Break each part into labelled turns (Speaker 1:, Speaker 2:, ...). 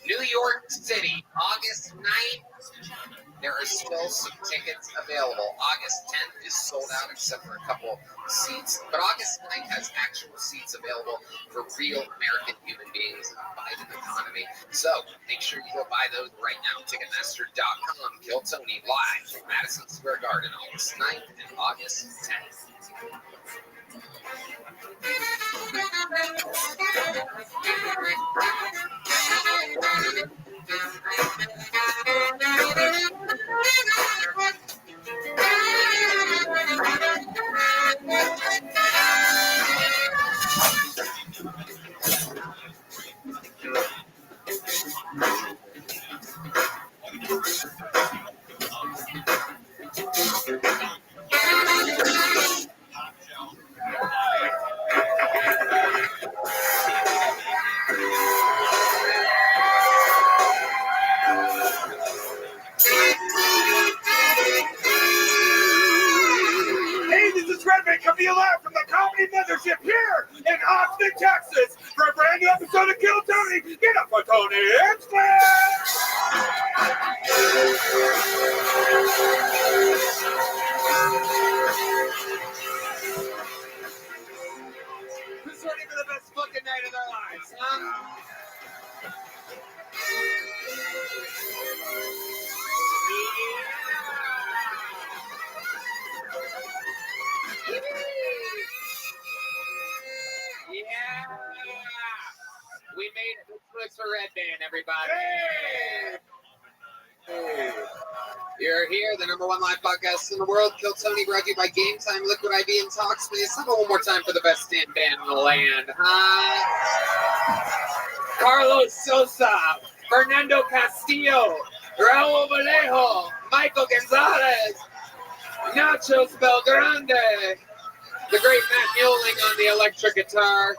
Speaker 1: New York City, August 9th. There are still some tickets available. August 10th is sold out except for a couple seats. But August 9th has actual seats available for real American human beings in the Biden economy. So make sure you go buy those right now. Ticketmaster.com. Kill Tony live from Madison Square Garden August 9th and August 10th.
Speaker 2: Coming live from the Comedy Mothership here in Austin, Texas, for a brand new episode of Kill Tony. Get up for Tony and Who's ready for the best fucking night of their lives, huh?
Speaker 1: Yeah, we made it. This for Red Band, everybody. Hey. You're here, the #1 live podcast in the world. Kill Tony, brought to you by Game Time, Liquid IV, and Talkspace. Let's go one more time for the best stand band in the land, huh? Carlos Sosa, Fernando Castillo, Raul Vallejo, Michael Gonzalez, Nachos Belgrande, the great Matt Mueling on the electric guitar,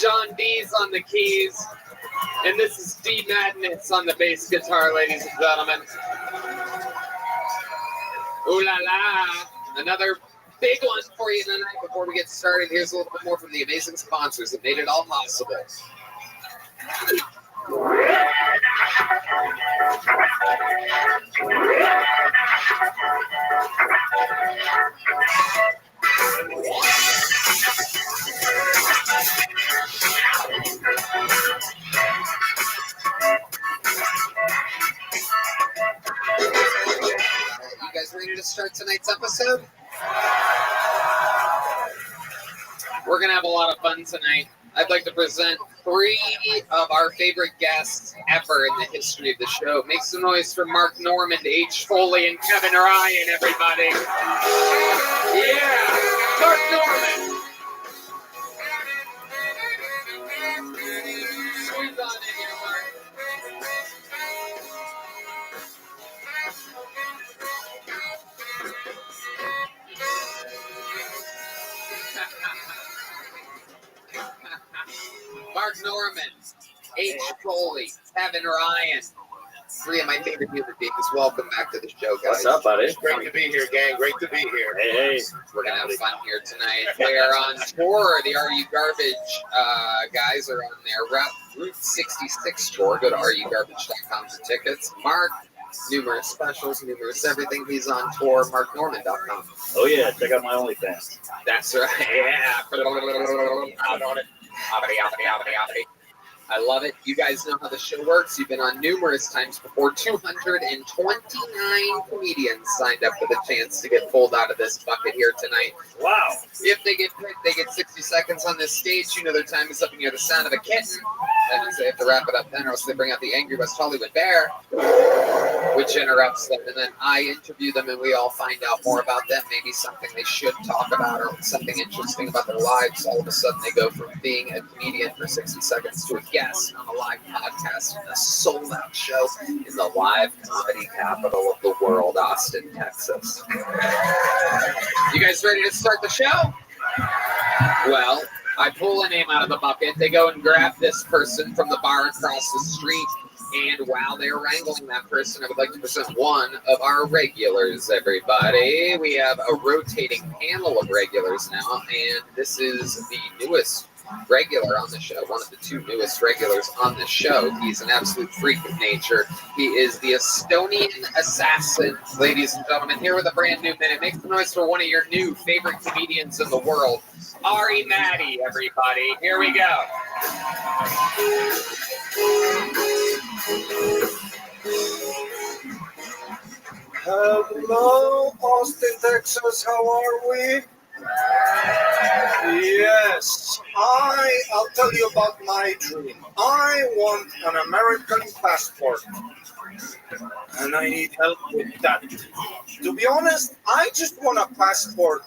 Speaker 1: John Dees on the keys, and this is D Madness on the bass guitar, ladies and gentlemen. Ooh la la! Another big one for you tonight. Before we get started, here's a little bit more from the amazing sponsors that made it all possible. You guys ready to start tonight's episode? We're going to have a lot of fun tonight. I'd like to present 3 of our favorite guests ever in the history of the show. Make some noise for Mark Norman, H. Foley, and Kevin Ryan, everybody. Yeah, Mark Norman. Squeeze on in here, Mark. Mark Norman, H. Foley, Kevin Ryan, 3 of my favorite human beings. Welcome back to the show, guys.
Speaker 3: What's up, buddy?
Speaker 2: Great to be here, gang. Great to be here.
Speaker 3: Hey.
Speaker 1: We're going to have fun here tonight. They are on tour. The Are You Garbage guys are on their Route 66 tour. Go to RUGarbage.com for tickets. Mark, numerous specials, numerous everything. He's on tour. MarkNorman.com.
Speaker 3: Oh, yeah. Check out my OnlyFans.
Speaker 1: That's right. Yeah.
Speaker 3: Out on it.
Speaker 1: I love it. You guys know how the show works. You've been on numerous times before. 229 comedians signed up for the chance to get pulled out of this bucket here tonight.
Speaker 3: Wow.
Speaker 1: If they get picked, they get 60 seconds on this stage. You know their time is up and you hear the sound of a kitten. That means they have to wrap it up then, or else they bring out the Angry West Hollywood Bear, which interrupts them. And then I interview them and we all find out more about them. Maybe something they should talk about or something interesting about their lives. All of a sudden they go from being a comedian for 60 seconds to a guest on a live podcast in a sold-out show in the live comedy capital of the world, Austin, Texas. You guys ready to start the show? Well, I pull a name out of the bucket. They go and grab this person from the bar across the street And while they're wrangling that person, I would like to present one of our regulars, everybody. We have a rotating panel of regulars now, and this is the newest regular on the show, one of the two newest regulars on the show. He's an absolute freak of nature. He is the Estonian assassin, ladies and gentlemen, here with a brand new minute. Make some noise for one of your new favorite comedians in the world, Ari Maddie, everybody. Here we go.
Speaker 4: Hello, Austin, Texas. How are we? Yes, I'll tell you about my dream. I want an American passport, and I need help with that. To be honest, I just want a passport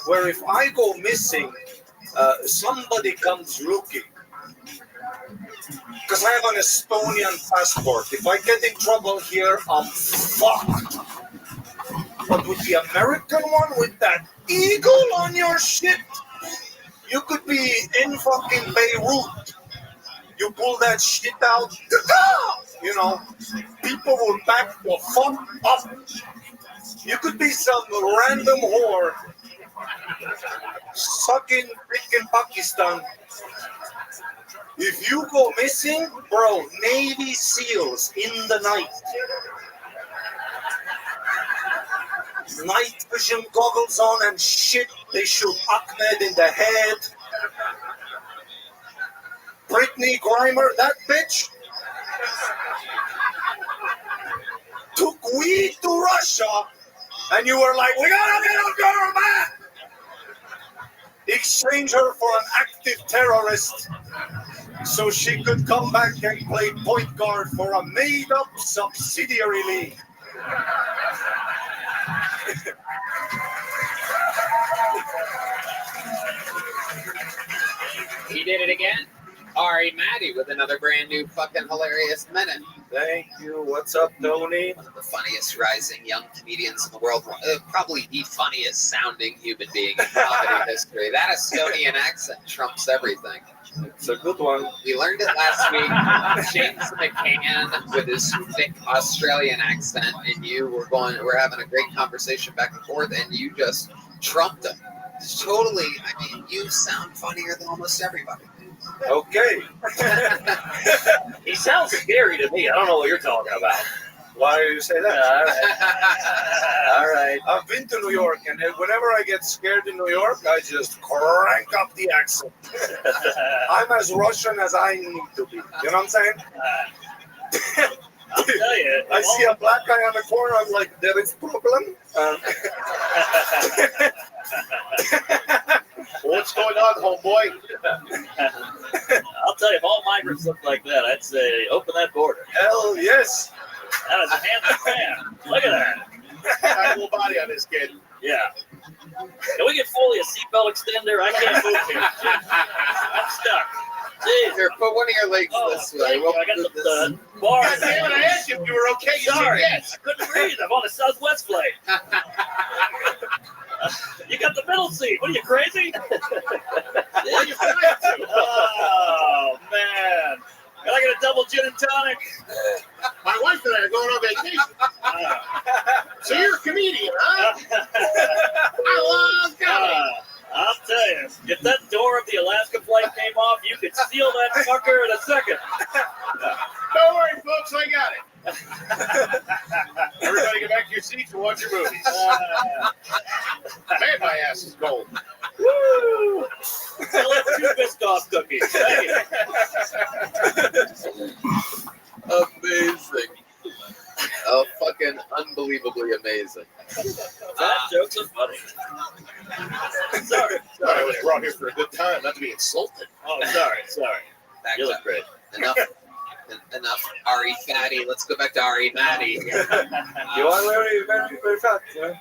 Speaker 4: where if I go missing, somebody comes looking. Because I have an Estonian passport. If I get in trouble here, I'm fucked. But with the American one, with that eagle on your shit, you could be in fucking Beirut. You pull that shit out, you know, people will back the fuck up. You could be some random whore sucking dick in Pakistan. If you go missing, bro, Navy SEALs in the night. Night vision goggles on and shit. They shoot Ahmed in the head. Brittany Grimer, that bitch, took weed to Russia, and you were like, we gotta get a girl back. Exchange her for an active terrorist so she could come back and play point guard for a made-up subsidiary league.
Speaker 1: He did it again. Ari Maddie with another brand new fucking hilarious minute.
Speaker 4: Thank you. What's up, Tony?
Speaker 1: One of the funniest rising young comedians in the world. Probably the funniest sounding human being in comedy history. That Estonian accent trumps everything.
Speaker 4: It's a good one.
Speaker 1: We learned it last week. James McCann with his thick Australian accent, and we're having a great conversation back and forth, and you just trumped him. It's totally, I mean, you sound funnier than almost everybody.
Speaker 4: Okay.
Speaker 3: He sounds scary to me. I don't know what you're talking about.
Speaker 4: Why do you say that?
Speaker 3: All right.
Speaker 4: I've been to New York, and whenever I get scared in New York, I just crank up the accent. I'm as Russian as I need to be. You know what I'm saying?
Speaker 3: I'll tell you.
Speaker 4: I see a black guy on the corner, I'm like, there is problem.
Speaker 3: What's going on, homeboy? I'll tell you, if all migrants look like that, I'd say open that border.
Speaker 4: Hell yes.
Speaker 3: That is a handsome man. Look at that.
Speaker 2: Got a little body on this kid.
Speaker 3: Yeah. Can we get Foley a seatbelt extender? I can't move here. I'm stuck. Jeez.
Speaker 1: Here, put one of your legs this way.
Speaker 3: Thank you. I got the bar.
Speaker 2: God damn it, I asked you if you were okay. You
Speaker 3: Sorry.
Speaker 2: said yes.
Speaker 3: I couldn't breathe. I'm on a Southwest flight. You got the middle seat. What are you, crazy?
Speaker 2: Where are you flying to?
Speaker 3: Oh, man. Can I get a double gin and tonic?
Speaker 2: My wife and I are going on vacation. So you're a comedian, huh? I love comedy.
Speaker 3: I'll tell you, if that door of the Alaska flight came off, you could steal that fucker in a second.
Speaker 2: Don't worry, folks, I got it. Everybody get back to your seats and watch your movies. Man, my ass is cold.
Speaker 3: Woo! Still have 2 Biscoff cookies. Thank you.
Speaker 1: Amazing. Oh, fucking unbelievably amazing.
Speaker 3: Fat jokes are funny. Sorry.
Speaker 2: I was brought here for a good time, not to be insulted.
Speaker 3: Oh, sorry.
Speaker 1: Back
Speaker 3: You
Speaker 1: up.
Speaker 3: look great.
Speaker 1: Enough Ari Fatty. Let's go back to Ari Maddie.
Speaker 4: You are very, very, very fat. Yeah?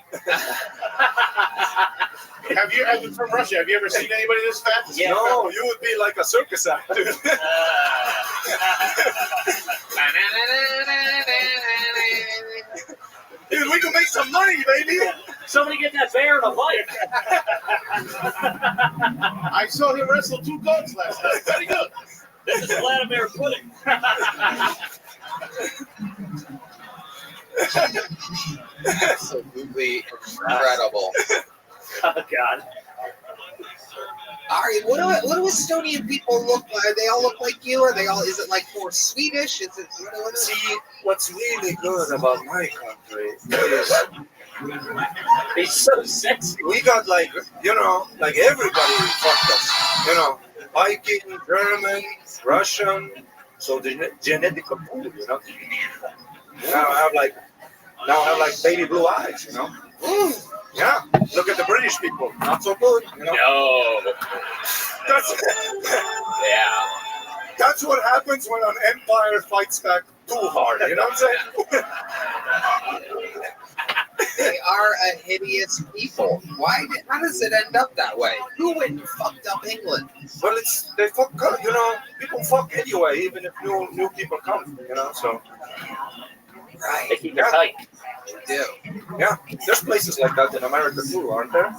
Speaker 2: Have you, from Russia, have you ever seen anybody this fat?
Speaker 3: Yeah.
Speaker 4: No, you would be like a circus act, dude. Dude, we can make some money, baby.
Speaker 3: Somebody get that bear in a fight.
Speaker 2: I saw him wrestle 2 goats last night. Very good.
Speaker 3: This is Vladimir Pudding.
Speaker 1: Absolutely incredible.
Speaker 3: Oh God.
Speaker 1: Ari, what do Estonian people look like? They all look like you? Are they all? Is it like more Swedish? Is it? What is it?
Speaker 4: See, what's really good about my country is
Speaker 3: He's so sexy.
Speaker 4: we got like, like everybody fucked us. Viking, German, Russian. So the genetic pool, Now I have like baby blue eyes, Yeah. Look at the British people. Not so good,
Speaker 3: No.
Speaker 4: That's
Speaker 1: Yeah.
Speaker 4: that's what happens when an empire fights back too hard. You know what I'm saying?
Speaker 1: They are a hideous people. Why? How does it end up that way? Who went and fucked up England?
Speaker 4: Well, they fuck up, people fuck anyway, even if new people come, so.
Speaker 3: They
Speaker 1: Right.
Speaker 3: keep it tight.
Speaker 1: They do.
Speaker 4: Yeah, there's places like that in America too, aren't there?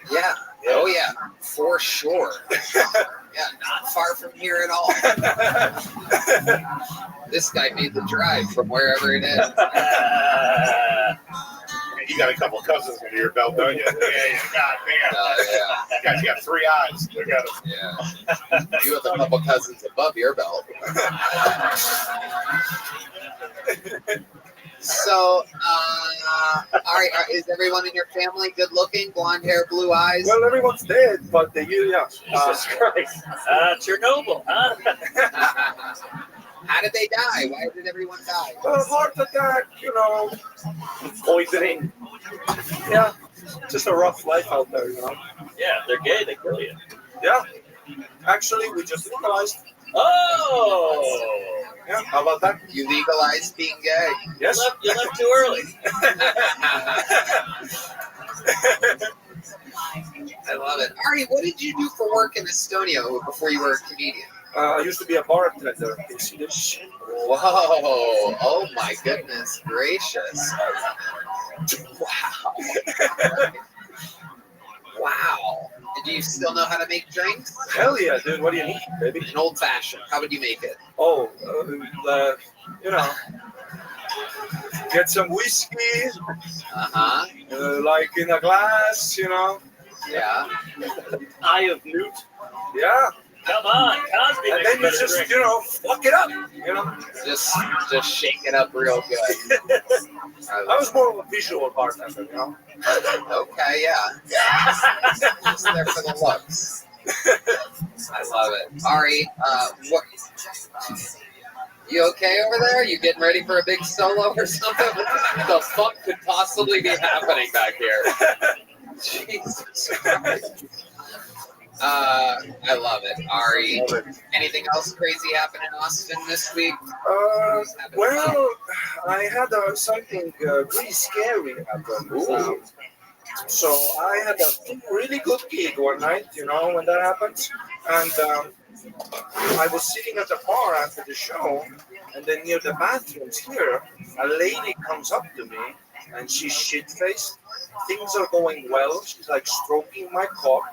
Speaker 1: Yeah. Oh yeah. For sure. Yeah. Not far from here at all. This guy made the drive from wherever it is.
Speaker 2: You got a couple cousins under your belt, don't you? Yeah, God damn. You got 3 eyes. You got
Speaker 1: Yeah. You have a couple cousins above your belt. So, all right, is everyone in your family good looking? Blonde hair, blue eyes?
Speaker 4: Well, everyone's dead, but
Speaker 3: Jesus Christ. Chernobyl, huh?
Speaker 1: How did they die? Why did everyone die?
Speaker 4: heart attack,
Speaker 3: Poisoning.
Speaker 4: Yeah, just a rough life out there,
Speaker 3: Yeah, they're gay. They kill you.
Speaker 4: Yeah, actually, we just legalized.
Speaker 3: Oh.
Speaker 4: Yeah, how about that?
Speaker 1: You legalized being gay.
Speaker 4: Yes.
Speaker 3: You left too early.
Speaker 1: I love it. Ari, what did you do for work in Estonia before you were a comedian?
Speaker 4: I used to be a bartender in Swedish.
Speaker 1: Whoa! Oh my goodness gracious! Wow! Wow! And do you still know how to make drinks?
Speaker 4: Hell yeah, dude. What do you need, baby?
Speaker 1: An old fashioned. How would you make it?
Speaker 4: Oh, get some whiskey, like in a glass,
Speaker 1: Yeah.
Speaker 3: Eye of Newt.
Speaker 4: Yeah.
Speaker 3: Come on, Cosby.
Speaker 4: And
Speaker 3: makes
Speaker 4: then you
Speaker 3: better
Speaker 4: just,
Speaker 3: drinks.
Speaker 4: fuck it up,
Speaker 1: Just shake it up real good.
Speaker 4: I was more of a visual bartender,
Speaker 1: Okay, yeah. Just there for the looks. I love it. Ari, what? You okay over there? You getting ready for a big solo or something? What the fuck could possibly be happening back here? Jesus Christ. I love it. Ari, anything else crazy happen in Austin this week?
Speaker 4: Well, I had something pretty scary happen. So I had a really good gig one night, when that happens. And I was sitting at the bar after the show, and then near the bathrooms here, a lady comes up to me, and she's shit-faced. Things are going well. She's like stroking my cock.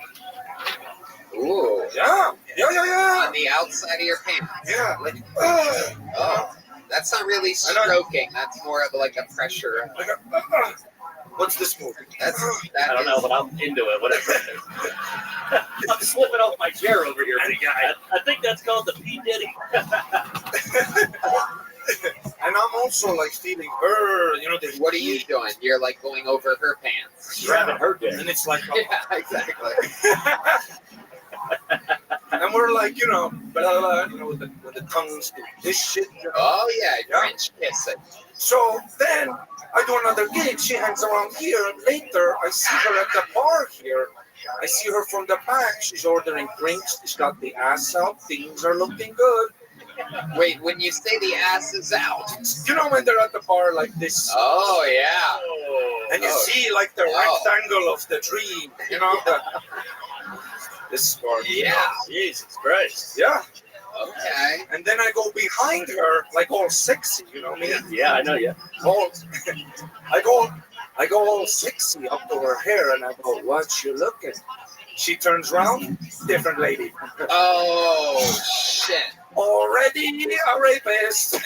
Speaker 1: Ooh.
Speaker 4: Yeah.
Speaker 1: On the outside of your pants.
Speaker 4: Yeah, like,
Speaker 1: Oh, that's not really stroking. That's more of like a pressure.
Speaker 4: like what's this movie?
Speaker 1: That
Speaker 3: I don't know, but I'm into it. Whatever it is. I'm slipping off my chair over here, big guy. I think that's called the P. Diddy.
Speaker 4: And I'm also like feeling her,
Speaker 1: What are you doing? You're like going over her pants.
Speaker 3: Grabbing her dick.
Speaker 4: And it's like,
Speaker 1: Yeah, exactly.
Speaker 4: and we're like, blah, blah, blah, with the tongues, this shit.
Speaker 1: Oh yeah, French kissing.
Speaker 4: So then I do another gig. She hangs around here. And later, I see her at the bar here. I see her from the back. She's ordering drinks. She's got the ass out. Things are looking good.
Speaker 1: Wait, when you say the ass is out.
Speaker 4: When they're at the bar like this.
Speaker 1: Oh yeah.
Speaker 4: And you see like the rectangle of the dream. This part.
Speaker 1: Yeah.
Speaker 3: Jesus Christ.
Speaker 4: Yeah.
Speaker 1: Okay.
Speaker 4: And then I go behind her, like all sexy, you know what I mean?
Speaker 3: Yeah, I know, yeah.
Speaker 4: I go all sexy up to her hair, and I go, "What you looking?" She turns around, different lady.
Speaker 1: Oh shit.
Speaker 4: already a rapist.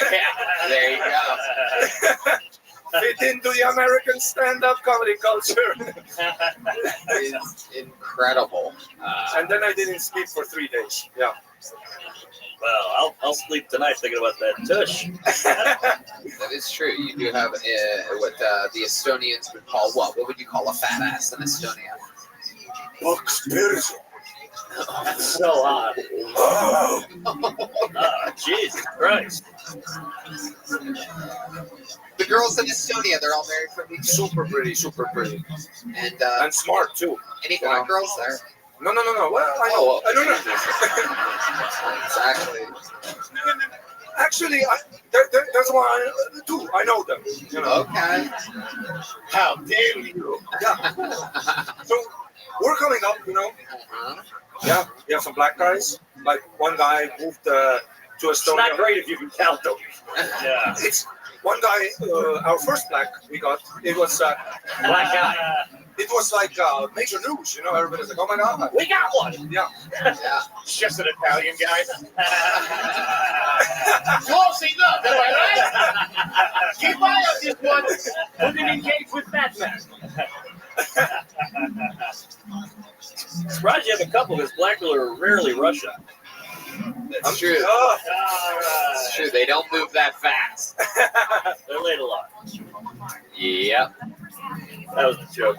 Speaker 1: There you go.
Speaker 4: Fit into the American stand-up comedy culture.
Speaker 1: It's incredible.
Speaker 4: And then I didn't sleep for 3 days. Yeah.
Speaker 3: Well, I'll sleep tonight thinking about that tush.
Speaker 1: That is true. You do have what the Estonians would call what? What would you call a fat ass in Estonia?
Speaker 3: That's so hot. Oh, Jesus Christ.
Speaker 1: The girls in Estonia, they're all married from each other.
Speaker 4: Super pretty.
Speaker 1: And
Speaker 4: smart too.
Speaker 1: any black girls there?
Speaker 4: No. Well, I don't know. Actually, there's one, two. I know them. You know.
Speaker 1: Okay.
Speaker 3: How dare you?
Speaker 4: Yeah. So we're coming up, you know.
Speaker 1: Uh-huh.
Speaker 4: Yeah, we have some black guys. Like one guy moved to
Speaker 3: It's
Speaker 4: Estonia.
Speaker 3: not great if you can count them. Yeah.
Speaker 4: It's one guy. Our first black we got. It was
Speaker 3: Black guy.
Speaker 4: it was like major news. You know, everybody's like, oh my god.
Speaker 3: We got one.
Speaker 4: Yeah.
Speaker 1: Yeah.
Speaker 3: It's just an Italian guy. Close enough, am I right? Keep eye on this one. Wouldn't engage with Batman. Surprised you have a couple because black people are rarely Russia.
Speaker 1: That's true.
Speaker 4: Oh,
Speaker 1: It's true. They don't move that fast.
Speaker 3: They're late a lot.
Speaker 1: Yep.
Speaker 3: That was the joke.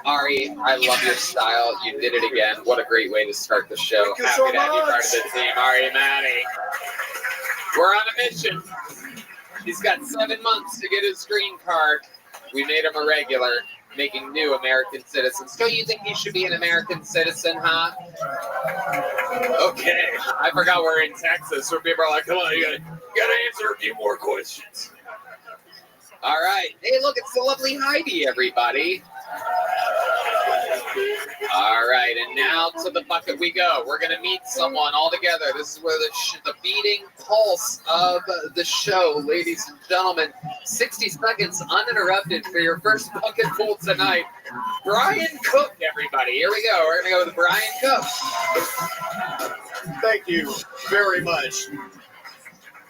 Speaker 1: Ari, I love your style. You did it again. What a great way to start the show.
Speaker 4: Thank you
Speaker 1: Happy
Speaker 4: so
Speaker 1: to have you part
Speaker 4: much.
Speaker 1: of the team, Ari Maddie. We're on a mission. He's got 7 months to get his green card. We made him a regular, making new American citizens. Don't you think he should be an American citizen, huh? Okay. I forgot we're in Texas, where people are like, come on, you gotta answer a few more questions. All right. Hey, look, it's the lovely Heidi, everybody. All right, and now to the bucket we go. We're going to meet someone all together. This is where the beating pulse of the show, ladies and gentlemen. 60 seconds uninterrupted for your first bucket full tonight. Brian Cook, everybody. Here we go. We're going to go with Brian Cook.
Speaker 5: Thank you very much.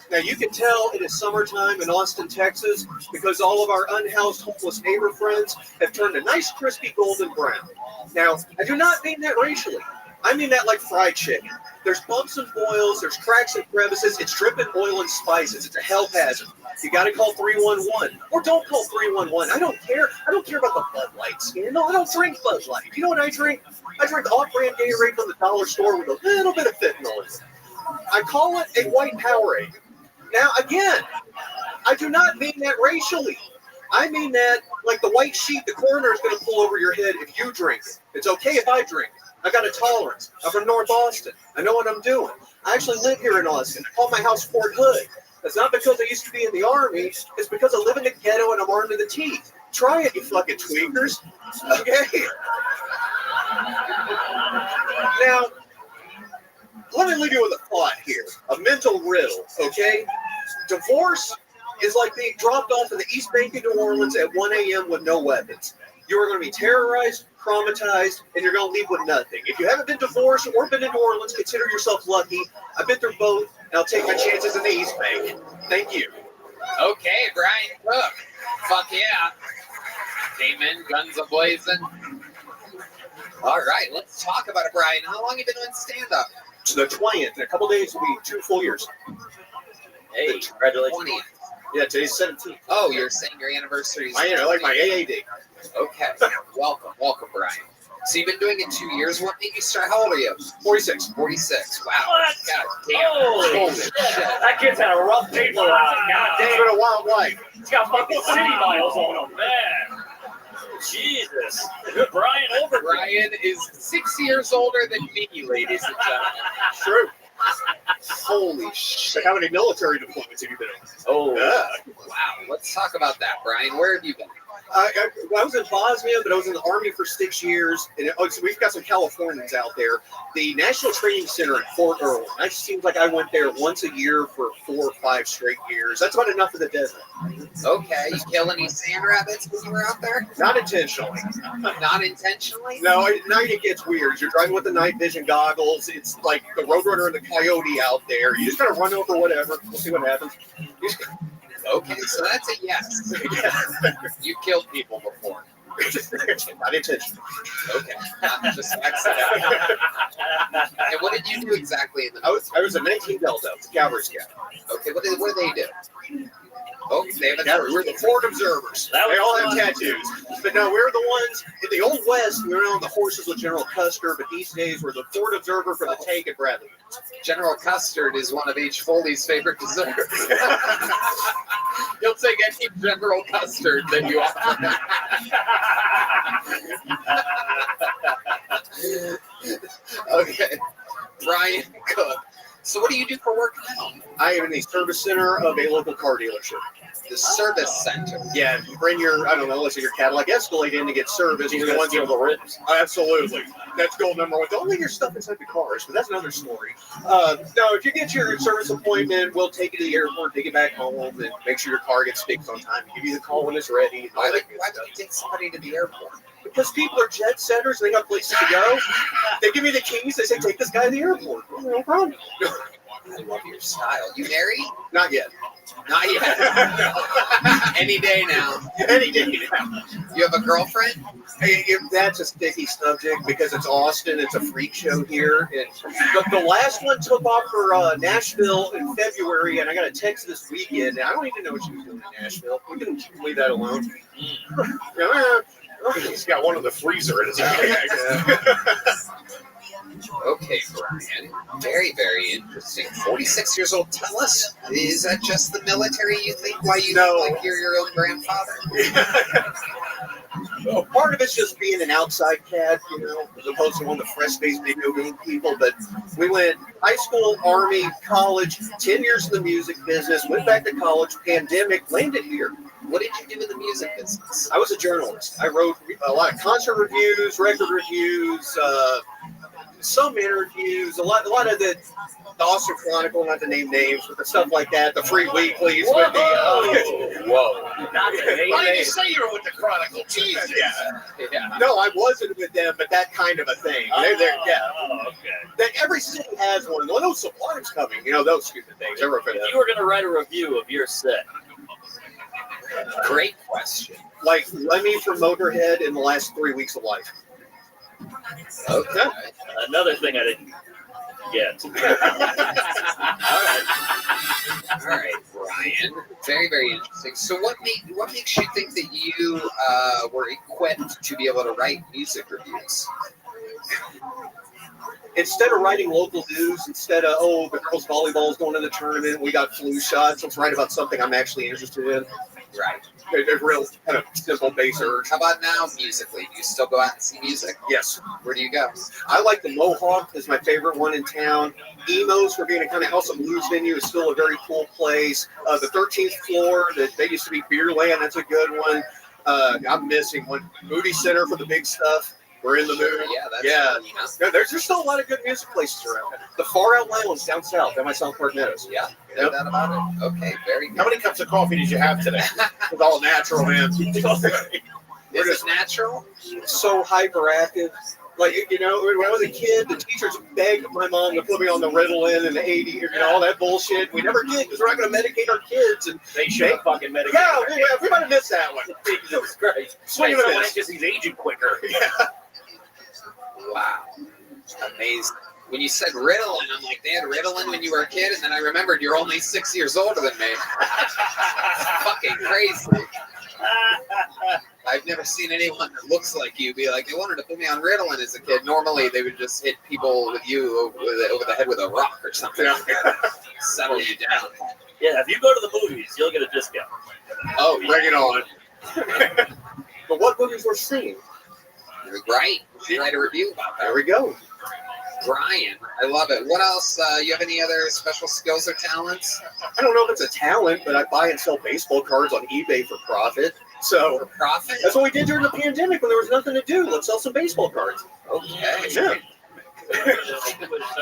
Speaker 5: Now, you can tell it is summertime in Austin, Texas, because all of our unhoused homeless neighbor friends have turned a nice crispy golden brown. Now, I do not mean that racially. I mean that like fried chicken. There's bumps and boils, there's cracks and crevices, it's dripping oil and spices. It's a health hazard. You got to call 311. Or don't call 311. I don't care. I don't care about the Bud Light. You know, I don't drink Bud Light. You know what I drink? I drink off-brand Gatorade from the dollar store with a little bit of fentanyl in it. I call it a white Powerade. Now, again, I do not mean that racially. I mean that like the white sheet the coroner is going to pull over your head if you drink it. It's okay if I drink it. I got a tolerance. I'm from North Austin. I know what I'm doing. I actually live here in Austin. I call my house Fort Hood. That's not because I used to be in the Army. It's because I live in the ghetto and I'm armed to the teeth. Try it, you fucking tweakers. Okay. Now, let me leave you with a thought here, a mental riddle, okay? Divorce is like being dropped off in the East Bank in New Orleans at 1 a.m. with no weapons. You are going to be terrorized, traumatized, and you're going to leave with nothing. If you haven't been divorced or been in New Orleans, consider yourself lucky. I've been through both, and I'll take my chances in the East Bank. Thank you.
Speaker 1: Okay, Brian Cook. Fuck yeah. Came in, guns a-blazing. All right, let's talk about it, Brian. How long have you been doing stand-up?
Speaker 5: The 20th. In a couple days will be 2 full years.
Speaker 3: Hey, congratulations.
Speaker 1: 20th.
Speaker 5: Yeah, today's 17th.
Speaker 1: Oh, you're saying your anniversary is...
Speaker 5: I like my AA day.
Speaker 1: Okay. Welcome, Brian. So you've been doing it 2 years. What made you start? How old are you?
Speaker 5: 46.
Speaker 1: 46. Wow.
Speaker 3: What?
Speaker 1: God damn.
Speaker 3: Holy
Speaker 1: Holy
Speaker 3: shit.
Speaker 1: shit.
Speaker 3: That kid's had a rough paper out. God
Speaker 5: It's
Speaker 3: damn.
Speaker 5: been a wild life.
Speaker 3: He's got fucking city miles on him, man. Jesus. Brian over.
Speaker 1: Brian is 6 years older than me, ladies and gentlemen.
Speaker 5: True.
Speaker 1: Holy shit.
Speaker 5: So how many military deployments have you been on?
Speaker 3: Oh.
Speaker 5: Yeah.
Speaker 1: Wow. Let's talk about that, Brian. Where have you been?
Speaker 5: I was in Bosnia, but I was in the Army for 6 years. And so we've got some Californians out there. The National Training Center in Fort Irwin. That seems like I went there once a year for 4 or 5 straight years. That's about enough of the desert.
Speaker 1: Okay, you kill any sand rabbits when you were out there?
Speaker 5: Not intentionally.
Speaker 1: Not intentionally?
Speaker 5: No, at night it gets weird. You're driving with the night vision goggles. It's like the Roadrunner and the Coyote out there. You just gotta run over whatever. We'll see what happens.
Speaker 1: Okay, so that's a yes. You killed people before.
Speaker 5: Not intentionally.
Speaker 1: Okay, not just accidentally. And what did you do exactly in the
Speaker 5: I was a 19 Delta, a cavalry scout.
Speaker 1: Okay, what do they do? Oh, they have a
Speaker 5: Yeah, we're the Fort Observers.
Speaker 3: That was
Speaker 5: They all have
Speaker 3: fun.
Speaker 5: tattoos. But no, we're the ones in the Old West. We were on the horses with General Custer, but these days we're the Fort Observer for the tank at Bradley.
Speaker 1: General Custard is one of H. Foley's favorite desserts. He'll take any General Custard that you offer. Okay, Brian Cook. So what do you do for work now?
Speaker 5: I am in the service center of a local car dealership.
Speaker 1: The service center.
Speaker 5: Yeah, you bring your, I don't know, let's say your Cadillac Escalade in to get service.
Speaker 3: You're
Speaker 5: We're the
Speaker 3: gonna
Speaker 5: ones
Speaker 3: steal the ribs.
Speaker 5: Absolutely. That's goal number one. Don't leave your stuff inside the cars, but that's another story. No, if you get your service appointment, we'll take you to the airport, take you back home, and make sure your car gets fixed on time. Give you the call when it's ready. And all
Speaker 1: Why
Speaker 5: that
Speaker 1: would
Speaker 5: good
Speaker 1: you
Speaker 5: stuff.
Speaker 1: take somebody to the airport?
Speaker 5: Because people are jet setters, they got places to go. They give me the keys, they say, take this guy to the airport. Oh, no problem.
Speaker 1: I love your style. You married?
Speaker 5: Not yet.
Speaker 1: Not yet. Any day now.
Speaker 5: Any day now.
Speaker 1: You have a girlfriend?
Speaker 5: That's a sticky subject because it's Austin. It's a freak show here. And the last one took off for Nashville in February, and I got a text this weekend. And I don't even know what she was doing in Nashville. We can leave that alone.
Speaker 4: He's got one in the freezer in his house.
Speaker 1: Okay, Brian. Very, very interesting. 46 years old. Tell us, is that just the military you think? Why you
Speaker 5: No.
Speaker 1: look like you're your own grandfather?
Speaker 5: Well, part of it's just being an outside cat, you know, as opposed to one of the fresh-faced video game people. But we went high school, Army, college, 10 years in the music business, went back to college, pandemic, landed here.
Speaker 1: What did you do in the music business?
Speaker 5: I was a journalist. I wrote a lot of concert reviews, record reviews, some interviews, a lot of the Austin Chronicle, not to name names, but the stuff like that, the free weeklies with the.
Speaker 3: Whoa. Not the name
Speaker 4: Why did you
Speaker 3: names.
Speaker 4: say you were with the Chronicle? Jesus.
Speaker 1: Yeah.
Speaker 5: No, I wasn't with them, but that kind of a thing. Yeah.
Speaker 3: Oh, okay.
Speaker 5: Every city has one. Well, those suppliers coming, you know, those stupid things. Ever been
Speaker 3: If you were going to write a review of your set,
Speaker 1: Great question.
Speaker 5: like Lemmy from Motorhead in the last 3 weeks of life.
Speaker 1: Okay.
Speaker 3: another thing I didn't get.
Speaker 1: All right, Brian. Very, very interesting. So, what makes you think that you were equipped to be able to write music reviews?
Speaker 5: Instead of writing local news, instead of, oh, the girls' volleyball is going to the tournament, we got flu shots, let's write about something I'm actually interested in.
Speaker 1: Right.
Speaker 5: A real kind of simple base urge.
Speaker 1: How about now, musically? Do you still go out and see music?
Speaker 5: Yes.
Speaker 1: Where do you go?
Speaker 5: I like the Mohawk is my favorite one in town. Emo's, for being a kind of house of blues venue, is still a very cool place. The 13th floor, that used to be Beer Land, that's a good one. I'm missing one. Moody Center for the big stuff. We're in the mood.
Speaker 1: Yeah, that's
Speaker 5: Yeah.
Speaker 1: fun, you know?
Speaker 5: No, there's still a lot of good music places around. The Far Out Lounge down south, down by South Park Meadows.
Speaker 1: Yeah, no doubt about it. Okay, very good.
Speaker 4: How many cups of coffee did you have today?
Speaker 5: It's all natural, man.
Speaker 1: Is it natural?
Speaker 5: So hyperactive. Like, you know, when I was a kid, the teachers begged my mom to put me on the Ritalin and the 80 and all that bullshit. We never did because we're not going to medicate our kids. And
Speaker 3: They should fucking medicate.
Speaker 5: yeah, we might have missed that one.
Speaker 3: Jesus Christ.
Speaker 5: Swing
Speaker 3: Wait,
Speaker 5: and a
Speaker 3: so
Speaker 5: miss.
Speaker 3: because he's aging quicker.
Speaker 5: Yeah.
Speaker 1: Wow. Amazing. When you said Ritalin, I'm like, they had Ritalin when you were a kid, and then I remembered you're only 6 years older than me. Fucking crazy. I've never seen anyone that looks like you be like, they wanted to put me on Ritalin as a kid. Normally, they would just hit people with you over the head with a rock or something like that. Settle you down.
Speaker 3: Yeah, if you go to the movies, you'll get a discount.
Speaker 1: Oh,
Speaker 5: Bring it on. But what movies we're seeing?
Speaker 1: Right. We should write a review about that.
Speaker 5: There we go.
Speaker 1: Brian, I love it. What else? You have any other special skills or talents?
Speaker 5: I don't know if it's a talent, but I buy and sell baseball cards on eBay for profit. So
Speaker 1: For profit?
Speaker 5: that's what we did during the pandemic when there was nothing to do. Let's sell some baseball cards.
Speaker 1: Okay.
Speaker 5: Yeah.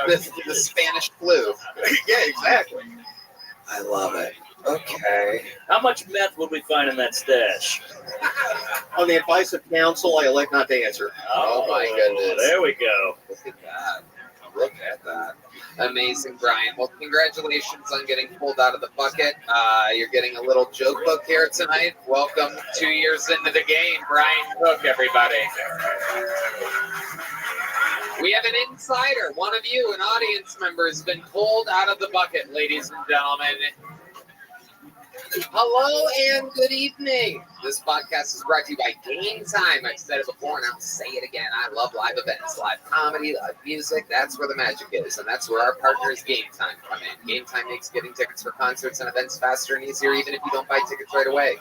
Speaker 1: The Spanish flu.
Speaker 5: Yeah, exactly.
Speaker 1: I love it. Okay.
Speaker 3: How much meth would we find in that stash?
Speaker 5: On the advice of counsel, I elect not to answer.
Speaker 1: Oh my goodness.
Speaker 3: There we go.
Speaker 1: Look at that. Look at that. Amazing, Brian. Well, congratulations on getting pulled out of the bucket. You're getting a little joke book here tonight. Welcome 2 years into the game, Brian Cook, everybody. We have an insider. One of you, an audience member, has been pulled out of the bucket, ladies and gentlemen. Hello and good evening. This podcast is brought to you by Game Time. I've said it before and I'll say it again. I love live events, live comedy, live music. That's where the magic is, and that's where our partners Game Time come in. Game Time makes getting tickets for concerts and events faster and easier, even if you don't buy tickets right away.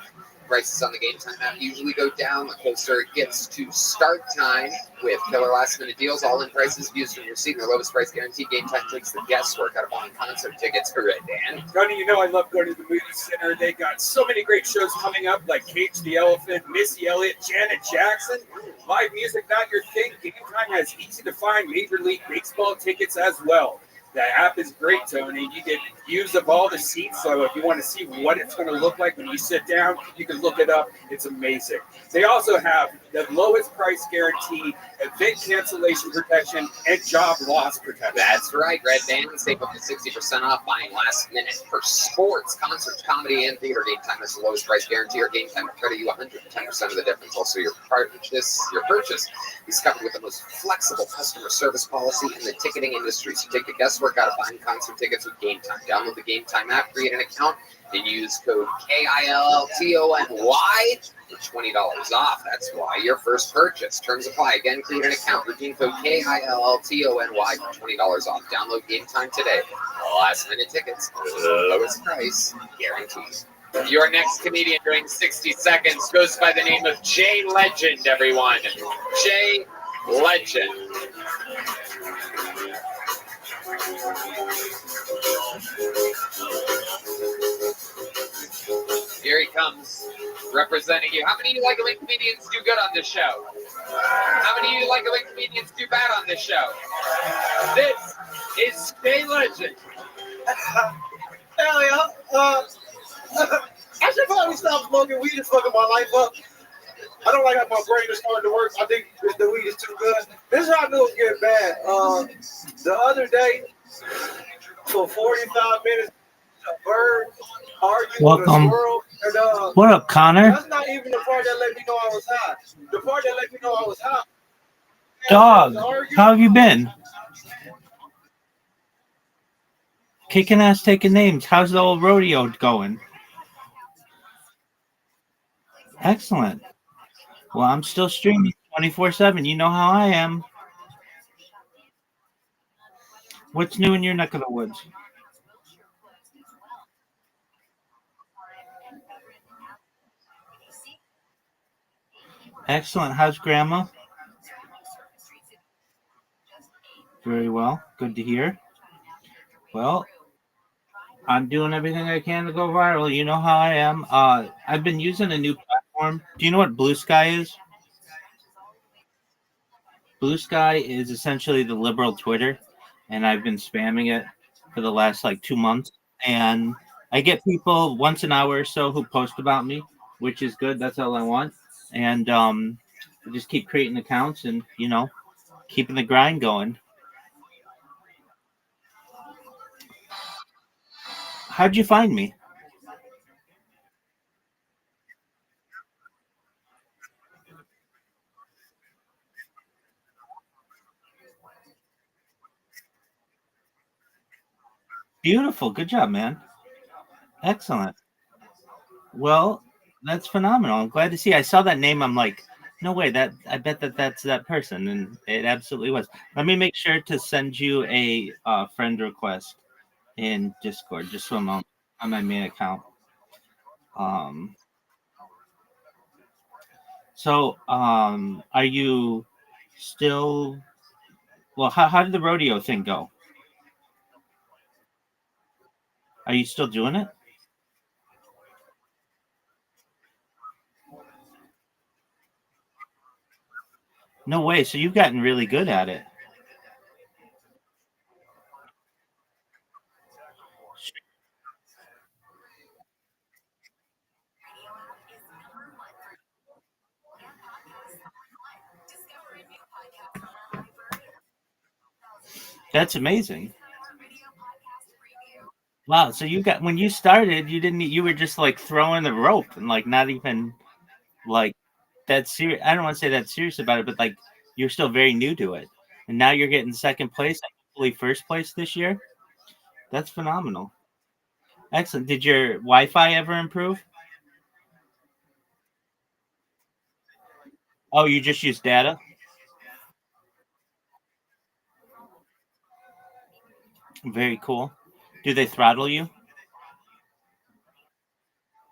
Speaker 1: Prices on the Game Time app usually go down the closer it gets to start time with killer last-minute deals. All-in prices views from your seat and their lowest price guarantee. Game Time takes the guesswork out of buying concert tickets. Right, Dan?
Speaker 2: Tony, you know I love going to the movie center. They got so many great shows coming up, like Cage the Elephant, Missy Elliott, Janet Jackson. Live music, not your thing. Game Time has easy-to-find Major League Baseball tickets as well. The app is great, Tony. You get views of all the seats, so if you want to see what it's going to look like when you sit down, you can look it up. It's amazing. They also have the lowest price guarantee, event cancellation protection, and job loss protection.
Speaker 1: That's right, Red Band. Save up to 60% off buying last minute for sports, concerts, comedy, and theater. Game Time has the lowest price guarantee, or Game Time will credit you 110% of the difference. Also, your purchase is covered with the most flexible customer service policy in the ticketing industry. So take the guesswork out of buying concert tickets with Game Time. Download the Game Time app, create an account, and use code KILLTONY for $20 off. That's why your first purchase. Terms apply. Again, create an account. Redeem code KILLTONY for $20 off. Download Game Time today. Last minute tickets, lowest price, guaranteed. Your next comedian during 60 seconds goes by the name of Jay Legend, everyone. Jay Legend. Here he comes, representing you. How many of you like it when comedians do good on this show? How many of you like it when comedians do bad on this show? This is Jay Legend.
Speaker 5: Hell yeah. I should probably stop smoking weed and fucking my life up. I don't like how my brain is starting to work. I think the weed is too good. This is how I knew it was getting bad. The other day, for 45 minutes, a bird argued with a squirrel. And,
Speaker 6: what up, Connor?
Speaker 5: That's not even the part that let me know I was high. The part that let me know I was high.
Speaker 6: Dog, how have you been? Kicking ass, taking names. How's the old rodeo going? Excellent. Well, I'm still streaming 24/7. You know how I am. What's new in your neck of the woods? Excellent. How's grandma? Very well. Good to hear. Well, I'm doing everything I can to go viral. You know how I am. I've been using a new platform. Do you know what Blue Sky is? Blue Sky is essentially the liberal Twitter, and I've been spamming it for the last 2 months. And I get people once an hour or so who post about me, which is good. That's all I want. And I just keep creating accounts and, keeping the grind going. How'd you find me? Beautiful. Good job, man. Excellent. Well, that's phenomenal. I'm glad to see. I saw that name. I'm like, no way. I bet that's that person, and it absolutely was. Let me make sure to send you a friend request in Discord, just so I'm on my main account. So, are you still Well, how did the rodeo thing go? Are you still doing it? No way. So you've gotten really good at it. That's amazing. Wow. So you got when you started, you were just like throwing the rope and like not even like that serious. I don't want to say that serious about it, but like you're still very new to it, and now you're getting second place, and hopefully first place this year. That's phenomenal. Excellent. Did your Wi-Fi ever improve? Oh, you just use data. Very cool. Do they throttle you?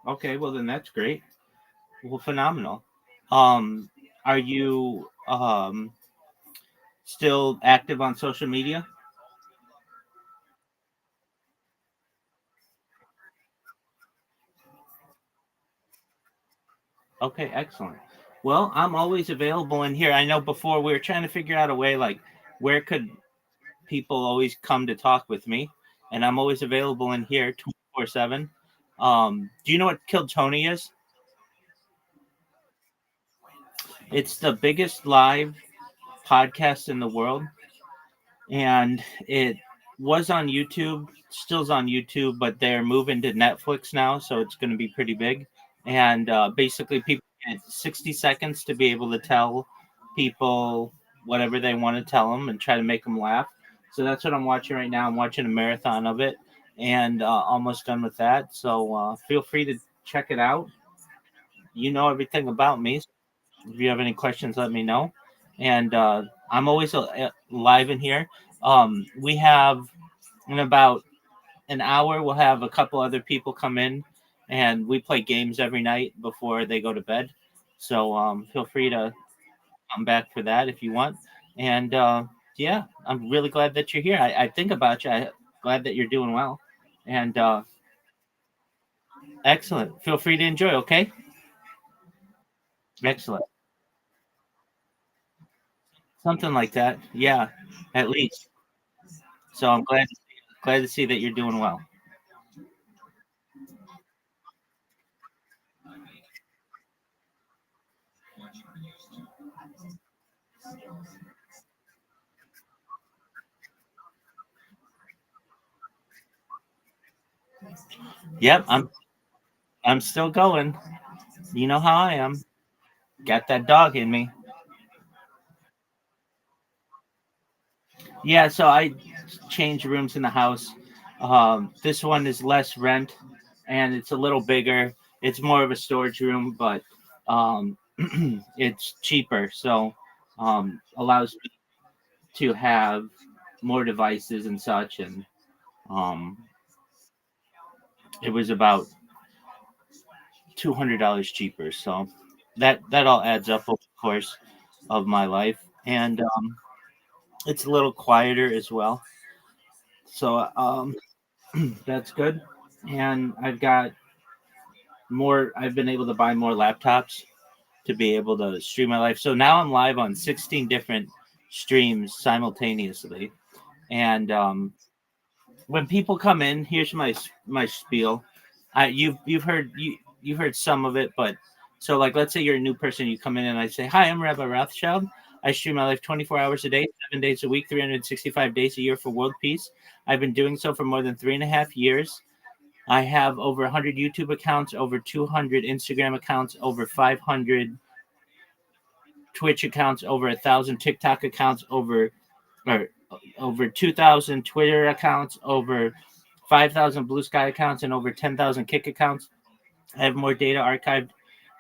Speaker 6: Okay, well then that's great. Well, phenomenal. Um, are you still active on social media? Okay, excellent. Well, I'm always available in here. I know before we were trying to figure out a way like where could people always come to talk with me, and I'm always available in here 24/7. Do you know what Killed Tony is? It's the biggest live podcast in the world, and it was on YouTube, still's on YouTube, but they're moving to Netflix now, so it's going to be pretty big. And basically, people get 60 seconds to be able to tell people whatever they want to tell them and try to make them laugh. So that's what I'm watching right now. I'm watching a marathon of it, and almost done with that. So feel free to check it out. You know everything about me. If you have any questions, let me know. And I'm always live in here. We have in about an hour, we'll have a couple other people come in, and we play games every night before they go to bed. So feel free to come back for that if you want. And yeah, I'm really glad that you're here. I think about you. I'm glad that you're doing well. And excellent. Feel free to enjoy. Okay. Excellent. Something like that. Yeah, at least. So I'm glad to see that you're doing well. Yep, I'm still going. You know how I am. Got that dog in me. Yeah, so I changed rooms in the house. This one is less rent, and it's a little bigger. It's more of a storage room, but um, it's cheaper, so allows me to have more devices and such. And um, it was about $200 cheaper. So that all adds up over the course of my life, and it's a little quieter as well. So that's good. And I've got more. I've been able to buy more laptops to be able to stream my life. So now I'm live on 16 different streams simultaneously. And when people come in, here's my spiel. You've heard some of it, but so like let's say you're a new person, you come in and I say, "Hi, I'm Rabbi Rothschild. I stream my life 24 hours a day, 7 days a week, 365 days a year for world peace. I've been doing so for more than 3.5 years. I have over 100 YouTube accounts, over 200 Instagram accounts, over 500 Twitch accounts, over 1,000 TikTok accounts, or over 2,000 Twitter accounts, over 5,000 Blue Sky accounts, and over 10,000 Kick accounts. I have more data archived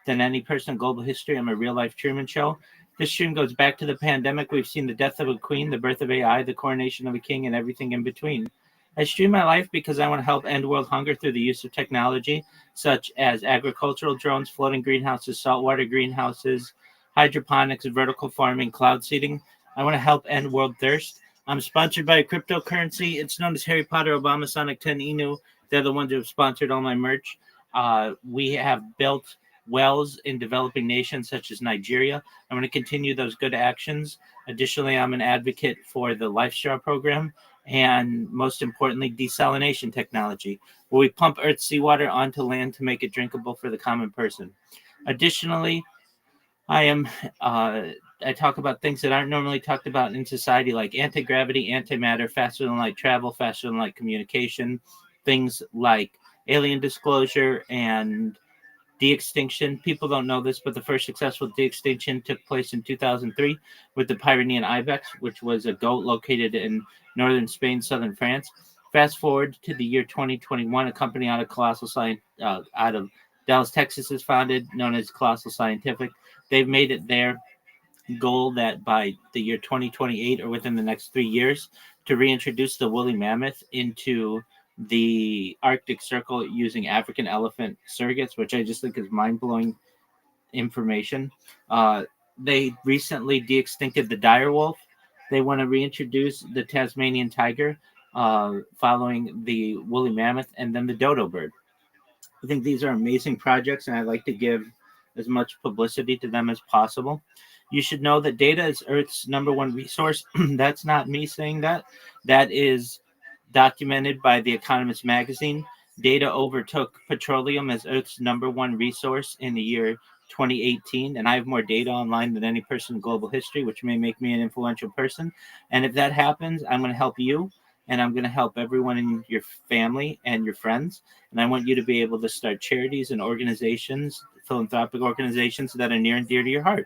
Speaker 6: than any person in global history. I'm a real life Truman Show. This stream goes back to the pandemic. We've seen the death of a queen, the birth of AI, the coronation of a king, and everything in between. I stream my life because I want to help end world hunger through the use of technology such as agricultural drones, floating greenhouses, saltwater greenhouses, hydroponics, vertical farming, cloud seeding. I want to help end world thirst. I'm sponsored by a cryptocurrency. It's known as Harry Potter Obama Sonic 10 Inu. They're the ones who have sponsored all my merch. We have built wells in developing nations such as Nigeria. I'm going to continue those good actions. Additionally, I'm an advocate for the LifeStraw program and, most importantly, desalination technology, where we pump Earth's seawater onto land to make it drinkable for the common person. Additionally, I am I talk about things that aren't normally talked about in society, like anti-gravity, antimatter, faster than light travel, faster than light communication, things like alien disclosure and de-extinction. People don't know this, but the first successful de-extinction took place in 2003 with the Pyrenean ibex, which was a goat located in northern Spain, southern France. Fast forward to the year 2021, a company out of out of Dallas, Texas, is founded, known as Colossal Scientific. They've made it their goal that by the year 2028, or within the next 3 years, to reintroduce the woolly mammoth into the Arctic Circle using African elephant surrogates, which I just think is mind blowing information. They recently de-extincted the dire wolf. They want to reintroduce the Tasmanian tiger, following the woolly mammoth, and then the dodo bird. I think these are amazing projects, and I'd like to give as much publicity to them as possible. You should know that data is Earth's number one resource. That's not me saying that. That is documented by The Economist magazine. Data overtook petroleum as Earth's number one resource in the year 2018, and I have more data online than any person in global history, which may make me an influential person. And if that happens, I'm going to help you, and I'm going to help everyone in your family and your friends. And I want you to be able to start charities and organizations, philanthropic organizations that are near and dear to your heart.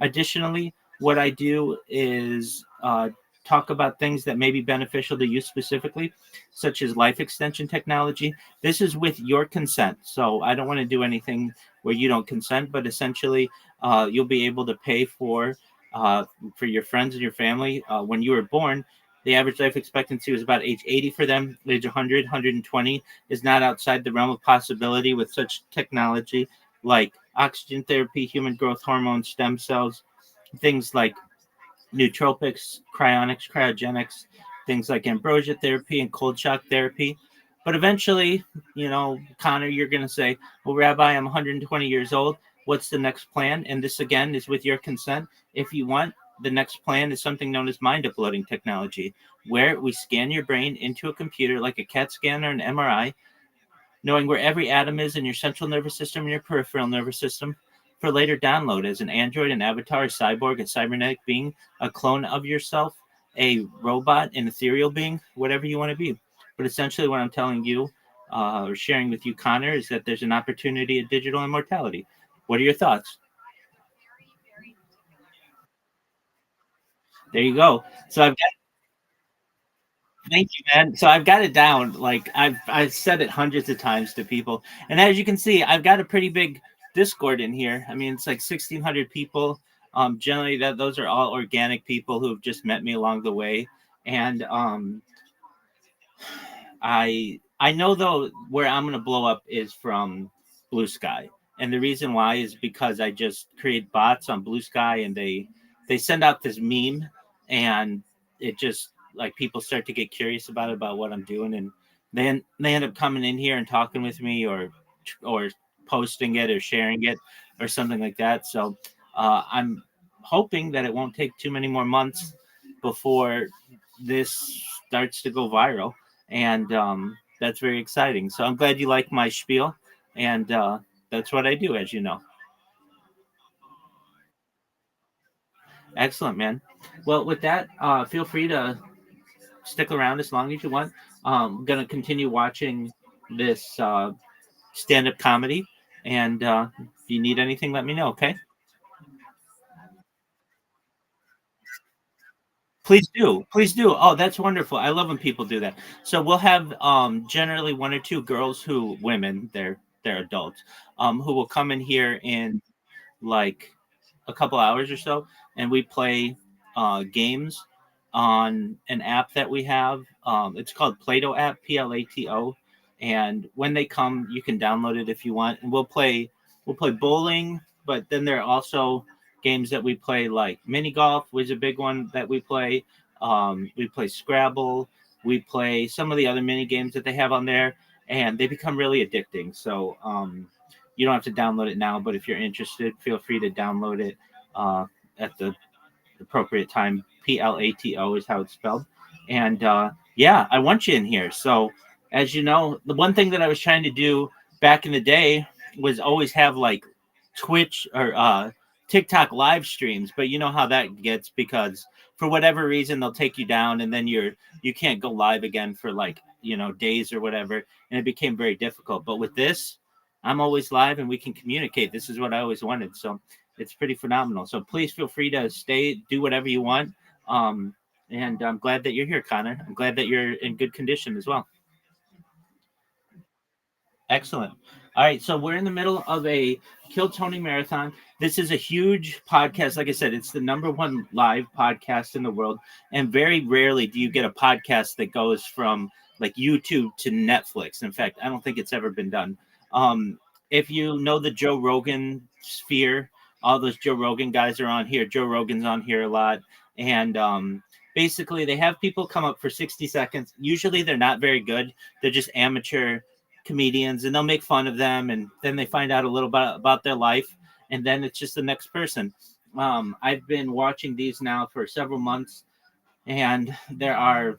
Speaker 6: Additionally, what I do is talk about things that may be beneficial to you specifically, such as life extension technology. This is with your consent. So I don't want to do anything where you don't consent, but essentially you'll be able to pay for your friends and your family. When you were born, the average life expectancy was about age 80 for them. Age 100, 120 is not outside the realm of possibility with such technology like oxygen therapy, human growth hormone, stem cells, things like nootropics, cryonics, cryogenics, things like ambrosia therapy and cold shock therapy. But eventually, Connor, you're going to say, well, Rabbi, I'm 120 years old. What's the next plan? And this, again, is with your consent. If you want, the next plan is something known as mind uploading technology, where we scan your brain into a computer like a CAT scan or an MRI, knowing where every atom is in your central nervous system and your peripheral nervous system, for later download as an android, an avatar, a cyborg, a cybernetic being, a clone of yourself, a robot, an ethereal being, whatever you want to be. But essentially what I'm telling you or sharing with you, Connor, is that there's an opportunity at digital immortality. What are your thoughts? There you go. So thank you, man. So I've got it down. Like I've said it hundreds of times to people, and as you can see, I've got a pretty big Discord in here. I mean, it's like 1,600 people. Generally, those are all organic people who have just met me along the way, and I know though where I'm gonna blow up is from Blue Sky, and the reason why is because I just create bots on Blue Sky, and they send out this meme, and it just like people start to get curious about what I'm doing, and then they end up coming in here and talking with me, or posting it or sharing it or something like that. So I'm hoping that it won't take too many more months before this starts to go viral, and that's very exciting. So I'm glad you like my spiel, and that's what I do, as you know. Excellent, man. Well, with that, feel free to stick around as long as you want. I'm gonna continue watching this stand-up comedy, and if you need anything, let me know. Okay. Please do. Please do. Oh, that's wonderful. I love when people do that. So we'll have generally one or two girls women, they're adults, who will come in here in like a couple hours or so, and we play games on an app that we have. It's called Plato app, Plato. And when they come, you can download it if you want, and we'll play bowling. But then there are also games that we play, like mini golf was a big one that we play. We play Scrabble. We play some of the other mini games that they have on there, and they become really addicting. So you don't have to download it now, but if you're interested, feel free to download it at the appropriate time. PLATO is how it's spelled. And yeah, I want you in here. So, as you know, the one thing that I was trying to do back in the day was always have like Twitch or TikTok live streams, but you know how that gets because for whatever reason they'll take you down and then you can't go live again for like, days or whatever, and it became very difficult. But with this, I'm always live and we can communicate. This is what I always wanted. So, it's pretty phenomenal. So please feel free to stay, do whatever you want. And I'm glad that you're here, Connor. I'm glad that you're in good condition as well. Excellent. All right, so we're in the middle of a Kill Tony marathon. This is a huge podcast. Like I said, it's the number one live podcast in the world, and very rarely do you get a podcast that goes from like YouTube to Netflix. In fact, I don't think it's ever been done. If you know the Joe Rogan sphere, all those Joe Rogan guys are on here. Joe Rogan's on here a lot, and basically they have people come up for 60 seconds. Usually they're not very good. They're just amateur comedians, and they'll make fun of them, and then they find out a little bit about their life, and then it's just the next person. I've been watching these now for several months, and there are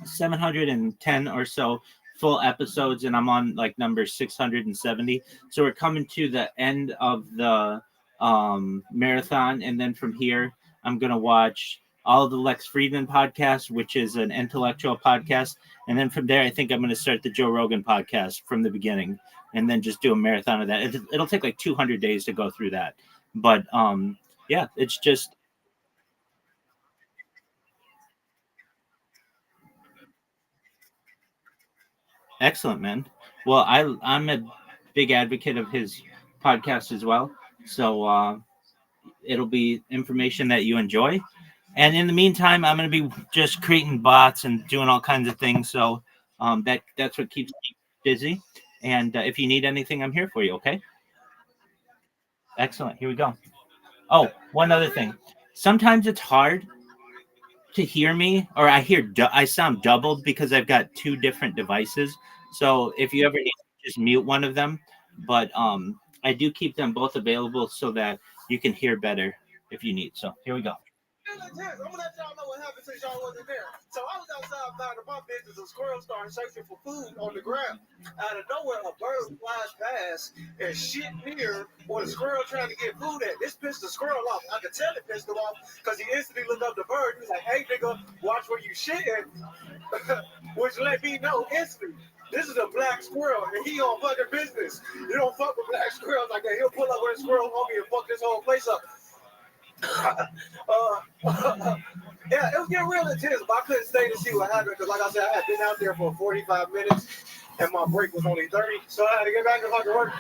Speaker 6: 710 or so full episodes, and I'm on like number 670. So we're coming to the end of the marathon, and then from here I'm gonna watch all of the Lex Friedman podcast, which is an intellectual podcast. And then from there, I think I'm going to start the Joe Rogan podcast from the beginning and then just do a marathon of that. It'll take like 200 days to go through that. But yeah, it's just excellent, man. Well, I'm a big advocate of his podcast as well. So it'll be information that you enjoy. And in the meantime, I'm going to be just creating bots and doing all kinds of things. So that's what keeps me busy. And if you need anything, I'm here for you. Okay. Excellent. Here we go. Oh, one other thing. Sometimes it's hard to hear me, or I sound doubled because I've got two different devices. So if you ever need to just mute one of them, but I do keep them both available so that you can hear better if you need. So here we go.
Speaker 7: I'm gonna let y'all know what happened since y'all wasn't there. So I was outside minding my business. A squirrel started searching for food on the ground. Out of nowhere, a bird flies past and shit near where the squirrel trying to get food at. This pissed the squirrel off. I could tell it pissed him off because he instantly looked up the bird. He was like, "Hey, nigga, watch where you shitting," which let me know instantly. This is a black squirrel, and he on fucking business. You don't fuck with black squirrels like that. He'll pull up with a squirrel on me and fuck this whole place up. Yeah, it was getting real intense, but I couldn't stay to see what happened because, like I said, I had been out there for 45 minutes and my break was only 30, so I had to get back to fucking work.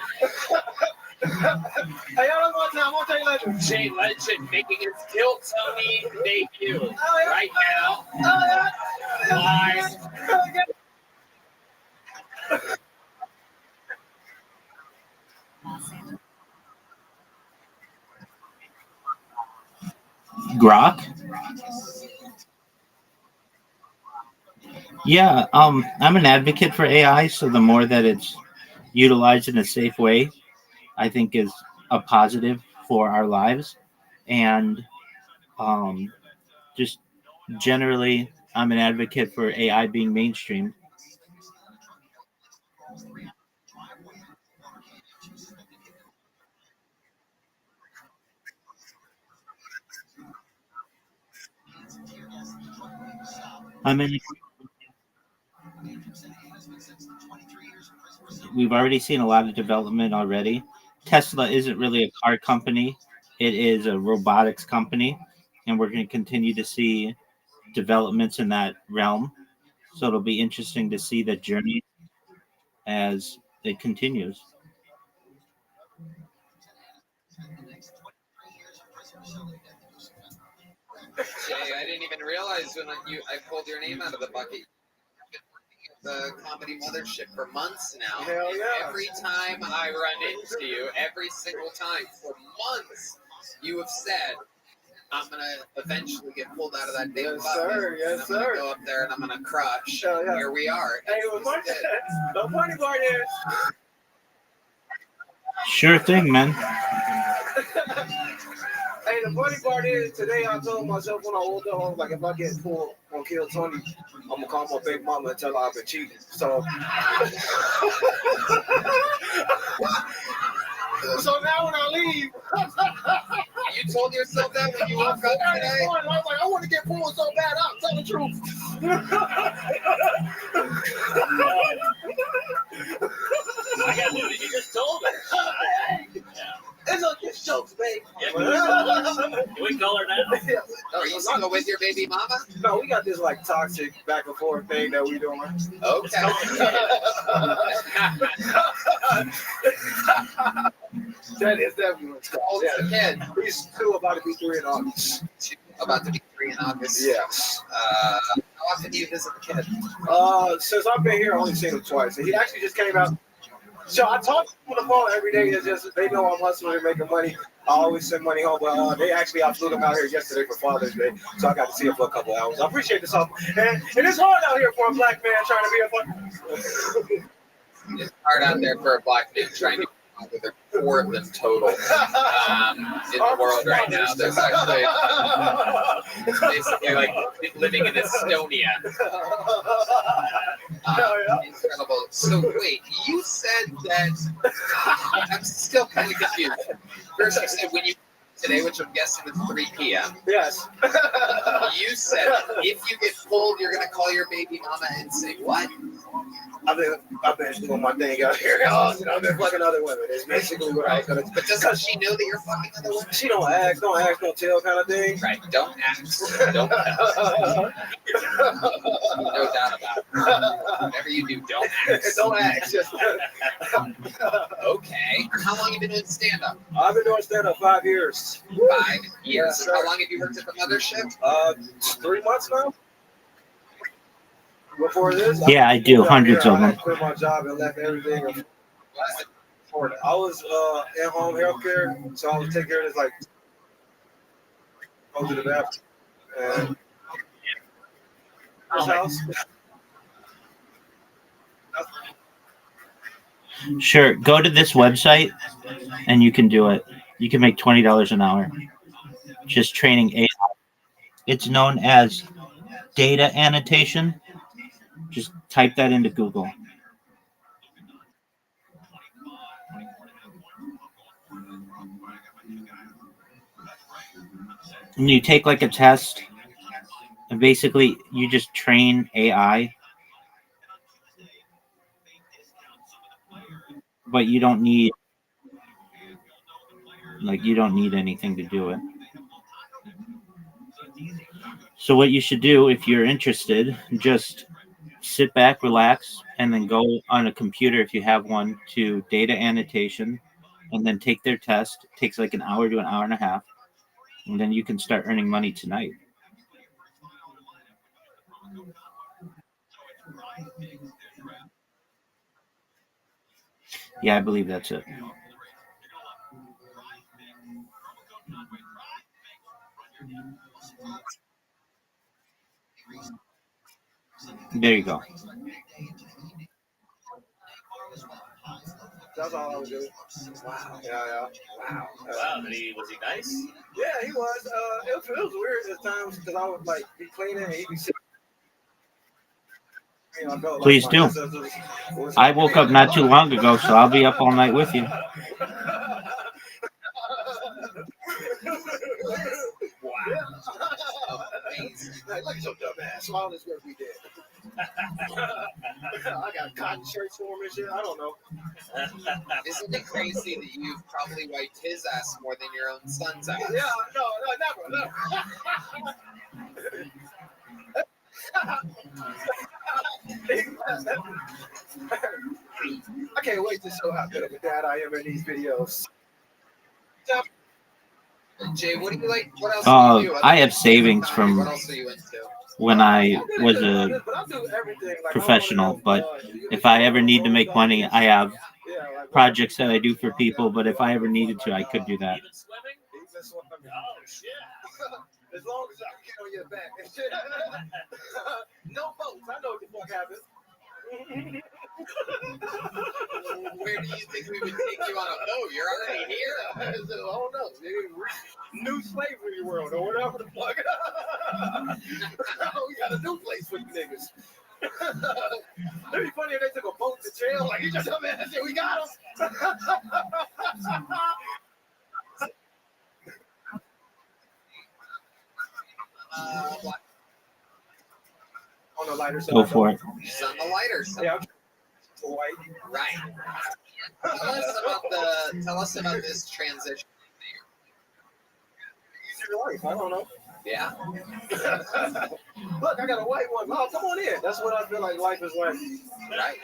Speaker 7: Hey, y'all, one time, I'll tell you later.
Speaker 1: Jay Legend making his Kill Tony debut right now. Live.
Speaker 6: Grok. Yeah, I'm an advocate for AI, so the more that it's utilized in a safe way, I think is a positive for our lives. And just generally, I'm an advocate for AI being mainstream. I mean, we've already seen a lot of development already. Tesla isn't really a car company, it is a robotics company, and we're going to continue to see developments in that realm. So it'll be interesting to see the journey as it continues.
Speaker 1: Jay, I didn't even realize when I pulled your name out of the bucket. The comedy mothership for months now.
Speaker 7: Hell yeah.
Speaker 1: Every time I run into you, every single time for months, You have said, I'm going to eventually get pulled out of that damn
Speaker 7: Yes,
Speaker 1: bucket,
Speaker 7: sir.
Speaker 1: and
Speaker 7: Yes,
Speaker 1: I'm going to
Speaker 7: sir.
Speaker 1: go up there and I'm going to crush.
Speaker 7: Yeah, yeah.
Speaker 1: Here we are.
Speaker 7: Hey, the funny part is,
Speaker 6: Sure thing, man.
Speaker 7: hey, the funny part is, today I told myself when I woke up, I was like, if I get pulled on Kill Tony, I'm gonna call my big mama and tell her I've been cheating. So, so now when I leave,
Speaker 1: You told yourself that when you woke up today?
Speaker 7: I was like, I want to get pulled so bad. I'll tell the truth.
Speaker 3: I got news. You just told her.
Speaker 7: It's jokes, babe.
Speaker 3: Yeah, can we call her now?
Speaker 1: Are you still with your baby mama?
Speaker 7: No, we got this like toxic back and forth thing that we doing.
Speaker 1: Okay.
Speaker 7: That is definitely what's
Speaker 1: How old's the kid?
Speaker 7: He's 2, about to be 3 in August.
Speaker 1: About to be 3 in August.
Speaker 7: Yes.
Speaker 1: How often do you visit the kid?
Speaker 7: Since I've been here, I've only seen him twice. And he actually just came out. So I talk to him on the phone every day. It's just they know I'm hustling and making money. I always send money home. But I flew him out here yesterday for Father's Day, so I got to see him for a couple hours. I appreciate this offer. And it's hard out here for a black man trying to be a
Speaker 1: It's hard out there for a black man trying to with there 4 of them total in the world right now. There's actually it's basically like living in Estonia. Incredible. So wait, you said that I'm still kind of confused. First you said when you today, which I'm guessing is 3 p.m.
Speaker 7: Yes.
Speaker 1: You said if you get pulled, you're gonna call your baby mama and say what?
Speaker 7: I've been doing my thing out here. I've been fucking other women. It's basically what I was gonna.
Speaker 1: But doesn't she know that you're fucking other women?
Speaker 7: She don't ask, don't tell kind of thing.
Speaker 1: Right. Don't ask. Don't ask. No doubt about it. Whatever you do, don't ask.
Speaker 7: Don't ask. Just
Speaker 1: Okay. How long have you been doing stand-up?
Speaker 7: I've been doing stand-up 5 years.
Speaker 1: 5 years.
Speaker 7: Yes,
Speaker 1: How long have you worked at the mothership?
Speaker 7: 3 months now. Before this,
Speaker 6: Yeah, I do hundreds of
Speaker 7: I
Speaker 6: them.
Speaker 7: had quit my job and left everything. I was in home healthcare, so I was taking care of this like go to the bathroom and this house.
Speaker 6: Sure. Go to this website and you can do it. You can make $20 an hour. Just training AI. It's known as data annotation. Just type that into Google. And you take like a test, and basically you just train AI, but you don't need anything to do it. So what you should do if you're interested, just sit back, relax, and then go on a computer if you have one to data annotation, and then take their test. It takes like an hour to an hour and a half, and then you can start earning money tonight. Yeah, I believe that's it. There you go.
Speaker 7: That's all I was doing. Wow. Yeah. Wow.
Speaker 3: Wow, was he nice?
Speaker 7: Yeah, he was. It was weird at times because I would like be cleaning and he'd be sitting.
Speaker 6: Please do. I woke up not too long ago, so I'll be up all night with you.
Speaker 7: Wow. Like, look at your dumb ass. All this work we did. I got cotton shirts for him and shit. I don't know.
Speaker 1: Isn't it crazy that you've probably wiped his ass more than your own son's ass?
Speaker 7: Yeah, no, never. I can't wait to show how good of a dad I am in these videos.
Speaker 1: Jay, what do you like? What else do you do?
Speaker 6: I have savings from
Speaker 1: What else are you into?
Speaker 6: when I was a professional, but if I ever need to make money, I have projects that I do for people, but if I ever needed to, I could do that.
Speaker 3: Even swimming? Oh, shit.
Speaker 7: As long as I can get on your back. No boats. I know what the fuck happened.
Speaker 1: Where do you think we would take you on a boat? You're already here.
Speaker 7: I don't know. New slavery world or whatever the fuck. We got a new place for you niggas. It'd be funny if they took a boat to jail. Like, you just come in and say, we got him.
Speaker 1: What?
Speaker 7: On the lighter side.
Speaker 6: Go for it.
Speaker 1: He's on the lighter side.
Speaker 7: Yeah. White.
Speaker 1: Right. Tell us about this transition.
Speaker 7: Easier life. I don't know.
Speaker 1: Yeah.
Speaker 7: Look, I got a white one. Oh, come on in. That's what I feel like life is like.
Speaker 1: Right.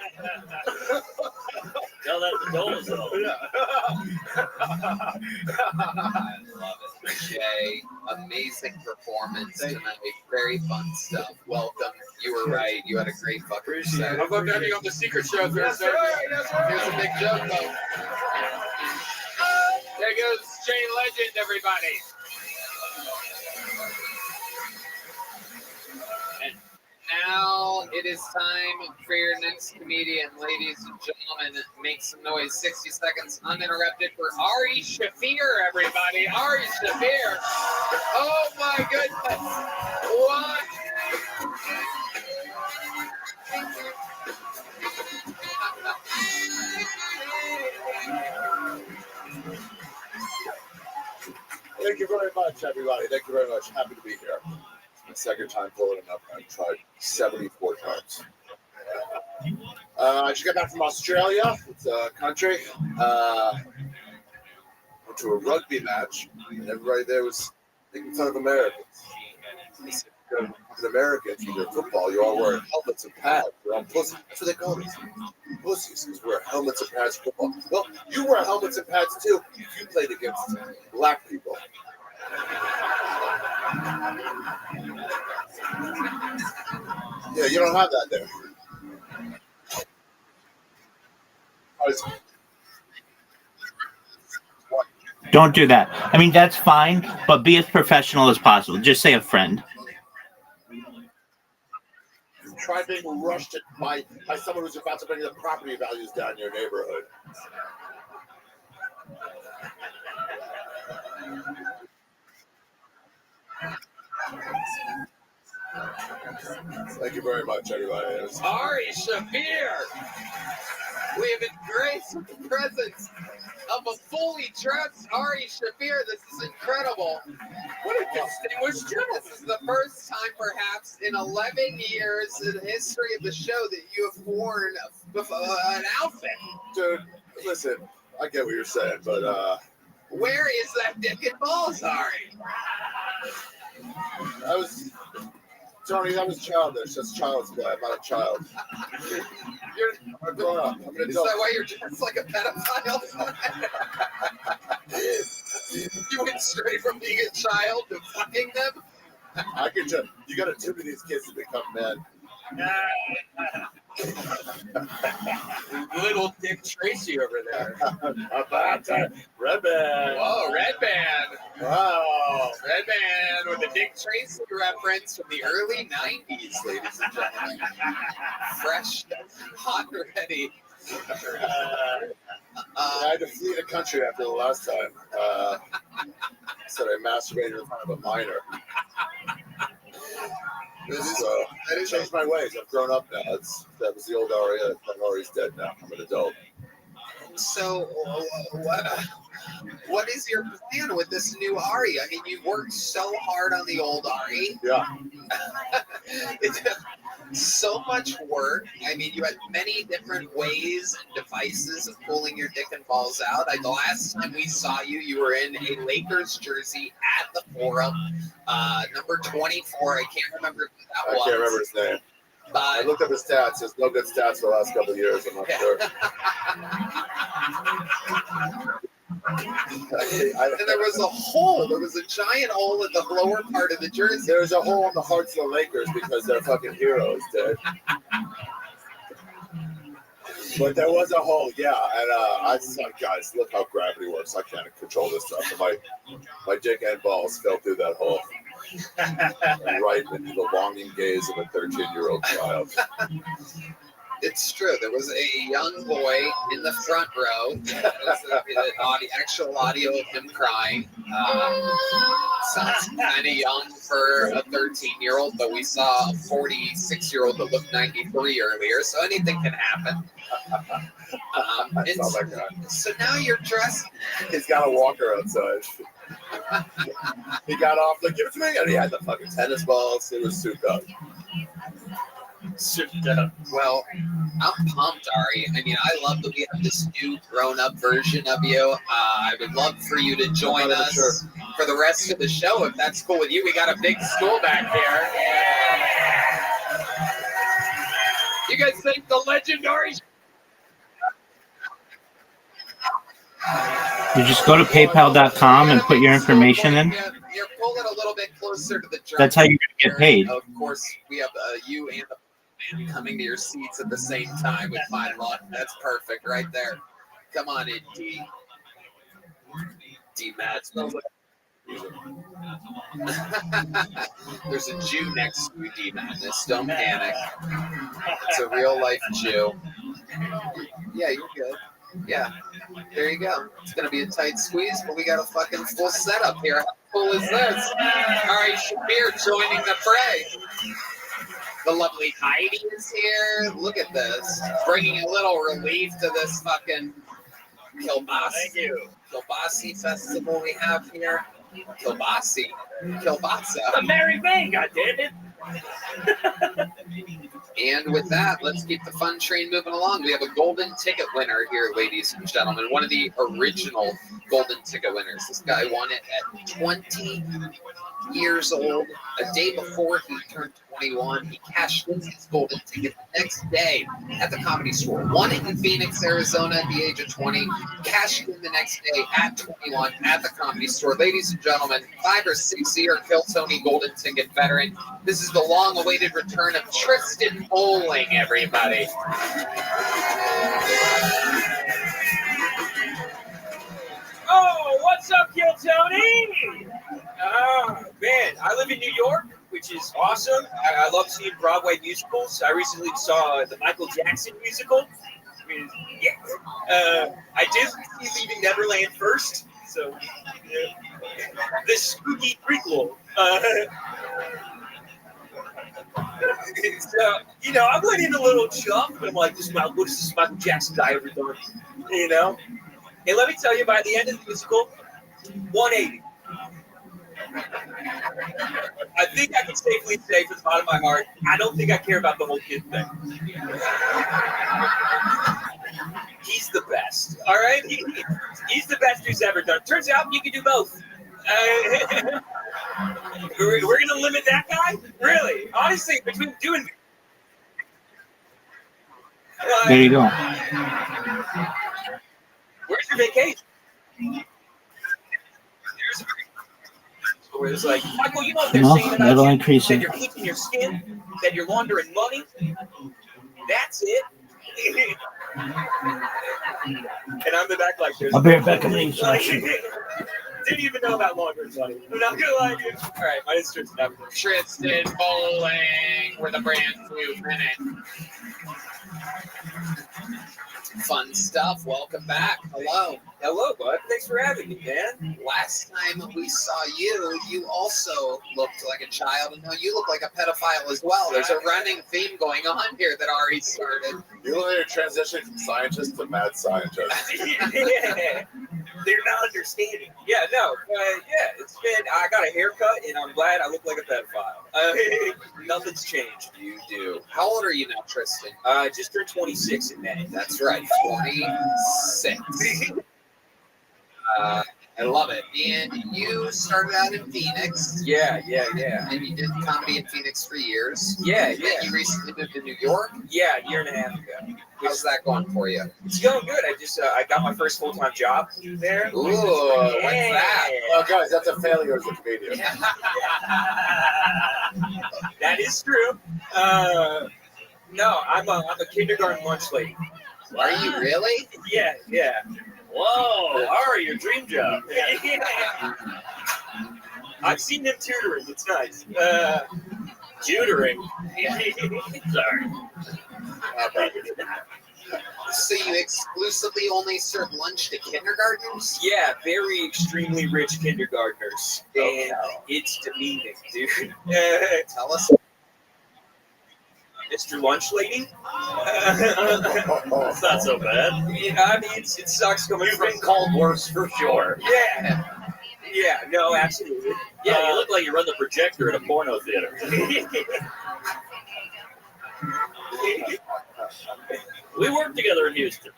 Speaker 3: Tell that to Dolezal.
Speaker 1: I love it. Jay, amazing performance tonight. Very fun stuff. Welcome. You were right. You had a great fucking set.
Speaker 2: I'd love to have you on the secret show.
Speaker 7: Yes, sir. Yes, sir.
Speaker 1: Here's a big joke, though.
Speaker 2: There goes Chain Legend, everybody.
Speaker 1: Now it is time for your next comedian, ladies and gentlemen. Make some noise. 60 seconds uninterrupted for Ari Shafir, everybody. Ari Shafir. Oh my goodness. What?
Speaker 8: Thank you very much, everybody. Thank you very much. Happy to be here. It's my second time pulling it up. I've tried 74 times. I just got back from Australia. It's a country. Went to a rugby match, and everybody there was making fun of Americans. They said, "You're Americans with your football. You all wear helmets and pads. You're all pussies." That's what they call us. Pussies, because wear helmets and pads for football. Well, you wear helmets and pads too if you played against black people. Yeah, you don't have that there.
Speaker 6: Don't do that. I mean, that's fine, but be as professional as possible. Just say a friend.
Speaker 8: Try being rushed by someone who's about to bring the property values down in your neighborhood. Thank you very much, everybody.
Speaker 1: Ari Shafir. We have embraced the presence of a fully dressed Ari Shafir. This is incredible. What a distinguished gentleman. This is the first time, perhaps, in 11 years in the history of the show that you have worn an outfit.
Speaker 8: Dude, listen, I get what you're saying, but
Speaker 1: where is that dick and balls, Ari?
Speaker 8: Tony, that was childish. That's child's play. I'm not a child. I'm a grown up. I'm an adult.
Speaker 1: Is that why you're dressed like a pedophile? You went straight from being a child to fucking them?
Speaker 8: I can just, you got to tune these kids to become men.
Speaker 2: Little Dick Tracy over there.
Speaker 8: About Red Band.
Speaker 1: Whoa, Red Band.
Speaker 8: Wow.
Speaker 1: Red Band with a Dick Tracy reference from the early 90s, ladies and gentlemen. Fresh, hot, and ready.
Speaker 8: I had to flee the country after the last time. Said I masturbated in front of a minor. I changed my ways. I've grown up now. That was the old Ari. That Ari's dead now. I'm an adult.
Speaker 1: So, what is your plan with this new Ari? I mean, you worked so hard on the old Ari.
Speaker 8: Yeah.
Speaker 1: It's so much work. I mean, you had many different ways and devices of pulling your dick and balls out. The last time we saw you, you were in a Lakers jersey at the Forum, number 24. I can't remember who that was.
Speaker 8: I can't remember his name. I looked up his stats. There's no good stats for the last couple of years. I'm not sure.
Speaker 1: And there was a hole. There was a giant hole in the lower part of the jersey.
Speaker 8: There's a hole in the hearts of the Lakers because they're fucking heroes, dude. But there was a hole, yeah. And I said, guys, look how gravity works. I can't control this stuff. And my dick and balls fell through that hole. Right into the longing gaze of a 13-year-old child.
Speaker 1: It's true. There was a young boy in the front row. There was actual audio of him crying. Sounds kind of young for a 13-year-old, but we saw a 46-year-old that looked 93 earlier, so anything can happen. So now you're dressed.
Speaker 8: He's got a walker outside. He got off, like, give it to me, and he had the fucking tennis balls. It was souped up.
Speaker 1: Well, I'm pumped, Ari. I mean, I love that we have this new grown-up version of you. I would love for you to join us for the rest of the show, if that's cool with you. We got a big stool back here. You guys think the legendary...
Speaker 6: You just go to PayPal.com and put your information in.
Speaker 1: You're pulling a little bit closer to the drum.
Speaker 6: That's how you're going to get paid.
Speaker 1: Of course, we have you and the band coming to your seats at the same time with fine luck. That's perfect right there. Come on in, D. D-Matt. There's a Jew next to you, D-Madness. Don't panic. It's a real-life Jew. Yeah, you're good. Yeah, there you go. It's going to be a tight squeeze, but we got a fucking full setup here. How cool is this? All right, Shabir joining the fray. The lovely Heidi is here. Look at this. Bringing a little relief to this fucking Kielbasi festival we have here. Kielbasa.
Speaker 3: A merry May, goddammit.
Speaker 1: And with that, let's keep the fun train moving along. We have a golden ticket winner here, ladies and gentlemen. One of the original golden ticket winners. This guy won it at 20 years old. A day before he turned 21, he cashed in his golden ticket the next day at the Comedy Store. Won it in Phoenix, Arizona at the age of 20. Cashed in the next day at 21 at the Comedy Store. Ladies and gentlemen, 5 or 6 year Kill Tony golden ticket veteran. This is the long-awaited return of Tristan Bowling, everybody.
Speaker 2: Oh, what's up, Kill Tony? Man, I live in New York, which is awesome. I love seeing Broadway musicals. I recently saw the Michael Jackson musical. I did see Leaving Neverland first, so the spooky prequel. So, I went in a little chump, and I'm like, what is this Michael Jackson guy ever done? And let me tell you, by the end of the musical, 180. I think I can safely say from the bottom of my heart, I don't think I care about the whole kid thing. He's the best, all right? He's the best who's ever done. Turns out you can do both. We're going to limit that guy? Really? Honestly, between doing...
Speaker 6: There you go.
Speaker 2: Where's your vacation? Where it's like, Michael, you know what they're saying about
Speaker 6: that'll
Speaker 2: you?
Speaker 6: increase
Speaker 2: That
Speaker 6: it.
Speaker 2: you're keeping your skin, that you're laundering money. That's it. And I'm the back like this.
Speaker 6: I'll be right back. I'm in
Speaker 2: Didn't even know about laundering money. I'm not gonna lie to you. All right, my sister's never.
Speaker 1: Tristan Bowling with a brand new minute. Fun stuff. Welcome back. Hello.
Speaker 2: Hello, bud. Thanks for having me, man.
Speaker 1: Last time we saw you, you also looked like a child, and now you look like a pedophile as well. There's a running theme going on here that already started.
Speaker 8: You look like a transition from scientist to mad scientist.
Speaker 2: Yeah. They're not understanding. Yeah, no. It's been, I got a haircut, and I'm glad I look like a pedophile. Nothing's changed.
Speaker 1: You do. How old are you now, Tristan?
Speaker 2: Just turned 26 in May.
Speaker 1: That's right, 26. I love it. And you started out in Phoenix.
Speaker 2: Yeah.
Speaker 1: And you did comedy in Phoenix for years.
Speaker 2: Yeah.
Speaker 1: And you recently moved to New York.
Speaker 2: Yeah, a year and a half ago.
Speaker 1: How's that going for you?
Speaker 2: It's going good. I got my first full-time job there.
Speaker 1: Ooh, what's that?
Speaker 8: Oh, guys, that's a failure as a comedian.
Speaker 2: That is true. No, I'm a kindergarten lunch lady.
Speaker 1: Are you really?
Speaker 2: Yeah.
Speaker 3: Whoa, Ari, your dream job.
Speaker 2: I've seen him tutoring. It's nice.
Speaker 3: Tutoring. Sorry.
Speaker 1: So you exclusively only serve lunch to kindergartners?
Speaker 2: Yeah, very extremely rich kindergartners, and it's demeaning, dude.
Speaker 1: Tell us.
Speaker 2: Mr. Lunch Lady.
Speaker 3: That's not so bad.
Speaker 2: Yeah, I mean, it sucks coming
Speaker 3: You've
Speaker 2: from.
Speaker 3: been called worse for sure.
Speaker 2: Yeah, no, absolutely.
Speaker 3: Yeah, you look like you run the projector at a porno theater. We worked together in Houston.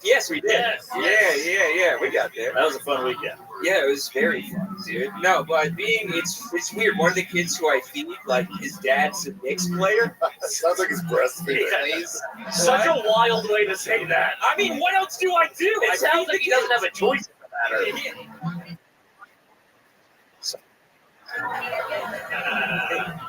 Speaker 2: Yes, we did.
Speaker 3: Yes.
Speaker 2: Yeah, we got there.
Speaker 3: That was a fun weekend.
Speaker 2: Yeah, it was very fun, dude. No, but it's weird. One of the kids who I feed, like his dad's a Knicks player.
Speaker 8: Sounds like he's breastfeeding.
Speaker 1: Please.
Speaker 3: Such a wild way to say that.
Speaker 2: I mean, what else do I do?
Speaker 3: It sounds like he doesn't have a choice in the matter.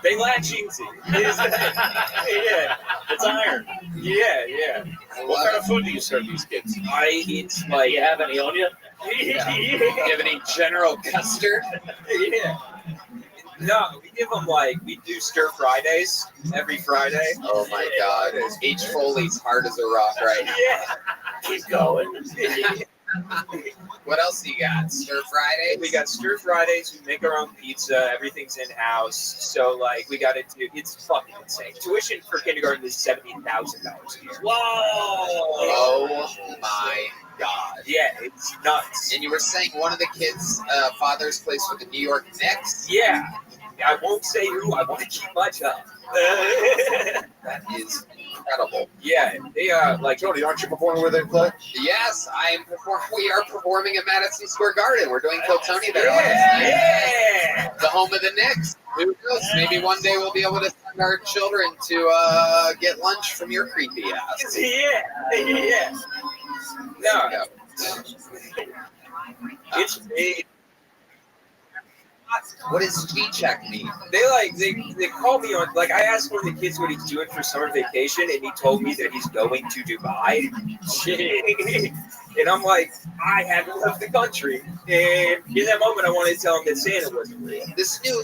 Speaker 2: They latch easy. Yeah,
Speaker 3: It's iron.
Speaker 2: yeah.
Speaker 8: What kind of food do you serve these kids?
Speaker 2: It's
Speaker 3: Do
Speaker 2: like
Speaker 3: you have any on you?
Speaker 1: Do you have any General Custard?
Speaker 2: yeah. No, we give them we do stir Fridays every Friday.
Speaker 1: Oh my God. H. Foley's hard as a rock right now.
Speaker 2: Yeah.
Speaker 3: Keep going.
Speaker 1: What else you got? Stir Fridays?
Speaker 2: We got stir Fridays. We make our own pizza. Everything's in house. So we got to do. It's fucking insane. Tuition for kindergarten is $70,000 a year.
Speaker 3: Whoa!
Speaker 1: Oh my God.
Speaker 2: Yeah, it's nuts.
Speaker 1: And you were saying one of the kids' fathers plays for the New York Knicks?
Speaker 2: Yeah, I won't say who. I want to keep my job.
Speaker 1: That is incredible.
Speaker 2: Yeah, they
Speaker 8: Tony, aren't you performing where they play?
Speaker 1: Yes, we are performing at Madison Square Garden. We're doing Kill Tony there. August 9th.
Speaker 2: Yeah.
Speaker 1: The home of the Knicks. Who knows? Maybe one day we'll be able to send our children to get lunch from your creepy ass.
Speaker 2: Yeah. No,
Speaker 1: Yeah.
Speaker 2: it's
Speaker 1: What does G-check mean?
Speaker 2: they call me on I asked one of the kids what he's doing for summer vacation, and he told me that he's going to Dubai. And I'm like, I haven't left the country. And in that moment, I wanted to tell him that Santa wasn't real.
Speaker 1: This new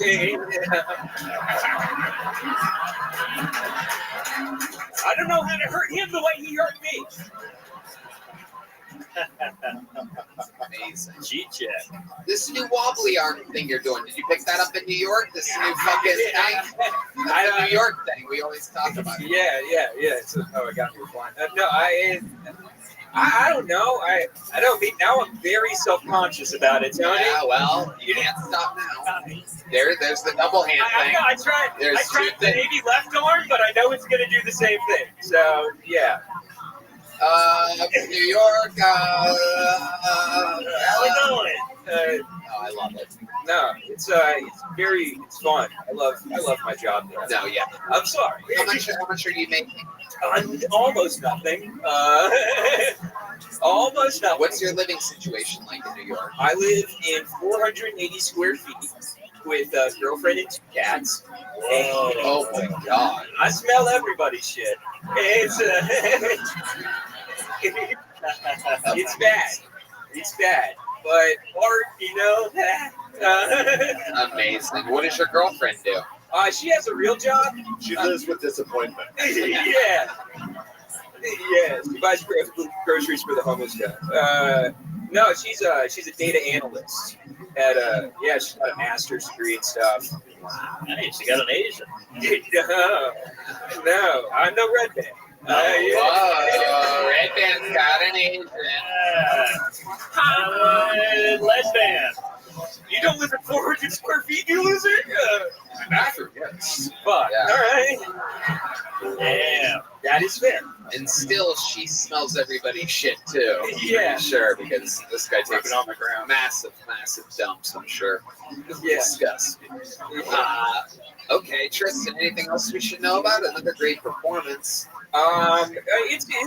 Speaker 2: I don't know how to hurt him the way he hurt me.
Speaker 1: amazing.
Speaker 3: G-check.
Speaker 1: This new wobbly arm thing you're doing. Did you pick that up in New York? This new fucking thing. That's a New York thing. We always talk about it.
Speaker 2: Yeah. So, I got me fine. No, I don't know. I don't mean now. I'm very self-conscious about it, Tony.
Speaker 1: Yeah, well, you can't stop now. There's the double hand thing.
Speaker 2: I tried
Speaker 1: There's two
Speaker 2: the
Speaker 1: things.
Speaker 2: maybe left arm, but I know it's going to do the same thing. So yeah.
Speaker 1: New York.
Speaker 3: How we doing?
Speaker 1: Oh, I love it.
Speaker 2: No, it's fun. I love my job.
Speaker 1: No, yeah.
Speaker 2: I'm sorry.
Speaker 1: How much are you making?
Speaker 2: Almost nothing. Almost nothing.
Speaker 1: What's your living situation like in New York?
Speaker 2: I live in 480 square feet with a girlfriend and 2 cats.
Speaker 1: Oh my God.
Speaker 2: I smell everybody's shit. It's it's bad. It's bad. But art,
Speaker 1: Amazing. What does your girlfriend do?
Speaker 2: she has a real job.
Speaker 8: She lives with disappointment.
Speaker 2: Yeah. She buys groceries for the homeless guy. No, she's a data analyst at she's got a master's degree and stuff.
Speaker 3: Hey, she got an Asian.
Speaker 2: No, I'm no red band.
Speaker 1: Whoa, Red Band's got an Asian.
Speaker 3: Lesbian.
Speaker 2: You don't live in 400 square feet, you loser.
Speaker 1: Bathroom, yes.
Speaker 2: Fuck.
Speaker 1: Yeah.
Speaker 2: All right.
Speaker 3: Damn.
Speaker 2: That is fair.
Speaker 1: And still, she smells everybody's shit too.
Speaker 2: Yeah.
Speaker 1: Pretty sure, because this guy takes
Speaker 2: Ripping on the ground.
Speaker 1: massive dumps, I'm sure.
Speaker 2: Yeah.
Speaker 1: Disgusting. Okay, Tristan, anything else we should know about? Another great performance.
Speaker 2: It's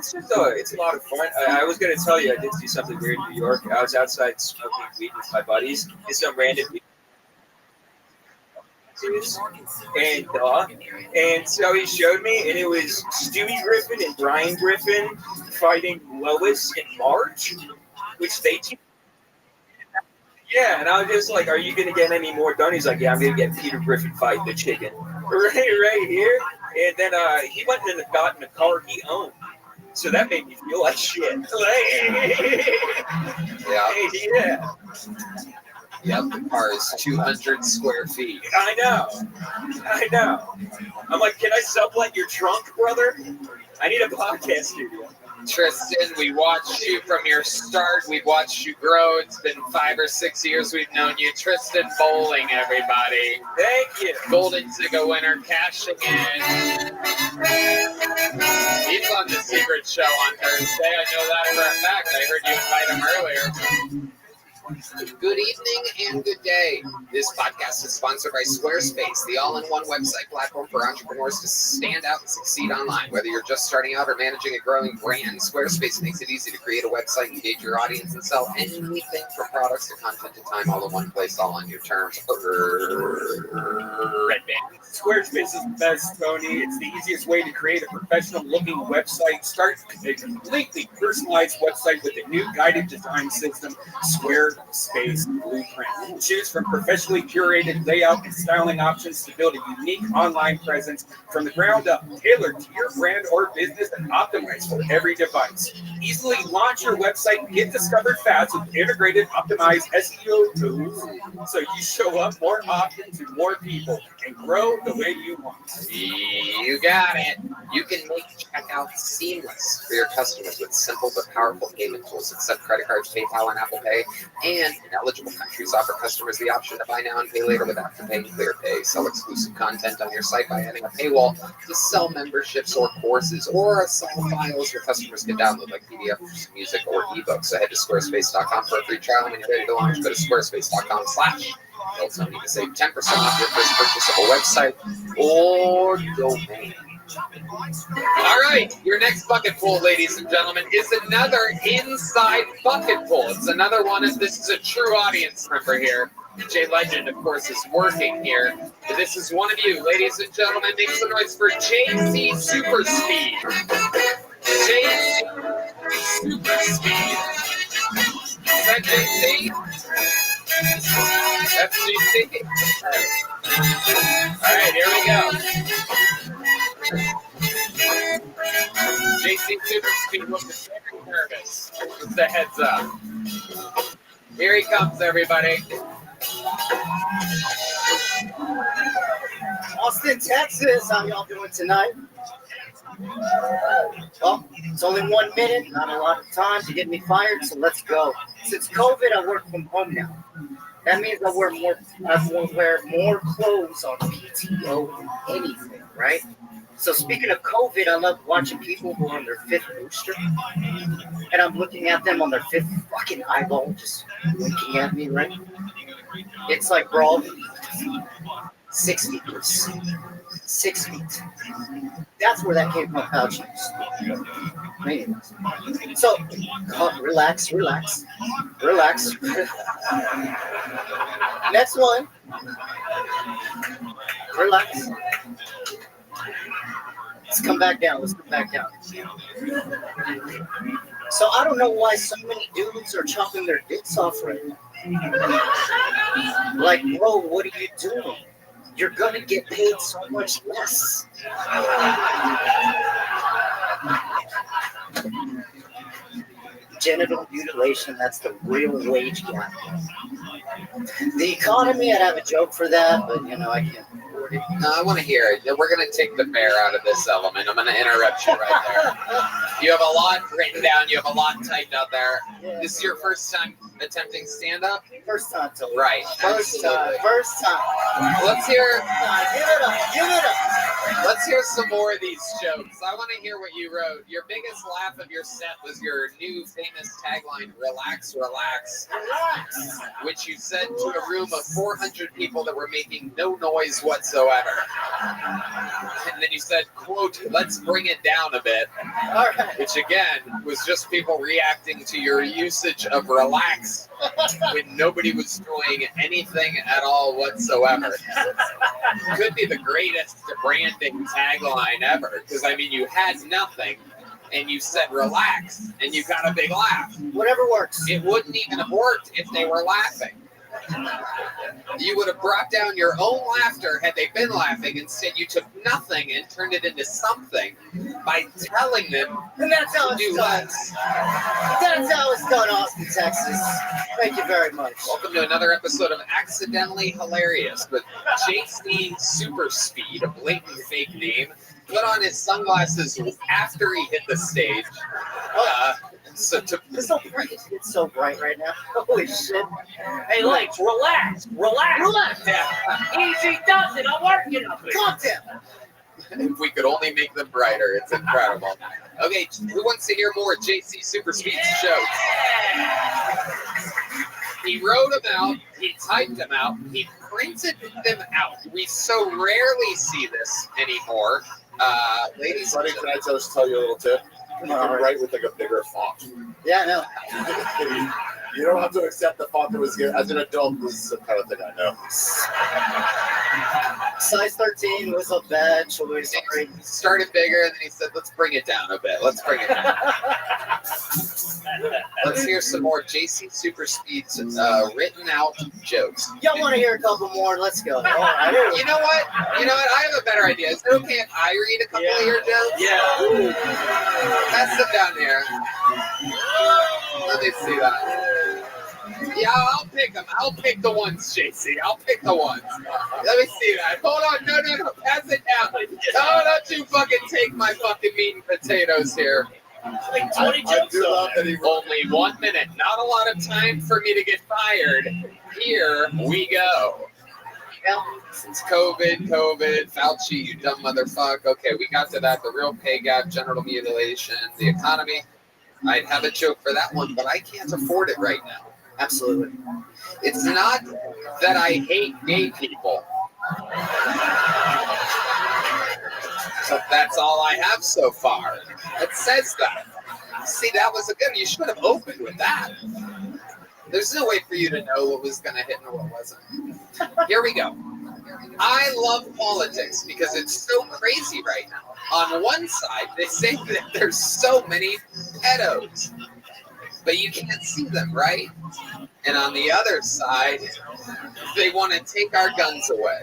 Speaker 2: a lot of fun. I was gonna tell you I did see something weird in New York. I was outside smoking weed with my buddies. It's some random. is, and so he showed me, and it was Stewie Griffin and Brian Griffin fighting Lois and Marge, which they team. Yeah, and I was just like, "Are you gonna get any more done?" He's like, "Yeah, I'm gonna get Peter Griffin fight the chicken right here." And then he went and got in a car he owned. So that made me feel like shit. Yeah.
Speaker 1: Yep, the car is 200 square feet.
Speaker 2: I know. I'm like, can I sublet your trunk, brother? I need a podcast studio.
Speaker 1: Tristan, we watched you from your start. We've watched you grow. It's been 5 or 6 years we've known you. Tristan Bowling, everybody.
Speaker 2: Thank you.
Speaker 1: Golden Ticket winner, cashing in. He's on the Secret Show on Thursday. I know that for a fact. I heard you invite him earlier. Good evening and good day. This podcast is sponsored by Squarespace, the all-in-one website platform for entrepreneurs to stand out and succeed online. Whether you're just starting out or managing a growing brand, Squarespace makes it easy to create a website, engage your audience, and sell anything from products to content to time, all in one place, all on your terms. Red Band.
Speaker 2: Squarespace is the best, Tony. It's the easiest way to create a professional-looking website. Start a completely personalized website with a new guided design system, Squarespace Blueprint. Choose from professionally curated layout and styling options to build a unique online presence from the ground up, tailored to your brand or business and optimized for every device. Easily launch your website and get discovered fast with integrated, optimized SEO tools so you show up more often to more people and grow the way you want.
Speaker 1: You got it. You can make checkout seamless for your customers with simple but powerful payment tools. Accept credit cards, PayPal, and Apple Pay. And in eligible countries, offer customers the option to buy now and pay later with Afterpay and ClearPay. Sell exclusive content on your site by adding a paywall to sell memberships or courses, or sell files your customers can download like PDFs, music, or ebooks. So head to squarespace.com for a free trial. When you're ready to launch, go to squarespace.com/. You'll also need to save 10% off your first purchase of a website or domain. All right, your next bucket pool, ladies and gentlemen, is another inside bucket pool. It's another one, and this is a true audience member here. Jay Legend, of course, is working here. But this is one of you, ladies and gentlemen. Make some noise for JC Super Speed. JC Super Speed. Is that JC? That's JC. All right, here we go. JC Super Speed looks very nervous. Just a heads up. Here he comes, everybody.
Speaker 9: Austin, Texas. How y'all doing tonight? Well, it's only 1 minute, not a lot of time to get me fired, so let's go. Since COVID, I work from home now. That means I wear more clothes on PTO than anything, right? So speaking of COVID, I love watching people who are on their 5th booster, and I'm looking at them on their 5th fucking eyeball, just winking at me, right? It's like, bro, 6 feet. 6 feet. That's where that came from, pouch. So, relax. Next one. Relax. Let's come back down. So I don't know why so many dudes are chopping their dicks off right now. Like, bro, what are you doing? You're gonna get paid so much less. Genital mutilation, that's the real wage gap. The economy, I'd have a joke for that, but I can't afford it.
Speaker 1: No, I want to hear it. We're going to take the bear out of this element. I'm going to interrupt you right there. You have a lot written down. You have a lot typed out there.
Speaker 9: Yeah.
Speaker 1: This is your first time attempting stand-up?
Speaker 9: First time, Tony.
Speaker 1: Right.
Speaker 9: First time.
Speaker 1: Let's hear it.
Speaker 9: Give it up.
Speaker 1: Let's hear some more of these jokes. I want to hear what you wrote. Your biggest laugh of your set was your new famous tagline, "Relax, relax," which you said to a room of 400 people that were making no noise whatsoever. And then you said, quote, "Let's bring it down a bit,"
Speaker 9: All right.
Speaker 1: which again was just people reacting to your usage of relax when nobody was doing anything at all whatsoever. Could be the greatest branding tagline ever, because I mean, you had nothing and you said relax and you got a big laugh.
Speaker 9: Whatever works.
Speaker 1: It wouldn't even have worked if they were laughing. You would have brought down your own laughter had they been laughing. Instead, you took nothing and turned it into something by telling them
Speaker 9: And that's how
Speaker 1: to
Speaker 9: it's
Speaker 1: do
Speaker 9: done.
Speaker 1: less.
Speaker 9: That's how it's done, Austin, Texas. Thank you very much.
Speaker 1: Welcome to another episode of Accidentally Hilarious with JC Super Speed, a blatant fake name. Put on his sunglasses after he hit the stage.
Speaker 9: It's so bright. It's so bright right now. Holy shit.
Speaker 3: Hey, Lex, relax.
Speaker 9: Relax.
Speaker 3: Easy does it. I'm working on it.
Speaker 9: Calm down.
Speaker 1: If we could only make them brighter, it's incredible. Okay, who wants to hear more JC Super Speed's shows? He wrote them out, he typed them out, he printed them out. We so rarely see this anymore. Ladies and
Speaker 8: Buddy, can I just tell you a little tip? You can write with like a bigger font.
Speaker 9: Yeah, no.
Speaker 8: You don't have to accept the font that was given. As an adult, this is the kind of thing I know.
Speaker 9: Size 13 was a bad choice.
Speaker 1: He started bigger, and then he said, "Let's bring it down a bit. Let's bring it down." Let's hear some more JC Super Speed's written out jokes.
Speaker 9: Y'all want to hear a couple more? Let's go. All right.
Speaker 1: You know what? I have a better idea. Is it okay if I read a couple of your jokes?
Speaker 3: Yeah.
Speaker 1: Pass them down here. Let me see that. Yeah, I'll pick them. I'll pick the ones, JC. I'll pick the ones. Let me see that. Hold on. No. Pass it down. No, don't you fucking take my fucking meat and potatoes here.
Speaker 3: Like 20
Speaker 8: I
Speaker 3: jokes
Speaker 8: do
Speaker 3: on
Speaker 8: love
Speaker 3: there.
Speaker 8: that he wrote.
Speaker 1: Only 1 minute. Not a lot of time for me to get fired. Here we go.
Speaker 9: Yeah.
Speaker 1: Since COVID, Fauci, you dumb motherfucker. Okay, we got to that. The real pay gap, genital mutilation, the economy. I'd have a joke for that one, but I can't afford it right now.
Speaker 9: Absolutely.
Speaker 1: It's not that I hate gay people. That's all I have so far. It says that. See, that was a good one. You should have opened with that. There's no way for you to know what was going to hit and what wasn't. Here we go. I love politics because it's so crazy right now. On one side, they say that there's so many pedos, but you can't see them, right? And on the other side, they want to take our guns away.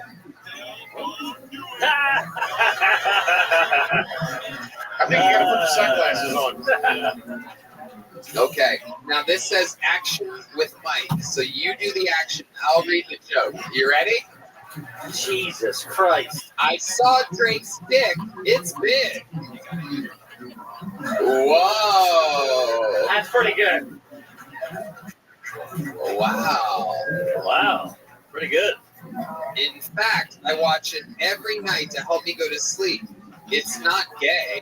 Speaker 8: I think you gotta put the sunglasses on.
Speaker 1: Okay, now this says action with Mike. So you do the action, I'll read the joke. You ready?
Speaker 3: Jesus Christ.
Speaker 1: I saw Drake's dick. It's big. Whoa.
Speaker 3: That's pretty good.
Speaker 1: Wow.
Speaker 3: Wow. Pretty good.
Speaker 1: In fact, I watch it every night to help me go to sleep. It's not gay.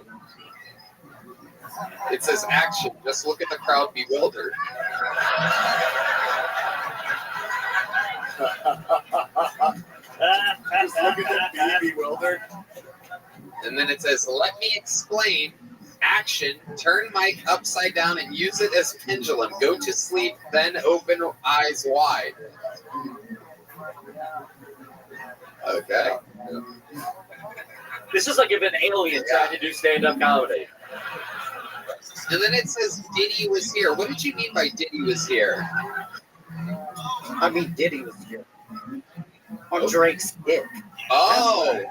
Speaker 1: It says action. Just look at the crowd bewildered.
Speaker 8: Just look at them be bewildered.
Speaker 1: And then it says, let me explain. Action. Turn Mike upside down and use it as pendulum. Go to sleep, then open eyes wide. Okay.
Speaker 3: This is like if an alien tried to do stand-up comedy.
Speaker 1: And then it says Diddy was here. What did you mean by Diddy was here?
Speaker 9: I mean, Diddy was here. On Drake's dick.
Speaker 1: Oh,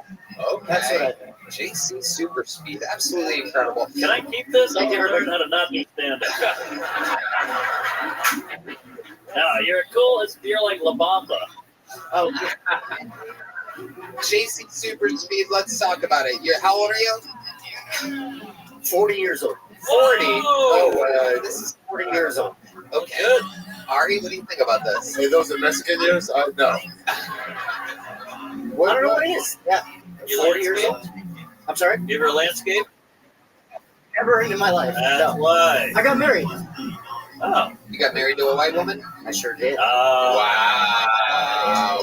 Speaker 1: okay.
Speaker 9: That's what I think.
Speaker 1: JC Super Speed, absolutely incredible.
Speaker 3: Can I keep this? I
Speaker 9: Thank you,
Speaker 3: want to learn how to not do stand-up. No, you're cool. You're like La Bamba.
Speaker 9: Oh,
Speaker 1: JC Super Speed, let's talk about it. How old are you?
Speaker 9: 40 years old.
Speaker 1: 40. Oh, this is
Speaker 9: 40 years old.
Speaker 1: okay. Ari, what do you think about this?
Speaker 8: Hey, those are Mexican years? No.
Speaker 9: I don't know what it is. Yeah.
Speaker 3: You
Speaker 9: 40 years
Speaker 3: landscape?
Speaker 9: old. I'm sorry?
Speaker 3: You ever landscape?
Speaker 9: Never in my life.
Speaker 3: That's
Speaker 9: No.
Speaker 3: why.
Speaker 9: I got married.
Speaker 3: Oh.
Speaker 1: You got married to a white woman?
Speaker 9: I sure did.
Speaker 1: Wow.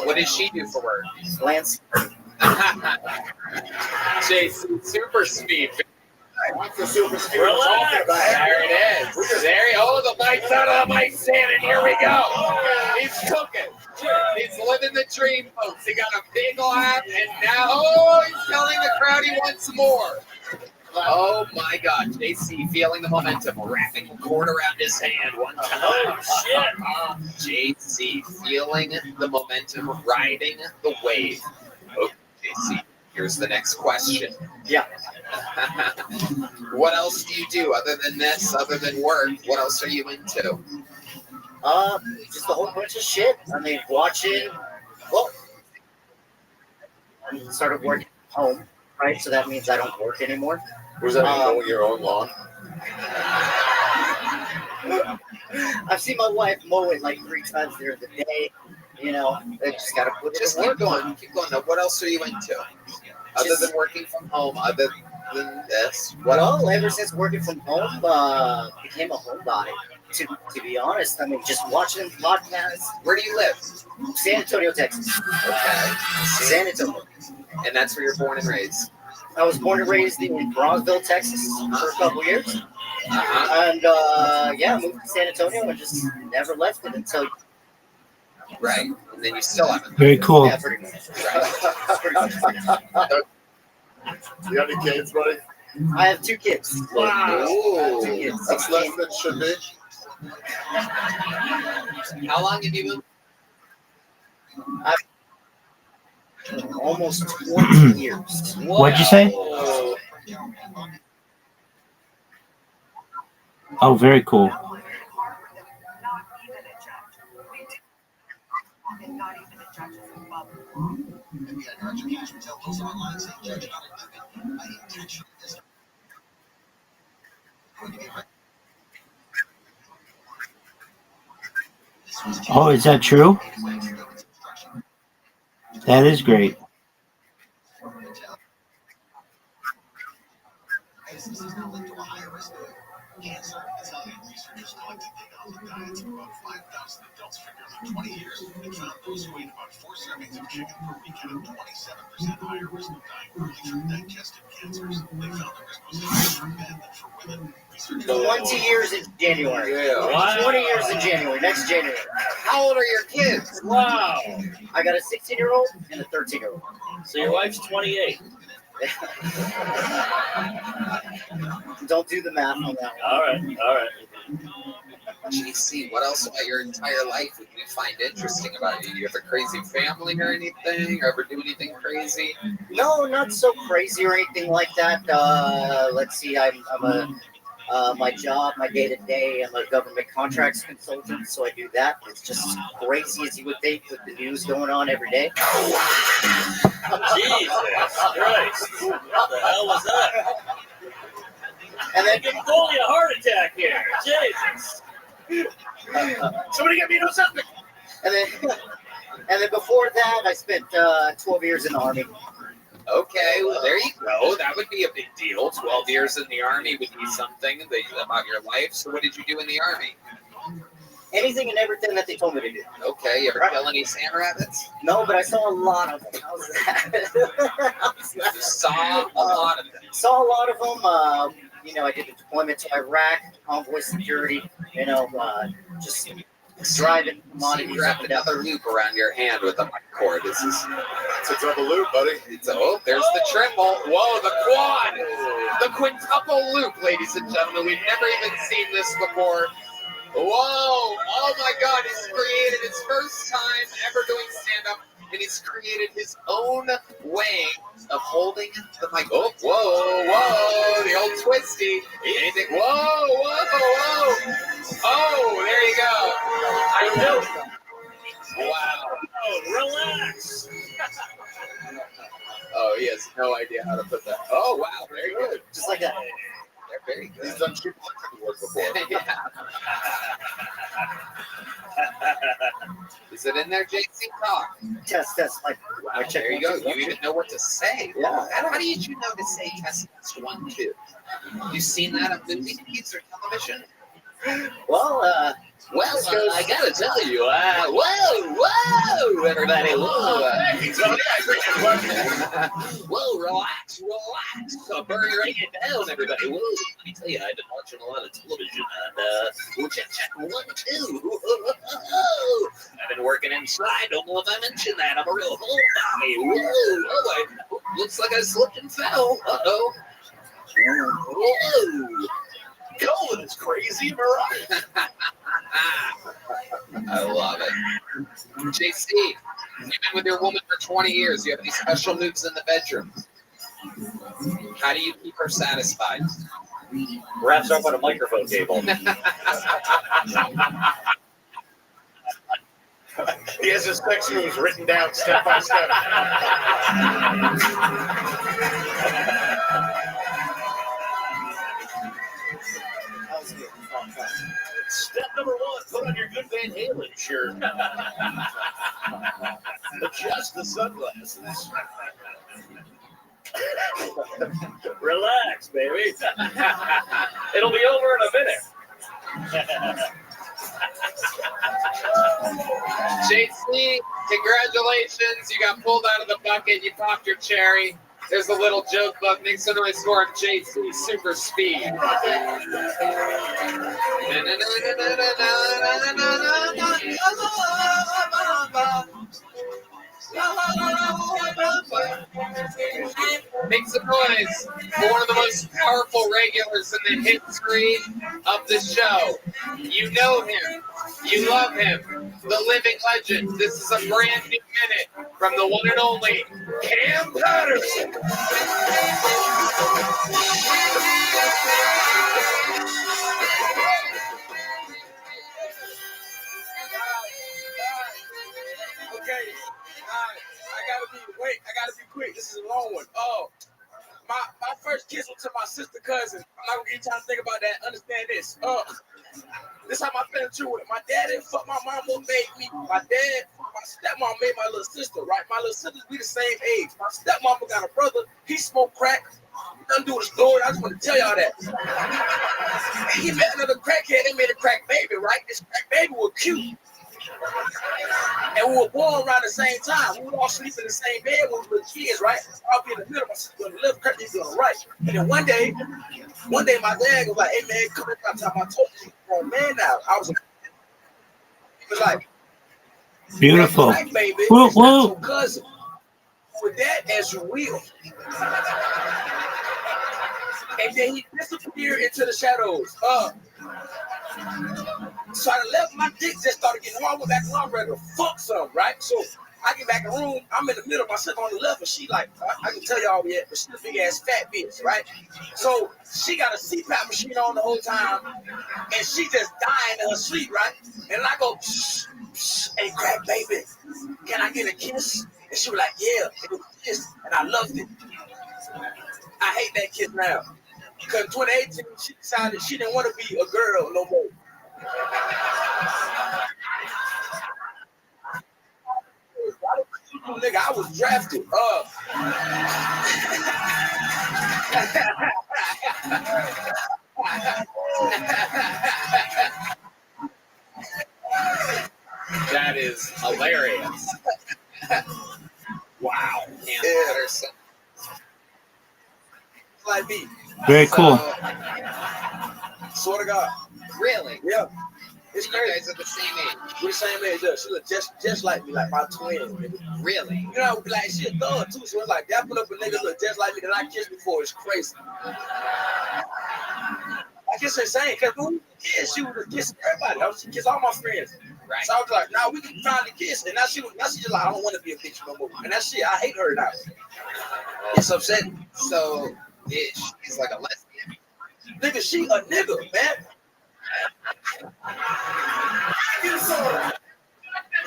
Speaker 1: What does she do for work?
Speaker 9: Lance.
Speaker 1: JC, super speed.
Speaker 4: That's the super speed
Speaker 3: Relax.
Speaker 4: we're talking about.
Speaker 1: There it is. There he, oh, the mic's out of the mic stand, and here we go. He's cooking. He's living the dream, folks. He got a big laugh, and now, he's telling the crowd he wants more. Oh my God, JC feeling the momentum, wrapping the cord around his hand one time.
Speaker 3: Oh, shit.
Speaker 1: JC feeling the momentum, riding the wave. Okay, JC, here's the next question.
Speaker 9: Yeah.
Speaker 1: What else do you do other than this, other than work? What else are you into?
Speaker 9: Just a whole bunch of shit. I mean, watching. Well, I started working from home, right? So that means I don't work anymore.
Speaker 8: Was that mowing your own lawn?
Speaker 9: I've seen my wife mow it like 3 times during the day. You know, I just gotta put it
Speaker 1: Just
Speaker 9: to
Speaker 1: keep
Speaker 9: work.
Speaker 1: going. Keep going. Now, what else are you into? Other
Speaker 9: Just-
Speaker 1: than working from home, other than this, what else?
Speaker 9: Well, ever since working from home, became a homebody. To be honest, I mean, just watching podcasts.
Speaker 1: Where do you live?
Speaker 9: San Antonio, Texas.
Speaker 1: Okay.
Speaker 9: San Antonio.
Speaker 1: And that's where you're born and raised.
Speaker 9: I was born and raised in Bronzeville, Texas, for a couple years,
Speaker 1: Uh-huh.
Speaker 9: and yeah, moved to San Antonio and just never left it until.
Speaker 1: Right. And then you still haven't.
Speaker 6: Very cool.
Speaker 9: Yeah, pretty much. Pretty much.
Speaker 8: You got any kids, buddy?
Speaker 9: I have 2 kids.
Speaker 1: Wow.
Speaker 9: I have 2 kids.
Speaker 8: That's less than it should be.
Speaker 1: How long have you been?
Speaker 9: Almost 20 years.
Speaker 6: What'd you say?
Speaker 1: Whoa.
Speaker 6: Oh, very cool. Oh, is that true? That is great.
Speaker 9: So 20 years in January.
Speaker 8: Yeah.
Speaker 3: Wow.
Speaker 9: 20 years in January. Next January.
Speaker 1: How old are your kids?
Speaker 3: Wow.
Speaker 9: I got a 16-year-old and a 13-year-old.
Speaker 3: So your wife's 28.
Speaker 9: Don't do the math on that one.
Speaker 3: All right. All right.
Speaker 1: JC, what else about your entire life would you find interesting about you? Do you have a crazy family or anything? Or ever do anything crazy?
Speaker 9: No, not so crazy or anything like that. Let's see, I'm my job, my day-to-day, I'm a government contracts consultant, so I do that. It's just crazy as you would think with the news going on every day.
Speaker 3: Jesus Christ. What the hell was that?
Speaker 9: And then
Speaker 3: You're pulling a heart attack here. Jesus. Somebody get me no something.
Speaker 9: and then before that, I spent 12 years in the Army.
Speaker 1: Okay, well, there you go. That would be a big deal. 12 years in the Army would be something about your life. So what did you do in the Army?
Speaker 9: Anything and everything that they told me to do.
Speaker 1: Okay, you ever kill any sand rabbits?
Speaker 9: No, but I saw a lot of them. How's that?
Speaker 1: You saw a lot of them.
Speaker 9: Saw a lot of them. You know, I did the deployment to Iraq, convoy security. You know, just driving
Speaker 1: So
Speaker 9: commodities
Speaker 1: you wrapped
Speaker 9: up and down.
Speaker 1: another loop around your hand with a mic cord. This is
Speaker 8: It's a double loop, buddy.
Speaker 1: there's the triple. Whoa, the quad. The quintuple loop, ladies and gentlemen. We've never even seen this before. Whoa! Oh my God! He's created his first time ever doing stand-up, and he's created his own way of holding the mic. Oh, whoa, whoa! The old twisty. Anything? Whoa, whoa, whoa! Oh, there you go. I know. Wow.
Speaker 3: Oh, relax.
Speaker 1: Oh, he has no idea how to put that. Oh, wow! Very good.
Speaker 9: Just like that.
Speaker 1: They're very good.
Speaker 8: He's done triple work before.
Speaker 1: Yeah. Is it in there, JC? Talk.
Speaker 9: Test, like,
Speaker 1: Wow. Wow, there you go. You even know what to say.
Speaker 5: Yeah.
Speaker 1: How do you know to say test 1, 2? You seen that on movies or television?
Speaker 9: Well,
Speaker 1: I gotta tell you, whoa, everybody, whoa. Whoa, relax. Bring it down, everybody. Whoa, let me tell you, I've been watching a lot of television, and check 1, 2. I've been working inside. Don't know if I mentioned that. I'm a real whole body. Whoa, looks like I slipped and fell. Uh-oh. Whoa.
Speaker 4: COVID is crazy, am I right?
Speaker 1: I love it. JC, you've been with your woman for 20 years. You have these special moves in the bedroom. How do you keep her satisfied?
Speaker 3: Wraps up on a microphone cable.
Speaker 4: He has his sex moves written down step by step.
Speaker 3: Step number 1, put on your good Van Halen shirt. Adjust the sunglasses. Relax, baby. It'll be over in a minute.
Speaker 1: JC, congratulations. You got pulled out of the bucket. You popped your cherry. There's a little joke book. Make some noise for JC Super Speed. Make some noise for one of the most powerful regulars in the history of the show. You know him. You love him. The living legend. This is a brand new minute from the one and only Cam Patterson.
Speaker 7: Okay. I gotta be quick. This is a long one. Oh, my first kiss was to my sister cousin. I'm not gonna get time to think about that. Understand this. This how my family true with it. My dad didn't fuck my mom, what made me. My stepmom made my little sister, right? My little sisters be the same age. My stepmom got a brother, he smoked crack. Nothing to do with the story. I just want to tell y'all that. And he met another crackhead, they made a crack baby, right? This crack baby was cute. And we were born around the same time. We would all sleep in the same bed when we were kids, right? I'll be in the middle, my sister on the left, crack baby on the right. And then one day my dad was like, "Hey man, come in my time. I told you, you're a man now." He was like,
Speaker 6: Beautiful.
Speaker 7: Crack baby,
Speaker 6: Whoa,
Speaker 7: it's not
Speaker 6: whoa.
Speaker 7: your cousin. With that as you will. And then he disappeared into the shadows. So I left, my dick just started getting hard. I went back around ready to fuck something, right? So I get back in the room, I'm in the middle, my sister on the left, and she like, I can tell y'all yet, but she's a big ass fat bitch, right? So she got a CPAP machine on the whole time, and she just dying in her sleep, right? And I go, shh, shh, hey, crack baby, can I get a kiss? And she was like, yeah, it was a kiss, and I loved it. I hate that kiss now. Because in 2018, she decided she didn't want to be a girl no more. Nigga, I was drafted.
Speaker 1: That is hilarious. Wow. Anderson.
Speaker 7: Like me.
Speaker 6: Very cool.
Speaker 7: Swear to God.
Speaker 1: Really?
Speaker 7: Yeah. It's
Speaker 1: You
Speaker 7: crazy.
Speaker 1: guys are the same age.
Speaker 7: We're the same age. She look just like me, like my twin.
Speaker 1: Really?
Speaker 7: You know, like she a thug too. So it's like dapping up a nigga look just like me that I kissed before. It's crazy. I guess it's insane because when we were kids, she was kissing everybody. She kissed all my friends.
Speaker 1: Right.
Speaker 7: So I was like, now we can finally kiss. And now she just like, I don't want to be a bitch no more. And that shit, I hate her now. It's upsetting.
Speaker 1: So she's like a lesbian.
Speaker 7: Nigga, she a nigga, man.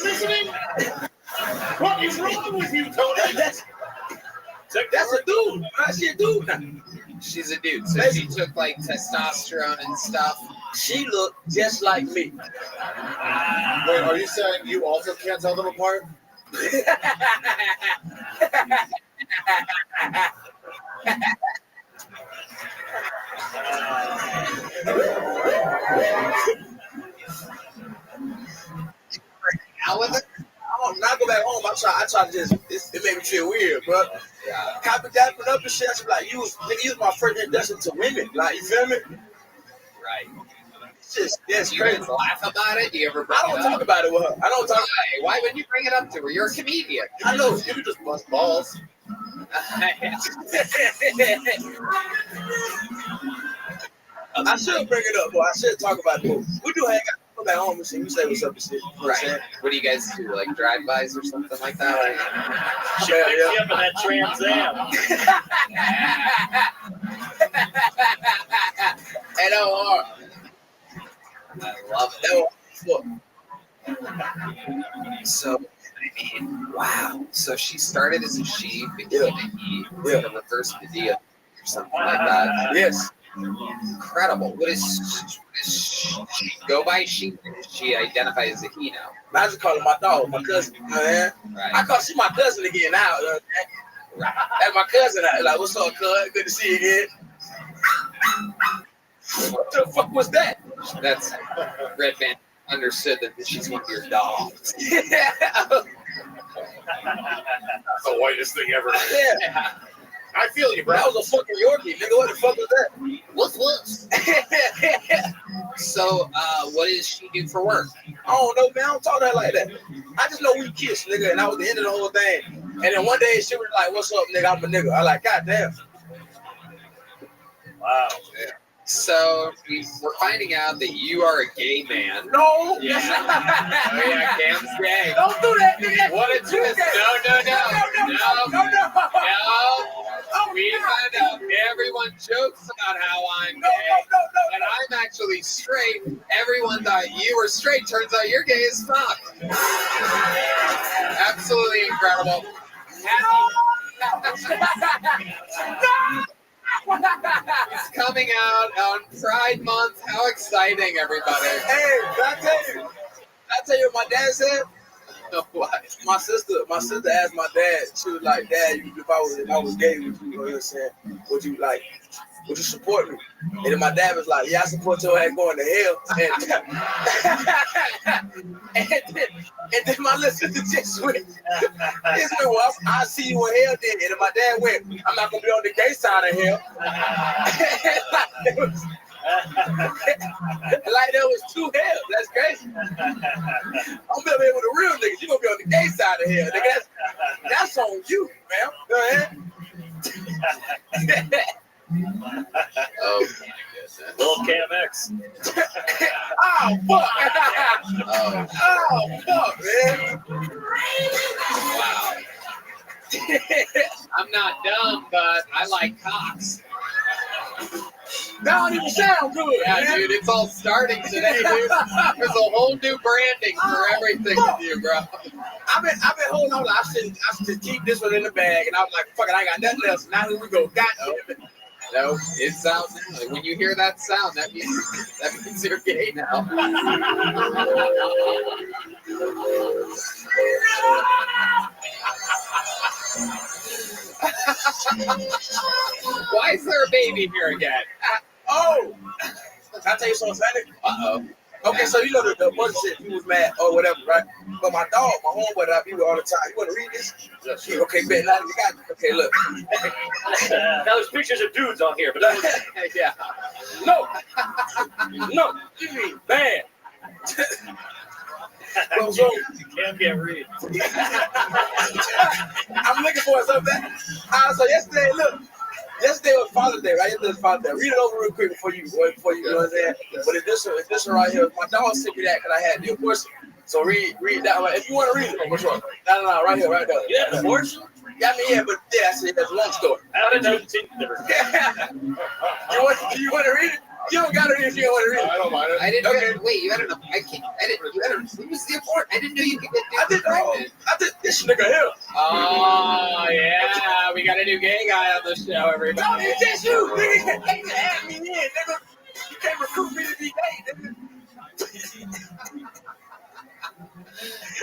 Speaker 4: Listening? What is wrong with you, Tony?
Speaker 7: That's a dude. Man. She a dude now.
Speaker 1: She's a dude. So she took like testosterone and stuff.
Speaker 7: She looked just like me.
Speaker 8: Wait, are you saying you also can't tell them apart?
Speaker 1: Out with it?
Speaker 4: When I go back home, I try to just, it made me feel weird, bro.
Speaker 1: Yeah.
Speaker 4: Copy that up and shit. I was like, you was my first introduction to women. Like, you feel me?
Speaker 1: Right.
Speaker 4: It's just, that's
Speaker 1: Do you
Speaker 4: crazy.
Speaker 1: guys laugh about it? Do you ever bring
Speaker 4: I don't
Speaker 1: it
Speaker 4: talk
Speaker 1: up?
Speaker 4: about it with her. I don't talk.
Speaker 1: Why would you bring it up to her? You're a comedian.
Speaker 4: I know you just bust balls. I should bring it up, boy. I should talk about it. We do hang out. Go back home and see. We say what's up and shit. You know what I'm
Speaker 1: Right.
Speaker 4: saying?
Speaker 1: What do you guys do? Like drive-bys or something like that?
Speaker 3: She picks you up in that Trans Am.
Speaker 4: NOR.
Speaker 1: I love it. So, I mean, wow. So she started as a she, became a he, like a reverse Medea or something like that.
Speaker 4: Yes.
Speaker 1: Incredible. What does she go by? She identify as a he now.
Speaker 4: I just call her my dog, my cousin. You know what I mean?
Speaker 1: Right.
Speaker 4: I call she my cousin again now. You know what I'm saying? That's my cousin. Like, what's up, cuz? Good to see you again. What the fuck was that?
Speaker 1: That's Red Band understood that she's one of your dogs.
Speaker 2: That's the whitest thing ever.
Speaker 4: Yeah.
Speaker 2: I feel you, bro.
Speaker 4: That was a fucking Yorkie, nigga. What the fuck was that?
Speaker 1: Woof woof. So, what does she do for work?
Speaker 4: I don't know, man. I don't talk to her like that. I just know we kissed, nigga, and that was the end of the whole thing. And then one day she was like, "What's up, nigga? I'm a nigga." I like, God damn.
Speaker 3: Wow.
Speaker 1: So, we're finding out that you are a gay man.
Speaker 4: No.
Speaker 1: Yeah. Oh, yeah, Cam's gay.
Speaker 4: Don't do that, nigga.
Speaker 1: What a twist. No. We find out everyone jokes about how I'm gay.
Speaker 4: No.
Speaker 1: And I'm actually straight. Everyone thought you were straight. Turns out you're gay as fuck. Absolutely incredible. It's coming out on Pride Month. How exciting, everybody.
Speaker 4: Hey, can I tell you what my dad said?
Speaker 1: What?
Speaker 4: My sister asked my dad. She was like, "Dad, if I was gay, would you know what I'm saying? Would you support me?" And then my dad was like, "Yeah, I support your ass going to hell." And then my little sister just went, "Well, I'll see you in hell then." And then my dad went, "I'm not gonna be on the gay side of hell." Like there was two hells. That's crazy. I'm gonna be with a real nigga. You gonna be on the gay side of hell, nigga. That's on you, man. Go ahead.
Speaker 1: Oh, my goodness.
Speaker 3: Little Cam X.
Speaker 4: Oh, fuck.
Speaker 1: Oh,
Speaker 4: Oh, fuck, man.
Speaker 1: wow. I'm not dumb, but I like cocks.
Speaker 4: That don't even sound good,
Speaker 1: Yeah,
Speaker 4: man.
Speaker 1: dude, it's all starting today, dude. There's a whole new branding for everything with you, bro.
Speaker 4: I've been holding on. I should keep this one in the bag, and I was like, fuck it, I got nothing else. Now here we go. God damn it.
Speaker 1: No, it sounds like when you hear that sound, that means you're gay now. Why is there a baby here again?
Speaker 4: Oh, can I tell you something funny?
Speaker 1: Uh-oh.
Speaker 4: Okay, so you know the one shit, he was mad or whatever, right? But my dog, my homeboy that I be with all the time, you want to read this? Okay, bet. Now you got it. Okay, look.
Speaker 3: Now there's pictures of dudes on here, but
Speaker 1: Yeah.
Speaker 4: No, you mean bad. So,
Speaker 3: Cam can't read.
Speaker 4: I'm looking for something. So yesterday, look. Yesterday was Father's Day, right? Yesterday was Father's Day. Read it over real quick before you know what I'm saying? But if this one right here, my dog sent me that because I had the abortion. So read that one. If you want to read it, which one? No, right here, right there.
Speaker 3: You had an abortion?
Speaker 4: Yeah, I mean, yeah, but yeah, that's a long story.
Speaker 3: How did you think
Speaker 4: You want to read it? You don't got to read it if you don't want to read it.
Speaker 2: I don't mind it.
Speaker 1: I didn't.
Speaker 4: Okay.
Speaker 1: Wait, you had an. I can't. I didn't. You had a. Who was the abort? I didn't know you could get.
Speaker 4: I did this nigga here.
Speaker 1: Oh yeah, we got a new gay guy on the show, everybody.
Speaker 4: No, it's just you, nigga. They can add me in, nigga. You can't recruit me to be gay, nigga.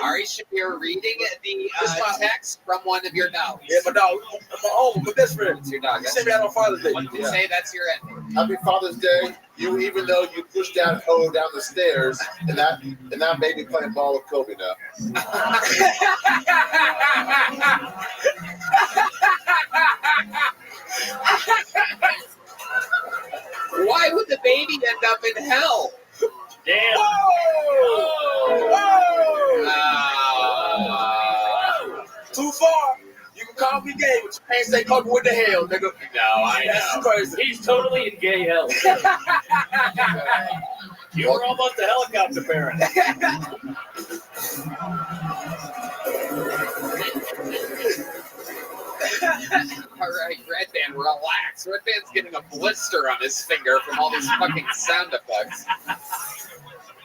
Speaker 1: Ari Shapiro reading the text from one of your dogs.
Speaker 7: Yeah, my dog, my best friend.
Speaker 1: It's your dog.
Speaker 7: He sent me out on Father's Day.
Speaker 1: What did you say? That's your end.
Speaker 8: Happy Father's Day. You, even though you pushed that hoe down the stairs, and that baby playing ball with Kobe now.
Speaker 1: Why would the baby end up in hell?
Speaker 3: Damn.
Speaker 7: Too far. You can call me gay, but you can't say Kobe with the hell, nigga.
Speaker 1: No, I
Speaker 7: That's
Speaker 1: know.
Speaker 7: crazy.
Speaker 3: He's totally in gay hell. You were almost a helicopter parent.
Speaker 1: All right, Redban, relax. Redban's getting a blister on his finger from all these fucking sound effects.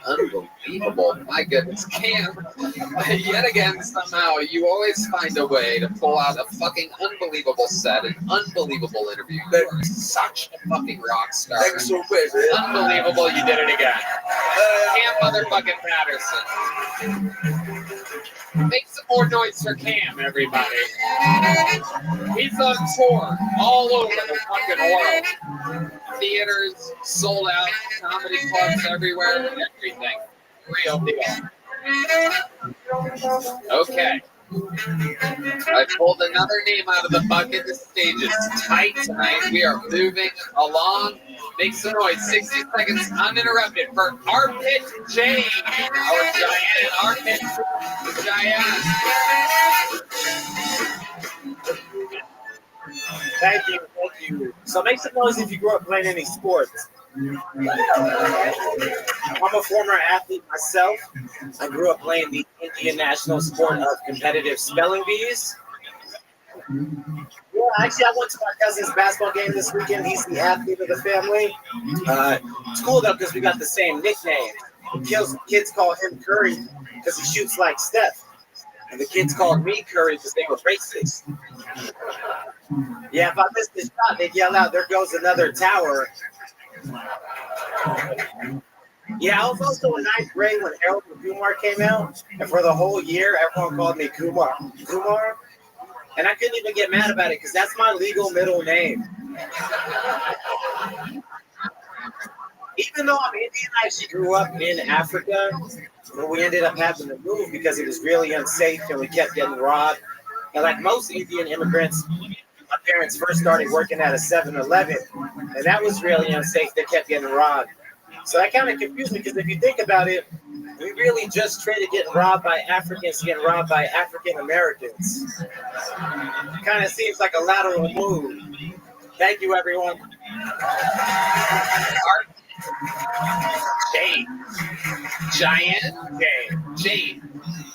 Speaker 1: Unbelievable. My goodness. Cam, yet again, somehow, you always find a way to pull out a fucking unbelievable set, an unbelievable interview. You are such a fucking rock star.
Speaker 7: Thank you so much, man.
Speaker 1: Unbelievable, you did it again. Cam motherfucking Patterson. Make some more noise for Cam, everybody. He's on tour all over the fucking world. Theaters, sold out, comedy clubs everywhere, everything. Real deal. Okay. I pulled another name out of the bucket. The stage is tight tonight. We are moving along. Make some noise. 60 seconds uninterrupted for Armpit Jane. Or Giant Armpit Giant.
Speaker 10: Thank you. So make some noise if you grew up playing any sports. I'm a former athlete myself. I grew up playing the Indian national sport of competitive spelling bees. Yeah, actually, I went to my cousin's basketball game this weekend. He's the athlete of the family. It's cool though because we got the same nickname. The kids call him Curry because he shoots like Steph. And the kids called me Curry because they were racist. Yeah, if I missed the shot, they'd yell out, "There goes another tower." Yeah, I was also in ninth grade when Harold and Kumar came out. And for the whole year, everyone called me Kumar. And I couldn't even get mad about it because that's my legal middle name. Even though I'm Indian, I actually grew up in Africa. But we ended up having to move because it was really unsafe and we kept getting robbed. And like most Indian immigrants, my parents first started working at a 7-Eleven, and that was really unsafe. They kept getting robbed. So that kind of confused me because if you think about it, we really just traded getting robbed by Africans to getting robbed by African Americans. Kind of seems like a lateral move. Thank you, everyone.
Speaker 1: Jane. Giant. Jane.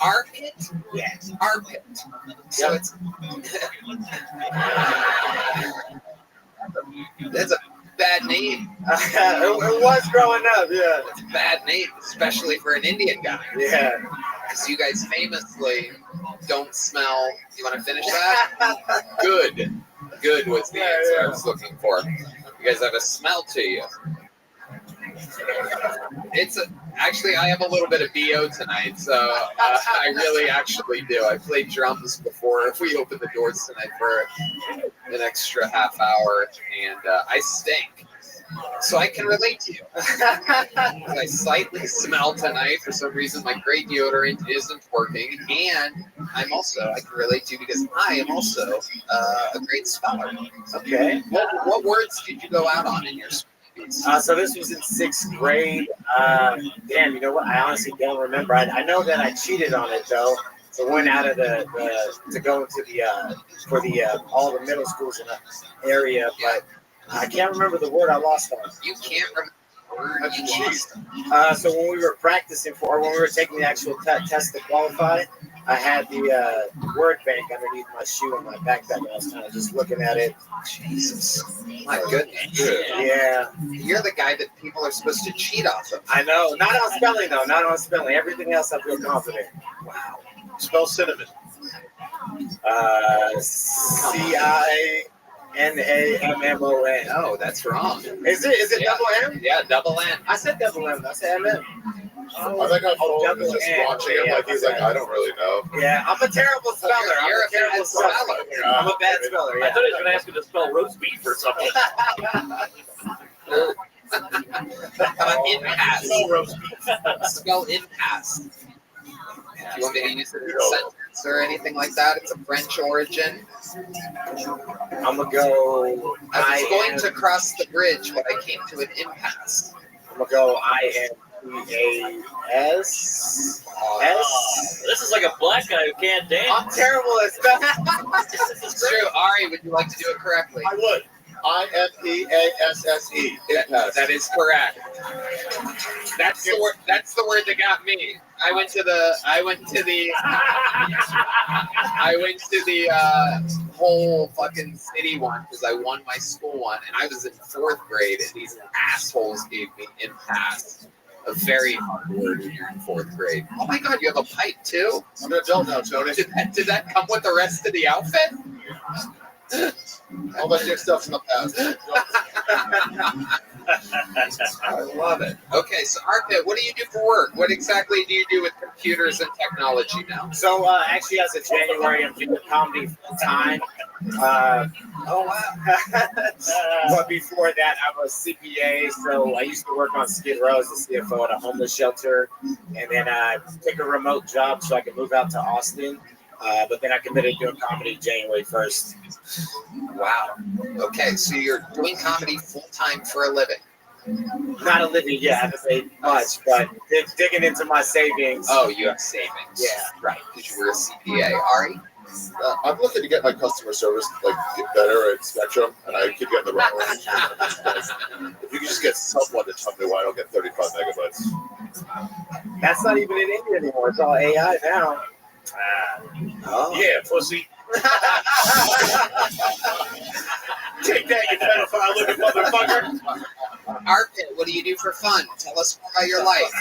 Speaker 1: Armpit? Yes. Armpit. So it's that's a bad name.
Speaker 10: It was growing up, yeah.
Speaker 1: It's a bad name, especially for an Indian guy.
Speaker 10: Yeah.
Speaker 1: Because you guys famously don't smell. You want to finish that? Good. Good was the answer I was looking for. You guys have a smell to you. Actually, I have a little bit of BO tonight, so I really actually do. I played drums before we opened the doors tonight for an extra half hour, and I stink. So I can relate to you. I slightly smell tonight. For some reason, my great deodorant isn't working, and I can relate to you because I am also a great speller.
Speaker 10: Okay.
Speaker 1: What words did you go out on in your speech?
Speaker 10: So this was in 6th grade. Damn, you know what? I honestly don't remember. I know that I cheated on it though. So went out of to go into for all the middle schools in the area, but I can't remember the word I lost on.
Speaker 1: You can't remember the word you lost.
Speaker 10: So when we were practicing when we were taking the actual test to qualify, I had the word bank underneath my shoe in my backpack, and I was kind of just looking at it.
Speaker 1: Jesus, my goodness.
Speaker 10: Yeah.
Speaker 1: You're the guy that people are supposed to cheat off of.
Speaker 10: I know. Not on spelling, though. Not on spelling. Everything else I feel confident.
Speaker 1: Wow.
Speaker 7: Spell cinnamon.
Speaker 10: CINAMMON.
Speaker 1: Oh, that's wrong.
Speaker 10: Is it double M?
Speaker 1: Yeah, double N.
Speaker 10: I said double M. I said MM.
Speaker 8: I think I'm
Speaker 10: double
Speaker 8: just
Speaker 10: N.
Speaker 8: watching him like he's like, I don't really know.
Speaker 10: Yeah, I'm a terrible speller.
Speaker 1: You're
Speaker 10: I'm a terrible
Speaker 1: bad
Speaker 10: speller.
Speaker 1: speller.
Speaker 10: I'm a bad speller.
Speaker 3: I
Speaker 10: Yeah.
Speaker 3: thought he was going to ask you to spell roast beef or something.
Speaker 1: Impasse.
Speaker 3: Spell roast beef.
Speaker 1: Spell impasse. Do you want me to use it in a sentence or anything like that? It's a French origin.
Speaker 10: I'm gonna go.
Speaker 1: I was going to cross the bridge, but I came to an impasse.
Speaker 10: I'm gonna go. INPAS.
Speaker 3: This is like a black guy who can't dance.
Speaker 10: I'm terrible at spelling.
Speaker 1: It's true. Ari, would you like to do it correctly?
Speaker 8: I would. INPASSE. Impasse.
Speaker 1: That is correct. That's the word. That's the word that got me. I went to the whole fucking city one because I won my school one, and I was in 4th grade, and these assholes gave me impasse. A very hard word when you're in 4th grade. Oh my god, you have a pipe too?
Speaker 8: I'm an adult now, Tony.
Speaker 1: Did that come with the rest of the outfit?
Speaker 8: All that dick stuff's in the past.
Speaker 1: I love it. Okay, so Arpit, what do you do for work? What exactly do you do with computers and technology now?
Speaker 10: So actually, as of January, I'm doing comedy full time.
Speaker 1: Oh wow!
Speaker 10: But before that, I'm a CPA. So I used to work on Skid Row as the CFO at a homeless shelter, and then I took a remote job so I could move out to Austin. But then I committed to doing comedy January 1st.
Speaker 1: Wow. Okay, so you're doing comedy full time for a living.
Speaker 10: Not a living yet, I haven't made much, but digging into my savings.
Speaker 1: Oh, you have savings.
Speaker 10: Yeah.
Speaker 1: Right, because you were a CPA. Ari?
Speaker 8: I'm looking to get my customer service get better at Spectrum, and I keep getting the wrong one. If you could just get someone to tell me why I don't get 35 megabytes.
Speaker 10: That's not even in India anymore. It's all AI now.
Speaker 3: Yeah, pussy. Take that, you pedophile looking motherfucker.
Speaker 1: Arpit, what do you do for fun? Tell us about your life.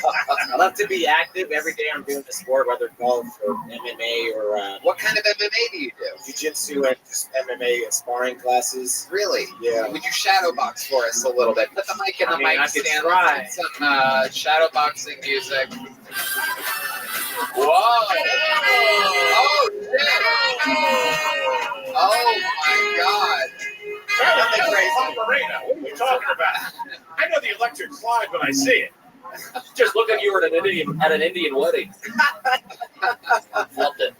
Speaker 10: I love to be active. Every day I'm doing the sport, whether golf or MMA or
Speaker 1: What kind of MMA do you do?
Speaker 10: jiu-jitsu and just MMA and sparring classes.
Speaker 1: Really?
Speaker 10: Yeah.
Speaker 1: Would you shadow box for us a little bit? Put the mic in the mic
Speaker 10: I could
Speaker 1: stand.
Speaker 10: try.
Speaker 1: Let's put some shadow boxing music. Whoa! Oh, shit! Oh, my God.
Speaker 3: Marina, what are you talking about? I know the electric slide when I see it. Just look like you were at an Indian wedding. Loved it.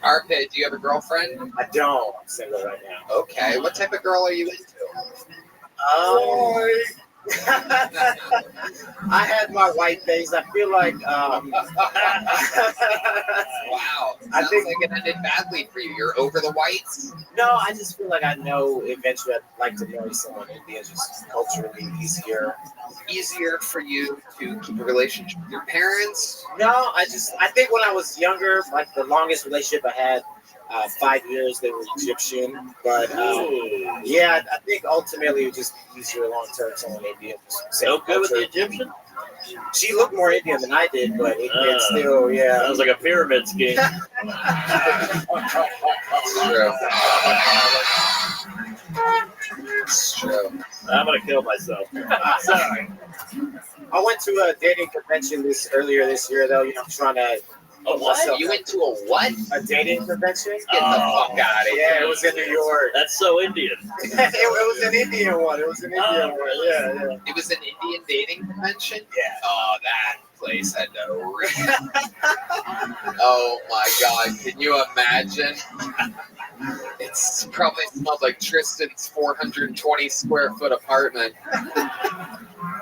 Speaker 1: Arpit, do you have a girlfriend?
Speaker 10: I don't. I'm single right now.
Speaker 1: Okay. What type of girl are you into?
Speaker 10: I had my white days. I feel like
Speaker 1: Wow.
Speaker 10: I
Speaker 1: Sounds
Speaker 10: think-
Speaker 1: like it ended badly for you. You're over the whites?
Speaker 10: no, I just feel like I know eventually I'd like to marry someone Indian, just culturally easier.
Speaker 1: Easier for you to keep a relationship with your parents?
Speaker 10: No, I think when I was younger, like the longest relationship I had, 5 years, they were Egyptian. But yeah, I think ultimately it would just be easier long term someone Indian.
Speaker 3: So good with the Egyptian?
Speaker 10: She looked more Indian than I did, but it's still, yeah.
Speaker 3: Sounds like a pyramid scheme.
Speaker 1: True. It's true.
Speaker 3: I'm gonna kill myself.
Speaker 10: Sorry. I went to a dating convention earlier this year, though. Trying to.
Speaker 3: A what?
Speaker 1: You went to a what?
Speaker 10: A dating convention?
Speaker 1: Get the fuck out of here.
Speaker 10: Yeah, it was in New York.
Speaker 3: That's so Indian.
Speaker 10: it was an Indian one. It was an Indian one. Yeah.
Speaker 1: It was an Indian dating convention?
Speaker 10: Yeah.
Speaker 1: Oh, that place had no ring. Oh my God. Can you imagine? It's probably smelled like Tristan's 420 square foot apartment.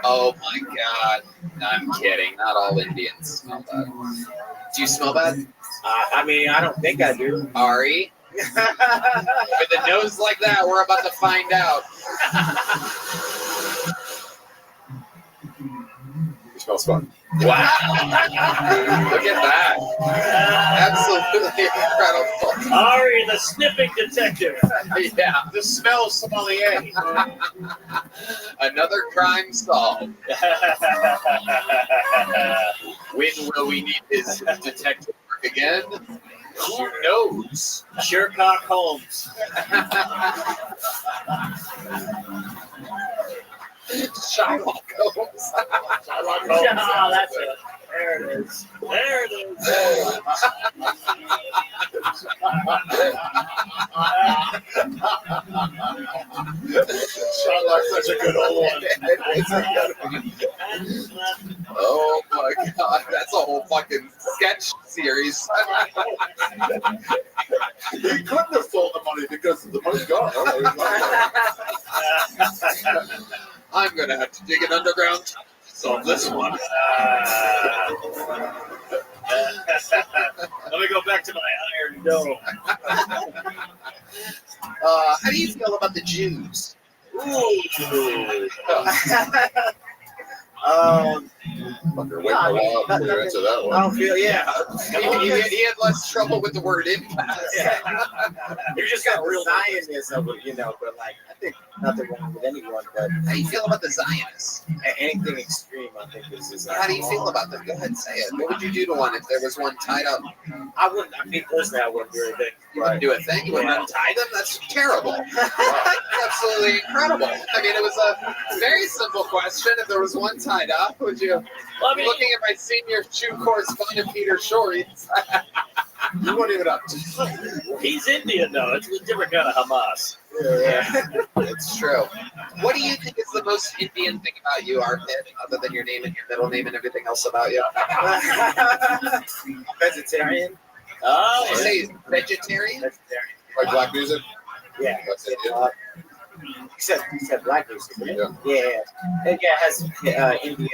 Speaker 1: Oh my God. No, I'm kidding. Not all Indians smell that. Do you smell that?
Speaker 10: I mean, I don't think I do.
Speaker 1: Ari? With a nose like that, we're about to find out.
Speaker 8: It smells fun.
Speaker 1: Wow. Look at that. Absolutely incredible.
Speaker 3: Ari, the sniffing detective.
Speaker 1: Yeah.
Speaker 3: The smell sommelier.
Speaker 1: Another crime solved. When will we need his detective work again? Who knows?
Speaker 3: Sherlock Holmes.
Speaker 1: Shylock Holmes.
Speaker 3: Oh, that's it. There it is. There it is.
Speaker 8: Shot like such a good old one.
Speaker 1: Oh my god, that's a whole fucking sketch series.
Speaker 8: He couldn't have sold the money because the money's gone.
Speaker 1: I'm gonna have to dig an underground. So this one.
Speaker 3: Let me go back to my iron dome.
Speaker 1: How do you feel about the Jews?
Speaker 8: Fucker, wait a while before you answer that
Speaker 10: I
Speaker 8: one.
Speaker 10: don't feel, yeah.
Speaker 1: He had less trouble with the word impact.
Speaker 3: You just
Speaker 10: got
Speaker 3: got real
Speaker 10: Zionism, but like I think nothing wrong with anyone, but
Speaker 1: How do you feel about the Zionists?
Speaker 10: anything extreme, I think is.
Speaker 1: How do you feel about them? Go ahead and say it. What would you do to one if there was one tied up?
Speaker 10: I wouldn't. I mean, personally, I wouldn't do anything.
Speaker 1: You wouldn't do a thing? You wouldn't untie them? That's terrible. Absolutely incredible. I mean, it was a very simple question. If there was one tied up, would you?
Speaker 3: Well, I mean,
Speaker 1: Looking at my senior Jew correspondent, Peter Shorts.
Speaker 8: You weren't even up to
Speaker 3: he's Indian, though. It's a different kind of Hamas.
Speaker 1: It's true. What do you think is the most Indian thing about you, Arpit, other than your name and your middle name and everything else about you?
Speaker 10: Vegetarian.
Speaker 3: Oh,
Speaker 1: Did you say vegetarian?
Speaker 10: Vegetarian.
Speaker 8: like black music.
Speaker 10: Yeah.
Speaker 8: That's it.
Speaker 10: You said black music, right?
Speaker 8: Yeah.
Speaker 10: Yeah. It has Indian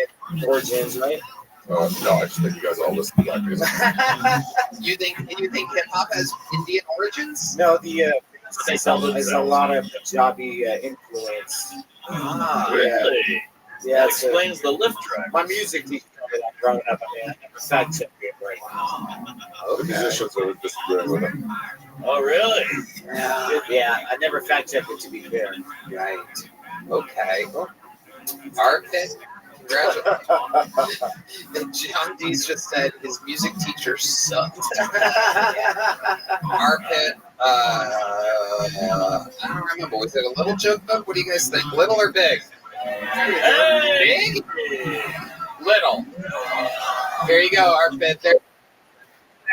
Speaker 10: origins, right?
Speaker 8: No, I just think you guys all listen to black music.
Speaker 1: You think hip hop has Indian origins?
Speaker 10: No, there's a lot of Punjabi influence.
Speaker 1: Ah,
Speaker 3: really?
Speaker 10: Yeah,
Speaker 3: That
Speaker 10: it's,
Speaker 3: explains the lift track.
Speaker 10: my music teacher told me that growing up. I mean, I never fact checked it, right?
Speaker 8: The musicians are disagreeing with him.
Speaker 3: Oh, really?
Speaker 10: Yeah, I never fact checked it, to be fair.
Speaker 1: Right. Okay. Arpit, congratulations. John Dees just said his music teacher sucked. Arpit, I don't remember. Was it a little joke book? What do you guys think? Little or big?
Speaker 3: Hey!
Speaker 1: Big? Little. There you go, Arpit. There.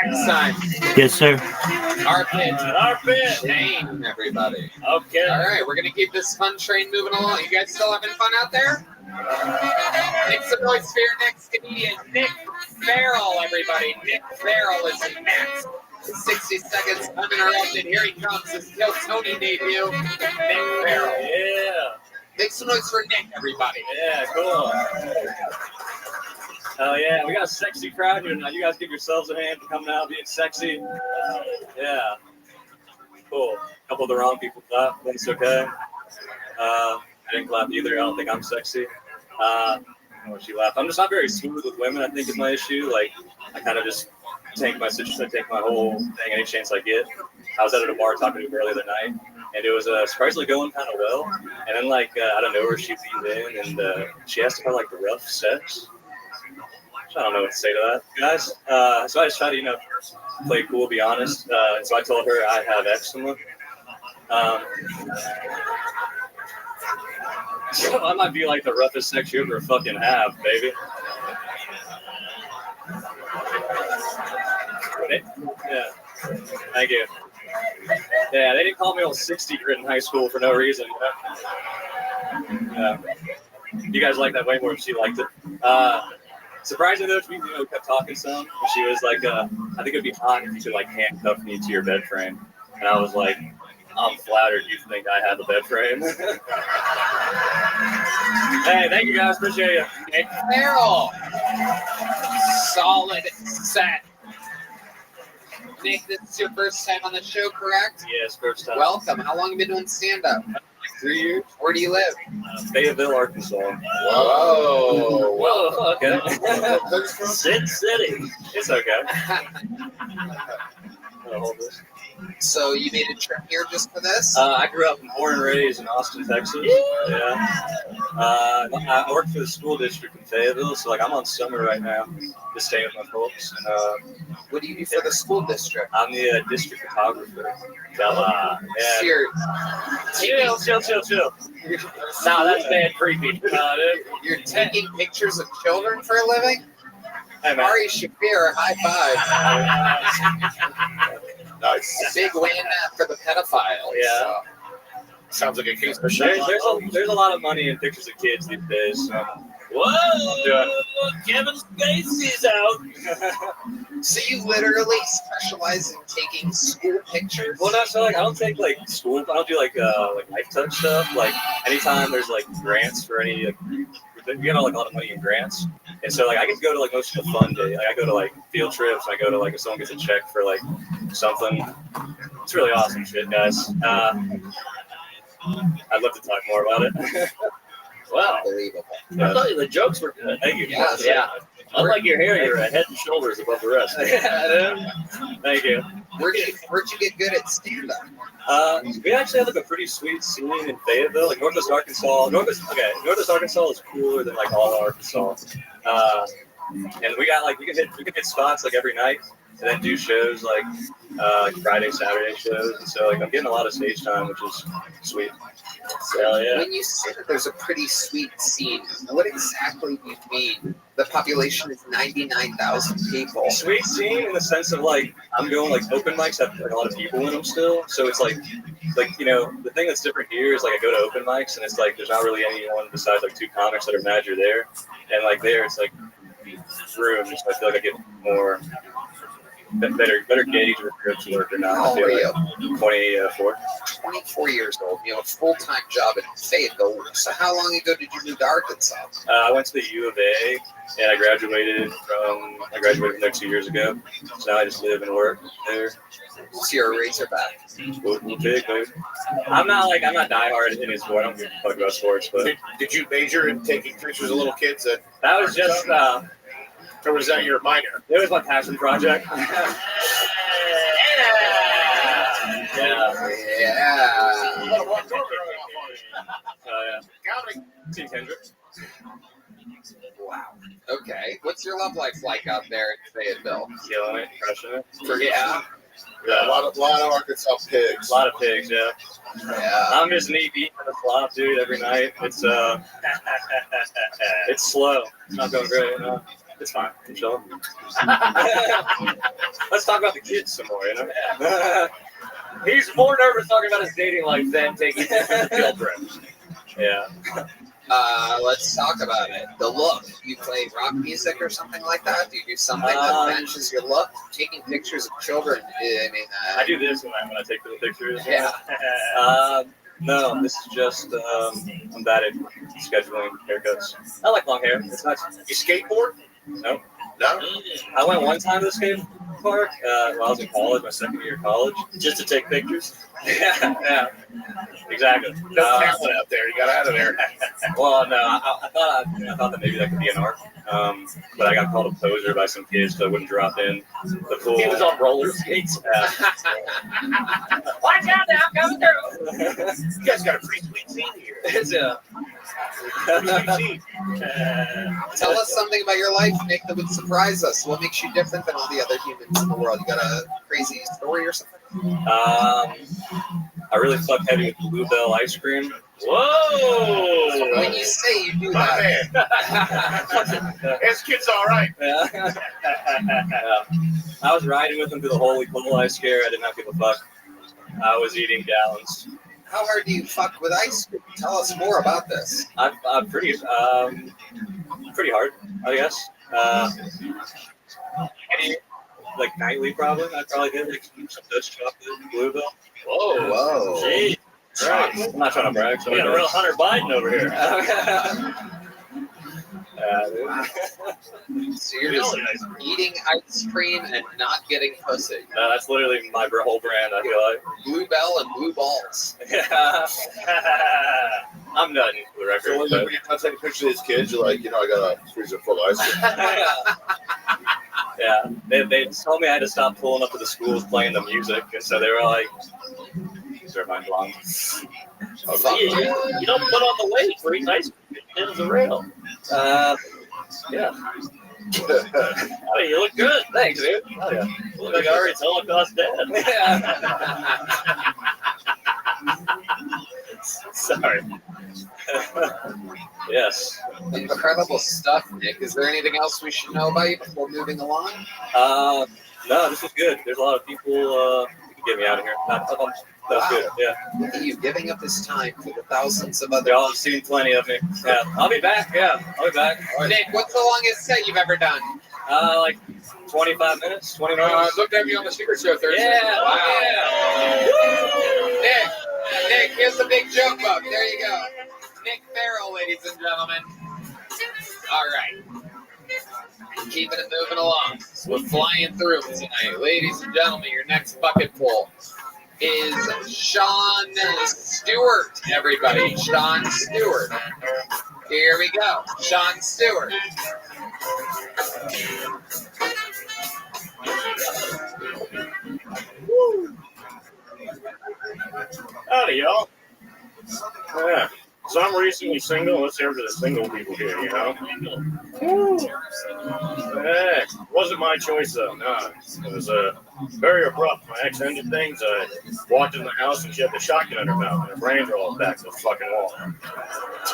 Speaker 1: Next time.
Speaker 6: Yes, sir.
Speaker 1: Arpit.
Speaker 3: Arpit.
Speaker 1: Shane, everybody.
Speaker 3: Okay.
Speaker 1: All right, we're gonna keep this fun train moving along. You guys still having fun out there? Make some noise for your next comedian, Nick Farrell, everybody. Nick Farrell is next. 60 seconds uninterrupted. Here he comes, his Kill Tony debut. Nick Farrell.
Speaker 3: Yeah.
Speaker 1: Make some noise for Nick, everybody.
Speaker 3: Yeah, cool. Oh, yeah. We got a sexy crowd here tonight. You guys give yourselves a hand for coming out being sexy. Yeah. Cool. A couple of the wrong people clapped. That's okay. I didn't clap either. I don't think I'm sexy. She laughed. I'm just not very smooth with women, I think is my issue. Like, I kind of just take my situation, I take my whole thing any chance I get. I was at a bar talking to a girl the other night, and it was surprisingly going kind of well. And then, like, out of nowhere, she leaned in, and she asked about, like, the rough sex. I don't know what to say to that, guys. So I just try to, play cool, be honest. And so I told her I have eczema. So I might be like the roughest sex you ever fucking have, baby. Yeah. Thank you. Yeah, they didn't call me old 60 grit in high school for no reason. Yeah. You guys like that way more than she liked it. Surprisingly, though, we kept talking some. She was like, I think it'd be hot if you could, like, handcuff me to your bed frame. And I was like, I'm flattered you think I have a bed frame. Hey, thank you guys. Appreciate you.
Speaker 1: Nick Farrell. Solid set. Nick, this is your first time on the show, correct?
Speaker 3: Yes, first time.
Speaker 1: Welcome. How long have you been doing stand-up?
Speaker 3: Like 3 years.
Speaker 1: Where do you live?
Speaker 3: Fayetteville, Arkansas.
Speaker 1: Whoa.
Speaker 3: Whoa, okay.
Speaker 8: Thanks for
Speaker 3: Sin City. It's okay. I'll hold this.
Speaker 1: So you made a trip here just for this?
Speaker 3: I grew up born and raised in Austin, Texas. Yeah. I work for the school district in Fayetteville, so like I'm on summer right now, just staying with my folks. And
Speaker 1: What do you do for the school district?
Speaker 3: I'm the district photographer. Yeah. Chill. Nah, that's bad creepy. Dude.
Speaker 1: You're taking pictures of children for a living?
Speaker 3: Hey, man.
Speaker 1: Ari Shafir, high five.
Speaker 4: Nice.
Speaker 1: Big win for the pedophile.
Speaker 3: Yeah.
Speaker 4: Sounds like a case for shame.
Speaker 3: There's a lot of money in pictures of kids these days. So. Whoa! Kevin Spacey's out.
Speaker 1: So you literally specialize in taking school pictures?
Speaker 3: Well, no, so like I don't take like school. I don't do like life touch stuff. Like anytime there's like grants for any, like, we get like a lot of money in grants, and so like I get to go to like most of the fun day. Like I go to like field trips. And I go to like if someone gets a check for like something. It's really awesome shit, guys. I'd love to talk more about it.
Speaker 11: Wow.
Speaker 1: Unbelievable.
Speaker 11: I thought the jokes were good.
Speaker 3: Thank you.
Speaker 11: Yeah. Unlike your hair, you're a head and shoulders above the rest.
Speaker 3: Thank you.
Speaker 1: Where'd you get good at stand-up?
Speaker 3: We actually have like a pretty sweet scene in Fayetteville, like Northwest Arkansas. Northwest Arkansas is cooler than like all of Arkansas. And we got like we can hit spots like every night, and then do shows like Friday, Saturday shows. And so like I'm getting a lot of stage time, which is sweet. Hell yeah.
Speaker 1: When you say that there's a pretty sweet scene, what exactly do you mean? The population is 99,000 people.
Speaker 3: Sweet scene in the sense of like I'm going like open mics have like a lot of people in them still, so it's like you know the thing that's different here is like I go to open mics and it's like there's not really anyone besides like two comics that are mad you're there, and like there it's like rooms. So I feel like I get more better gauge of if to work or not.
Speaker 1: How old are you?
Speaker 3: 24.
Speaker 1: 24 years old. You know, a full-time job in Fayetteville. So how long ago did you move to Arkansas?
Speaker 3: I went to the U of A and I graduated from there 2 years ago. So now I just live and work there.
Speaker 1: So you're a Razorback.
Speaker 3: Big, baby. I'm not diehard in his sport. I don't give a fuck about sports, but
Speaker 4: Did you major in taking pictures of little kids?
Speaker 3: that was just
Speaker 4: Or was that your minor?
Speaker 3: it was my passion project. Yeah. Team Kendrick.
Speaker 1: Wow. Okay. What's your love life like out there in Fayetteville?
Speaker 3: Killing it, crushing it.
Speaker 1: Yeah.
Speaker 8: Yeah, a lot of Arkansas pigs.
Speaker 3: A lot of pigs, yeah.
Speaker 1: Yeah.
Speaker 3: I'm just knee deep in the flop, dude, every night. It's it's slow. It's not going great, you know. It's fine. I'm chilling. Let's talk about the kids some more, you know?
Speaker 11: He's more nervous talking about his dating life than taking children.
Speaker 3: Yeah.
Speaker 1: Let's talk about it. The look. You play rock music or something like that? Do you do something that matches your look? Taking pictures of children. I mean,
Speaker 3: I do this when I take the pictures.
Speaker 1: Yeah.
Speaker 3: No, this is just I'm bad at scheduling haircuts. I like long hair. It's nice.
Speaker 4: You skateboard?
Speaker 3: No.
Speaker 4: No.
Speaker 3: I went one time to the skate park while I was in college, my second year of college, just to take pictures. Yeah, exactly.
Speaker 4: No talent out there. You got out of there.
Speaker 3: Well, no, I thought that maybe that could be an art, but I got called a poser by some kids, so I wouldn't drop in the pool.
Speaker 11: He was on roller skates. Watch out now, coming through.
Speaker 4: You guys got a pretty sweet scene here.
Speaker 3: It's
Speaker 1: tell us something about your life, Nick, that would surprise us. What makes you different than all the other humans in the world? You got a crazy story or something?
Speaker 3: I really fuck heavy with Bluebell ice cream.
Speaker 11: Whoa!
Speaker 1: When you say you do
Speaker 4: My
Speaker 1: that,
Speaker 4: man. This kid's all right.
Speaker 3: Yeah. I was riding with him through the Holy Coal Ice Scare. I did not give a fuck. I was eating gallons.
Speaker 1: how hard do you fuck with ice cream? Tell us more about this.
Speaker 3: I'm pretty hard, I guess. Like nightly, probably. I probably did like some Dutch chocolate, Bluebell.
Speaker 1: Whoa.
Speaker 11: Gee.
Speaker 3: Right. I'm not trying to brag. So
Speaker 11: We got a real Hunter Biden over here.
Speaker 1: So you're just eating ice cream and not getting pussy.
Speaker 3: That's literally my whole brand, I feel like.
Speaker 1: Bluebell and blue balls.
Speaker 3: I'm done for the record.
Speaker 8: So when you're not taking pictures of these kids, you're like, I got a freezer full of ice cream.
Speaker 3: Yeah, they told me I had to stop pulling up to the schools playing the music, and so they were like, "These are mind blown."
Speaker 11: You don't put on the weight for eating ice cream. It's a rail.
Speaker 3: Yeah.
Speaker 11: Oh, you look good.
Speaker 3: Thanks, dude. Oh, yeah.
Speaker 11: You look like Ari's Holocaust dad.
Speaker 3: Sorry. Yes.
Speaker 1: Incredible stuff, Nick. Is there anything else we should know about you before moving along?
Speaker 3: No, this is good. There's a lot of people. You can get me out of here. That's good. Yeah.
Speaker 1: Look at you giving up this time for the thousands of other.
Speaker 3: Y'all have seen plenty of me. Yeah. I'll be back. Yeah. I'll be back.
Speaker 1: Nick, what's the longest set you've ever done?
Speaker 3: Like 25 minutes, 20 minutes.
Speaker 2: Looked at me on the Secret Show Thursday.
Speaker 3: Yeah.
Speaker 1: Wow.
Speaker 3: Yeah.
Speaker 1: Nick, here's the big joke book. There you go. Nick Farrell, ladies and gentlemen. All right. Keeping it moving along. We're flying through it tonight. Ladies and gentlemen, your next bucket pool is Sean Stewart, everybody. Sean Stewart. Here we go. Sean Stewart.
Speaker 12: Howdy, y'all. Yeah. So I'm recently single. Let's hear to the single people here, you know? Hey, wasn't my choice, though. No. It was very abrupt. My ex ended things. I walked in the house and she had the shotgun in her mouth and her brains were all back to the fucking wall.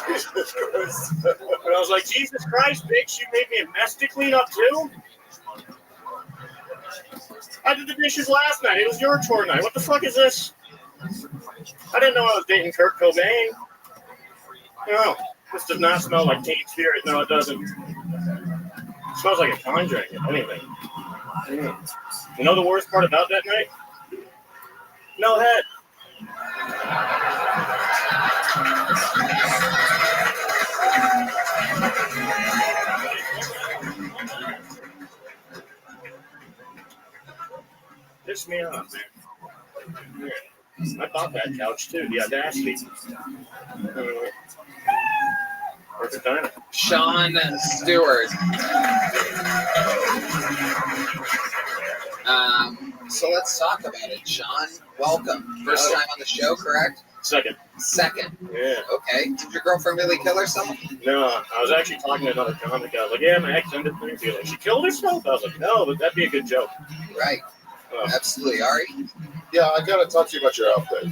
Speaker 12: Jesus Christ. And I was like, Jesus Christ, bitch, you made me a mess to clean up, too? I did the dishes last night. It was your chore night. What the fuck is this? I didn't know I was dating Kurt Cobain. No, this does not smell like Teen Spirit. No, it doesn't. It smells like a Conjuring, if anything. You know the worst part about that night? No head. Piss me off, man. I bought that couch too, the audacity. Perfect time.
Speaker 1: Sean Stewart. So let's talk about it. Sean, welcome. First time on the show, correct?
Speaker 12: Second. Yeah.
Speaker 1: Okay. Did your girlfriend really kill herself?
Speaker 12: No, I was actually talking to another comic. I was like, yeah, my ex ended things. He was like, she killed herself? I was like, no, but that'd be a good joke.
Speaker 1: Right. Absolutely. Ari?
Speaker 8: Yeah, I gotta talk to you about your outfit.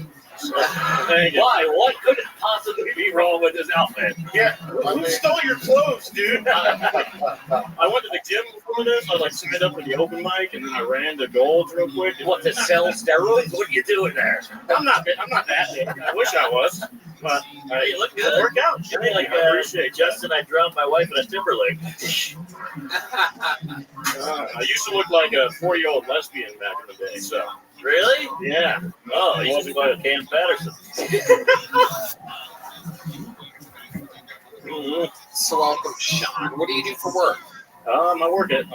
Speaker 11: Why? What could possibly be wrong with this outfit?
Speaker 12: Yeah, who stole your clothes, dude? I went to the gym before this. I signed up for the open mic, and then I ran to Gold's real quick.
Speaker 11: What, to sell steroids? What are you doing there?
Speaker 12: I'm not that big. I wish I was, but
Speaker 11: You look good.
Speaker 12: work out.
Speaker 11: You look like
Speaker 12: I appreciate it.
Speaker 11: Justin. I drowned my wife in a Timberlake.
Speaker 12: I used to look like a 4-year-old lesbian back in the day. So
Speaker 11: Really?
Speaker 12: yeah.
Speaker 11: Oh, you look like Cam Patterson.
Speaker 1: So welcome, Sean. What do you do for work?
Speaker 12: I work at a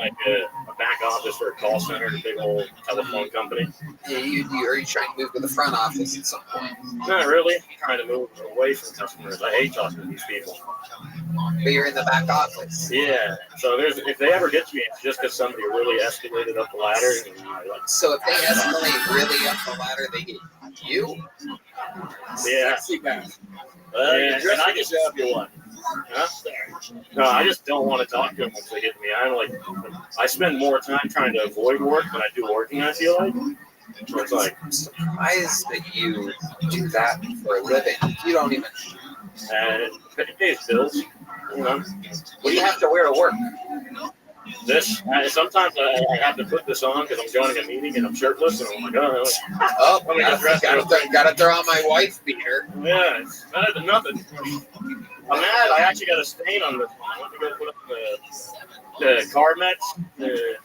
Speaker 12: back office for a call center at a big old telephone company.
Speaker 1: Yeah, are you trying to move to the front office at some point?
Speaker 12: Not really. I'm trying to move away from customers. I hate talking to these people.
Speaker 1: But you're in the back office.
Speaker 12: Yeah. So if they ever get to me, it's just because somebody really escalated up the ladder.
Speaker 1: So if they escalate really up the ladder, they get you?
Speaker 12: Yeah.
Speaker 11: You dress like yourself, you want.
Speaker 12: Huh? No, I just don't want to talk to them once they get to me. I spend more time trying to avoid work than I do working, I feel like. So it's like,
Speaker 1: I'm surprised that you do that for a living. You don't even.
Speaker 12: It pays bills, you know.
Speaker 11: What do you have to wear to work?
Speaker 12: This, sometimes I have to put this on because I'm joining a meeting and I'm shirtless and I'm like,
Speaker 1: Oh,
Speaker 12: let me get dressed.
Speaker 1: gotta throw on my wife beater.
Speaker 12: Yeah, it's better than nothing. I'm mad. I actually got a stain on this one. I went to go put up the Carmex, the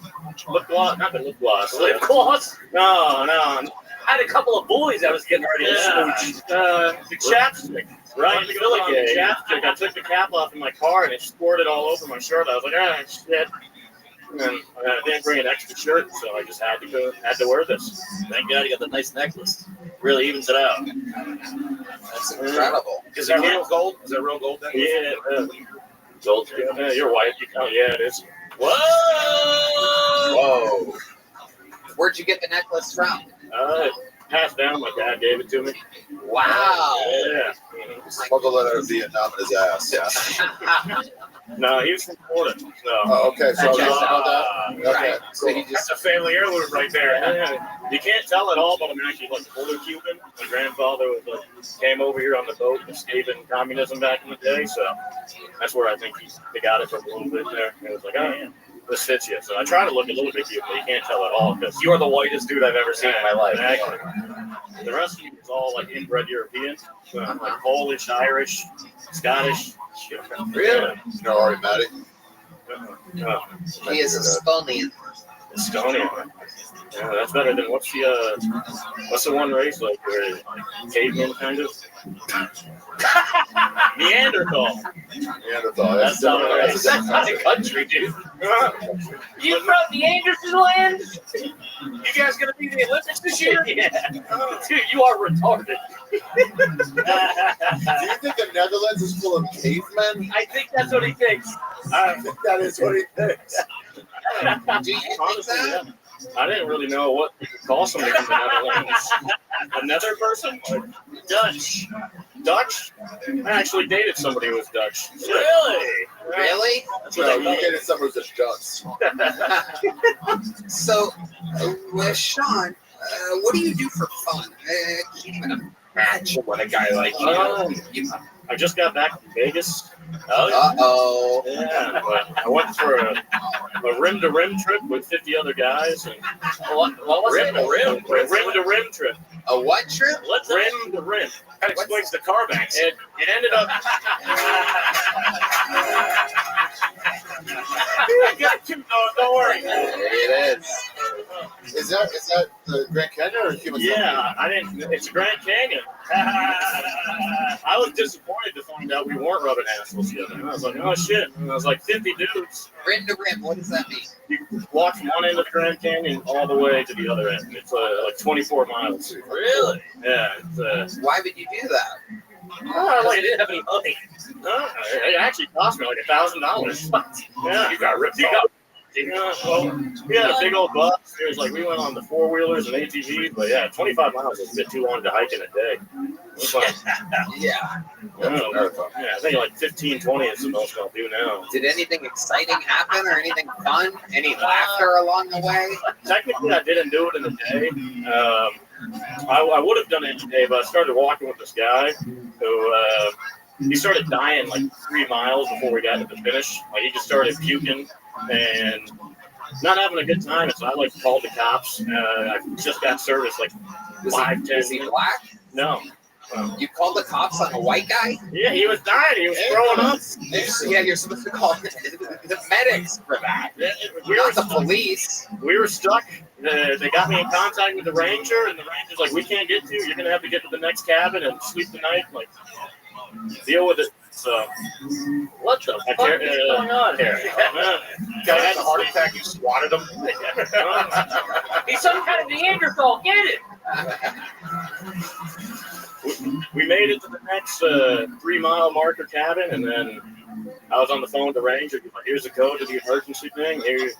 Speaker 12: lip gloss, not the lip gloss.
Speaker 11: Lip gloss?
Speaker 12: No.
Speaker 11: I had a couple of boys I was getting ready to smooch.
Speaker 12: The chapstick. Right, the chapstick. I took the cap off in my car and it squirted all over my shirt. I was like, shit. And then I didn't bring an extra shirt, so I just had to wear this.
Speaker 11: Thank God you got the nice necklace. Really evens it out.
Speaker 1: That's incredible.
Speaker 2: Is that real gold? Is that real gold?
Speaker 12: Yeah.
Speaker 11: Gold.
Speaker 12: Your wife. Yeah, it is.
Speaker 1: Whoa. Where'd you get the necklace from?
Speaker 12: Passed down. My dad gave it to me.
Speaker 1: Wow.
Speaker 12: Yeah.
Speaker 8: Smuggled it out of Vietnam in his ass.
Speaker 1: Yeah.
Speaker 12: No, he was from Florida. So.
Speaker 8: Oh, okay. So
Speaker 1: Right.
Speaker 8: okay.
Speaker 1: So he just
Speaker 12: That's a family heirloom right there. You can't tell at all, but I'm actually like older Cuban. My grandfather was came over here on the boat escaping communism back in the day, so that's where I think they got it from a little bit there. It was like, oh yeah, this fits you. So I try to look a little bit Cuban, but you can't tell at all because
Speaker 11: You are the whitest dude I've ever seen in my life.
Speaker 12: exactly. The rest of you is all like inbred European, so I'm like Polish, Irish, Scottish.
Speaker 11: Really?
Speaker 8: You know, Ari Matty.
Speaker 1: He is Estonian.
Speaker 12: Estonia. Yeah, that's better than what's the one race like where caveman kind of? Neanderthal.
Speaker 8: Neanderthal.
Speaker 12: That's not a race.
Speaker 11: That's not a country, dude.
Speaker 10: You from the Anderson land?
Speaker 11: You guys gonna be in the Olympics this year?
Speaker 10: Yeah.
Speaker 11: Dude, you are retarded.
Speaker 8: Do you think the Netherlands is full of cavemen?
Speaker 11: I think that's what he thinks.
Speaker 8: I think that is what he thinks.
Speaker 1: Do you think
Speaker 12: Honestly,
Speaker 1: that?
Speaker 12: yeah. I didn't really know what you could call somebody from the Netherlands. Another person?
Speaker 10: Dutch.
Speaker 12: Dutch? I actually dated somebody who was Dutch.
Speaker 11: Really?
Speaker 1: Really?
Speaker 12: That's
Speaker 8: No,
Speaker 12: what
Speaker 8: you
Speaker 12: they
Speaker 8: get it somewhere that's Dutch.
Speaker 1: So, Sean, what do you do for fun? I can't even imagine what a guy like you.
Speaker 12: I just got back from Vegas.
Speaker 1: Uh-oh.
Speaker 12: Yeah, but I went for a rim-to-rim trip with 50 other guys. And
Speaker 11: What was it?
Speaker 12: rim-to-rim trip.
Speaker 1: A what trip?
Speaker 11: What's that?
Speaker 12: Rim-to-rim.
Speaker 11: That explains the car banks.
Speaker 12: It ended up...
Speaker 11: I got you, don't worry.
Speaker 1: It is.
Speaker 8: Is that the Grand Canyon or Human?
Speaker 12: Yeah, I didn't... It's Grand Canyon. I was disappointed to find out we weren't rubbing assholes together. And I was like, oh shit. And I was like, 50 dudes.
Speaker 1: Rim to rim, what does that mean?
Speaker 12: You walk from one end of the Grand Canyon all the way to the other end. It's like 24 miles.
Speaker 11: Really?
Speaker 12: Yeah.
Speaker 1: Why would you do that?
Speaker 11: I didn't have any money.
Speaker 12: It actually cost me like $1,000. Yeah.
Speaker 11: You got ripped
Speaker 12: You
Speaker 11: off.
Speaker 12: got- well, we had a big old bus. It was like we went on the 4-wheelers and ATVs, but yeah, 25 miles is a bit too long to hike in a day. It was like,
Speaker 1: Yeah.
Speaker 12: I think like 15, 20 is the most I'll do now.
Speaker 1: Did anything exciting happen or anything fun? Any laughter along the way?
Speaker 12: Technically, I didn't do it in a day. I would have done it in a day, but I started walking with this guy who he started dying like 3 miles before we got to the finish. Like he just started puking and not having a good time. And so I like called the cops. I just got service like
Speaker 1: Was
Speaker 12: 5, 10
Speaker 1: Was he black?
Speaker 12: No.
Speaker 1: You called the cops on a white guy?
Speaker 12: Yeah, he was dying. He was throwing up.
Speaker 1: Yeah, you're supposed to call the medics for that.
Speaker 12: We
Speaker 1: Not
Speaker 12: were
Speaker 1: the police.
Speaker 12: We were stuck. They got me in contact with the ranger, and the ranger's like, "We can't get to you. You're gonna have to get to the next cabin and sleep the night. Like, deal with it." So,
Speaker 11: What the fuck is going on here?
Speaker 12: Guy had a heart attack. You swatted him.
Speaker 11: He's some kind of Neanderthal. Get it?
Speaker 12: We made it to the next 3-mile marker cabin, and then I was on the phone with the ranger. Like, here's the code to the emergency thing. Here, you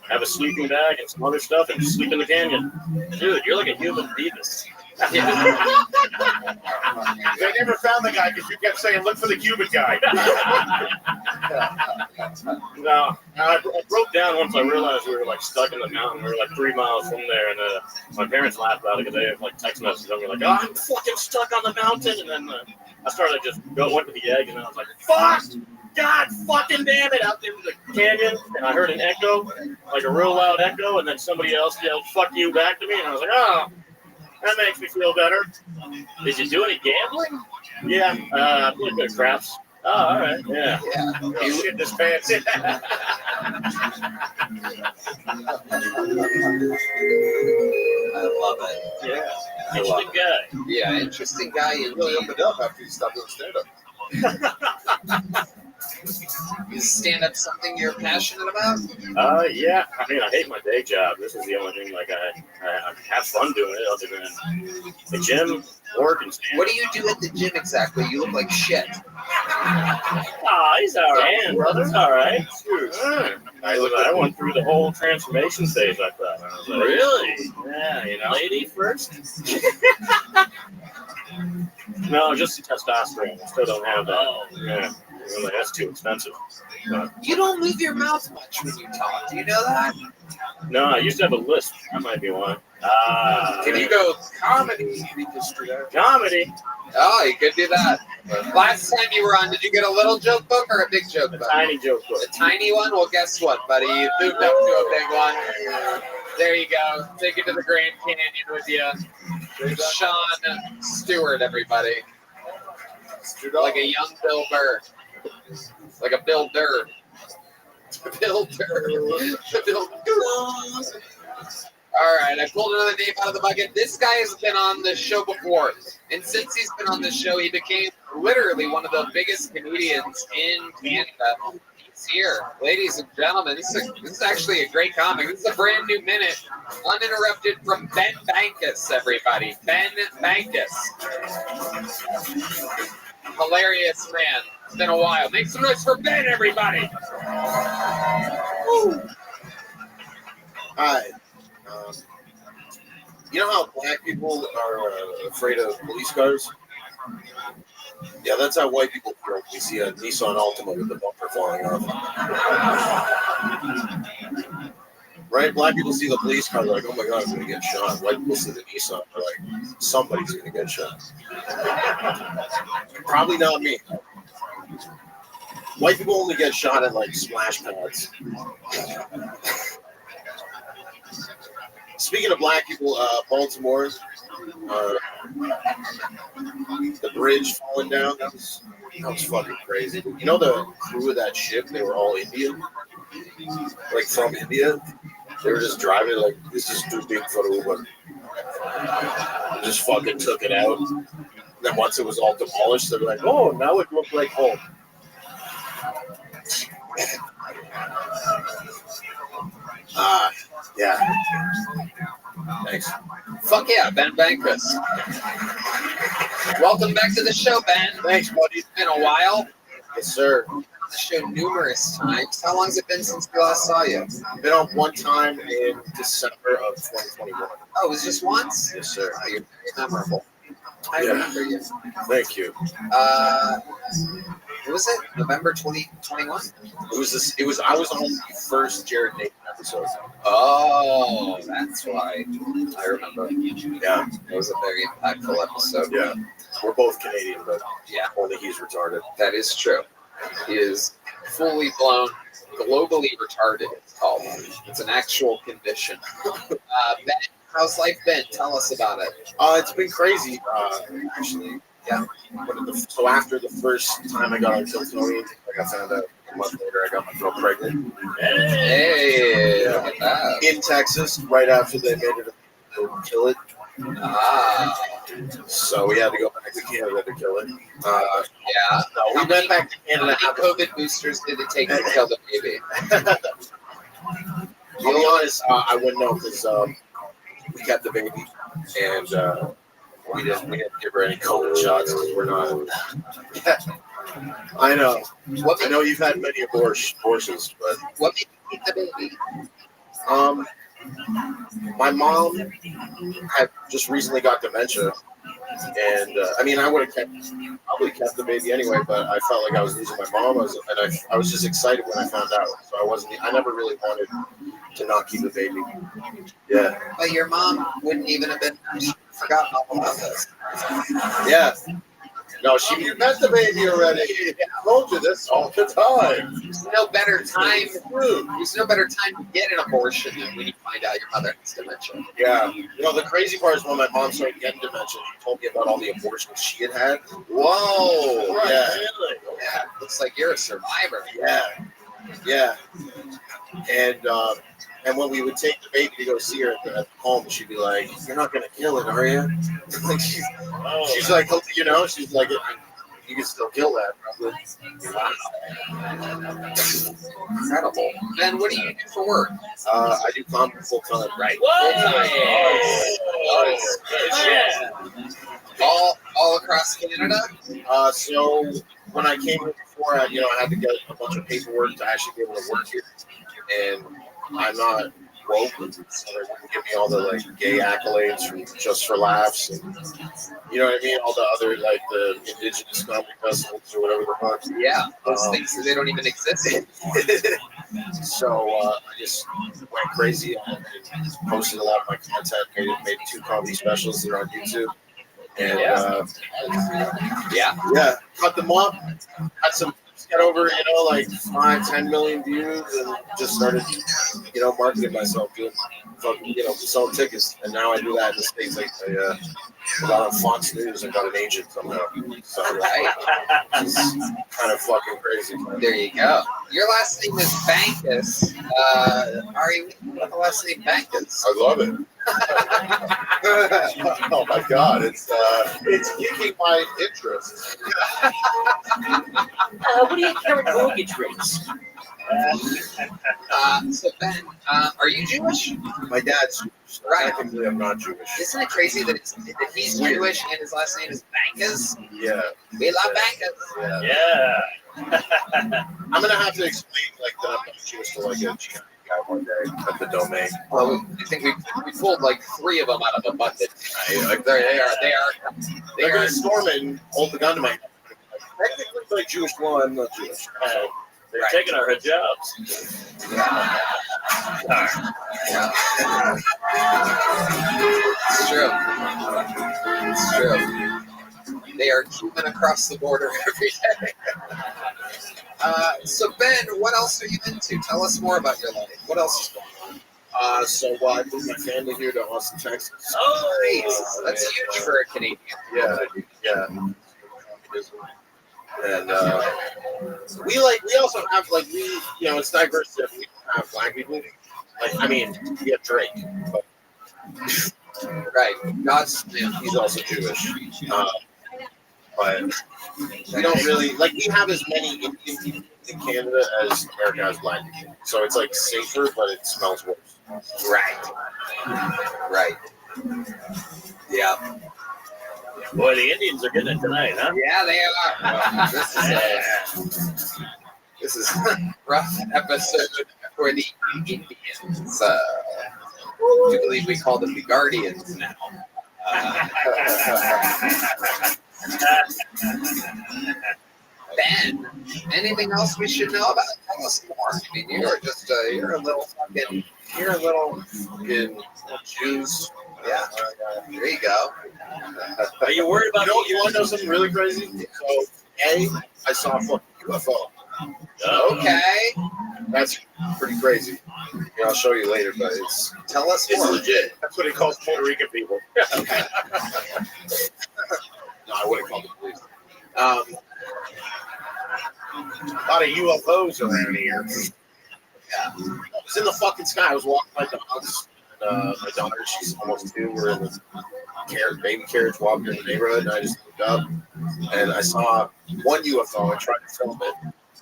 Speaker 12: have a sleeping bag and some other stuff, and sleep in the canyon.
Speaker 11: Dude, you're like a human Beavis.
Speaker 4: They never found the guy because you kept saying, look for the Cuban guy.
Speaker 12: No, I broke down once I realized we were like stuck in the mountain. We were like 3 miles from there, and my parents laughed about it because they have like text messages of me like, "Oh, I'm fucking stuck on the mountain," and then I started just went to the egg, and I was like, "Fuck, God, fucking damn it!" Out there in the canyon, and I heard an echo, like a real loud echo, and then somebody else yelled, "Fuck you," back to me, and I was like, "Oh, that makes me feel better."
Speaker 11: Did you do any gambling?
Speaker 12: Yeah, I played a bit of craps.
Speaker 11: Oh, all right.
Speaker 12: Yeah.
Speaker 4: You shit this pants.
Speaker 1: I love it.
Speaker 12: Yeah.
Speaker 11: Interesting guy.
Speaker 1: Yeah, interesting guy.
Speaker 8: You really opened up after you stopped doing stand-up.
Speaker 1: Is stand-up something you're passionate about?
Speaker 12: Yeah. I mean, I hate my day job. This is the only thing like I have fun doing it other than the gym, work, and stand.
Speaker 1: What do you do at the gym exactly? You look like shit.
Speaker 11: Ah, he's all right, brother. He's all right.
Speaker 12: I went through the whole transformation stage like that. I was like,
Speaker 11: Really?
Speaker 12: yeah, you know.
Speaker 11: Lady first?
Speaker 12: No, just the testosterone. I still don't have that.
Speaker 11: Oh.
Speaker 12: Yeah. Really, that's too expensive. But,
Speaker 1: You don't move your mouth much when you talk. Do you know that?
Speaker 12: no, I used to have a lisp. That might be why.
Speaker 2: Can you go comedy industry?
Speaker 12: Comedy?
Speaker 1: Oh, you could do that. Last time you were on, did you get a little joke book or a big joke book?
Speaker 12: Tiny joke book.
Speaker 1: A tiny one? Well, guess what, buddy? You moved up to a big one. There you go. Take it to the Grand Canyon with you. Sean Stewart, everybody. Like a young Bill Burr. Like a Bill Durr. Bill Durr. Bill Durr. All right, I pulled another name out of the bucket. This guy has been on the show before. And since he's been on the show, he became literally one of the biggest comedians in Canada. He's here. Ladies and gentlemen, this is actually a great comic. This is a brand new minute, uninterrupted from Ben Bankus, everybody. Ben Bankus. Hilarious man. It's been a while. Make some noise for Ben, everybody.
Speaker 13: Woo. Hi. You know how black people are afraid of police cars? Yeah, that's how white people feel when we see a Nissan Altima with the bumper falling off. Right? Black people see the police car, they're like, oh my God, I'm going to get shot. White people see the Nissan, they're like, somebody's going to get shot. Probably not me. White people only get shot at like splash pads. Speaking of black people, Baltimore, the bridge falling down, that was fucking crazy. You know the crew of that ship, they were all Indian, like from India. They were just driving like, this is too big for Uber. Just fucking took it out. And then once it was all demolished, they were like, oh, now it looked like home. Yeah. Thanks.
Speaker 1: Fuck yeah, Ben Bankus. Welcome back to the show, Ben.
Speaker 13: Thanks, buddy.
Speaker 1: It's been a while.
Speaker 13: Yes, sir.
Speaker 1: On the show numerous times. How long has it been since we last saw you?
Speaker 13: Been on one time in December of 2021.
Speaker 1: Oh, it was just once?
Speaker 13: Yes, sir.
Speaker 1: Oh, you're very memorable. I remember you.
Speaker 13: Thank you.
Speaker 1: What was it? November 2021?
Speaker 13: It was. I was on the first Jared Nathan episode.
Speaker 1: Oh, that's why. I remember.
Speaker 13: Yeah,
Speaker 1: it was a very impactful episode.
Speaker 13: Yeah, we're both Canadian, but
Speaker 1: yeah,
Speaker 13: only he's retarded.
Speaker 1: That is true. He is fully blown, globally retarded. It's called. It's an actual condition. Ben, how's life been? Tell us about it.
Speaker 13: It's been crazy, actually. Yeah. So after the first time I got on Tiltonian, like I found out a month later I got my girl pregnant.
Speaker 1: Hey,
Speaker 13: yeah. In Texas, right after they made it to kill it. So we had to go back to Canada to kill it.
Speaker 1: Yeah.
Speaker 13: So we went back to Canada.
Speaker 1: How many COVID boosters did it take to kill the baby?
Speaker 13: To be honest, I wouldn't know because we kept the baby and we didn't give her any COVID shots because we're not. I know. I know you've had many abortions, but
Speaker 1: what made you keep the baby?
Speaker 13: My mom had just recently got dementia, and I mean, I would have probably kept the baby anyway, but I felt like I was losing my mom, I was just excited when I found out. So I never really wanted to not keep the baby. Yeah.
Speaker 1: But your mom wouldn't even have been. She forgot all about this.
Speaker 13: Yeah. No, you met the baby already. I told you this all the time.
Speaker 1: There's no better time. There's no better time to get an abortion than when you find out your mother has dementia.
Speaker 13: Yeah. You know, the crazy part is when my mom started getting dementia, she told me about all the abortions she had had. Whoa.
Speaker 1: Right,
Speaker 13: Yeah.
Speaker 1: really? Yeah. Looks like you're a survivor.
Speaker 13: Yeah. Yeah. And when we would take the baby to go see her at home, she'd be like, "You're not gonna kill it, are you?" Like she's like, you know, she's like, "You can still kill that, probably." Wow.
Speaker 1: Incredible. Ben, what do you do for work?
Speaker 13: I do comedy full time.
Speaker 1: Right. Full time. All across Canada.
Speaker 13: So when I came here before, I had to get a bunch of paperwork to actually be able to work here, and I'm not woke, so they wouldn't give me all the like gay accolades from Just for Laughs, and you know what I mean? All the other like the indigenous comedy festivals or whatever the fuck.
Speaker 1: Yeah, those things they don't even exist.
Speaker 13: So I just went crazy and posted a lot of my content. Made 2 comedy specials that are on YouTube, and yeah, cut them up. Had some get over, like 5-10 million views, and just started, marketing myself, doing fucking, selling tickets. And now I do that in the States. Like I got on Fox News and got an agent somehow. So it's kind of fucking crazy.
Speaker 1: There you go. Your last name is Bankus. Ari, what the last name Bankus?
Speaker 13: I love it. Oh my god, it's piquing my interest.
Speaker 11: What do you carry mortgage rates?
Speaker 1: So Ben, are you Jewish?
Speaker 13: My dad's Jewish.
Speaker 1: Right.
Speaker 13: Technically, I'm not Jewish.
Speaker 1: Isn't it crazy that he's Jewish and his last name is Bankus?
Speaker 13: Yeah.
Speaker 1: We love Bankus.
Speaker 11: Yeah.
Speaker 13: I'm gonna have to explain like that I'm not Jewish to like a GI guy one day at the domain.
Speaker 1: Well, I think we pulled like 3 of them out of a bucket. Like they
Speaker 13: They're
Speaker 1: are.
Speaker 13: gonna storm it and hold the gun to my head. Technically, like Jewish law, I'm not Jewish. So,
Speaker 11: They're taking our jobs.
Speaker 1: It's true. It's true. They are Cuban across the border every day. So Ben, what else are you into? Tell us more about your life. What else is going on?
Speaker 13: So I moved my family here to Austin, Texas.
Speaker 1: Oh, nice. That's huge for a Canadian.
Speaker 13: Yeah. And we also have it's diverse. If we don't have black people, we have Drake, but
Speaker 1: right.
Speaker 13: He's also Jewish. But we don't really we have as many Indian people in Canada as America has black people. So it's like safer, but it smells worse.
Speaker 1: Right. Yeah.
Speaker 11: Boy, the Indians are getting it tonight, huh?
Speaker 1: Yeah, they are. This is a rough episode for the Indians. I do believe we call them the Guardians now. Ben, anything else we should know about? Tell us more. I mean, you're a little fucking
Speaker 13: Jews.
Speaker 1: Yeah. There you go.
Speaker 11: Are you worried about?
Speaker 13: You want to know something really crazy? So, I saw a fucking UFO.
Speaker 1: Okay.
Speaker 13: That's pretty crazy. I'll show you later, but
Speaker 1: tell us more.
Speaker 13: It's legit. That's what he calls Puerto Rican people.
Speaker 1: Okay.
Speaker 13: No, I wouldn't call the police. A lot of UFOs around here. Yeah. I was in the fucking sky. I was walking my dogs. My daughter, she's almost 2. We're in the baby carriage walking in the neighborhood, and I just looked up and I saw one UFO. I tried to film it.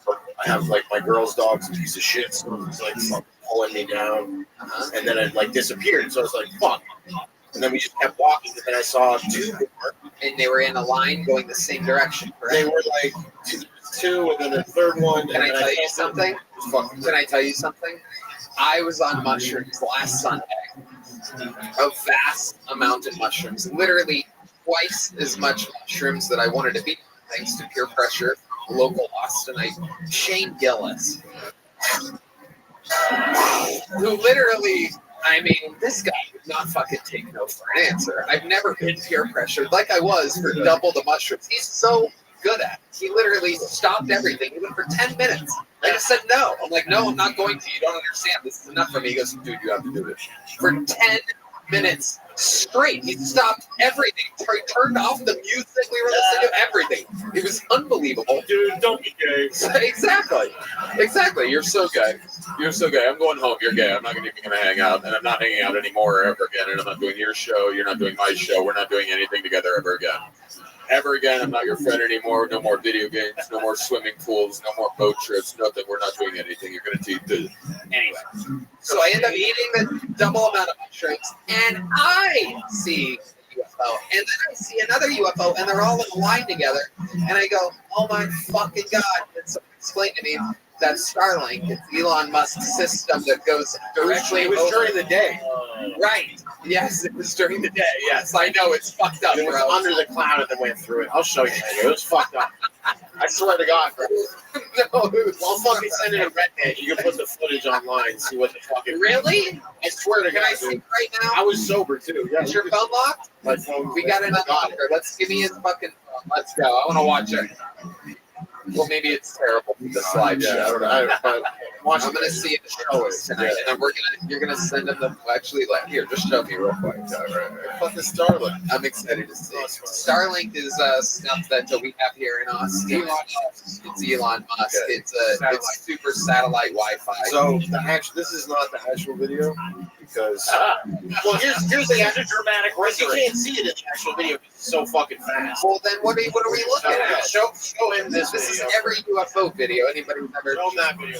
Speaker 13: But I have my girl's dog's a piece of shit, so it was fucking pulling me down, and then it disappeared. So I was like, fuck. And then we just kept walking, and then I saw 2 more.
Speaker 1: And they were in a line going the same direction, correct?
Speaker 13: They were 2, and then the third one.
Speaker 1: Can I tell you something? Can I tell you something? I was on mushrooms last Sunday. A vast amount of mushrooms. Literally twice as much mushrooms that I wanted to be, thanks to peer pressure. Local Austinite Shane Gillis, who literally, this guy would not fucking take no for an answer. I've never been peer pressured like I was for double the mushrooms. He's so good at it. He literally stopped everything. He went for 10 minutes. I just said no. I'm like, no, I'm not going to. You don't understand. This is enough for me. He goes, dude, you have to do it. For 10 minutes straight, he stopped everything. He turned off the music. We were listening to everything. It was unbelievable.
Speaker 11: Dude, don't be gay.
Speaker 1: Exactly. You're so gay. I'm going home. You're gay. I'm not even going to hang out. And I'm not hanging out anymore ever again. And I'm not doing your show. You're not doing my show. We're not doing anything together ever again. Ever again, I'm not your friend anymore. No more video games. No more swimming pools. No more boat trips. Nothing. We're not doing anything. You're going to teach this. Anyway. So I end up eating the double amount of mushrooms, and I see a UFO, and then I see another UFO, and they're all in a line together, and I go, oh my fucking God. And someone explained to me, That's Starlink. It's Elon Musk's system that goes directly.
Speaker 5: It was
Speaker 1: over.
Speaker 5: during the day.
Speaker 1: Right. Yes, it was during the day. Yes, I know. It's fucked up,
Speaker 13: It was
Speaker 1: bro.
Speaker 13: under the cloud and then went through it. I'll show you later. It was fucked up. I swear to God, bro.
Speaker 1: No, it was
Speaker 13: I'll fucking send it a redneck. You can put the footage online and see what the fucking.
Speaker 1: Really?
Speaker 13: I swear to
Speaker 1: Can
Speaker 13: God,
Speaker 1: I see
Speaker 13: dude.
Speaker 1: it right now?
Speaker 13: I was sober too. Yeah.
Speaker 1: Is your phone locked?
Speaker 13: My phone.
Speaker 1: We got it unlocked. Let's give me his fucking phone. Let's go. I want to watch it. Well, maybe it's terrible. The slideshow.
Speaker 13: Yeah, I don't know.
Speaker 1: I'm gonna see it show us tonight, and then you're gonna send them the actually. Here, just show me real quick.
Speaker 13: Fucking Starlink.
Speaker 1: I'm excited to see. Starlink is stuff that we have here in Austin. It's Elon Musk. It's super satellite Wi-Fi.
Speaker 13: So this is not the actual video because
Speaker 11: Well, here's the actual dramatic
Speaker 13: you
Speaker 11: rendering.
Speaker 13: can't see it in the actual video because it's so fucking fast.
Speaker 1: Well, then what are we looking at?
Speaker 13: Show him this
Speaker 1: This is
Speaker 13: video.
Speaker 1: every UFO video anybody who's ever.
Speaker 13: Show him that video.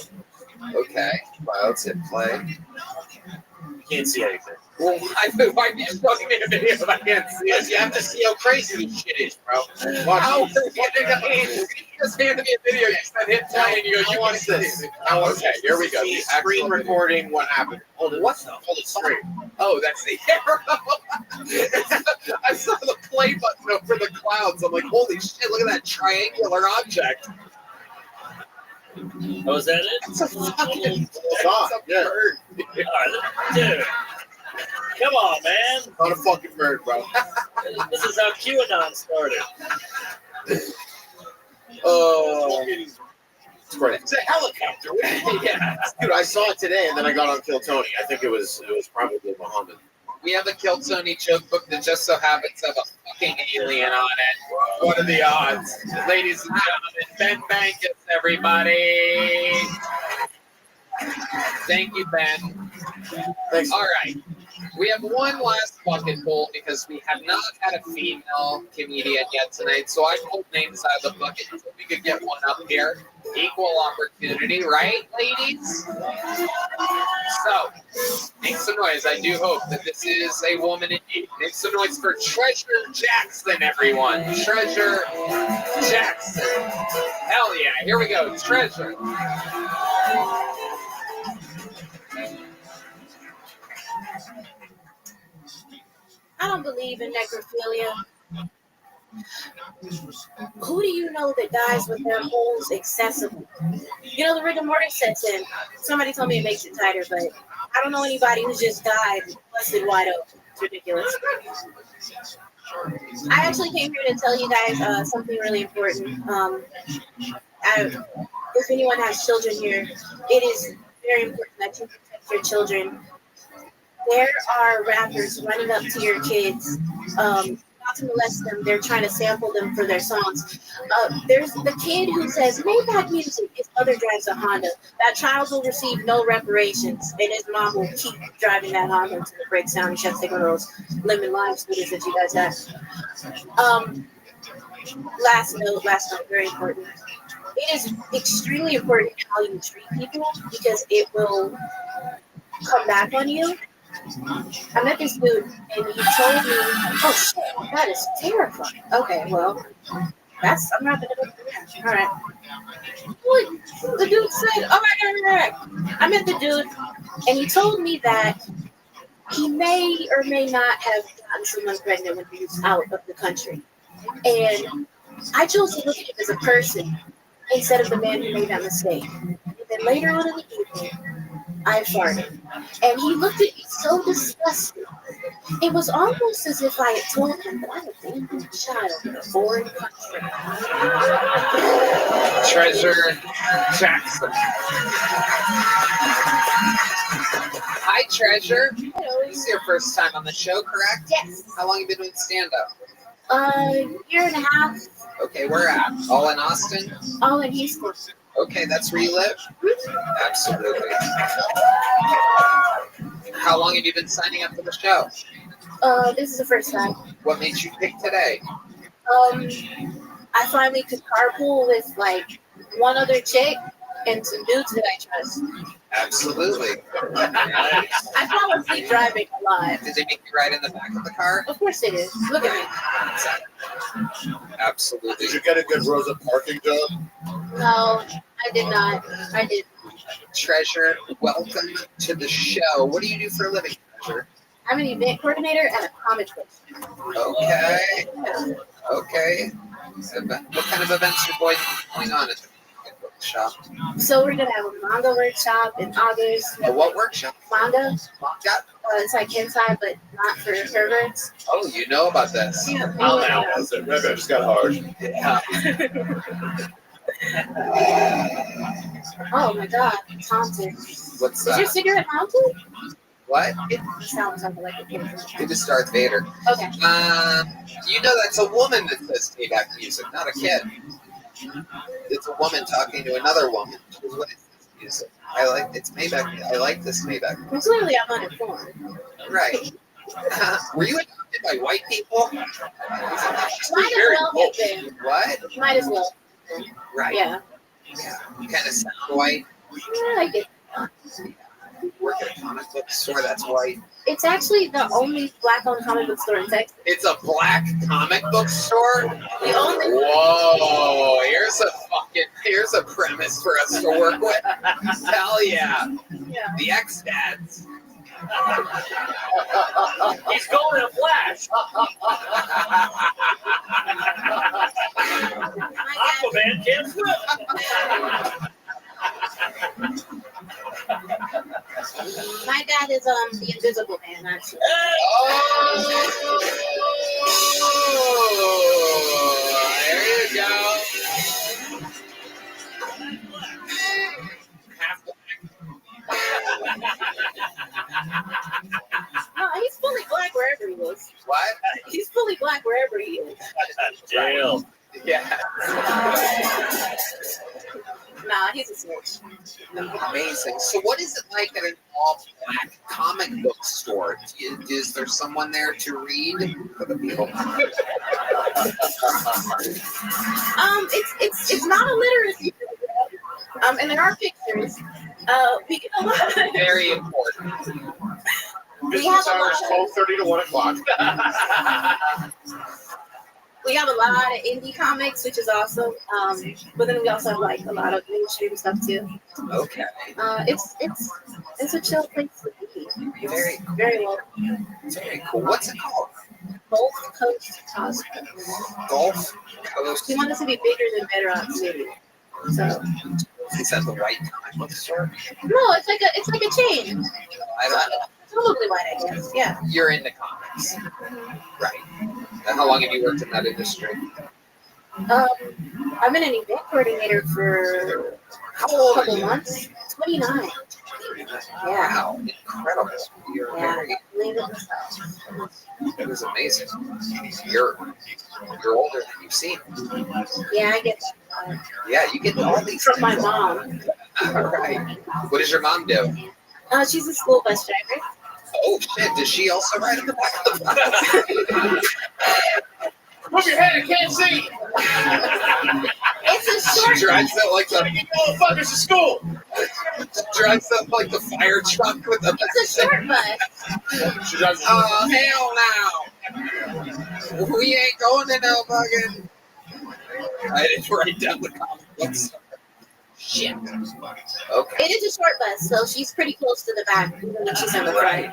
Speaker 1: Okay. Well, let's hit play.
Speaker 11: You can't see anything.
Speaker 1: Well, why are you showing me a video if I can't see
Speaker 13: Because
Speaker 1: it?
Speaker 13: you have to see how crazy this shit is, bro.
Speaker 1: How? You just handed me a video. You said hit play, and you go, you want to see it. Okay, here we go.
Speaker 13: See
Speaker 1: The
Speaker 13: screen
Speaker 1: actual video.
Speaker 13: recording what happened. Hold it.
Speaker 1: What the?
Speaker 13: Hold it straight.
Speaker 1: Oh, that's the arrow. I saw the play button over the clouds. I'm like, holy shit, look at that triangular object.
Speaker 11: Oh, is that it?
Speaker 1: It's a fucking
Speaker 13: It's on, yeah.
Speaker 1: bird.
Speaker 11: All right, dude. Come on, man.
Speaker 13: Not a fucking bird, bro.
Speaker 11: This is how QAnon started.
Speaker 13: Oh, it's great.
Speaker 1: It's a helicopter. Yeah.
Speaker 13: Dude, I saw it today, and then I got on Kill Tony. I think it was probably Muhammad.
Speaker 1: We have a Kill Tony joke book that just so happens to have a fucking alien on it. What are the odds? Ladies and gentlemen, Ben Bankus, everybody. Thank you, Ben.
Speaker 13: Thanks.
Speaker 1: All right. We have one last fucking poll because we have not had a female comedian yet tonight. So I pulled names out of the bucket so we could get one up here. Equal opportunity, right, ladies? So, make some noise. I do hope that this is a woman indeed. Make some noise for Treasure Jackson, everyone. Treasure Jackson. Hell yeah. Here we go. Treasure.
Speaker 14: I don't believe in necrophilia. Who do you know that dies with their holes accessible? You know, the rigor mortis sets in. Somebody told me it makes it tighter, but I don't know anybody who's just died busted wide open. It's ridiculous. I actually came here to tell you guys something really important. If anyone has children here, it is very important that you protect your children. There are rappers running up to your kids, not to molest them. They're trying to sample them for their songs. There's the kid who says, Maybach music. His mother drives a Honda. That child will receive no reparations, and his mom will keep driving that Honda until it breaks down and she has to take one of those lemon lime scooters that you guys have. Last note, very important. It is extremely important how you treat people because it will come back on you. I met this dude and he told me, oh shit, that is terrifying. Okay, well, I'm not gonna do that. All right. Well, the dude said, all right. I met the dude and he told me that he may or may not have gotten someone pregnant when he was out of the country. And I chose to look at him as a person instead of the man who made that mistake. And then later on in the evening, I farted. And he looked at me so disgusted. It was almost as if I had told him that I abandoned a child in a foreign country.
Speaker 1: Treasure Jackson. Hi, Treasure.
Speaker 14: Hello.
Speaker 1: This is your first time on the show, correct?
Speaker 14: Yes.
Speaker 1: How long have you been doing stand-up?
Speaker 14: Year and a half.
Speaker 1: Okay, where at? All in Austin?
Speaker 14: All in Houston.
Speaker 1: Okay, that's where you live? Absolutely. How long have you been signing up for the show?
Speaker 14: This is the first time.
Speaker 1: What made you pick today?
Speaker 14: I finally could carpool with like one other chick and some dudes that I trust.
Speaker 1: Absolutely.
Speaker 14: I fall asleep driving a lot.
Speaker 1: Did they make you ride in the back of the car?
Speaker 14: Of course it is. Look at me.
Speaker 1: Absolutely.
Speaker 13: Did you get a good Rosa parking job?
Speaker 14: No, I I did not. I did.
Speaker 1: Treasure, welcome to the show. What do you do for a living, Treasure?
Speaker 14: I'm an event coordinator at a comic book.
Speaker 1: Okay. Okay. What kind of events are going on at the comic book shop?
Speaker 14: So we're gonna have a manga workshop in August.
Speaker 1: A what workshop?
Speaker 14: Manga.
Speaker 1: Manga?
Speaker 14: It's like hentai, but not for perverts.
Speaker 1: Oh, you know about this.
Speaker 14: Yeah.
Speaker 13: I'm out. Maybe I just got hard.
Speaker 1: Yeah.
Speaker 14: Oh my god, it's haunted.
Speaker 1: What's
Speaker 14: Is
Speaker 1: that?
Speaker 14: your cigarette haunted?
Speaker 1: What?
Speaker 14: It sounds something like a picture.
Speaker 1: It is Darth Vader.
Speaker 14: Okay.
Speaker 1: You know that's a woman that says payback music, not a kid. It's a woman talking to another woman. What is this music? It's Maybach. I like this Maybach.
Speaker 14: Well, clearly I'm uninformed.
Speaker 1: Right. Were you adopted by white people?
Speaker 14: Might as well have been.
Speaker 1: What?
Speaker 14: Might as well.
Speaker 1: Right.
Speaker 14: Yeah.
Speaker 1: Yeah. You kind of sound white.
Speaker 14: I like it.
Speaker 1: Work at a comic book store that's white.
Speaker 14: It's actually the only black-owned comic book store in Texas.
Speaker 1: It's a black comic book store?
Speaker 14: The only.
Speaker 1: Whoa, here's a premise for us to work with. Hell yeah. The X-Dads.
Speaker 11: He's going in a flash. Aquaman can't swim.
Speaker 14: My dad is the Invisible Man, actually.
Speaker 1: Oh, there you go.
Speaker 14: No, he's fully black wherever he is.
Speaker 1: What?
Speaker 14: He's fully black wherever he is.
Speaker 11: Jail.
Speaker 1: Yeah.
Speaker 14: Nah, he's a snitch.
Speaker 1: Amazing. So what is it like at an all-black comic book store? Is there someone there to read for the people?
Speaker 14: It's not a literacy. And there are pictures. We get a lot.
Speaker 1: Very important.
Speaker 14: We have a lot
Speaker 13: Hours 12:30 to 1 o'clock.
Speaker 14: We have a lot of indie comics, which is awesome. But then we also have like a lot of mainstream stuff too.
Speaker 1: Okay.
Speaker 14: It's a chill place to be.
Speaker 1: Very cool.
Speaker 14: Very well.
Speaker 1: Very cool. What's it called?
Speaker 14: Gulf Coast Cosplay.
Speaker 1: Gulf Coast.
Speaker 14: We want this to be bigger than Bedrock City. So.
Speaker 1: Is that the white comic book store?
Speaker 14: No, it's like a chain.
Speaker 1: I don't know.
Speaker 14: Probably white, I guess. Yeah.
Speaker 1: You're into comics, right? And how long have you worked in that industry?
Speaker 14: I've been an event coordinator for a couple months. 29. Yeah.
Speaker 1: Wow, incredible. You're very. It was amazing. You're older than you seem.
Speaker 14: Yeah, I get that.
Speaker 1: Yeah, you get all these
Speaker 14: from my mom.
Speaker 1: All right. What does your mom do?
Speaker 14: She's a school bus driver.
Speaker 1: Oh shit! Does she also ride in the back of the bus?
Speaker 11: Move your head, I can't see.
Speaker 14: It's a short.
Speaker 1: She drives it like the
Speaker 11: motherfuckers to school.
Speaker 1: Drives up like the fire truck with the.
Speaker 14: It's a short bus.
Speaker 1: She drives. Oh hell no! We ain't going to no fucking. I didn't write down the comic books. Shit. Okay.
Speaker 14: It is a short bus, so she's pretty close to the back when she's on the front.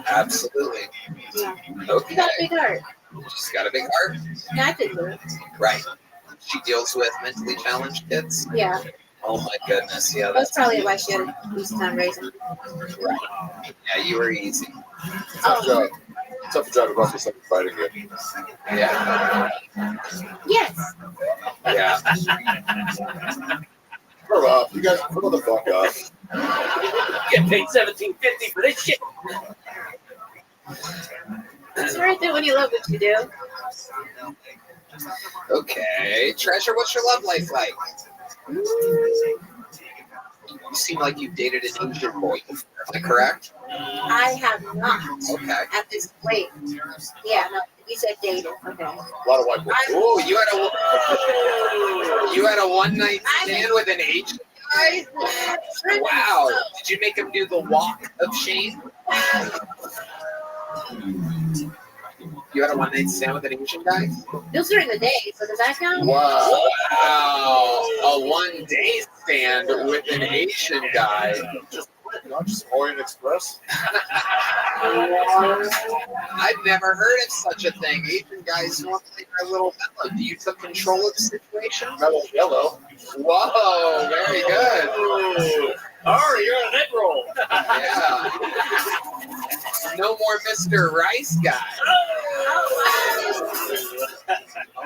Speaker 1: Absolutely.
Speaker 14: Yeah.
Speaker 1: Okay.
Speaker 14: She got a big heart.
Speaker 1: She's got a big heart.
Speaker 14: Yeah, I could do it.
Speaker 1: Right. She deals with mentally challenged kids.
Speaker 14: Yeah.
Speaker 1: Oh my goodness. Yeah.
Speaker 14: That's probably why she had a easy time raising.
Speaker 1: Right. Yeah, you were easy.
Speaker 13: Tough job. Tough job about this like fighting you.
Speaker 1: Yeah.
Speaker 14: Yes.
Speaker 1: Yeah.
Speaker 13: Grow up. You guys grow the fuck up.
Speaker 11: Get paid $17.50 for this shit.
Speaker 14: It's worth it when you love what you do.
Speaker 1: Okay. Treasure, what's your love life like? You seem like you've dated an Asian boy before. Am I correct?
Speaker 14: I have not.
Speaker 1: Okay.
Speaker 14: At this wait. Yeah, no, you said dating. Okay.
Speaker 13: A lot of white boys.
Speaker 1: Oh, you had a one night stand with an Asian guy? Wow. Did you make him do the walk of shame? You had a one-night stand with an Asian guy?
Speaker 14: It was during the day, so does that count?
Speaker 1: Wow. A one-day stand with an Asian guy.
Speaker 13: Not just Orient Express.
Speaker 1: I've never heard of such a thing. Asian guys normally are a little mellow. Do you took control of the situation?
Speaker 13: Mellow yellow.
Speaker 1: Whoa, very good.
Speaker 11: Oh, you're on a neck roll.
Speaker 1: Yeah. No more Mr. Rice guy.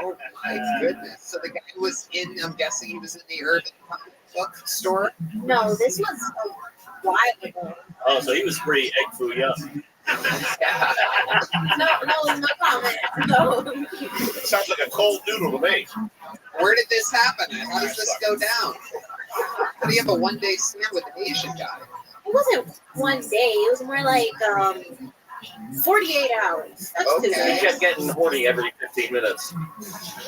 Speaker 1: Oh my goodness. So the guy was in, I'm guessing he was in the urban comic book store?
Speaker 14: No, this was a while ago.
Speaker 11: Oh, so he was pretty egg foo young.
Speaker 1: Yeah.
Speaker 14: No comment. No.
Speaker 13: Sounds like a cold noodle to me.
Speaker 1: Where did this happen? How does this go down? How do you have a one-day stand with an Asian guy?
Speaker 14: It wasn't one day. It was more like 48 hours. That's
Speaker 1: Okay.
Speaker 11: He kept getting horny every 15 minutes.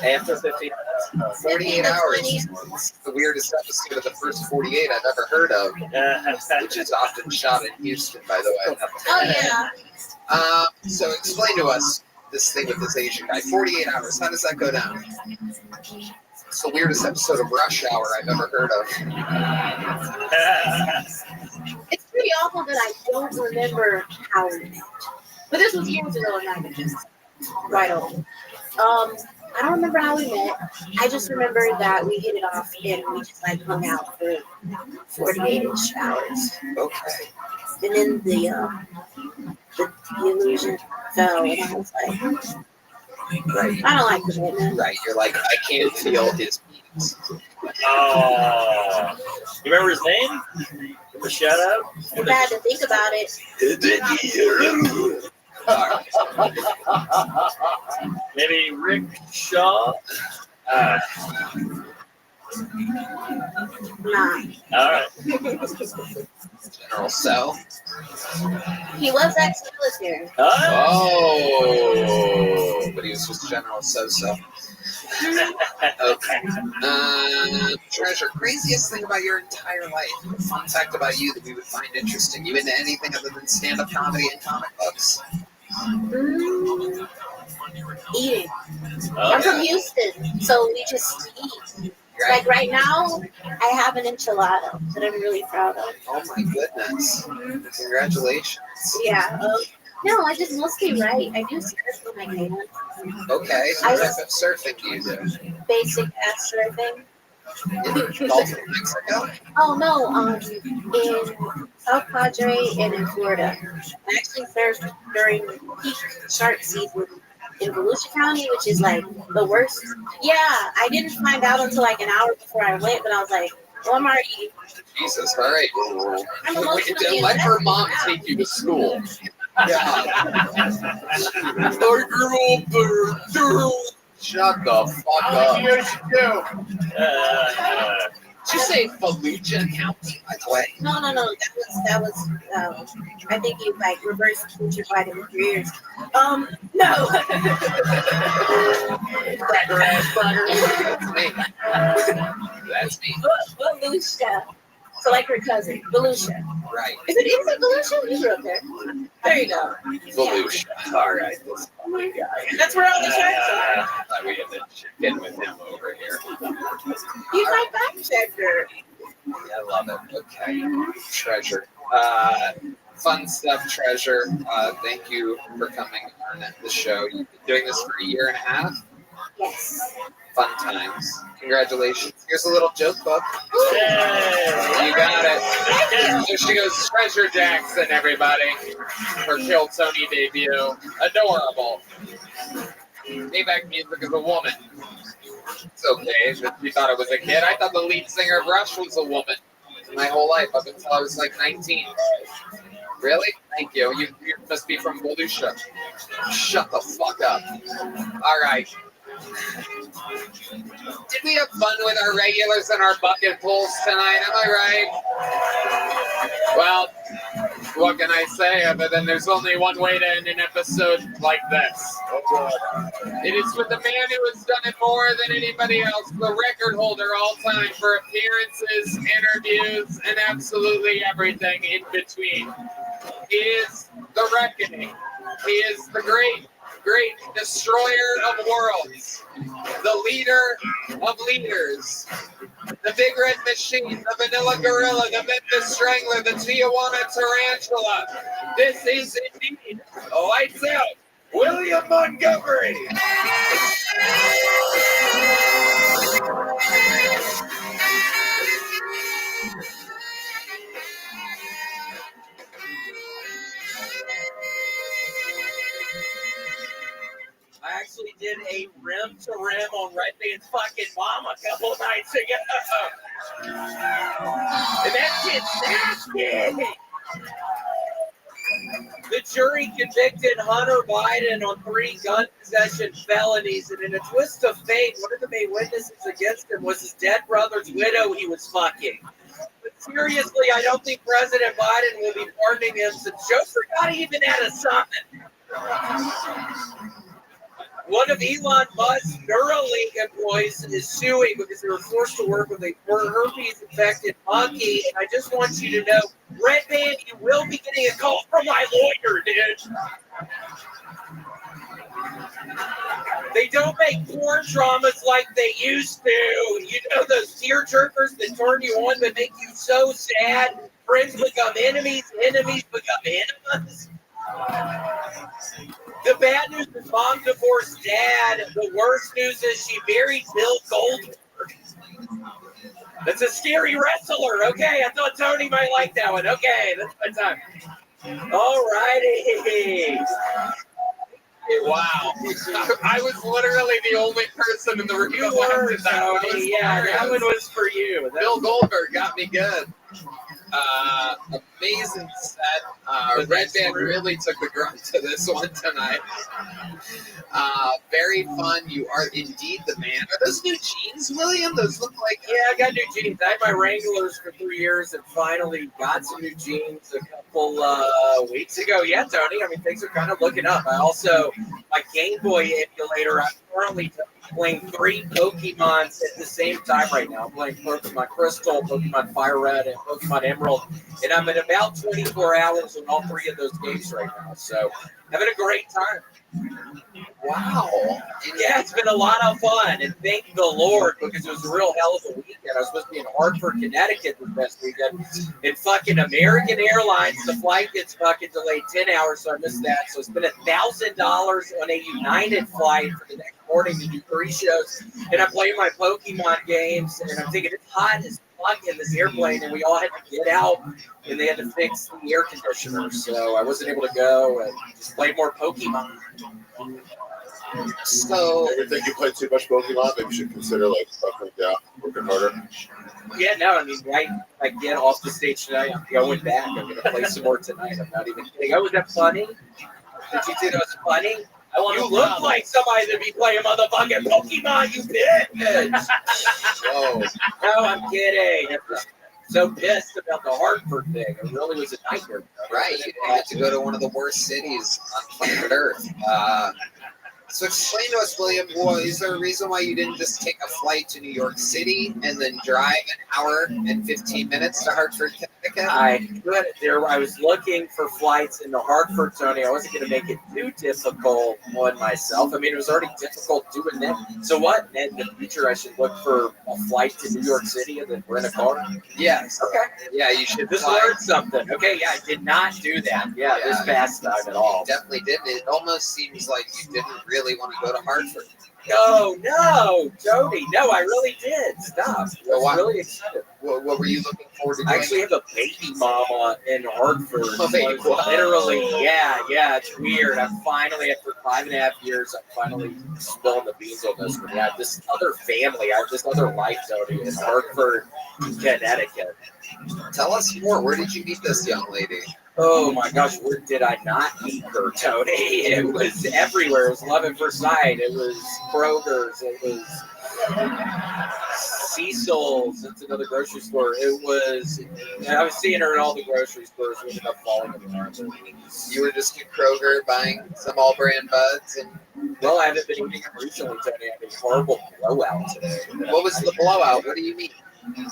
Speaker 11: After 15 minutes.
Speaker 1: 48 hours. It's the weirdest episode of the first 48 I've ever heard of, which is often shot in Houston, by the way.
Speaker 14: Oh, yeah.
Speaker 1: So explain to us this thing with this Asian guy. 48 hours. How does that go down? It's the weirdest episode of Rush Hour I've ever heard of.
Speaker 14: It's pretty awful that I don't remember how we met. But this was years ago and I'm just right on. I don't remember how we met. I just remember that we hit it off and we just like hung out for 48-ish hours.
Speaker 1: Okay.
Speaker 14: And then the illusion fell and I was like,
Speaker 1: Right.
Speaker 14: I don't like commitment.
Speaker 1: Right. You're like, I can't feel his penis.
Speaker 11: Oh. You remember his name? The shout out?
Speaker 14: It's bad to think about it.
Speaker 11: Maybe Rick Shaw?
Speaker 14: Nah.
Speaker 11: All right.
Speaker 1: General Cell.
Speaker 14: He was ex-military.
Speaker 1: Oh, but he was just General So-So. Okay. Treasure, craziest thing about your entire life. Fun fact about you that we would find interesting. You into anything other than stand-up comedy and comic books?
Speaker 14: Eating. I'm from Houston, so we just eat. Like right now, I have an enchilada that I'm really proud of.
Speaker 1: Oh my goodness. Congratulations.
Speaker 14: Yeah. No, I just mostly write. I do surf when I can.
Speaker 1: Okay. What type of surfing do you do?
Speaker 14: Basic ass surfing.
Speaker 1: In the Gulf of Mexico?
Speaker 14: Oh no, in South Padre and in Florida. I actually surfed during peak shark season in Volusia County, which is like the worst. Yeah, I didn't find out until like an hour before I went, but I was like, well, I'm already.
Speaker 1: Jesus, all right.
Speaker 14: I'm emotionally
Speaker 1: Let her mom take you to school. Yeah. I grew up there. Shut the fuck up. Did you say Fallujah County, by the way?
Speaker 14: No. That was. I think you like reverse future by the years. No.
Speaker 1: Cracker ass cracker. That's me.
Speaker 14: Volusia. So like her cousin, Volusia.
Speaker 1: Right.
Speaker 14: Is it Volusia? You grew up there. There you go.
Speaker 1: Volusia. All right.
Speaker 14: That's where all the sharks
Speaker 1: I thought we had the chicken with him over here.
Speaker 14: He's my fact checker.
Speaker 1: I love it. Okay. Treasure. Fun stuff, Treasure. Thank you for coming on the show. You've been doing this for a year and a half.
Speaker 14: Yes.
Speaker 1: Fun times. Congratulations. Here's a little joke book. Yay. You got it. There she goes, Treasure Jackson, everybody. Her Kill Tony debut. Adorable. Payback music is a woman. It's okay. You thought it was a kid. I thought the lead singer of Rush was a woman. My whole life, up until I was like 19. Really? Thank you. You must be from Volusia. Shut the fuck up. All right. Did we have fun with our regulars and our bucket pulls tonight? Am I right? Well, what can I say other than there's only one way to end an episode like this? It is with the man who has done it more than anybody else, the record holder all time for appearances, interviews, and absolutely everything in between. He is the reckoning. He is the great great destroyer of worlds, the leader of leaders, the Big Red Machine, the Vanilla Gorilla, the Memphis Strangler, the Tijuana Tarantula. This is indeed Lights Out, William Montgomery.
Speaker 15: I actually did a rim to rim on Red Band's fucking mom a couple nights ago. And that shit's nasty. The jury convicted Hunter Biden on 3 gun possession felonies, and in a twist of fate, one of the main witnesses against him was his dead brother's widow he was fucking. But seriously, I don't think President Biden will be pardoning him since Joe forgot he even had a son. One of Elon Musk's Neuralink employees is suing because they were forced to work with a herpes-infected monkey. And I just want you to know, Red Band, you will be getting a call from my lawyer, dude. They don't make porn dramas like they used to. You know those tearjerkers that turn you on but make you so sad? Friends become enemies, enemies become enemies. The bad news is mom divorced dad. The worst news is she married Bill Goldberg. That's a scary wrestler. Okay, I thought Tony might like that one. Okay, that's my time. All righty.
Speaker 1: Wow. I was literally the only person in the room.
Speaker 15: You were, Tony. Yeah, that one was for you.
Speaker 1: Bill Goldberg got me good. Amazing set. Red Band really took the grunt to this one tonight. Very fun. You are indeed the man. Are those new jeans, William? Those look like...
Speaker 15: Yeah, I got new jeans. I had my Wranglers for 3 years and finally got some new jeans a couple weeks ago. Yeah, Tony. I mean, things are kind of looking up. I also, my Game Boy emulator, I'm currently playing 3 Pokemons at the same time right now. I'm playing Pokemon Crystal, Pokemon Fire Red, and Pokemon Emerald. And I'm at about 24 hours on all 3 of those games right now. So, having a great time.
Speaker 1: Wow.
Speaker 15: Yeah, it's been a lot of fun. And thank the Lord, because it was a real hell of a weekend. I was supposed to be in Hartford, Connecticut this past weekend. And fucking American Airlines, the flight gets fucking delayed 10 hours, so I missed that. So I spent $1,000 on a United flight for the next morning to do 3 shows. And I'm playing my Pokemon games, and I'm thinking it's hot as fuck in this airplane, and we all had to get out, and they had to fix the air conditioner. So I wasn't able to go and just play more Pokemon.
Speaker 1: So
Speaker 13: you think you played too much Pokemon? Maybe you should consider like buckling down, working harder.
Speaker 15: Yeah, no, I mean, right. I get off the stage tonight. I'm going back. I'm going to play some more tonight. I'm not even kidding. Oh, was that funny? Did you think that was funny? You look like somebody to be playing motherfucking Pokemon, you bitch.
Speaker 1: Whoa.
Speaker 15: No, I'm kidding. I'm just so pissed about the Hartford thing. It really was a nightmare.
Speaker 1: Right. You had to go to one of the worst cities on planet Earth. So explain to us, William, is there a reason why you didn't just take a flight to New York City and then drive an hour and 15 minutes to Hartford, Connecticut?
Speaker 15: I was looking for flights into Hartford, Tony. I wasn't going to make it too difficult on myself. I mean, it was already difficult doing that. So what? In the future, I should look for a flight to New York City and then rent a car?
Speaker 1: Yes.
Speaker 15: Okay.
Speaker 1: Yeah, you should
Speaker 15: just learn something. Okay, yeah, I did not do that. Yeah, this past time at all.
Speaker 1: Definitely didn't. It almost seems like you didn't really want to go to Hartford.
Speaker 15: No, Tony. No, I really did. Stop. I was really excited.
Speaker 1: What were you looking forward to doing?
Speaker 15: I actually have a baby mama in Hartford.
Speaker 1: Oh,
Speaker 15: literally, yeah, it's weird. I'm finally, after 5.5 years, I'm finally spilling the beans on this one. I have this other family. I have this other life, Tony, in Hartford, Connecticut.
Speaker 1: Tell us more. Where did you meet this young lady?
Speaker 15: Oh my gosh, where did I not meet her, Tony? It was everywhere. It was Love at First Sight. It was Kroger's. It was Cecil's. It's another grocery store. I was seeing her at all the grocery stores. We ended up falling in love.
Speaker 1: You were just at Kroger buying some all-brand buds?
Speaker 15: Well, I haven't been eating them recently, Tony. I had a horrible blowout today.
Speaker 1: What was the blowout? What do you mean?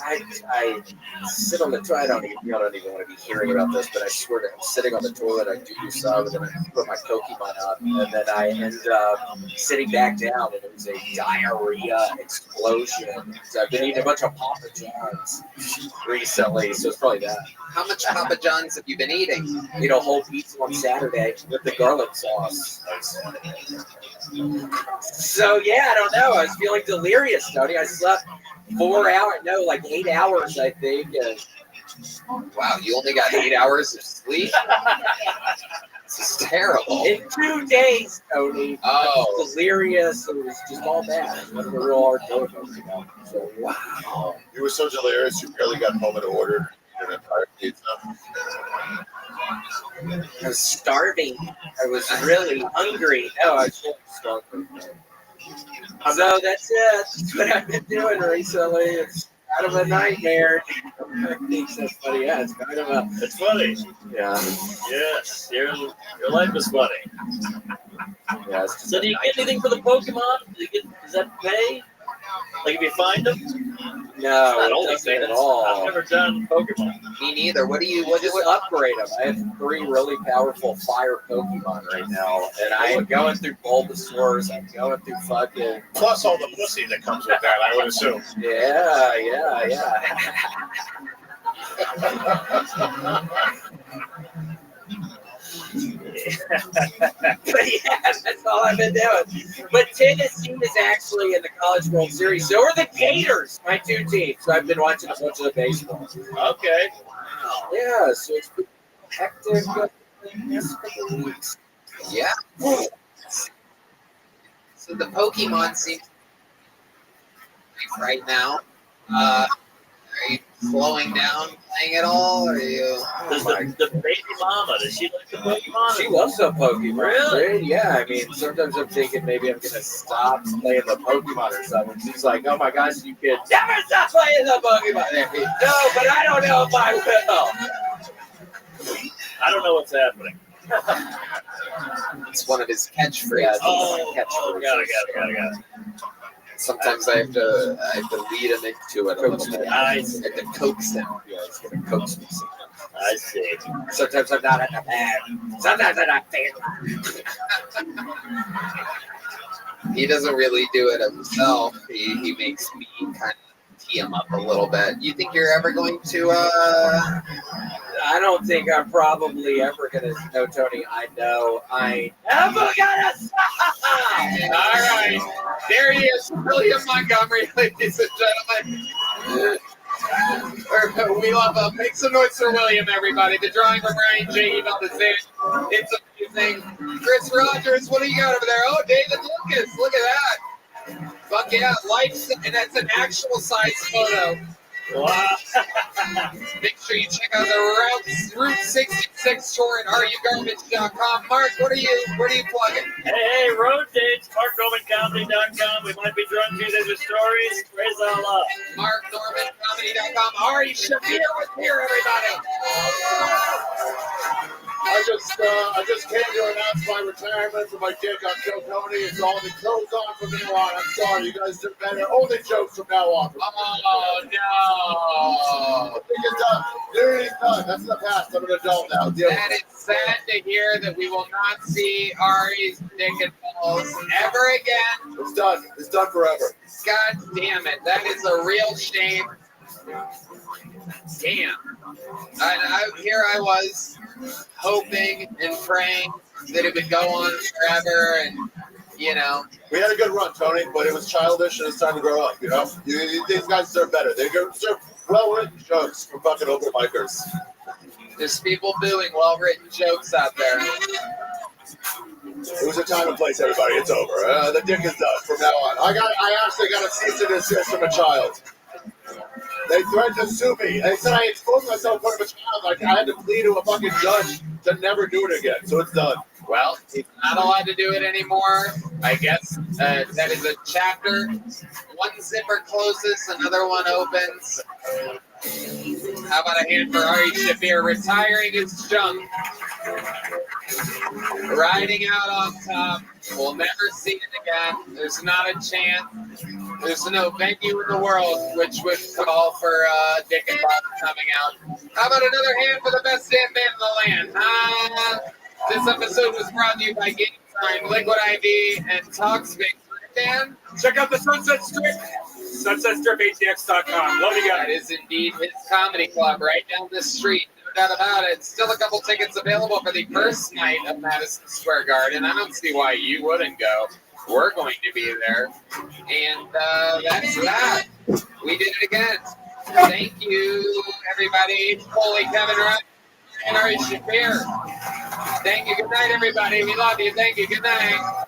Speaker 15: I sit on the toilet. Y'all don't even want to be hearing about this, but I swear to I'm sitting on the toilet. I do sub, and then I put my Pokemon on, and then I ended up sitting back down, and it was a diarrhea explosion. So I've been eating a bunch of Papa John's recently, so it's probably that.
Speaker 1: How much Papa John's have you been eating?
Speaker 15: Ate a whole pizza on Saturday with the garlic sauce. So yeah, I don't know. I was feeling delirious, Tony. I slept 4 hours, no, like 8 hours, I think.
Speaker 1: Wow, you only got 8 hours of sleep? This is terrible.
Speaker 15: In 2 days, Tony.
Speaker 1: Oh.
Speaker 15: Delirious. It was just all bad. It wasn't a real hard day, you know. So, wow.
Speaker 13: You were so delirious, you barely got home and ordered an entire pizza.
Speaker 15: I was starving. I was really hungry. No, I was starving. So that's it. That's what I've been doing recently. It's kind of a nightmare. I think that's funny. Yeah, it's kind of a.
Speaker 11: It's funny.
Speaker 15: Yeah.
Speaker 11: Yes, your life is funny.
Speaker 15: Yeah.
Speaker 11: So do you get anything for the Pokemon? Does that pay? Like if you find them?
Speaker 15: No,
Speaker 11: Not
Speaker 15: it
Speaker 11: only
Speaker 15: doesn't at all.
Speaker 11: I've never done Pokemon.
Speaker 1: Me neither. What
Speaker 15: Just upgrade them. I have 3 really powerful fire Pokemon right now, and I am going through Bulbasaurs. I'm going through fucking.
Speaker 4: Plus all the pussy that comes with that, I would assume.
Speaker 15: Yeah. But yeah, that's all I've been doing. But Tennessee is actually in the College World Series. So are the Gators, my 2 teams. So I've been watching a bunch of the baseball.
Speaker 11: Okay.
Speaker 15: Yeah, so it's been hectic this couple of weeks.
Speaker 1: Yeah. So the Pokemon seem right now. Are you slowing down playing at all? Or are you?
Speaker 11: Does the baby mama, does she like the Pokemon?
Speaker 15: She loves the Pokemon.
Speaker 11: Really?
Speaker 15: Dude. Yeah, I mean, sometimes I'm thinking maybe I'm going to stop playing the Pokemon or something. She's like, oh my gosh, you could never stop playing the Pokemon. No, but I don't know if I will.
Speaker 11: I don't know what's happening.
Speaker 1: It's one of his catchphrases.
Speaker 11: Oh, got it.
Speaker 1: Sometimes I have to lead him into it a little bit. I have to coax him. Yeah, he's gonna coax me sometimes.
Speaker 11: I see.
Speaker 15: Sometimes I'm not in the bad. Sometimes I'm not
Speaker 1: He doesn't really do it himself. He makes me kind of tee him up a little bit. You think you're ever going to?
Speaker 15: I don't think I'm probably ever gonna. No, Tony. I know. I never gonna stop.
Speaker 1: All right, there he is, William Montgomery, ladies and gentlemen. We love make some noise for William, everybody. The drawing from Ryan J. Valdez. It's amazing. Chris Rogers, what do you got over there? Oh, David Lucas, look at that. Fuck yeah, lights, and that's an actual size photo.
Speaker 11: Wow.
Speaker 1: Make sure you check out the Route 66 tour at RUGarbage.com. Mark, what are you plugging?
Speaker 11: Hey, road dates, MarkNormanComedy.com. We might be drunk Tuesdays with stories. Praise Allah.
Speaker 1: MarkNormanComedy.com. Ari Shafir was here, everybody.
Speaker 8: I just came to announce my retirement from my gig on Joe Tony. It's all the clothes on from now on. I'm sorry, you guys do better. Only jokes from now on.
Speaker 1: Oh no!
Speaker 8: I think it's done. There it is done. That's the past. I'm an adult now.
Speaker 1: That is sad to hear that we will not see Ari's dick and balls ever again.
Speaker 8: It's done. It's done forever.
Speaker 1: God damn it! That is a real shame. Damn. Here I was, hoping and praying that it would go on forever, and you know.
Speaker 8: We had a good run, Tony, but it was childish, and it's time to grow up. You know, these guys deserve better. They deserve well-written jokes from fucking open micers.
Speaker 1: There's people doing well-written jokes out there.
Speaker 8: It was a time and place, everybody. It's over. The dick is done from now on. I actually got a cease and desist from a child. They threatened to sue me. They said I exposed myself in front of a child. Like I had to plead to a fucking judge to never do it again. So it's done.
Speaker 1: Well, he's not allowed to do it anymore. I guess that is a chapter. One zipper closes, another one opens. How about a hand for Ari Shafir retiring his junk, riding out on top. We'll never see it again. There's not a chance. There's no venue in the world which would call for Dick and Bob coming out. How about another hand for the best damn band in the land? This episode was brought to you by Game Time, Liquid IV, and Talkspace. Dan,
Speaker 2: check out the Sunset Strip. SunsetStripATX.com. Love you guys.
Speaker 1: That is indeed his comedy club right down the street. No doubt about it. Still a couple tickets available for the first night of Madison Square Garden. I don't see why you wouldn't go. We're going to be there. And that's that. We did it again. Thank you, everybody. Holy Kevin Rudd and Ari Shafir. Thank you. Good night, everybody. We love you. Thank you. Good night.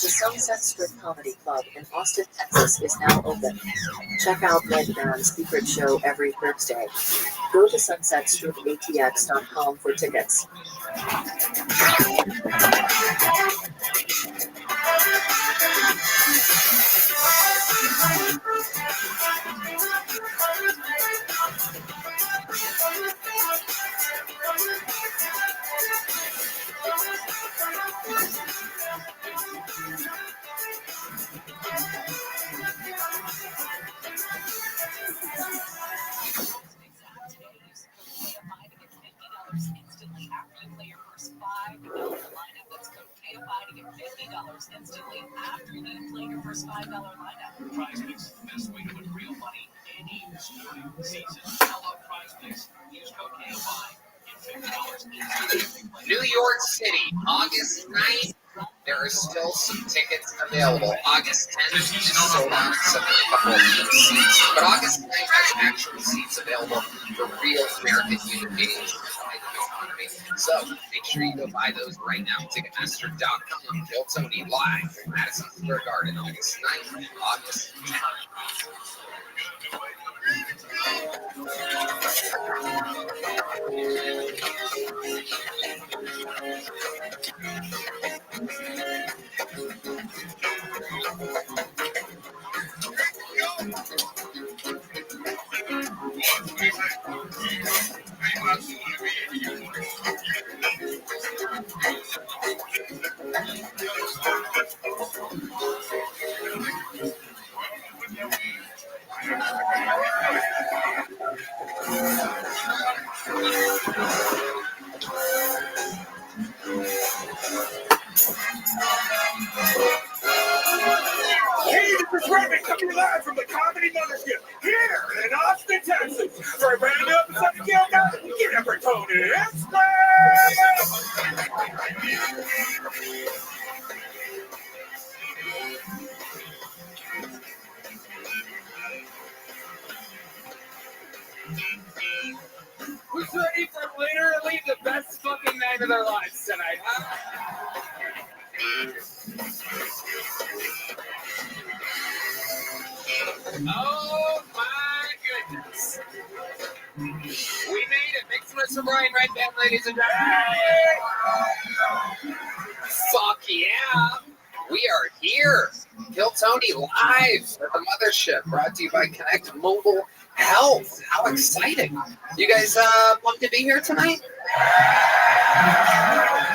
Speaker 16: The Sunset Strip Comedy Club in Austin, Texas is now open. Check out Red Band's secret show every Thursday. Go to sunsetstripatx.com for tickets.
Speaker 17: Instantly after you play your first $5 lineup. Prize Picks is the best way to win real money any sport season. Download Prize Picks. Use code KFI. Get $50 instantly.
Speaker 1: New York City, August 9th. There are still some tickets available. August 10th is sold out except for a couple of seats. But August 9th has actual seats available for real American human beings. So make sure you go buy those right now. Ticketmaster.com. Kill Tony live at Madison Square Garden August 9th and August 10th.
Speaker 2: Hey, this is Rabbi coming live from the Comedy Mothership here in Austin, Texas. For a brand new episode of Get Up, get up for Tony
Speaker 1: Who's ready for literally the best fucking night of their lives tonight, huh? Oh my goodness. We made it. Make some noise for Brian right down, ladies and gentlemen. Fuck yeah. We are here. Kill Tony live at the Mothership, brought to you by Connect Mobile Health. How exciting. You guys pumped to be here tonight?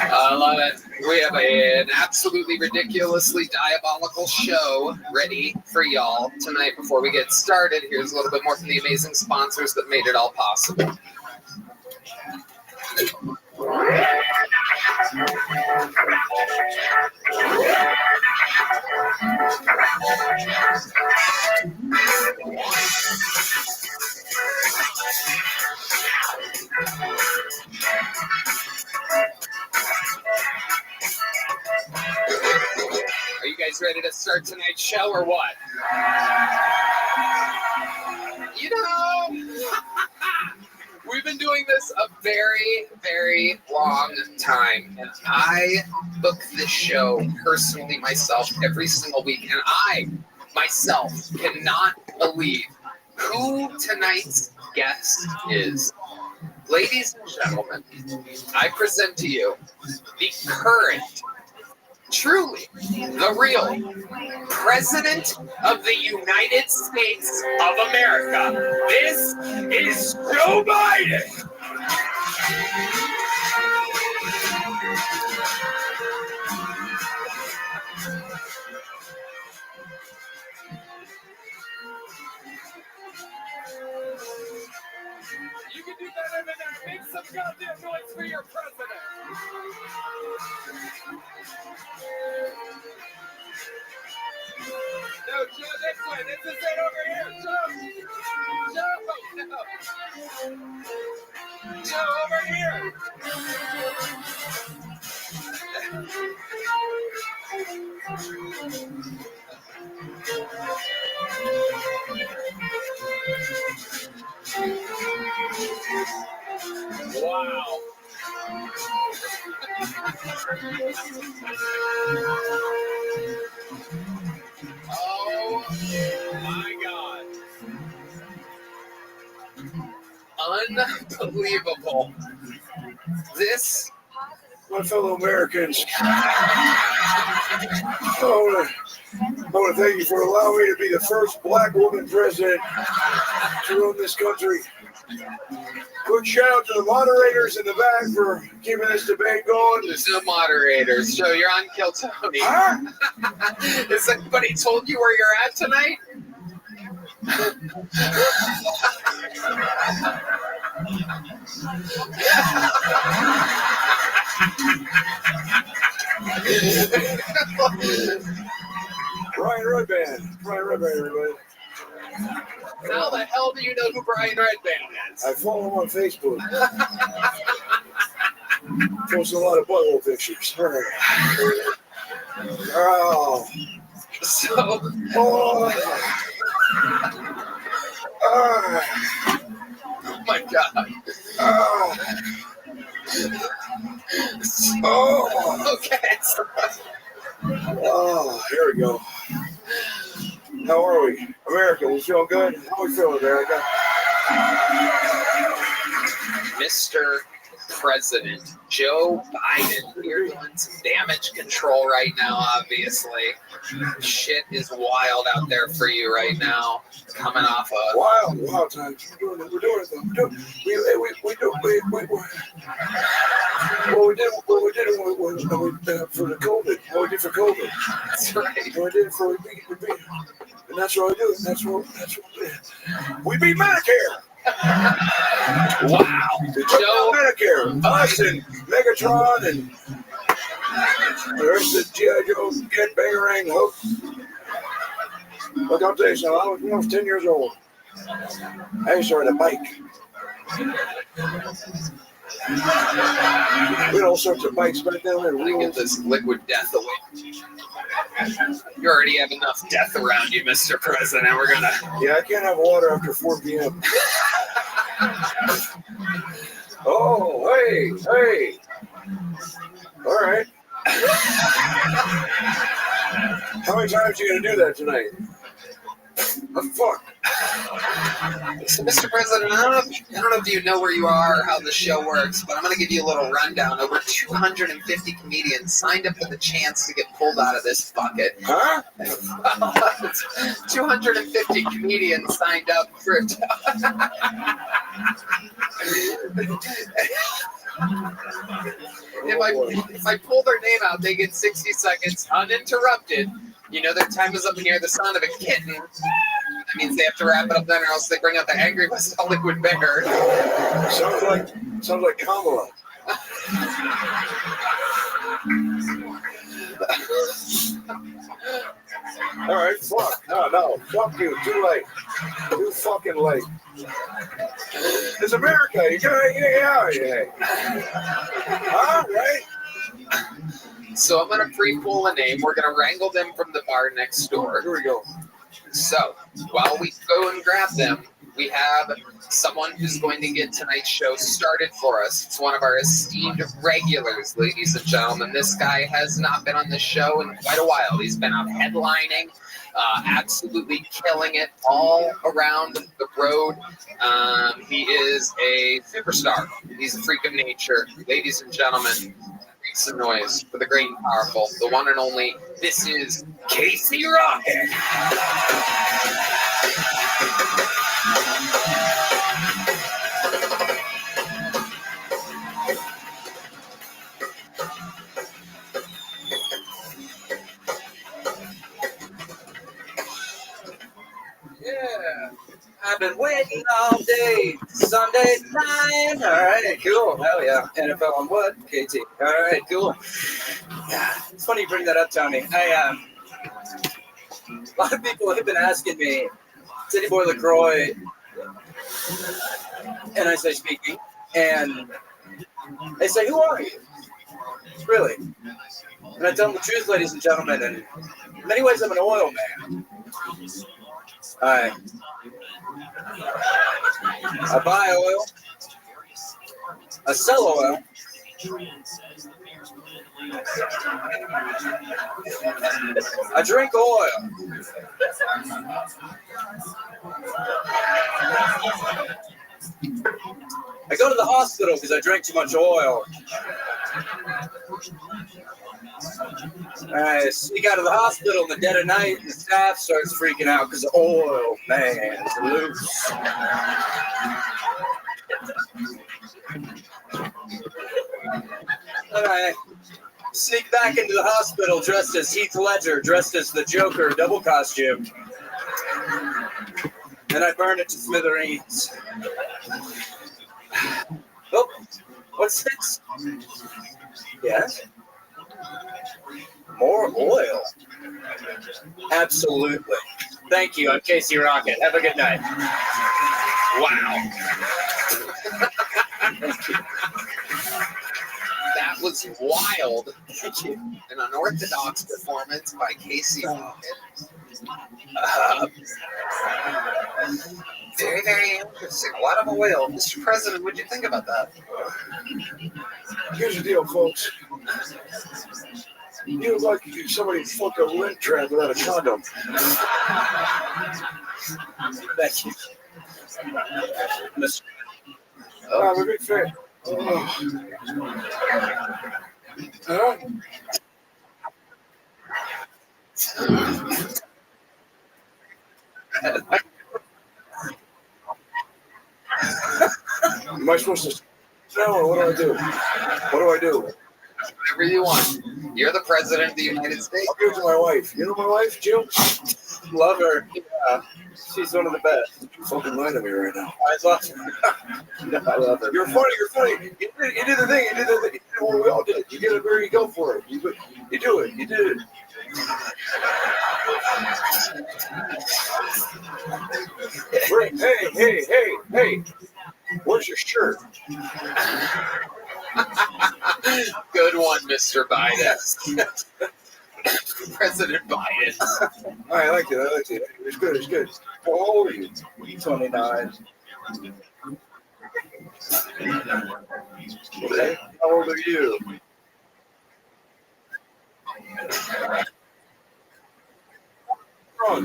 Speaker 1: I love it. We have an absolutely ridiculously diabolical show ready for y'all tonight. Before we get started, here's a little bit more from the amazing sponsors that made it all possible. Are you guys ready to start tonight's show or what? You know, we've been doing this a very, very long time, and I book this show personally myself every single week, and I myself cannot believe who tonight's guest is. Ladies and gentlemen, I present to you the current, truly the real President of the United States of America. This is Joe Biden. You can do better than that. Make some goddamn noise for your president. No, Joe, this way. This is it over here. Joe. Joe, over here. Wow. Oh my God. Unbelievable. This,
Speaker 18: my fellow Americans, I want to thank you for allowing me to be the first black woman president to run this country. Quick shout out to the moderators in the back for keeping this debate going.
Speaker 1: There's no moderators. Joe, you're on Kill Tony.
Speaker 18: Huh?
Speaker 1: Has anybody told you where you're at tonight?
Speaker 18: Brian Redband, everybody.
Speaker 1: How the hell do you know who Brian Redband is?
Speaker 18: I follow him on Facebook. Post a lot of butthole pictures. All right. Oh.
Speaker 1: So.
Speaker 18: Oh.
Speaker 1: Oh my God.
Speaker 18: Oh.
Speaker 1: Okay.
Speaker 18: Oh, here we go. How are we? America, we feel good? How we feeling, America?
Speaker 1: Mr. President Joe Biden, you're doing some damage control right now, obviously. Shit is wild out there for you right now. Coming off a
Speaker 18: wild times. We're doing it though. What we did for the COVID. What we did for COVID.
Speaker 1: That's right.
Speaker 18: What we did for we beat. And that's what I do. That's what we beat Medicare.
Speaker 1: Wow.
Speaker 18: Joe Medicare. Us and Megatron and the rest of the G.I. Joe get bangerang hook. Look, I'll tell you something. When I was 10 years old, I used to ride a bike. We had all sorts of bikes back down there.
Speaker 1: We get this liquid death away. You already have enough death around you, Mr. President. We're gonna.
Speaker 18: Yeah, I can't have water after 4 p.m. Oh, hey. All right. How many times are you gonna do that tonight? Fuck.
Speaker 1: So, Mr. President, I don't know if you know where you are or how the show works, but I'm going to give you a little rundown. Over 250 comedians signed up for the chance to get pulled out of this bucket.
Speaker 18: Huh?
Speaker 1: 250 comedians signed up for it. If I pull their name out, they get 60 seconds uninterrupted. You know their time is up and hear the sound of a kitten. That means they have to wrap it up then, or else they bring out the angry West Hollywood bear.
Speaker 18: Sounds like Kamala. All right, fuck. No, fuck you. Too late. Too fucking late. It's America. You gotta get out of here. All right.
Speaker 1: So I'm gonna pre-pull a name. We're gonna wrangle them from the bar next door.
Speaker 18: Here we go.
Speaker 1: So while we go and grab them, we have someone who's going to get tonight's show started for us. It's one of our esteemed regulars, ladies and gentlemen. This guy has not been on the show in quite a while. He's been out headlining, absolutely killing it all around the road. He is a superstar. He's a freak of nature. Ladies and gentlemen, make some noise for the great and powerful, the one and only. This is Casey Rocket.
Speaker 15: Yeah, I've been waiting all day. Sunday night. All right, cool. Hell yeah. NFL on what? KT. All right, cool. Yeah, it's funny you bring that up, Tony. A lot of people have been asking me, City Boy LaCroix, and I say speaking, and they say, who are you? Really? And I tell them the truth, ladies and gentlemen, and in many ways I'm an oil man. I buy oil, I sell oil, I drink oil. I go to the hospital because I drank too much oil. I sneak out of the hospital in the dead of night, and the staff starts freaking out because the oil man is loose. I sneak back into the hospital dressed as Heath Ledger, dressed as the Joker, double costume. And I burn it to smithereens. Oh, what's this? Yes? More oil. Absolutely. Thank you. I'm Casey Rocket. Have a good night. Wow.
Speaker 1: That was wild. An unorthodox performance by Casey Rocket. Very, very interesting. A lot of oil. Mr. President, what do you think about that?
Speaker 18: Here's the deal, folks. You look like somebody fucked a lint trap without a condom.
Speaker 15: Thank you.
Speaker 18: I'm a big fan. Huh? Am I supposed to no, or what do I do? What do I do?
Speaker 1: Whatever you want. You're the president of the United States.
Speaker 18: I'll give it to my wife. You know my wife, Jill?
Speaker 15: Love her. Yeah. She's one of the best.
Speaker 18: You're fucking lying to me right now.
Speaker 15: I love her. No, I love her.
Speaker 18: You're funny. You did the thing. You did what we all did. You get it where you go for it. You do it. You did it. Hey. Where's your shirt?
Speaker 1: Good one, Mr. Biden. President Biden.
Speaker 18: I liked it. It's good. How old are you?
Speaker 15: 29.
Speaker 18: Okay. How old are you?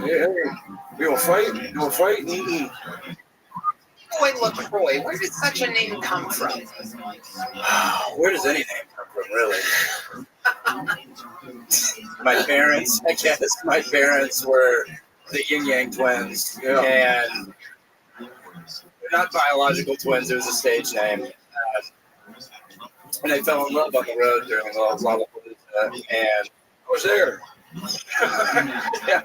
Speaker 18: Hey. You want to fight? Mm-hmm.
Speaker 1: Boy LaCroix, where did such a name come from?
Speaker 15: Where does any name come from, really? My parents, I guess my parents were the Yin Yang twins. Yeah. And they're not biological twins, it was a stage name. And they fell in love on the road during Lollapalooza, and
Speaker 18: I was there.
Speaker 15: yeah,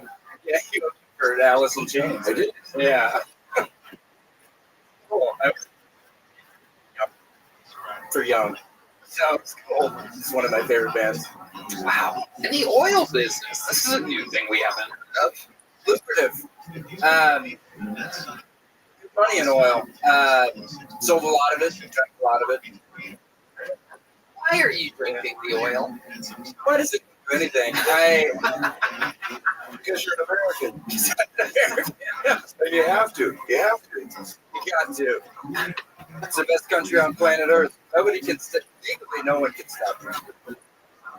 Speaker 15: you heard Alice in Chains.
Speaker 18: I did?
Speaker 15: Yeah. Cool.
Speaker 5: for Young.
Speaker 1: So cool.
Speaker 5: It's one of my favorite bands.
Speaker 1: Wow. And the oil business. This is a new thing we haven't heard of.
Speaker 5: Lucrative. Money in oil. Sold a lot of it. Drank a lot of it.
Speaker 1: Why are you drinking the oil?
Speaker 5: Why does it do anything? Because you're an American. And you have to. You have to. You got to. It's the best country on planet Earth. Nobody can legally, no one can stop you.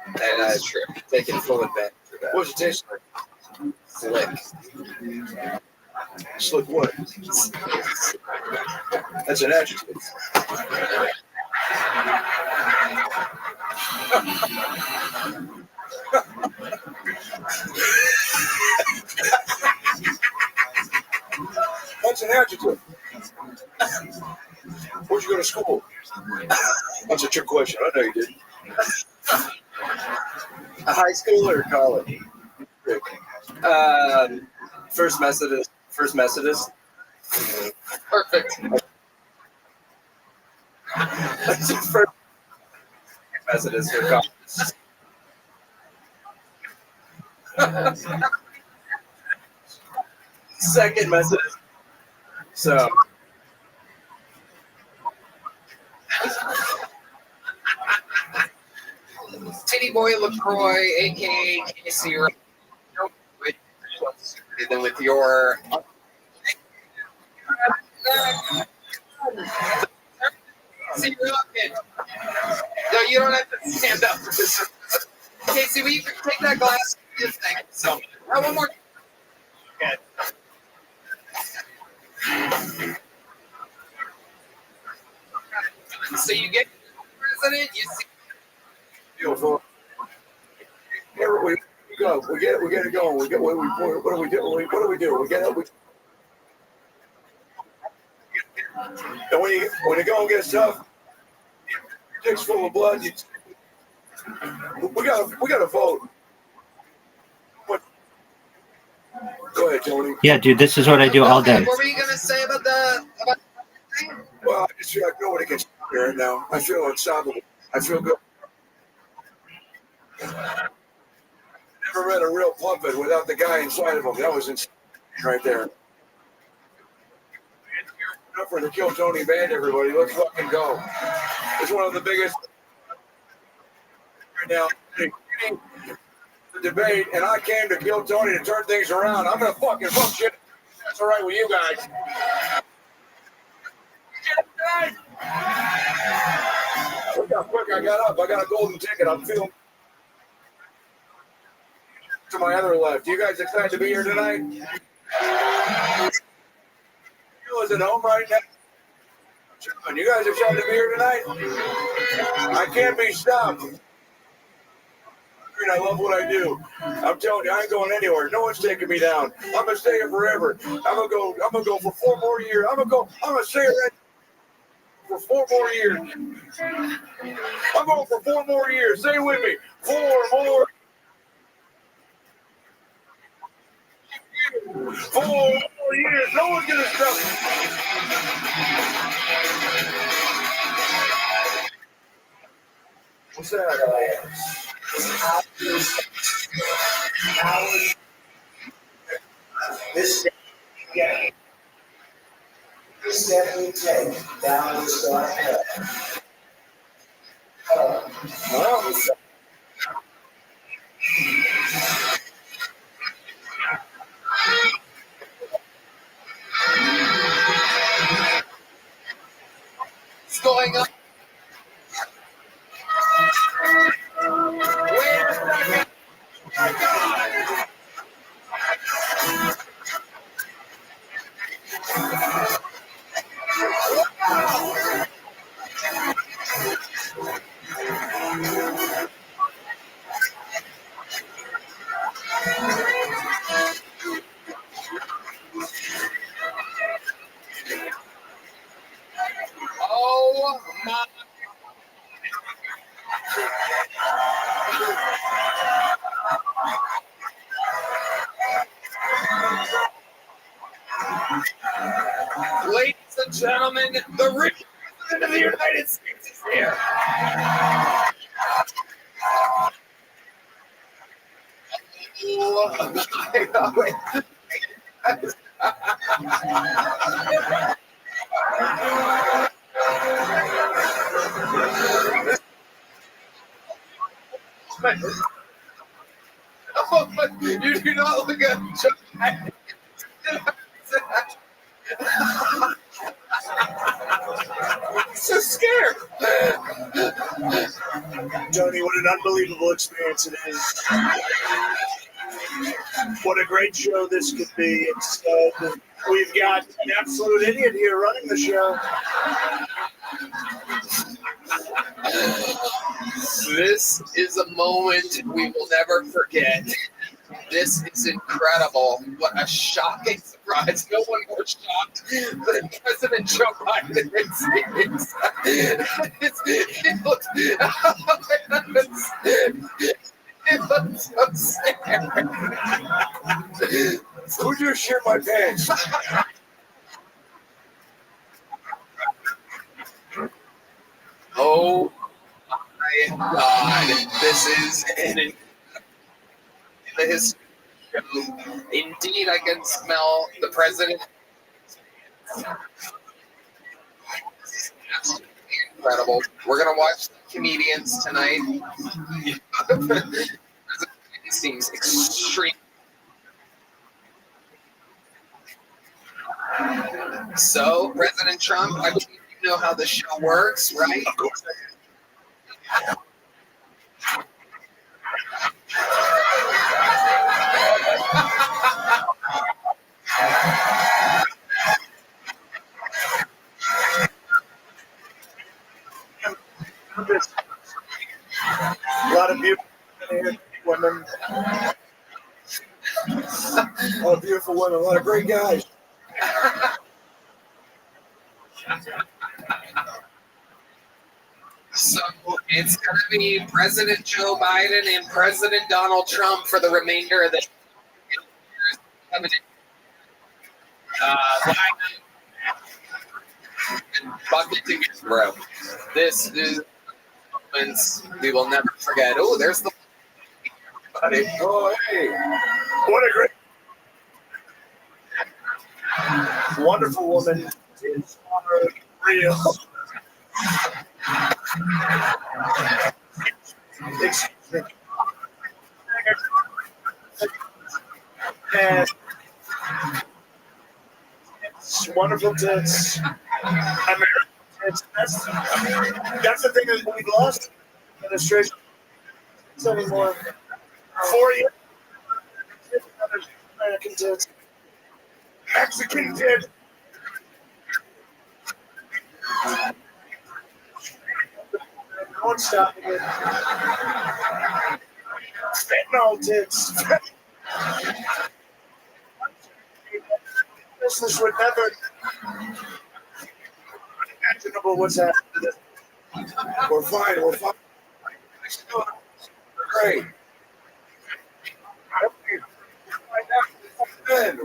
Speaker 5: And that's true. Taking full advantage of that.
Speaker 18: What's it taste like?
Speaker 5: Slick.
Speaker 18: Slick what? That's an adjective. That's an adjective. Where'd you go to school? That's a trick question. I know you did.
Speaker 5: A high school or college? First Methodist. First Methodist.
Speaker 1: Perfect.
Speaker 5: First Methodist or college. Second Methodist. So.
Speaker 1: Titty Boy LaCroix, aka Casey, then with your See, Rocket. No, you don't have to stand up for this. Casey, will you take that glass? Just thank you so much. One more. Okay. So you get president, you see.
Speaker 18: Beautiful. Here we go. We get it going. What do we do? What do we do? We get it. And when the going gets tough, dick's full of blood. We got to vote. Go ahead, Tony.
Speaker 6: Yeah, dude, this is what I do all day.
Speaker 1: What were you gonna say about the thing?
Speaker 18: Well, I just feel like nobody can stop me right now. I feel unstoppable. I feel good. Never read a real puppet without the guy inside of him. That was insane right there. Up for the Kill Tony band, everybody. Let's fucking go. It's one of the biggest right now. The debate, and I came to Kill Tony to turn things around. I'm gonna fucking fuck shit. That's all right with you guys. Look how quick I got up. I got a golden ticket. I'm feeling to my other left. You guys excited to be here tonight? You guys at home right now? You guys excited to be here tonight? I can't be stopped. I love what I do. I'm telling you, I ain't going anywhere. No one's taking me down. I'm gonna stay here forever. I'm gonna go for 4 more years. I'm gonna stay here for 4 more years. I'm going for 4 more years. Stay with me. 4 more. 4 more years. No one's gonna stop me. What's that? This step we take down this dark path.
Speaker 1: What's going on? Oh my. Ladies and gentlemen, the rich president of the United States is Here. You do not look at
Speaker 18: So scared. Tony, what an unbelievable experience it is. What a great show this could be. Instead, we've got an absolute idiot here running the show.
Speaker 1: This is a moment we will never forget. This is incredible. What a shocking surprise. No one more shocked than President Joe Biden. It looks so sad.
Speaker 18: Who just shit my pants?
Speaker 1: Oh my God. This is in the history show. Indeed, I can smell the president. Incredible. We're going to watch the comedians tonight. It seems extreme. So, President Trump, I believe you know how the show works, right? Of course.
Speaker 18: A lot of beautiful women. A lot of beautiful women, a lot of great guys.
Speaker 1: So it's going to be President Joe Biden and President Donald Trump for the remainder of the bucket tickets, bro. This is moments we will never forget. Oh, there's the buddy.
Speaker 18: Oh, hey. What a great, wonderful woman. It's real. Excuse me. And it's wonderful tits. American tits. That's the thing that we've lost in administration. It's anymore. 4 years. American tits. Mexican tits. No one's stopping it. Fentanyl tits. This would never imaginable what's happening to this. We're fine. We're fine. Great. Good.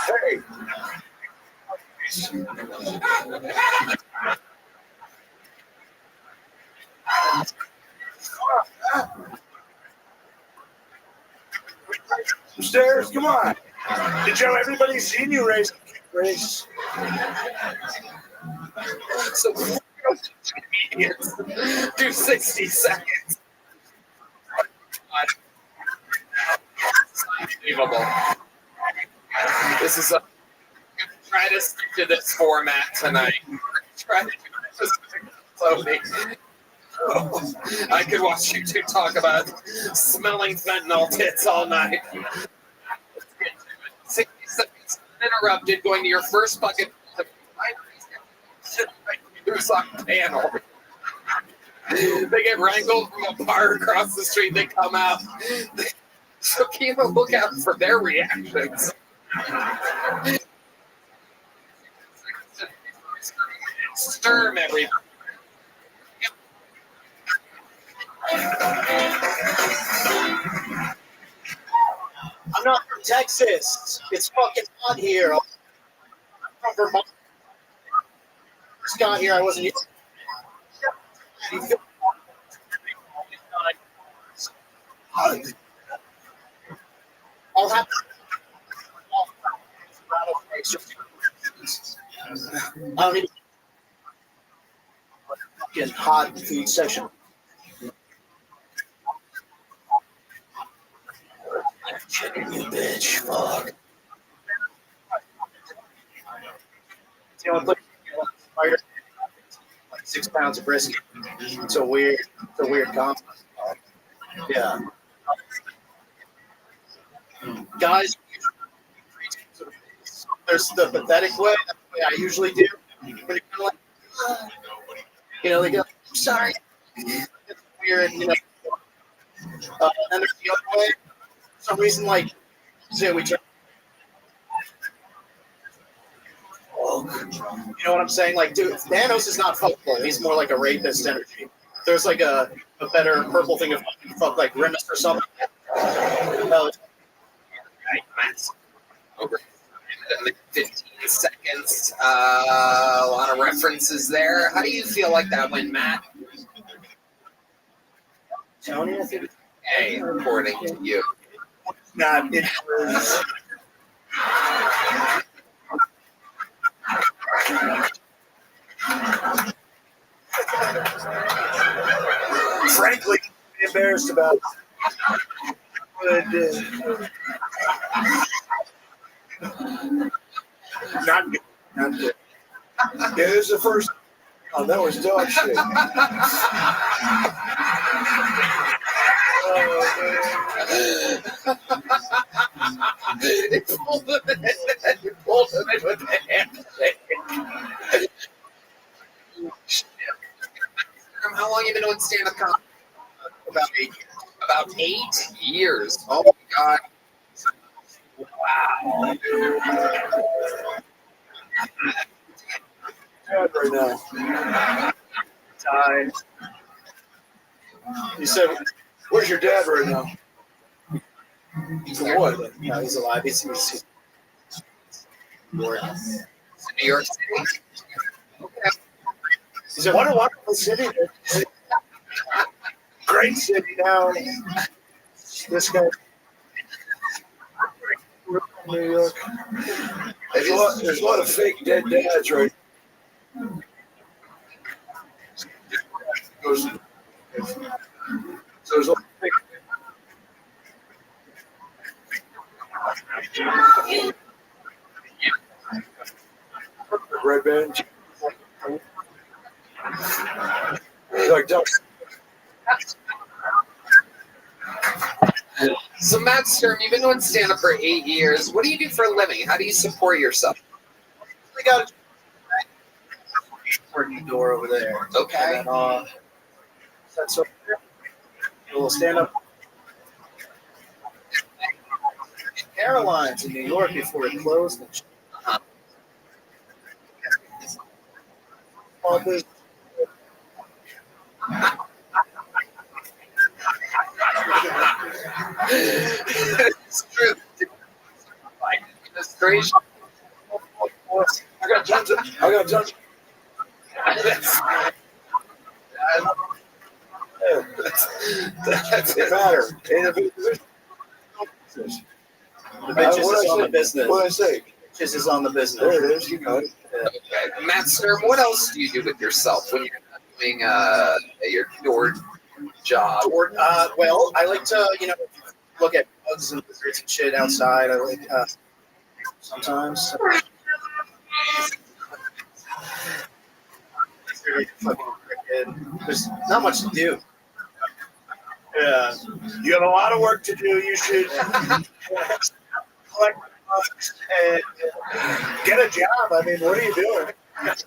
Speaker 18: Hey. Stairs, come on. Did you have everybody seen you race?
Speaker 1: So comedians do 60 seconds. Unbelievable. This is a try to stick to this format tonight. Try to do this slowly. I could watch you two talk about smelling fentanyl tits all night. 60 seconds interrupted, going to your first bucket. Who's on panel? They get wrangled from a bar across the street. They come out. So keep a lookout for their reactions. Sturm everybody.
Speaker 10: I'm not from Texas. It's fucking hot here. I'm from Vermont. Just got here. I wasn't. I'll have I don't need fucking hot food section. You bitch, fuck. It's the only place you like 6 pounds of brisket. It's a weird concept. Yeah. Guys, there's the pathetic way. That's the way I usually do. When you're kind of like, they go, I'm sorry. It's weird, And then there's the other way. For some reason, like, say we try. You know what I'm saying? Like, dude, Thanos is not fuckable. He's more like a rapist energy. There's like a better purple thing of fuck, like Grimace or something.
Speaker 1: Over 15 seconds. A lot of references there. How do you feel like that went, Matt?
Speaker 10: Tony, I think.
Speaker 1: Hey, according to you.
Speaker 10: Not it was. Frankly, I'm embarrassed about it. Not good. Not good.
Speaker 18: Yeah, this is the first. Oh, that was dog shit.
Speaker 1: It pulled him in with the handshake. How long have you been doing stand-up comedy?
Speaker 10: About 8 years.
Speaker 1: About 8 years. Oh my God. Wow.
Speaker 18: Dad right now.
Speaker 10: Time. You said,
Speaker 18: where's your dad right now?
Speaker 10: He's alive. No, he's alive. He's
Speaker 1: New York City.
Speaker 10: He's a what a wonderful city. Great city now. This guy.
Speaker 18: New York. There's a lot of fake dead dads right now. So there's a lot of fake. Red band. Like ducks.
Speaker 1: So Matt Sturm, you've been doing stand-up for 8 years. What do you do for a living? How do you support yourself?
Speaker 10: We got a door over there.
Speaker 1: Okay.
Speaker 10: And then, that's over there. A little stand-up. Caroline's in New York before it closed. All business.
Speaker 1: It's true. Administration.
Speaker 18: I got tons. That's it matter.
Speaker 10: The bitches is on the business.
Speaker 18: What did I say?
Speaker 10: Bitches is on the business.
Speaker 18: There it is. You got it.
Speaker 1: Okay. Matt Sturm, what else do you do with yourself when you're not doing your door job?
Speaker 10: Well, I like to, look at bugs and lizards and shit outside. I like sometimes. There's not much to do.
Speaker 18: Yeah, you have a lot of work to do. You should collect bugs and get a job. I mean, what are you doing? What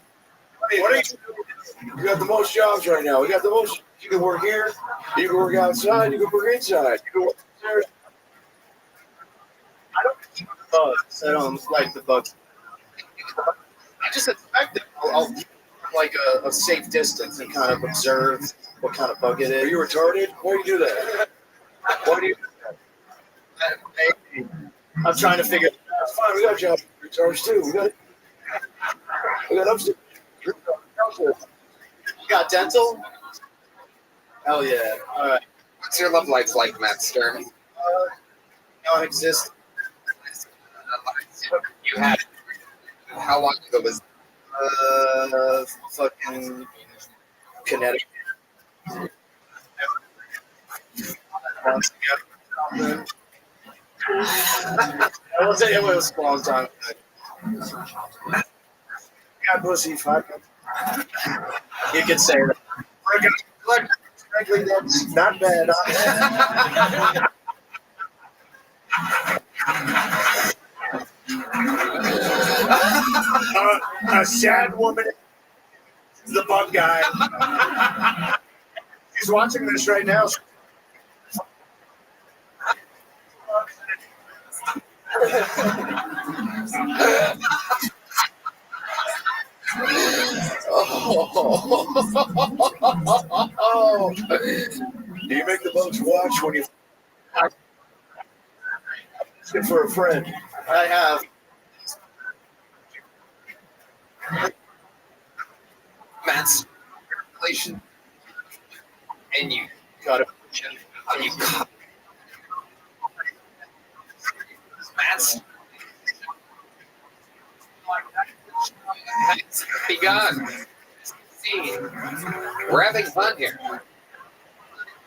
Speaker 18: are you doing? You got the most jobs right now. We got the most. You can work here. You can work outside. You can work inside. You can work upstairs.
Speaker 10: I don't keep the bugs. I don't like the bugs. I just expect it.
Speaker 13: like a safe distance and kind of observe what kind of bug it is.
Speaker 18: Are you retarded? Why do you do that?
Speaker 13: Why do you? I'm trying to figure.
Speaker 18: It's fine. We got job retards too. We got upstairs.
Speaker 13: You got dental? Hell yeah! All right.
Speaker 1: What's your love life like, Matt Stern?
Speaker 13: Non-existent.
Speaker 1: You had how long ago was?
Speaker 13: Fucking Connecticut. It was a long time.
Speaker 18: Got pussy. Fuck.
Speaker 13: You could say that.
Speaker 18: Frankly, that's not bad. A sad woman, the bug guy. He's watching this right now.
Speaker 13: Oh.
Speaker 18: Do you make the bugs watch when you ask for a friend?
Speaker 13: I have.
Speaker 1: Matt's relation, and you
Speaker 13: got it.
Speaker 1: You cut. Matt's has begun. See, we're having fun here.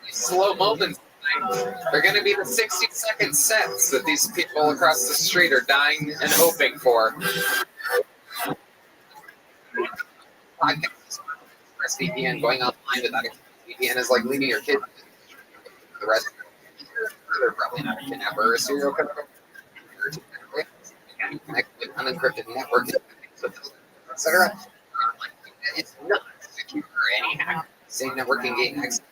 Speaker 1: These slow moments are going to be the 60-second sets that these people across the street are dying and hoping for. ExpressVPN going online without a VPN is like leaving your kid. The rest, they're probably not a kidnapper or a serial killer. Connect with unencrypted networks, etc. It's not secure for any hacker. Same networking gain access.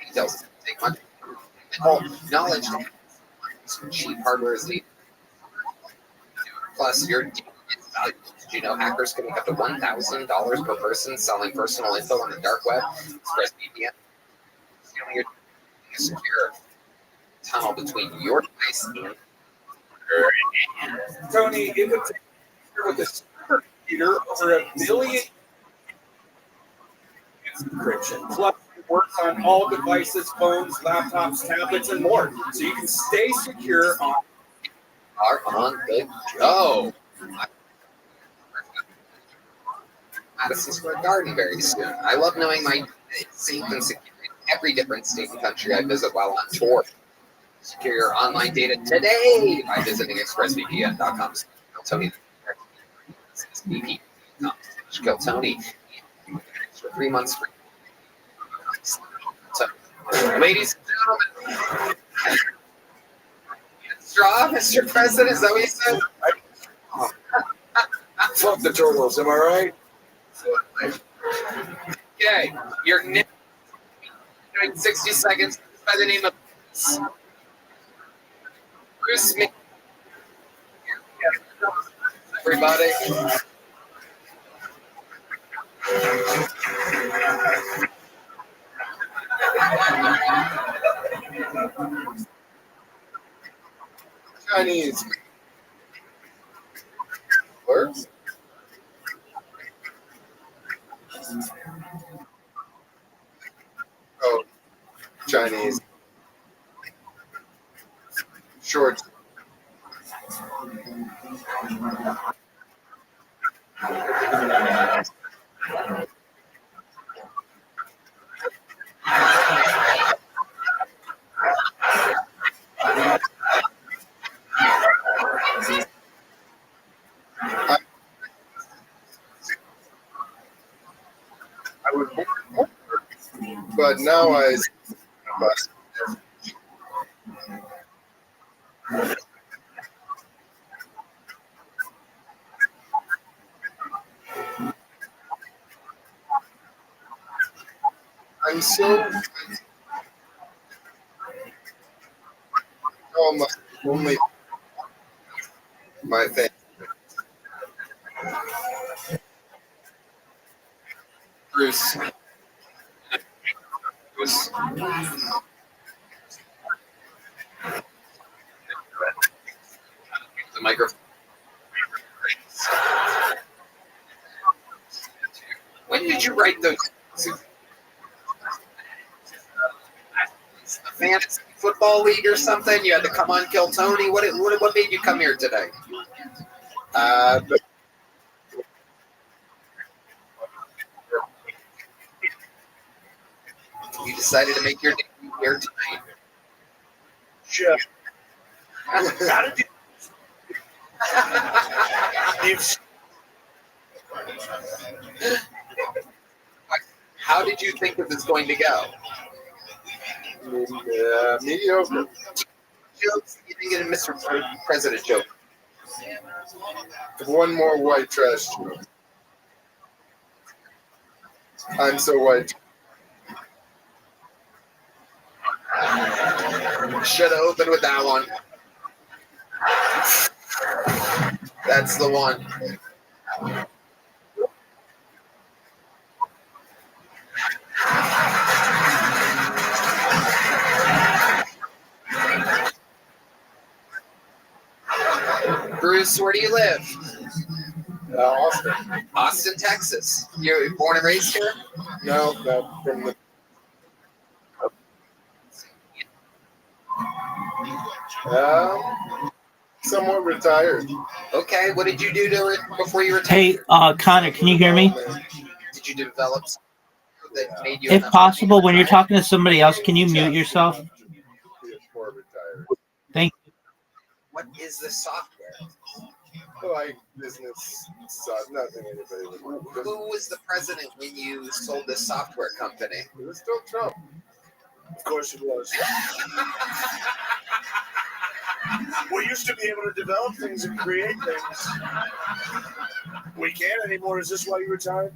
Speaker 1: Details take much. Knowledge. Some cheap hardware is needed. Plus, your data is valuable. Did you know hackers can make up to $1,000 per person selling personal info on the dark web? ExpressVPN. Stealing your a secure tunnel between your device and
Speaker 2: Tony, it would take with a supercomputer over 1 million encryption. Plus, it works on all devices, phones, laptops, tablets, and more. So you can stay secure on
Speaker 1: the go. Madison Square Garden very soon. I love knowing my safe and secure in every different state and country I visit while on tour. Secure your online data today by visiting expressvpn.com. Tony. Kill Tony. For 3 months free. So, ladies and gentlemen, straw, Mr. President, is that what you said?
Speaker 18: Fuck the turtles, am I right?
Speaker 1: Okay, your name doing 60 seconds by the name of Bruce Smith. Everybody.
Speaker 8: Chinese. Words? Oh, Chinese. Short. I would hope, but now I'm so only my thing.
Speaker 1: Bruce. The microphone. When did you write those? Fantasy football league or something? You had to come on, kill Tony. What made you come here today? You decided to make your debut here tonight.
Speaker 4: Sure.
Speaker 1: How did you think it was going to go?
Speaker 8: Mediocre.
Speaker 1: Jokes, you didn't get a Mr. President joke.
Speaker 8: One more white trash joke. I'm so white.
Speaker 1: Should have opened with that one. That's the one. Bruce, where do you live?
Speaker 8: Austin.
Speaker 1: Austin, Texas. You're born and raised here?
Speaker 8: No, from the. Somewhat retired.
Speaker 1: Okay, what did you do before you retired?
Speaker 6: Hey, Connor, can you hear me?
Speaker 1: Did you develop something that made you
Speaker 6: If
Speaker 1: enough
Speaker 6: possible,
Speaker 1: money
Speaker 6: when
Speaker 1: to
Speaker 6: you're
Speaker 1: retire?
Speaker 6: talking to somebody else, can you mute yourself? Thank you.
Speaker 1: What is the software?
Speaker 8: Like business, nothing anybody would want.
Speaker 1: Who was the president when you sold this software company?
Speaker 8: It was still Trump.
Speaker 4: Of course it was. We used to be able to develop things and create things. We can't anymore. Is this why you retired?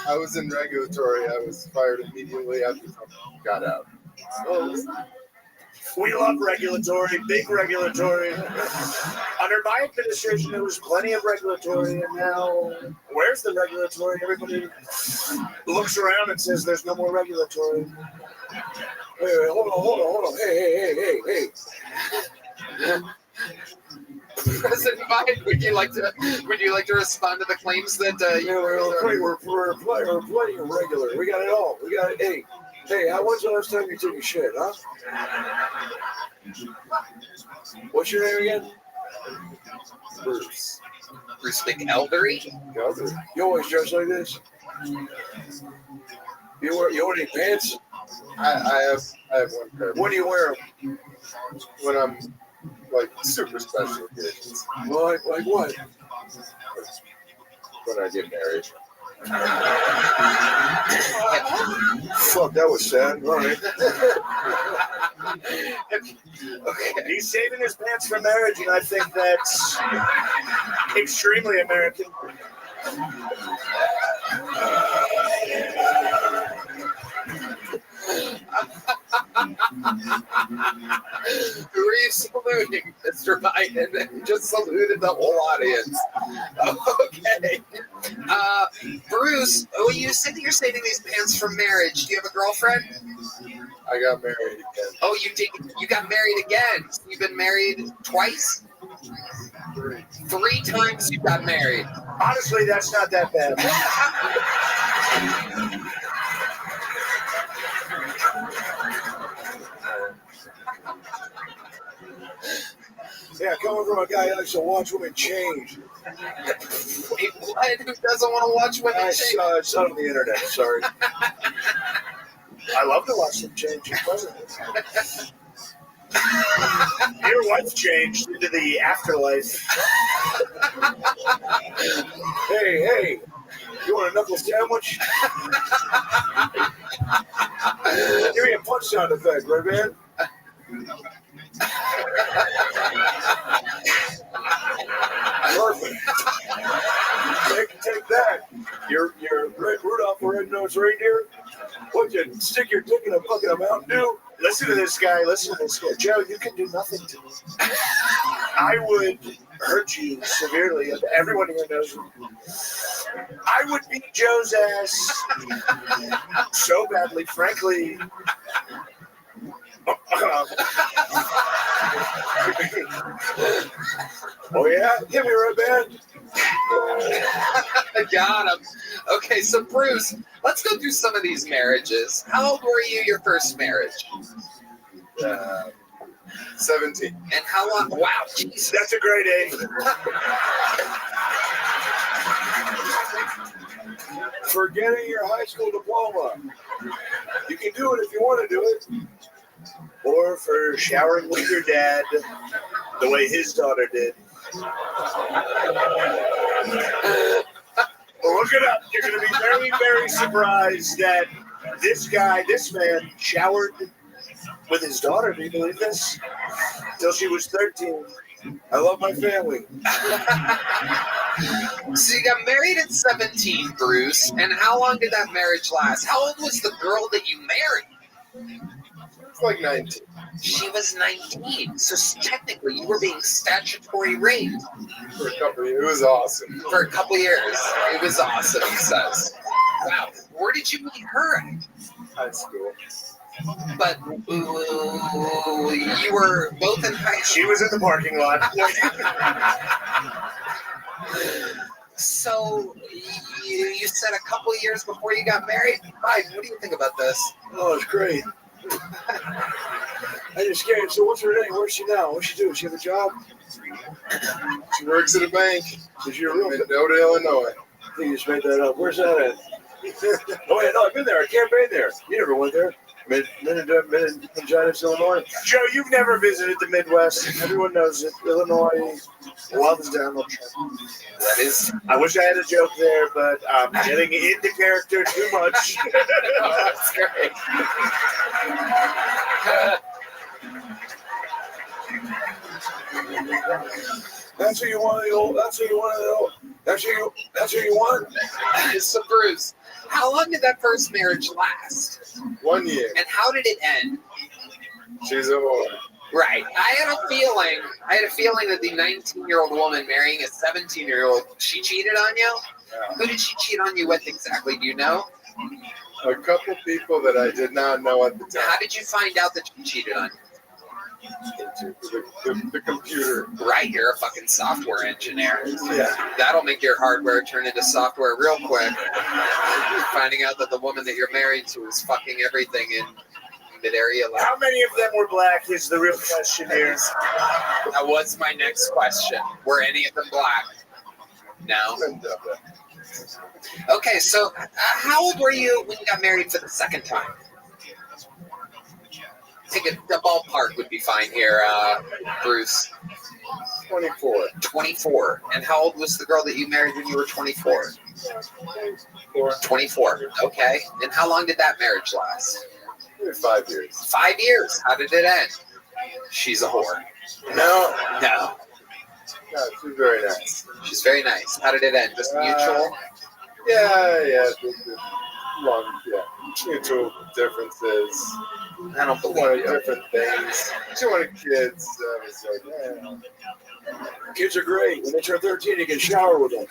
Speaker 8: I was in regulatory. I was fired immediately after Trump got out.
Speaker 4: We love regulatory, big regulatory. Under my administration, there was plenty of regulatory, and now, where's the regulatory? Everybody looks around and says there's no more regulatory. Hey, hold on. Hey.
Speaker 1: President Biden, would you like to respond to the claims that
Speaker 18: We're playing regular. We got it all. We got it. Hey, how was the last time you took a shit, huh? What's your name again?
Speaker 1: Bruce McElderry?
Speaker 18: You always dress like this? You wear any pants?
Speaker 8: I have one pair.
Speaker 18: When do you wear them?
Speaker 8: When I'm like super special occasions.
Speaker 18: Like what?
Speaker 8: When I get married.
Speaker 18: Fuck, that was sad. All right.
Speaker 4: Okay. He's saving his pants for marriage, and I think that's extremely American.
Speaker 1: Who are you saluting, Mr. Biden? Just saluted the whole audience. Okay. Bruce, you said that you're saving these pants for marriage. Do you have a girlfriend?
Speaker 8: I got married again.
Speaker 1: Oh, you did. You got married again. You've been married twice? Three times you got married.
Speaker 4: Honestly, that's not that bad.
Speaker 18: Yeah, coming from a guy who likes to watch women change.
Speaker 1: Wait, what? Who doesn't want to watch women change?
Speaker 18: I saw it on the internet, sorry.
Speaker 4: I love to watch them change in present. Your wife changed into the afterlife.
Speaker 18: Hey, you want a knuckle sandwich? Give me a punch sound effect, right, man? Perfect. Take that. You're Rudolph the Red-Nosed Reindeer. What, you stick your dick in a bucket of Mountain Dew?
Speaker 4: Listen to this guy. Joe, you can do nothing to me. I would hurt you severely. Everyone here knows I would beat Joe's ass so badly, frankly. Oh yeah, hit me right, man.
Speaker 1: I got him. Okay, so Bruce, let's go through some of these marriages. How old were you your first marriage?
Speaker 8: 17.
Speaker 1: And how long? Wow, Jesus.
Speaker 4: That's a great age.
Speaker 18: For getting your high school diploma. You can do it if you want to do it.
Speaker 4: Or for showering with your dad the way his daughter did. Look it up. You're going to be very, very surprised that this man, showered with his daughter. Do you believe this? Till she was 13.
Speaker 18: I love my family.
Speaker 1: So you got married at 17, Bruce, and how long did that marriage last? How old was the girl that you married?
Speaker 8: It's like 19.
Speaker 1: She was 19, so technically you were being statutory raped.
Speaker 8: For a couple of years. It was awesome.
Speaker 1: For a couple years. It was awesome, he says. Wow. Where did you meet her at?
Speaker 8: High school.
Speaker 1: But you were both in high school.
Speaker 4: She was in the parking lot.
Speaker 1: So you said a couple of years before you got married? Biden, what do you think about this?
Speaker 18: Oh, it's great. I just scared. So what's her name? Where's she now? What's she doing? She have a job?
Speaker 8: She works at a bank.
Speaker 18: Is she a real?
Speaker 8: In Minnesota, Illinois.
Speaker 18: I think you just made that up. Where's that at? Oh, yeah, no, I've been there. I campaigned there. You never went there. Mid-Giants, Illinois.
Speaker 4: Joe, you've never visited the Midwest. Everyone knows it. Illinois, Walden's down.
Speaker 1: That is.
Speaker 4: I wish I had a joke there, but I'm getting into character too much.
Speaker 1: Oh, that's great.
Speaker 18: That's who you want to know. That's who you want to know. That's who you want.
Speaker 1: So Bruce, how long did that first marriage last?
Speaker 8: 1 year.
Speaker 1: And how did it end?
Speaker 8: She's a whore.
Speaker 1: Right. I had a feeling that the 19-year-old woman marrying a 17-year-old, she cheated on you?
Speaker 8: Yeah.
Speaker 1: Who did she cheat on you with exactly? Do you know?
Speaker 8: A couple people that I did not know at the time.
Speaker 1: How did you find out that she cheated on you?
Speaker 8: The computer.
Speaker 1: Right, you're a fucking software engineer.
Speaker 8: Yeah.
Speaker 1: That'll make your hardware turn into software real quick. Finding out that the woman that you're married to is fucking everything in mid-area.
Speaker 4: How many of them were black is the real question here.
Speaker 1: That was my next question. Were any of them black? No. Okay, so how old were you when you got married for the second time? I think the ballpark would be fine here, Bruce.
Speaker 8: 24.
Speaker 1: 24. And how old was the girl that you married when you were 24? 24. Okay. And how long did that marriage last?
Speaker 8: 5 years.
Speaker 1: 5 years. How did it end? She's a whore.
Speaker 8: No.
Speaker 1: No.
Speaker 8: No, she's very nice.
Speaker 1: She's very nice. How did it end? Just mutual?
Speaker 8: Yeah. Mutual differences.
Speaker 1: I don't
Speaker 8: She
Speaker 1: believe
Speaker 8: wanted
Speaker 1: you.
Speaker 8: different things. She wanted kids. I was like, yeah.
Speaker 18: Kids are great. When they turn 13, you can shower with them.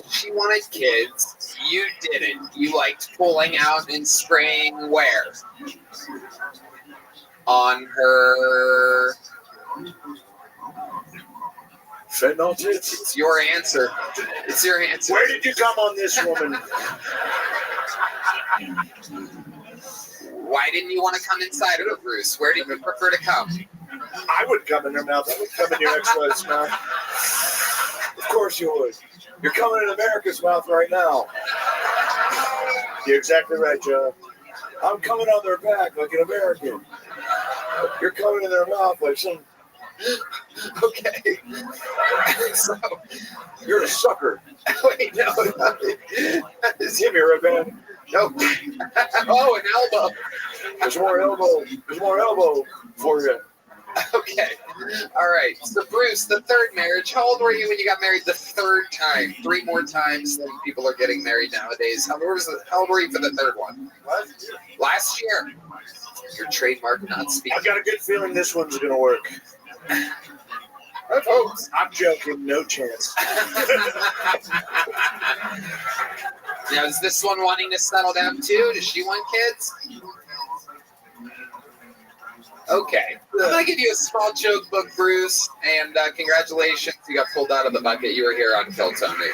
Speaker 1: She wanted kids. You didn't. You liked pulling out and spraying where? On her.
Speaker 18: Fentanyl tits.
Speaker 1: It's your answer. It's your answer.
Speaker 4: Where did you come on this woman?
Speaker 1: Why didn't you want to come inside of her, Bruce? Where did you prefer to come?
Speaker 4: I would come in her mouth. I would come in your ex-wife's mouth.
Speaker 18: Of course you would. You're coming in America's mouth right now.
Speaker 4: You're exactly right, Joe.
Speaker 18: I'm coming on their back like an American. You're coming in their mouth like some.
Speaker 1: Okay. So,
Speaker 18: you're a sucker.
Speaker 1: Wait, no.
Speaker 18: Just hit me right, man.
Speaker 1: No. Oh, an elbow.
Speaker 18: There's more elbow. There's more elbow for you.
Speaker 1: Okay. All right. So, Bruce, the third marriage. How old were you when you got married the third time? 3 more times than people are getting married nowadays. How old were you for the third one? Last year. Your trademark not speaking.
Speaker 4: I've got a good feeling this one's going to work.
Speaker 1: I have hopes.
Speaker 18: I'm joking. No chance.
Speaker 1: Now, is this one wanting to settle down too? Does she want kids? Okay. I'm going to give you a small joke book, Bruce, and congratulations. You got pulled out of the bucket. You were here on Kill Tony.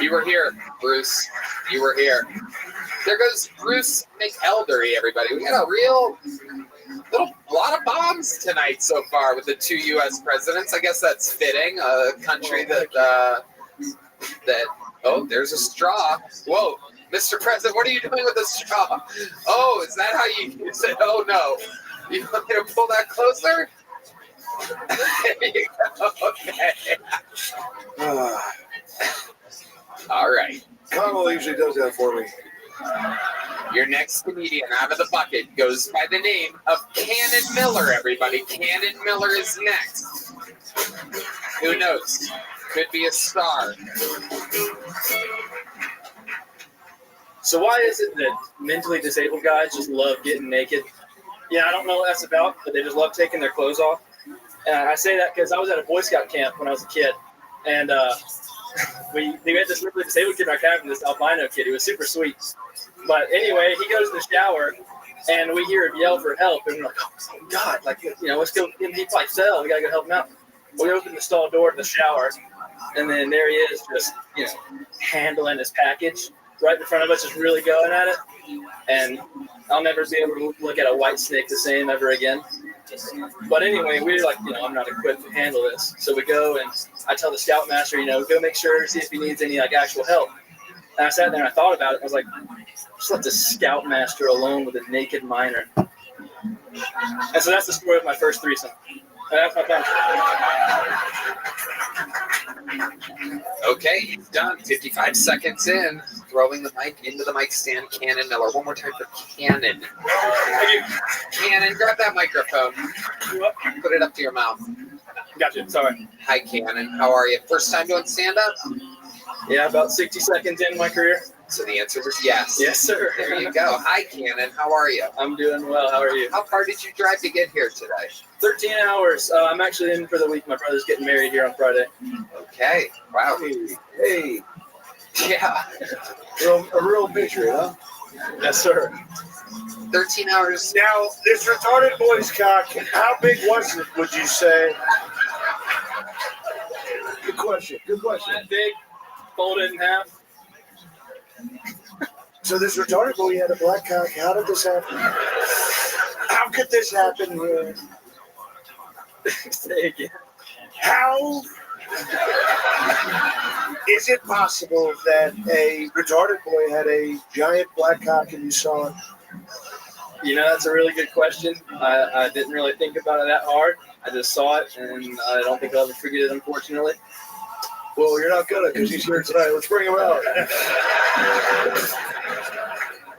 Speaker 1: You were here, Bruce. You were here. There goes Bruce McElderry, everybody. We got a lot of bombs tonight so far with the 2 U.S. presidents. I guess that's fitting. A country that oh, there's a straw. Whoa, Mr. President, what are you doing with a straw? Oh, is that how you use it? Oh, no. You want me to pull that closer? There you go. Okay. All right.
Speaker 18: Kamala usually does that for me.
Speaker 1: Your next comedian out of the bucket goes by the name of Cannon Miller, everybody. Cannon Miller is next. Who knows? Could be a star.
Speaker 19: So why is it that mentally disabled guys just love getting naked? Yeah, I don't know what that's about, but they just love taking their clothes off. And I say that because I was at a Boy Scout camp when I was a kid, and we had this mentally disabled kid in our cabin, this albino kid. He was super sweet. But anyway, he goes to the shower, and we hear him yell for help, and we're like, oh, God, like, let's go. He probably fell. We got to go help him out. We open the stall door to the shower, and then there he is just, handling his package right in front of us, just really going at it. And I'll never be able to look at a white snake the same ever again. But anyway, we're like, I'm not equipped to handle this. So we go, and I tell the scoutmaster, go make sure, see if he needs any, actual help. And I sat there and I thought about it. I was like, just let the scoutmaster alone with a naked miner. And so that's the story of my first threesome. And that's my plan.
Speaker 1: Okay, he's done. 55 seconds in. Throwing the mic into the mic stand. Cannon Miller. One more time for Cannon. Cannon, grab that microphone. Put it up to your mouth.
Speaker 19: Gotcha. Sorry.
Speaker 1: Hi, Cannon. How are you? First time doing stand-up?
Speaker 19: Yeah, about 60 seconds in my career.
Speaker 1: So the answer was yes.
Speaker 19: Yes, sir.
Speaker 1: There you go. Hi, Cannon. How are you?
Speaker 19: I'm doing well. How are you?
Speaker 1: How far did you drive to get here today?
Speaker 19: 13 hours. I'm actually in for the week. My brother's getting married here on Friday.
Speaker 1: Okay. Wow.
Speaker 18: Hey.
Speaker 1: Yeah.
Speaker 18: A real picture, huh?
Speaker 19: Yes, sir.
Speaker 1: 13 hours.
Speaker 18: Now, this retarded boy's cock, how big was it, would you say? Good question.
Speaker 19: That big, folded in half.
Speaker 18: So this retarded boy had a black cock. How did this happen? How could this happen?
Speaker 19: Say again.
Speaker 18: How is it possible that a retarded boy had a giant black cock and you saw it?
Speaker 19: That's a really good question. I didn't really think about it that hard. I just saw it, and I don't think I'll ever forget it, unfortunately.
Speaker 18: Well, you're not gonna, because he's here tonight. Let's bring him out.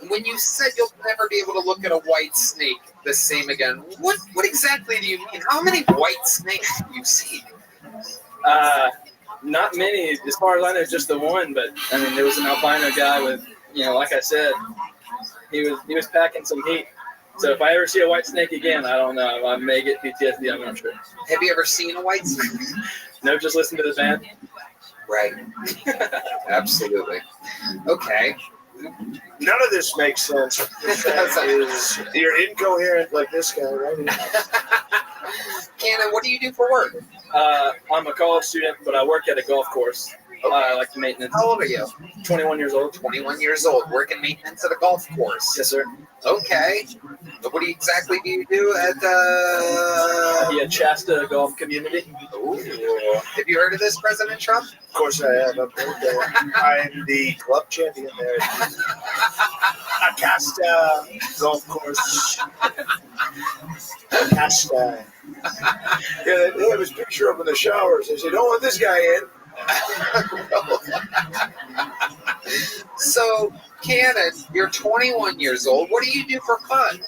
Speaker 1: When you said you'll never be able to look at a white snake the same again, what exactly do you mean? How many white snakes have you seen?
Speaker 19: Not many. As far as I know, just the one. But I mean, there was an albino guy with, like I said, he was packing some heat. So if I ever see a white snake again, I don't know. I may get PTSD. I'm not sure.
Speaker 1: Have you ever seen a white snake?
Speaker 19: No, just listen to the band.
Speaker 1: Right. Absolutely. Okay.
Speaker 18: None of this makes sense. You're incoherent like this guy, right?
Speaker 1: Cannon, what do you do for work?
Speaker 19: I'm a college student, but I work at a golf course.
Speaker 1: Okay.
Speaker 19: I like the maintenance.
Speaker 1: How old are you?
Speaker 19: 21 years old.
Speaker 1: 21 years old, working maintenance at a golf course.
Speaker 19: Yes, sir.
Speaker 1: Okay. What exactly do you do at
Speaker 19: the Shasta Golf Community?
Speaker 1: Ooh. Have you heard of this, President Trump?
Speaker 18: Of course I have. I'm the club champion there. Augusta Golf Course. Augusta. Yeah, they have his picture up in the showers. They say, don't let this guy in.
Speaker 1: So, Cannon, you're 21 years old. What do you do for fun?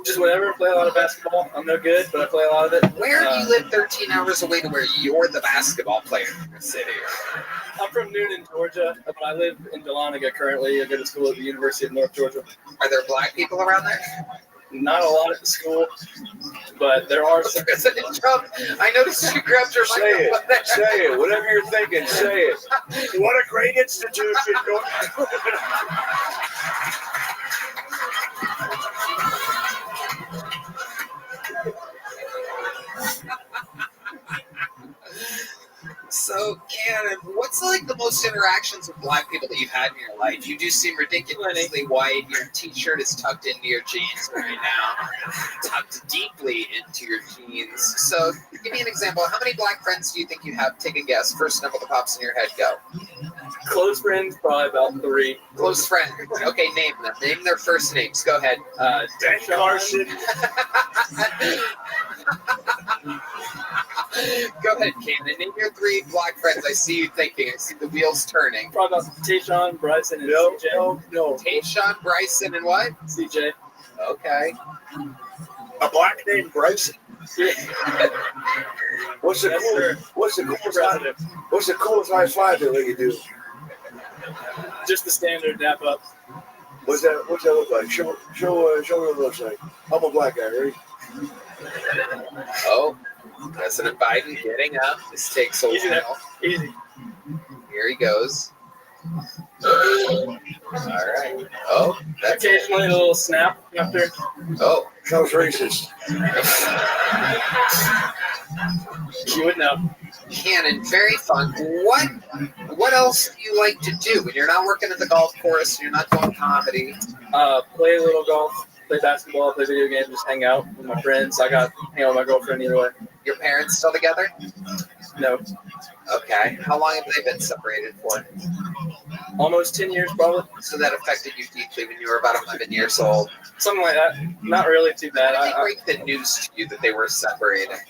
Speaker 19: Just whatever. Play a lot of basketball. I'm no good, but I play a lot of it.
Speaker 1: Where do you live 13 hours away to where you're the basketball player in the city?
Speaker 19: I'm from Noonan, Georgia, but I live in Dahlonega currently. I go to school at the University of North Georgia.
Speaker 1: Are there black people around there?
Speaker 19: not a lot at the school, but there are some.
Speaker 1: President Trump, I noticed you grabbed your
Speaker 18: Say it.
Speaker 1: microphone there.
Speaker 18: Say it. Whatever you're thinking, say it.
Speaker 12: What a great institution.
Speaker 1: So, Cannon, what's like the most interactions with black people that you've had in your life? You do seem ridiculously white. Your t-shirt is tucked into your jeans right now, tucked deeply into your jeans. So, give me an example. How many black friends do you think you have? Take a guess. First number that pops in your head. Go.
Speaker 19: Close friends, probably about 3.
Speaker 1: Close friends. Okay, name them. Name their first names. Go ahead.
Speaker 12: Dan Carson.
Speaker 1: Go ahead, Cannon. Name your 3 black friends. I see you thinking. I see the wheels turning.
Speaker 19: Probably about Tayshawn, Bryson, and CJ.
Speaker 18: No.
Speaker 1: Tayshawn, Bryson, and what?
Speaker 19: CJ.
Speaker 1: Okay.
Speaker 12: A black named Bryson.
Speaker 18: What's the coolest high five that we can do?
Speaker 19: Just the standard dap up.
Speaker 18: What's that look like? Show me what it looks like. I'm a black guy, ready?
Speaker 1: Oh, President Biden getting up. This takes a while.
Speaker 19: Easy.
Speaker 1: Here he goes. All right. Oh, that's
Speaker 19: occasionally a little snap after.
Speaker 1: Oh,
Speaker 18: that was racist.
Speaker 19: You would know.
Speaker 1: Cannon, very fun. What else do you like to do when you're not working at the golf course? You're not doing comedy.
Speaker 19: Play a little golf, play basketball, play video games, just hang out with my friends. I got hang out with my girlfriend either way.
Speaker 1: Your parents still together?
Speaker 19: No.
Speaker 1: Okay. How long have they been separated for?
Speaker 19: Almost 10 years, probably.
Speaker 1: So that affected you deeply when you were about 11 years old.
Speaker 19: Something like that. Not really too bad.
Speaker 1: How did they break the news to you that they were separated?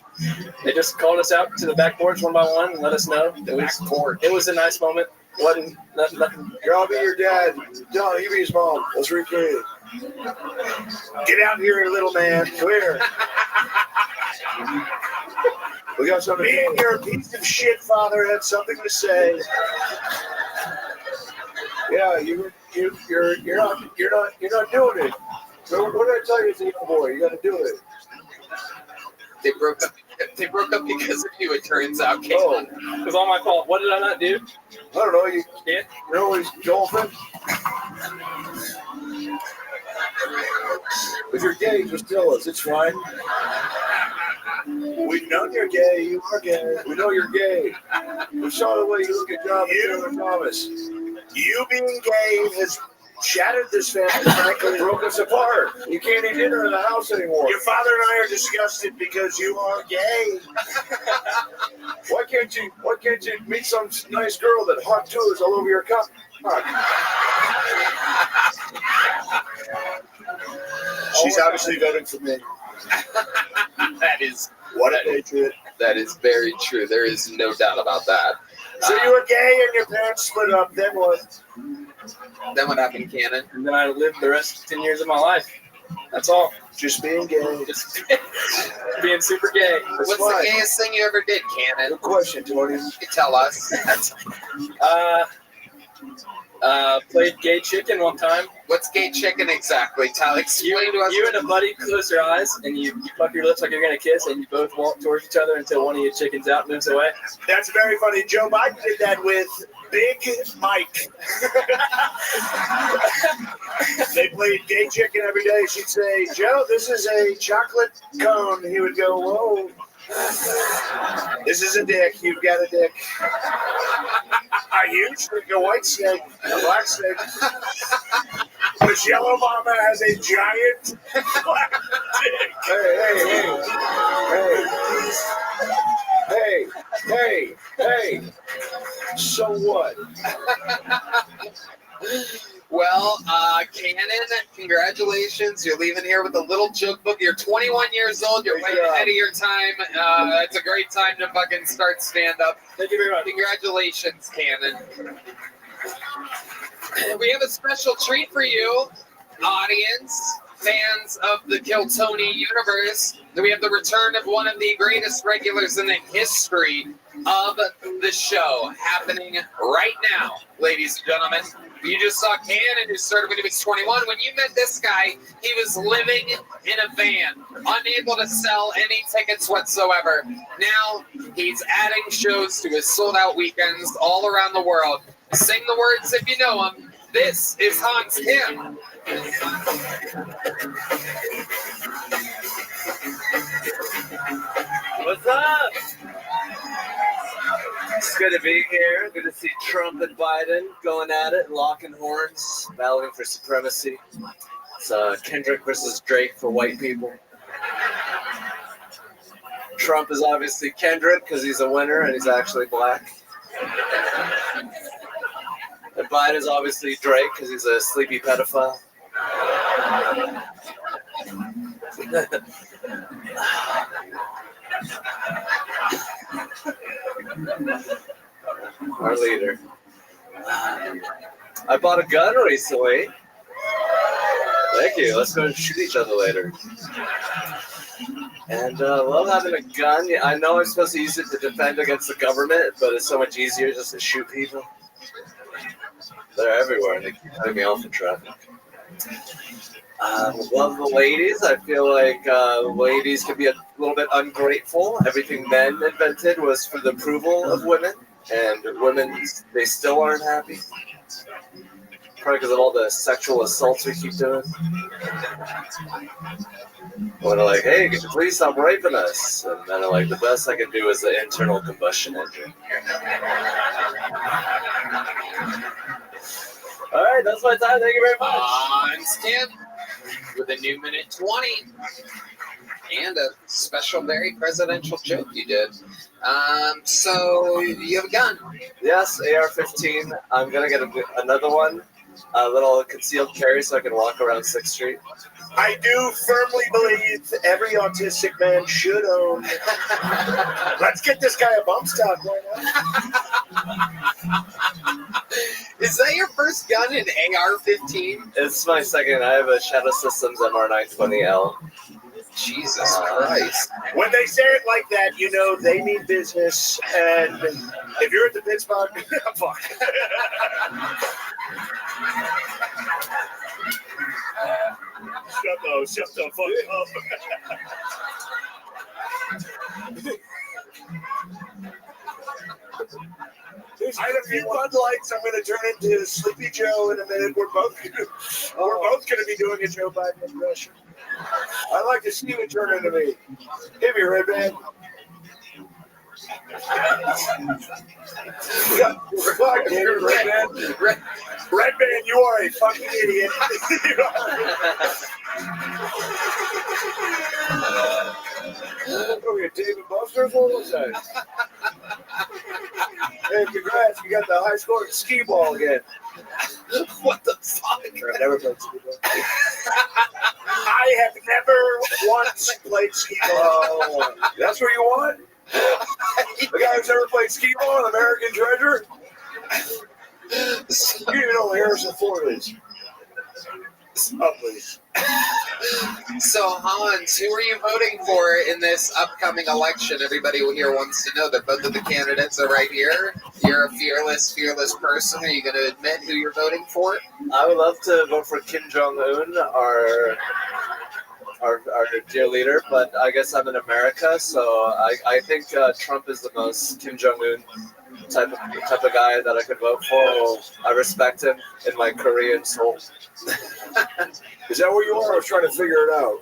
Speaker 19: They just called us out to the back porch one by one and let us know. It was a nice moment. Wasn't nothing.
Speaker 18: I'll be your dad. No, you be his mom. Let's recreate it.
Speaker 12: Get out here, little man.
Speaker 18: Come here. We got something.
Speaker 12: Me and your piece of shit father had something to say.
Speaker 18: Yeah, you're not doing it. So what did I tell you as a young boy? You got to do it.
Speaker 1: They broke up. They broke up because of you. It turns out.
Speaker 19: Oh, it was all my fault. What did I not do?
Speaker 18: I don't know.
Speaker 19: Yeah.
Speaker 18: You're always golfing. If you're gay, just tell us. It's fine.
Speaker 12: We've known you're gay. You are gay.
Speaker 18: We know you're gay. We saw the way you look at John and Thomas.
Speaker 12: You being gay has shattered this family, frankly.
Speaker 18: Broke us apart. You can't eat dinner in the house anymore.
Speaker 12: Your father and I are disgusted because you are gay.
Speaker 18: Why can't you meet some nice girl that hot toes all over your cup?
Speaker 12: She's obviously voting for me.
Speaker 1: That is
Speaker 12: what a patriot.
Speaker 1: That is very true. There is no doubt about that.
Speaker 12: So you were gay and your parents split up. Then what?
Speaker 1: Then what happened, Cannon?
Speaker 19: And then I lived the rest of 10 years of my life. That's all.
Speaker 12: Just being gay.
Speaker 19: Just being super gay.
Speaker 1: What's the gayest thing you ever did, Cannon?
Speaker 18: Good question, Tony.
Speaker 1: You can tell us.
Speaker 19: Played gay chicken one time.
Speaker 1: What's gay chicken exactly? Explain to us.
Speaker 19: You and a buddy close your eyes and you fuck your lips like you're gonna kiss and you both walk towards each other until one of your chickens out moves away.
Speaker 12: That's very funny. Joe Biden did that with Big Mike. They played gay chicken every day. She'd say, "Joe, this is a chocolate cone." He would go, "Whoa. This is a dick. You've got a dick." A huge snake, a white snake, a black snake. Michelle Obama has a giant black dick.
Speaker 18: Hey. So what?
Speaker 1: Well, Cannon, congratulations. You're leaving here with a little joke book. You're 21 years old. You're way ahead of your time. It's a great time to fucking start stand-up.
Speaker 19: Thank you very much.
Speaker 1: Congratulations, Cannon. We have a special treat for you, audience, fans of the Kiltony universe. We have the return of one of the greatest regulars in the history of the show happening right now, ladies and gentlemen. You just saw Cannon, who started when he was 21. When you met this guy, he was living in a van, unable to sell any tickets whatsoever. Now he's adding shows to his sold-out weekends all around the world. Sing the words if you know them. This is Hans Kim.
Speaker 20: What's up? It's good to be here. Good to see Trump and Biden going at it, locking horns, battling for supremacy. It's Kendrick versus Drake for white people. Trump is obviously Kendrick because he's a winner and he's actually black. And Biden's obviously Drake because he's a sleepy pedophile. Our leader. I bought a gun recently. Thank you. Let's go shoot each other later. And love having a gun. Yeah, I know I'm supposed to use it to defend against the government, but it's so much easier just to shoot people. They're everywhere. They keep cutting me off in traffic. Love the ladies. I feel like ladies can be a little bit ungrateful. Everything men invented was for the approval of women, and women, they still aren't happy. Probably because of all the sexual assaults we keep doing. When they're like, hey, could you please stop raping us? And then they're like, the best I can do is the internal combustion engine. All right, that's my time. Thank you very much.
Speaker 1: Hans Kim with a new minute 20 and a special, very presidential joke you did. So you have a gun?
Speaker 20: Yes, AR-15. I'm gonna get another one, a little concealed carry, so I can walk around 6th Street.
Speaker 4: I do firmly believe every autistic man should own. Let's get this guy a bump stock right now.
Speaker 1: Is that your first gun, an AR-15?
Speaker 20: It's my second. I have a Shadow Systems MR920L.
Speaker 1: Jesus Christ.
Speaker 4: When they say it like that, you know they mean business. And if you're at the Pittsburgh, fuck. Shut the fuck up. I had a few Bud Lights. I'm going to turn into Sleepy Joe in a minute. We're both going to be doing a Joe Biden impression. I'd like to see you turn into me. Give me Red Band. Yeah, fuck, David, Red Band. Red Band, you are a fucking idiot. Oh, you're David Buster's? What was that? Hey, congrats, you got the high score at skee ball again.
Speaker 1: What the fuck?
Speaker 4: I've never played skee ball. I have never once played skee ball. Oh, that's what you want? The guy who's never played skee ball, an American treasure? You don't even know Harrison Ford is. Oh, please.
Speaker 1: So, Hans, who are you voting for in this upcoming election? Everybody here wants to know that both of the candidates are right here. You're a fearless person. Are you going to admit who you're voting for?
Speaker 20: I would love to vote for Kim Jong-un, our dear leader, but I guess I'm in America, so I think Trump is the most Kim Jong-un type of guy that I could vote for. I respect him in my Korean soul.
Speaker 4: Is that where you are? I was trying to figure it out.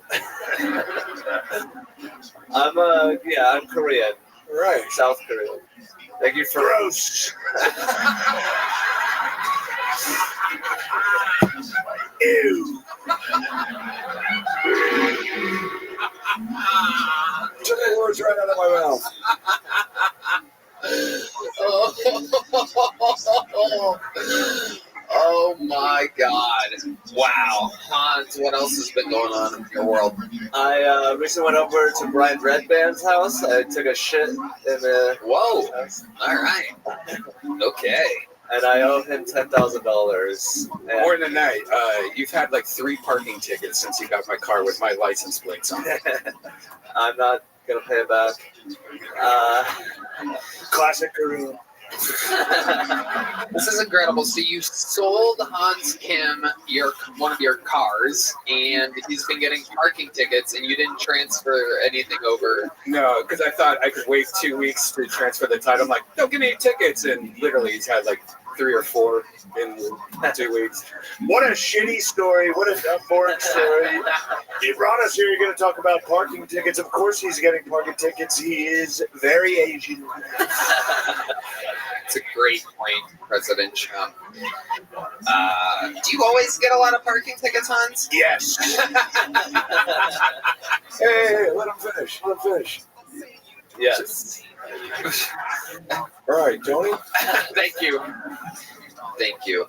Speaker 20: I'm Korean.
Speaker 4: Right.
Speaker 20: South Korean. Thank you for...
Speaker 4: Gross. Ew. Took the words right out of my mouth.
Speaker 1: Oh my God. Wow. Hans, what else has been going on in your world?
Speaker 20: I recently went over to Brian Redband's house. I took a shit in the...
Speaker 1: Whoa. All right. Okay.
Speaker 20: And I owe him $10,000.
Speaker 2: More than that, you've had like 3 parking tickets since you got my car with my license plates on it.
Speaker 20: I'm not going to pay it back.
Speaker 4: Classic Korean.
Speaker 1: This is incredible. So you sold Hans Kim one of your cars, and he's been getting parking tickets, and you didn't transfer anything over.
Speaker 2: No, because I thought I could wait 2 weeks to transfer the title. I'm like, no, give me tickets. And literally he's had like 3 or 4 in 2 weeks.
Speaker 18: What a shitty story. What a boring story. You brought us here. You're going to talk about parking tickets. Of course he's getting parking tickets. He is very Asian.
Speaker 1: It's a great point, President Trump. Do you always get a lot of parking tickets, Hans?
Speaker 18: Yes. Hey, let him finish. Let him finish.
Speaker 20: Yes.
Speaker 18: All right, Tony.
Speaker 1: Thank you. Thank you.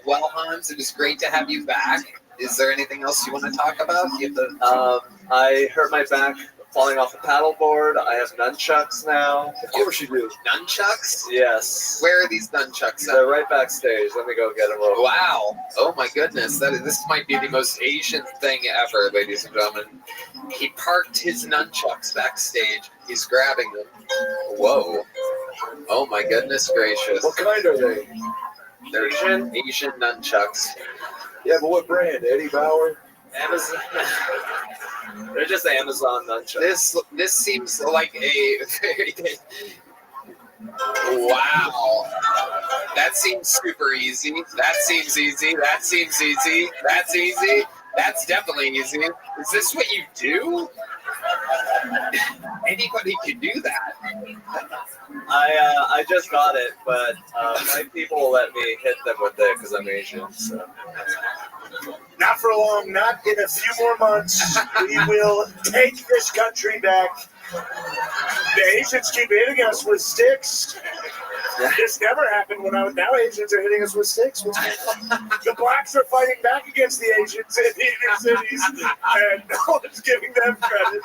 Speaker 1: Well, Hans, it was great to have you back. Is there anything else you want to talk about?
Speaker 20: I hurt my back falling off the paddleboard. I have nunchucks now.
Speaker 18: Of course you do.
Speaker 1: Nunchucks?
Speaker 20: Yes.
Speaker 1: Where are these nunchucks at?
Speaker 20: They're right backstage. Let me go get them real quick.
Speaker 1: Wow. Oh my goodness. This might be the most Asian thing ever, ladies and gentlemen. He parked his nunchucks backstage. He's grabbing them. Whoa. Oh my goodness gracious.
Speaker 18: What kind are they?
Speaker 1: They're Asian nunchucks.
Speaker 18: Yeah, but what brand? Eddie Bauer?
Speaker 20: Amazon. They're just Amazon nunchucks.
Speaker 1: This seems like a wow. That seems super easy. That seems easy. That seems easy. That's easy. That's definitely easy. Is this what you do? Anybody can do that.
Speaker 20: I just got it, but my people will let me hit them with it because I'm Asian. So.
Speaker 18: Not for long, not in a few more months. We will take this country back. The Asians keep hitting us with sticks. This never happened when now Asians are hitting us with sticks. The blacks are fighting back against the Asians in the inner cities, and no one's giving them credit.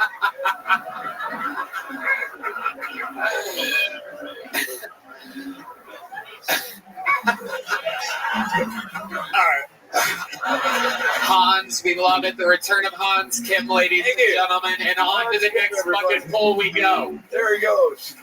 Speaker 1: All right. Hans, we love it. The return of Hans Kim, ladies and gentlemen. And on to the next fucking poll we go.
Speaker 18: There he goes.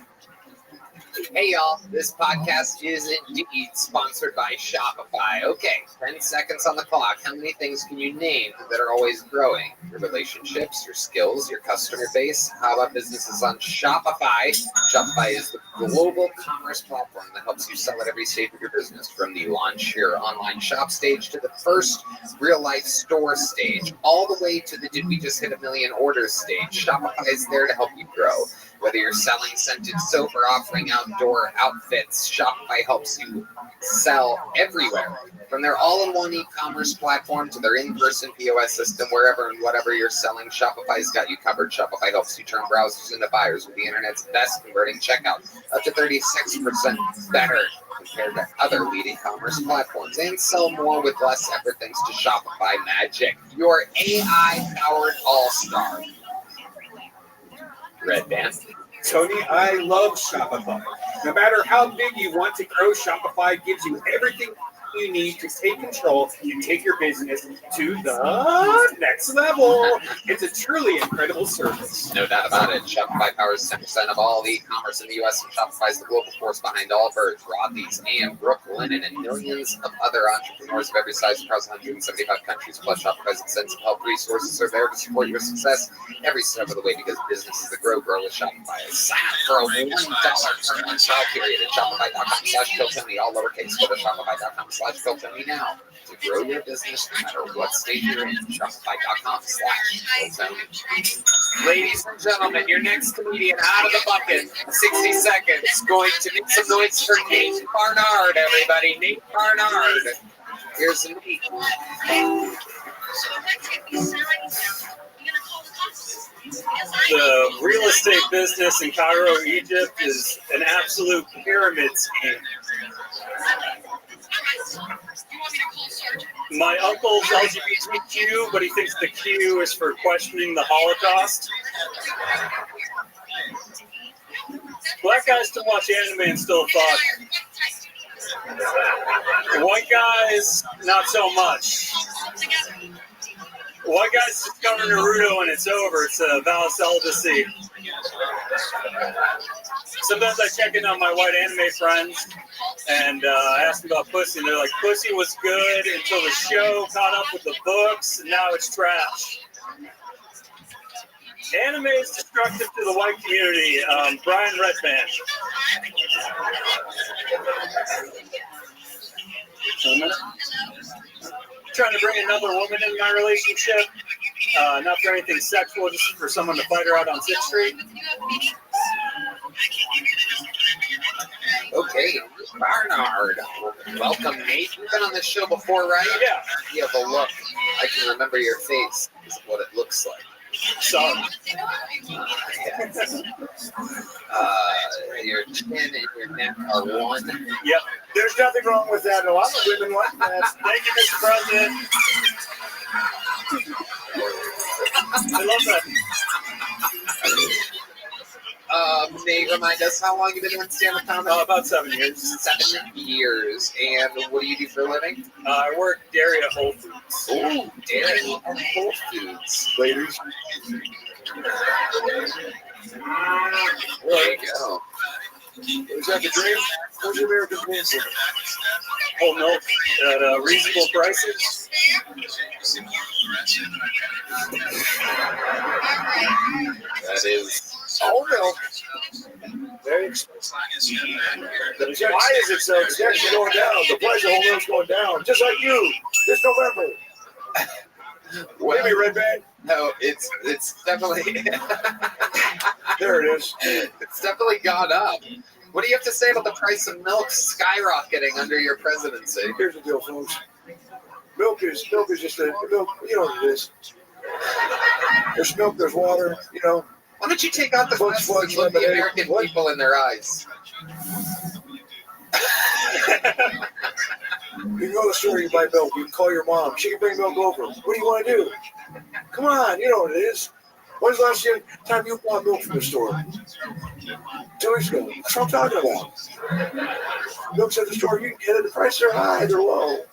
Speaker 1: Hey, y'all. This podcast is indeed sponsored by Shopify. Okay, 10 seconds on the clock. How many things can you name that are always growing? Your relationships, your skills, your customer base. How about businesses on Shopify? Shopify is the global commerce platform that helps you sell at every stage of your business, from the launch your online shop stage to the first real-life store stage, all the way to the did we just hit 1 million orders stage. Shopify is there to help you grow. Whether you're selling scented soap or offering outdoor outfits, Shopify helps you sell everywhere. From their all-in-one e-commerce platform to their in-person POS system, wherever and whatever you're selling, Shopify's got you covered. Shopify helps you turn browsers into buyers with the internet's best converting checkout, up to 36% better compared to other leading commerce platforms, and sell more with less effort thanks to Shopify Magic, your AI-powered all-star. Red Band.
Speaker 2: Tony, I love Shopify. No matter how big you want to grow, Shopify gives you everything you need to take control and take your business to the next level. It's a truly incredible service.
Speaker 1: No doubt about it. Shopify powers 10% of all e-commerce in the U.S., and Shopify is the global force behind Allbirds, Rothy's, and Brooklinen, and millions of other entrepreneurs of every size across 175 countries. Plus, Shopify's extensive help resources are there to support your success every step of the way, because businesses that grow with Shopify. Sign up for a $1 per month trial period at shopify.com/KillTony, all lowercase. Go to shopify.com/KillTony now to grow your business no matter what stage you're in. Shopify.com/KillTony. Ladies and gentlemen, your next comedian out of the bucket. 60 seconds. Going to make some noise for Nate Barnard, everybody. Nate Barnard. Here's Nate.
Speaker 3: The real estate business in Cairo, Egypt is an absolute pyramid scheme. My uncle's LGBTQ, but he thinks the Q is for questioning the Holocaust. Black guys can watch anime and still fuck. White guys, not so much. White guys discover Naruto and it's over. It's a vow of celibacy. Sometimes I check in on my white anime friends and I ask them about Pussy, and they're like, Pussy was good until the show caught up with the books, and now it's trash. Anime is destructive to the white community. Brian Redband. Trying to bring another woman in my relationship. Not for anything sexual, just for someone to fight her out on 6th Street.
Speaker 1: Okay, Barnard. Welcome, Nate. You've been on this show before, right?
Speaker 3: Yeah.
Speaker 1: You have a look. I can remember your face. This is what it looks like.
Speaker 3: Sorry.
Speaker 1: Your chin and your neck are one.
Speaker 3: Yep.
Speaker 18: There's nothing wrong with that. A lot of women like that.
Speaker 3: Thank you, Mr. President. I love that.
Speaker 1: Nate, remind us how long you've been doing stand-up comedy?
Speaker 3: About 7 years.
Speaker 1: 7 years. And what do you do for a living?
Speaker 3: I work dairy at Whole Foods.
Speaker 1: Ooh, dairy at Whole Foods.
Speaker 18: Ladies.
Speaker 1: There you go.
Speaker 18: Is that the dream? What's your American dream?
Speaker 3: Whole milk at reasonable prices.
Speaker 1: That is
Speaker 18: Whole milk. Very expensive. Why is it so? It's actually going down. The price of whole milk's going down. Just like you, this November.
Speaker 1: Well,
Speaker 18: Maybe Red Band.
Speaker 1: No, it's definitely
Speaker 18: There it is.
Speaker 1: It's definitely gone up. What do you have to say about the price of milk skyrocketing under your presidency?
Speaker 18: Here's the deal, folks. Milk is just a milk. You know what it is. There's milk. There's water. You know.
Speaker 1: Why don't you take out the glasses and look the American people in their eyes?
Speaker 18: You can go to the store, you buy milk. You can call your mom. She can bring milk over. What do you want to do? Come on, you know what it is. When's the last time you bought milk from the store? 2 weeks ago. That's what I'm talking about. Milk's at the store, you can get it. The prices are high, they're low.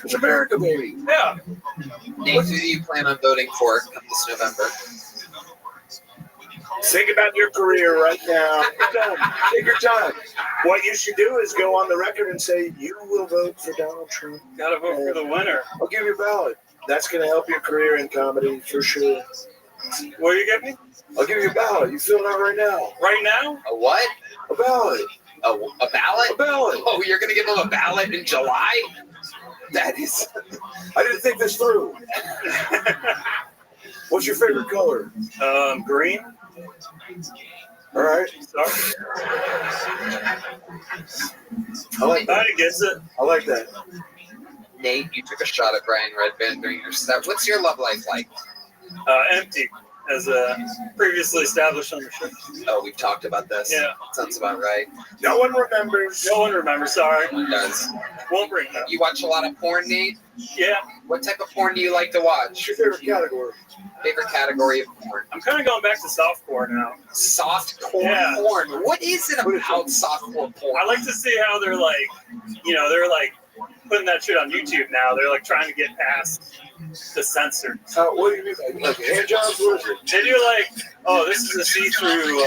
Speaker 18: It's America, baby.
Speaker 3: Yeah.
Speaker 1: Nate, who do you plan on voting for come this November?
Speaker 18: Think about your career right now. Take your time. What you should do is go on the record and say you will vote for Donald Trump.
Speaker 3: Gotta vote for the winner.
Speaker 18: I'll give you a ballot. That's going to help your career in comedy for sure.
Speaker 3: What are you getting me?
Speaker 18: I'll give you a ballot. You fill it out right now.
Speaker 3: Right now?
Speaker 1: A what?
Speaker 18: A ballot.
Speaker 1: A ballot?
Speaker 18: A ballot.
Speaker 1: Oh, you're going to give them a ballot in July? That is...
Speaker 18: I didn't think this through. What's your favorite color?
Speaker 3: Green.
Speaker 18: All right.
Speaker 3: Sorry.
Speaker 18: I like that.
Speaker 3: I guess it.
Speaker 18: I like that.
Speaker 1: Nate, you took a shot at Brian Redband during your set. What's your love life like?
Speaker 3: Empty, as previously established on the show.
Speaker 1: Oh, we've talked about this.
Speaker 3: Yeah.
Speaker 1: Sounds about right.
Speaker 18: No one remembers.
Speaker 3: No one remembers, sorry.
Speaker 1: No one does.
Speaker 3: Won't bring it up.
Speaker 1: You watch a lot of porn, Nate?
Speaker 3: Yeah.
Speaker 1: What type of porn do you like to watch?
Speaker 18: What's your favorite category?
Speaker 1: Favorite category of porn?
Speaker 3: I'm kind of going back to softcore now.
Speaker 1: Softcore porn? What is it about softcore porn?
Speaker 3: I like to see how they're like, they're like putting that shit on YouTube now. They're like trying to get past the censor.
Speaker 18: What do you mean? Like hand jobs? What is it?
Speaker 3: They do like, this is a see-through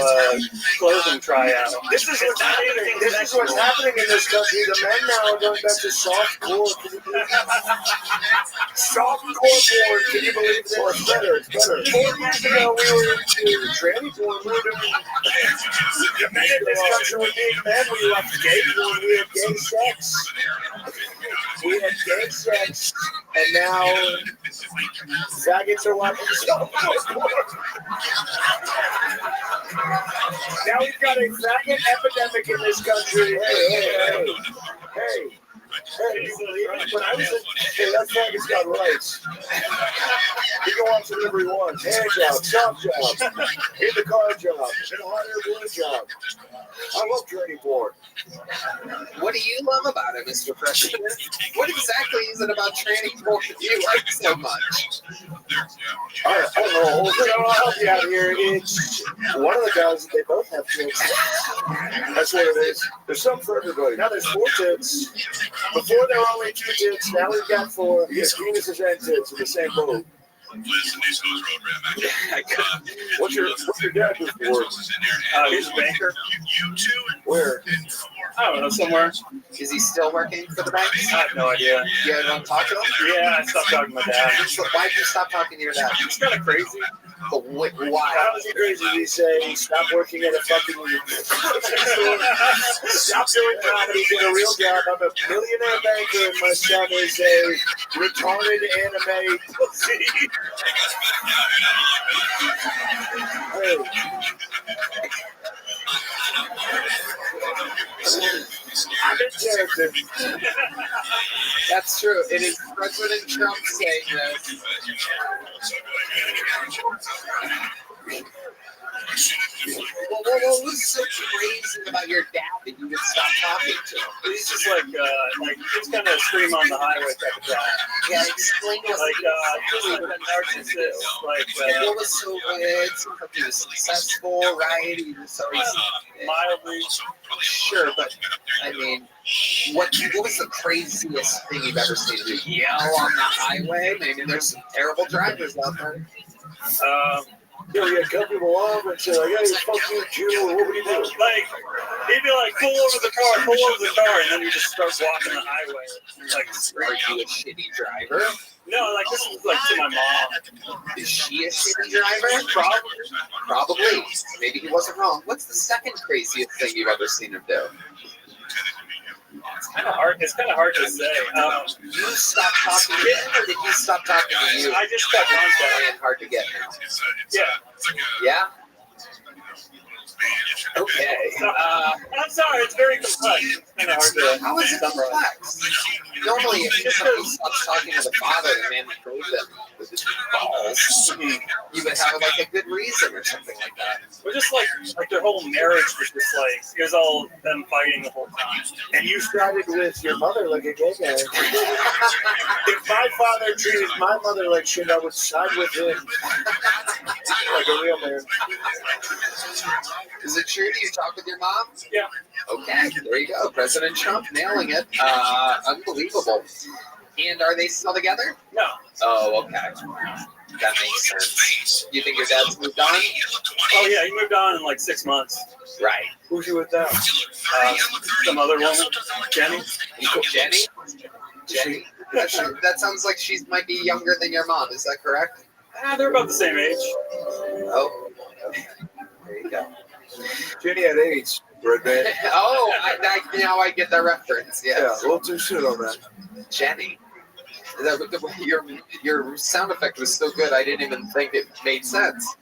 Speaker 3: clothing tryout.
Speaker 18: This is what's happening. This is what's happening in this country. The men now are going back to softcore. Softcore porn. Can you believe that? It's better. It's better. 4 years ago, we were into tranny porn. We were doing the men in this country were being men. We left gay porn. We had gay sex. We had gay sex. And now faggots are watching softcore porn. Now we've got a faggot epidemic in this country. Hey, you believe it? When I was that faggot's got rights. He can watch whatever he wants. Hand job, soft job, in the car job, in a hot air balloon job. I love tranny porn.
Speaker 1: What do you love about it, Mr. President? What exactly is it about tranny porn that you like so much?
Speaker 18: I don't know. I'll help you out here. It's one of the guys, they both have tits. That's what it is. There's something for everybody. Now there's 4 tits. Before there were only 2 tits. Now we've got 4. Yes, penises and tits in the same boat. What's your dad do for work?
Speaker 19: He's a banker.
Speaker 18: Where?
Speaker 19: I don't know, somewhere.
Speaker 1: Is he still working for the bank?
Speaker 19: I have no idea.
Speaker 1: You don't talk to him?
Speaker 19: Yeah, I stopped talking to my dad.
Speaker 1: Why'd you stop talking to your dad?
Speaker 19: It's kind of crazy.
Speaker 1: But why?
Speaker 18: How is he crazy? Did he say stop working at a fucking stop doing comedy, get a real job? I'm a millionaire banker, and my son is a retarded anime pussy. Hey. I'm in character.
Speaker 1: That's true. It is President Trump saying this. Well, what was so crazy about your dad that you would stop talking to him?
Speaker 19: He's just like he's kind of scream on the highway type of guy.
Speaker 1: Yeah, explain to us.
Speaker 19: Just like a narcissist.
Speaker 1: What was so good? He was successful, right? He was always
Speaker 19: mildly.
Speaker 1: Sure, but I mean, what was the craziest thing you've ever seen him yell on the highway? Maybe there's some terrible drivers out there.
Speaker 18: Yeah, cut people off and say, like, hey, fuck you, Jew, what would he do?
Speaker 19: Like, he'd be like, pull over the car, and then you just start walking the highway. Like,
Speaker 1: are you a shitty driver?
Speaker 19: No, like, this is like to my mom.
Speaker 1: Is she a shitty driver? Probably. Maybe he wasn't wrong. What's the second craziest thing you've ever seen him do?
Speaker 19: It's kind of hard. It's kind of hard to say.
Speaker 1: You stopped talking to him, or did he stop talking to you?
Speaker 19: I just got contact.
Speaker 1: And hard to get now.
Speaker 19: Yeah.
Speaker 1: Yeah. Okay.
Speaker 19: I'm sorry. It's very complex. It's kind of hard to.
Speaker 1: How is it complex? Normally, if somebody stops talking to the father, the man that drove them with his balls, you would have like a good reason or something like that.
Speaker 19: We're just like their whole marriage was just like it was all them fighting the whole time.
Speaker 18: And you started with your mother like a gay guy. If my father treated my mother like shit, I would side with him like a real man.
Speaker 1: Is it true? Do you talk with your mom?
Speaker 19: Yeah.
Speaker 1: Okay, there you go. President Trump nailing it. Unbelievable. And are they still together?
Speaker 19: No.
Speaker 1: Oh, okay. That makes sense. You think your dad's moved on?
Speaker 19: Oh, yeah, he moved on in like 6 months.
Speaker 1: Right.
Speaker 18: Who's you with now?
Speaker 19: Some other woman, Jenny.
Speaker 1: Jenny? Jenny? That sounds like she might be younger than your mom. Is that correct?
Speaker 19: They're about the same age.
Speaker 1: Oh, okay. There you go.
Speaker 18: Jenny had AIDS, Redman.
Speaker 1: Oh, now I get that reference. Yes.
Speaker 18: Yeah, a little too soon on that.
Speaker 1: Jenny. Your sound effect was so good, I didn't even think it made sense.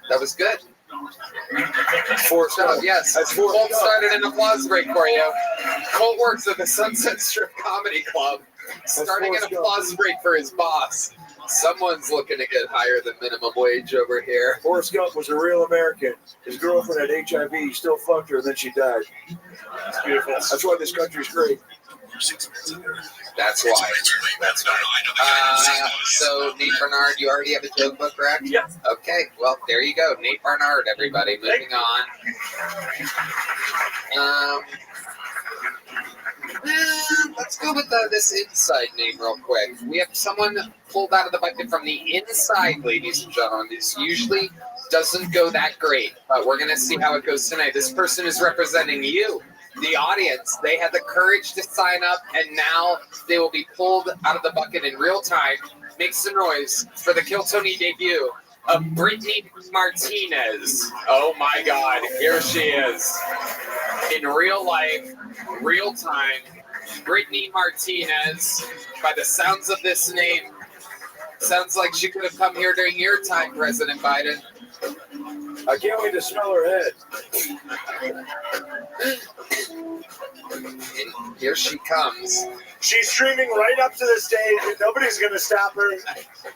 Speaker 1: That was good. Yes. Colt started an applause break for you. Colt works at the Sunset Strip Comedy Club, starting an applause break for his boss. Someone's looking to get higher than minimum wage over here.
Speaker 18: Forrest Gump was a real American. His girlfriend had HIV. He still fucked her, and then she died.
Speaker 19: It's beautiful.
Speaker 18: That's why this country's great.
Speaker 1: That's why. That's why. So, Nate Bernard, you already have a joke book, correct?
Speaker 19: Yeah.
Speaker 1: Okay, well, there you go. Nate Bernard, everybody. Moving on. Let's go with this inside name real quick. We have someone pulled out of the bucket from the inside, ladies and gentlemen. This usually doesn't go that great, but we're going to see how it goes tonight. This person is representing you, the audience. They had the courage to sign up, and now they will be pulled out of the bucket in real time. Make some noise for the Kill Tony debut of Brittany Martinez. Oh my God, here she is. In real life, real time, Brittany Martinez, by the sounds of this name, sounds like she could have come here during your time, President Biden.
Speaker 18: I can't wait to smell her head.
Speaker 1: And here she comes.
Speaker 18: She's streaming right up to the stage, and nobody's going to stop her.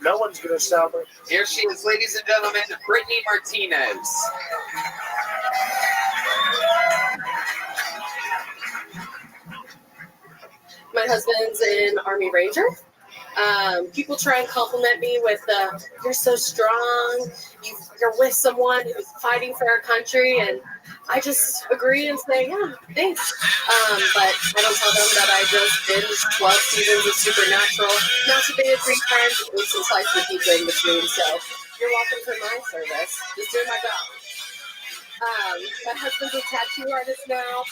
Speaker 18: No one's going to stop her.
Speaker 1: Here she is, ladies and gentlemen, Brittany Martinez.
Speaker 21: My husband's an Army Ranger. People try and compliment me with, you're so strong, you're with someone who's fighting for our country, and I just agree and say, yeah, thanks. But I don't tell them that I just binged 12 seasons of Supernatural, masturbated 3 times, and ate some slices of pizza in between. So you're welcome for my service. Just doing my job. My husband's a tattoo artist now.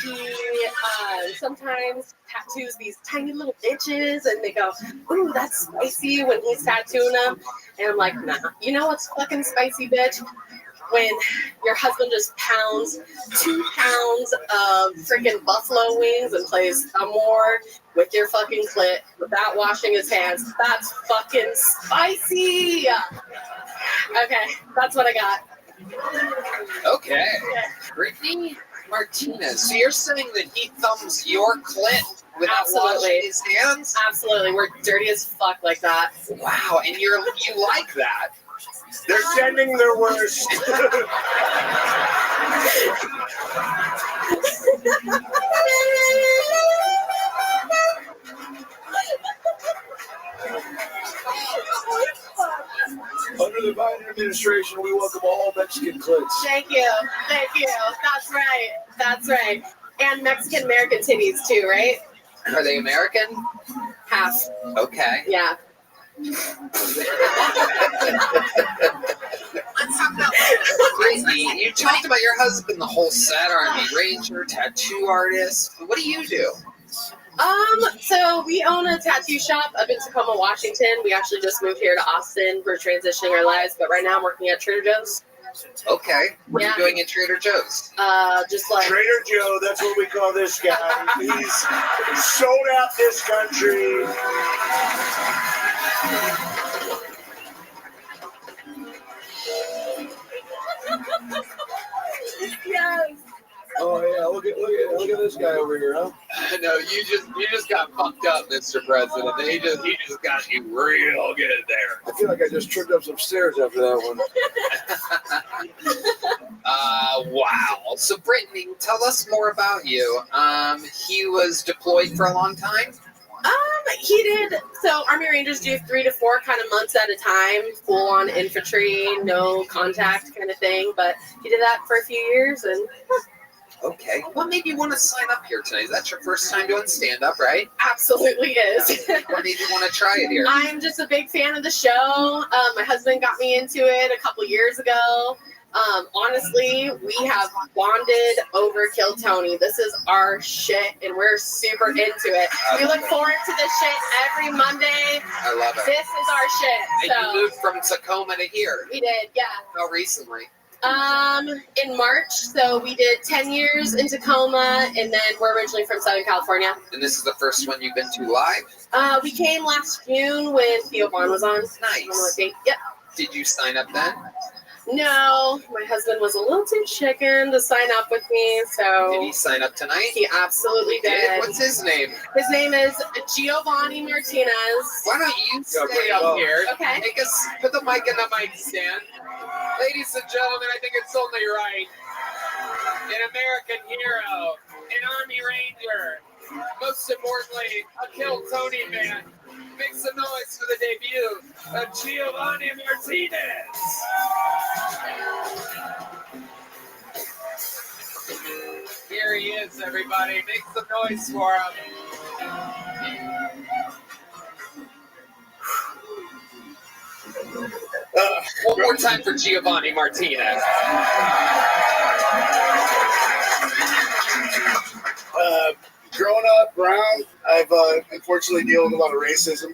Speaker 21: He sometimes tattoos these tiny little bitches, and they go, "Ooh, that's spicy" when he's tattooing them. And I'm like, nah. You know what's fucking spicy, bitch? When your husband just pounds 2 pounds of freaking buffalo wings and plays thumb war with your fucking clit without washing his hands. That's fucking spicy. Okay, that's what I got.
Speaker 1: Okay. Brittany Martinez. So you're saying that he thumbs your clit without washing his hands?
Speaker 21: Absolutely. We're dirty as fuck like that.
Speaker 1: Wow, and you like that?
Speaker 4: They're sending their worst.
Speaker 18: Under the Biden administration, we welcome all Mexican clits.
Speaker 21: Thank you. Thank you. That's right. That's right. And Mexican American titties too, right?
Speaker 1: Are they American?
Speaker 21: Half.
Speaker 1: Okay.
Speaker 21: Yeah.
Speaker 1: Brittany, you talked about your husband the whole set, Army Ranger, tattoo artist. What do you do?
Speaker 21: So we own a tattoo shop up in Tacoma, Washington. We actually just moved here to Austin. We're transitioning our lives, but right now I'm working at Trader Joe's.
Speaker 1: Okay. What are you doing at Trader Joe's?
Speaker 21: Just like
Speaker 4: Trader Joe, that's what we call this guy. He's sold out this country.
Speaker 21: Yes.
Speaker 18: Oh yeah, look at this guy over here, huh?
Speaker 1: No, you just got fucked up, Mr. President. He just got you real good there.
Speaker 18: I feel like I just tripped up some stairs after that one.
Speaker 1: Wow. So Brittany, tell us more about you. He was deployed for a long time?
Speaker 21: He did. So Army Rangers do 3 to 4 kind of months at a time, full on infantry, no contact kind of thing. But he did that for a few years, and
Speaker 1: okay. What made you want to sign up here tonight? Is that your first time doing stand-up, right?
Speaker 21: absolutely is.
Speaker 1: What made you want to try it here?
Speaker 21: I'm just a big fan of the show. My husband got me into it a couple years ago. Honestly, we have bonded over Kill Tony. This is our shit, and we're super into it. We look forward to this shit every Monday.
Speaker 1: I love it.
Speaker 21: This is our shit.
Speaker 1: And you moved from Tacoma to here.
Speaker 21: We did, yeah.
Speaker 1: How recently?
Speaker 21: In March, so we did 10 years in Tacoma, and then we're originally from Southern California.
Speaker 1: And this is the first one you've been to live?
Speaker 21: We came last June when Theo Vaughn was on.
Speaker 1: Nice.
Speaker 21: Yep.
Speaker 1: Did you sign up then?
Speaker 21: No, my husband was a little too chicken to sign up with me, so...
Speaker 1: Did he sign up tonight?
Speaker 21: He absolutely did.
Speaker 1: What's his name?
Speaker 21: His name is Giovanni Martinez.
Speaker 1: Why don't you stay up here?
Speaker 21: Okay.
Speaker 1: Put the mic in the mic stand. Ladies and gentlemen, I think it's only right. An American hero, an Army Ranger, most importantly, a Kill Tony man. Make some noise for the debut of Giovanni Martinez. Here he is, everybody. Make some noise for him. One more time for Giovanni Martinez.
Speaker 4: Growing up brown, I've unfortunately dealt with a lot of racism.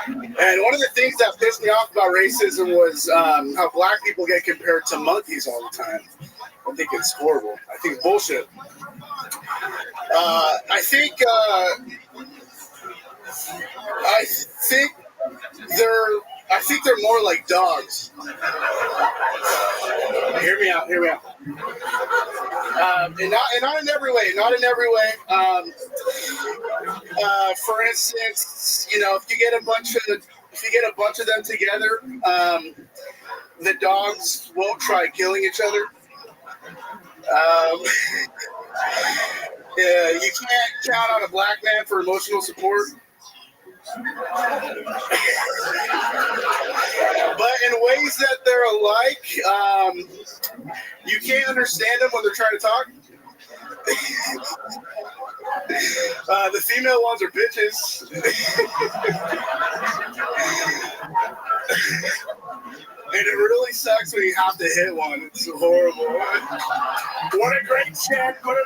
Speaker 4: And one of the things that pissed me off about racism was how black people get compared to monkeys all the time. I think it's horrible. I think it's bullshit. I think they're more like dogs. Hear me out. And not in every way. For instance, if you get a bunch of them together, the dogs won't try killing each other. You can't count on a black man for emotional support.
Speaker 9: But in ways that they're alike, you can't understand them when they're trying to talk. The female ones are bitches. And it really sucks when you have to hit one. It's horrible. What a great chat. What a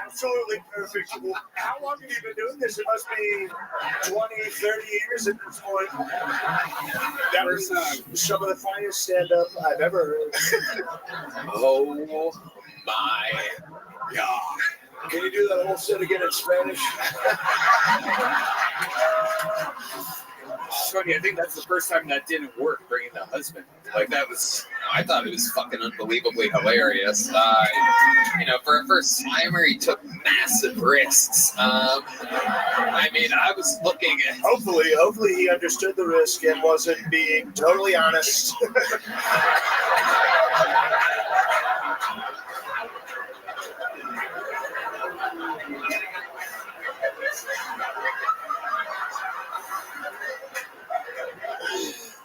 Speaker 18: Absolutely perfect. How long have you been doing this? It must be 20, 30 years at this point. That was some of the finest stand-up I've ever heard.
Speaker 9: Oh my God.
Speaker 18: Can you do that whole set again in Spanish?
Speaker 1: Shorty, I think that's the first time that didn't work, bringing the husband. Like, that was, I thought it was fucking unbelievably hilarious. For a first timer, he took massive risks. I mean, I was looking at.
Speaker 18: Hopefully he understood the risk and wasn't being totally honest.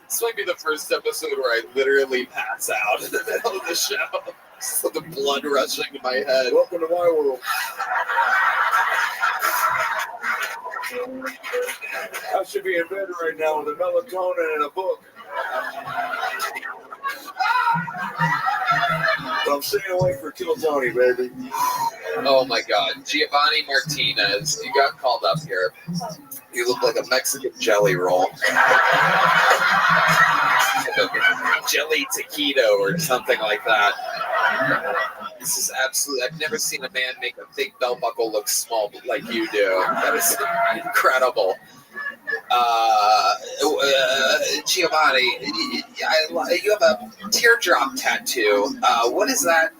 Speaker 1: This might be the first episode where I literally pass out in the middle of the show. Just with the blood rushing to my head.
Speaker 18: Welcome to my world. I should be in bed right now with a melatonin and a book. But I'm staying away for Kill Tony, baby.
Speaker 1: Oh my God, Giovanni Martinez, you got called up here. You look like a Mexican jelly roll. Jelly taquito or something like that. This is absolutely, I've never seen a man make a big belt buckle look small like you do. That is incredible. Giovanni, you have a teardrop tattoo. What is that?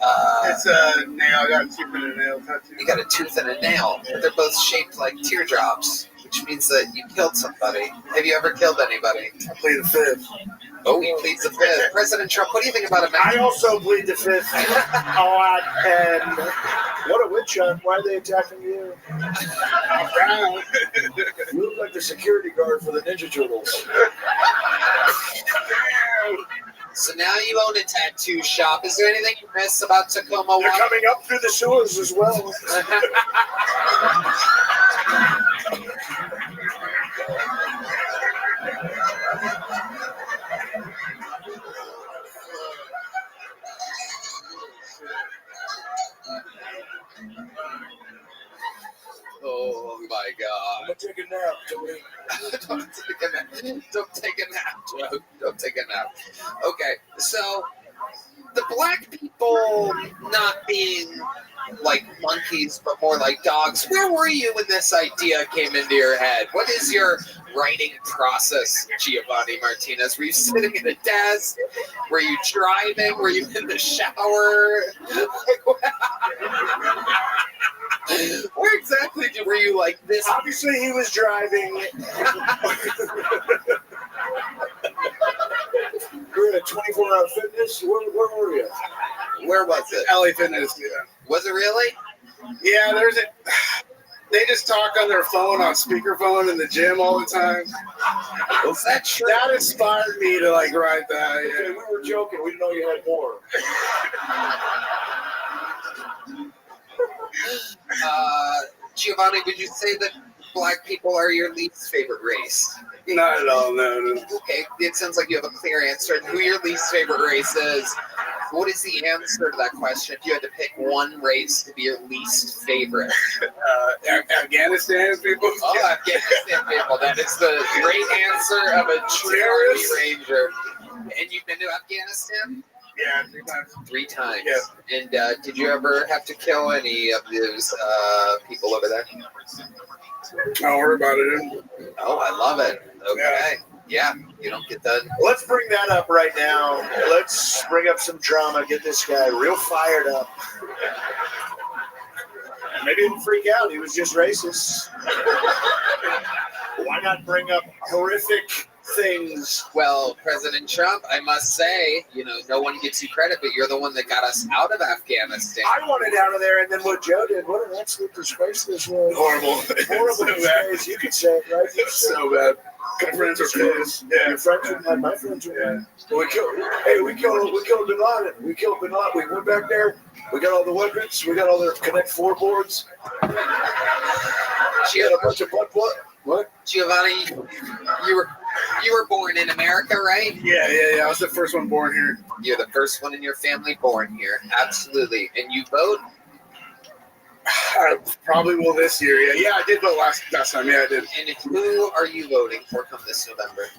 Speaker 9: It's a nail. I got a tooth and a nail tattoo.
Speaker 1: You got a tooth and a nail. They're both shaped like teardrops, which means that you killed somebody. Have you ever killed anybody?
Speaker 18: I plead the fifth.
Speaker 1: Oh, he pleads the fifth. President Trump, what do you think about
Speaker 18: I also plead the fifth a lot. And what a witch hunt. Why are they attacking you? You look like the security guard for the Ninja Turtles.
Speaker 1: So now you own a tattoo shop. Is there anything you miss about Tacoma?
Speaker 18: They're coming up through the sewers as well.
Speaker 1: Oh my God.
Speaker 18: I'm gonna take a nap, Tony.
Speaker 1: Don't take a nap, Joe. Don't take a nap. Okay, so the black people not being like monkeys, but more like dogs. Where were you when this idea came into your head? What is your writing process, Giovanni Martinez? Were you sitting at a desk? Were you driving? Were you in the shower? Where exactly were you like this?
Speaker 18: Obviously, he was driving. You're in a 24-hour fitness? Where were you?
Speaker 1: Where was it?
Speaker 9: LA Fitness, yeah.
Speaker 1: Was it really?
Speaker 9: Yeah, they just talk on their phone on speakerphone in the gym all the time.
Speaker 1: Was that true?
Speaker 9: That inspired me to like write that.
Speaker 18: Okay,
Speaker 9: Yeah.
Speaker 18: we were joking. We didn't know you had more.
Speaker 1: Giovanni, would you say that black people are your least favorite race?
Speaker 9: Not at all, no.
Speaker 1: Okay, it sounds like you have a clear answer. Who your least favorite race is? What is the answer to that question? If you had to pick one race to be your least favorite,
Speaker 9: Afghanistan people.
Speaker 1: Oh, Afghanistan people. That is the great answer of a true Army Ranger. And you've been to Afghanistan?
Speaker 9: Yeah, 3 times.
Speaker 1: 3 times.
Speaker 9: Yeah.
Speaker 1: And did you ever have to kill any of those people over there?
Speaker 9: Don't worry about it.
Speaker 1: Oh, I love it. Okay. Yeah, you don't get done.
Speaker 4: Let's bring that up right now. Let's bring up some drama. Get this guy real fired up. Maybe he didn't freak out. He was just racist. Why not bring up horrific things?
Speaker 1: Well, President Trump, I must say, no one gives you credit, but you're the one that got us out of Afghanistan.
Speaker 4: I wanted out of there, and then what Joe did, what an absolute disgrace this was.
Speaker 9: Horrible.
Speaker 4: Horrible
Speaker 9: So
Speaker 4: disgrace. You could say it, right? You could say
Speaker 9: So bad. My friends are close. Yeah.
Speaker 4: Your friends were mad. My friends were mad. We killed Bin Laden. We killed Bin Laden. We went back there. We got all the weapons. We got all their Connect 4 boards. We had a bunch of what?
Speaker 1: Giovanni, you were born in America, right?
Speaker 9: Yeah. I was the first one born here.
Speaker 1: You're the first one in your family born here. Absolutely. And you vote?
Speaker 9: I probably will this year. Yeah, I did vote last time. Yeah, I did.
Speaker 1: And who are you voting for come this November?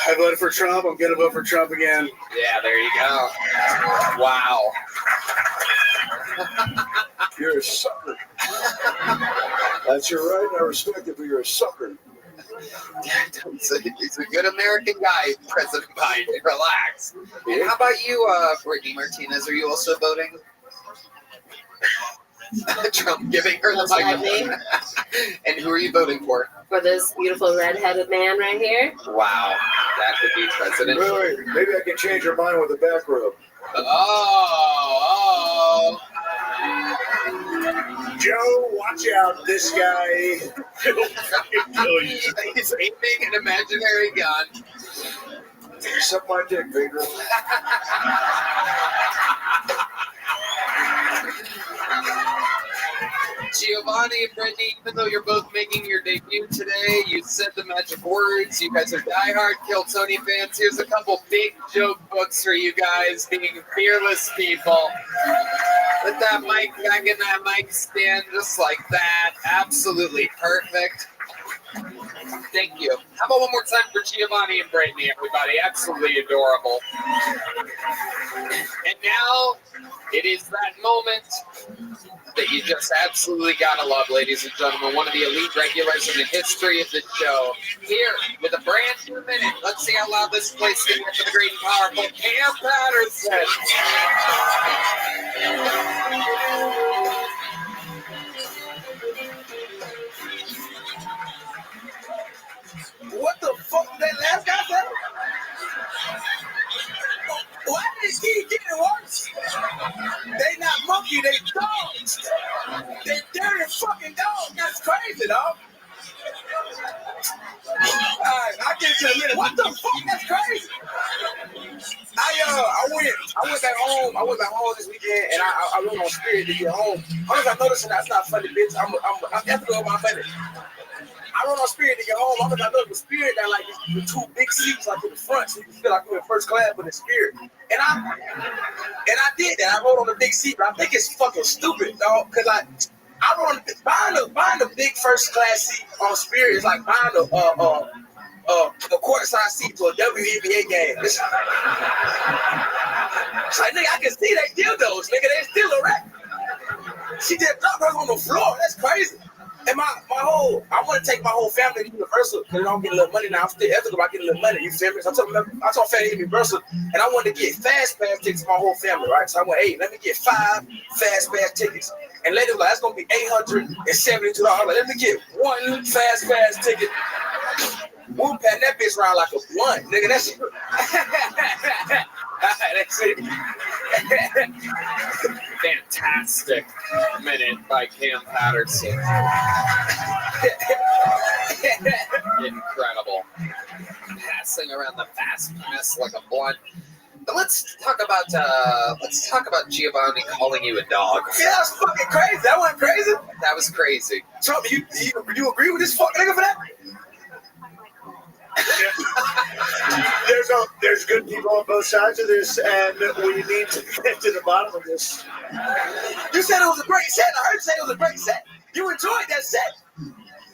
Speaker 9: I voted for Trump. I'm gonna vote for Trump again.
Speaker 1: Yeah, there you go. Wow.
Speaker 18: You're a sucker. That's your right. I respect it, but you're a sucker.
Speaker 1: He's a good American guy, President Biden. Relax. And how about you, Brittany Martinez? Are you also voting? Trump giving her the microphone. And who are you voting for?
Speaker 21: For this beautiful red-headed man right here.
Speaker 1: Wow, that could be President.
Speaker 18: Wait, maybe I can change your mind with a back rub.
Speaker 1: Oh.
Speaker 4: Joe, watch out. This guy.
Speaker 1: He's aiming an imaginary gun.
Speaker 18: Suck my dick, Vader.
Speaker 1: Giovanni and Brittany, even though you're both making your debut today, you said the magic words. You guys are diehard Kill Tony fans. Here's a couple big joke books for you guys, being fearless people. Put that mic back in that mic stand just like that. Absolutely perfect. Thank you. How about one more time for Giovanni and Brittany, everybody? Absolutely adorable. And now it is that moment that you just absolutely gotta love, ladies and gentlemen. One of the elite regulars in the history of the show. Here with a brand new minute. Let's see how loud this place can get for the great and powerful Cam Patterson.
Speaker 7: What the fuck did that last guy say? Why did it keep getting worse? They not monkey, they dogs. They dirty fucking dogs. That's crazy, dog. Alright, I'll get to a minute. What the fuck? That's crazy. I went back home. I went back home this weekend, and I went on Spirit to get home. Honestly, I noticed that's not funny, bitch. I'm ethical with my money. I rode on Spirit to get home. I noticed with Spirit that like the two big seats like in the front, so you feel like you're in first class with the Spirit. And I did that. I rode on the big seat, but I think it's fucking stupid, dog. Cause I rode buying the big first class seat on Spirit is like buying a courtside seat to a WNBA game. It's like, nigga, I can see they dildos, nigga. They still a wreck. She did drop her on the floor. That's crazy. And I want to take my whole family to Universal because I don't get a little money now. I'm still ethical about getting a little money. You feel me? So I told family to Universal, and I wanted to get fast pass tickets for my whole family, right? So I went, hey, let me get 5 fast pass tickets. And lady was like, that's gonna be $872. Like, let me get 1 fast pass ticket. We'll pat that bitch around like a blunt, nigga. That's it. That's it.
Speaker 1: Fantastic minute by Cam Patterson. Incredible. Passing around the fast pass like a blunt. But let's talk about Giovanni calling you a dog.
Speaker 7: Yeah, that's fucking crazy. That wasn't crazy.
Speaker 1: That was crazy.
Speaker 7: Trump, you agree with this fucking nigga for that?
Speaker 4: There's good people on both sides of this, and we need to get to the bottom of this.
Speaker 7: You said it was a great set. I heard you say it was a great set. You enjoyed that set.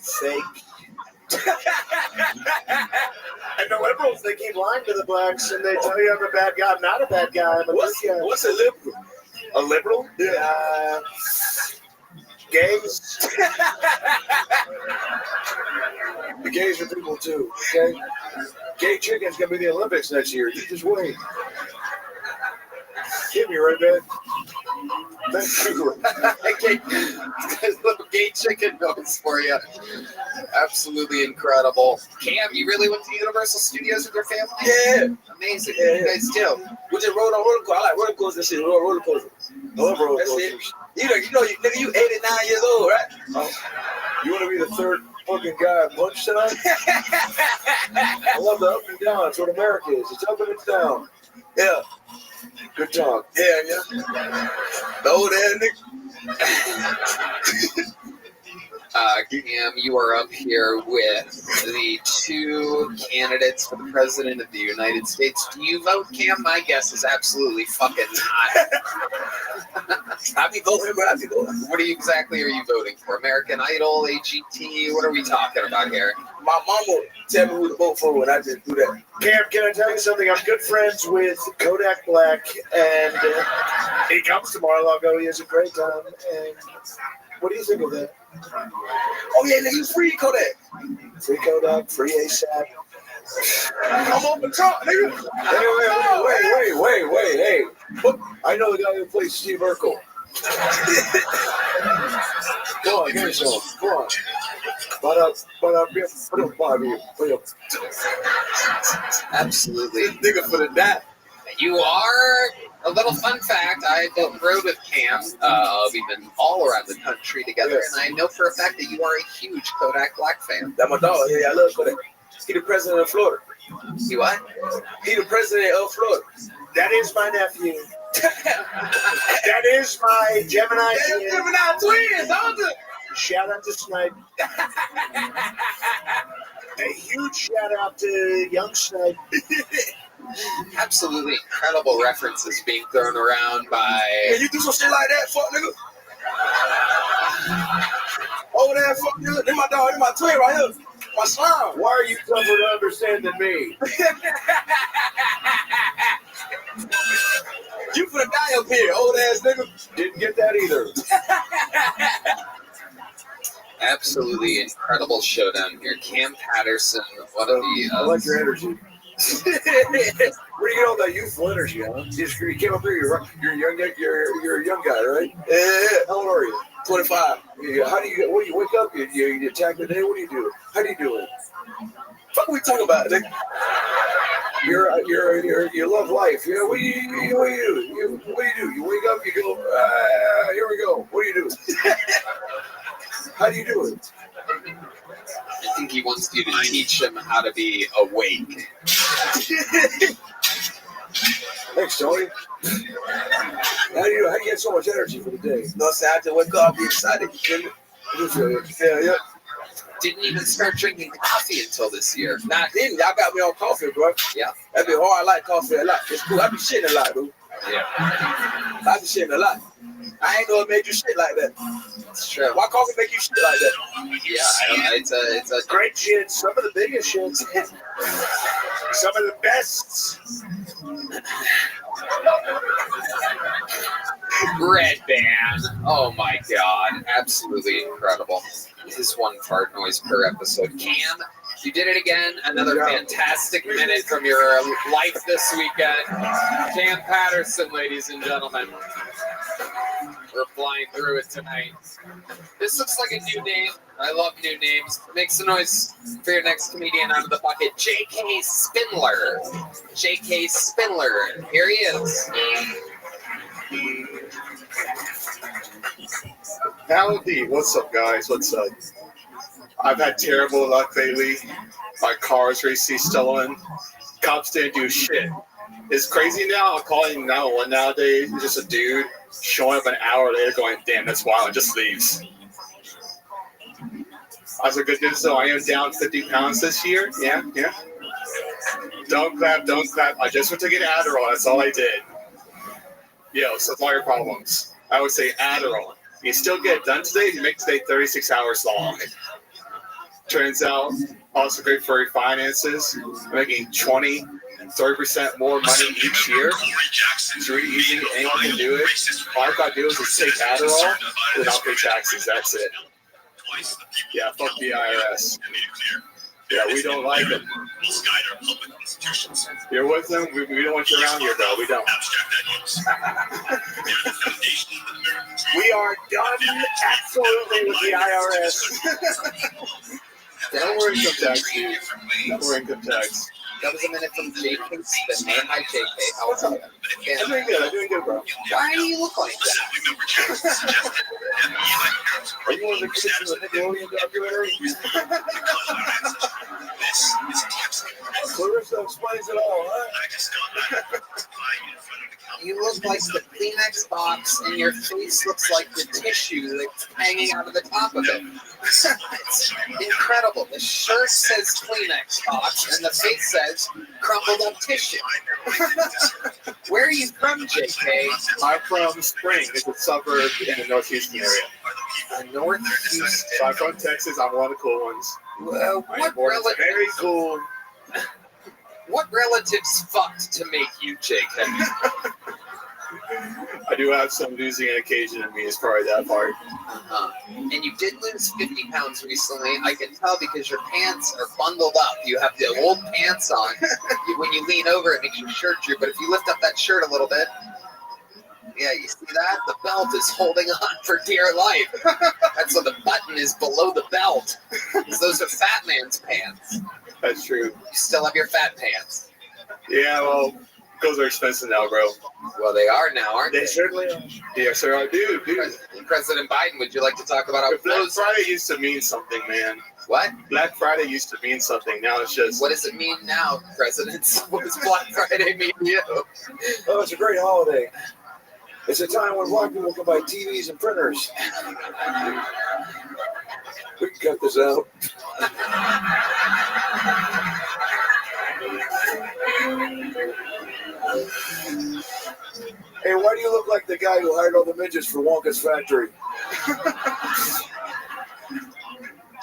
Speaker 4: Fake. And the liberals, they keep lying to the blacks, and they tell you I'm a bad guy. I'm not a bad guy. I'm a good guy.
Speaker 7: What's a liberal?
Speaker 4: A liberal? Yeah. Gays.
Speaker 18: The gays are people too, okay? Gay chicken's gonna be the Olympics next year. You just wait. Give me right back. Thank you.
Speaker 1: Little gay chicken noise for you. Absolutely incredible. Cam, you really went to Universal Studios with your family?
Speaker 7: Yeah.
Speaker 1: Amazing.
Speaker 7: Yeah,
Speaker 1: What do you guys do?
Speaker 7: We just rode on roller coasters. I like roller coasters and shit. Roller coasters.
Speaker 18: I love roller
Speaker 7: That's it.
Speaker 18: coasters.
Speaker 7: Nigga, you 89 years old, right?
Speaker 18: Oh, you want to be the third fucking guy at punch tonight? I love the up and down. That's what America is. It's up and it's down.
Speaker 7: Yeah.
Speaker 18: Good talk.
Speaker 7: Yeah. The old ass nigga.
Speaker 1: Cam, you are up here with the two candidates for the President of the United States. Do you vote, Cam? My guess is absolutely fucking not.
Speaker 7: I be voting, but I be voting.
Speaker 1: What exactly are you voting for? American Idol, AGT? What are we talking about here?
Speaker 7: My mama tell me who to vote for, and I just do that.
Speaker 18: Cam, can I tell you something? I'm good friends with Kodak Black, and he comes to Mar-a-Lago. He has a great time. And what do you think of that?
Speaker 7: Oh yeah, nigga, you free Kodak.
Speaker 18: Free Kodak, free ASAP.
Speaker 7: I'm on the top, nigga.
Speaker 18: Wait. Hey, I know the guy who plays Steve Urkel. Go on, give me some. Go on.
Speaker 1: Absolutely.
Speaker 7: Nigga for the dot.
Speaker 1: You are, a little fun fact, I rode with Cam. We've been all around the country together,
Speaker 7: Yes.
Speaker 1: and I know for a fact that you are a huge Kodak Black fan.
Speaker 7: That's my dog. Yeah, I love Kodak. He the president of Florida.
Speaker 1: You what?
Speaker 7: He the president of Florida.
Speaker 18: That is my nephew. That is my Gemini.
Speaker 7: They're Gemini twins, don't they?
Speaker 18: Shout out to Snipe. A huge shout out to young Snipe.
Speaker 1: Absolutely incredible references being thrown around by...
Speaker 7: Yeah, you do some shit like that, fuck nigga. Over there, fuck nigga. This my dog, this my twin right here. My son.
Speaker 18: Why are you tougher to understand than me?
Speaker 7: You finna die up here, old ass nigga.
Speaker 18: Didn't get that either.
Speaker 1: Absolutely incredible showdown here. Cam Patterson, one of the...
Speaker 18: I like your energy. Where do you get all that youthful energy, huh? You came up here, you're a young guy, right?
Speaker 7: Yeah.
Speaker 18: How old are you?
Speaker 7: 25.
Speaker 18: Yeah, how do you get, what do you wake up, you attack the day, what do you do? How do you do it?
Speaker 7: Fuck we talking about, nigga?
Speaker 18: You love life. You know, what do you do? You wake up, you go, here we go. What do you do? How do you do it?
Speaker 1: I think he wants you to teach him how to be awake.
Speaker 18: Thanks, Tony. How do you get so much energy for the day?
Speaker 7: No, say I have to wake up, be excited. Yeah.
Speaker 1: Didn't even start drinking coffee until this year.
Speaker 7: Nah, didn't. Y'all got me on coffee, bro.
Speaker 1: Yeah.
Speaker 7: That be hard. I like coffee a lot. It's cool. I be shitting a lot, dude.
Speaker 1: Yeah.
Speaker 7: I be shitting a lot. I ain't know it made you shit like that.
Speaker 1: It's true.
Speaker 7: Why coffee make you shit like that?
Speaker 1: Yeah, it's a
Speaker 18: great shit. Some of the biggest shits. Some of the best.
Speaker 1: Red Band. Oh my god. Absolutely incredible. This is one fart noise per episode. Cam, you did it again. Another fantastic minute from your life this weekend. Cam Patterson, ladies and gentlemen. We're flying through it tonight. This looks like a new name. I love new names. Make some noise for your next comedian out of the bucket. J.K. Spindler. J.K. Spindler. Here he is.
Speaker 14: Howdy, what's up, guys? What's up? I've had terrible luck lately. My car's recently stolen. Cops didn't do shit. It's crazy now. I'm calling 911 nowadays. It's just a dude showing up an hour later going, damn, that's wild, and just leaves. As a good news, though, I am down 50 pounds this year. Yeah. Don't clap. I just went to get Adderall. That's all I did. Yo, solve all your problems. I would say Adderall. You still get it done today, you make today 36 hours long. Turns out, also great for your finances. I'm making 30% more money each year. It's really easy. Anyone can do it. All I've got to do is just take Adderall and I'll pay taxes. That's it. Yeah, fuck the IRS. Yeah, we don't like them. You're with them. We don't want you around here, though. We don't.
Speaker 18: We are done absolutely with the IRS.
Speaker 14: Don't worry, income tax, dude. Don't worry, income tax.
Speaker 1: That was a minute from JK Spinner. Hi, JK. How are you?
Speaker 14: I'm doing good. I'm doing good, bro.
Speaker 1: Why do you look like that?
Speaker 14: Are you one of the kids in the Nickelodeon documentary?
Speaker 18: Clarissa explains it all, huh?
Speaker 1: You look like the Kleenex box, and your face looks like the tissue that's hanging out of the top of it. It's incredible. The shirt says Kleenex box, and the face says crumpled up tissue. Where are you from, JK?
Speaker 14: I'm from Spring. It's a suburb in the northeastern area.
Speaker 1: Northeast.
Speaker 14: So I'm from Texas. I'm one of the cool ones.
Speaker 1: Well,
Speaker 14: Very cool.
Speaker 1: What relatives fucked to make you JK?
Speaker 14: I do have some losing an occasion in me as far as that part.
Speaker 1: And you did lose 50 pounds recently. I can tell because your pants are bundled up. You have the old pants on. When you lean over, it makes your shirt droop. But if you lift up that shirt a little bit, yeah, you see that? The belt is holding on for dear life. That's so the button is below the belt. Because those are fat man's pants.
Speaker 14: That's true.
Speaker 1: You still have your fat pants.
Speaker 14: Yeah, well, those are expensive now, bro.
Speaker 1: Well, they are now, aren't they?
Speaker 14: They certainly are. Yeah, sir, I do.
Speaker 1: President Biden, would you like to talk about our
Speaker 14: Black Friday used to mean something, man.
Speaker 1: What?
Speaker 14: Black Friday used to mean something. Now it's just...
Speaker 1: What does it mean now, presidents? What does Black Friday mean to you?
Speaker 18: Oh, it's a great holiday. It's a time when black people can buy TVs and printers. We can cut this out. Hey, why do you look like the guy who hired all the midgets for Wonka's factory?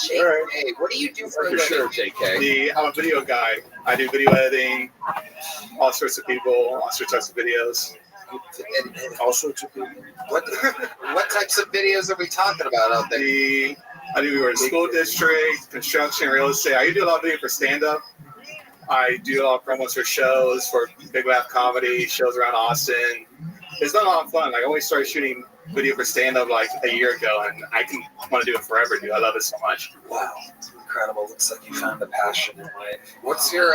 Speaker 1: JK, what do you do for a living, JK?
Speaker 14: I'm a video guy. I do video editing, all sorts of people, all sorts of videos.
Speaker 1: And all sorts of people. What types of videos are we talking about out there?
Speaker 14: I do school district, construction, real estate. I do a lot of video for stand-up. I do a lot of promos for shows, for Big Laugh Comedy, shows around Austin. It's been a lot of fun. Like, I only started shooting video for stand-up like a year ago, and I want to do it forever, dude. I love it so much.
Speaker 1: Wow. Incredible. Looks like you found a passion in life. What's your,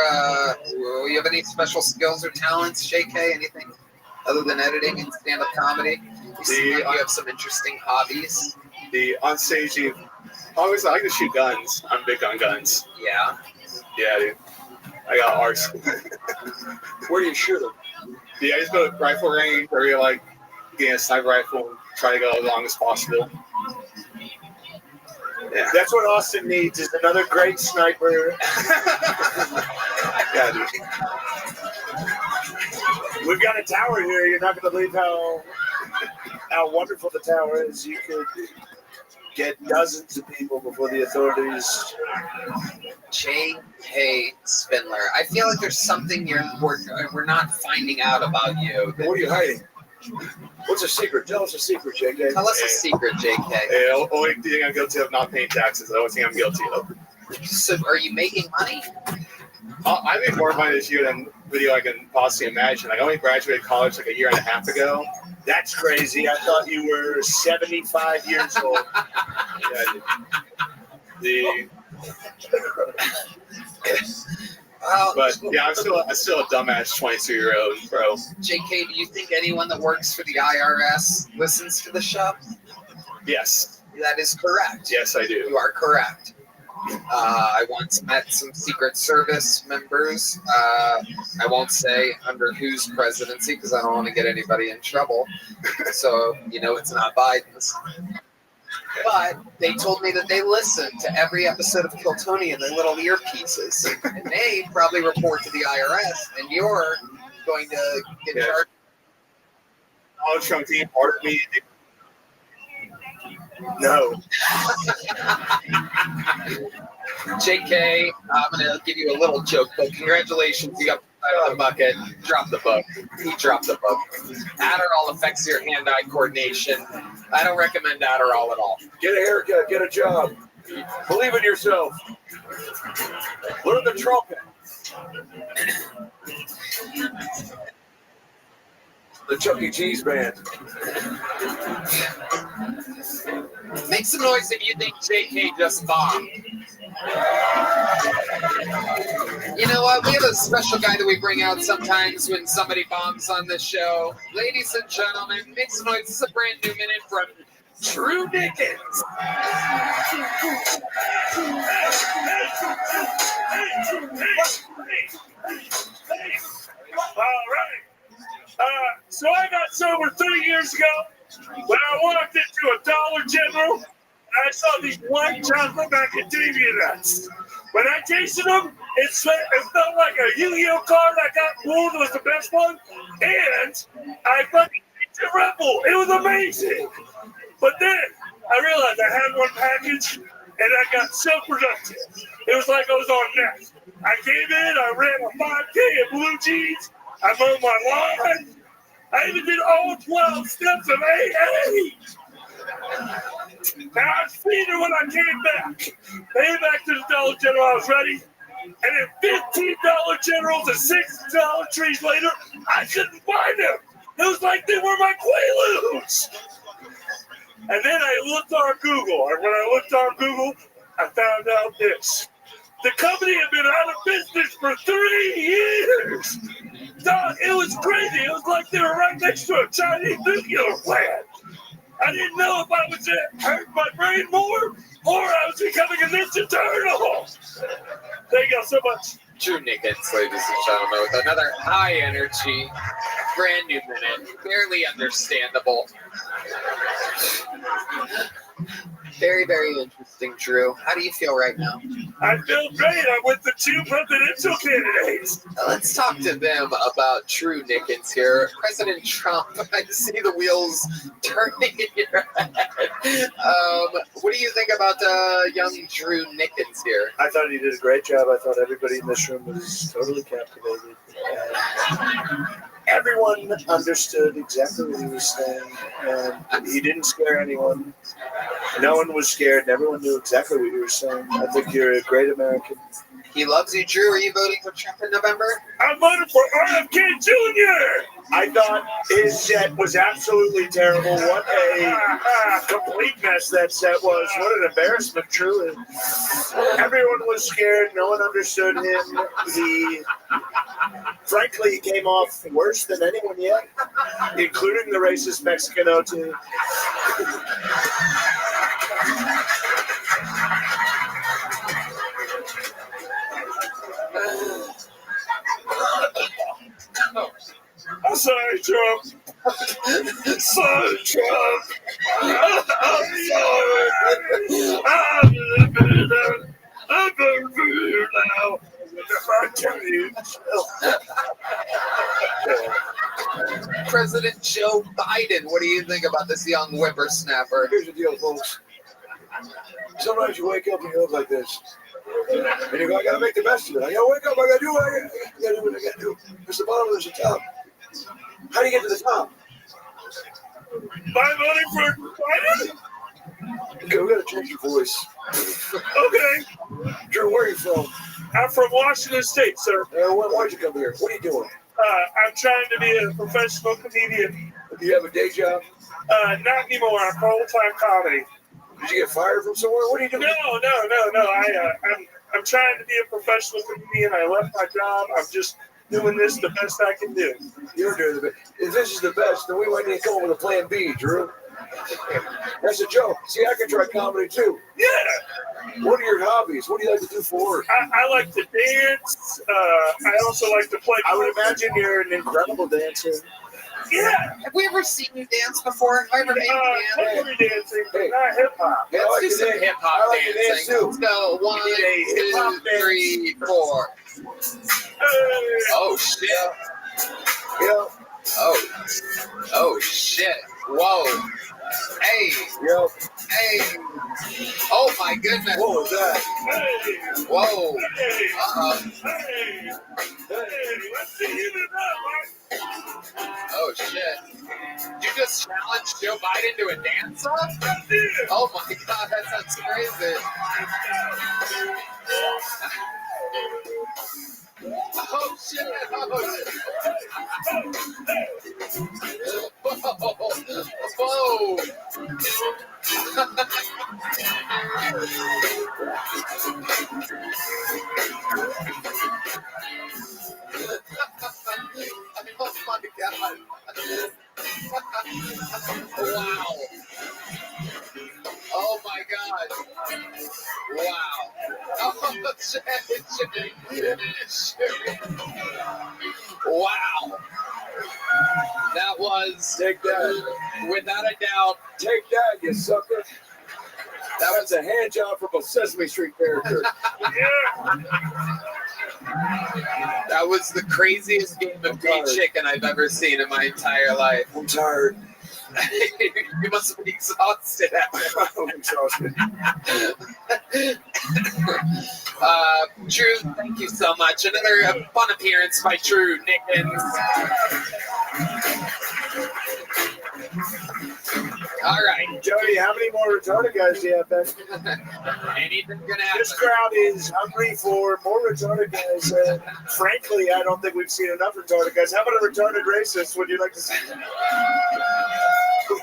Speaker 1: you have any special skills or talents, JK? Anything other than editing and stand-up comedy? You seem like you have some interesting hobbies.
Speaker 14: On stage, obviously, I like to shoot guns. I'm big on guns.
Speaker 1: Yeah?
Speaker 14: Yeah, dude. I got arse.
Speaker 18: Where do you shoot them?
Speaker 14: Yeah, I just go to rifle range, or you like getting a sniper rifle and try to go as long as possible.
Speaker 18: Yeah. That's what Austin needs, is another great sniper.
Speaker 14: Yeah, dude.
Speaker 18: We've got a tower here. You're not going to believe how wonderful the tower is. You could get dozens of people before the authorities.
Speaker 1: J.K. Spindler. I feel like there's something we're not finding out about you.
Speaker 18: What are you hiding? What's a secret? Tell us a secret, JK.
Speaker 1: Tell us a secret, JK.
Speaker 14: The only thing I'm guilty of not paying taxes. The only thing I'm guilty of.
Speaker 1: So, are you making money?
Speaker 14: I made more money this year than video I can possibly imagine. Like, I only graduated college like a year and a half ago.
Speaker 18: That's crazy. I thought you were 75 years old.
Speaker 14: Yeah, but yeah, I'm still a dumbass 22-year-old, bro.
Speaker 1: JK, do you think anyone that works for the IRS listens to the show?
Speaker 14: Yes.
Speaker 1: That is correct.
Speaker 14: Yes, I do.
Speaker 1: You are correct. I once met some Secret Service members. I won't say under whose presidency because I don't want to get anybody in trouble. So, it's not Biden's. But they told me that they listened to every episode of Kill Tony in their little earpieces. And they probably report to the IRS, and you're going to get charged.
Speaker 14: Donald Trump team ordered me.
Speaker 18: No.
Speaker 1: JK, I'm going to give you a little joke, but congratulations. You got out of the bucket. Drop the book. He dropped the book. Adderall affects your hand-eye coordination. I don't recommend Adderall at all.
Speaker 18: Get a haircut. Get a job. Believe in yourself. Learn the trumpet. The Chuck E. Cheese band.
Speaker 1: Make some noise if you think JK just bombed. You know what? We have a special guy that we bring out sometimes when somebody bombs on this show. Ladies and gentlemen, make some noise. This is a brand new minute from True Dickens.
Speaker 11: All right. So I got sober 3 years ago when I walked into a Dollar General and I saw these white chocolate macadamia nuts. When I tasted them, it felt like a Yu-Gi-Oh card I got pulled was the best one, and I fucking tasted Rebel. It was amazing. But then I realized I had one package and I got so productive. It was like I was on net. I came in, I ran a 5K in blue jeans, I mowed my lawn, I even did all 12 steps of AA. Now I was feeding when I came back. Came back to the Dollar General, I was ready. And then $15 Generals and $6 trees later, I couldn't find them. It was like they were my Quaaludes. And then I looked on Google. And when I looked on Google, I found out this. The company had been out of business for 3 years. Dog, it was crazy. It was like they were right next to a Chinese nuclear plant. I didn't know if I was hurt my brain more or I was becoming a Ninja Turtle. Thank you so much.
Speaker 1: True Nickens, ladies and gentlemen, with another high energy, brand new minute, barely understandable. Very, very interesting, Drew. How do you feel right now?
Speaker 11: I feel great. I'm with the 2 presidential candidates.
Speaker 1: Let's talk to them about True Nickens here. President Trump, I see the wheels turning in your head. What do you think about young Drew Nickens here?
Speaker 22: I thought he did a great job. I thought everybody in this room was totally captivated. Everyone understood exactly what he was saying, and he didn't scare anyone. No one was scared, and everyone knew exactly what he was saying. I think you're a great American.
Speaker 1: He loves you, Drew. Are you voting for Trump in November?
Speaker 11: I'm voting for RFK Jr.
Speaker 22: I thought his set was absolutely terrible. What a complete mess that set was. What an embarrassment, truly. Everyone was scared. No one understood him. Frankly, he came off worse than anyone yet, including the racist Mexican O2.
Speaker 11: I'm sorry, Trump. Sorry, Trump. I'm sorry. I'm voting for you now.
Speaker 1: President Joe Biden, what do you think about this young whippersnapper?
Speaker 18: Here's the deal, folks. Sometimes you wake up and you look like this. And you go, I gotta make the best of it. I gotta wake up, I gotta do what I gotta do what I gotta do. There's the bottom, there's the top. How do you get to the top?
Speaker 11: By voting for Biden?
Speaker 18: Okay, we gotta change your voice.
Speaker 11: Okay.
Speaker 18: Drew, where are you from?
Speaker 11: I'm from Washington State, sir.
Speaker 18: Why'd you come here? What are you doing?
Speaker 11: I'm trying to be a professional comedian.
Speaker 18: Do you have a day job?
Speaker 11: Not anymore. I'm full-time comedy.
Speaker 18: Did you get fired from somewhere? What are you doing?
Speaker 11: No. I'm trying to be a professional comedian. I left my job. I'm just doing this the best I can do.
Speaker 18: You're doing the best. If this is the best, then we might need to come up with a plan B, Drew. That's a joke. See, I can try comedy too.
Speaker 11: Yeah.
Speaker 18: What are your hobbies? What do you like to do for work?
Speaker 11: I like to dance. I also like to play.
Speaker 22: I would imagine you're an incredible dancer.
Speaker 11: Yeah.
Speaker 1: Have we ever seen you dance before? Have I ever made you dance?
Speaker 11: Country dancing, but not hip hop.
Speaker 1: Let's
Speaker 18: like
Speaker 1: do
Speaker 18: to
Speaker 1: some
Speaker 18: dance.
Speaker 1: hip hop
Speaker 18: I like to dance
Speaker 1: dancing.
Speaker 18: too.
Speaker 1: Let's go. 1, 2, 3, 4. Oh shit.
Speaker 18: You know,
Speaker 1: Oh shit. Whoa. Hey.
Speaker 18: Yep.
Speaker 1: Hey. Oh my goodness.
Speaker 18: What was that?
Speaker 11: Hey.
Speaker 1: Whoa.
Speaker 11: Hey.
Speaker 1: Uh-oh.
Speaker 11: Hey. Hey. Let's see you tonight,
Speaker 1: Oh shit. You just challenged Joe Biden to a dance off?
Speaker 11: Mike.
Speaker 1: Oh my god, that sounds crazy. Oh shit. Oh shit. Oh my god. Wow. Oh my god. Wow. Oh shit. Wow. That was,
Speaker 18: Take that.
Speaker 1: without a doubt,
Speaker 18: Take that, you sucker.
Speaker 1: that
Speaker 18: That's a hand job from a Sesame Street character.
Speaker 1: That was the craziest game of gay chicken I've ever seen in my entire life.
Speaker 18: I'm tired.
Speaker 1: You must be exhausted after.
Speaker 18: I'm exhausted.
Speaker 1: Drew, thank you so much. Another fun appearance by Drew Nickens. All right.
Speaker 22: Jody, how many more retarded guys do you have back?
Speaker 1: Anything gonna happen.
Speaker 22: This crowd is hungry for more retarded guys. Frankly, I don't think we've seen enough retarded guys. How about a retarded racist? Would you like to see?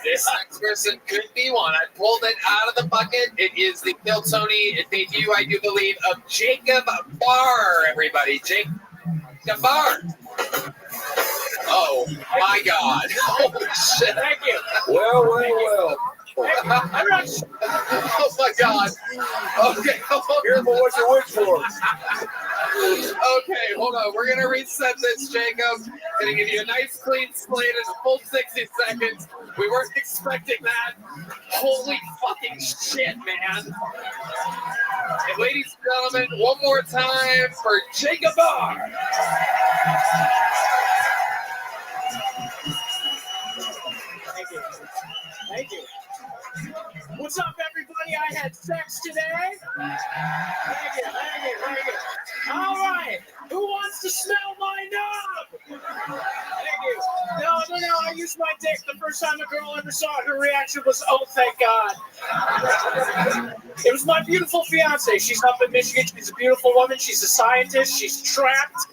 Speaker 1: This next person could be one. I pulled it out of the bucket. It is the Kill Tony debut, I do believe, of Jacob Barr, everybody. Jacob Barr. Oh, my God. Oh, shit.
Speaker 15: Thank you.
Speaker 18: Well.
Speaker 15: I'm not
Speaker 1: Oh, my God. Okay.
Speaker 18: Careful what you wish for.
Speaker 1: Okay, hold on. We're going to reset this, Jacob. Going to give you a nice clean slate in a full 60 seconds. We weren't expecting that. Holy fucking shit, man. And ladies and gentlemen, one more time for Jacob Barr.
Speaker 15: Thank you. Thank you. What's up, everybody? I had sex today. Thank you. All right. Who wants to smell my knob? Thank you. No. I used my dick. The first time a girl ever saw it, her reaction was, oh, thank God. It was my beautiful fiance. She's up in Michigan. She's a beautiful woman. She's a scientist. She's trapped.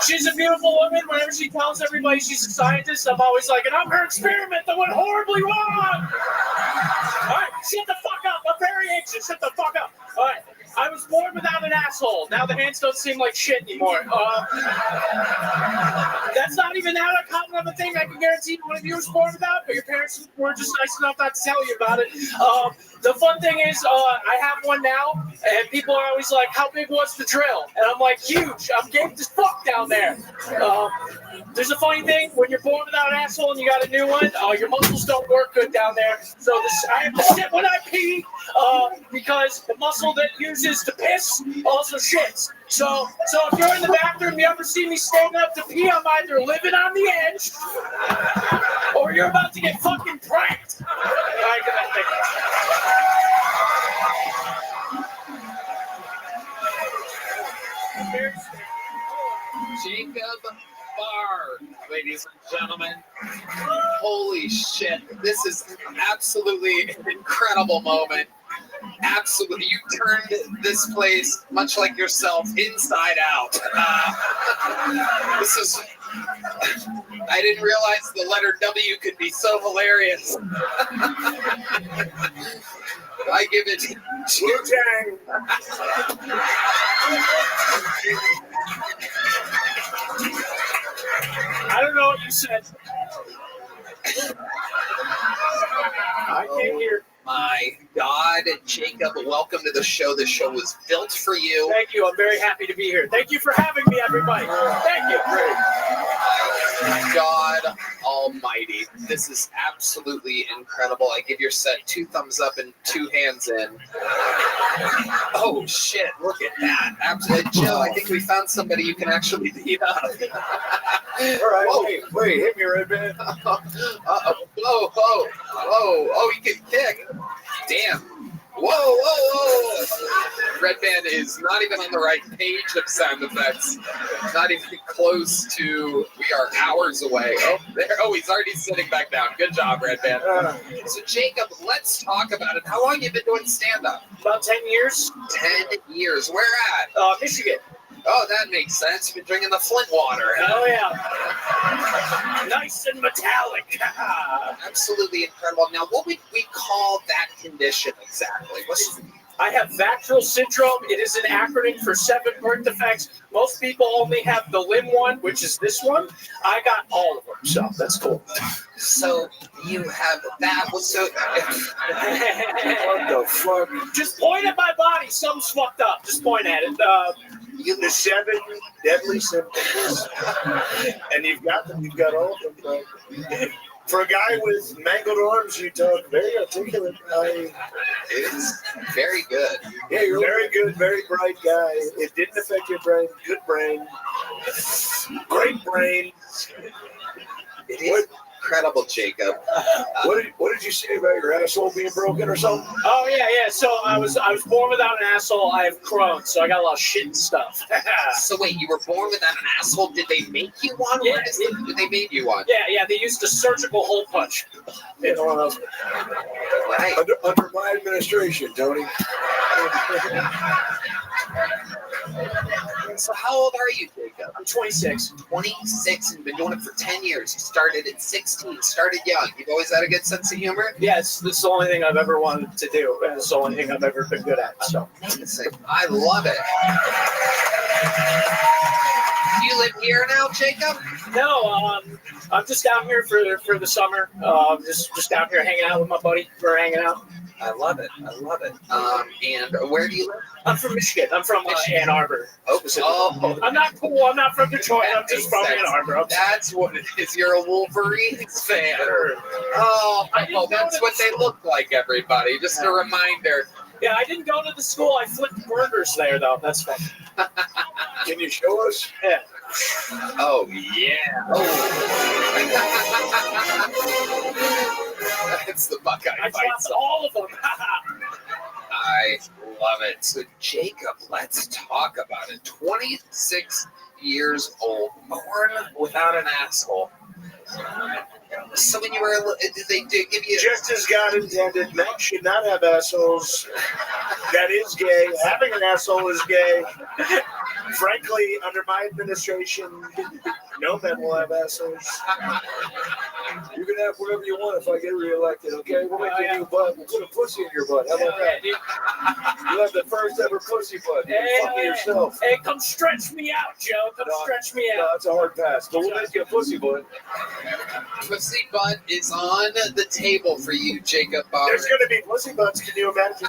Speaker 15: She's a beautiful woman. Whenever she tells everybody she's a scientist, I'm always like, and I'm her experiment that went horribly wrong. All right, shut the fuck up. I'm very anxious. Shut the fuck up. All right. I was born without an asshole. Now the hands don't seem like shit anymore. That's not even that uncommon of a thing. I can guarantee one of you was born without, but your parents were just nice enough not to tell you about it. The fun thing is, I have one now, and people are always like, how big was the drill? And I'm like, huge. I'm gaped as fuck down there. There's a funny thing, when you're born without an asshole and you got a new one, your muscles don't work good down there. So I have to sit when I pee, because the muscle that uses to piss also shits. So if you're in the bathroom, you ever see me standing up to pee, I'm either living on the edge, or you're about to get fucking pranked. All right, good night, thank you.
Speaker 1: Jacob Barr, ladies and gentlemen. Holy shit. This is absolutely an incredible moment. Absolutely. You turned this place, much like yourself, inside out. This is... I didn't realize the letter W could be so hilarious. I give it
Speaker 22: Wu-Tang. I don't know what you said. I can't hear.
Speaker 1: My God, Jacob, welcome to the show. The show was built for you.
Speaker 15: Thank you. I'm very happy to be here. Thank you for having me, everybody. Thank you.
Speaker 1: My God almighty. This is absolutely incredible. I give your set 2 thumbs up and 2 hands in. Oh, shit. Look at that. Absolutely. Jill, I think we found somebody you can actually beat up.
Speaker 18: All right, wait, hit me, Red Band.
Speaker 1: Oh, he can kick. Damn. Whoa. Red Band is not even on the right page of sound effects. Not even close to, we are hours away. Oh, there. Oh, he's already sitting back down. Good job, Red Band. So, Jacob, let's talk about it. How long have you been doing stand-up?
Speaker 19: About 10 years.
Speaker 1: 10 years. Where at?
Speaker 19: Michigan.
Speaker 1: Oh, that makes sense. You've been drinking the Flint water.
Speaker 19: Oh, yeah. Nice and metallic.
Speaker 1: Absolutely incredible. Now, what would we call that condition exactly?
Speaker 19: I have Vactral syndrome. It is an acronym for 7 birth defects. Most people only have the limb one, which is this one. I got all of them, so that's cool.
Speaker 1: So you have that. So
Speaker 18: what the fuck?
Speaker 19: Just point at my body. Something's fucked up. Just point at it.
Speaker 22: The 7 deadly symptoms, and you've got them. You've got all of them. Bro. For a guy with mangled arms, you talk very articulate.
Speaker 1: It's very good.
Speaker 22: Yeah, you're very good, very bright guy. It didn't affect your brain. Good brain. Great brain.
Speaker 1: It is incredible, Jacob.
Speaker 18: What did you say about your asshole being broken or something?
Speaker 19: Oh yeah. So I was born without an asshole. I have Crohn's, so I got a lot of shit and stuff.
Speaker 1: So wait, you were born without an asshole? Did they make you one?
Speaker 19: Yeah,
Speaker 1: they made you one.
Speaker 19: Yeah. They used a surgical hole punch.
Speaker 1: Right.
Speaker 18: Under my administration, Tony.
Speaker 1: So how old are you, Jacob?
Speaker 19: I'm 26.
Speaker 1: 26, and you've been doing it for 10 years. You started at 16, started young. You've always had a good sense of humor?
Speaker 19: Yes, this is the only thing I've ever wanted to do, and it's the only thing I've ever been good at. So
Speaker 1: amazing. I love it. Do you live here now, Jacob?
Speaker 19: No, I'm just down here for the summer. Just down here hanging out with my buddy. We're hanging out.
Speaker 1: I love it. And where do you live?
Speaker 19: I'm from Michigan. I'm from Ann Arbor.
Speaker 1: Oh.
Speaker 19: I'm not cool. I'm not from Detroit. I'm just from Ann Arbor.
Speaker 1: That's what it is. You're a Wolverines fan. Oh, that's what they look like, everybody. Just a reminder.
Speaker 19: Yeah, I didn't go to the school. I flipped burgers there, though. That's fun.
Speaker 18: Can you show us?
Speaker 19: Yeah.
Speaker 1: Oh, yeah. It's the Buckeye
Speaker 19: I
Speaker 1: fight
Speaker 19: dropped
Speaker 1: song.
Speaker 19: all of them.
Speaker 1: I love it. So, Jacob, let's talk about it. 26 years old, born without an asshole. So when you were, did they give you...
Speaker 22: Just as God intended, men should not have assholes. That is gay. Having an asshole is gay. Frankly, under my administration, no men will have assholes.
Speaker 18: You can have whatever you want if I get reelected, okay? We'll make you a new butt. We'll put a pussy in your butt. How about that? You'll have the first ever pussy butt. Fuck yourself.
Speaker 19: Hey, come stretch me out, Joe. Come stretch me out.
Speaker 18: No, that's a hard pass. But we'll make you a pussy butt.
Speaker 1: Pussy butt is on the table for you, Jacob Bauer.
Speaker 22: There's going to be pussy butts. Can you imagine?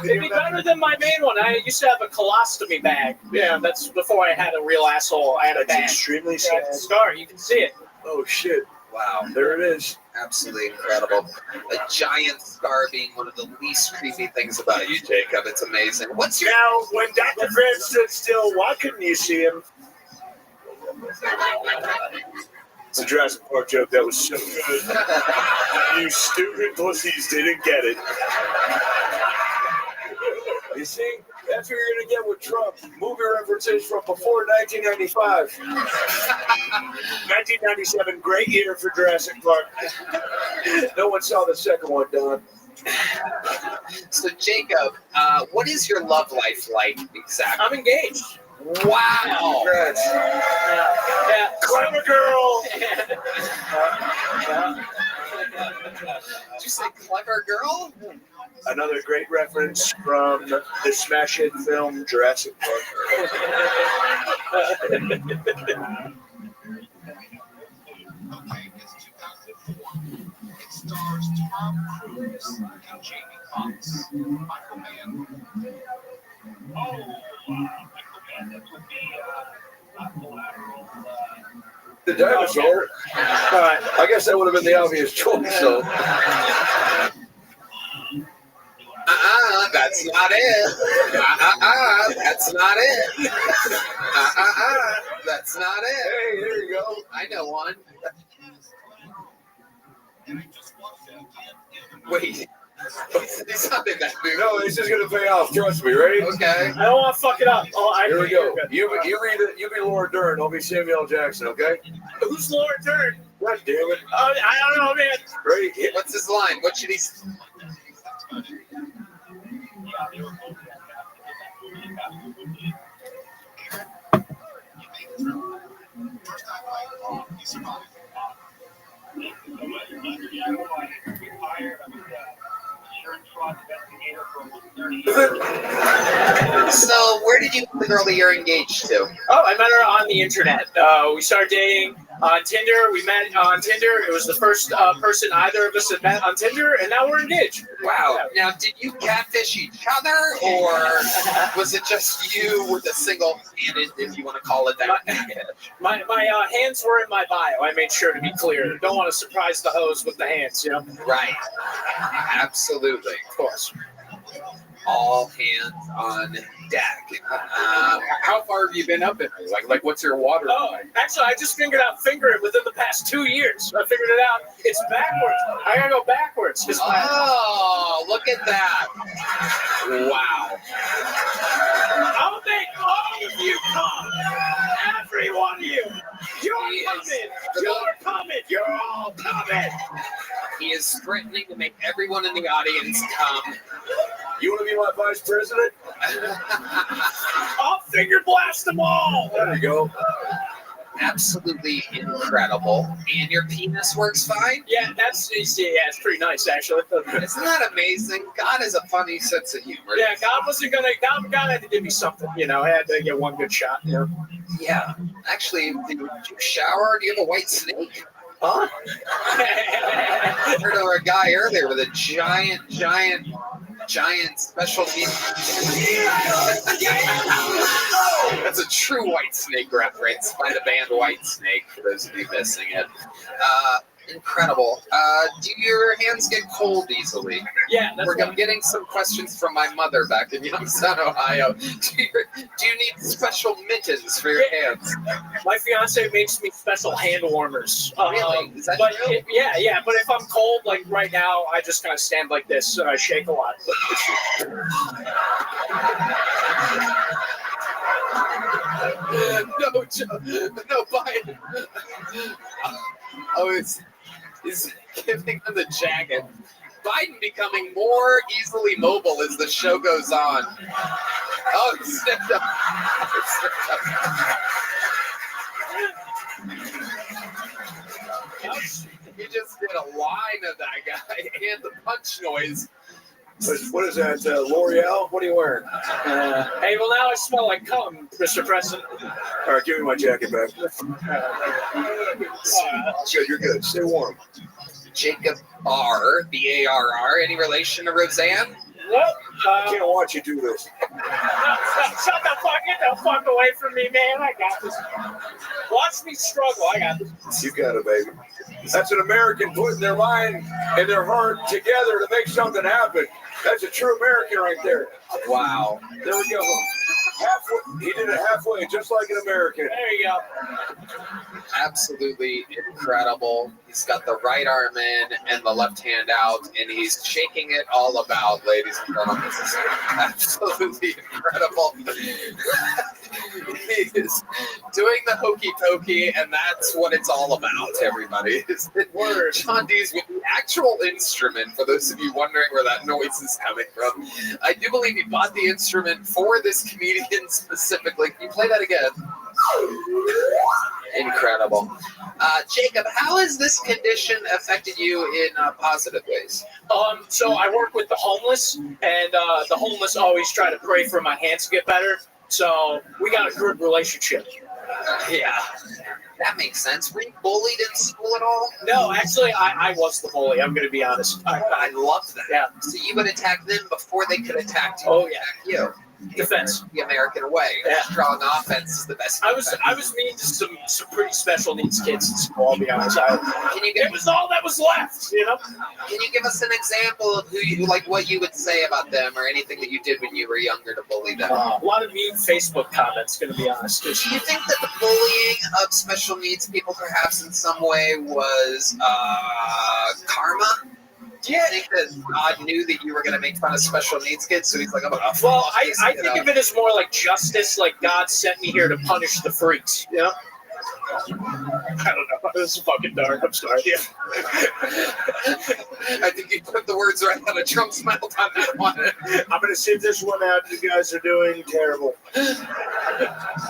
Speaker 19: It'd be better than my main one. I used to have a colostomy bag. Yeah, that's before I had a real asshole. I had a bag.
Speaker 22: Extremely sad.
Speaker 19: Scar, you can see it.
Speaker 18: Oh, shit.
Speaker 1: Wow.
Speaker 18: There it is.
Speaker 1: Absolutely incredible. A giant scar being one of the least creepy things about you, Jacob. It's amazing. What's your...
Speaker 22: Now, when Dr. Grant stood still, why couldn't you see him? It's a Jurassic Park joke. That was so good. You stupid pussies didn't get it.
Speaker 18: You see? That's what you're going to get with Trump. Movie references from before 1995.
Speaker 22: 1997, great year for Jurassic Park.
Speaker 18: No one saw the second one, Don.
Speaker 1: So, Jacob, what is your love life like exactly?
Speaker 19: I'm engaged.
Speaker 1: Wow.
Speaker 18: Congrats.
Speaker 19: Yeah.
Speaker 22: Clever girl.
Speaker 1: Did you say clever girl?
Speaker 22: Another great reference from the smash hit film Jurassic Park.
Speaker 18: The dinosaur. I guess that would have been the obvious choice, so.
Speaker 1: That's not it. That's not it. That's not it.
Speaker 18: Hey, there you go.
Speaker 1: I know one. Wait. It's something that movie.
Speaker 18: No, this is gonna pay off. Trust me. Ready?
Speaker 1: Okay.
Speaker 19: I don't want to fuck it up.
Speaker 18: Here we go. You be Laura Dern. I'll be Samuel L. Jackson. Okay?
Speaker 19: Who's Laura Dern?
Speaker 18: God damn it.
Speaker 19: I don't know, man.
Speaker 18: Ready?
Speaker 1: What's his line? What should he? So, where did you meet the girl that you're engaged to?
Speaker 19: Oh, I met her on the internet. We started dating on Tinder. We met on Tinder. It was the first person either of us had met on Tinder, and now we're engaged.
Speaker 1: Wow. Now, did you catfish each other, or was it just you with a single-handed, if you want to call it that?
Speaker 19: My hands were in my bio. I made sure to be clear. Don't want to surprise the host with the hands, you know?
Speaker 1: Right. Absolutely.
Speaker 19: Of course.
Speaker 1: All hands on deck.
Speaker 2: How far have you been up in it? Like what's your water?
Speaker 19: Oh, actually, I just figured out fingering within the past 2 years. I figured it out. It's backwards. I gotta go backwards.
Speaker 1: Oh, look at that. Wow.
Speaker 19: I'll make all of you come. Every one of you. You're coming. You're coming. You're all coming.
Speaker 1: He is threatening to make everyone in the audience come.
Speaker 18: You want to be my vice president?
Speaker 19: I'll finger blast them all.
Speaker 18: There you go.
Speaker 1: Absolutely incredible. And your penis works fine?
Speaker 19: Yeah, it's pretty nice, actually.
Speaker 1: Isn't that amazing? God has a funny sense of humor.
Speaker 19: Yeah, God had to give me something, you know. I had to get one good shot, you know.
Speaker 1: Yeah. Actually, did you shower? Do you have a white snake?
Speaker 19: Huh?
Speaker 1: I heard of a guy earlier with a giant special needs. That's a true White Snake reference by the band White Snake, for those of you missing it. Incredible. Do your hands get cold easily?
Speaker 19: Yeah,
Speaker 1: I'm getting some questions from my mother back in Youngstown, Ohio. Do you need special mittens for your hands?
Speaker 19: My fiance makes me special hand warmers.
Speaker 1: Really? Is that true?
Speaker 19: Yeah. But if I'm cold, like right now, I just kind of stand like this and I shake a lot.
Speaker 1: No, Biden. Oh, he's giving him the jacket. Biden becoming more easily mobile as the show goes on. Oh, he sniffed up. He just did a line of that guy and the punch noise.
Speaker 18: What is that, L'Oreal? What are you wearing?
Speaker 19: Hey, well, now I smell like cum, Mr. President.
Speaker 18: All right, give me my jacket back. Good, you're good. Stay warm.
Speaker 1: Jacob R, B-A-R-R. Any relation to Roseanne?
Speaker 19: What?
Speaker 18: I can't watch you do this.
Speaker 19: Shut get the fuck away from me, man. I got this. Watch me struggle. I got this.
Speaker 18: You got it, baby. That's an American putting their mind and their heart together to make something happen. That's a true American right there.
Speaker 1: Wow.
Speaker 18: There we go. Halfway, he did it halfway, just like an American.
Speaker 19: There you go.
Speaker 1: Absolutely incredible. He's got the right arm in and the left hand out, and he's shaking it all about, ladies and gentlemen. This is absolutely incredible. He is doing the hokey pokey, and that's what it's all about, everybody. John D's with the actual instrument, for those of you wondering where that noise is coming from. I do believe he bought the instrument for this comedian specifically. Can you play that again? Incredible. Jacob, how has this condition affected you in positive ways?
Speaker 19: So I work with the homeless, and the homeless always try to pray for my hands to get better. So we got a good relationship.
Speaker 1: Yeah, that makes sense. Were you bullied in school at all?
Speaker 19: No, actually, I was the bully. I'm going to be honest.
Speaker 1: I love that.
Speaker 19: Yeah.
Speaker 1: So you would attack them before they could attack you.
Speaker 19: Oh, yeah.
Speaker 1: You.
Speaker 19: Defense.
Speaker 1: The American way.
Speaker 19: Yeah.
Speaker 1: Strong offense is the best.
Speaker 19: I was mean to some pretty special needs kids in school. I'll be honest. It was all that was left. You know.
Speaker 1: Can you give us an example of who you like, what you would say about them, or anything that you did when you were younger to bully them?
Speaker 19: A lot of mean Facebook comments. Going to be honest.
Speaker 1: Do you think that the bullying of special needs people, perhaps in some way, was karma?
Speaker 19: Yeah.
Speaker 1: I think that God knew that you were going to make fun of special needs kids, so he's like, I'm going to.
Speaker 19: Well, I think of it as more like justice, like God sent me here to punish the freaks, you know? I don't know. This is fucking dark. I'm sorry. Yeah.
Speaker 1: I think you put the words right out of Trump's mouth on that one.
Speaker 22: I'm going to sit this one out. You guys are doing terrible.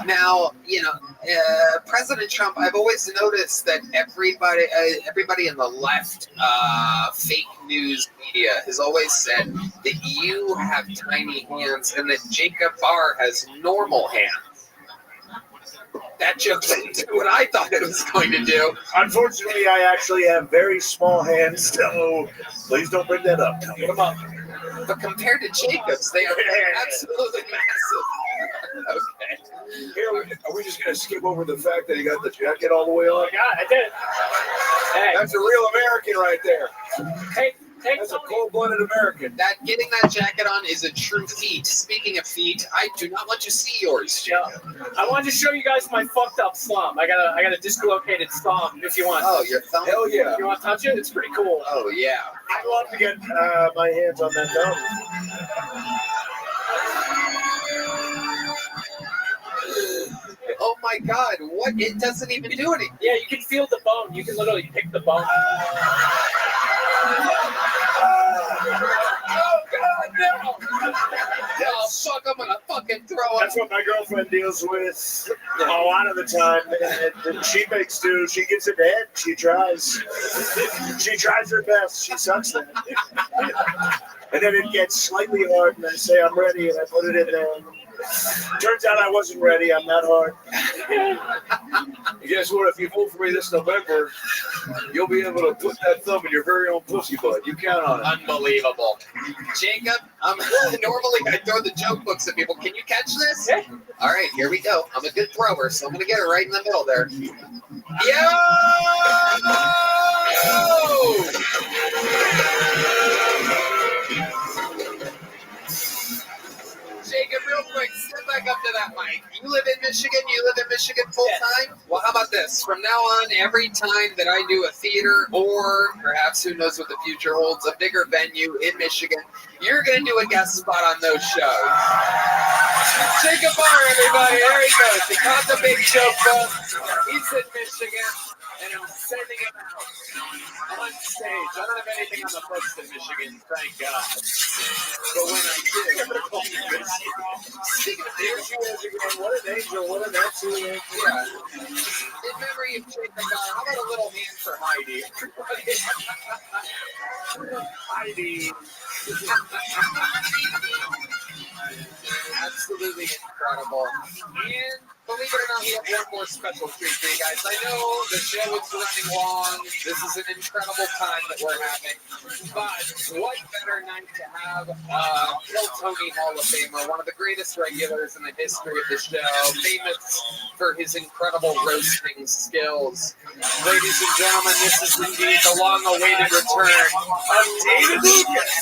Speaker 1: Now, President Trump, I've always noticed that everybody in the left fake news media has always said that you have tiny hands and that Jacob Barr has normal hands. That joke didn't do what I thought it was going to do.
Speaker 22: Unfortunately, I actually have very small hands, so please don't bring that up.
Speaker 1: Come on. But compared to Jacob's, they are absolutely massive. Okay.
Speaker 18: Here, are we just going to skip over the fact that he got the jacket all the way on?
Speaker 19: Yeah, I did.
Speaker 18: Hey. That's a real American right there.
Speaker 19: Hey,
Speaker 18: that's a cold-blooded American.
Speaker 1: That getting that jacket on is a true feat. Speaking of feet, I do not want to see yours, Joe.
Speaker 19: I wanted to show you guys my fucked up thumb. I got a dislocated thumb. If you want.
Speaker 1: Oh, your thumb?
Speaker 18: Hell yeah.
Speaker 19: You want to touch it? It's pretty cool.
Speaker 1: Oh yeah.
Speaker 22: I'd love to get my hands on that thumb.
Speaker 1: Oh my God! What? It doesn't even do anything.
Speaker 19: Yeah, you can feel the bone. You can literally pick the bone.
Speaker 1: Oh God, no! Oh fuck! I'm gonna fucking throw up.
Speaker 22: That's what my girlfriend deals with a lot of the time. And she makes do. She gets it head. She tries. She tries her best. She sucks that. And then it gets slightly hard, and I say I'm ready, and I put it in there. Turns out I wasn't ready. I'm not hard.
Speaker 18: Guess what? If you vote for me this November, you'll be able to put that thumb in your very own pussy bud. You count on it.
Speaker 1: Unbelievable. Jacob, normally I throw the joke books at people. Can you catch this?
Speaker 19: Yeah.
Speaker 1: All right, here we go. I'm a good thrower, so I'm going to get it right in the middle there. Jacob, real quick, step back up to that mic. You live in Michigan? You live in Michigan full time? Well, how about this? From now on, every time that I do a theater or perhaps who knows what the future holds, a bigger venue in Michigan, you're going to do a guest spot on those shows. Jacob Barr, everybody. There he goes. He caught the big joke book. He's in Michigan, and I'm sending him out on stage. I don't have anything on the books in Michigan, thank God. But when I do, speaking of
Speaker 22: Here's you as again. What an angel. What an excellent.
Speaker 1: yeah. In memory of Jacob Barr, how about a little hand for Heidi?
Speaker 22: Heidi.
Speaker 1: Absolutely incredible. And believe it or not, we have one more special treat for you guys. I know the show is running long. This is an incredible time that we're having. But what better night to have Kill Tony Hall of Famer, one of the greatest regulars in the history of the show, famous for his incredible roasting skills. Ladies and gentlemen, this is indeed the long-awaited return of David Lucas.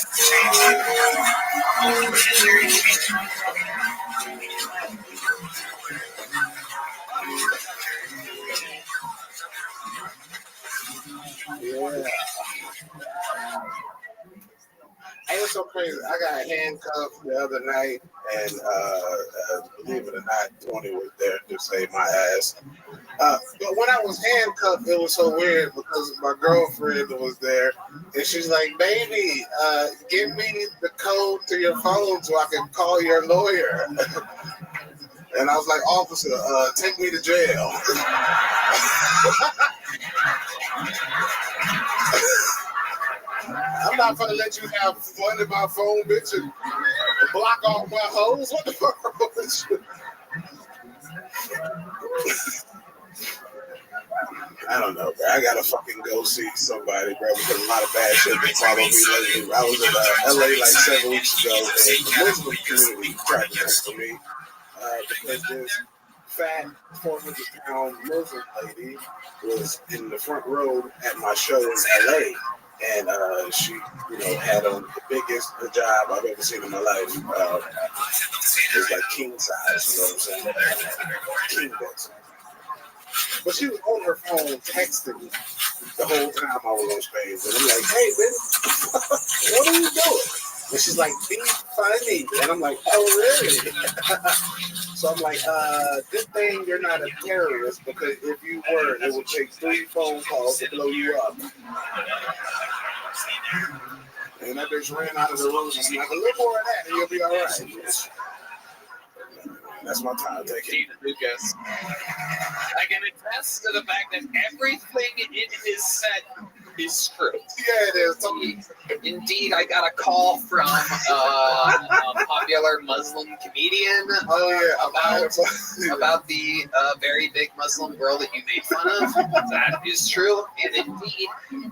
Speaker 8: Yeah. Hey, it's so crazy. I got handcuffed the other night, and believe it or not, Tony was there to save my ass. But when I was handcuffed, it was so weird because my girlfriend was there, and she's like, "Baby, give me the code to your phone so I can call your lawyer." And I was like, "Officer, take me to jail." I'm not gonna let you have fun in my phone, bitch, and block off my hoes. What the fuck is you? I don't know, man.
Speaker 18: I gotta fucking go see somebody, bro, because a lot of bad shit been following me lately. I was in LA like 7 weeks ago, and the Muslim community tried to come for me because this fat 400-pound Muslim lady was in the front row at my show in LA, and she, had on the biggest hijab I've ever seen in my life. It was like king size, you know what I'm saying? King bed. But she was on her phone texting me the whole time I was on stage. And I'm like, hey, baby, what are you doing? And she's like, be funny. And I'm like, oh, really? So I'm like, good thing you're not a terrorist, because if you were, it would take 3 phone calls to blow you up. And that bitch ran out of the room. I'm like, a little more of that and you'll be all right. That's my time taking.
Speaker 1: Lucas. I can attest to the fact that everything in his set is true.
Speaker 18: Yeah, it is.
Speaker 1: Indeed, I got a call from a popular Muslim comedian about the very big Muslim girl that you made fun of. That is true. And indeed,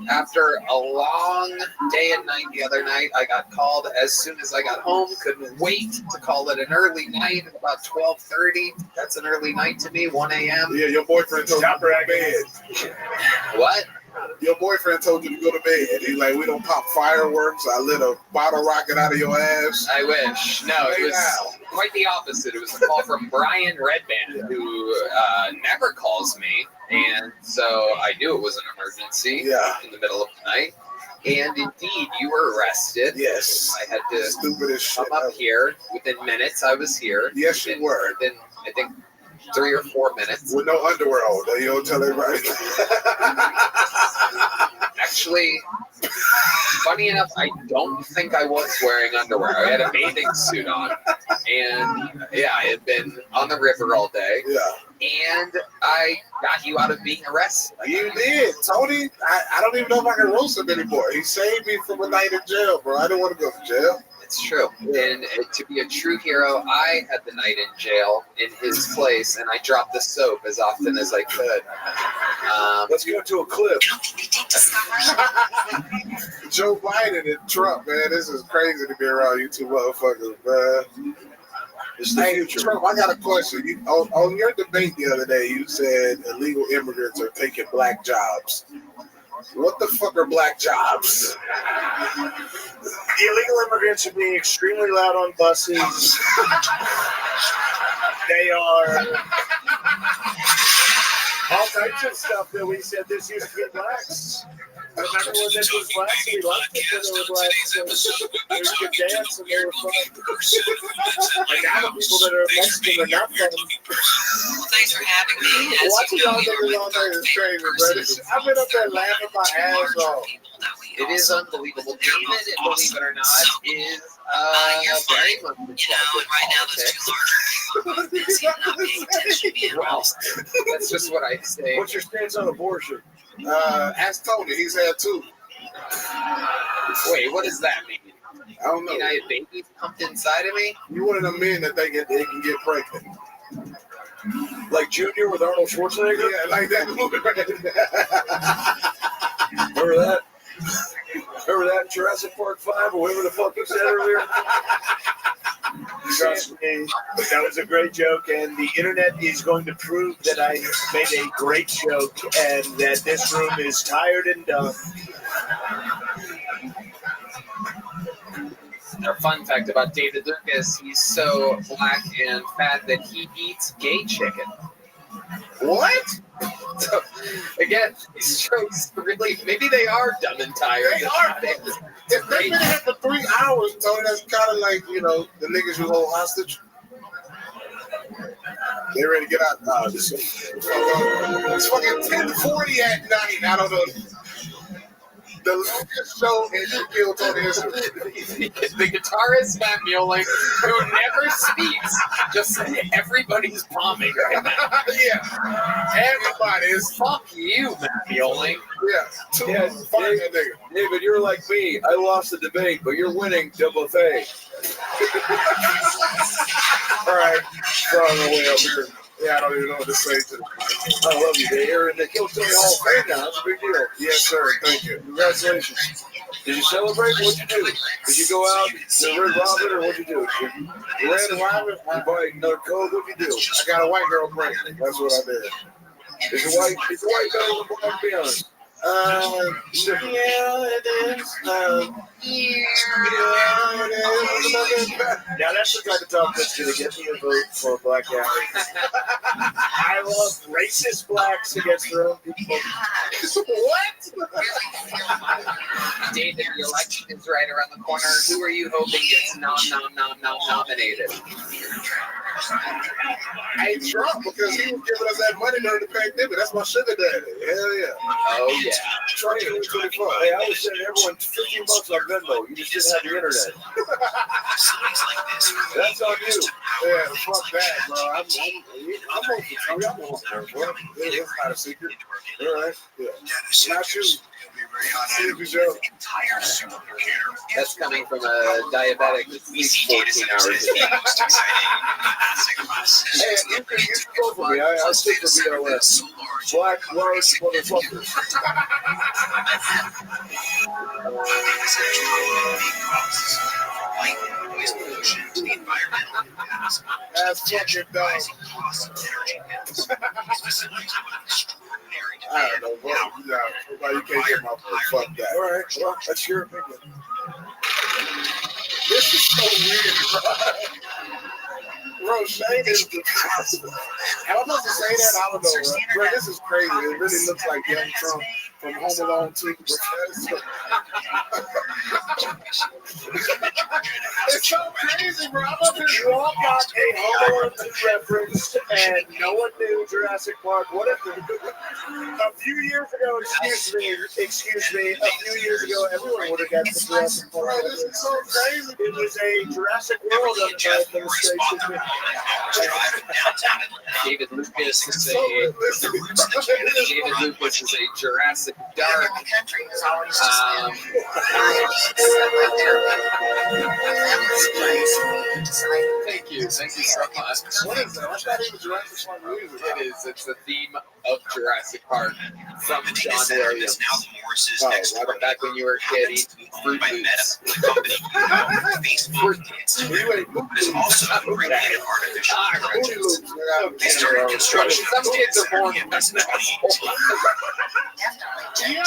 Speaker 1: after a long day and night the other night, I got called as soon as I got home. Couldn't wait to call it an early night at about 12:30. That's an early night to me, 1 a.m.
Speaker 18: Yeah, your boyfriend told you to go to bed.
Speaker 1: What?
Speaker 18: Your boyfriend told you to go to bed. He's like, we don't pop fireworks. I lit a bottle rocket out of your ass.
Speaker 1: I wish. No, it was quite the opposite. It was a call from Brian Redband, who never calls me. And so I knew it was an emergency in the middle of the night. And indeed, you were arrested.
Speaker 18: Yes.
Speaker 1: I had to come up here. Within minutes, I was here.
Speaker 18: Yes, you were.
Speaker 1: Within, I think, 3 or 4 minutes.
Speaker 18: With no underwear on. You don't tell everybody.
Speaker 1: Actually, funny enough, I don't think I was wearing underwear. I had a bathing suit on. And yeah, I had been on the river all day.
Speaker 18: Yeah.
Speaker 1: And I got you out of being arrested.
Speaker 18: You did. Tony, I don't even know if I can roast him anymore. He saved me from a night in jail, bro. I didn't want to go to jail.
Speaker 1: It's true. And to be a true hero, I had the night in jail in his place, and I dropped the soap as often as I could.
Speaker 18: Let's go to a clip. Joe Biden and Trump, man. This is crazy to be around you two motherfuckers, man. It's the future. Trump, I got a question. On your debate the other day, you said illegal immigrants are taking black jobs. What the fuck are black jobs?
Speaker 22: The illegal immigrants are being extremely loud on buses. They are all types of stuff that we said this used to be blacks. Remember when this was blacks? We loved it when they were blacks. So they could dance and they were fun. And now the people that are Mexican are not fun.
Speaker 16: Thanks for having me.
Speaker 18: Watching y'all niggas all night is crazy, bro. I've been up there laughing my ass off.
Speaker 1: It is unbelievable. David, believe it or not, is very much involved with politics. Well, that's just what I say.
Speaker 18: What's your stance on abortion? Ask Tony. He's had 2.
Speaker 1: Wait, what does that mean?
Speaker 18: I don't know.
Speaker 1: You mean I had babies pumped inside of me?
Speaker 18: You one of them men that they can get pregnant.
Speaker 22: Like Junior with Arnold Schwarzenegger?
Speaker 18: Yeah, like that movie.
Speaker 22: Remember that? Remember that in Jurassic Park 5 or whatever the fuck you said earlier? Trust me, that was a great joke, and the internet is going to prove that I made a great joke and that this room is tired and done.
Speaker 1: A fun fact about David Lucas, he's so black and fat that he eats gay chicken.
Speaker 18: What?
Speaker 1: So, again, these jokes really, maybe they are dumb and tired.
Speaker 18: They are. If they've been here for 3 hours, Tony, that's kind of like, the niggas you hold hostage. They ready to get out. It's fucking 10:40 at night. I don't know. The longest show in you killed Tony.
Speaker 1: The guitarist Matt Mueller, who never speaks, just said everybody's bombing right now.
Speaker 18: Yeah, everybody is.
Speaker 1: Fuck you, Matt Mueller.
Speaker 18: Yeah,
Speaker 22: David, you're like me. I lost the debate, but you're winning double thing.
Speaker 18: All right, throwing away up here. Yeah, I don't even know what to say to them. I love you. They're in the Hilltony Hall of Fame now. That's a big deal. Yes, sir. Thank you. Congratulations. Did you celebrate? What'd you do? Did you go out to Red Robin or what'd you do? You ran the Robin? You bought another coat? What'd you do? I got a white girl pregnant. That's what I did. Is the white better than the black, be honest? Yeah, it is. Yeah, that's the type of talk that's going to get me a vote for a black guy. I love racist blacks against their own people. What?
Speaker 1: David, the election is right around the corner. Who are you hoping gets nominated?
Speaker 18: I ain't Trump because he was giving us that money during the pandemic. That's my sugar daddy. Hell yeah.
Speaker 1: Oh yeah.
Speaker 18: Trump 2024. Hey, I was sending everyone $15 on Venmo. You just didn't have the internet. That's on you. Yeah, fuck that, bro. I'm hoping Trump. I'm hoping bro. It's not a secret. All right. Yeah. Not you.
Speaker 1: That's coming from a diabetic that sleeps 14 hours a day.
Speaker 18: Hey, you can go for me. I'll stick for BLS. Black, large motherfuckers. That's fucking dumb. I don't know, bro. You can't get my vote. Fuck that. All right, well, that's your opinion. This is so weird, bro. Shane is the am I supposed to say that? I don't know, right? Bro, this is crazy. It really looks like young Trump from Home Alone 2. It's so crazy, bro. I'm up here walk out a Home Alone 2 reference, and no one knew Jurassic Park. What if a few years ago, excuse me, a few years ago, everyone would have gotten the Jurassic Park. Bro, this is so crazy. It was a Jurassic World demonstration.
Speaker 1: David Lucas is a Jurassic Dark. Thank you so much.
Speaker 18: What is that? That's not even Jurassic Park music.
Speaker 1: It is. It's the theme of Jurassic Park from John Williams. Right back when you were a kid, eating fruit loops. Some kids are born.
Speaker 18: Yo,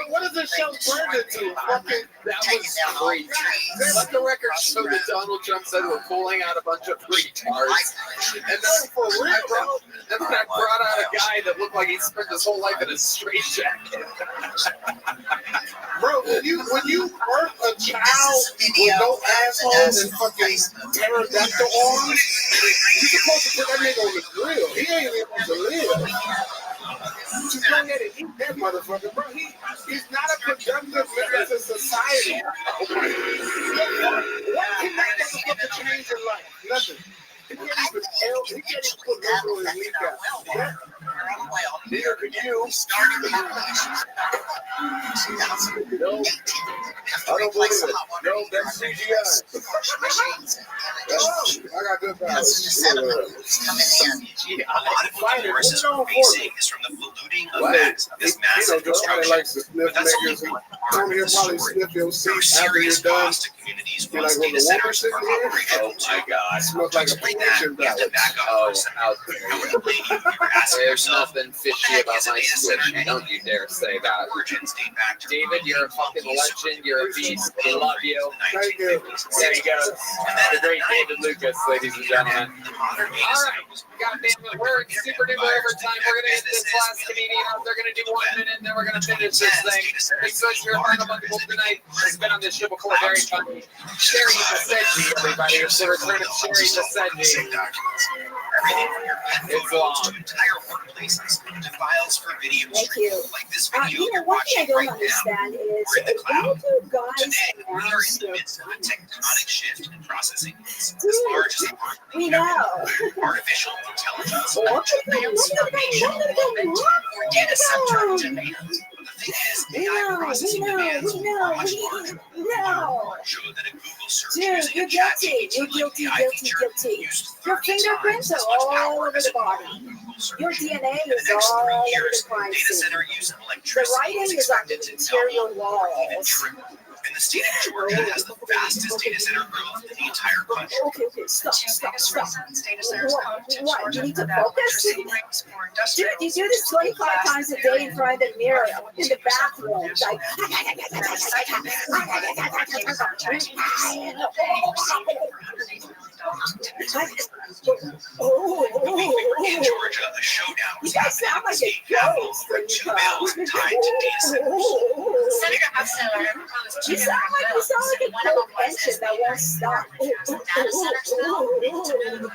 Speaker 18: what is this show turned into?
Speaker 1: That was great. Let the record show that Donald Trump said we're pulling out a bunch of retards. And then for real, bro. And then I brought out a guy that looked like he spent his whole life in a straitjacket.
Speaker 18: Bro, when you birth a child with no asshole and fucking pterodactyl arms, you're supposed to put that nigga on the grill. He ain't even supposed to live. Just go ahead and eat that motherfucker, bro. He's not a productive member of society. What can that motherfucker change in life? Nothing. He can't even put no in his kneecap. Yeah. Neither can you. No, I don't believe it. No, that's CGI. I got good balance.
Speaker 5: A lot of what the viruses are facing is from the polluting effects of this massive construction. But that's only one part of the story. There are serious costs to communities once data centers are operational too. To explain that, we have to back up for a second. Now, when the lady, you were asking yourself,
Speaker 1: nothing fishy about my squishy. Don't you dare say that. David, you're a fucking legend. You're a beast. We love you.
Speaker 18: Thank you.
Speaker 1: There you go. The great David Lucas, ladies and gentlemen. All right. Goddamn it. We're in super duper overtime. We're going to hit this last comedian out. They're going to do 1 minute, and then we're going to finish this thing. Thanks so much for your final monthful tonight. It's been on this show before. Very funny. Sherry Naseji, everybody. It's the return of Sherry Naseji. It's long.
Speaker 17: Thank you. You know, one thing I don't understand is why do guys announce their
Speaker 5: tectonic shift in processing needs.
Speaker 17: Dude, we know.
Speaker 5: Artificial intelligence.
Speaker 17: What?
Speaker 5: Data center demand. The thing is,
Speaker 17: We
Speaker 5: AI
Speaker 17: know,
Speaker 5: processing
Speaker 17: we know,
Speaker 5: demands
Speaker 17: we
Speaker 5: are
Speaker 17: know,
Speaker 5: much
Speaker 17: we
Speaker 5: larger.
Speaker 17: know.
Speaker 5: Showed that a Google search
Speaker 17: Dude,
Speaker 5: using
Speaker 17: you're
Speaker 5: a chat
Speaker 17: guilty. You're
Speaker 5: GPT
Speaker 17: guilty,
Speaker 5: AI
Speaker 17: guilty,
Speaker 5: feature
Speaker 17: guilty.
Speaker 5: used
Speaker 17: Your
Speaker 5: 30
Speaker 17: fingerprints
Speaker 5: times
Speaker 17: are
Speaker 5: as much
Speaker 17: all
Speaker 5: power
Speaker 17: over
Speaker 5: as
Speaker 17: the
Speaker 5: a normal
Speaker 17: body.
Speaker 5: Google search.
Speaker 17: Your DNA
Speaker 5: In the
Speaker 17: is
Speaker 5: next 3
Speaker 17: all over
Speaker 5: years,
Speaker 17: the crime
Speaker 5: data
Speaker 17: scene.
Speaker 5: center use of
Speaker 17: The
Speaker 5: electricity
Speaker 17: writing
Speaker 5: is
Speaker 17: is on
Speaker 5: expected
Speaker 17: the
Speaker 5: to
Speaker 17: interior
Speaker 5: double or even
Speaker 17: walls.
Speaker 5: triple. And the state of Georgia has the fastest data center growth in the entire country.
Speaker 17: Okay, stop.
Speaker 10: Data centers come to
Speaker 17: What?
Speaker 10: Georgia
Speaker 17: You need
Speaker 10: for
Speaker 17: to
Speaker 10: that
Speaker 17: focus?
Speaker 10: electricity brings more
Speaker 17: Dude,
Speaker 10: industrial.
Speaker 17: you do this 25 times a day in front of the mirror in the bathroom. Like,
Speaker 5: In Georgia, a showdown was happening at the state capitol over 2 bills tied to data centers.
Speaker 10: Senator Upseller proposed
Speaker 17: you
Speaker 10: two
Speaker 17: sound like
Speaker 10: bills.
Speaker 17: a
Speaker 10: One of
Speaker 17: cold
Speaker 10: them was
Speaker 17: engine
Speaker 10: this
Speaker 17: that won't stop.
Speaker 10: data centers bill to move the burden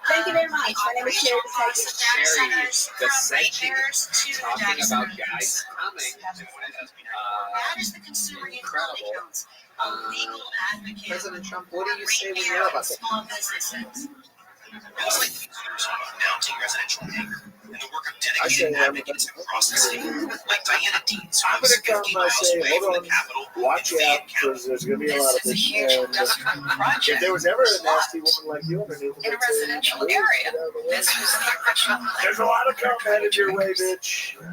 Speaker 17: Thank you very much. My name is Sherry.
Speaker 10: costs of data centers
Speaker 1: the
Speaker 10: from
Speaker 1: section
Speaker 10: ratepayers to the
Speaker 1: talking
Speaker 10: data
Speaker 1: about
Speaker 10: center.
Speaker 1: guys coming.
Speaker 10: That is the Consumer Utility Council, a legal advocate
Speaker 1: President Trump, what do you
Speaker 10: for
Speaker 1: say when
Speaker 10: ratepayer
Speaker 1: you're
Speaker 10: and
Speaker 1: about to
Speaker 10: small businesses.
Speaker 5: Bills like these are mounting residential anger and the work of dedicated advocates across the state, like Diana Deans,
Speaker 18: I'm
Speaker 5: who
Speaker 18: going
Speaker 5: lives
Speaker 18: to come
Speaker 5: 50
Speaker 18: by
Speaker 5: miles
Speaker 18: saying,
Speaker 5: away
Speaker 18: hold
Speaker 5: from the
Speaker 18: on,
Speaker 5: Capitol
Speaker 18: watch
Speaker 5: in
Speaker 18: out,
Speaker 5: Fayette County.
Speaker 18: because there's going to be a lot of
Speaker 10: This is a
Speaker 18: this.
Speaker 10: huge
Speaker 18: And
Speaker 10: industrial
Speaker 18: if
Speaker 10: project
Speaker 18: there was ever a nasty woman like you underneath,
Speaker 10: in a residential area. This was the original plan.
Speaker 18: there's a lot of cum headed your way, bitch.
Speaker 10: And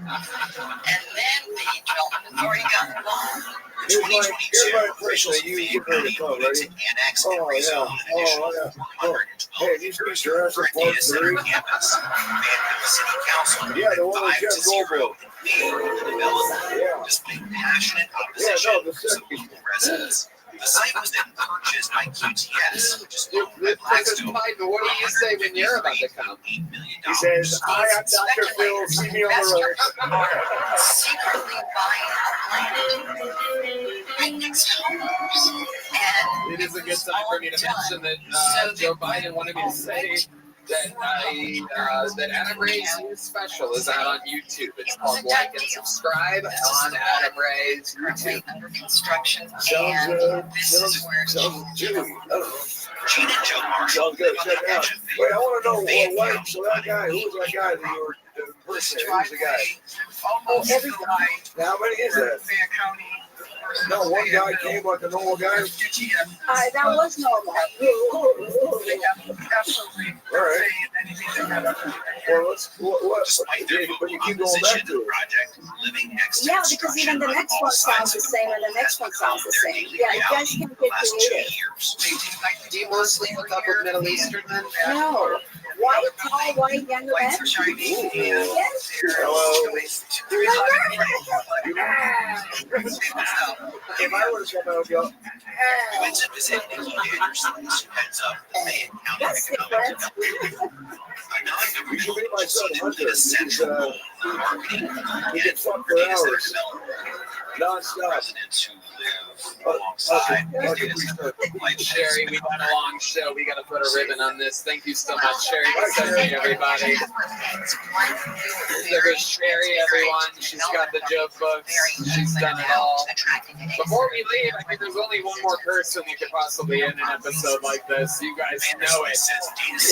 Speaker 10: then the development authority got involved.
Speaker 5: In
Speaker 18: Here's
Speaker 5: 2022,
Speaker 18: my impression
Speaker 5: officials
Speaker 18: of
Speaker 5: in
Speaker 18: you
Speaker 5: Fayette
Speaker 18: giving
Speaker 5: County
Speaker 18: it a call,
Speaker 5: voted to
Speaker 18: ready?
Speaker 5: annex and rezone an additional 412
Speaker 18: Hey,
Speaker 5: acres
Speaker 18: you
Speaker 5: for a data center
Speaker 18: 3?
Speaker 5: campus. Fayetteville City Council
Speaker 18: Yeah, the one with
Speaker 5: 5 to
Speaker 18: Jeff
Speaker 5: 0
Speaker 18: Goldblum.
Speaker 5: in favor of the development, despite passionate opposition from some local residents. The site was then purchased by QTS, which is owned by Blackstone.
Speaker 1: What do you say when you're about to come?
Speaker 18: He says, hi, I'm Dr. Phil, see me on the road.
Speaker 10: Secretly buying our planet by next homeowners. And
Speaker 1: It is a good time for me to mention that Joe Biden wanted me to say that Adam Ray's new special is out on YouTube. It's called Like and Subscribe on Adam Ray's YouTube.
Speaker 10: under construction.
Speaker 18: Sounds
Speaker 10: And
Speaker 18: good.
Speaker 10: this is where
Speaker 18: Sounds Jimmy.
Speaker 5: Gene and Joe Marshall
Speaker 18: Sounds good.
Speaker 5: live on
Speaker 18: Check
Speaker 5: the
Speaker 18: it out.
Speaker 5: edge of
Speaker 18: Wait, I want to know
Speaker 5: Fayetteville
Speaker 18: what
Speaker 5: County.
Speaker 18: so that guy, who was that guy that you were impersonating? Who's the guy?
Speaker 10: almost
Speaker 18: every Now, how many is that?
Speaker 10: Fayette County.
Speaker 18: No, one guy came like a normal guy.
Speaker 17: That was normal.
Speaker 10: Absolutely.
Speaker 18: All right. Well, but you keep going back to it.
Speaker 17: Yeah, because even the next one sounds the same, and the next one sounds the same. Yeah, you guys can get creative.
Speaker 1: Do you mostly hook up with Middle Eastern men?
Speaker 17: No. White, tall, white, younger men? Yes.
Speaker 18: Hello. If I were to come out, go.
Speaker 5: You went to visit Nikki Anderson, who heads up the Fayette County Economic Development.
Speaker 18: You should be my son, Hunter. He's,
Speaker 5: Central marketing
Speaker 18: he gets fucked for hours. Non-stop.
Speaker 5: residents who live alongside these data centers.
Speaker 1: Sherry, we got a long show. We got to put a ribbon on this. Thank you so much, Sherry, for sending everybody. There goes Sherry, everyone. She's got the joke books. She's done it all. Before we leave, I think there's only one more person that could possibly end an episode like this. You guys know it.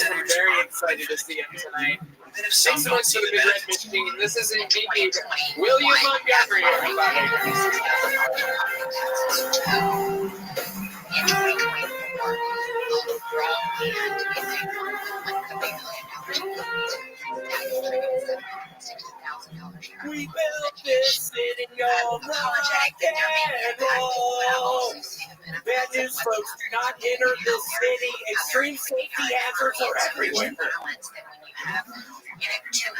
Speaker 1: I'm very excited to see him tonight. Thanks so much to the Big Red Machine. This is indeed William Montgomery, everybody.
Speaker 15: We built this city on rock and roll. Bad news, folks, do not enter this city. Extreme safety hazards are everywhere.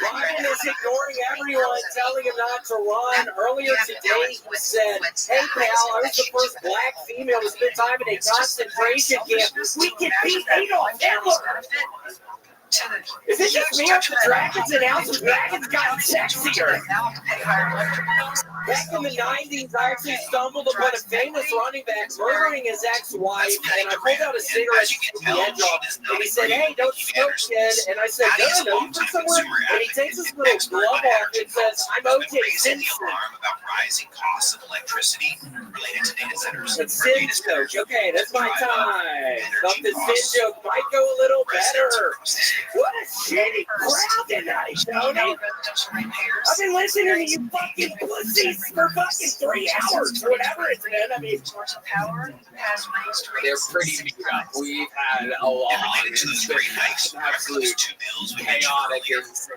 Speaker 15: Ryan is ignoring everyone, telling him not to run. Earlier today, he said, hey, pal, I was the first black female to spend time in a concentration camp. We can beat Adolf Hitler. Is it just me or the Dragons announced Dragons got sexier? Back in the 90s, I actually stumbled upon a famous running back murdering his ex-wife, and I pulled out a cigarette to the edge off, and he said, hey, don't smoke, kid. And I said, no, you put somewhere. And he takes his little glove off and says, I'm O.J. Simpson.
Speaker 5: rising costs of electricity related to data centers.
Speaker 15: It's Sid joke. Okay, that's my time. Thought the Sid joke might go a little better. What a shitty crowd tonight, Tony. I've been listening to you fucking pussies for fucking 3 hours or whatever it's been. I mean,
Speaker 1: they're pretty beat up. We've had a lot. It's been an absolute chaotic, insane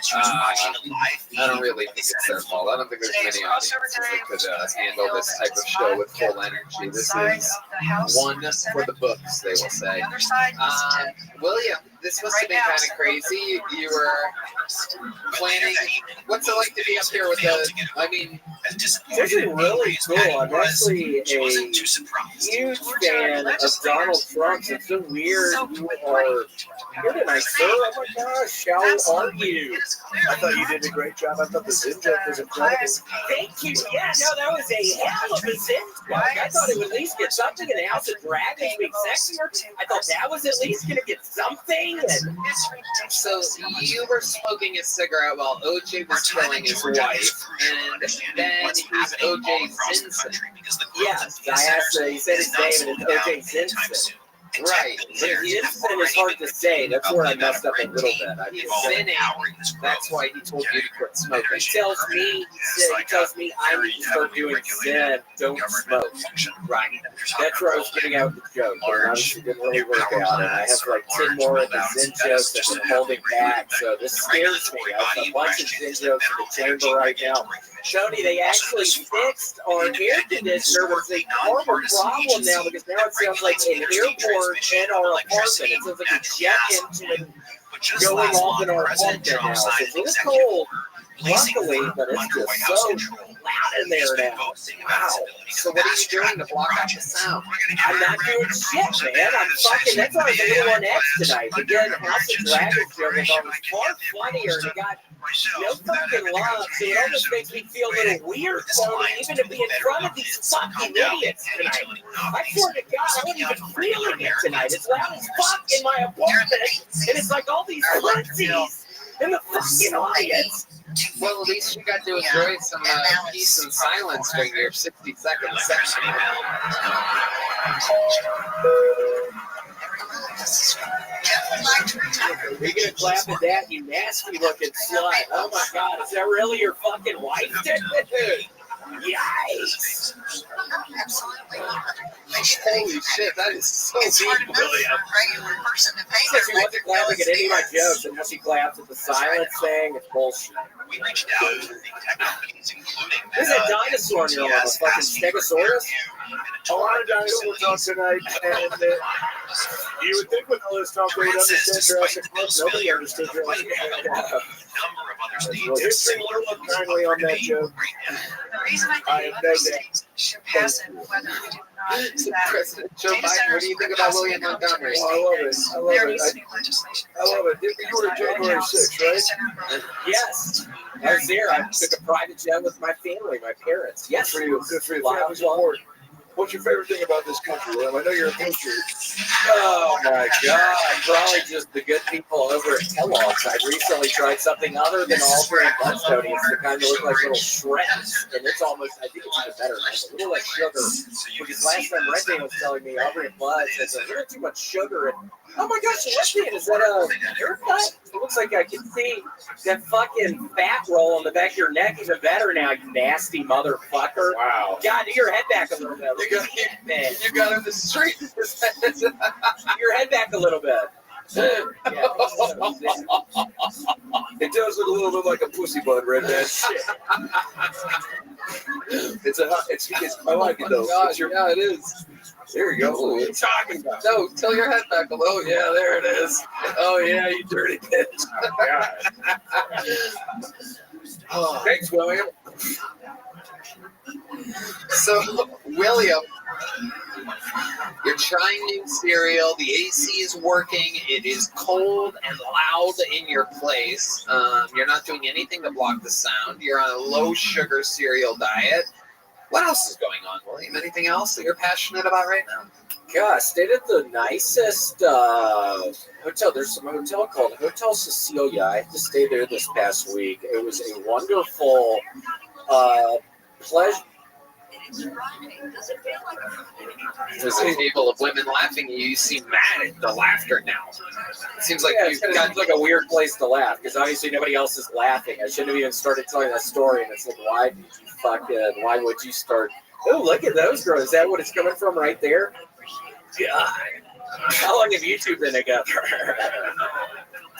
Speaker 1: show. I don't really think it's their fault. I don't think there's many audiences that could handle this type of show with full energy. This is one for the books, they will say. William, this must have been kind of crazy. You were planning. What's it like to be up here with the? I mean,
Speaker 15: it's actually really cool. I'm actually a huge fan of Donald Trump. It's so weird. You are good tonight, sir. Oh my gosh, how are you?
Speaker 22: I thought you did a great job. I thought the Zen joke was incredible.
Speaker 15: Thank you. Yeah, no, that was a hell of a Zen joke. I thought it would at least get something in the House of Dragons being sexier. I thought that was at least going to get something. And
Speaker 1: so you were smoking a cigarette while OJ was killing his wife, and then he's OJ Simpson.
Speaker 15: Yes, I asked. He said his name, and it's OJ Simpson. Right. Simpson is hard to say. That's where I messed up a little bit. I mean,
Speaker 1: sinning. That's why he told you to quit smoking.
Speaker 15: He tells me I need to start doing sin. Don't smoke. Right. That's where I was getting out with the joke. And obviously didn't really work out. And I have like 10 more of the Zen jokes that I'm holding back. So this scares me. I have a bunch of Zen jokes in the chamber right now. Tony, they actually fixed our air conditioner. It's a horrible problem now because now it sounds like an airport in our apartment. It sounds like a jet engine going off in our apartment now. So it's a little cold, luckily, but it's just so loud in there now. Wow.
Speaker 1: So what are you doing to block out the sound?
Speaker 15: I'm not doing shit, man. I'm fucking, that's why I was a little on X tonight. Again, House of Dragons joke was far funnier and it got no fucking love, so it almost makes me feel a little weird, Tony, even to be in front of these fucking idiots tonight. I swear to God, I wasn't even feeling it tonight. It's loud as fuck in my apartment, and it's like all these pussies in the fucking audience.
Speaker 1: Well, at least you got to enjoy some peace and silence during your 60-second section.
Speaker 15: You're gonna clap at that, you nasty looking slut. Oh my God, is that really your fucking wife? Yikes!
Speaker 1: Holy shit, that is so deep, William.
Speaker 15: She wasn't clapping at any of my jokes, and now she claps at the silence thing. It's bullshit.
Speaker 5: We reached out to the tech companies, including
Speaker 15: there's a dinosaur in your life, a fucking Stegosaurus.
Speaker 22: A lot of dinosaurs on tonight, and you would think with all this talk they would understand Jurassic Park. Nobody understood Jurassic Park. History will look kindly on that joke.
Speaker 10: The reason I think other states should pass it, whether we do or not, is that
Speaker 1: President Joe Biden, what do you think about William Montgomery?
Speaker 22: I love it. I love
Speaker 10: there
Speaker 22: it.
Speaker 10: needs to be legislation.
Speaker 22: I love it. You were January 6th, right?
Speaker 15: Yes. I was there. I took a private jet with my family, my parents. Yes.
Speaker 22: Good for you. Good for you. Family support. What's your favorite thing about this country, William? I know you're a patriot.
Speaker 15: Oh my God! Probably just the good people over at Kellogg's. I recently tried something other than all grain Buds, Tony. It's the kind that look like little shreds, and it's almost, I think it's even better. It's a little like sugar. Because last time Redman was telling me all grain Buds has a little too much sugar. And oh my gosh, Redman, is that a haircut? It looks like I can see that fucking fat roll on the back of your neck even better now, you nasty motherfucker.
Speaker 22: Wow.
Speaker 15: God, do your head back a little bit.
Speaker 1: You got him to straighten his head.
Speaker 15: Your head back a little bit.
Speaker 22: It does look a little bit like a pussy bud, Redman. I like it though.
Speaker 1: Gosh, yeah, it is.
Speaker 22: There you go.
Speaker 1: What are you talking about? No, tell your head back a little. Yeah, there it is. Oh yeah, you dirty bitch.
Speaker 22: Oh, thanks, William.
Speaker 1: So, William, you're trying new cereal. The AC is working. It is cold and loud in your place. You're not doing anything to block the sound. You're on a low-sugar cereal diet. What else is going on, William? Anything else that you're passionate about right now?
Speaker 15: Gosh, stayed at the nicest hotel. There's some hotel called Hotel Cecilia. I had to stay there this past week. It was a wonderful pleasure.
Speaker 1: There's a table of women laughing at you. You seem mad at the laughter now. It seems like
Speaker 15: Yeah,
Speaker 1: you've
Speaker 15: it's
Speaker 1: got
Speaker 15: like a weird place to laugh because obviously nobody else is laughing. I shouldn't have even started telling that story. And it's like, why did you fucking? Why would you start? Oh, look at those girls. Is that what it's coming from right there? God, how long have you two been together?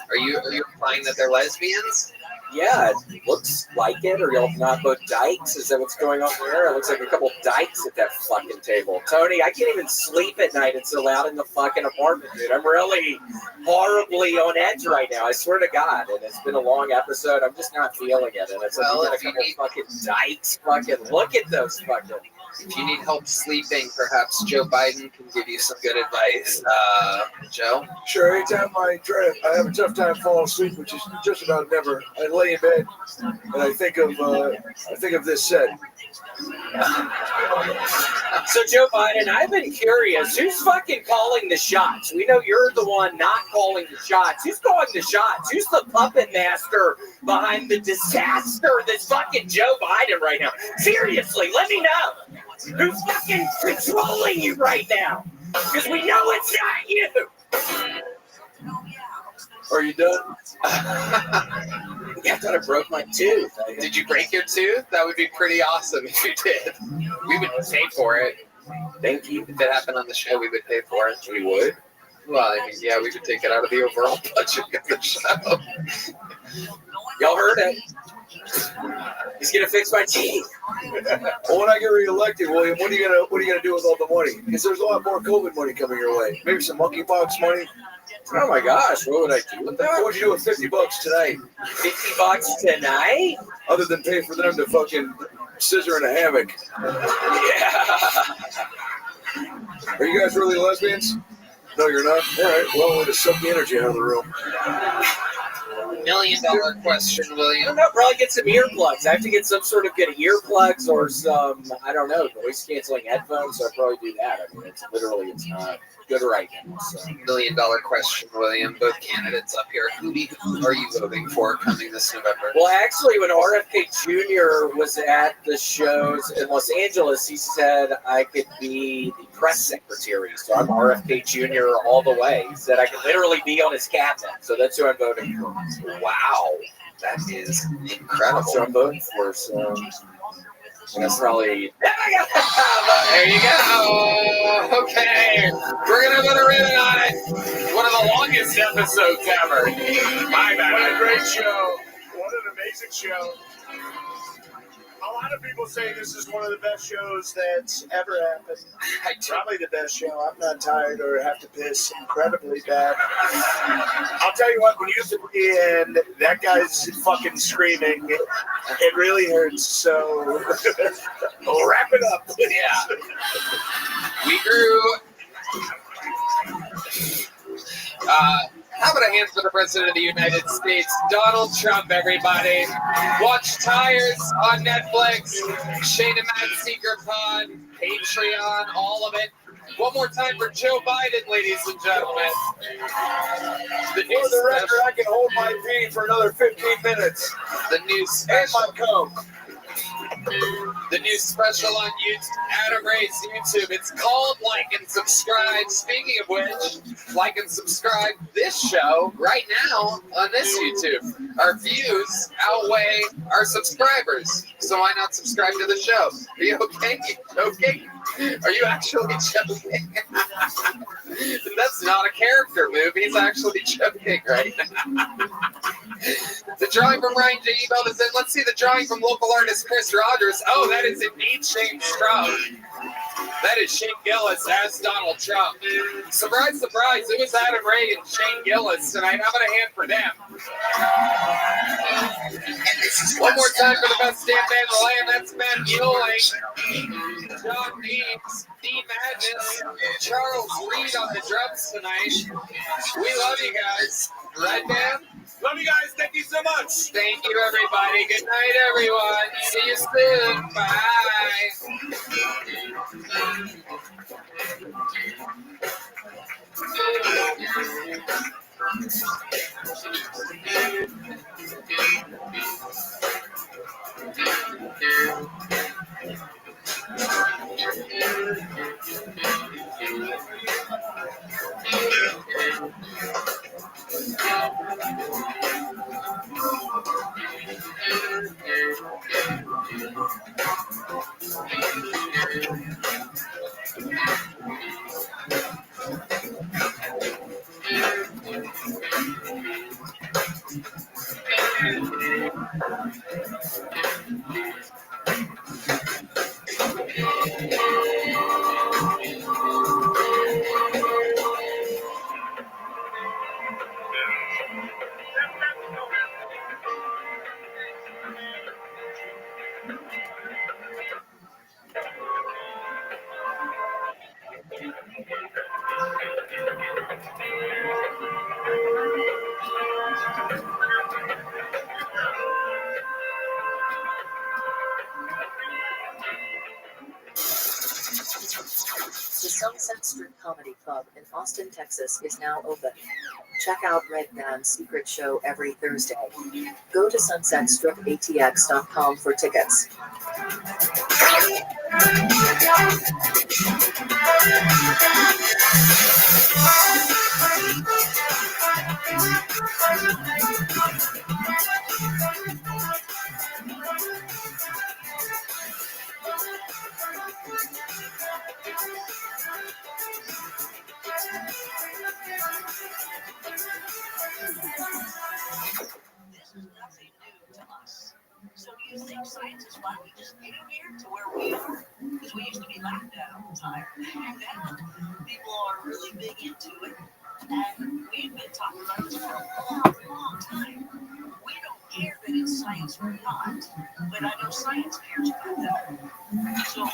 Speaker 1: Are you implying that they're lesbians?
Speaker 15: Yeah, it looks like it. Or y'all not both dykes? Is that what's going on there? It looks like a couple dykes at that fucking table. Tony, I can't even sleep at night. It's so loud in the fucking apartment, dude. I'm really horribly on edge right now. I swear to God. And it's been a long episode. I'm just not feeling it. And it's like,
Speaker 1: Well,
Speaker 15: we got a
Speaker 1: if you
Speaker 15: couple fucking dykes. Fucking look at those fucking.
Speaker 1: If you need help sleeping, perhaps Joe Biden can give you some good advice. Joe?
Speaker 18: Sure, anytime I have a tough time falling asleep, which is just about never. I lay in bed and I think of this set.
Speaker 15: So Joe Biden, I've been curious, who's fucking calling the shots? We know you're the one not calling the shots. Who's calling the shots? Who's the puppet master behind the disaster that's fucking Joe Biden right now? Seriously, let me know. Who's fucking controlling you right now? Because we know it's not you.
Speaker 1: Are you done?
Speaker 15: Yeah, I thought I broke my tooth.
Speaker 1: Did you break your tooth? That would be pretty awesome if you did. We would pay for it.
Speaker 15: Thank you.
Speaker 1: If it happened on the show, we would pay for it.
Speaker 15: We would?
Speaker 1: Well, I mean, yeah, we would take it out of the overall budget of the show.
Speaker 15: Y'all heard it. He's gonna fix my teeth.
Speaker 18: Well, when I get reelected, William, what are you gonna do with all the money? Because there's a lot more COVID money coming your way. Maybe some monkeypox money.
Speaker 15: Oh my gosh, what would I do with that?
Speaker 18: What would you do with $50 tonight?
Speaker 15: $50 tonight?
Speaker 18: Other than pay for them to fucking scissor in a hammock.
Speaker 15: Yeah.
Speaker 18: Are you guys really lesbians? No, you're not? All right, well, we'll just suck the energy out of the room.
Speaker 1: $1 million question,
Speaker 15: I
Speaker 1: William.
Speaker 15: don't know, probably get some earplugs. I have to get some sort of good earplugs or some, I don't know, noise canceling headphones, so I'd probably do that. I mean, it's not good right now. So.
Speaker 1: $1 million question, William. Both candidates up here. Who are you voting for coming this November?
Speaker 15: Well, actually, when RFK Jr. was at the shows in Los Angeles, he said I could be the press secretary. So I'm RFK Jr. all the way. He said I could literally be on his cabinet. So that's who I'm voting for.
Speaker 1: Wow. That is incredible.
Speaker 15: That's who I'm voting for. So that's probably.
Speaker 1: There you go. Okay. We're going to put a ribbon on it. One of the longest episodes ever. My bad.
Speaker 22: What a great show. What an amazing show. A lot of people say this is one of the best shows that's ever happened. Probably the best show. I'm not tired or have to piss incredibly bad. I'll tell you what, when you get to the end, that guy's fucking screaming. It really hurts. So wrap it up.
Speaker 1: Yeah. We grew. How about a hand for the President of the United States, Donald Trump, everybody. Watch Tires on Netflix, Shane and Matt Secret Pod, Patreon, all of it. One more time for Joe Biden, ladies and gentlemen.
Speaker 18: For the record, I can hold my pee for another 15 minutes.
Speaker 1: The new
Speaker 18: And
Speaker 1: special.
Speaker 18: my Coke.
Speaker 1: The new special on YouTube, Adam Ray's YouTube. It's called Like and Subscribe. Speaking of which, like and subscribe this show right now on this YouTube. Our views outweigh our subscribers, so why not subscribe to the show? Are you okay? Joking? Are you actually joking? That's not a character move. He's actually joking right now. The drawing from Ryan J. emailed us in. Let's see the drawing from local artist Chris Rogers. Oh, that is indeed Shane Stroud. That is Shane Gillis as Donald Trump. Surprise, surprise. It was Adam Ray and Shane Gillis tonight. How about a hand for them? One more time for the best stand band in the land. That's Matt Mueller, John Deans, Dean Madness, Charles Reed on the drums tonight. We love you guys. Right, man?
Speaker 2: Love you guys. Thank you so much.
Speaker 1: Thank you, everybody. Good night, everyone. See you soon. Bye.
Speaker 6: The Sunset Strip Comedy Club in Austin, Texas is now open. Check out Red Band's secret show every Thursday. Go to sunsetstripatx.com for tickets.
Speaker 10: So you think science is why we just came here to where we are? Because we used to be laughed at all the time. And then people are really big into it. And we've been talking about this for a long, long time. We don't care that it's science or not, but I know science cares about that. So,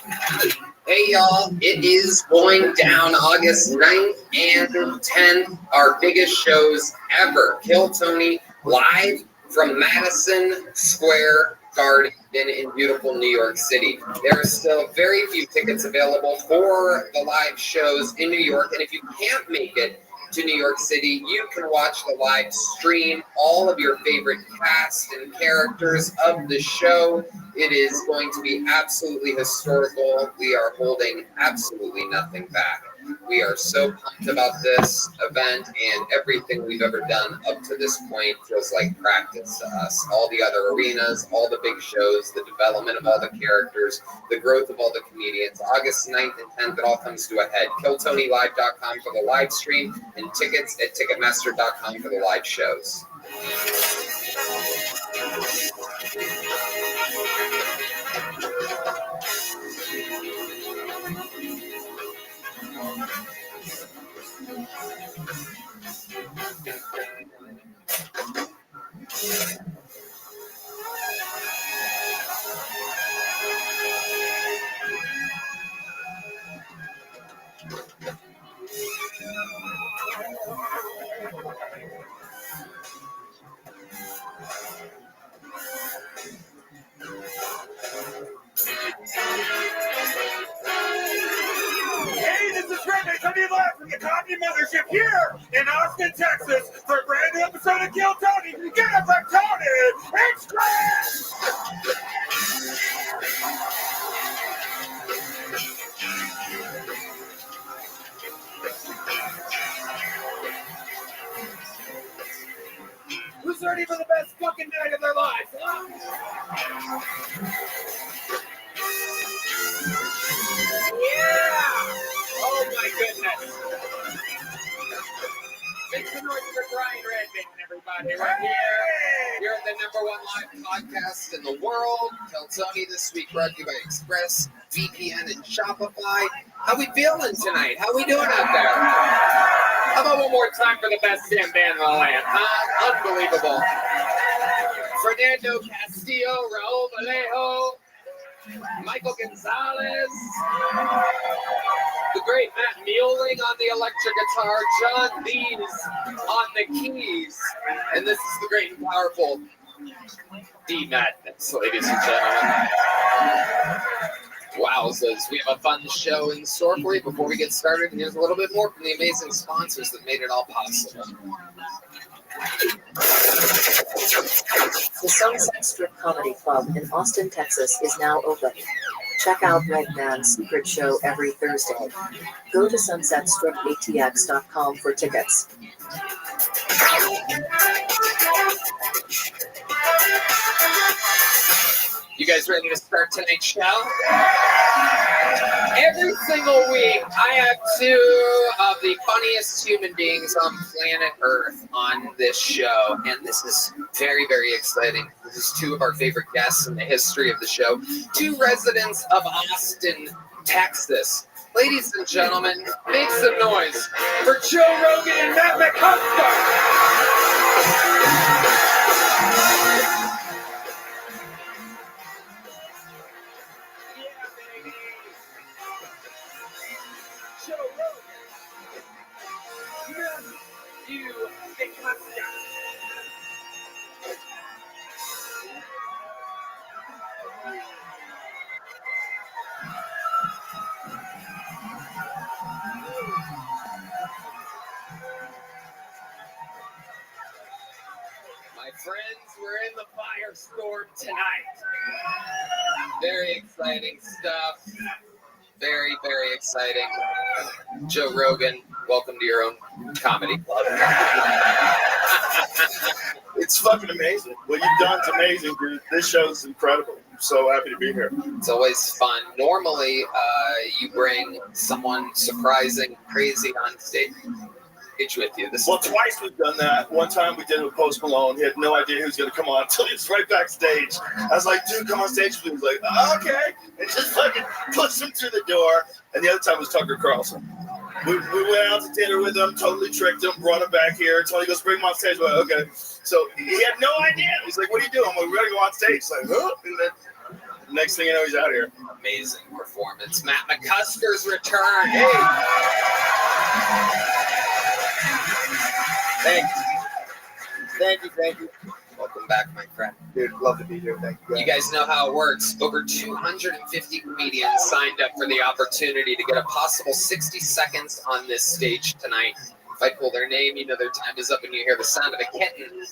Speaker 1: Hey y'all, it is going down August 9th and 10th, our biggest shows ever. Kill Tony live from Madison Square Garden in beautiful New York City. There are still very few tickets available for the live shows in New York, and if you can't make it to New York City, you can watch the live stream, all of your favorite cast and characters of the show. It is going to be absolutely historical. We are holding absolutely nothing back. We are so pumped about this event, and everything we've ever done up to this point feels like practice to us. All the other arenas, all the big shows, the development of all the characters, the growth of all the comedians. August 9th and 10th, it all comes to a head. KillTonyLive.com for the live stream, and tickets at Ticketmaster.com for the live shows.
Speaker 2: Hey, this is Rabbi coming live from the Comedy Mothership here in Austin, Texas for a brand new episode of Kill Tony. Get up for Tony! It's great! Who's ready for the best fucking night of their lives, huh? Yeah! Oh my goodness. Make some noise for Brian Redman, everybody, right here.
Speaker 1: You're the #1 live podcast in the world. Kill Tony this week brought to you by Express, VPN, and Shopify. How we feeling tonight? How we doing out there? How about one more time for the best damn band in the land, huh? Unbelievable. Fernando Castillo, Raul Vallejo, Michael Gonzalez, the great Matt Mueling on the electric guitar, John Dees on the keys, and this is the great and powerful D Madness, ladies and gentlemen. Wowzers, we have a fun show in store for you. Before we get started, here's a little bit more from the amazing sponsors that made it all possible.
Speaker 6: The Sunset Strip Comedy Club in Austin, Texas is now open. Check out Red Band's secret show every Thursday. Go to sunsetstripatx.com for tickets.
Speaker 1: You guys ready to start tonight's show? Every single week, I have two of the funniest human beings on planet Earth on this show. And this is very, very exciting. This is two of our favorite guests in the history of the show. Two residents of Austin, Texas. Ladies and gentlemen, make some noise for Joe Rogan and Matt McCusker. My friends, we're in the firestorm tonight. Very exciting stuff. Very, very exciting. Joe Rogan, welcome to your own comedy club.
Speaker 22: It's fucking amazing. What you've done is amazing, dude. This show's incredible. I'm so happy to be here.
Speaker 1: It's always fun. Normally, you bring someone surprising, crazy on stage with you.
Speaker 22: Well, twice we've done that. One time we did it with Post Malone. He had no idea who was going to come on until he was right backstage. I was like, dude, come on stage. He was like, oh, okay. And just fucking pushed him through the door. And the other time was Tucker Carlson. We went out to dinner with him, totally tricked him, brought him back here until he goes, bring him on stage. We're like, okay. So he had no idea. He's like, what are you doing? I'm like, we're going to go on stage. He's like, huh? And then next thing you know, he's out here.
Speaker 1: Amazing performance. Matt McCusker's return. Hey. Thank you. Welcome back, my friend.
Speaker 12: Dude, love to be here. Thank you.
Speaker 1: You guys know how it works. Over 250 comedians signed up for the opportunity to get a possible 60 seconds on this stage tonight. If I pull their name, you know their time is up and you hear the sound of a kitten.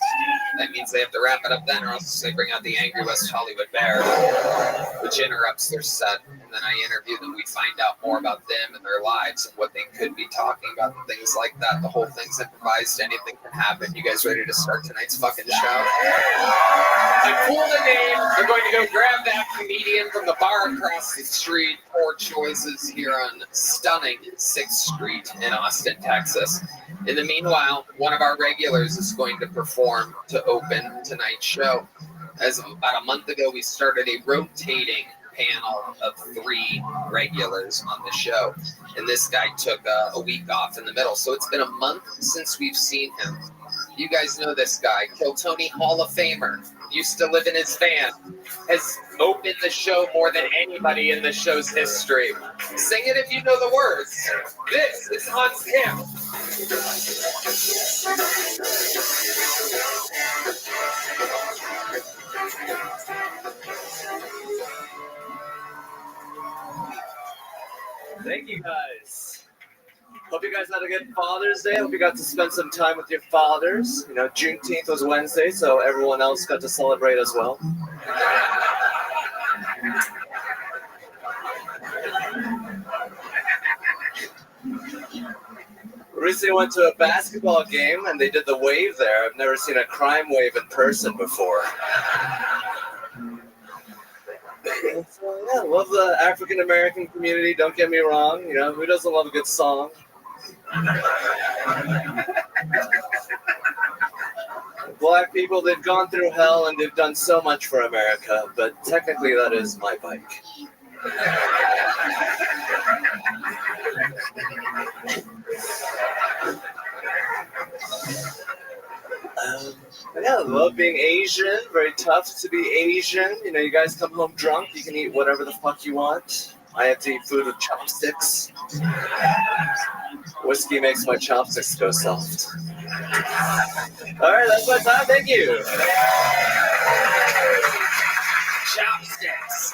Speaker 1: That means they have to wrap it up then, or else they bring out the angry West Hollywood bear, which interrupts their set. And then I interview them. We find out more about them and their lives and what they could be talking about and things like that. The whole thing's improvised. Anything can happen. You guys ready to start tonight's fucking show? I pull the name. I'm going to go grab that comedian from the bar across the street. 4 choices here on stunning 6th Street in Austin, Texas. In the meanwhile, one of our regulars is going to perform to open tonight's show. As of about a month ago, we started a rotating panel of 3 regulars on the show. And this guy took a week off in the middle. So it's been a month since we've seen him. You guys know this guy, Kill Tony Hall of Famer. Used to live in his van. Has opened the show more than anybody in the show's history. Sing it if you know the words. This is Hans Kim.
Speaker 20: Thank you guys. Hope you guys had a good Father's Day. Hope you got to spend some time with your fathers. You know, Juneteenth was Wednesday, so everyone else got to celebrate as well. Recently went to a basketball game and they did the wave there. I've never seen a crime wave in person before. So, yeah, love the African American community, don't get me wrong. You know, who doesn't love a good song? Black people, they've gone through hell and they've done so much for America, but technically that is my bike. Yeah, I love being Asian. Very tough to be Asian. You know, you guys come home drunk, you can eat whatever the fuck you want. I have to eat food with chopsticks. Whiskey makes my chopsticks go soft. All right, that's my time. Thank you.
Speaker 1: Chopsticks.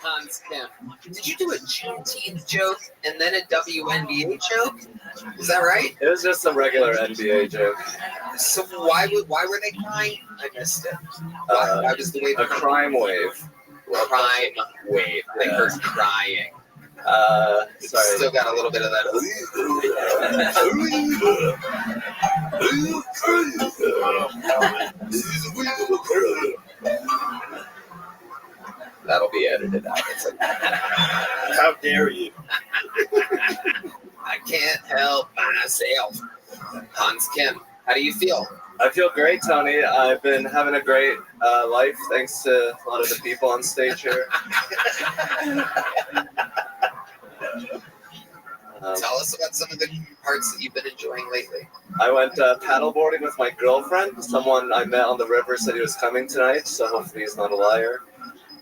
Speaker 1: Hans Kim. Did you do a Juneteenth joke and then a WNBA joke? Is that right?
Speaker 20: It was just a regular NBA joke.
Speaker 1: So why were they crying? I missed it. Why was the wave
Speaker 20: a crime wave?
Speaker 1: Crime wave. I heard crying.
Speaker 20: Sorry.
Speaker 1: Still got a little bit of that.
Speaker 20: be edited out. It's okay.
Speaker 22: How dare you?
Speaker 1: I can't help myself. Hans Kim, how do you feel?
Speaker 20: I feel great, Tony. I've been having a great life thanks to a lot of the people on stage here.
Speaker 1: Tell us about some of the parts that you've been enjoying lately.
Speaker 20: I went paddleboarding with my girlfriend. Someone I met on the river said he was coming tonight, so hopefully he's not a liar.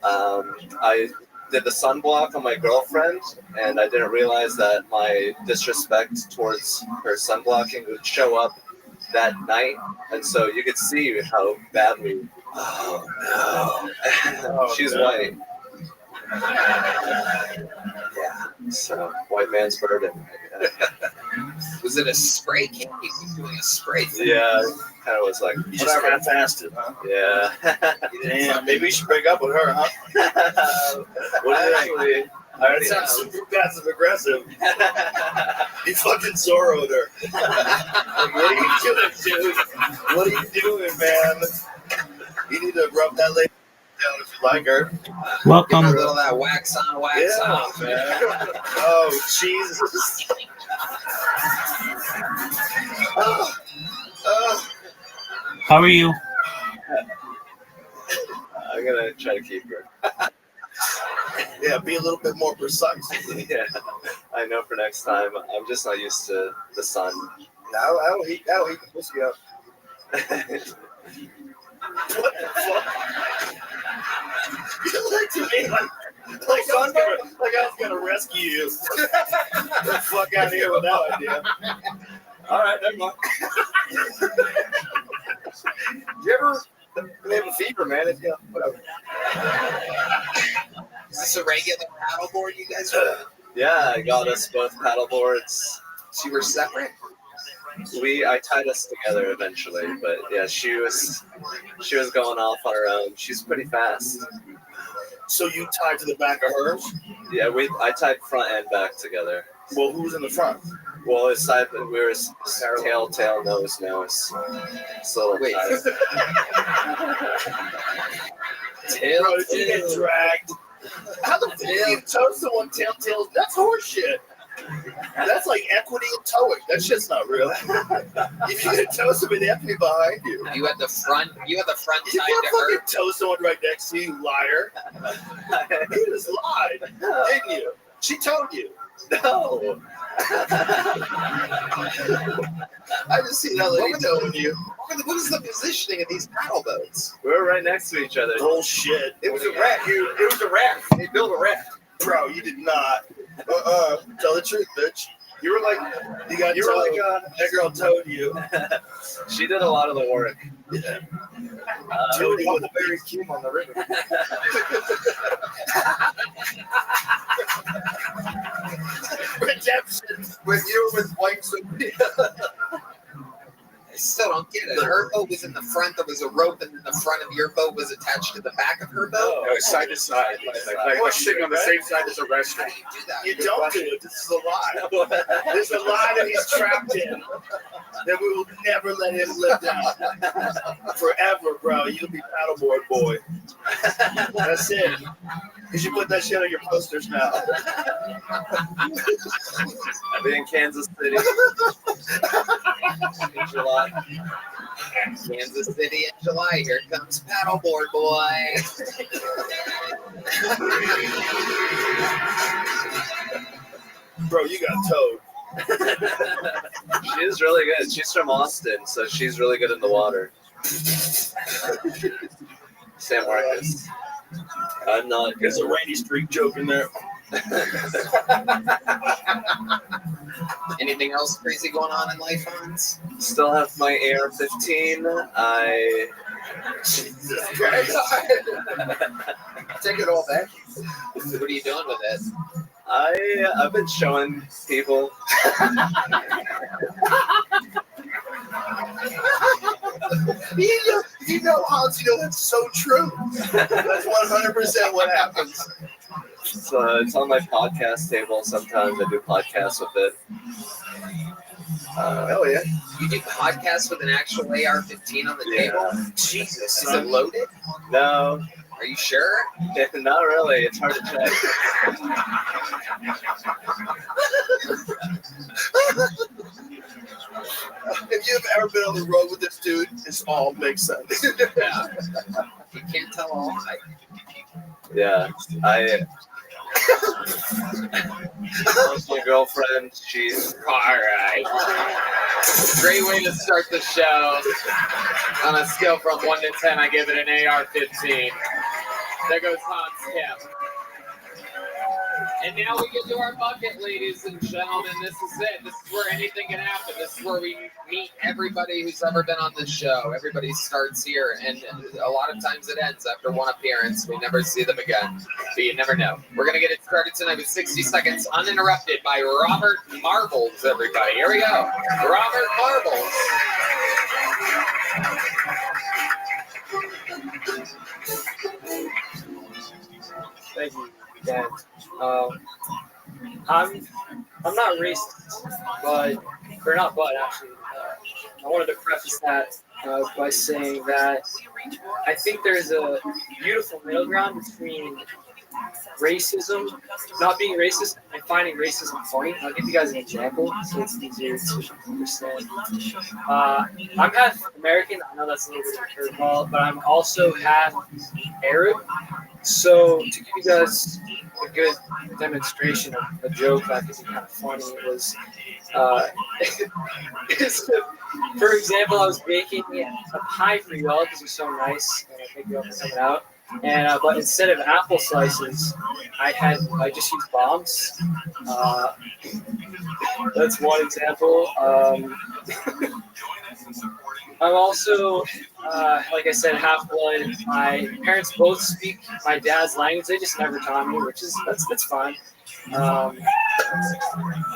Speaker 20: I did the sunblock on my girlfriend, and I didn't realize that my disrespect towards her sunblocking would show up that night, and so you could see how badly. Oh no! She's white. Yeah, so white man's burden.
Speaker 1: Was it a spray can? You keep doing a spray thing.
Speaker 20: Yeah, kind of was like.
Speaker 22: You just ran fasted, huh?
Speaker 20: Yeah.
Speaker 22: Damn, maybe we should break up with her, huh?
Speaker 20: What actually?
Speaker 22: That sounds super passive aggressive. You fucking Zorro'd her. Like, what are you doing, dude? What are you doing, man? You need to rub that lady down if you like her.
Speaker 1: Welcome. Give her a little of that wax on, wax off,
Speaker 22: man. Oh, Jesus.
Speaker 12: How are you?
Speaker 20: I'm gonna try to keep her.
Speaker 22: Yeah, be a little bit more precise.
Speaker 20: Yeah, I know for next time. I'm just not used to the sun.
Speaker 22: That'll heat the pussy up. What the fuck? You looked at me like I was gonna rescue you. Get the fuck out of here with that idea. All right, never mind. You ever have a fever, man? It's whatever.
Speaker 1: Is this a regular paddleboard you guys were?
Speaker 20: Yeah, I got us both paddle boards.
Speaker 1: So you were separate?
Speaker 20: I tied us together eventually, but yeah, she was going off on her own. She's pretty fast.
Speaker 22: So you tied to the back of hers?
Speaker 20: Yeah, I tied front and back together.
Speaker 22: Well, who's in the front?
Speaker 20: Well, we were tail, nose. So
Speaker 1: wait.
Speaker 22: Tail, bro, did you get dragged? How the fuck do you tow someone tail? That's horseshit. That's like equity in towing. That shit's not real. If you could tow somebody, they have to be behind you.
Speaker 1: You had the front
Speaker 22: You
Speaker 1: tied
Speaker 22: can't
Speaker 1: to
Speaker 22: fucking
Speaker 1: her.
Speaker 22: tow someone right next to you, liar. You just lied, didn't you? She towed you.
Speaker 20: No.
Speaker 22: I just seen that lady towing you.
Speaker 1: What is the positioning of these paddle boats?
Speaker 20: We were right next to each other.
Speaker 22: Bullshit. It was a raft. It was a raft. They built a raft. Bro, you did not. Tell the truth, bitch. You were like, that girl towed you.
Speaker 20: She did a lot of the work.
Speaker 22: Yeah. Towed you with a very cute on the river. Redemption. With you with white Sophia.
Speaker 1: I still don't get it. Her boat was in the front. There was a rope, and then the front of your boat was attached to the back of her boat.
Speaker 22: No, side to side. Like we're sitting on the same side as a restaurant. You don't do it. This is a lie. There's a lie that he's trapped in that we will never let him live down. Forever, bro. You'll be paddleboard boy. That's it. You should put that shit on your posters now.
Speaker 20: I'll be in Kansas City in July.
Speaker 1: Kansas City in July. Here comes paddleboard boy.
Speaker 22: Bro, you got towed.
Speaker 20: She is really good. She's from Austin, so she's really good in the water. San Marcos. I'm not.
Speaker 22: There's a rainy streak joke in there.
Speaker 1: Anything else crazy going on in life, Hans?
Speaker 20: Still have my AR-15.
Speaker 22: Jesus Christ. Take it all back.
Speaker 1: What are you doing with it?
Speaker 20: I've been showing people.
Speaker 22: You know, Hans, that's so true. That's 100% what happens.
Speaker 20: So it's on my podcast table. Sometimes I do podcasts with it.
Speaker 22: Hell yeah.
Speaker 1: You do podcasts with an actual AR-15 on the table? Jesus. Is it loaded?
Speaker 20: No.
Speaker 1: Are you sure?
Speaker 20: Not really. It's hard to check.
Speaker 4: If you've ever been on the road with this dude, this all makes sense.
Speaker 1: Yeah. You can't tell all.
Speaker 20: Yeah, my girlfriend, she's
Speaker 1: alright. Great way to start the show. On a scale from 1 to 10, I give it an AR-15. There goes Hans Kemp. And now we get to our bucket, ladies and gentlemen. This is it. This is where anything can happen. This is where we meet everybody who's ever been on the show. Everybody starts here, and a lot of times it ends after one appearance. We never see them again, but you never know. We're going to get it started tonight with 60 seconds uninterrupted by Robert Marbles, everybody. Here we go. Robert Marbles.
Speaker 19: Thank you, Dan. I'm not racist, but actually, I wanted to preface that by saying that I think there's a beautiful middle ground between racism, not being racist, and finding racism funny. I'll give you guys an example so it's easier to understand. I'm half American. I know that's a little bit of a curveball, but I'm also half Arab. So to give you guys a good demonstration of a joke that could be kind of funny, it was, for example, I was baking a pie for you all because you're so nice, and I think you all for coming out. And but instead of apple slices, I just used bombs. That's one example. I'm also, like I said, half-blood. My parents both speak my dad's language. They just never taught me, that's fine.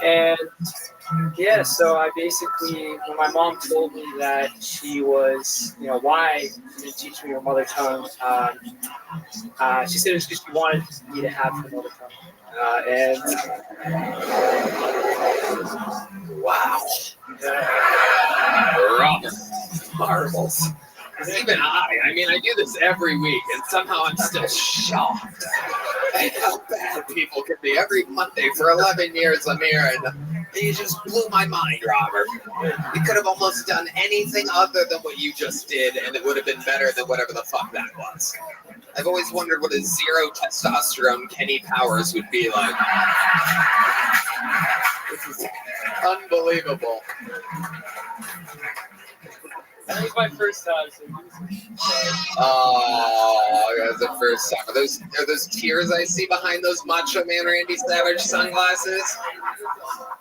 Speaker 19: And yeah, so I basically, when my mom told me that she was, why she didn't teach me her mother tongue, she said it was because she wanted me to have her mother tongue.
Speaker 1: Wow. Robert Marbles. Even I do this every week, and somehow I'm still shocked at how bad people can be. Every Monday for 11 years, I'm here, and you just blew my mind, Robert. You could have almost done anything other than what you just did, and it would have been better than whatever the fuck that was. I've always wondered what a zero testosterone Kenny Powers would be like. This is unbelievable.
Speaker 19: That was my first time.
Speaker 1: Oh, that was the first time. Are those tears I see behind those Macho Man Randy Savage sunglasses?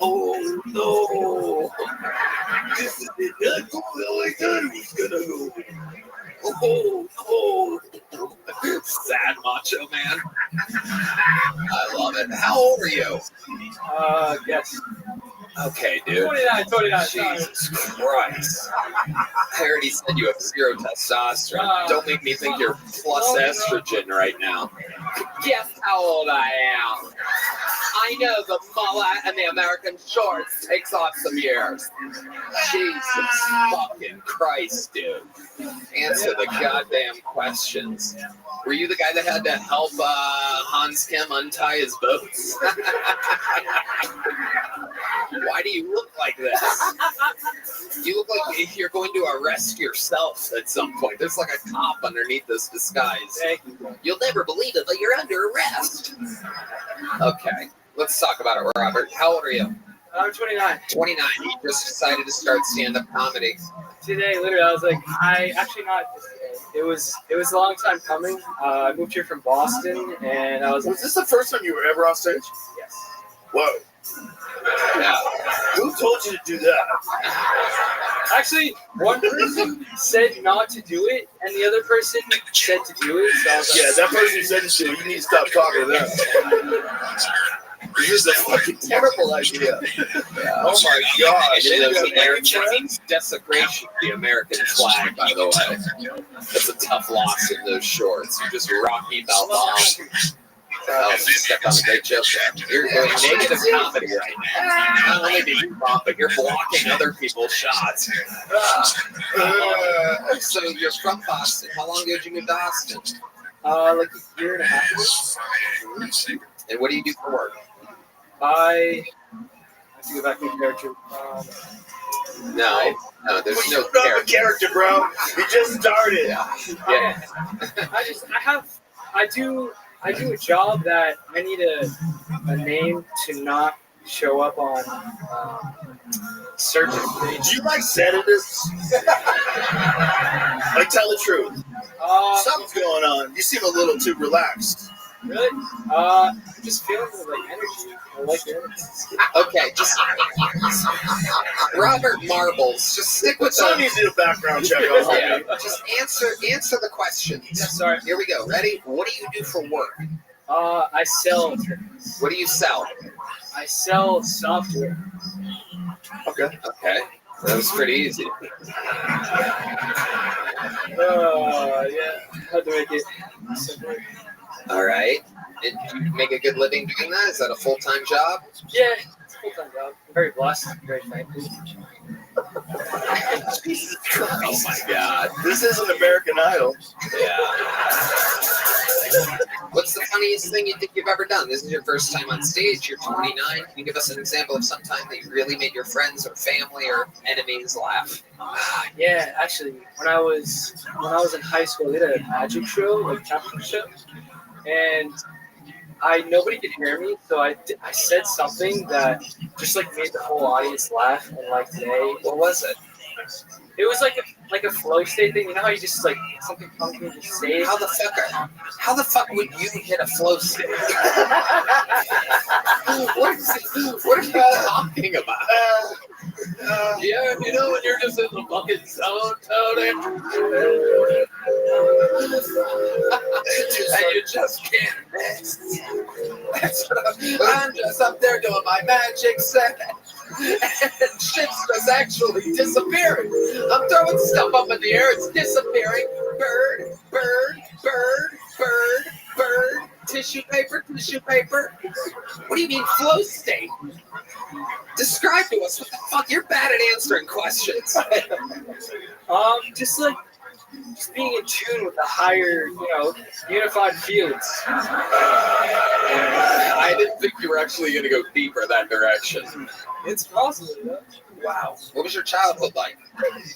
Speaker 1: Oh no! This is not going like that. It was gonna go. Oh, sad Macho Man. I love it. How old are you?
Speaker 19: Yes.
Speaker 1: Okay, dude.
Speaker 19: 29.
Speaker 1: Jesus Christ. I already said you have zero testosterone. Don't make me think you're plus estrogen right now. Guess how old I am. I know the mullet and the American shorts takes off some years. Jesus fucking Christ, dude. Answer the goddamn questions. Were you the guy that had to help Hans Kim untie his boots? Why do you look like this? You look like you're going to arrest yourself at some point. There's like a cop underneath this disguise. You'll never believe it, but you're under arrest. Okay, let's talk about it, Robert. How old are you?
Speaker 19: I'm 29.
Speaker 1: 29. You just decided to start stand-up comedy.
Speaker 19: Today, literally, I was like, not today. It was a long time coming. I moved here from Boston, and I was.
Speaker 9: Was this the first time you were ever on stage?
Speaker 19: Yes.
Speaker 9: Whoa.
Speaker 1: Yeah.
Speaker 9: Who told you to do that?
Speaker 19: Actually, one person said not to do it, and the other person said to do it. So I was like,
Speaker 9: that person who said shit, you need to stop talking to them. This is a fucking terrible idea. Oh my god.
Speaker 1: Desecration of the American flag, by the way. That's a tough loss in those shorts. You just Rocky Balboa. Stepped on a great joke there. You're doing negative comedy right now. Not only did you bomb, but you're blocking other people's shots. So you're from Boston. How long did you move to Austin?
Speaker 19: Like a year and a half ago.
Speaker 1: And what do you do for work?
Speaker 19: I have to go back to the character.
Speaker 1: No, there's no
Speaker 9: a character, bro. You just started.
Speaker 1: Yeah.
Speaker 19: I do a job that I need a name to not show up on certain things.
Speaker 9: Do you like sedatives? Like, tell the truth. Something's going on. You seem a little too relaxed.
Speaker 19: Really? I'm just feeling like energy. I like the energy.
Speaker 1: Okay, just Robert Marbles. Just stick with
Speaker 9: Someone needs to do a background check on
Speaker 1: yeah,
Speaker 9: me.
Speaker 1: just answer the questions.
Speaker 19: Yeah, sorry.
Speaker 1: Here we go. Ready? What do you do for work?
Speaker 19: I sell.
Speaker 1: What do you sell?
Speaker 19: I sell software.
Speaker 1: Okay. That was pretty easy.
Speaker 19: Yeah. How to make it simpler.
Speaker 1: All right. And do you make a good living doing that? Is that a full-time job?
Speaker 19: Yeah, it's a full-time job. I'm very blessed. I'm very thankful.
Speaker 1: Jesus Christ. Oh my God.
Speaker 9: This isn't American Idol.
Speaker 1: Yeah. What's the funniest thing you think you've ever done? This is your first time on stage. You're 29. Can you give us an example of some time that you really made your friends or family or enemies laugh?
Speaker 19: Yeah, actually, when I was in high school, we did a magic show, like championship, and nobody could hear me, so I said something that just like made the whole audience laugh. And like today,
Speaker 1: what was it?
Speaker 19: It was like a flow state thing. You know how you just like something comes and you just say it?
Speaker 1: How the fuck would you hit a flow state? What are you talking about?
Speaker 15: Yeah, you know when you're just in the fucking zone, Tony, and you just can't miss. That's what I'm just up there doing my magic set, and shit's just actually disappearing. I'm throwing stuff up in the air, it's disappearing. Bird, bird, bird, bird, bird. Tissue paper, tissue paper. What do you mean flow state? Describe to us what the fuck. You're bad at answering questions.
Speaker 19: Just being in tune with the higher, unified fields.
Speaker 1: I didn't think you were actually going to go deeper that direction.
Speaker 19: It's possible, though.
Speaker 1: Wow. What was your childhood like?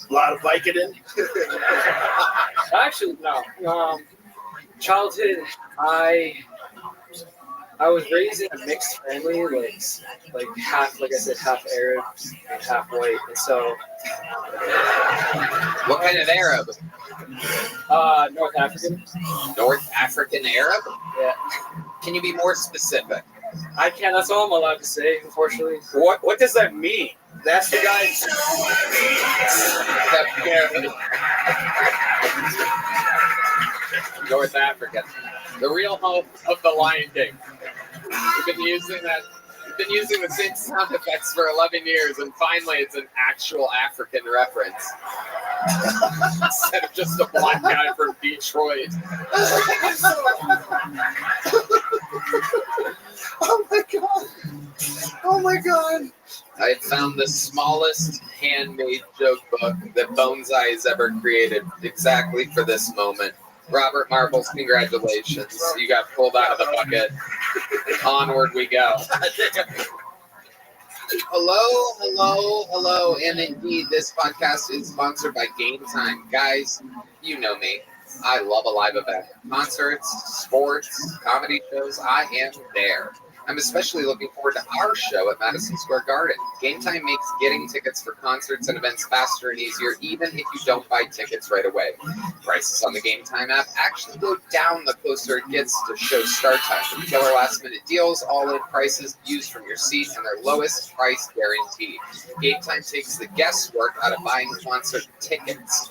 Speaker 9: A lot of Vicodin.
Speaker 19: Actually, no. Childhood, I was raised in a mixed family, like half, like I said, half Arab and half white, and so.
Speaker 1: What kind of Arab?
Speaker 19: North African.
Speaker 1: North African Arab?
Speaker 19: Yeah.
Speaker 1: Can you be more specific?
Speaker 19: I can. That's all I'm allowed to say, unfortunately.
Speaker 2: What does that mean? That's the guys.
Speaker 1: North Africa, the real home of the Lion King. We've been using the same sound effects for 11 years, and finally it's an actual African reference instead of just a black guy from Detroit.
Speaker 9: Oh my god! Oh my god!
Speaker 1: I found the smallest handmade joke book that Bonsai has ever created exactly for this moment. Robert Marbles, congratulations. You got pulled out of the bucket. Onward we go. Hello. And indeed, this podcast is sponsored by Game Time. Guys, you know me. I love a live event. Concerts, sports, comedy shows, I am there. I'm especially looking forward to our show at Madison Square Garden. Game Time makes getting tickets for concerts and events faster and easier, even if you don't buy tickets right away. Prices on the Game Time app actually go down the closer it gets to show start time. Killer last-minute deals, all-in prices used from your seat, and their lowest price guarantee. Game Time takes the guesswork out of buying concert tickets.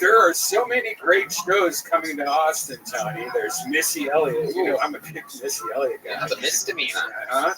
Speaker 2: There are so many great shows coming to Austin, Tony. There's Missy Elliott. You know, I'm a big Missy Elliott guy.
Speaker 1: Yeah, the Misdemeanor.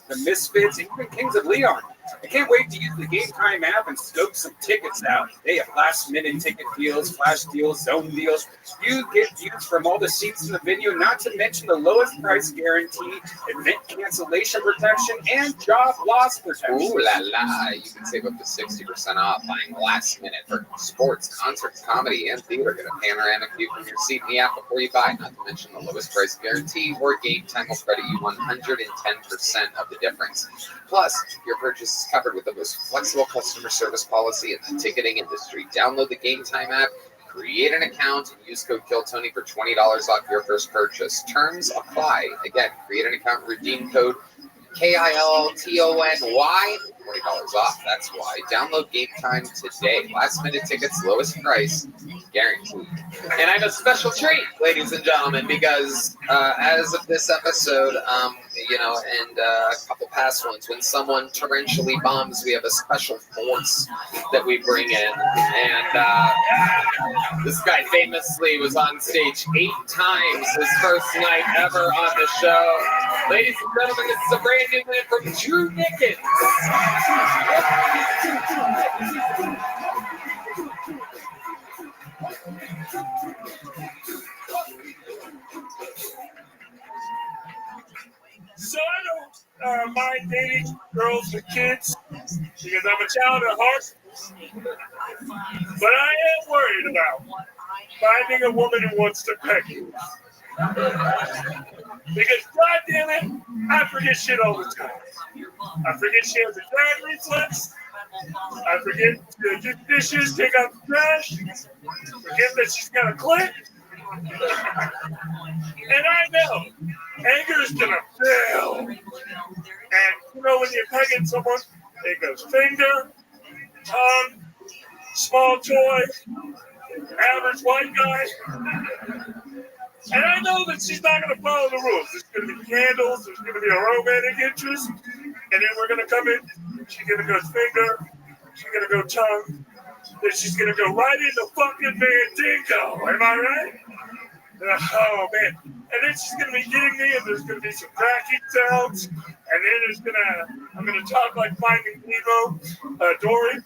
Speaker 2: The Misfits, even Kings of Leon. I can't wait to use the Game Time app and scope some tickets out. They have last-minute ticket deals, flash deals, zone deals. You get views from all the seats in the video, not to mention the lowest price guarantee, event cancellation protection, and job loss protection.
Speaker 1: Ooh la la! You can save up to 60% off buying last minute for sports, concerts, comedy, and theater. Get a panoramic view from your seat in the app before you buy. Not to mention the lowest price guarantee or Game Time will credit you 110% of the difference. Plus, your purchase is covered with the most flexible customer service policy in the ticketing industry. Download the Game Time app, create an account, and use code KILLTONY for $20 off your first purchase. Terms apply. Again, create an account, redeem code KILLTONY, $20 off. That's why. Download Game Time today. Last minute tickets, lowest price, guaranteed. And I have a special treat, ladies and gentlemen, because as of this episode, and a couple past ones, when someone torrentially bombs, we have a special force that we bring in. And this guy famously was on stage 8 times his first night ever on the show. Ladies and gentlemen, this is a brand new man from Drew Nickens.
Speaker 11: So I don't mind dating girls with kids because I'm a child at heart. But I am worried about finding a woman who wants to peck you. Because goddamn it, I forget shit all the time. I forget she has a drag reflex. I forget to do dishes, take out the trash. Forget that she's got a clit. And I know anger is gonna fail. And when you're pegging someone, it goes finger, tongue, small toy, average white guy. And I know that she's not going to follow the rules. There's going to be candles. There's going to be a romantic interest. And then we're going to come in. She's going to go finger. She's going to go tongue. Then she's going to go right into fucking Mandingo. Am I right? Oh, man. And then she's going to be getting me, and there's going to be some cracking sounds. And then I'm going to talk like Finding Nemo, Dory.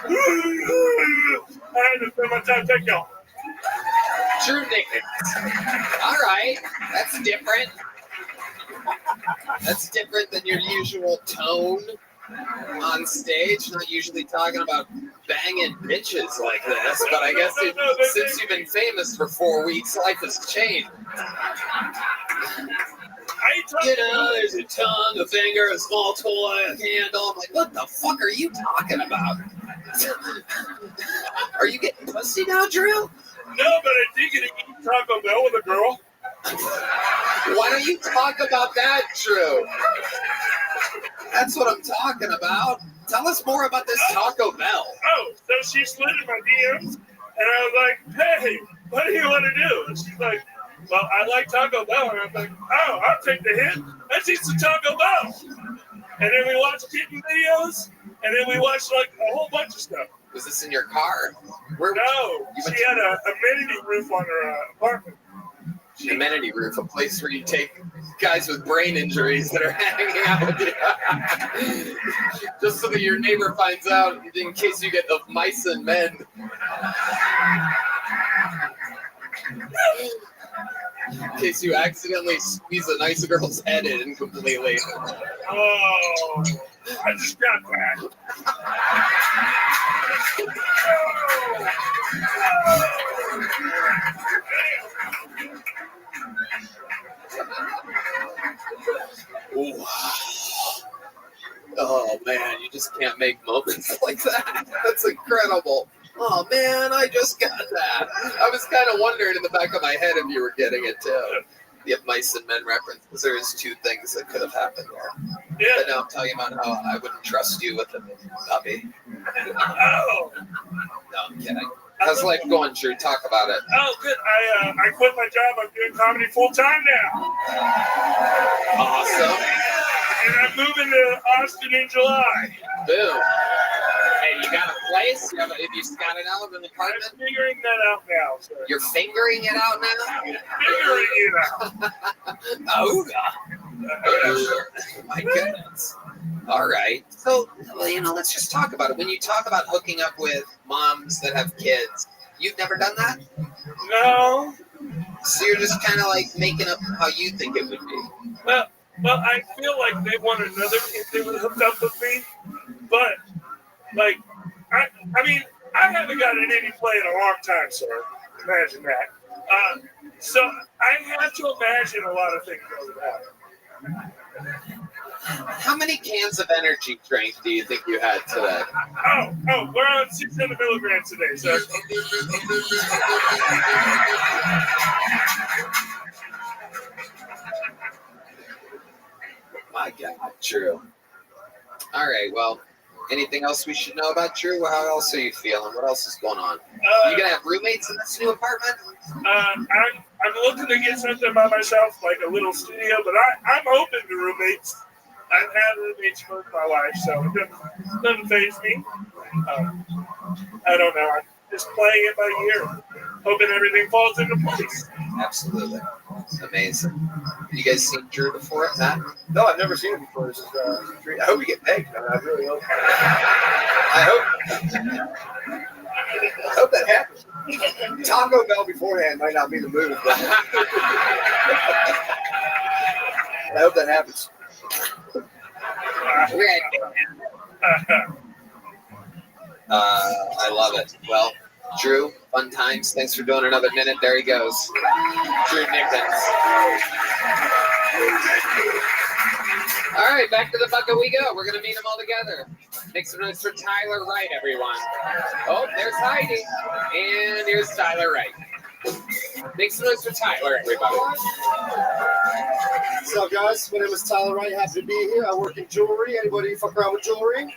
Speaker 11: I had to spend my time. Thank y'all.
Speaker 1: Drew Nickens. All right, that's different. That's different than your usual tone on stage. Not usually talking about banging bitches like this, but I guess since you've been famous for 4 weeks, life has changed. There's a tongue, a finger, a small toy, a candle. I'm like, what the fuck are you talking about? Are you getting pussy now, Drew?
Speaker 11: No, but I think it eat Taco Bell with a girl.
Speaker 1: Why don't you talk about that, Drew? That's what I'm talking about. Tell us more about this Taco Bell.
Speaker 11: Oh, so she slid in my DMs, and I was like, hey, what do you want to do? And she's like, well, I like Taco Bell. And I was like, oh, I'll take the hit. Let's eat some Taco Bell. And then we watched kitten videos, and then we watched like a whole bunch of stuff.
Speaker 1: Was this in your car?
Speaker 11: No, she had an amenity roof on her apartment.
Speaker 1: An amenity roof, a place where you take guys with brain injuries that are hanging out with you. Just so that your neighbor finds out in case you get the mice and men. In case you accidentally squeeze a nice girl's head in completely.
Speaker 11: Oh, I just got that.
Speaker 1: Ooh. Oh man, you just can't make moments like that. That's incredible. Oh man, I just got that. I was kind of wondering in the back of my head if you were getting it too. The mice and men reference, because there is 2 things that could have happened there.
Speaker 11: Yeah.
Speaker 1: But now I'm telling you about how I wouldn't trust you with a puppy.
Speaker 11: Oh.
Speaker 1: No, I'm kidding. How's life going, Drew? Talk about it.
Speaker 11: Oh, good. I quit my job. I'm doing comedy full time now.
Speaker 1: Awesome.
Speaker 11: And I'm moving to Austin in July.
Speaker 1: Boom. Hey, you got a place? You got an out in the apartment?
Speaker 11: I'm figuring that out now, sir.
Speaker 1: You're fingering it out now?
Speaker 11: Figuring it out.
Speaker 1: Oh, my goodness. All right. So, well, let's just talk about it. When you talk about hooking up with moms that have kids, you've never done that?
Speaker 11: No.
Speaker 1: So you're just kind of like making up how you think it would be.
Speaker 11: Well, I feel like they want another kid they would hook up with me, but like, I mean, I haven't gotten any play in a long time, sir. Imagine that. So I have to imagine a lot of things go down.
Speaker 1: How many cans of energy drink do you think you had today?
Speaker 11: Oh, we're on 600 milligrams today, sir.
Speaker 1: My God, Drew. All right, well, anything else we should know about Drew? How else are you feeling? What else is going on? You gonna have roommates in this new apartment?
Speaker 11: I'm looking to get something by myself, like a little studio, but I'm open to roommates. I've had roommates for my life, so it doesn't faze me. I don't know. I'm just playing it by ear, hoping everything falls into place.
Speaker 1: Absolutely. Amazing. You guys seen Drew before, Matt?
Speaker 3: No, I've never seen him before. This is, I hope we get pegged. I really hope. I hope that happens. Taco Bell beforehand might not be the move, but I hope that happens.
Speaker 1: I love it. Well, Drew, fun times. Thanks for doing another minute. There he goes. Drew Nickens. All right, back to the bucket we go. We're going to meet them all together. Make some noise for Tyler Wright, everyone. Oh, there's Heidi. And here's Tyler Wright. Make some noise for Tyler, everybody.
Speaker 3: What's up, guys? My name is Tyler Wright. Happy to be here. I work in jewelry. Anybody fuck around with jewelry?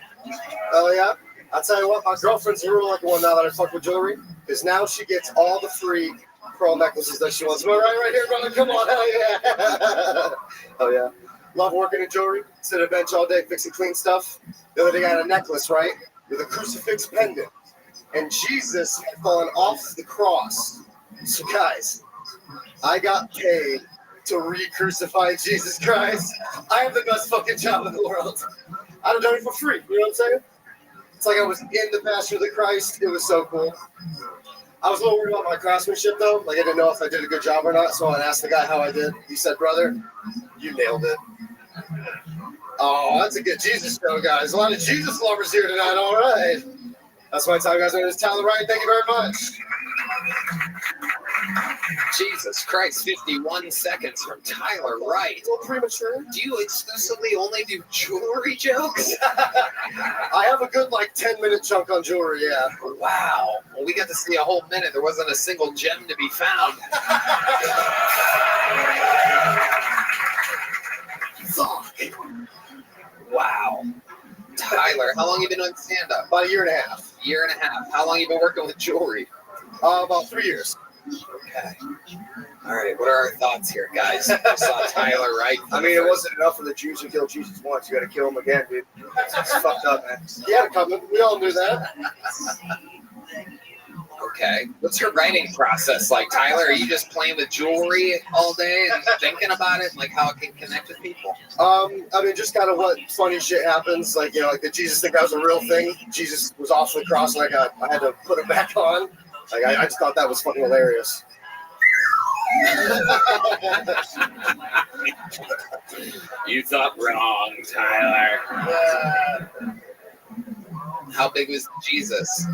Speaker 3: Oh, yeah. I'll tell you what, my girlfriend's a real lucky one now that I fuck with jewelry, because now she gets all the free pearl necklaces that she wants. Am I right here, brother? Come on, hell yeah. Oh, yeah. Love working in jewelry. Sit at a bench all day fixing clean stuff. The other day I had a necklace, right, with a crucifix pendant. And Jesus had fallen off the cross. So, guys, I got paid to re-crucify Jesus Christ. I have the best fucking job in the world. I'd have done it for free. You know what I'm saying? It's like I was in the Passion of the Christ. It was so cool. I was a little worried about my craftsmanship, though. Like, I didn't know if I did a good job or not, so I asked the guy how I did. He said, brother, you nailed it. Oh, that's a good Jesus show, guys. A lot of Jesus lovers here tonight. All right. That's my time, guys. My name is Tyler Wright. Thank you very much.
Speaker 1: Jesus Christ, 51 seconds from Tyler Wright.
Speaker 3: A little premature.
Speaker 1: Do you exclusively only do jewelry jokes?
Speaker 3: I have a good, 10-minute chunk on jewelry, yeah.
Speaker 1: Wow. Well, we got to see a whole minute. There wasn't a single gem to be found. Fuck. Wow. Tyler, how long have you been doing stand-up?
Speaker 3: About a year and a half.
Speaker 1: Year and a half. How long have you been working with jewelry?
Speaker 3: About 3 years.
Speaker 1: Okay. All right. What are our thoughts here, guys? I saw Tyler Wright.
Speaker 3: I mean, it wasn't enough for the Jews to kill Jesus once. You got to kill him again, dude. It's fucked up, man. He had a coming. We all knew that.
Speaker 1: Okay. What's your writing process like, Tyler? Are you just playing with jewelry all day and thinking about it, and like how it can connect with people?
Speaker 3: I mean, just kind of what funny shit happens. Like, like the Jesus thing, that was a real thing. Jesus was off the cross, and I had to put it back on. Like, I just thought that was fucking hilarious.
Speaker 1: You thought wrong, Tyler. How big was Jesus?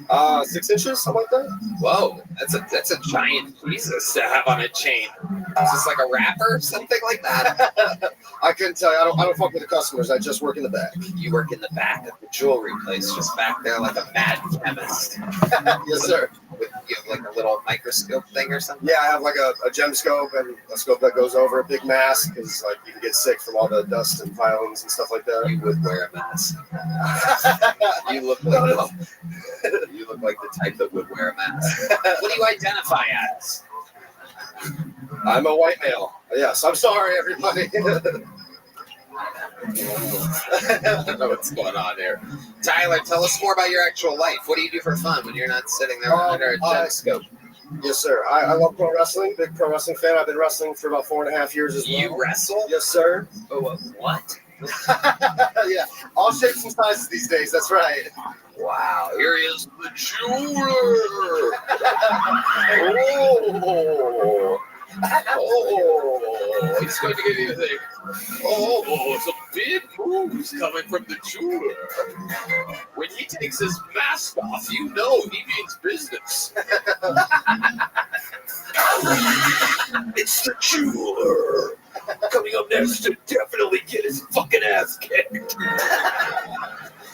Speaker 3: 6 inches, something like that.
Speaker 1: Whoa, that's a giant Jesus to have on a chain. Is this like a wrapper or something like that?
Speaker 3: I couldn't tell you. I don't fuck with the customers. I just work in the back.
Speaker 1: You work in the back of the jewelry place, just back there like a mad chemist.
Speaker 3: Yes, sir.
Speaker 1: With you have like a little microscope thing or something?
Speaker 3: Yeah, I have like a gem scope and a scope that goes over a big mask because like you can get sick from all the dust and filings and stuff like that.
Speaker 1: You would wear a mask. You look like you look like the type that would wear a mask. What do you identify as?
Speaker 3: I'm a white male. Yes, I'm sorry, everybody.
Speaker 1: I don't know what's going on here. Tyler, tell us more about your actual life. What do you do for fun when you're not sitting there under a gem scope?
Speaker 3: Yes, sir. I love pro wrestling. Big pro wrestling fan. I've been wrestling for about 4.5 years as well.
Speaker 1: You wrestle?
Speaker 3: Yes, sir.
Speaker 1: Oh, what?
Speaker 3: Yeah, all shapes and sizes these days. That's right.
Speaker 1: Wow, here he is, the jeweler. Oh, he's going to give you the. Oh, some big moves coming from the jeweler. When he takes his mask off, you know he means business.
Speaker 9: It's the jeweler. Coming up next to definitely get his fucking ass kicked.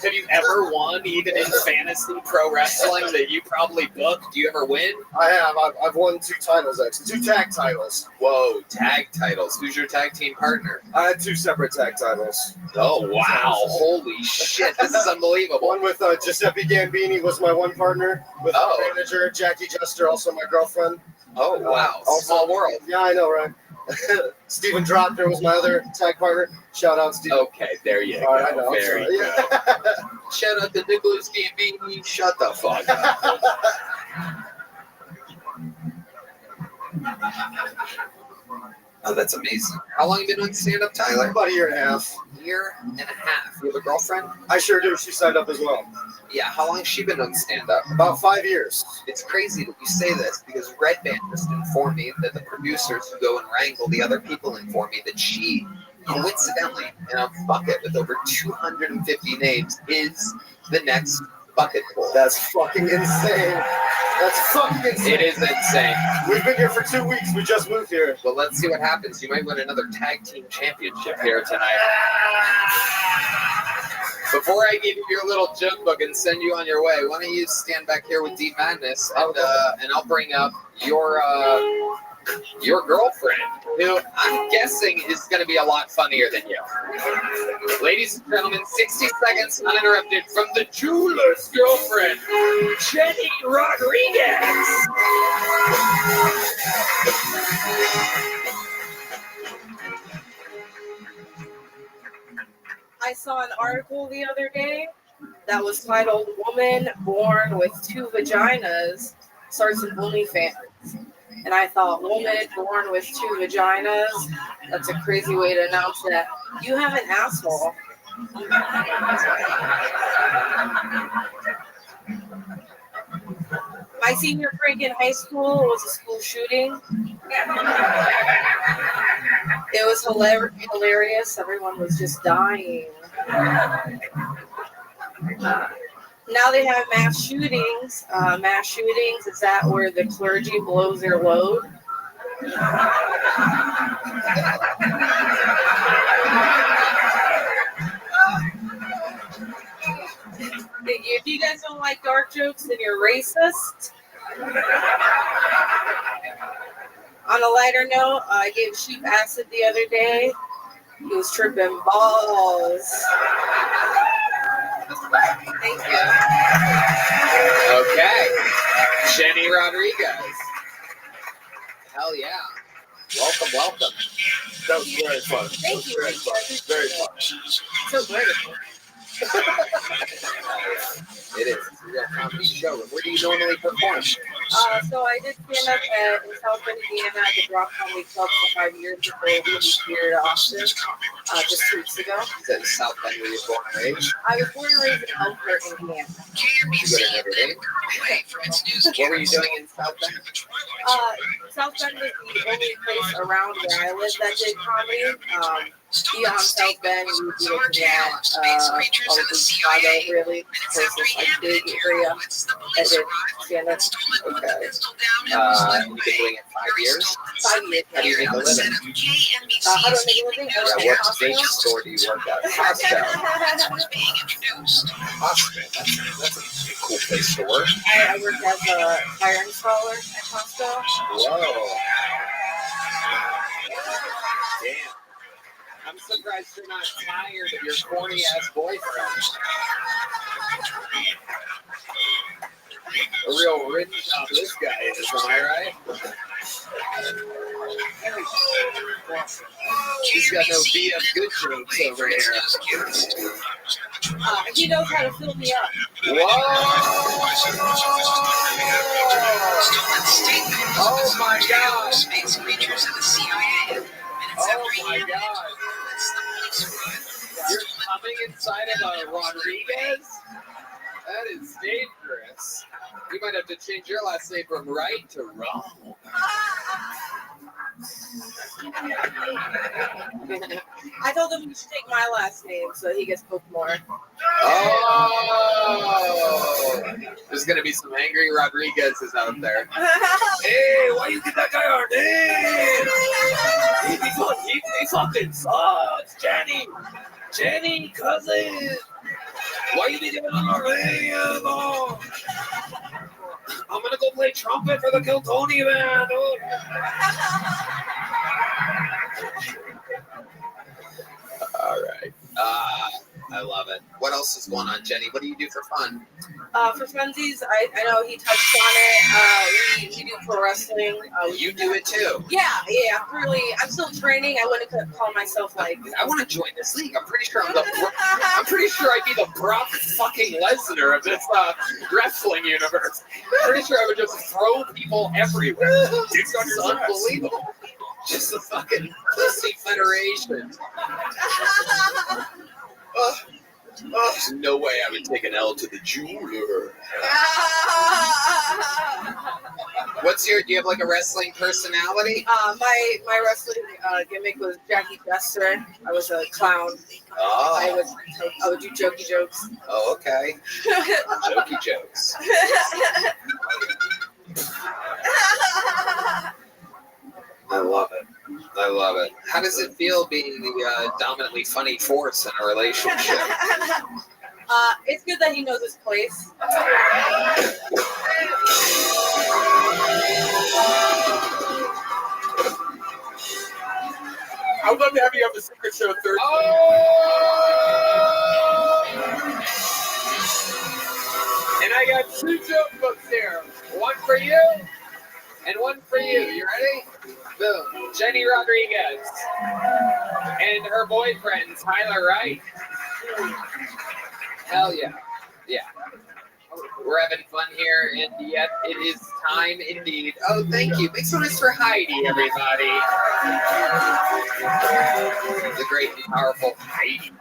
Speaker 1: Have you ever won, even in fantasy pro wrestling that you probably booked? Do you ever win?
Speaker 3: I have. I've won 2 titles, actually. 2 tag titles.
Speaker 1: Whoa, tag titles. Who's your tag team partner?
Speaker 3: I had 2 separate tag titles.
Speaker 1: Oh, wow. Holy shit. This is unbelievable.
Speaker 3: One with Giuseppe Gambini was my one partner. With my manager, Jackie Jester, also my girlfriend.
Speaker 1: Oh, wow.
Speaker 3: Small world. Yeah, I know, right? Steven Drocker was my other tag partner. Shout out, Steven.
Speaker 1: Okay, there you go.
Speaker 3: I know,
Speaker 1: there you go. Shout out to Nicholas Gambini. Shut the fuck up. Oh, that's amazing. How long have you been doing stand-up, Tyler?
Speaker 3: About a year and a half.
Speaker 1: Year and a half. You have a girlfriend?
Speaker 3: I sure do. She signed up as well.
Speaker 1: Yeah, how long has she been on stand-up?
Speaker 3: About 5 years.
Speaker 1: It's crazy that you say this because Red Band just informed me that the producers who go and wrangle the other people inform me that she, coincidentally, in a bucket with over 250 names, is the next bucket full.
Speaker 3: That's fucking insane. That's fucking insane.
Speaker 1: It is insane.
Speaker 3: We've been here for 2 weeks. We just moved here.
Speaker 1: Well, let's see what happens. You might win another tag team championship here tonight. Before I give you your little joke book and send you on your way, why don't you stand back here with Deep Madness and I'll bring up your girlfriend, who I'm guessing is going to be a lot funnier than you. Ladies and gentlemen, 60 seconds uninterrupted from the jeweler's girlfriend, Jenny Rodriguez.
Speaker 13: I saw an article the other day that was titled "Woman Born with 2 Vaginas Starts an OnlyFans." And I thought, woman born with 2 vaginas, that's a crazy way to announce that you have an asshole. My senior prank in high school was a school shooting. It was hilarious. Everyone was just dying. Now they have mass shootings. Mass shootings, is that where the clergy blows their load? If you guys don't like dark jokes, then you're racist. On a lighter note, I gave Sheep acid the other day. He was tripping balls. Thank you.
Speaker 1: Okay. Jenny Rodriguez. Hell yeah. Welcome, welcome.
Speaker 9: That was very fun.
Speaker 13: Thank you.
Speaker 9: Very fun. Very fun.
Speaker 13: So great.
Speaker 1: It is. It's a real comedy show. Where do you normally perform?
Speaker 13: So I did stand up in South Bend, Indiana at the Rock Comedy Club for 5 years before we moved here to Austin just 2 weeks ago.
Speaker 1: Is that in South Bend where you were born and raised?
Speaker 13: I was born and raised in Elkhart, Indiana.
Speaker 1: Did you go to Notre Dame? What were you doing in South Bend?
Speaker 13: South Bend was the only place around where I lived that did comedy. Beyond South Bend, we would be looking at probably Chicago, really. So it's this like big area that did stand up.
Speaker 1: Okay. You've been doing it 5 years?
Speaker 13: 5 years.
Speaker 1: How do you make a living?
Speaker 13: How do I make a living?
Speaker 1: Yeah, what stage store do you work at? Costco. That's a cool place to work.
Speaker 13: I work as a fire installer at Costco.
Speaker 1: Whoa. Damn. I'm surprised you're not tired of your corny-ass boyfriend. A real rich job this guy is, am I right? He's got no BF good jokes over here.
Speaker 13: He knows how to fill me up.
Speaker 1: Whoa! Oh my God! Oh my God! You're coming inside of a Rodriguez? That is dangerous. You might have to change your last name from Right to Wrong.
Speaker 13: I told him you should take my last name so he gets booked more.
Speaker 1: Oh! There's going to be some angry Rodriguez's out there.
Speaker 22: Hey, why you get that guy our name? He fucking sucks, Jenny. Jenny, cousin. Why you didn't on our name? I'm gonna go play trumpet for the Kiltony band.
Speaker 1: All right. I love it. What else is going on, Jenny? What do you do for fun?
Speaker 13: For funsies, I know he touched on it. We do pro wrestling.
Speaker 1: You do it too.
Speaker 13: Yeah. I'm still training. I wouldn't call myself like.
Speaker 1: I want to join this league. I'm pretty sure I'm pretty sure I'd be the Brock fucking Lesnar of this wrestling universe. Pretty sure I would just throw people everywhere. It's unbelievable. Just a fucking pussy federation. There's no way I would take an L to the jeweler. Do you have like a wrestling personality?
Speaker 13: My wrestling gimmick was Jackie Jester. I was a clown.
Speaker 1: Oh.
Speaker 13: I would do jokey jokes.
Speaker 1: Oh, okay. Jokey jokes. I love it. How does it feel being the dominantly funny force in a relationship?
Speaker 13: It's good that he knows his place.
Speaker 2: I would love to have you have the secret show Thursday.
Speaker 1: Oh! And I got 2 joke books here. One for you and one for you. You ready? Boom. Jenny Rodriguez and her boyfriend, Tyler Wright. Hell yeah. Yeah. We're having fun here, and yet it is time indeed. Oh, thank you. Make some noise for Heidi, everybody. The great and powerful Heidi.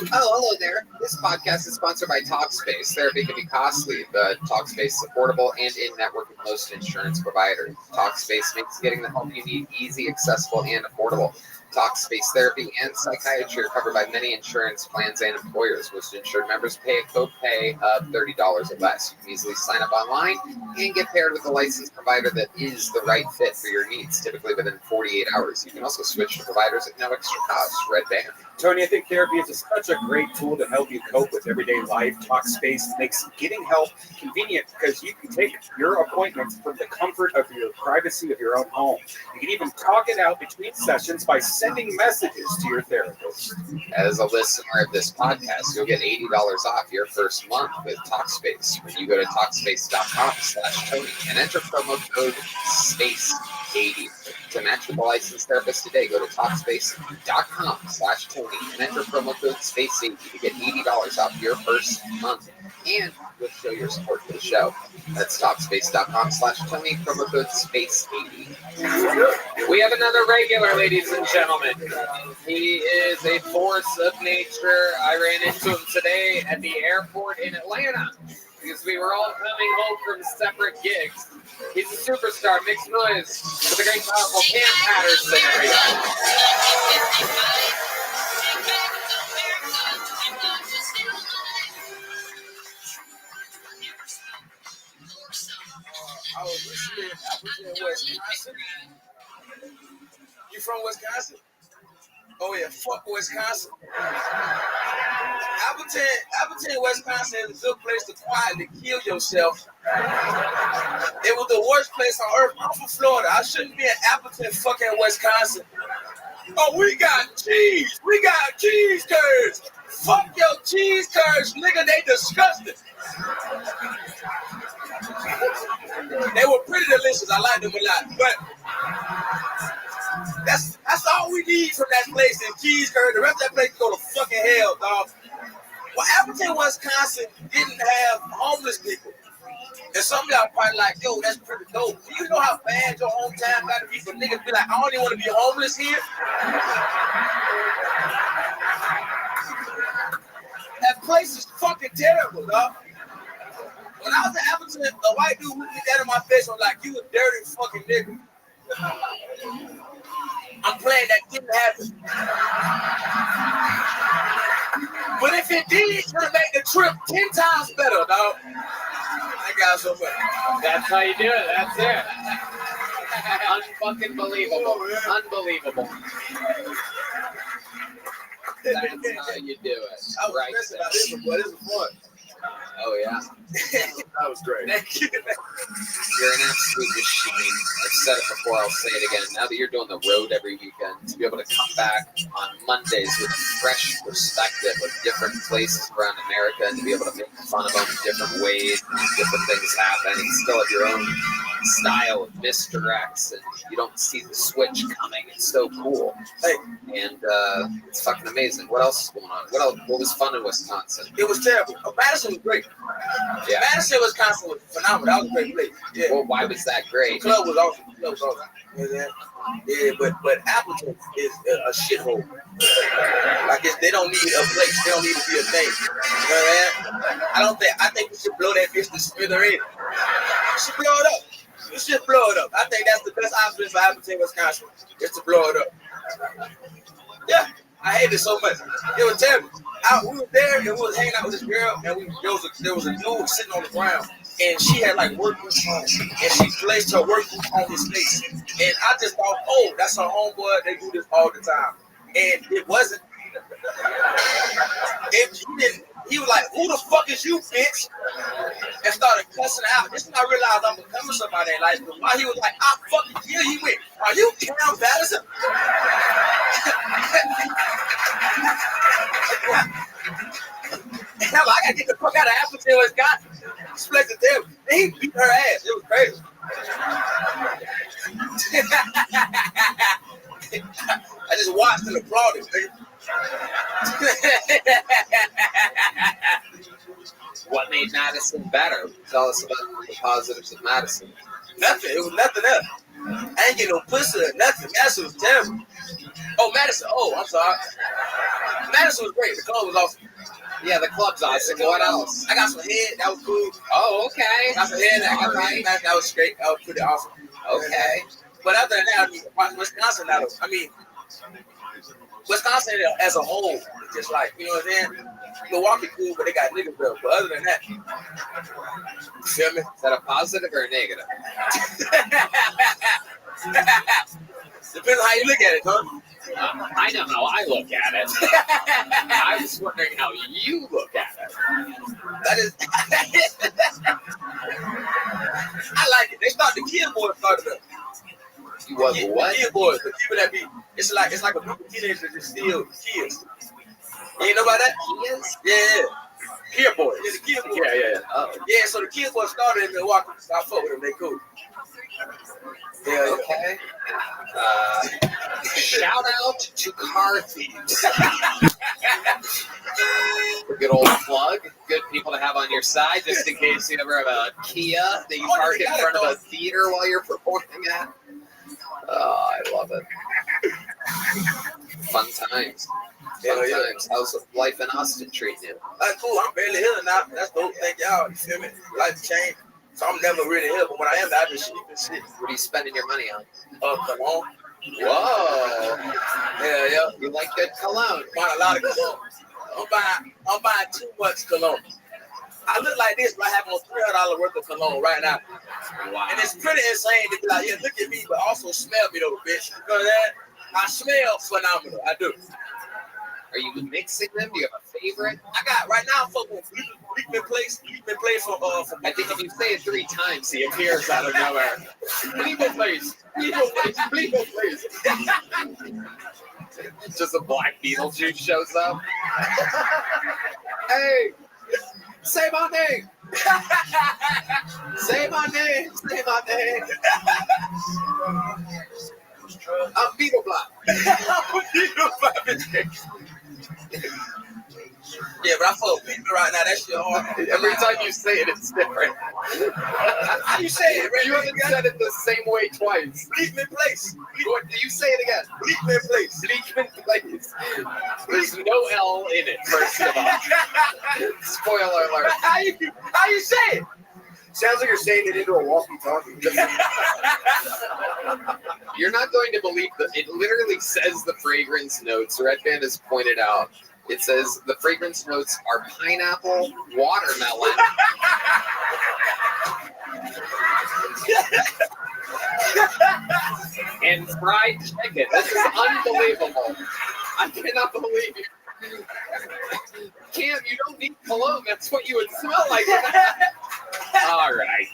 Speaker 1: Oh, hello there. This podcast is sponsored by TalkSpace. Therapy can be costly, but TalkSpace is affordable and in-network with most insurance providers. TalkSpace makes getting the help you need easy, accessible, and affordable. TalkSpace therapy and psychiatry are covered by many insurance plans and employers. Most insured members pay a copay of $30 or less. You can easily sign up online and get paired with a licensed provider that is the right fit for your needs, typically within 48 hours. You can also switch to providers at no extra cost. Red Band.
Speaker 2: Tony, I think therapy is such a great tool to help you cope with everyday life. TalkSpace makes getting help convenient because you can take your appointments from the comfort of your privacy of your own home. You can even talk it out between sessions by sending messages to your therapist.
Speaker 1: As a listener of this podcast, you'll get $80 off your first month with TalkSpace when you go to TalkSpace.com/Tony and enter promo code SPACE80. To match with a licensed therapist today, go to TalkSpace.com/Tony and enter promo code SPACE80 to get $80 off your first month. And we'll show your support for the show. That's TalkSpace.com/Tony, promo code SPACE80. We have another regular, ladies and gentlemen. He is a force of nature. I ran into him today at the airport in Atlanta because we were all coming home from separate gigs. He's a superstar. Make some noise for the great, powerful Cam Patterson, everybody.
Speaker 9: I was listening to Wisconsin. You from Wisconsin? Oh yeah, fuck Wisconsin. Appleton, Wisconsin is a good place to quietly kill yourself. It was the worst place on earth. I'm from Florida. I shouldn't be in Appleton, fucking Wisconsin. Oh, we got cheese. We got cheese curds. Fuck your cheese curds, nigga. They disgusting. They were pretty delicious. I like them a lot, but that's all we need from that place is cheese curd. The rest of that place can go to fucking hell, dog. Well, Appleton, Wisconsin didn't have homeless people. And some of y'all probably like, yo, that's pretty dope. Do you know how bad your hometown got to be for niggas be like, I don't even want to be homeless here? That place is fucking terrible, dog. When I was in Appleton, a white dude looked me dead in my face. I'm like, you a dirty fucking nigga. I'm playing that didn't happen. But if it did, it's gonna make the trip 10 times better, dog. I got so much.
Speaker 1: That's how you do it. That's it. Unfucking believable. Unbelievable. That's how you do it.
Speaker 9: I was
Speaker 1: Right.
Speaker 9: stressed about this one, but this was fun.
Speaker 1: Oh, yeah.
Speaker 22: That was great.
Speaker 9: Thank you.
Speaker 1: You're an absolute machine. I've said it before, I'll say it again. Now that you're doing the road every weekend, to be able to come back on Mondays with a fresh perspective of different places around America and to be able to make fun of them in different ways, different things happen, and still have your own style of misdirects, and you don't see the switch coming. It's so cool.
Speaker 9: Hey.
Speaker 1: And it's fucking amazing. What else is going on? What was fun in Wisconsin?
Speaker 9: It was terrible. Madison was great.
Speaker 1: Yeah.
Speaker 9: Madison, Wisconsin was phenomenal. That was a great place. Yeah.
Speaker 1: Well, why was that great?
Speaker 9: The club was awesome. You know what I'm saying? Yeah, but Appleton is a shithole. Like they don't need a place. They don't need to be a thing. You know what I mean? I think we should blow that bitch to smithereens. We should blow it up. We should blow it up. I think that's the best option for Appleton, Wisconsin, is to blow it up. Yeah, I hate it so much. It was terrible. We were there and we was hanging out with this girl, and there was a dude sitting on the ground, and she had like work boots on, and she placed her work boots on his face, and I just thought, oh, that's her homeboy. They do this all the time, and it wasn't. He was like, who the fuck is you, bitch? And started cussing out. This is when I realized I'm becoming somebody in life. But while he was like, I'll fucking kill you, he went, are you Cam Patterson? And I'm like, I gotta get the fuck out of Appleton, Wisconsin. Split the devil. Then he beat her ass. It was crazy. I just watched and applauded, nigga.
Speaker 1: What made Madison better? Tell us about the positives of Madison.
Speaker 9: Nothing. It was nothing else. I ain't get no pussy or nothing. Madison was terrible. Oh, Madison. Oh, I'm sorry. Madison was great. The club was awesome.
Speaker 1: Yeah, the club's awesome. What else?
Speaker 9: I got some head. That was cool.
Speaker 1: Oh, okay.
Speaker 9: I got some head. That was straight. That was pretty awesome.
Speaker 1: Okay.
Speaker 9: But other than that, Wisconsin, Wisconsin as a whole, just like, you know what I'm saying? Milwaukee cool, but they got niggas though. But other than that, you feel me?
Speaker 1: Is that a positive or a negative?
Speaker 9: Depends on how you look at it, huh?
Speaker 1: I don't know. I look at it. I was wondering how you look at it.
Speaker 9: That is. I like it. They started the kid boys started up.
Speaker 1: You was what?
Speaker 9: The kid boys, the people that be. It's like a group of teenagers that just steal kids. You ain't know about that?
Speaker 1: Kids?
Speaker 9: Yeah. Kid boys. Yeah, the kid boys.
Speaker 1: Yeah. Oh.
Speaker 9: Yeah, so the kid boys started in Milwaukee. So I fuck with them. They cool. Yeah.
Speaker 1: Okay. Shout out to car thieves. A good old plug. Good people to have on your side, just in case you ever have a Kia that you park in front of a theater while you're performing at. Oh, I love it. Fun times. Fun times. How's life in Austin treating you?
Speaker 9: Cool. I'm barely healing now. That's the whole thing, y'all. You feel me? Life changed. So I'm never really here, but when I am, I just sleep and shit.
Speaker 1: What are you spending your money on?
Speaker 9: Cologne.
Speaker 1: Whoa.
Speaker 9: Yeah.
Speaker 1: You like good cologne?
Speaker 9: Buying a lot of cologne. I'm buying too much cologne. I look like this, but I have on $300 worth of cologne right now.
Speaker 1: Wow.
Speaker 9: And it's pretty insane to be like, yeah, look at me, but also smell me though, bitch. You know that? I smell phenomenal. I do.
Speaker 1: Are you mixing them? Do you have a favorite?
Speaker 9: I got right now. I'm fucking with Bleakman Place. Bleakman Place from.
Speaker 1: I think if you say it 3 times, he appears out of nowhere. Bleakman Place. Bleakman Place. Just a black Beetlejuice shows up. Hey, say my name. Say my name. Say my name. I'm Beetle Block.
Speaker 9: Yeah, but I fuck with people right now. That shit hard.
Speaker 1: Every time you say it, it's different.
Speaker 9: How you say it?
Speaker 1: You haven't said it the same way twice.
Speaker 9: Bleakman Place.
Speaker 1: What, do you say it again?
Speaker 9: Bleakman Place.
Speaker 1: Bleakman Place. There's no L in it, first of all. Spoiler alert.
Speaker 9: How you say it?
Speaker 3: Sounds like you're saying it into a walkie-talkie.
Speaker 1: You're not going to believe that it literally says the fragrance notes. Red Band has pointed out. It says the fragrance notes are pineapple, watermelon, and fried chicken. This is unbelievable. I cannot believe you. Cam, you don't need cologne. That's what you would smell like. All right.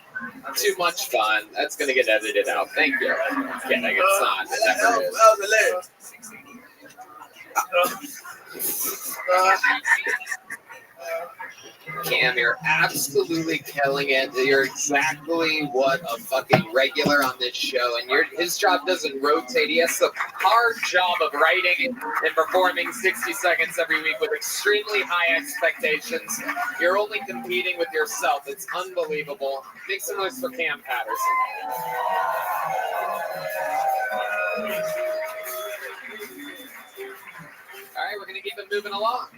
Speaker 1: Too much fun. That's going to get edited out. Thank you. Kidding. It's not. It never is.
Speaker 9: That was hilarious.
Speaker 1: Cam, you're absolutely killing it. You're exactly what a fucking regular on this show. And his job doesn't rotate. He has the hard job of writing and performing 60 seconds every week with extremely high expectations. You're only competing with yourself. It's unbelievable. Make some noise for Cam Patterson. All right, we're going to keep it moving along.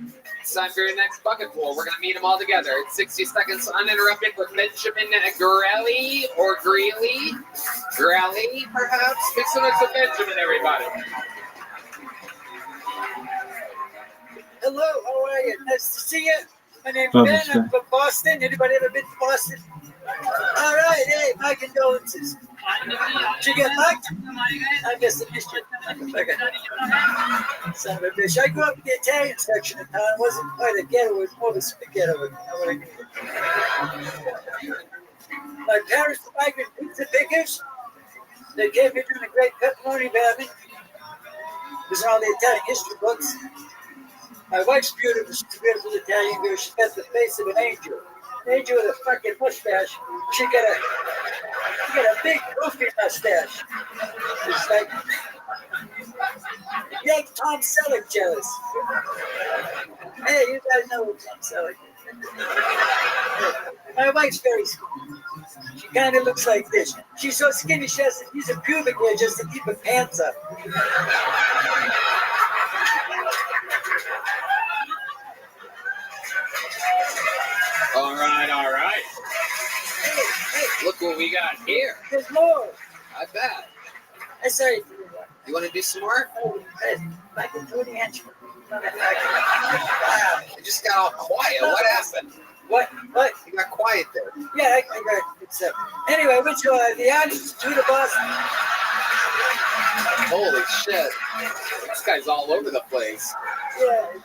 Speaker 1: It's time for your next bucket pool. We're going to meet them all together. It's 60 seconds uninterrupted with Benjamin Grelly or Greeley. Grelly, perhaps? Make some noise for Benjamin, everybody.
Speaker 7: Hello, how are you? Nice to see you. My name's
Speaker 12: Oh,
Speaker 7: Ben.
Speaker 12: that's
Speaker 7: I'm from Boston. Anybody ever been to Boston? All right, hey, my condolences. Did you get fucked? I guess I missed you. Son of a bitch. I grew up in the Italian section of town. It wasn't quite a ghetto, it was more of a spaghetto. You know what I mean? My parents were migrant pizza pickers. They came here during the Great Pepperoni Famine. It was in all the Italian history books. My wife's beautiful. She's a beautiful Italian girl. She's got the face of an angel. An angel with a fucking mustache. She got a big goofy mustache. It's like you make Tom Selleck jealous. Hey, you guys know what Tom Selleck is. My wife's very skinny. She kind of looks like this. She's so skinny she has to use a pubic hair just to keep her pants up.
Speaker 1: All right, all right.
Speaker 7: Hey,
Speaker 1: look what we got here.
Speaker 7: There's more.
Speaker 1: I bet.
Speaker 7: I sorry.
Speaker 1: You want to do some more?
Speaker 7: Oh, I can do the answer.
Speaker 1: You just got all quiet. What happened?
Speaker 7: What?
Speaker 1: You got quiet there.
Speaker 7: Yeah, I got it. Anyway, I went to the Art Institute of Boston.
Speaker 1: Holy shit. This guy's all over the place.
Speaker 7: Yeah.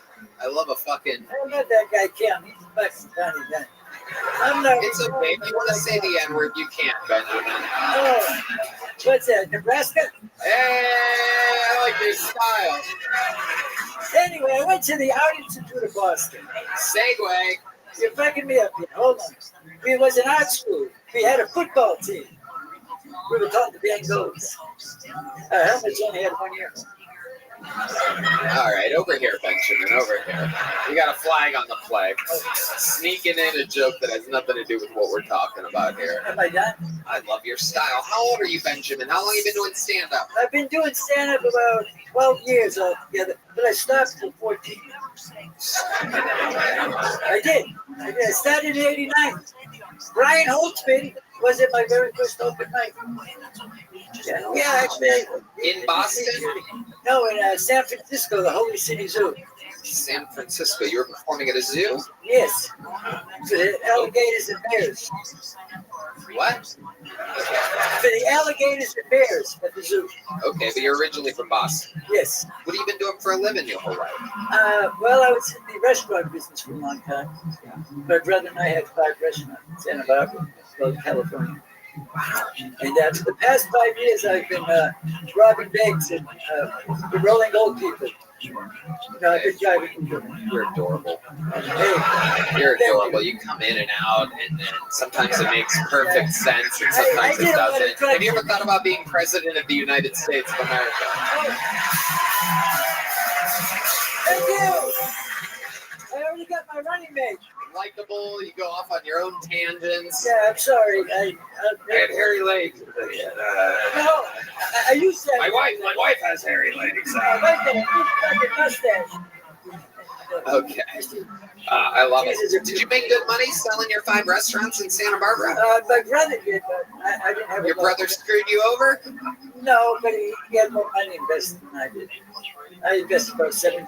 Speaker 1: I love a fucking...
Speaker 7: I love that guy, Cam. He's a fucking funny guy. I'm not...
Speaker 1: It's okay. If you want to say the N-word, you can't, Benjamin.
Speaker 7: Oh, what's that, Nebraska?
Speaker 1: Hey, I like your style.
Speaker 7: Anyway, I went to the Art Institute of Boston.
Speaker 1: Segue.
Speaker 7: You're fucking me up here. Hold on. It was an art school. We had a football team. We were called the Bengals. Helmets only had 1 year.
Speaker 1: All right, over here, Benjamin, over here. We got a flag on the flag. Sneaking in a joke that has nothing to do with what we're talking about here.
Speaker 7: Am I done?
Speaker 1: I love your style. How old are you, Benjamin? How long have you been doing stand-up?
Speaker 7: I've been doing stand-up about 12 years altogether, but I stopped at 14. I did. I started in 89. Brian Holtzman was at my very first open mic. Yeah, actually.
Speaker 1: In Boston?
Speaker 7: No, in San Francisco, the Holy City Zoo.
Speaker 1: San Francisco. You were performing at a zoo?
Speaker 7: Yes. For the alligators and bears.
Speaker 1: What?
Speaker 7: For the alligators and bears at the zoo.
Speaker 1: Okay, but you're originally from Boston.
Speaker 7: Yes.
Speaker 1: What have you been doing for a living your whole life?
Speaker 7: Well, I was in the restaurant business for a long time. My brother and I had 5 restaurants in Santa Barbara, California. And for the past 5 years, I've been robbing banks and rolling old people. No, I've been driving.
Speaker 1: You're adorable.
Speaker 7: Hey,
Speaker 1: you're adorable. You come in and out, and then sometimes it makes perfect sense, and sometimes it doesn't. Have you ever thought about being president of the United States of America?
Speaker 7: Thank you. I already got my mate.
Speaker 1: Likable. You go off on your own tangents.
Speaker 7: Yeah, I'm sorry. I
Speaker 1: had hairy legs.
Speaker 7: No, I used to.
Speaker 1: My wife has hairy legs.
Speaker 7: My wife had a big fucking mustache.
Speaker 1: Okay. I love it. Did you make good money selling your 5 restaurants in Santa Barbara?
Speaker 7: My brother did, but I didn't have.
Speaker 1: Your brother screwed you over?
Speaker 7: No, but he had more money invested than I did. I invested about $17.50.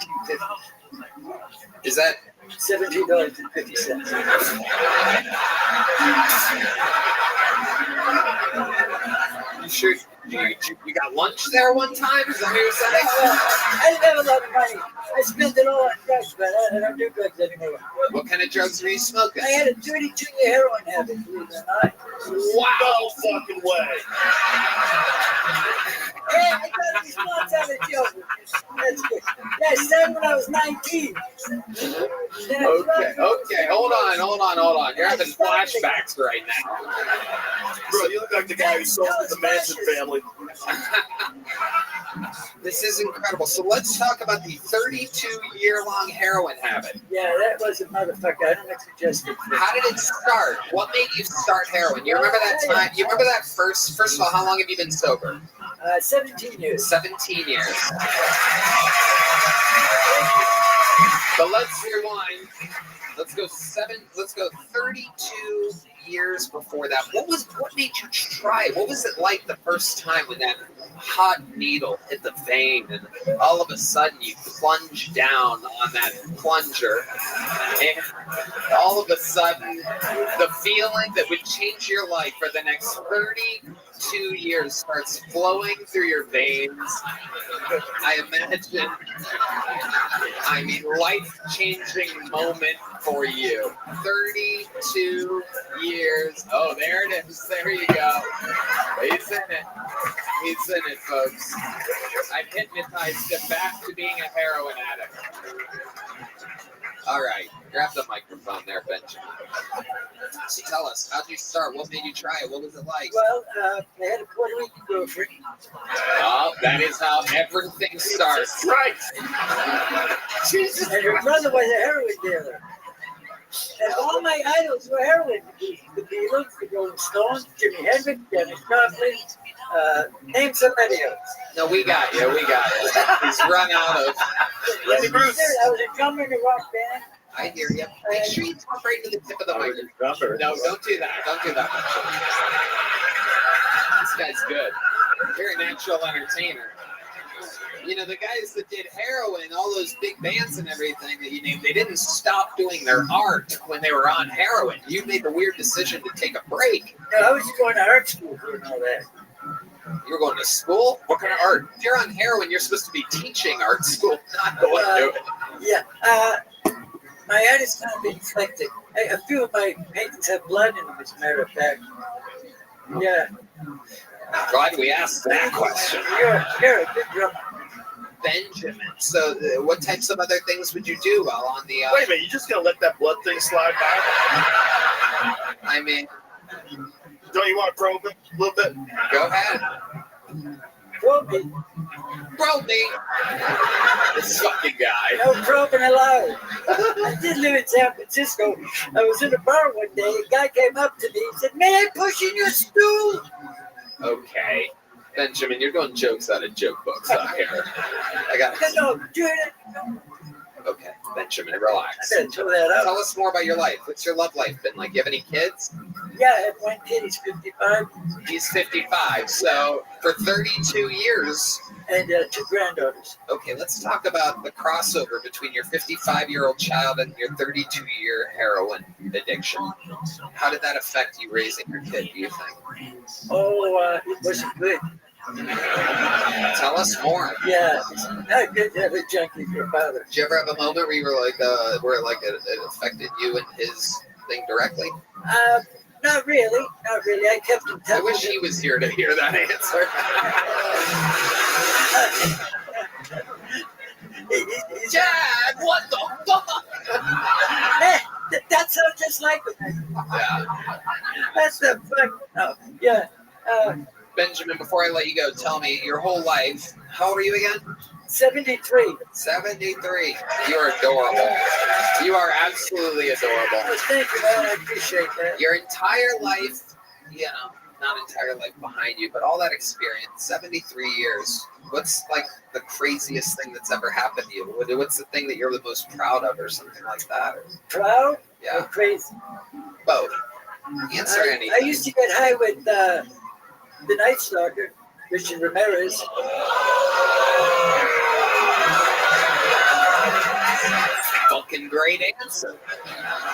Speaker 1: Is that
Speaker 7: $17.50?
Speaker 1: You sure you got lunch there one time? Is that what you're saying?
Speaker 7: I didn't have a lot of money. I spent it all on drugs, but I don't do drugs anymore.
Speaker 1: What kind of drugs were you smoking?
Speaker 7: I had a 32-year heroin habit, believe it or not.
Speaker 1: Wow.
Speaker 22: No fucking way.
Speaker 7: Hey, I got these months out of jail. That's good. Yeah, I started when I was 19.
Speaker 1: Okay. Hold on. You're having flashbacks right now.
Speaker 22: Bro, you look like the guy who sold the Manson family.
Speaker 1: This is incredible. So let's talk about the 32-year-long heroin habit.
Speaker 7: Yeah, that was a motherfucker. I don't suggest it.
Speaker 1: How did it start? What made you start heroin? You remember that time? You remember that first of all, how long have you been sober?
Speaker 7: 17 years.
Speaker 1: 17 years. But let's rewind. Let's go 32 years before that. What made you try it? What was it like the first time when that hot needle hit the vein and all of a sudden you plunge down on that plunger and all of a sudden the feeling that would change your life for the next 32 years starts flowing through your veins? I imagine, life-changing moment for you. 32 years. Oh, there it is. There you go. He's in it, folks. I've hypnotized him back to being a heroin addict. All right. Grab the microphone there, Benjamin. So tell us, how'd you start? What made you try it? What was it like?
Speaker 7: Well, I had a Puerto Rican girlfriend.
Speaker 1: Oh, that is how everything starts.
Speaker 22: Right.
Speaker 7: Jesus. And her brother was a heroin dealer. And all my idols were heroin. The Beatles, the Rolling Stones, Jimi Hendrix, Janis Joplin, name somebody else.
Speaker 1: No, we got you. He's run out of.
Speaker 7: Lenny Bruce. I was a drummer in a rock band.
Speaker 1: I hear you. Make sure you talk right to the tip of the microphone. No, don't do that. Don't do that. This guy's good. You're a natural entertainer. You know, the guys that did heroin, all those big bands and everything that you named, they didn't stop doing their art when they were on heroin. You made the weird decision to take a break.
Speaker 7: No, I was going to art school doing all that.
Speaker 1: You were going to school? What kind of art? If you're on heroin, you're supposed to be teaching art school, not going to do it.
Speaker 7: Yeah. My art is kind of eclectic. A few of my paintings have blood in them, as a matter of fact. Yeah.
Speaker 1: Glad we asked that question.
Speaker 7: You're a good drummer.
Speaker 1: Benjamin. So, what types of other things would you do while on the?
Speaker 22: Wait a minute, you just gonna let that blood thing slide by?
Speaker 1: I mean,
Speaker 22: don't you want to probe it a little bit?
Speaker 1: Go ahead.
Speaker 7: Probe me.
Speaker 1: Probe me. This fucking guy.
Speaker 7: No probing allowed. I did live in San Francisco. I was in a bar one day. A guy came up to me and said, "May I push in your stool?"
Speaker 1: Okay. Benjamin, you're doing jokes out of joke books out here. I got it.
Speaker 7: No, do it.
Speaker 1: Okay, Benjamin, relax.
Speaker 7: I better throw that out.
Speaker 1: Tell us more about your life. What's your love life been like? You have any kids?
Speaker 7: Yeah, I have one kid. He's 55.
Speaker 1: He's 55. So for 32 years.
Speaker 7: And 2 granddaughters.
Speaker 1: Okay, let's talk about the crossover between your 55-year-old child and your 32-year heroin addiction. How did that affect you raising your kid, do you think?
Speaker 7: Oh, it wasn't good.
Speaker 1: Tell us more.
Speaker 7: Yeah, it's not good to have a junkie for a father.
Speaker 1: Did you ever have a moment where you were like, it affected you and his thing directly?
Speaker 7: Not really. Not really. I kept in touch.
Speaker 1: I wish he was here to hear that answer. Dad, what the fuck?
Speaker 7: That sounds just like him.
Speaker 1: Yeah.
Speaker 7: That's the fuck. Oh, yeah.
Speaker 1: Benjamin, before I let you go, tell me your whole life. How old are you again?
Speaker 7: 73.
Speaker 1: 73. You are adorable. You are absolutely adorable.
Speaker 7: Oh, thank you, man. I appreciate that.
Speaker 1: Your entire life, you know, not entire life behind you, but all that experience, 73 years. What's like the craziest thing that's ever happened to you? What's the thing that you're the most proud of or something like that?
Speaker 7: Proud?
Speaker 1: Yeah.
Speaker 7: Or crazy?
Speaker 1: Both. Answer anything.
Speaker 7: I used to get high with the Night Stalker, Richard Ramirez.
Speaker 1: Fucking great answer.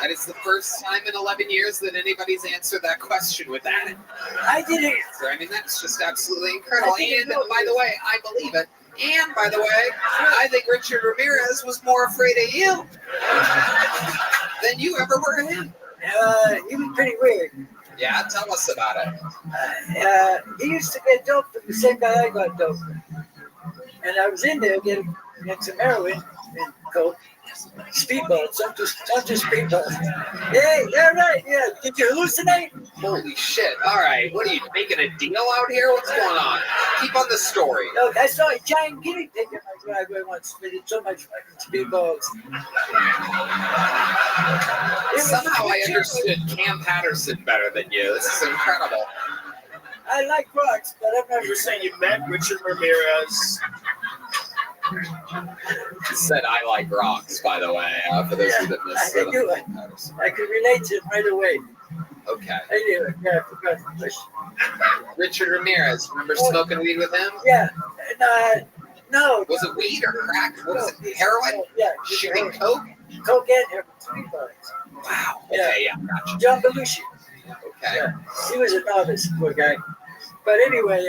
Speaker 1: That is the first time in 11 years that anybody's answered that question with that.
Speaker 7: I didn't.
Speaker 1: Answer. I mean, that's just absolutely incredible. And by the way, I believe it. And by the way, I think Richard Ramirez was more afraid of you than you ever were of him.
Speaker 7: He was pretty weird.
Speaker 1: Yeah, tell us about it.
Speaker 7: He used to get dope from the same guy I got dope from. And I was in there getting some heroin and coke. Speedballs, some just speedballs. Hey, yeah, right, yeah. Did you hallucinate?
Speaker 1: Holy shit. All right, what are you, making a deal out here? What's going on? Keep on the story.
Speaker 7: Look, I saw a giant guinea pig in my driveway once. They did so much fucking speedballs.
Speaker 1: Somehow I understood Cam Patterson better than you. This is incredible.
Speaker 7: I like rocks, but I've never.
Speaker 22: You're saying you met Richard Ramirez.
Speaker 1: He said I like rocks, by the way, for those who didn't miss it.
Speaker 7: I do. I could relate to him right away.
Speaker 1: Okay.
Speaker 7: I do. Yeah, I forgot the question.
Speaker 1: Richard Ramirez, remember smoking weed with him?
Speaker 7: Yeah. And, no.
Speaker 1: Was it weed or crack? What was it? Heroin?
Speaker 7: Yeah.
Speaker 1: Shooting coke?
Speaker 7: Coke and heroin. Speedballs.
Speaker 1: Wow. Okay, yeah, gotcha.
Speaker 7: John Belushi.
Speaker 1: Okay.
Speaker 7: Yeah. He was a novice, poor guy. But anyway,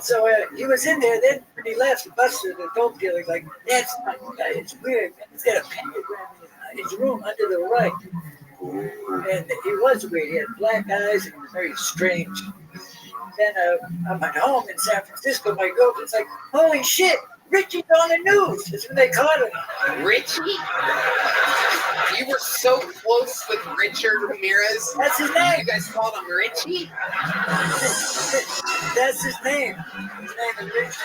Speaker 7: so he was in there. Then when he left, the buster, the dope dealer, like, that's my guy. It's weird. He's got a pentagram in his room under the rug. And he was weird. He had black eyes and he was very strange. Then I'm at home in San Francisco. My girlfriend's like, holy shit, Richie's on the news. That's when they caught him.
Speaker 1: Richie? You were so close with Richard Ramirez.
Speaker 7: That's his name.
Speaker 1: You guys called him Richie?
Speaker 7: That's his name. His name is Richie.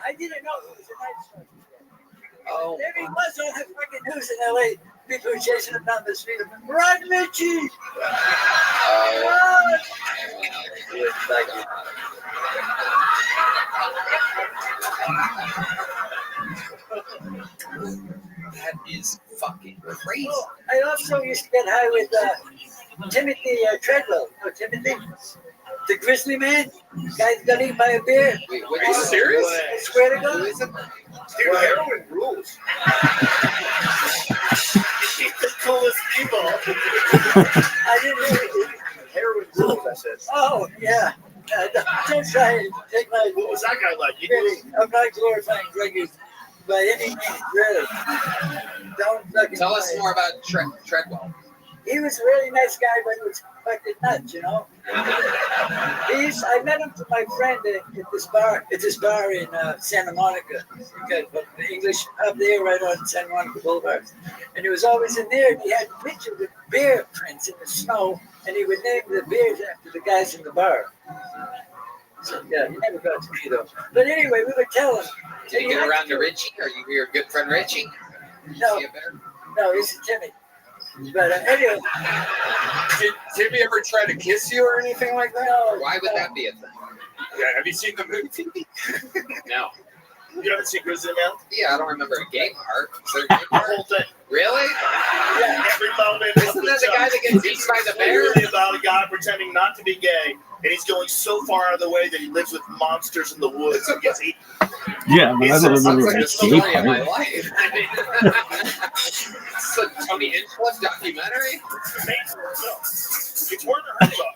Speaker 7: I didn't know it was a Night Stalker.
Speaker 1: Oh.
Speaker 7: There he was on the fucking news in L.A. People were chasing him down the street. Run, Richie! Run!
Speaker 1: That is fucking crazy.
Speaker 7: Oh, I also used to get high with Timothy Treadwell. No, Timothy? The Grizzly Man? The guy that got eaten by a bear.
Speaker 1: Wait, are you serious?
Speaker 7: I swear to God.
Speaker 1: Who is it?
Speaker 22: Dude, heroin rules. The coolest people.
Speaker 7: I didn't really.
Speaker 22: Heroin rules, I said.
Speaker 7: Oh, yeah. Don't try and take my.
Speaker 22: What was that guy like? You
Speaker 7: Really, I'm not glorifying drug use by any means, really. Don't fucking.
Speaker 1: Tell us more about Treadwell.
Speaker 7: He was a really nice guy, but he was fucking nuts, you know. I met him through my friend at this bar. At this bar in Santa Monica. Okay, but the English up there, right on Santa Monica Boulevard. And he was always in there. And he had pictures of bear prints in the snow, and he would name the bears after the guys in the bar. So, yeah, he never got to me though. But anyway, we would tell him.
Speaker 1: Did you get around to Richie? Are you your good friend Richie?
Speaker 7: No, no, this is Timmy. But anyway,
Speaker 2: Did Timmy ever try to kiss you or anything like that?
Speaker 7: no.
Speaker 1: Why would that be a thing?
Speaker 2: Yeah, have you seen the movie?
Speaker 1: No.
Speaker 22: You haven't seen Grizzly Man?
Speaker 1: Yeah, I don't remember a gay part. Is there a gay
Speaker 22: The
Speaker 1: part?
Speaker 22: whole thing.
Speaker 1: Really?
Speaker 22: Yeah, every moment.
Speaker 1: Isn't that the guy that gets eaten by the bear?
Speaker 22: It's literally about a guy pretending not to be gay, and he's going so far out of the way that he lives with monsters in the woods and gets eaten.
Speaker 12: Yeah, but I don't
Speaker 1: Sounds
Speaker 12: remember
Speaker 1: like
Speaker 12: a
Speaker 1: the story of my
Speaker 12: gay part.
Speaker 1: life. I mean, it's a Tony Hinchcliffe documentary.
Speaker 22: It's Werner Herzog.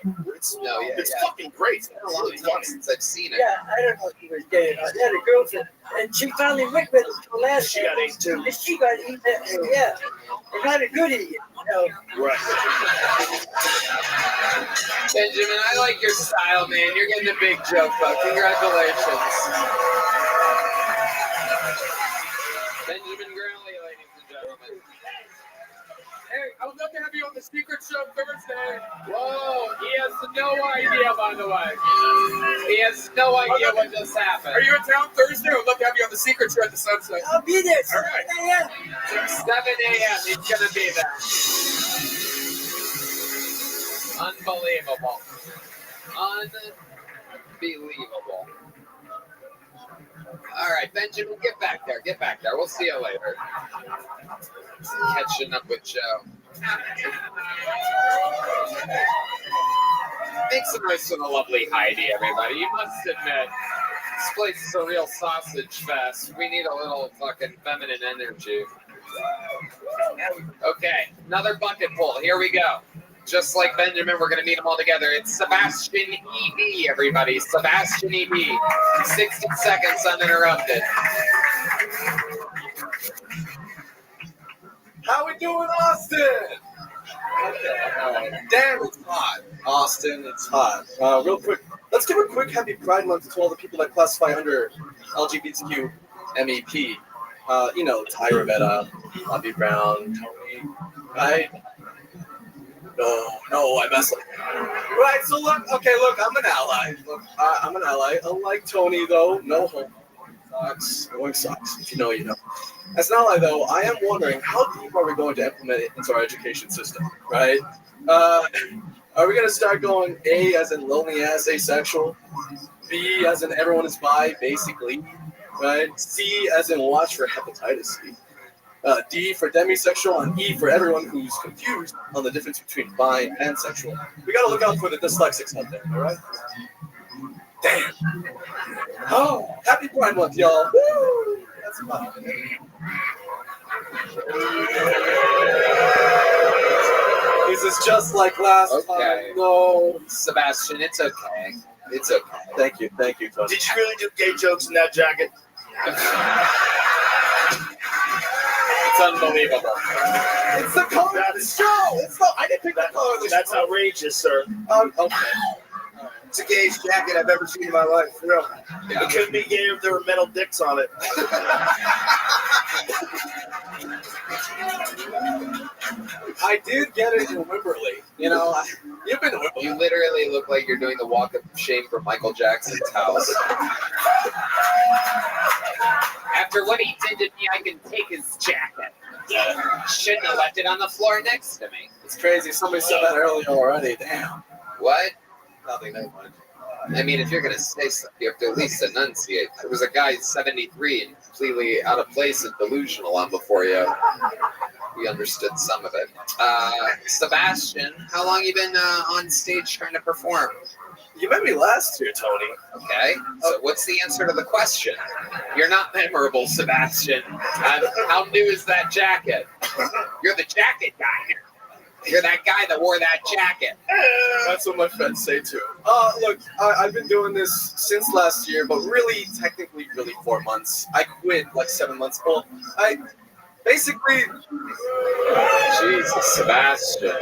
Speaker 22: It's fucking great.
Speaker 1: It's been a long time since I've seen it.
Speaker 7: Yeah, I don't know if he was gay or not. He had a girlfriend, and she finally went with him till last
Speaker 22: She got eaten too.
Speaker 7: And she got eaten. Yeah, and not a good eating. You know.
Speaker 22: Right.
Speaker 1: Benjamin, I like your style, man. You're getting a big joke, though. Congratulations. Benjamin Gurnley, ladies and gentlemen.
Speaker 2: Hey, I would love to have you on the secret show Thursday. Whoa, he has no idea, by the way. He has no idea what just happened. Are you in town Thursday? We'd love to have you on the secret show at the Sunset.
Speaker 7: I'll be there.
Speaker 2: All right. 7 a.m. He's going to be there. Unbelievable. Unbelievable. All right, Benjamin, get back there. Get back there. We'll see you later. Catching up with Joe. Thanks so much for the lovely Heidi, everybody. You must admit, this place is a real sausage fest. We need a little fucking feminine energy. Okay, another bucket pull. Here we go. Just like Benjamin, we're going to meet them all together. It's Sebastian E.B., everybody. Sebastian E.B. 60 seconds uninterrupted.
Speaker 20: How we doing, Austin? Okay. Damn, it's hot. Austin, it's hot. Real quick, let's give a quick happy Pride Month to all the people that classify under LGBTQ MEP. Tyra Beta, Bobby Brown, Tony, right? No, I messed up. Right, so look, I'm an ally. I'm an ally. Unlike Tony, though, no homo. Going sucks. If you know, you know. As an ally, though, I am wondering how deep are we going to implement it into our education system, right? Are we going to start going A as in lonely ass asexual, B as in everyone is bi, basically, right? C as in watch for hepatitis C, D for demisexual, and E for everyone who's confused on the difference between bi and pansexual. We got to look out for the dyslexics out there, all right? Damn. Oh, happy Pride Month, y'all. Woo! That's fun. Is this just like last time? No.
Speaker 2: Sebastian, it's okay. It's okay.
Speaker 20: Thank you, Tony.
Speaker 22: Did you really do gay jokes in that jacket?
Speaker 2: It's unbelievable.
Speaker 20: It's the color of the show. I didn't pick that color of the show.
Speaker 22: That's outrageous, sir.
Speaker 20: Okay.
Speaker 3: It's the gayest jacket I've ever seen in my life, for real.
Speaker 22: Yeah. It couldn't be gay if there were metal dicks on it.
Speaker 20: I did get it in Wimberley. You've been to Wimberley.
Speaker 1: You literally look like you're doing the walk of shame from Michael Jackson's house.
Speaker 2: After what he did to me, I can take his jacket. Shouldn't have left it on the floor next to me.
Speaker 20: It's crazy. Somebody said that earlier already. Damn.
Speaker 1: What?
Speaker 20: Nothing, never mind.
Speaker 1: I mean, if you're going to say something, you have to at least enunciate. There was a guy 73 and completely out of place and delusional on before you. We understood some of it. Sebastian, how long you been on stage trying to perform?
Speaker 20: You met me last year, Tony.
Speaker 1: Okay, so what's the answer to the question? You're not memorable, Sebastian. How new is that jacket? You're the jacket guy here. You're that guy that wore that jacket.
Speaker 20: That's what my friends say too. Look, I've been doing this since last year, but technically 4 months. I quit like 7 months ago. Basically,
Speaker 1: Jesus, Sebastian.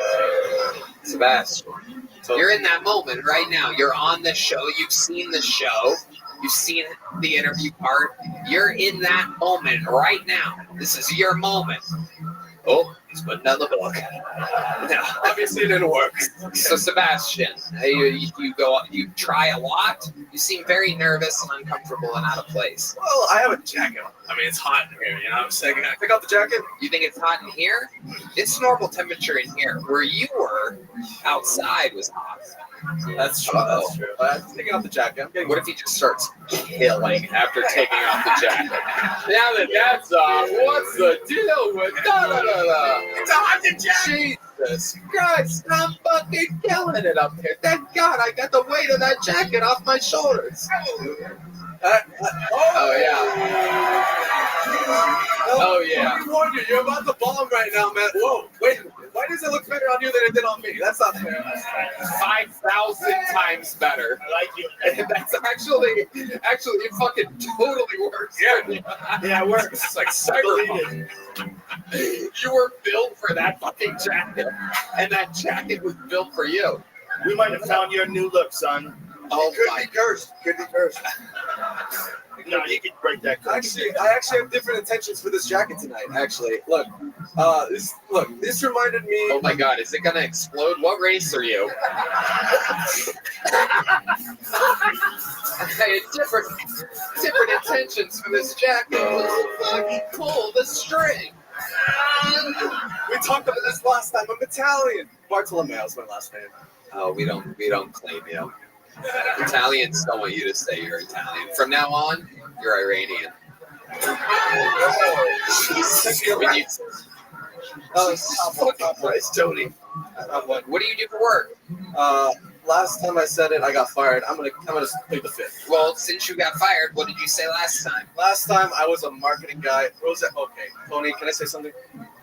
Speaker 1: You're in that moment right now. You're on the show. You've seen the show. You've seen the interview part. You're in that moment right now. This is your moment. Oh, he's putting down the book.
Speaker 20: No, obviously it didn't work.
Speaker 1: So Sebastian, you try a lot. You seem very nervous and uncomfortable and out of place.
Speaker 20: Well, I have a jacket on. I mean, it's hot in here, I'm saying. Can I pick out the jacket?
Speaker 1: You think it's hot in here? It's normal temperature in here. Where you were, outside was hot.
Speaker 20: That's true. That's true. I'm taking off the jacket.
Speaker 1: What if he just starts killing after taking off the jacket? Now that that's off, what's the deal with da-da-da-da?
Speaker 22: It's off the jacket!
Speaker 1: Jesus Christ, I'm fucking killing it up here. Thank God I got the weight of that jacket off my shoulders. Oh, yeah. Oh, yeah.
Speaker 20: I warned you, you're about to bomb right now, man. Whoa, wait a minute. Why does it look better on you than it did on me? That's not fair.
Speaker 1: 5,000 times better.
Speaker 22: I like you.
Speaker 1: And that's actually, it fucking totally works.
Speaker 22: Yeah, it works.
Speaker 1: It's like cyber. You were built for that fucking jacket, and that jacket was built for you.
Speaker 22: We might have found your new look, son.
Speaker 8: Oh my!
Speaker 3: Could be cursed.
Speaker 22: No, you can break that curse.
Speaker 8: I actually have different intentions for this jacket tonight. Actually, look, this reminded me.
Speaker 1: Oh my God! Is it gonna explode? What race are you? I had different intentions for this jacket. Fucking pull the string.
Speaker 8: We talked about this last time. I'm Italian. Bartolomeo is my last name.
Speaker 1: Oh, we don't claim you. Italians don't want you to say you're Italian. From now on, you're Iranian. When you-
Speaker 8: Fucking Christ, Tony.
Speaker 1: What do you do for work?
Speaker 8: Last time I said it, I got fired. I'm gonna plead the fifth.
Speaker 1: Well, since you got fired, what did you say last time?
Speaker 8: Last time I was a marketing guy. Okay, Tony, can I say something?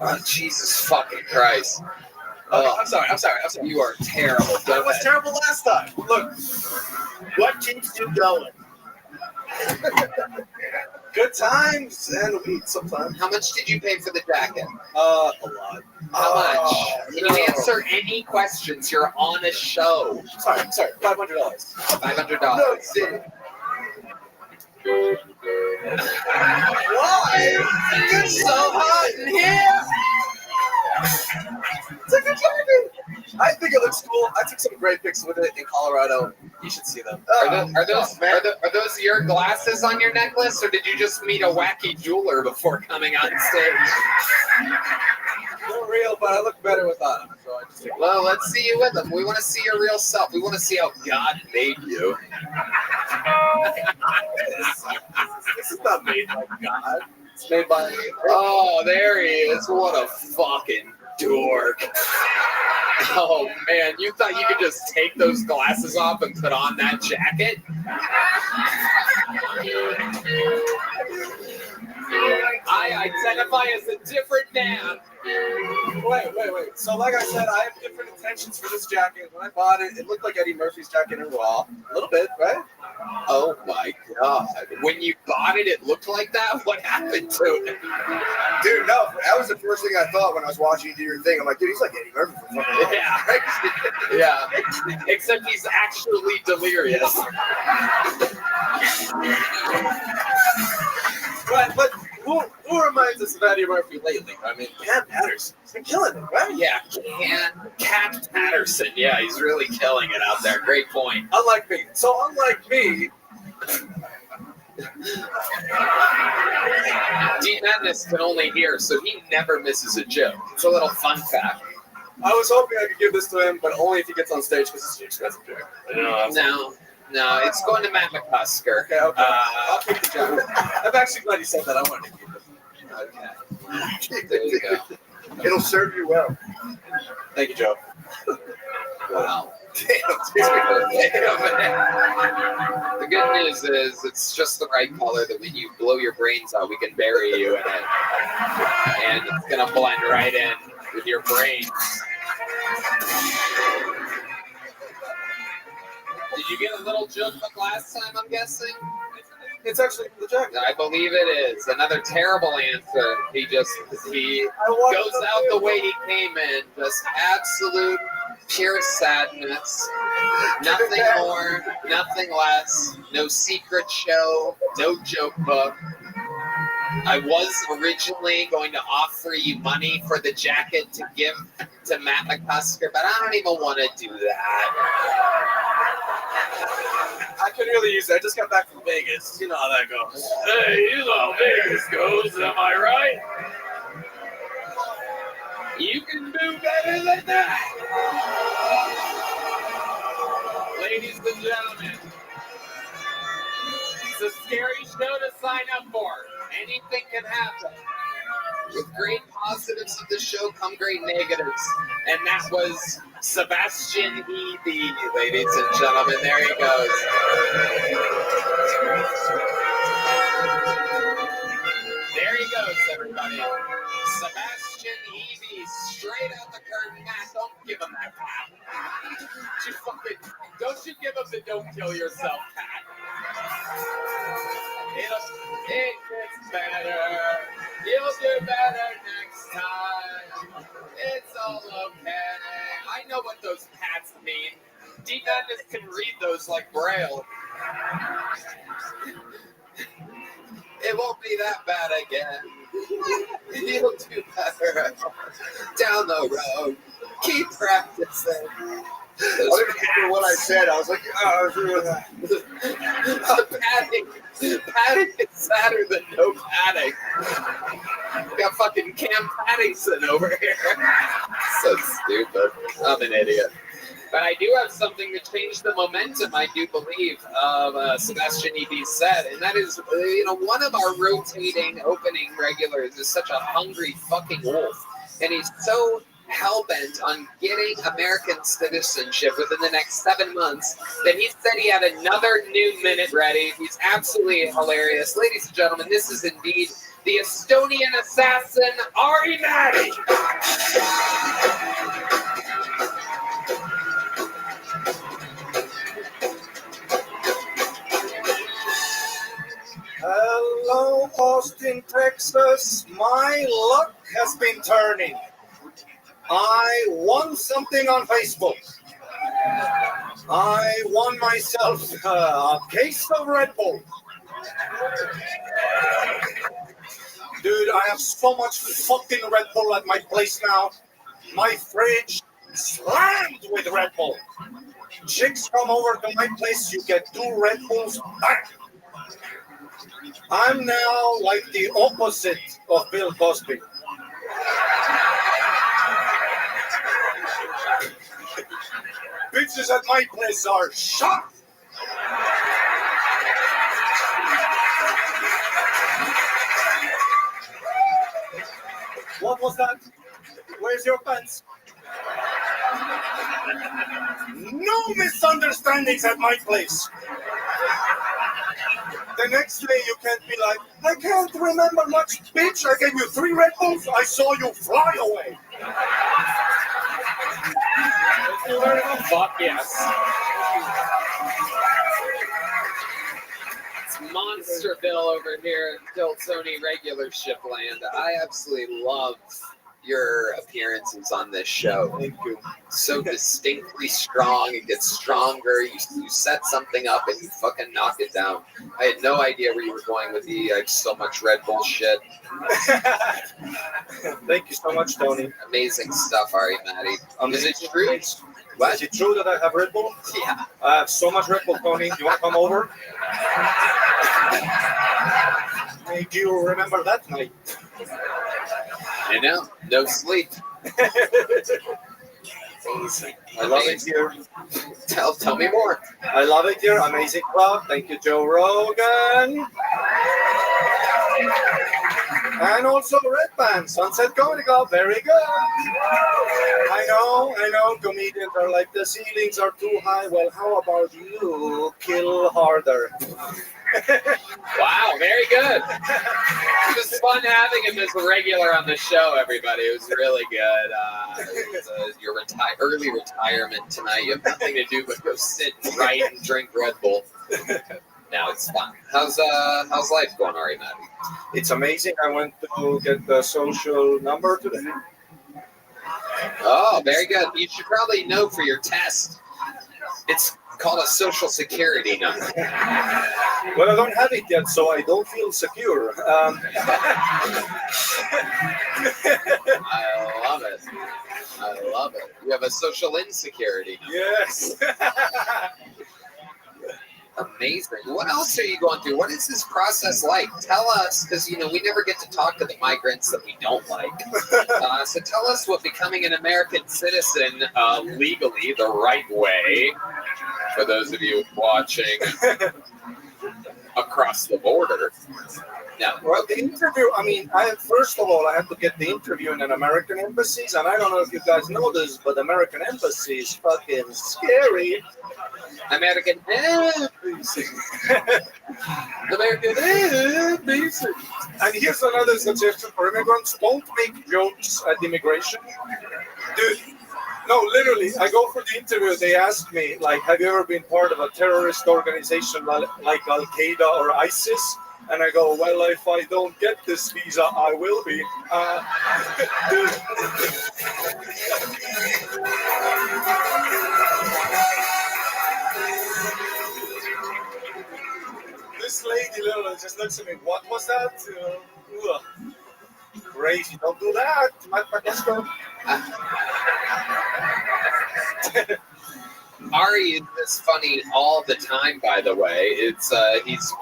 Speaker 1: Oh, Jesus fucking Christ.
Speaker 8: I'm sorry.
Speaker 1: You are terrible.
Speaker 8: I was terrible last time. Look,
Speaker 22: What keeps you going?
Speaker 8: good times and weed sometimes.
Speaker 1: How much did you pay for the jacket?
Speaker 8: A lot.
Speaker 1: How much? Can you answer any questions? You're on a show.
Speaker 8: Sorry, $500.
Speaker 1: $500.
Speaker 8: Why? It's so hot in here. It's like a jacket. I think it looks cool. I took some great pics with it in Colorado. You should see them.
Speaker 1: Are those your glasses on your necklace, or did you just meet a wacky jeweler before coming on stage?
Speaker 8: They're real, but I look better without them. So I just take
Speaker 1: Well, let's see you with them. We want to see your real self. We want to see how God made you.
Speaker 8: This is not made by God. It's made by.
Speaker 1: Oh, there he is. What a fucking dork. Oh, man. You thought you could just take those glasses off and put on that jacket? I identify as a different man.
Speaker 8: Wait. So, like I said, I have different intentions for this jacket. When I bought it, it looked like Eddie Murphy's jacket in Raw. A little bit, right?
Speaker 1: Oh my God. When you bought it, it looked like that? What happened to it?
Speaker 3: Dude, no, that was the first thing I thought when I was watching you do your thing. I'm like, dude, he's like Eddie Murphy.
Speaker 1: Yeah. Except he's actually delirious.
Speaker 8: But who reminds us of Eddie Murphy lately? I mean, Pat Patterson. He's been killing it, right?
Speaker 1: Yeah, Cat Patterson. Yeah, he's really killing it out there. Great point.
Speaker 8: Unlike me,
Speaker 1: Dean Madness can only hear, so he never misses a joke. It's a little fun fact.
Speaker 8: I was hoping I could give this to him, but only if he gets on stage because it's an expensive joke.
Speaker 1: No, it's going to Matt McCusker.
Speaker 8: Okay. I'll take the joke. I'm actually glad you said that. I wanted to keep it.
Speaker 1: Okay. There you go.
Speaker 3: It'll serve you well.
Speaker 8: Thank you, Joe.
Speaker 1: Wow.
Speaker 8: Damn.
Speaker 1: The good news is it's just the right color that when you blow your brains out, we can bury you in it. And it's going to blend right in with your brains. Did you get a little joke book last time, I'm guessing?
Speaker 8: It's actually the jacket.
Speaker 1: I believe it is. Another terrible answer. He goes out the way he came in. Just absolute pure sadness. Nothing more, nothing less. No secret show, no joke book. I was originally going to offer you money for the jacket to give to Matt McCusker, but I don't even want to do that.
Speaker 8: I could really use that. I just got back from Vegas. You know how that goes.
Speaker 11: Hey, you know how Vegas goes, am I right?
Speaker 1: You can do better than that. Ladies and gentlemen, it's a scary show to sign up for. Anything can happen. With great positives of the show come great negatives. And that was Sebastian Eby, ladies and gentlemen. There he goes. There he goes, everybody. Sebastian Eby, straight out the curtain. Matt, don't give him that pat. Don't you give him the don't kill yourself pat. It gets better. You'll do better next time. It's all okay. I know what those pats mean. D. Madness can read those like Braille. It won't be that bad again. You'll do better down the road. Keep practicing.
Speaker 3: I didn't remember what I said. I was like,
Speaker 1: padding is sadder than no padding. We got fucking Cam Paddington over here. So stupid. I'm an idiot. But I do have something to change the momentum, I do believe, of Sebastian EB's set. And that is, one of our rotating opening regulars is such a hungry fucking wolf. And he's so hell-bent on getting American citizenship within the next 7 months that he said he had another new minute ready. He's absolutely hilarious. Ladies and gentlemen, this is indeed the Estonian assassin, Ari Matti.
Speaker 4: Hello, Austin, Texas. My luck has been turning. I won something on Facebook. I won myself a case of Red Bull. Dude, I have so much fucking Red Bull at my place now. My fridge slammed with Red Bull. Chicks come over to my place, you get 2 Red Bulls back. I'm now like the opposite of Bill Cosby. Bitches at my place are shocked. What was that? Where's your pants? No misunderstandings at my place. The next day you can't be like, I can't remember much, bitch. I gave you 3 Red Bulls. I saw you fly away.
Speaker 1: Fuck yes. It's Monsterville over here in Diltoni regular ship land. I absolutely love your appearances on this show.
Speaker 4: Thank you.
Speaker 1: So distinctly strong. It gets stronger. You set something up and you fucking knock it down. I had no idea where you were going with the so much Red Bull shit.
Speaker 4: Thank you so much, Tony.
Speaker 1: Amazing stuff, Ari Matti. Is it true? What?
Speaker 4: Is it true that I have Red Bull?
Speaker 1: Yeah.
Speaker 4: I have so much Red Bull, Tony. You want to come over? Make you remember that night.
Speaker 1: You know, no sleep.
Speaker 4: Amazing. I love it here.
Speaker 1: Tell me more.
Speaker 4: I love it here. Amazing club. Thank you, Joe Rogan. And also Red Band, Sunset Comedy Club. Very good. I know. Comedians are like, the ceilings are too high. Well, how about you kill harder?
Speaker 1: Wow, very good. It was fun having him as a regular on the show, everybody. It was really good. Your early retirement tonight. You have nothing to do but go sit and write and drink Red Bull. Now it's fun. How's life going, Ari Matti?
Speaker 4: It's amazing. I went to get the social number today.
Speaker 1: Oh, very good. You should probably know for your test. It's called a social security number.
Speaker 4: Well, I don't have it yet, so I don't feel secure.
Speaker 1: I love it. You have a social insecurity.
Speaker 4: Yes.
Speaker 1: Amazing. What else are you going through? What is this process like? Tell us, because we never get to talk to the migrants that we don't like. So tell us what becoming an American citizen legally, the right way, for those of you watching across the border. Now,
Speaker 4: well, the interview, first of all, I have to get the interview in an American embassies, and I don't know if you guys know this, but American embassy is fucking scary.
Speaker 1: American embassy. American embassy.
Speaker 4: And here's another suggestion for immigrants: don't make jokes at immigration. Dude, no, literally, I go for the interview, they ask me, like, have you ever been part of a terrorist organization like Al-Qaeda or ISIS? And I go, well, if I don't get this visa, I will be. Dude. looks at me. What was that? Crazy. Don't do that. Let's go.
Speaker 1: Ari is this funny all the time, by the way. It's he's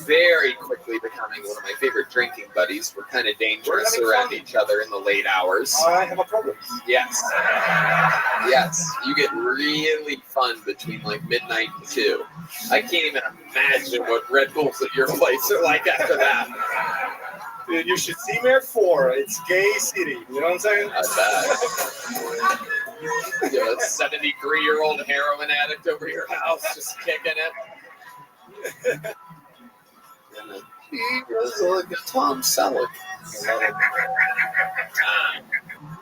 Speaker 1: very quickly becoming one of my favorite drinking buddies. We're kind of dangerous around each other in the late hours.
Speaker 4: I have a problem.
Speaker 1: Yes. Yes. You get really fun between like midnight and 2. I can't even imagine what Red Bulls at your place are like after that.
Speaker 4: Dude, you should see me at 4. It's gay city. You know what I'm saying?
Speaker 1: I bet. You're a 73-year-old heroin addict over your house just kicking it. He was like a Tom Selleck.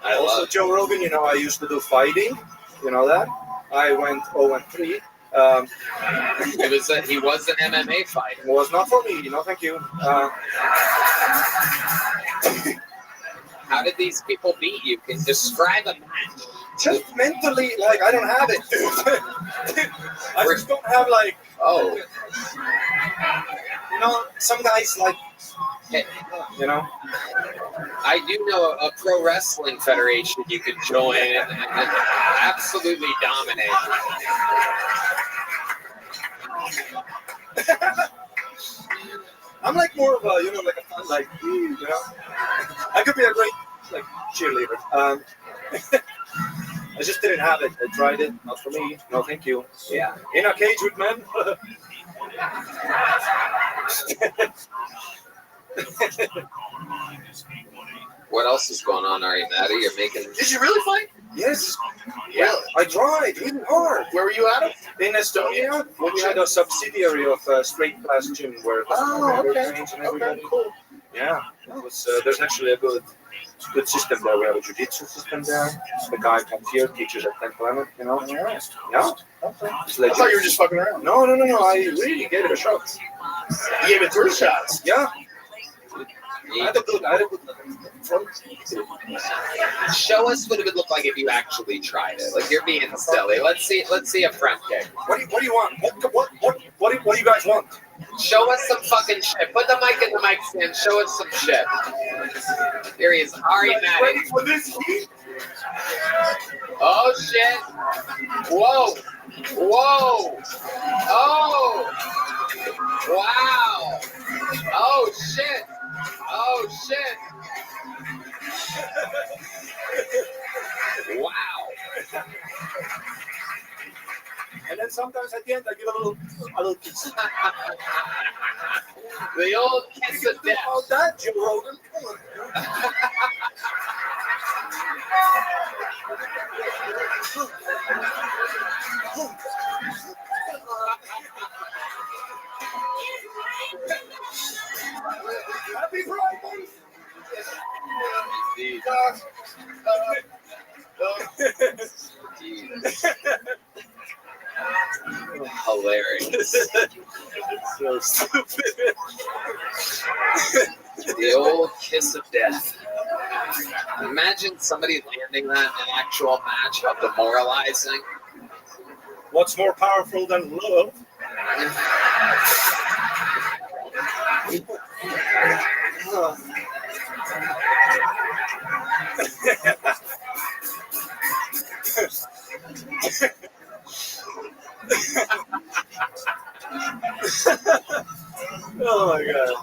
Speaker 4: I also, Joe Rogan, you know, I used to do fighting. You know that? I went 0-3.
Speaker 1: He was an MMA fighter.
Speaker 4: It was not for me, you know, thank you.
Speaker 1: How did these people beat you? Can you describe a match?
Speaker 4: Just mentally, like, I don't have it, dude. I just don't have, like, you know, some guys, like, you know.
Speaker 1: I do know a pro wrestling federation you could join and absolutely dominate.
Speaker 4: I'm like more of a, you know, like a fun, like, you know. I could be a great, like, cheerleader. I just didn't have it. I tried it. Not for me. No, thank you.
Speaker 1: Yeah.
Speaker 4: In a cage with men.
Speaker 1: What else is going on, Ari Maddie? You're making.
Speaker 4: Did you really fight? Yes.
Speaker 1: Yeah.
Speaker 4: Well, I tried really hard.
Speaker 1: Where were you at?
Speaker 4: In Estonia. We had a subsidiary of Straight Class Gym where trains and everybody. Cool. Yeah. It was, there's actually a good system there. We have a jiu-jitsu system there. The guy comes here, teaches at 10th level, you know. Yeah. Okay. I thought you were just fucking around. No. I really gave it a shot. You gave it 3 shots? Yeah. I had a good
Speaker 1: Show us what it would look like if you actually tried it. Like you're being silly. Let's see a front kick.
Speaker 4: What do you want? What do you guys want?
Speaker 1: Show us some fucking shit. Put the mic in the mic stand. Show us some shit. Here he is, Ari Maddie.
Speaker 4: Ready for this heat?
Speaker 1: Oh shit! Whoa! Oh! Wow! Oh shit! Oh shit! Wow!
Speaker 4: And then sometimes at the end I give a little kiss.
Speaker 1: The old kiss of death.
Speaker 4: About that, Joe Rogan. Happy Pride Month.
Speaker 1: Indeed. Hilarious.
Speaker 4: So stupid.
Speaker 1: The old kiss of death. Imagine somebody landing that in an actual match. How demoralizing.
Speaker 4: What's more powerful than love? Oh my god.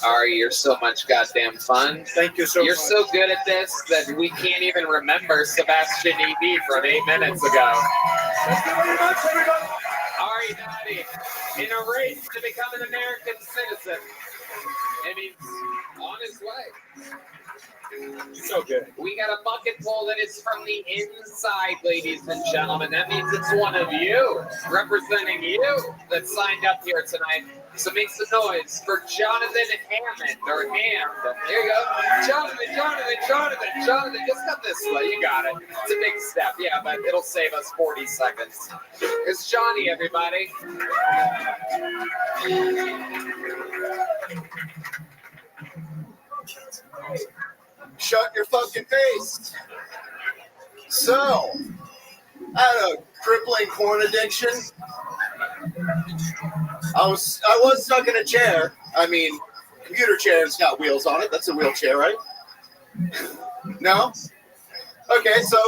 Speaker 1: Ari, you're so much goddamn fun.
Speaker 4: Thank you so much.
Speaker 1: You're so good at this that we can't even remember Sebastian E.B. from 8 minutes ago.
Speaker 4: Thank you very much, everybody.
Speaker 1: Ari Maddie, in a race to become an American citizen. And he's on his way.
Speaker 4: So good.
Speaker 1: We got a bucket full that is from the inside, ladies and gentlemen. That means it's one of you, representing you, that signed up here tonight. So make some noise for Jonathan Hammond, or Ham. There you go. Jonathan. Just come this way. You got it. It's a big step. Yeah, but it'll save us 40 seconds. It's Johnny, everybody.
Speaker 3: Shut your fucking face. So, I had a crippling porn addiction. I was stuck in a chair. I mean, computer chair's got wheels on it. That's a wheelchair, right? No? Okay, so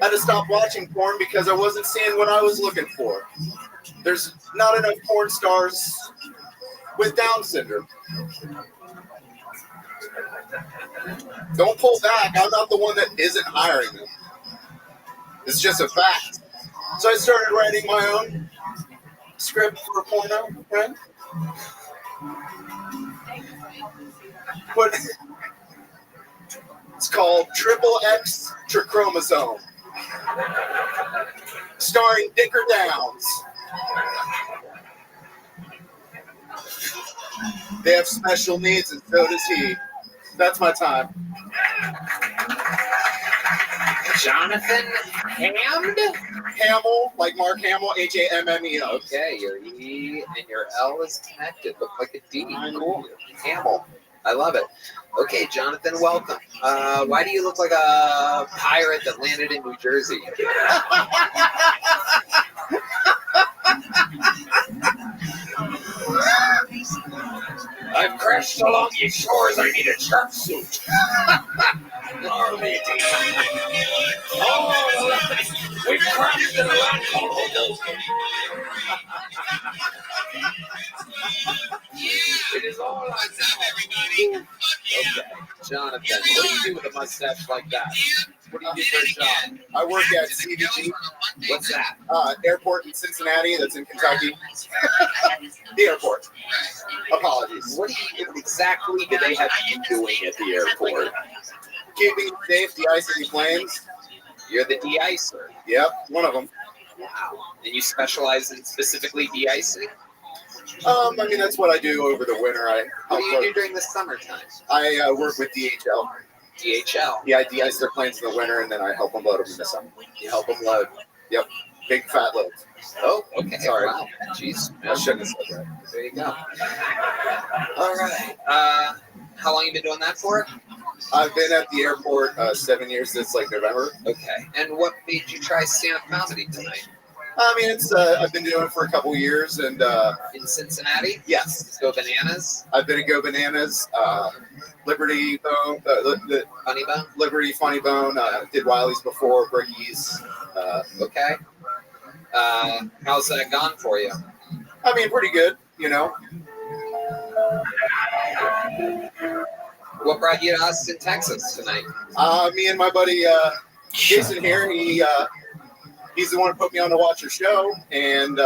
Speaker 3: I had to stop watching porn because I wasn't seeing what I was looking for. There's not enough porn stars with Down syndrome. Don't pull back. I'm not the one that isn't hiring them. It's just a fact. So I started writing my own script for a porno, right? But it's called Triple X Trichromosome, starring Dicker Downs. They have special needs, and so does he. That's my time.
Speaker 1: Jonathan Hamd?
Speaker 3: Hamill, like Mark Hamill, Hammel.
Speaker 1: Okay, your E and your L is connected. Look like a D. Cool. Hamill. I love it. Okay, Jonathan, welcome. Why do you look like a pirate that landed in New Jersey? I've crashed along these shores. I need a shark suit. Oh, we've crashed in a land called Hoboken. It is all I know. Okay, Jonathan, what do you do with a mustache like that? What do you do for a job?
Speaker 3: I work at CVG.
Speaker 1: What's that?
Speaker 3: Airport in Cincinnati, that's in Kentucky. The airport. Apologies.
Speaker 1: What exactly do they have you doing at the airport?
Speaker 3: Keeping it safe, de-icing planes.
Speaker 1: You're the de-icer.
Speaker 3: Yep, one of them.
Speaker 1: Wow. And you specialize in specifically de-icing?
Speaker 3: I mean, that's what I do over the winter.
Speaker 1: What do you do during the summertime?
Speaker 3: I work with DHL.
Speaker 1: DHL?
Speaker 3: Yeah, I de-ice their planes in the winter, and then I help them load them in the summer.
Speaker 1: You help them load?
Speaker 3: Yep. Big fat loads.
Speaker 1: Oh, okay.
Speaker 3: Sorry.
Speaker 1: Wow. Jeez.
Speaker 3: I shouldn't have said that.
Speaker 1: There you go. All right. How long you been doing that for?
Speaker 3: I've been at the airport 7 years since like November.
Speaker 1: Okay. And what made you try stand-up comedy tonight?
Speaker 3: I mean, it's I've been doing it for a couple years, and
Speaker 1: in Cincinnati.
Speaker 3: Yes.
Speaker 1: Go Bananas.
Speaker 3: I've been at Go Bananas, Liberty Bone,
Speaker 1: Funny Bone.
Speaker 3: Liberty Funny Bone. Did Wiley's before, Bricky's.
Speaker 1: Okay. How's that gone for you?
Speaker 3: I mean, pretty good. You know.
Speaker 1: What brought you to Austin, Texas tonight?
Speaker 3: Me and my buddy Jason here. He's the one who put me on to watch your show, and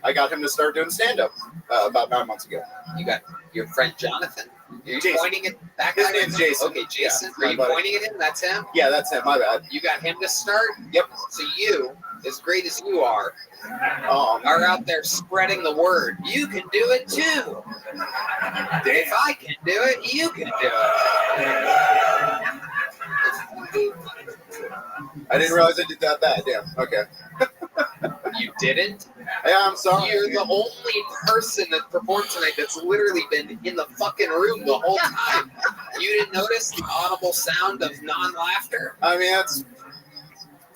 Speaker 3: I got him to start doing stand-up about 9 months ago.
Speaker 1: You got your friend Jonathan. Are you
Speaker 3: Jason.
Speaker 1: pointing at that
Speaker 3: His
Speaker 1: guy?
Speaker 3: name's Jason.
Speaker 1: Okay, Jason.
Speaker 3: Yeah,
Speaker 1: Are you
Speaker 3: my buddy.
Speaker 1: pointing at him? That's him?
Speaker 3: Yeah, that's him. My bad.
Speaker 1: You got him to start?
Speaker 3: Yep.
Speaker 1: So you, as great as you are out there spreading the word. You can do it too. If I can do it, you can do it.
Speaker 3: I didn't realize I did that bad. Damn. Okay.
Speaker 1: You didn't?
Speaker 3: Yeah, I'm sorry.
Speaker 1: You're the only person that performed tonight that's literally been in the fucking room the whole time. You didn't notice the audible sound of non-laughter?
Speaker 3: I mean, it's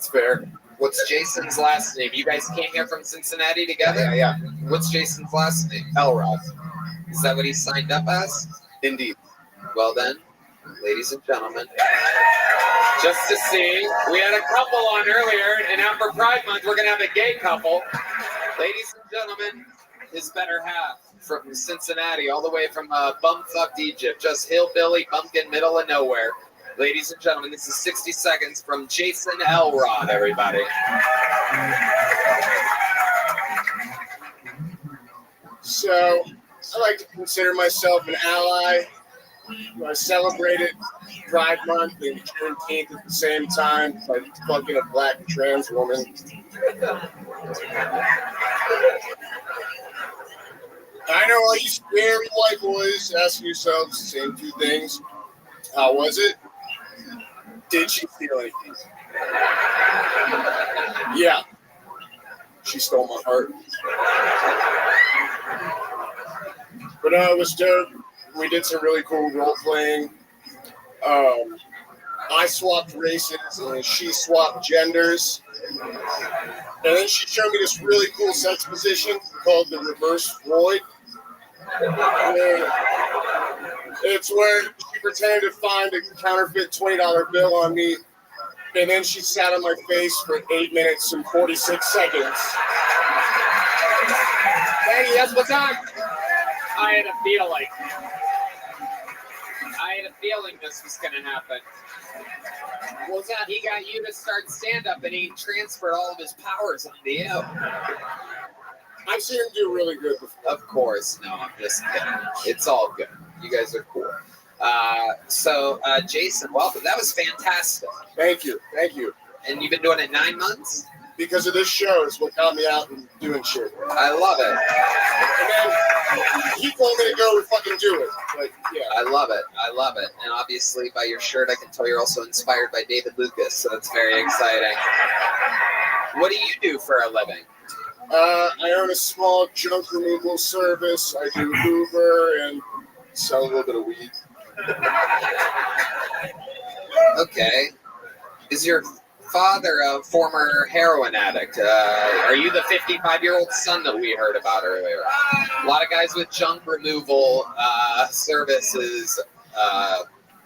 Speaker 3: fair.
Speaker 1: What's Jason's last name? You guys came here from Cincinnati together?
Speaker 3: Yeah.
Speaker 1: What's Jason's last name?
Speaker 3: Elrod.
Speaker 1: Is that what he signed up as?
Speaker 3: Indeed.
Speaker 1: Well then, ladies and gentlemen, just to see, we had a couple on earlier, and now for Pride Month, we're going to have a gay couple. Ladies and gentlemen, his better half from Cincinnati, all the way from bumfucked Egypt, just hillbilly, bumpkin, middle of nowhere. Ladies and gentlemen, this is 60 seconds from Jason Elrod, everybody.
Speaker 14: So, I like to consider myself an ally. I celebrated Pride Month and Juneteenth at the same time by fucking a black trans woman. I know all you scary white boys asking yourselves the same two things. How was it? Did she feel anything? Yeah. She stole my heart. But it was dope. We did some really cool role playing. I swapped races and she swapped genders. And then she showed me this really cool sex position called the reverse Floyd. It's where she pretended to find a counterfeit $20 bill on me, and then she sat on my face for 8 minutes and 46 seconds.
Speaker 1: Daddy, that's what's on. I had a feeling this was going to happen. Well, Dad, he got you to start stand-up, and he transferred all of his powers onto you.
Speaker 14: I've seen him do really good before.
Speaker 1: Of course. No, I'm just kidding. It's all good. You guys are cool. So, Jason, welcome. That was fantastic.
Speaker 14: Thank you. Thank you.
Speaker 1: And you've been doing it 9 months?
Speaker 14: Because of this show is what got me out and doing shit.
Speaker 1: I love it.
Speaker 14: And then he told me to go and fucking do it. Like, yeah.
Speaker 1: I love it. I love it. And obviously, by your shirt, I can tell you're also inspired by David Lucas, so that's very exciting. What do you do for a living?
Speaker 14: I own a small junk removal service. I do Uber and sell a little bit of weed. Okay.
Speaker 1: Is your father a former heroin addict? Are you the 55-year-old son that we heard about earlier? A lot of guys with junk removal services,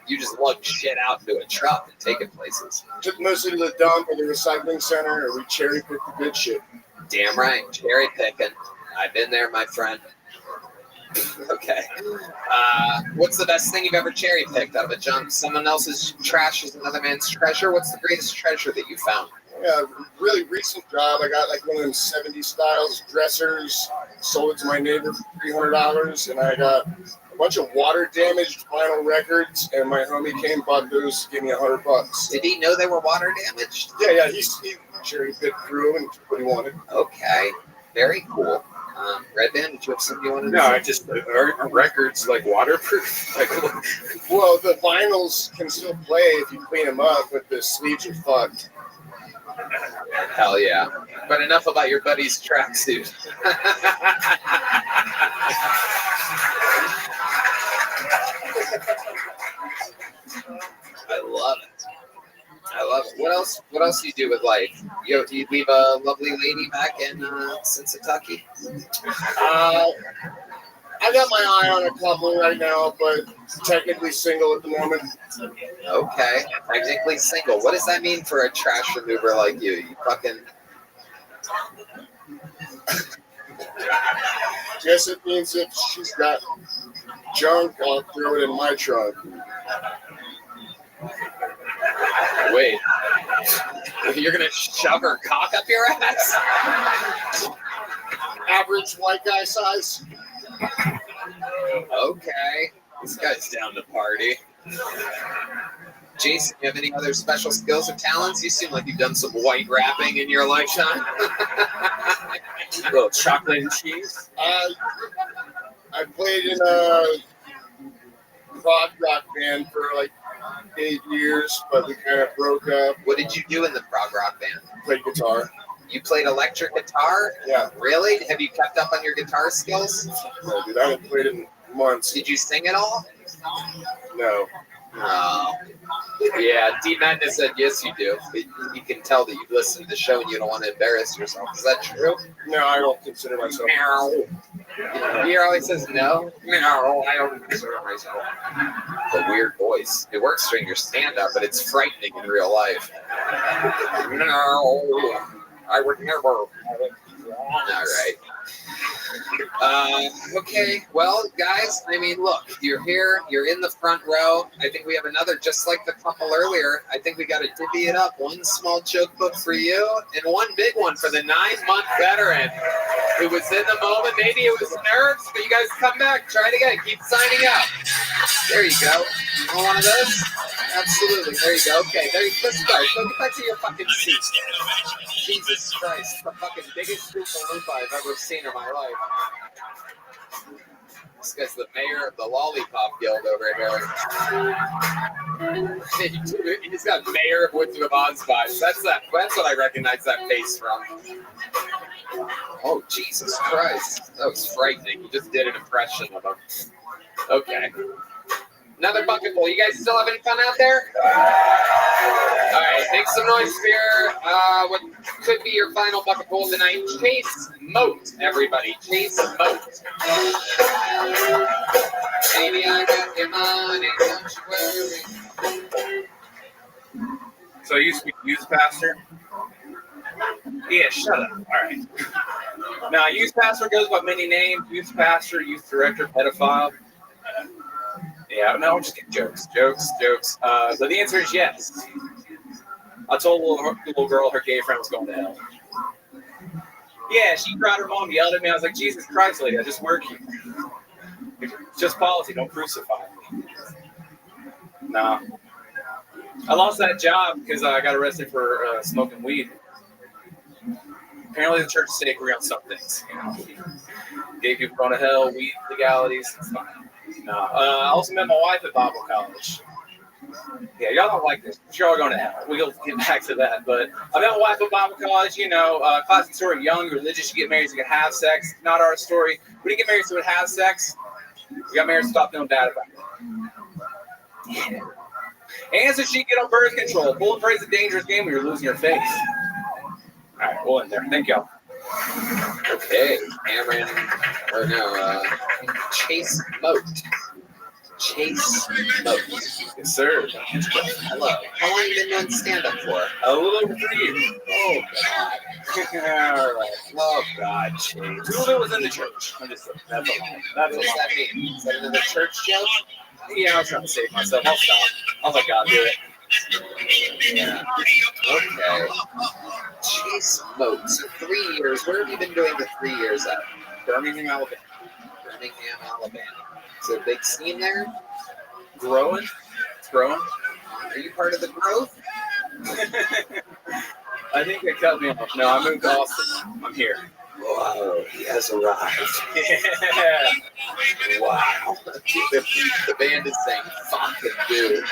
Speaker 1: you just lug shit out into a truck and take it places.
Speaker 14: Took mostly to the dump or the recycling center, or we cherry pick the good shit.
Speaker 1: Damn right, cherry picking. I've been there, my friend. Okay. What's the best thing you've ever cherry picked out of a junk? Someone else's trash is another man's treasure. What's the greatest treasure that you found?
Speaker 14: Yeah, really recent job. I got like one of them 70s styles dressers. Sold it to my neighbor for $300, and I got a bunch of water damaged vinyl records. And my homie came, bought those, gave me $100.
Speaker 1: Did he know they were water damaged?
Speaker 14: Yeah. He cherry picked through and took what he wanted.
Speaker 1: Okay, very cool. Red Band, did you have something you wanted to say?
Speaker 2: No, I just are records like waterproof.
Speaker 14: Well, the vinyls can still play if you clean them up, but the sleeves are fucked.
Speaker 1: Hell yeah. But enough about your buddy's tracksuit. I love it. I love it. What else do you do with life? Do you leave a lovely lady back in Cincinnati?
Speaker 14: I got my eye on a couple right now, but technically single at the moment.
Speaker 1: Okay, technically single. What does that mean for a trash remover like you? You fucking...
Speaker 14: Guess it means if she's got junk, I'll throw it in my trunk.
Speaker 1: Wait, you're gonna shove her cock up your ass?
Speaker 14: Average white guy size.
Speaker 1: Okay, this guy's down to party. Jason, you have any other special skills or talents? You seem like you've done some white rapping in your lifetime.
Speaker 15: A little chocolate and cheese.
Speaker 14: I played in a prog rock band for like 8 years, but we kind of broke up.
Speaker 1: What did you do in the prog rock band?
Speaker 14: Played guitar.
Speaker 1: You played electric guitar?
Speaker 14: Yeah.
Speaker 1: Really? Have you kept up on your guitar skills?
Speaker 14: No, dude, I haven't played in months.
Speaker 1: Did you sing at all?
Speaker 14: No.
Speaker 1: No. Yeah, D Madness said yes, you do. You can tell that you've listened to the show and you don't want to embarrass yourself. Is that true?
Speaker 14: No, I don't consider myself.
Speaker 1: No. He always says no. No, I don't consider myself. The weird voice. It works during your stand-up, but it's frightening in real life. No, I would never. All right. Okay, well, guys, I mean, look, you're here, you're in the front row. I think we have another, just like the couple earlier. I think we got to divvy it up. One small joke book for you, and one big one for the 9-month veteran who was in the moment. Maybe it was nerves, but you guys come back, try it again, keep signing up. There you go. You want one of those? Absolutely. There you go. Okay, there you go. Let's go. Go get back to your fucking seat. Jesus Christ, the fucking biggest Oompa Loompa I've ever seen in my life. This guy's the mayor of the Lollipop Guild over here. He's got Mayor of Wizard of Oz vibes. That's what I recognize that face from. Oh, Jesus Christ. That was frightening. You just did an impression of him. Okay. Another bucket full. You guys still having fun out there? All right, make some noise here. What could be your final bucket full tonight? Chase Moat, everybody. Chase Moat. Baby, I got your money, don't you worry.
Speaker 2: So you used to be youth pastor? Yeah, shut up. All right. Now, youth pastor goes by many names. Youth pastor, youth director, pedophile. Yeah, no, I'm just kidding. Jokes. But the answer is yes. I told the little girl her gay friend was going to hell. Yeah, she cried. Her mom yelled at me. I was like, Jesus Christ, lady, I just work here. It's just policy. Don't crucify me. Nah. I lost that job because I got arrested for smoking weed. Apparently, the church is safe around some things. You know, gay people going to hell, weed legalities. It's fine. No. I also met my wife at Bible college. Yeah, y'all don't like this. But y'all are going to hell. We'll get back to that. But I met my wife at Bible college. You know, classic story: young, religious. You get married so you can have sex. Not our story. We didn't get married so we would have sex. We got married to stop feeling bad about it. Yeah. And so she get on birth control. Bull and praise a dangerous game when you're losing your face. All right, we'll end there. Thank y'all.
Speaker 1: Okay, Cameron, or no, Chase Moat. Chase Moat.
Speaker 2: Yes, sir.
Speaker 1: Hello. How long have you been doing stand-up for?
Speaker 2: A little over 3 years.
Speaker 1: Oh, God. All right. Oh, God, Chase.
Speaker 2: Two of it was in the church. I'm just that's a lie.
Speaker 1: What does that mean? Is that another church joke?
Speaker 2: Yeah, I was trying to save myself. I'll stop. I'll let God do it.
Speaker 1: Yeah. Okay. Chase Moat. So 3 years. Where have you been doing the 3 years at?
Speaker 2: Birmingham, Alabama.
Speaker 1: Birmingham, Alabama. Is there a big scene there?
Speaker 2: Growing. It's growing.
Speaker 1: Are you part of the growth?
Speaker 2: I think they cut me off. No, I moved to Austin. I'm here.
Speaker 1: Whoa, he has arrived.
Speaker 2: Yeah.
Speaker 1: Wow. The band is saying, fucking dude.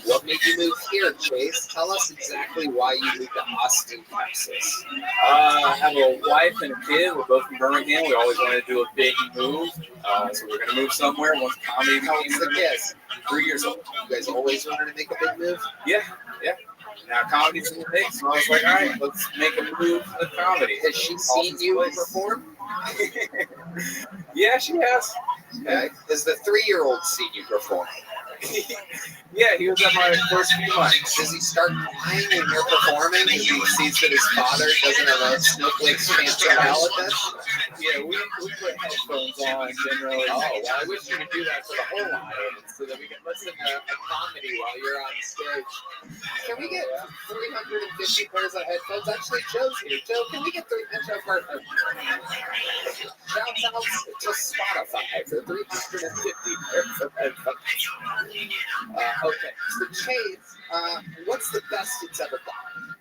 Speaker 1: What made you move here, Chase? Tell us exactly why you moved to Austin, Texas.
Speaker 2: I have a wife and a kid. We're both from Birmingham. We always wanted to do a big move. So we're going to move somewhere once comedy became
Speaker 1: the kids.
Speaker 2: 3 years old.
Speaker 1: You guys always wanted to make a big move?
Speaker 2: Yeah. Now comedy's in the mix, so I was like, all right, let's make a move with comedy.
Speaker 1: Has she seen you perform?
Speaker 2: Yeah, she has.
Speaker 1: Okay. Has the 3-year-old seen you perform?
Speaker 2: Yeah, he was at my first few months.
Speaker 1: Does he start crying when you're performing and he sees that his father doesn't have a snowflake's chance of hell at this?
Speaker 2: Yeah, we put headphones on generally.
Speaker 1: Oh, well, I wish you could do that for the whole audience so that we can listen to a comedy while you're on stage. Can we get 350 pairs of headphones? Actually, Joe's here. Joe, can we get 350 pairs of headphones? Shout out to Spotify for 350 pairs of headphones. Okay, so Chase, what's the best it's ever done?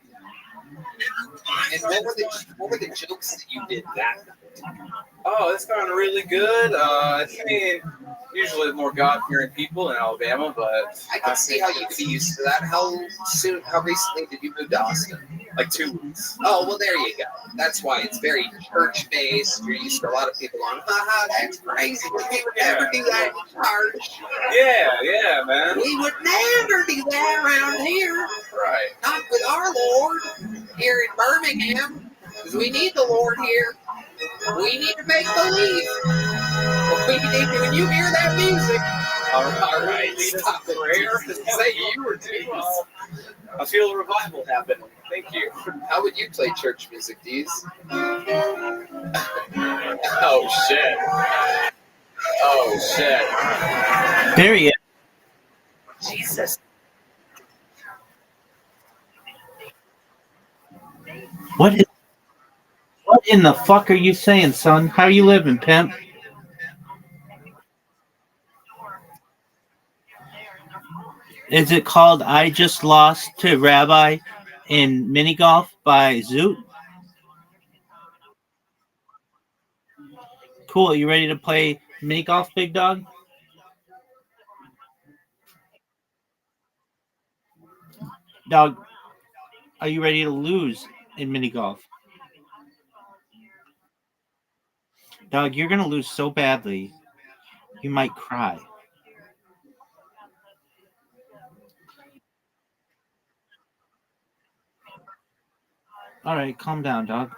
Speaker 1: And what were the jokes that you did that night?
Speaker 2: Oh, it's gone really good. I mean, usually more God-fearing people in Alabama, but
Speaker 1: I can see how you could be used to that. How recently did you move to Austin?
Speaker 2: Like 2 weeks.
Speaker 1: Oh, well, there you go. That's why it's very church-based. You're used to a lot of people going, haha, that's crazy. We would never do that in church.
Speaker 2: Yeah, man.
Speaker 1: We would never do that around here.
Speaker 2: Right.
Speaker 1: Not with our Lord here in Birmingham, because we need the Lord here. We need to make believe. We need to, when you hear that music. All right, stop it. Prayer. Say you were too.
Speaker 2: I feel a revival happening. Thank you.
Speaker 1: How would you play church music, Deez?
Speaker 2: Oh, shit.
Speaker 12: There he is.
Speaker 1: Jesus.
Speaker 12: What in the fuck are you saying, son? How you living, pimp? Is it called I Just Lost to Rabbi in Mini Golf by Zoot? Cool. You ready to play mini golf, big dog? Dog, are you ready to lose in mini golf? Dog, you're going to lose so badly. You might cry. All right, calm down, dog.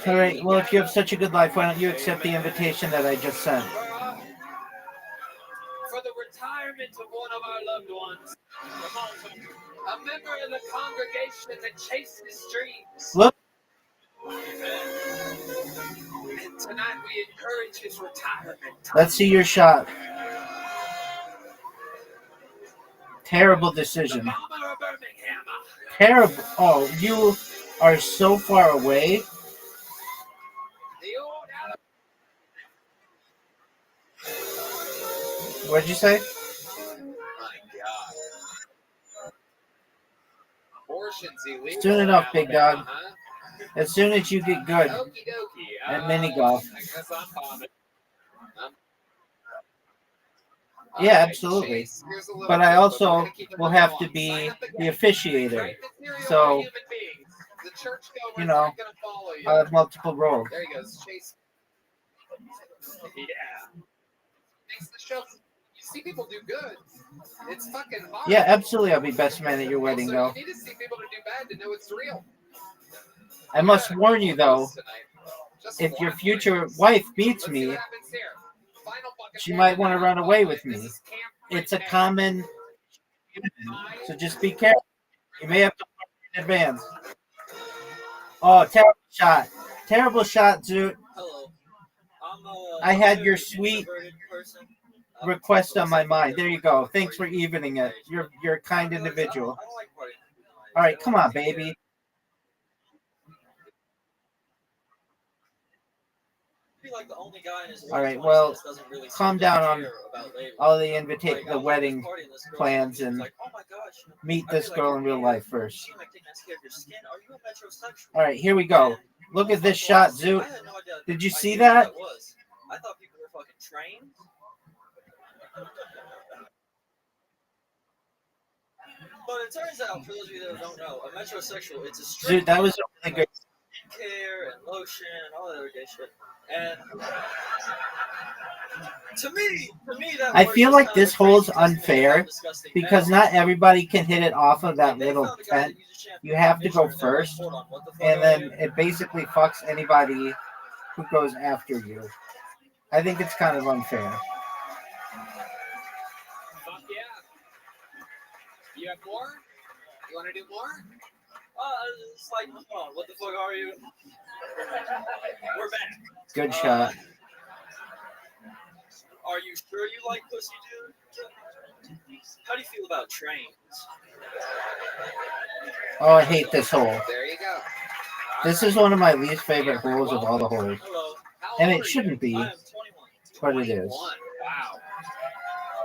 Speaker 12: All right, well, if you have such a good life, why don't you accept the invitation that I just sent?
Speaker 15: For the retirement of one of our loved ones, a member of the congregation that chases dreams.
Speaker 12: Look.
Speaker 15: And tonight we encourage his retirement.
Speaker 12: Let's see your shot. Terrible decision. Terrible. Oh, you are so far away. What'd you say? Soon enough, big dog. As soon as you get good at mini golf. Yeah, absolutely. But I also will have to be the officiator. So, you know, I have multiple roles.
Speaker 1: There he goes. Chase. Yeah. Makes the show. You see people do good. It's fucking hard.
Speaker 12: Yeah, absolutely. I'll be best man at your wedding,
Speaker 1: So
Speaker 12: though.
Speaker 1: you need to see people to do bad to know it's real.
Speaker 12: I must warn you, though, if your future wife beats me, she might want to run away with me. It's a common, so just be careful. You may have to work in advance. Oh, terrible shot. Terrible shot, Zoot. I had your sweet request on my mind. There you go. Thanks for evening it. You're a kind individual. All right, come on, baby. All right, well, calm down on all the wedding plans and meet this girl in real life first. All right, here we go. Look at this shot, Zoot. Did you see that?
Speaker 15: I thought people were fucking trained. But it turns out, for those of you that don't know, a metrosexual, it's a straight
Speaker 12: Dude, that was a really good.
Speaker 15: care and lotion and all that other gay shit. And to me, that
Speaker 12: I
Speaker 15: works
Speaker 12: feel
Speaker 15: as
Speaker 12: like
Speaker 15: kind of
Speaker 12: this
Speaker 15: a
Speaker 12: hole's
Speaker 15: crazy testimony of how
Speaker 12: unfair
Speaker 15: disgusting
Speaker 12: because
Speaker 15: males
Speaker 12: not everybody can hit it off of that little tent. You have to go first, and then it basically fucks anybody who goes after you. I think it's kind of unfair.
Speaker 1: Fuck yeah. You have more? You want to do more?
Speaker 15: It's like, oh, what the fuck are you? We're back.
Speaker 12: Good shot.
Speaker 15: Are you sure you like pussy, dude? How do you feel about trains?
Speaker 12: Oh, I hate this hole.
Speaker 1: There you go.
Speaker 12: This is one of my least favorite holes of all the holes. And it shouldn't be, but it is.
Speaker 1: Wow.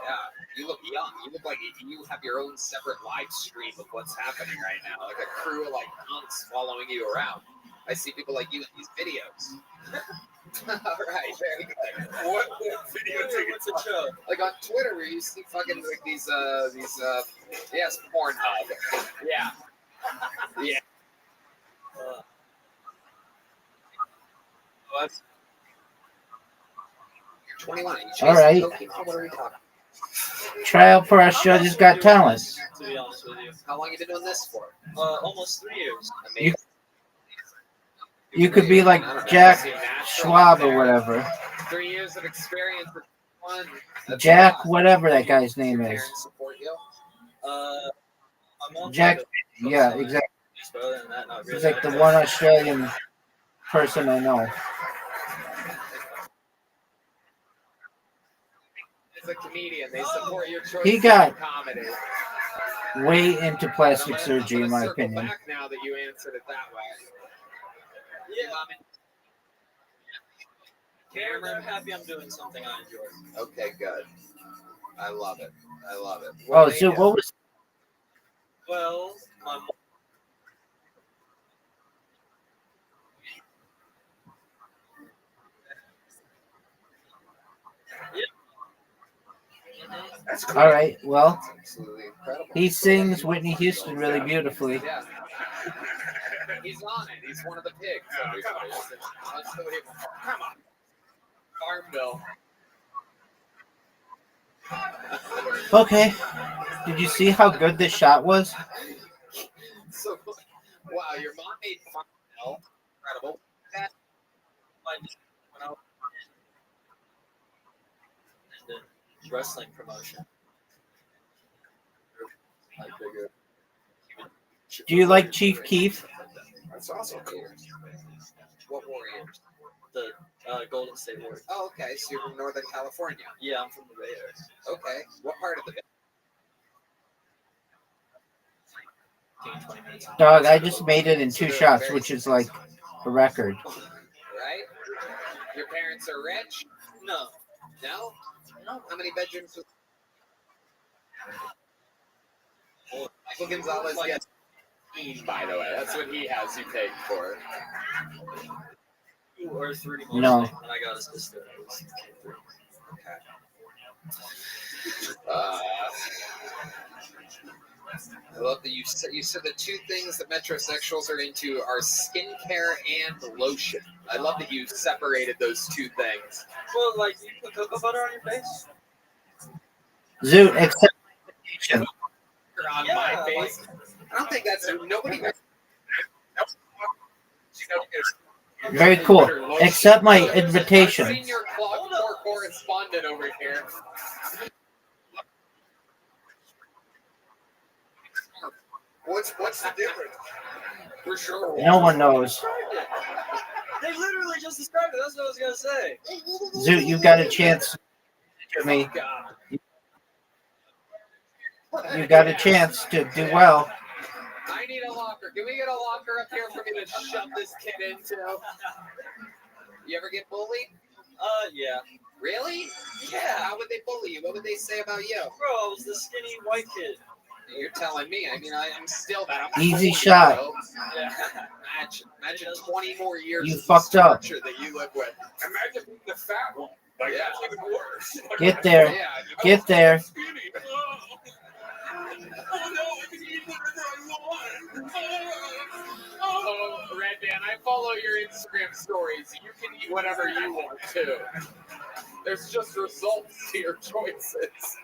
Speaker 1: Yeah, you look young. You look like you have your own separate live stream of what's happening right now. Like a crew of like punks following you around. I see people like you in these videos. All right, very good.
Speaker 2: What video tickets to show?
Speaker 1: Like on Twitter, where you see fucking like these yes, Pornhub. Yeah. Yeah. What? You're 21.
Speaker 12: All right.
Speaker 1: What are we talking?
Speaker 12: Try out for Australia's Got Talent.
Speaker 15: To be honest with you.
Speaker 1: How long have you been doing this for?
Speaker 15: Almost 3 years.
Speaker 1: Amazing.
Speaker 12: You could be like Jack Schwab or whatever.
Speaker 1: 3 years of experience with one.
Speaker 12: Jack, whatever that guy's name is.
Speaker 1: Support you?
Speaker 15: I'm on
Speaker 12: Jack,
Speaker 15: the-
Speaker 12: yeah, exactly.
Speaker 15: But other than that, not really.
Speaker 12: He's like the one Australian person I know.
Speaker 1: As a comedian, they support your choice
Speaker 12: He got
Speaker 1: of comedy.
Speaker 12: way into plastic surgery, in my
Speaker 1: Circle
Speaker 12: opinion.
Speaker 1: back now that you answered it that way.
Speaker 15: Yeah. Cameron, I'm happy I'm doing something I enjoy.
Speaker 1: Okay, good. I love it. I love it.
Speaker 12: Oh,
Speaker 1: do they
Speaker 12: so
Speaker 1: do?
Speaker 12: what was?
Speaker 15: Well, my mom.
Speaker 12: All right. Well,
Speaker 1: That's absolutely incredible.
Speaker 12: he sings Whitney Houston really beautifully.
Speaker 1: Yeah. He's on it. He's one of the pigs. Everybody. Come on. Farmville.
Speaker 12: Okay. Did you see how good this shot was?
Speaker 1: So, wow, your mom made Farmville. Incredible.
Speaker 19: Wrestling promotion.
Speaker 12: Do you like Chief Keef?
Speaker 1: That's also cool. What Warriors?
Speaker 19: The Golden State Warriors.
Speaker 1: Oh, okay. So you're from Northern California.
Speaker 19: Yeah, I'm from the Bay Area.
Speaker 1: Okay. What part of the Bay?
Speaker 12: Dog, I just made it in 2 shots, which is like a record.
Speaker 1: Right? Your parents are rich?
Speaker 19: No.
Speaker 1: No? No. How many bedrooms? Michael Gonzalez gets 15, by the way. That's what he has you paid for.
Speaker 19: 2 or 3
Speaker 12: No.
Speaker 19: And I got a sister.
Speaker 1: Okay. I love that you said the 2 things that metrosexuals are into are skincare and lotion. I love that you separated those 2 things.
Speaker 19: Well, like, you put cocoa butter on your face?
Speaker 12: Zoot, accept
Speaker 1: On my face. I don't think that's nobody.
Speaker 12: Very cool. Accept my invitation.
Speaker 1: Senior Claude correspondent over here.
Speaker 14: What's the difference?
Speaker 1: For sure.
Speaker 12: No one knows.
Speaker 19: They literally just described it. That's what I was gonna say.
Speaker 12: Zoot, you got a chance to me. You got a chance to do well.
Speaker 1: I need a locker. Can we get a locker up here for me to shove this kid into? You ever get bullied?
Speaker 19: Yeah.
Speaker 1: Really? Yeah. How would they bully you? What would they say about you?
Speaker 19: Bro, I was the skinny white kid.
Speaker 1: You're telling me. I mean, I'm still that. I'm
Speaker 12: Easy
Speaker 1: 40,
Speaker 12: shot.
Speaker 1: bro. Yeah. Imagine 20 more years.
Speaker 12: You
Speaker 1: of
Speaker 12: fucked
Speaker 1: the
Speaker 12: up.
Speaker 1: structure that you live with.
Speaker 2: Imagine being the fat one. Like, that's even worse.
Speaker 12: Get there. Get there.
Speaker 11: Oh no, I can eat whatever I want.
Speaker 1: Oh, Red Man, I follow your Instagram stories. You can eat whatever you want too. There's just results to your choices.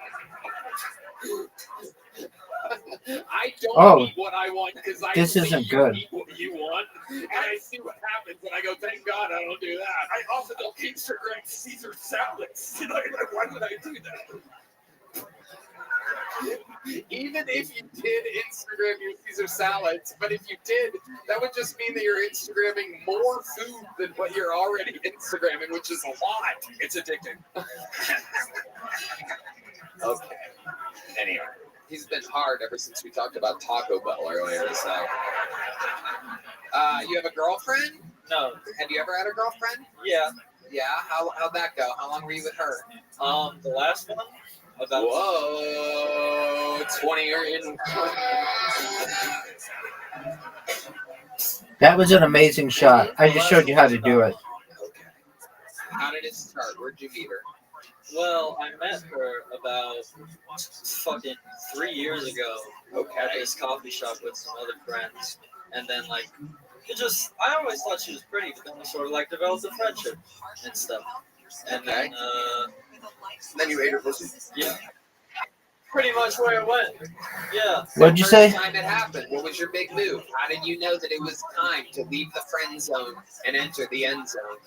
Speaker 1: I don't eat what I want because I
Speaker 12: this
Speaker 1: see
Speaker 12: isn't
Speaker 1: you
Speaker 12: good.
Speaker 1: eat what you want, and I see what happens, and I go, thank God I don't do that.
Speaker 2: I also don't Instagram Caesar salads. You know, like, why would I do that?
Speaker 1: Even if you did Instagram your Caesar salads, but if you did, that would just mean that you're Instagramming more food than what you're already Instagramming, which is a lot.
Speaker 2: It's addicting.
Speaker 1: Okay. Anyway, he's been hard ever since we talked about Taco Bell earlier. So, you have a girlfriend?
Speaker 19: No.
Speaker 1: Have you ever had a girlfriend?
Speaker 19: Yeah.
Speaker 1: Yeah. How'd that go? How long were you with her?
Speaker 19: The last one. About
Speaker 1: 20 years.
Speaker 12: That was an amazing shot. I just showed you how to do it.
Speaker 1: Okay. How did it start? Where'd you meet her?
Speaker 19: Well, I met her about fucking 3 years ago at this coffee shop with some other friends. And then, like, I always thought she was pretty, but then we sort of, like, developed a friendship and stuff. And then
Speaker 14: you ate her pussy?
Speaker 19: Yeah. Pretty much where it went. Yeah.
Speaker 12: What'd you say?
Speaker 1: First time it happened, what was your big move? How did you know that it was time to leave the friend zone and enter the end zone?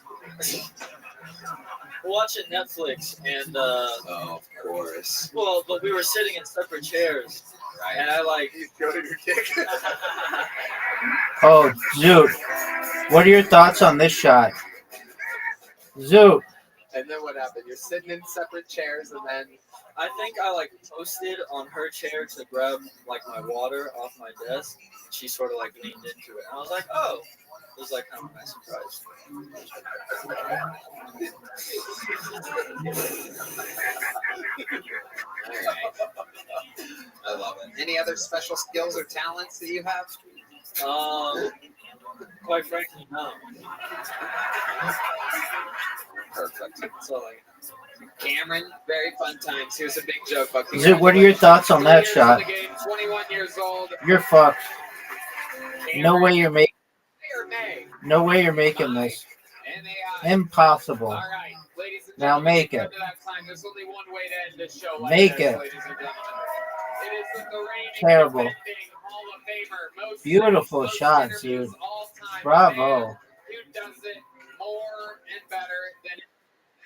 Speaker 19: Watching Netflix and
Speaker 1: oh, of course.
Speaker 19: Well, but we were sitting in separate chairs,
Speaker 1: right.
Speaker 19: And I like
Speaker 14: go to your dick.
Speaker 12: Oh, Zoot. What are your thoughts on this shot? Zoot.
Speaker 1: And then what happened? You're sitting in separate chairs, and then
Speaker 19: I think I like posted on her chair to grab like my water off my desk. She sort of like leaned into it, and I was like, "Oh." It was like kind of a nice surprise.
Speaker 1: I love it. Any other special skills or talents that you have?
Speaker 19: Quite frankly, no.
Speaker 1: Perfect. So, like, Cameron, very fun times. Here's a big joke, but
Speaker 12: Zoot, what are your thoughts on that shot?
Speaker 1: Game, 21 years old.
Speaker 12: You're fucked.
Speaker 1: Cameron,
Speaker 12: No way you're making No way you're making this. Impossible.
Speaker 1: All right, ladies and
Speaker 12: Now
Speaker 1: gentlemen,
Speaker 12: make
Speaker 1: we've
Speaker 12: it.
Speaker 1: come to that time. There's only one way to end this show like
Speaker 12: Make
Speaker 1: this,
Speaker 12: it.
Speaker 1: ladies and gentlemen. It is with the reigning
Speaker 12: Terrible.
Speaker 1: defending Hall of Famer, most
Speaker 12: Beautiful
Speaker 1: most
Speaker 12: shots,
Speaker 1: interviews
Speaker 12: dude.
Speaker 1: all time.
Speaker 12: Bravo.
Speaker 1: Man who does it more and better than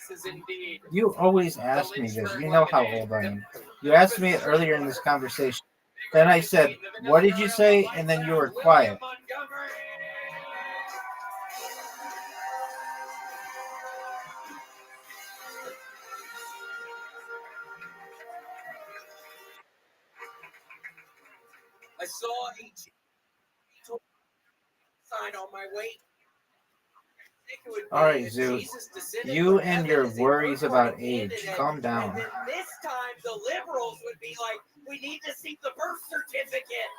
Speaker 1: this is indeed.
Speaker 12: You always ask me this. You know how old I am. You asked me it earlier in this conversation. Then I said, "What did you say?" And then you were quiet.
Speaker 15: I saw a sign on my way.
Speaker 12: All right, Zeus. You and your worries about age. Calm down.
Speaker 15: And then this time the liberals would be like, we need to see the birth certificate.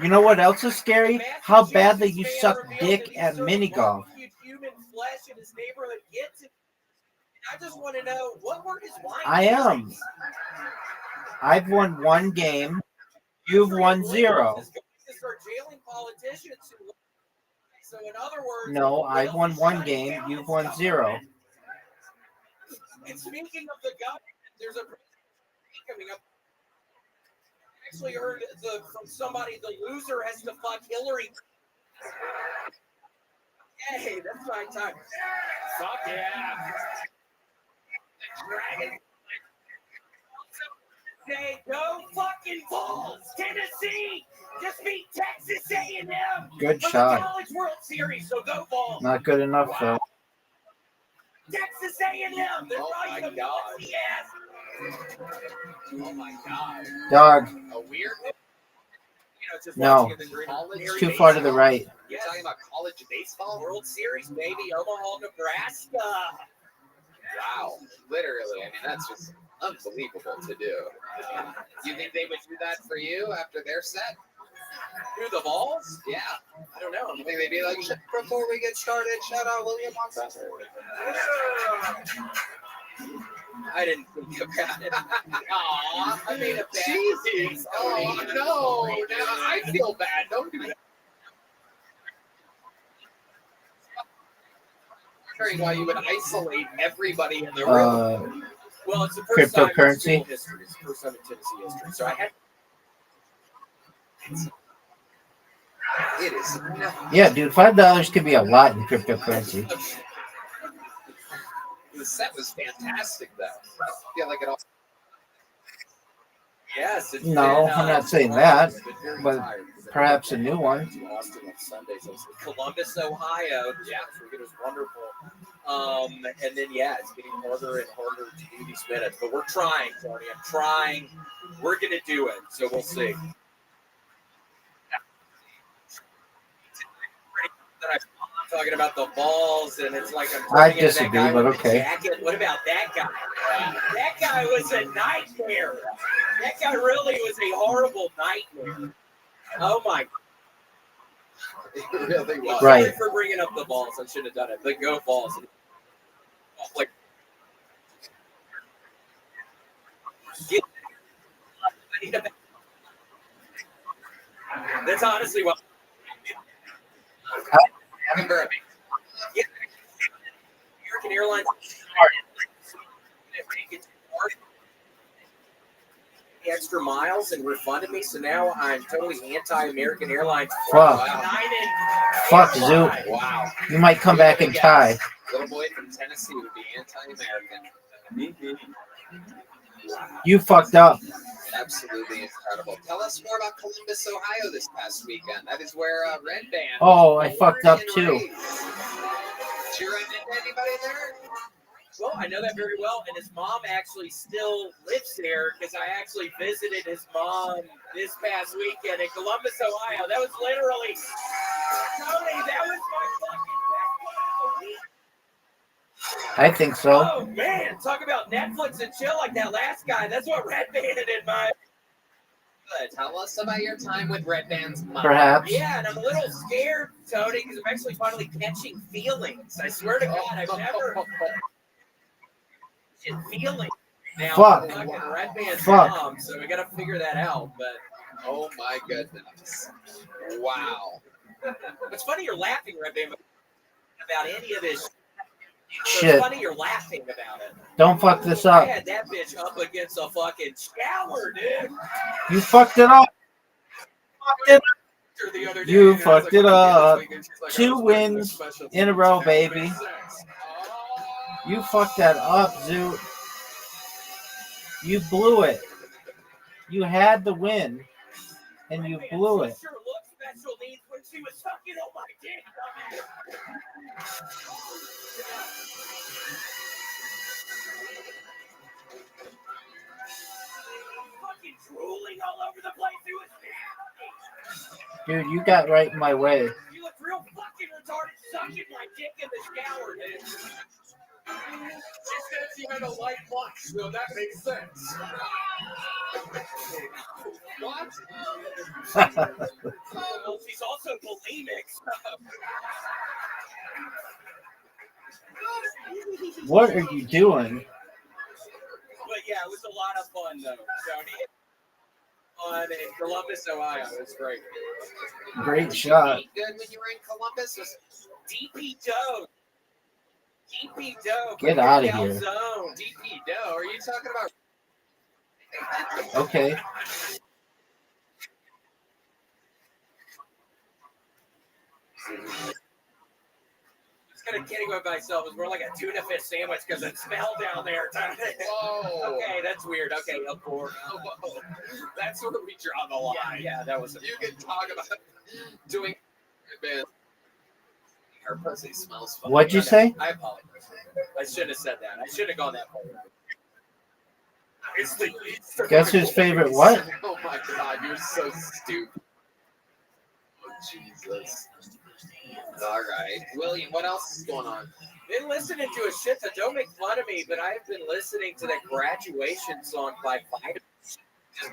Speaker 12: You know what else is scary? How badly you suck dick at mini golf.
Speaker 15: Human flesh in his neighborhood gets it. I just want to know, what were his wine?
Speaker 12: I am. I've won 1 game. You've won 0.
Speaker 15: So in other words,
Speaker 12: No, I've won 1 game. You've won 0.
Speaker 15: And speaking of the government, there's a coming up. I actually heard from somebody the loser has to fuck Hillary. Hey, that's my time. Fuck yeah. Dragon. Say go fucking Bulls! Tennessee just beat Texas A&M.
Speaker 12: Good
Speaker 15: for
Speaker 12: shot.
Speaker 15: The College World Series, so go Bulls.
Speaker 12: Not good enough, though.
Speaker 15: Texas A&M. They're probably the best.
Speaker 1: Oh my god.
Speaker 12: Dog.
Speaker 1: A weird.
Speaker 12: No. It's too far to the right.
Speaker 1: You're talking about college baseball?
Speaker 15: World Series, baby. Omaha, Nebraska.
Speaker 1: Wow. Literally. I mean, that's just unbelievable to do. You think they would do that for you after their set?
Speaker 15: Who, the Balls?
Speaker 1: Yeah.
Speaker 15: I don't know.
Speaker 1: You think they'd be like, before we get started, shout out William Montgomery.
Speaker 15: I didn't think about it. Aw, I made a bad
Speaker 1: Jesus. Oh, no. Now I feel bad. Don't do that. Wondering why you would isolate everybody in the room.
Speaker 15: Well, it's the first time in
Speaker 12: Cryptocurrency.
Speaker 15: school history. It's the first time in Tennessee history. So I had.
Speaker 1: It is.
Speaker 12: Yeah, dude, $5 could be a lot in cryptocurrency.
Speaker 1: The set was fantastic, though. I feel like it all.
Speaker 15: Yes. It's
Speaker 12: No,
Speaker 15: been,
Speaker 12: I'm not saying that,
Speaker 15: it's been very
Speaker 12: but
Speaker 15: tired because I
Speaker 12: perhaps a
Speaker 15: went
Speaker 12: new one.
Speaker 15: to Austin on Sunday, so it's Columbus, Ohio. Yeah, it was wonderful. And then it's getting harder and harder to do these minutes, but we're trying, Tony. I'm trying. We're gonna do it, so we'll see. I'm talking about the balls, and it's like I'm
Speaker 12: I
Speaker 15: turning into that
Speaker 12: disagree,
Speaker 15: guy
Speaker 12: but
Speaker 15: with the
Speaker 12: okay.
Speaker 15: jacket. What about that guy? That guy was a nightmare. That guy really was a horrible nightmare. Oh my!
Speaker 1: It really was.
Speaker 12: Right.
Speaker 15: Sorry for bringing up the balls. I should have done it. The go balls. Like, that's honestly what.
Speaker 1: American
Speaker 15: Airlines extra miles and refunded me, so now I'm totally anti-American Airlines.
Speaker 12: Fuck. Fuck, Zoo.
Speaker 1: Wow.
Speaker 12: You might come back and tie.
Speaker 1: Little boy from Tennessee would be anti-American.
Speaker 12: You fucked up.
Speaker 1: Absolutely incredible. Tell us more about Columbus, Ohio this past weekend. That is where Red Band.
Speaker 12: Oh, I fucked up too.
Speaker 1: Did you run into anybody there?
Speaker 15: Well, I know that very well, and his mom actually still lives there because I actually visited his mom this past weekend in Columbus, Ohio. That was literally, Tony, that was my fucking best one of the week.
Speaker 12: I think so.
Speaker 15: Oh man, talk about Netflix and chill like that last guy. That's what Red Band in my.
Speaker 1: Tell us about your time with Red Band's mom.
Speaker 12: Perhaps.
Speaker 15: Yeah, and I'm a little scared, Tony, because I'm actually finally catching feelings. I swear to God, I've never catching feelings. Now,
Speaker 12: Fuck.
Speaker 15: fucking Red Band's
Speaker 12: Fuck.
Speaker 15: mom, so we gotta figure that out. But
Speaker 1: Oh my goodness! Wow.
Speaker 15: It's funny you're laughing, Rabbi, about any of this.
Speaker 12: Shit.
Speaker 15: It's funny you're laughing about it.
Speaker 12: Don't fuck this
Speaker 15: I
Speaker 12: up.
Speaker 15: had that bitch up against a fucking shower, dude.
Speaker 12: You fucked it up. You fucked it up. 2 wins in a row, baby. You fucked that up, Zoo. You blew it. You had the win, and you blew it.
Speaker 15: Sure looked special needs when she was sucking on my dick. Fucking drooling all over the place. It was
Speaker 12: Dude, you got right in my way.
Speaker 15: You look real fucking retarded sucking my dick in the shower, dude.
Speaker 2: She said she had a light lunch, so that makes sense. What?
Speaker 15: Well, she's also bulimic.
Speaker 12: What are you doing?
Speaker 15: But yeah, it was a lot of fun, though. Tony. Fun in Columbus, Ohio. It was great.
Speaker 12: Great shot.
Speaker 1: Good when you were in Columbus. Was
Speaker 15: DP Doe. DP Doe.
Speaker 12: Get out of here.
Speaker 15: Zone.
Speaker 1: DP Doe. Are you talking about?
Speaker 12: Okay.
Speaker 15: It's kind of kidding with myself. It's more like a tuna fish sandwich because it smelled down there.
Speaker 1: Whoa.
Speaker 15: Okay, that's weird. Okay, of course.
Speaker 1: That's where we draw the line.
Speaker 15: Yeah, that was.
Speaker 1: You can talk about doing. Man, her pussy smells funny.
Speaker 12: What'd you say?
Speaker 15: I apologize. I shouldn't have said that. I shouldn't have gone that far.
Speaker 12: Guess whose favorite what?
Speaker 1: Oh my god, you're so stupid. Oh, Jesus. All right. William, what else is going on?
Speaker 15: Been listening to a shit that don't make fun of me, but I've been listening to that graduation song by Fighter just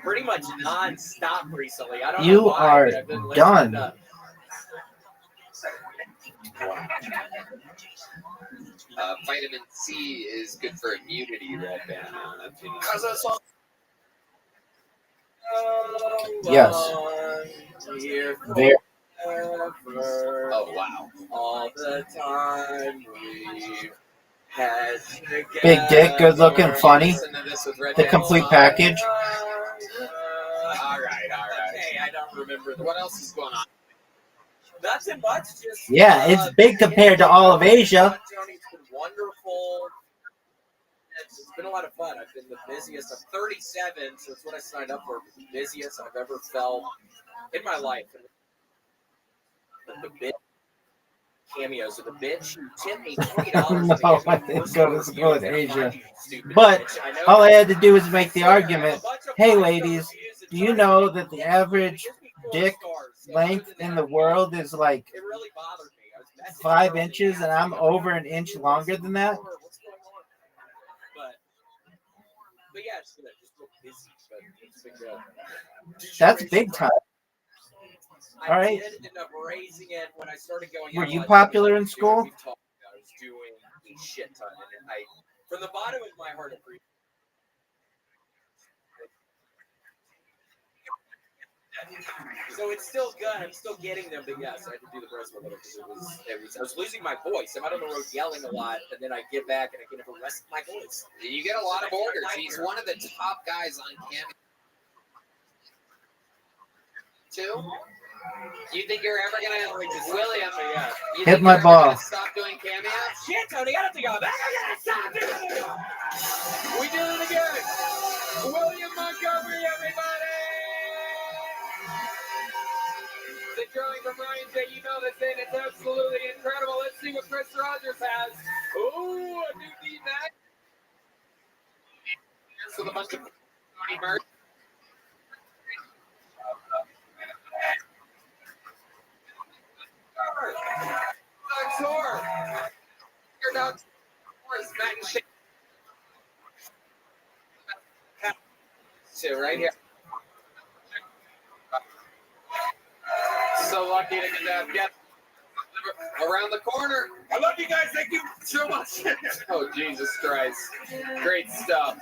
Speaker 15: pretty much non-stop recently. I don't know
Speaker 12: You
Speaker 15: why,
Speaker 12: are
Speaker 15: but I've been listening
Speaker 12: done.
Speaker 15: to
Speaker 1: Vitamin C is good for immunity, Red Band.
Speaker 15: How's that song?
Speaker 12: Yes. Very.
Speaker 1: Oh wow!
Speaker 15: All the time we had together.
Speaker 12: Big dick, good looking, funny. The complete package.
Speaker 1: All right.
Speaker 15: Okay, I don't remember.
Speaker 1: What else is going on?
Speaker 15: Nothing much. Just
Speaker 12: Yeah, it's big compared to all of Asia.
Speaker 15: Tony's been wonderful. It's been a lot of fun. I've been the busiest. I'm 37, so it's what I signed up for. The busiest I've ever felt in my life. The bitch cameos of the bitch who tipped me $20.
Speaker 12: No, I didn't go to school in Asia. But all I had to do was make the argument, hey ladies, do you know that the average dick length in the world is like 5 inches and I'm over an inch longer than that?
Speaker 15: But yeah, it's good. Just real busy, but it's been good.
Speaker 12: That's big time. All
Speaker 15: I
Speaker 12: right.
Speaker 15: did end up raising it when I started going.
Speaker 12: Were you popular in school?
Speaker 15: I was doing a shit ton, and I, from the bottom of my heart, appreciate. So it's still good. I'm still getting them, but yes, I had to do the rest of it because I was losing my voice. I'm out on the road yelling a lot, and then I get back and I get the rest of my voice.
Speaker 1: You get a lot of orders. He's one of the top guys on Cameo. Too? You think you're ever gonna, William? You
Speaker 12: Hit my ball.
Speaker 1: Stop doing cameos?
Speaker 15: Shit, Tony, I don't think I'm back. I gotta stop doing it.
Speaker 1: We did it again. William Montgomery, everybody. The drawing from Ryan J. You know this thing. It's absolutely incredible. Let's see what Chris Rogers has. Ooh, a new D-Mac. With a bunch of merch. You're not so right here. So lucky to get that. Yep. Around the corner.
Speaker 2: I love you guys. Thank you so much.
Speaker 1: Oh, Jesus Christ. Great stuff.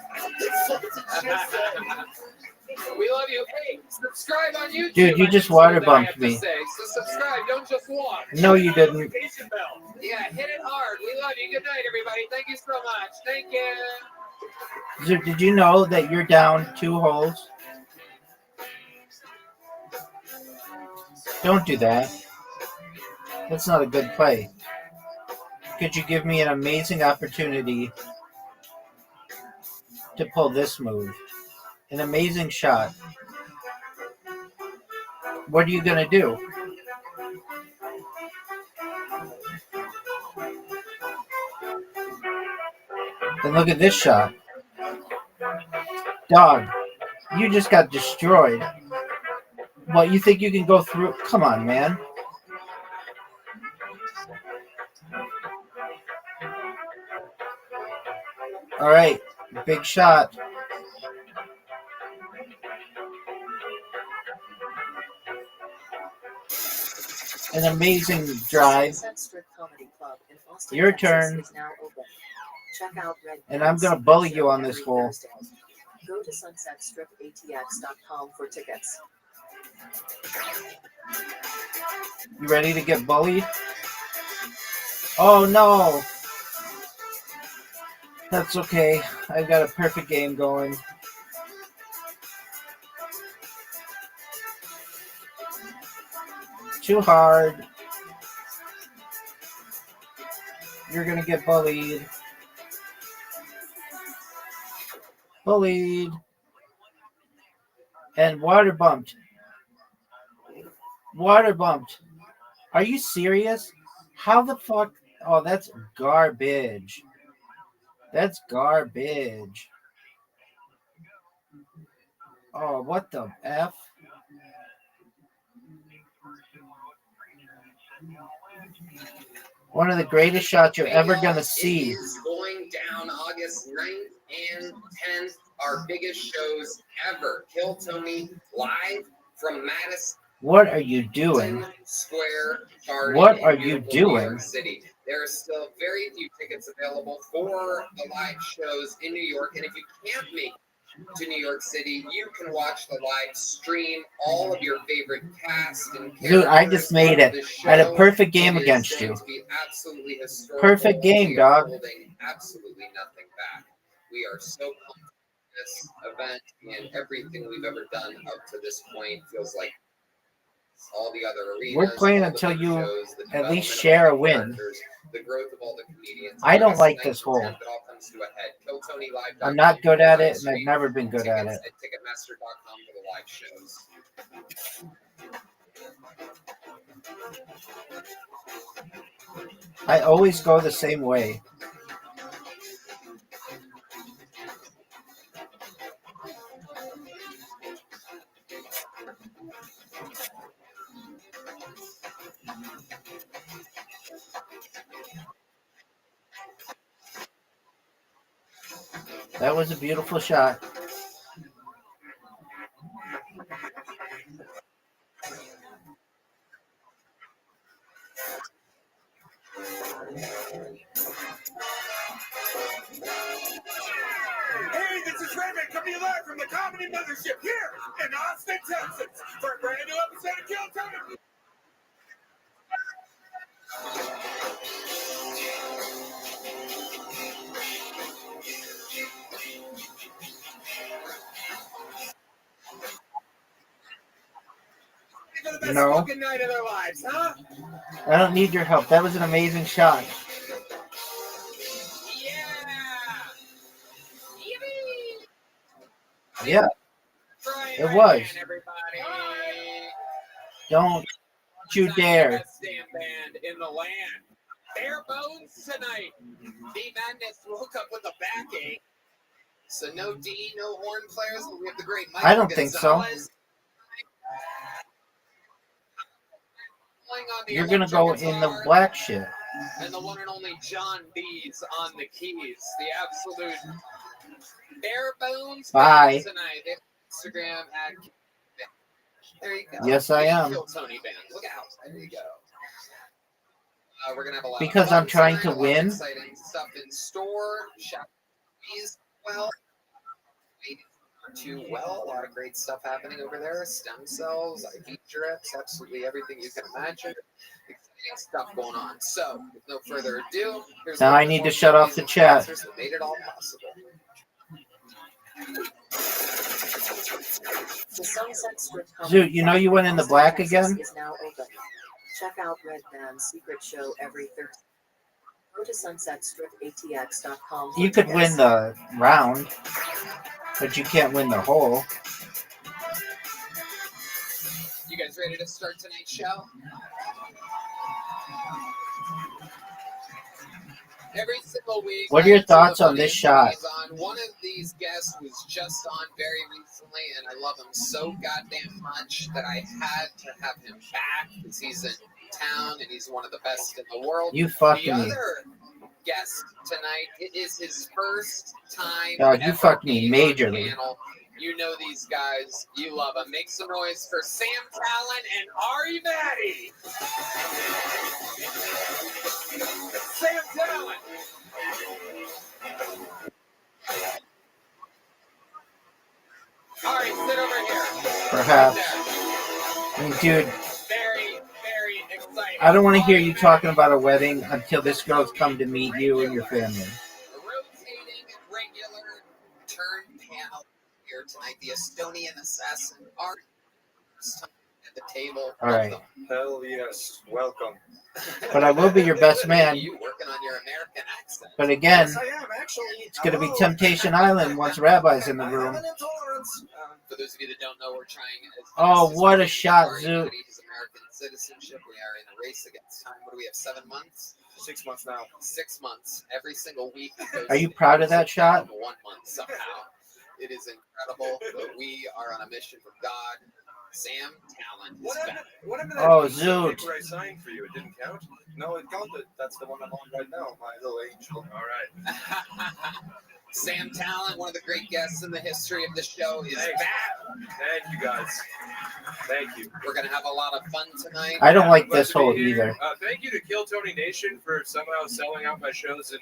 Speaker 1: We love you. Hey, subscribe on YouTube.
Speaker 12: Dude, you just water bumped me.
Speaker 1: So subscribe, don't just watch.
Speaker 12: No, you didn't.
Speaker 1: Yeah, hit it hard. We love you. Good night, everybody. Thank you so much. Thank you.
Speaker 12: Did you know that you're down 2 holes? Don't do that. That's not a good play. Could you give me an amazing opportunity to pull this move? An amazing shot. What are you going to do? Then look at this shot. Dog, you just got destroyed. What, you think you can go through? Come on, man. All right, big shot. An amazing drive. Your turn. And I'm going to bully you on this hole.
Speaker 6: Go to sunsetstripatx.com for tickets.
Speaker 12: You ready to get bullied? Oh, no. That's okay. I've got a perfect game going. Too hard. You're going to get bullied. Bullied. And water bumped. Water bumped. Are you serious? How the fuck? Oh, that's garbage. That's garbage. Oh, what the F? One of the greatest shots you're ever going to see.
Speaker 1: It is going down August 9th and 10th. Our biggest shows ever. Kill Tony live from Madison
Speaker 12: What are you doing?
Speaker 1: Square Garden.
Speaker 12: What are
Speaker 1: in
Speaker 12: you
Speaker 1: beautiful New
Speaker 12: doing?
Speaker 1: York City. There are still very few tickets available for the live shows in New York. And if you can't make to New York City, you can watch the live stream. All of your favorite cast and characters.
Speaker 12: Dude, I just made it. I had a perfect game against you.
Speaker 1: Absolutely historical.
Speaker 12: Perfect game,
Speaker 1: We are
Speaker 12: dog.
Speaker 1: holding absolutely nothing back. We are so pumped for this event, and everything we've ever done up to this point feels like all the other arenas.
Speaker 12: We're playing
Speaker 1: all the
Speaker 12: until
Speaker 1: big
Speaker 12: you
Speaker 1: shows, the
Speaker 12: at least
Speaker 1: development of
Speaker 12: share
Speaker 1: all
Speaker 12: a
Speaker 1: the
Speaker 12: win.
Speaker 1: characters, the growth of all the comedians.
Speaker 12: I don't
Speaker 1: August
Speaker 12: like
Speaker 1: 9th
Speaker 12: this
Speaker 1: and
Speaker 12: hole.
Speaker 1: 10th, it all comes to a head. KillTonyLive.com
Speaker 12: I'm not good
Speaker 1: for
Speaker 12: at
Speaker 1: the
Speaker 12: it,
Speaker 1: live
Speaker 12: and I've
Speaker 1: stream.
Speaker 12: never been good at it.
Speaker 1: Tickets at Ticketmaster.com for the live shows.
Speaker 12: I always go the same way. That was a beautiful shot.
Speaker 2: Hey, this is Rabbi coming to you live from the Comedy Mothership here in Austin, Texas for a brand new episode of Kill Tony. For the best
Speaker 12: No.
Speaker 2: fucking night of their lives, huh?
Speaker 12: I don't need your help. That was an amazing shot. Yeah, it was. Don't you dare.
Speaker 1: Best damn band in the land. Bare bones tonight. D Madness woke up with a backache. So no D, no horn players, but we have the great Mike
Speaker 12: I don't think so.
Speaker 1: Gonzalez. Playing on the
Speaker 12: You're going to go
Speaker 1: electric
Speaker 12: in the
Speaker 1: guitar,
Speaker 12: black shit.
Speaker 1: and the one and only John B's on the keys. The absolute bare bones
Speaker 12: Bye.
Speaker 1: band tonight. Instagram at there you go.
Speaker 12: Yes, I am.
Speaker 1: Kill Tony band. Look out. There you go. We're gonna have a lot
Speaker 12: Because
Speaker 1: of fun
Speaker 12: I'm trying
Speaker 1: tonight,
Speaker 12: to
Speaker 1: a lot of
Speaker 12: win.
Speaker 1: exciting stuff in store. Shop well. too well. A lot of great stuff happening over there. Stem cells, IV drips, absolutely everything you can imagine. Exciting stuff going on. So, with no further ado, here's
Speaker 12: Now I need to shut off the chat.
Speaker 1: that made it all possible.
Speaker 6: The Sunset Strip
Speaker 12: Zoot, you know you went in the black again?
Speaker 6: is now open. Check out Red Band's secret show every Thursday. Go to sunsetstripatx.com.
Speaker 12: You could win the round, but you can't win the hole.
Speaker 1: You guys ready to start tonight's show? Every single week.
Speaker 12: What are your thoughts on this shot?
Speaker 1: One of these guests was just on very recently, and I love him so goddamn much that I had to have him back because he's in town and he's one of the best in the world.
Speaker 12: You fucked
Speaker 1: the
Speaker 12: me.
Speaker 1: Other guest tonight, it is his first time.
Speaker 12: God, you fucked me majorly.
Speaker 1: Panel. You know these guys. You love them. Make some noise for Sam Talon and Ari Maddie. Sam Talon. All right, sit over here.
Speaker 12: Perhaps. I mean, dude,
Speaker 1: Very, very exciting.
Speaker 12: I don't want to hear you talking about a wedding until this girl's come to meet you and your family.
Speaker 1: Rotating regular turn panel here tonight. The Estonian assassin Ari at the table.
Speaker 12: All right.
Speaker 4: Hell yes. Welcome.
Speaker 12: But I will be your best man.
Speaker 1: You working on your American accent.
Speaker 12: But again,
Speaker 4: Yes, I am actually.
Speaker 12: it's going to be Temptation Island once Rabbi's in the room.
Speaker 1: For those of you that don't know, we're trying.
Speaker 12: Oh, what a shot, Zoot.
Speaker 1: His American citizenship. We are in a race against time. What do we have? 7 months?
Speaker 4: 6 months now.
Speaker 1: 6 months. Every single week.
Speaker 12: Are you proud of that shot?
Speaker 1: 1 month somehow. It is incredible, but we are on a mission from God. Sam Talon is back.
Speaker 12: Oh, Zoot.
Speaker 4: I signed for you. It didn't count? No, it counted. That's the one I'm on right now. My little angel. All right.
Speaker 1: Sam Talon, one of the great guests in the history of the show, is back.
Speaker 4: Thank you, guys. Thank you.
Speaker 1: We're going to have a lot of fun tonight.
Speaker 12: I don't like
Speaker 4: Glad
Speaker 12: this
Speaker 4: to be
Speaker 12: hole
Speaker 4: here.
Speaker 12: either.
Speaker 4: Thank you to Kill Tony Nation for somehow selling out my shows and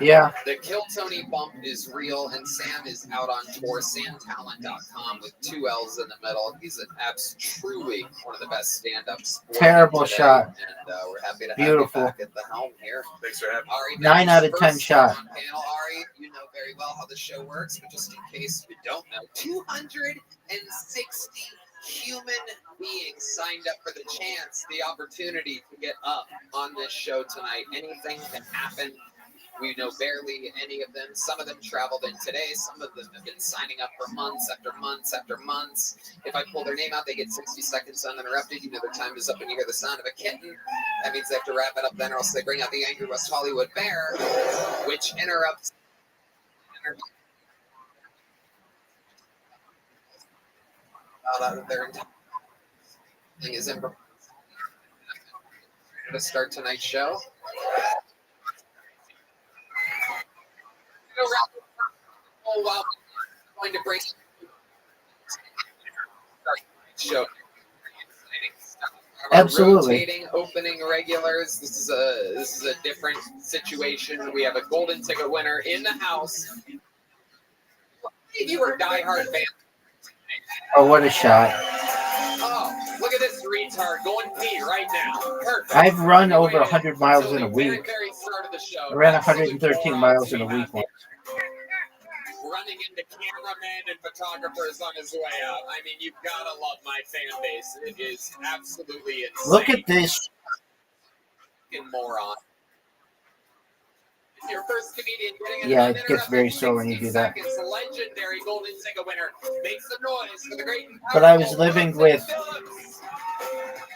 Speaker 12: Yeah.
Speaker 1: The Kill Tony bump is real, and Sam is out on tour, samtalent.com with 2 L's in the middle. He's truly one of the best stand-ups.
Speaker 12: Terrible
Speaker 1: today,
Speaker 12: shot.
Speaker 1: And we're happy to
Speaker 12: Beautiful.
Speaker 1: have you back at the helm here.
Speaker 4: Thanks for having me.
Speaker 1: Ari,
Speaker 12: 9 out of 10
Speaker 1: first
Speaker 12: shot.
Speaker 1: on panel. Ari, you know very well how the show works, but just in case you don't know, 260 human beings signed up for the chance, the opportunity to get up on this show tonight. Anything can happen. We know barely any of them. Some of them traveled in today. Some of them have been signing up for months after months after months. If I pull their name out, they get 60 seconds uninterrupted. You know their time is up and you hear the sound of a kitten. That means they have to wrap it up then, or else they bring out the angry West Hollywood bear, which interrupts. Out of their entire thing is in to start tonight's show. Oh wow! Going to break show.
Speaker 12: Absolutely.
Speaker 1: Rotating opening regulars. This is a different situation. We have a golden ticket winner in the house. If you were a diehard fan.
Speaker 12: Oh, what a shot.
Speaker 1: Oh, look at this retard going pee right now. Perfect.
Speaker 12: I've run over 100 miles in a week.
Speaker 1: Very start of the show.
Speaker 12: I ran 113 miles in a week once.
Speaker 1: Running into cameramen and photographers on his way out. I mean, you've got to love my fan base. It is absolutely insane.
Speaker 12: Look at this.
Speaker 1: Fucking moron. Your first comedian getting
Speaker 12: Yeah, it gets very slow when you do that.
Speaker 1: Legendary golden ticket winner. Make some noise for the great.
Speaker 12: But I was living with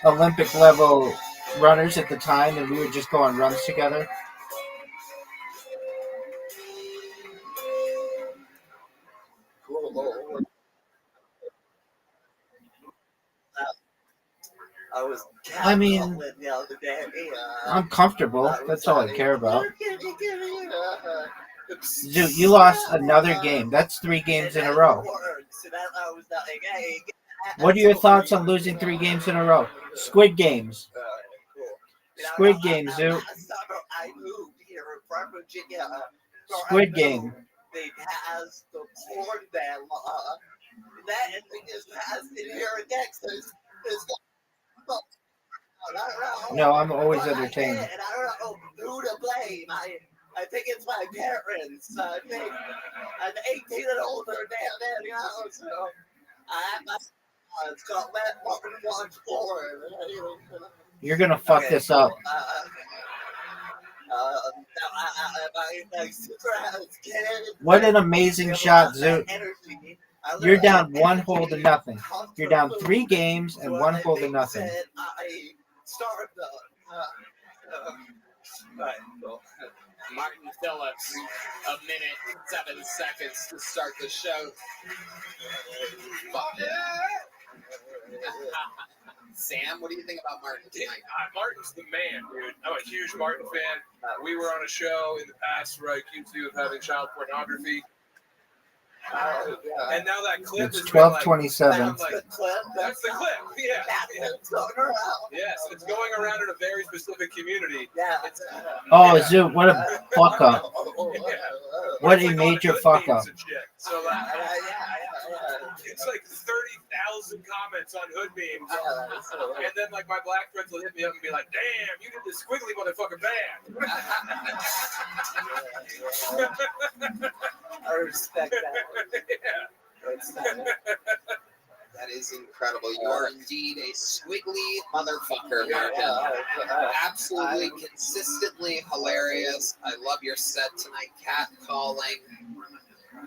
Speaker 12: Olympic level runners at the time, and we would just go on runs together. I mean, I'm comfortable. That's all I care about. Dude, you lost another game. That's 3 games in a row. What are your thoughts on losing 3 games in a row? Squid Games. Squid Games, dude.
Speaker 20: from Virginia.
Speaker 12: Squid Game.
Speaker 20: They passed the porn ban law. That and they just passed it here in Texas. It's I don't know.
Speaker 12: No, I'm always entertained.
Speaker 20: And I don't know who to blame. I think it's my parents. I think I'm 18 and older now, you know, so it's got let Martin watch porn.
Speaker 12: You're gonna fuck this up.
Speaker 20: My sister has kids.
Speaker 12: What an amazing shot, Zoot. You're down 1 hole to nothing. You're down 3 games and 1 hole to nothing.
Speaker 20: I started
Speaker 1: Right. Well, Martin Phillips, 1 minute, 7 seconds to start the show. Sam, what do you think about Martin tonight?
Speaker 16: Martin's the man, dude. I'm a huge Martin fan. We were on a show in the past where I accused you of having child pornography. And now that clip
Speaker 12: It's
Speaker 16: is
Speaker 12: 12:27.
Speaker 16: That's the clip. Yeah. Yes, it's going around in a very specific community.
Speaker 12: Oh, Zoot, what a fuck up. What a major fuck up.
Speaker 16: So it's like 30,000 comments on Hood memes. And then like my black friends will hit me up and be like, damn, you did this squiggly motherfucker bad.
Speaker 20: I respect that.
Speaker 1: That is incredible. You are indeed a squiggly motherfucker, Martin. Absolutely consistently hilarious. I love your set tonight. Cat calling.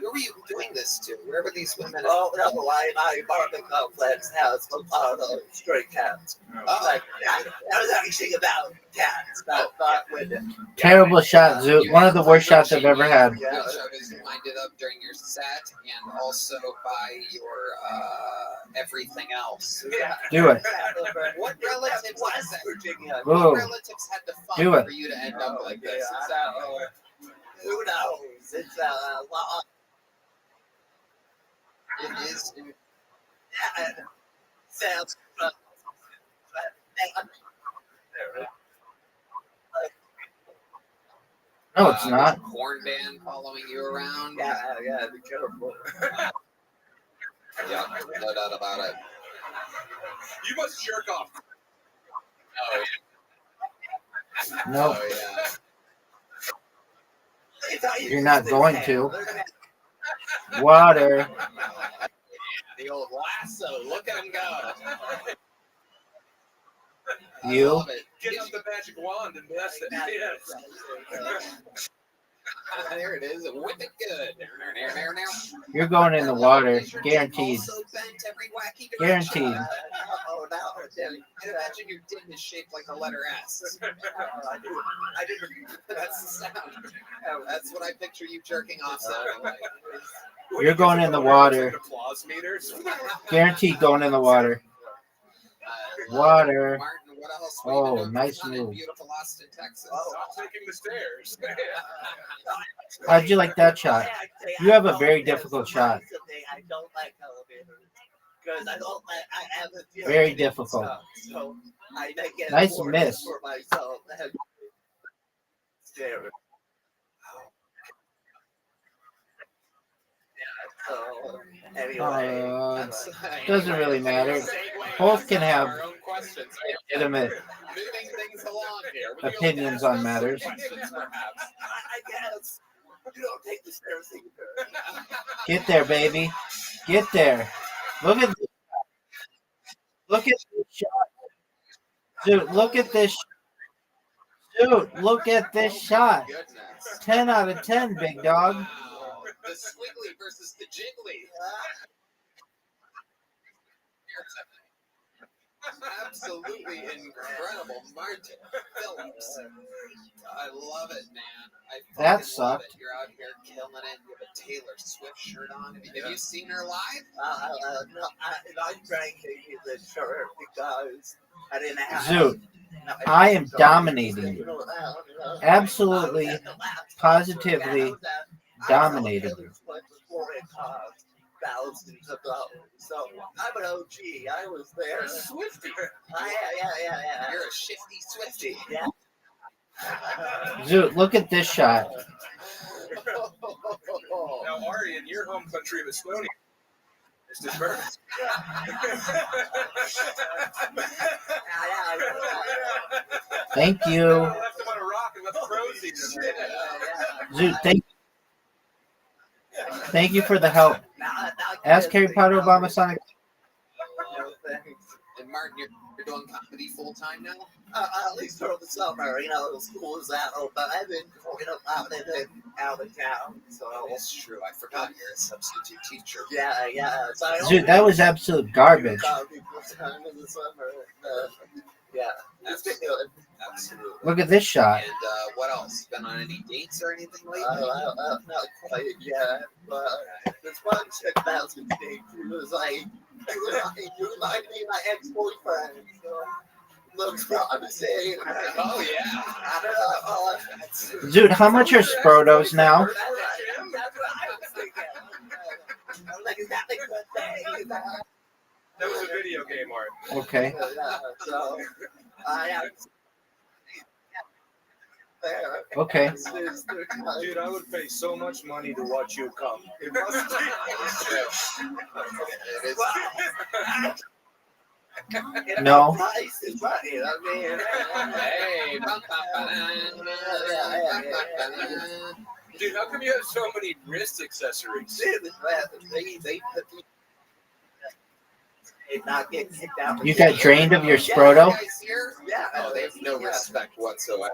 Speaker 1: Who were you doing this to? Where were these women?
Speaker 20: Oh, no, I apartment complex has a lot of stray cats. Like, I was actually about cats, not women.
Speaker 12: Terrible shot, Zoot. One of the worst shots I've ever had.
Speaker 1: Which I was reminded of during your set and also by your everything else.
Speaker 12: Do it.
Speaker 1: What relatives
Speaker 12: Whoa.
Speaker 1: what relatives had to fuck
Speaker 12: Do it.
Speaker 1: for you to end up like this?
Speaker 20: Who knows? It's a lot.
Speaker 1: It is.
Speaker 20: Yeah, sounds.
Speaker 12: No, it's not.
Speaker 1: Corn band following you around.
Speaker 20: Yeah, be careful.
Speaker 1: Yeah, no doubt about it.
Speaker 16: You must jerk off.
Speaker 1: Oh, yeah.
Speaker 12: No.
Speaker 1: Oh, yeah.
Speaker 12: You're not going to. Water.
Speaker 1: The old lasso. Look at him go.
Speaker 12: You.
Speaker 16: Get out the magic wand and bless it. Yes.
Speaker 1: There it is. Whip it good.
Speaker 12: You're going in the water. Guaranteed. Guaranteed.
Speaker 1: Oh, no. I imagine your din is shaped like the letter S. I didn't. That's the sound. That's what I picture you jerking off sounding like.
Speaker 12: You're going in the water.
Speaker 16: Applause meters.
Speaker 12: Guaranteed going in the water. Water.
Speaker 1: Martin, what else?
Speaker 12: Oh, nice move.
Speaker 1: Beautiful Austin, Texas.
Speaker 16: Stop taking the stairs.
Speaker 12: How'd you like that shot? You have a very difficult shot.
Speaker 20: I don't like elevators because I don't like. I have a fear
Speaker 12: Very
Speaker 20: of
Speaker 12: difficult.
Speaker 20: stuff, so I make it
Speaker 12: Nice
Speaker 20: more
Speaker 12: miss.
Speaker 20: for myself. Scary. So anyway,
Speaker 12: Doesn't really matter. Both can have legitimate
Speaker 1: Moving things along here.
Speaker 12: opinions on matters.
Speaker 20: I guess you don't take the stairs either.
Speaker 12: Get there, baby. Get there. Look at this. Look at this shot. Dude, look at this. Dude, look at this shot. 10 out of 10, big dog.
Speaker 1: Wow. The squiggly versus the jiggly. Absolutely incredible, Martin Phillips. I love it, man. I
Speaker 12: That
Speaker 1: fucking love
Speaker 12: sucked.
Speaker 1: it. You're out here killing it. You have a Taylor Swift shirt on. Have you seen her live?
Speaker 20: No, I drank the shirt because I didn't have.
Speaker 12: Zoot, I am dominating you. Absolutely, positively dominating you.
Speaker 20: Thousands of dollars. So I'm an OG. I was there.
Speaker 1: Swifty.
Speaker 20: Yeah.
Speaker 1: You're a shifty Swifty.
Speaker 20: Yeah.
Speaker 12: Zoot, look at this shot.
Speaker 2: Now, Ari, in your home country of Estonia, Mr. Burns.
Speaker 12: Thank you.
Speaker 2: Left him on a rock and let the crows eat him.
Speaker 12: Zoot, thank you for the help. Ask Harry Potter Obama Sonic.
Speaker 1: And Martin, you're doing comedy full time now?
Speaker 17: At least for the summer, you know, school is out, but I've been growing up out of town, so.
Speaker 1: It's true, I forgot you're a substitute teacher.
Speaker 17: Yeah. So
Speaker 12: Zoot, that was absolute garbage.
Speaker 17: comedy full time in the summer. Yeah, it's been good.
Speaker 1: Absolutely.
Speaker 12: Look at this shot.
Speaker 1: And what else? Been on any dates or anything lately?
Speaker 17: Not quite yet, but this one chick that was with me, she was like, you remind me of my ex-boyfriend, so looks promising.
Speaker 1: Oh, yeah.
Speaker 17: I don't know.
Speaker 12: Zoot, how much are Sprotos now?
Speaker 17: That's what I was thinking. I'm like, is that a good thing?
Speaker 2: That was a video game, Art.
Speaker 12: Okay.
Speaker 17: Yeah, so,
Speaker 12: Okay.
Speaker 18: Dude, I would pay so much money to watch you come. It must be.
Speaker 12: No.
Speaker 17: Price is right, I mean.
Speaker 1: Hey.
Speaker 2: Dude, how come you have so many wrist accessories?
Speaker 17: They put me. Not getting kicked out.
Speaker 12: You got drained of your Sproto?
Speaker 17: Yeah.
Speaker 1: Oh, they have no respect whatsoever.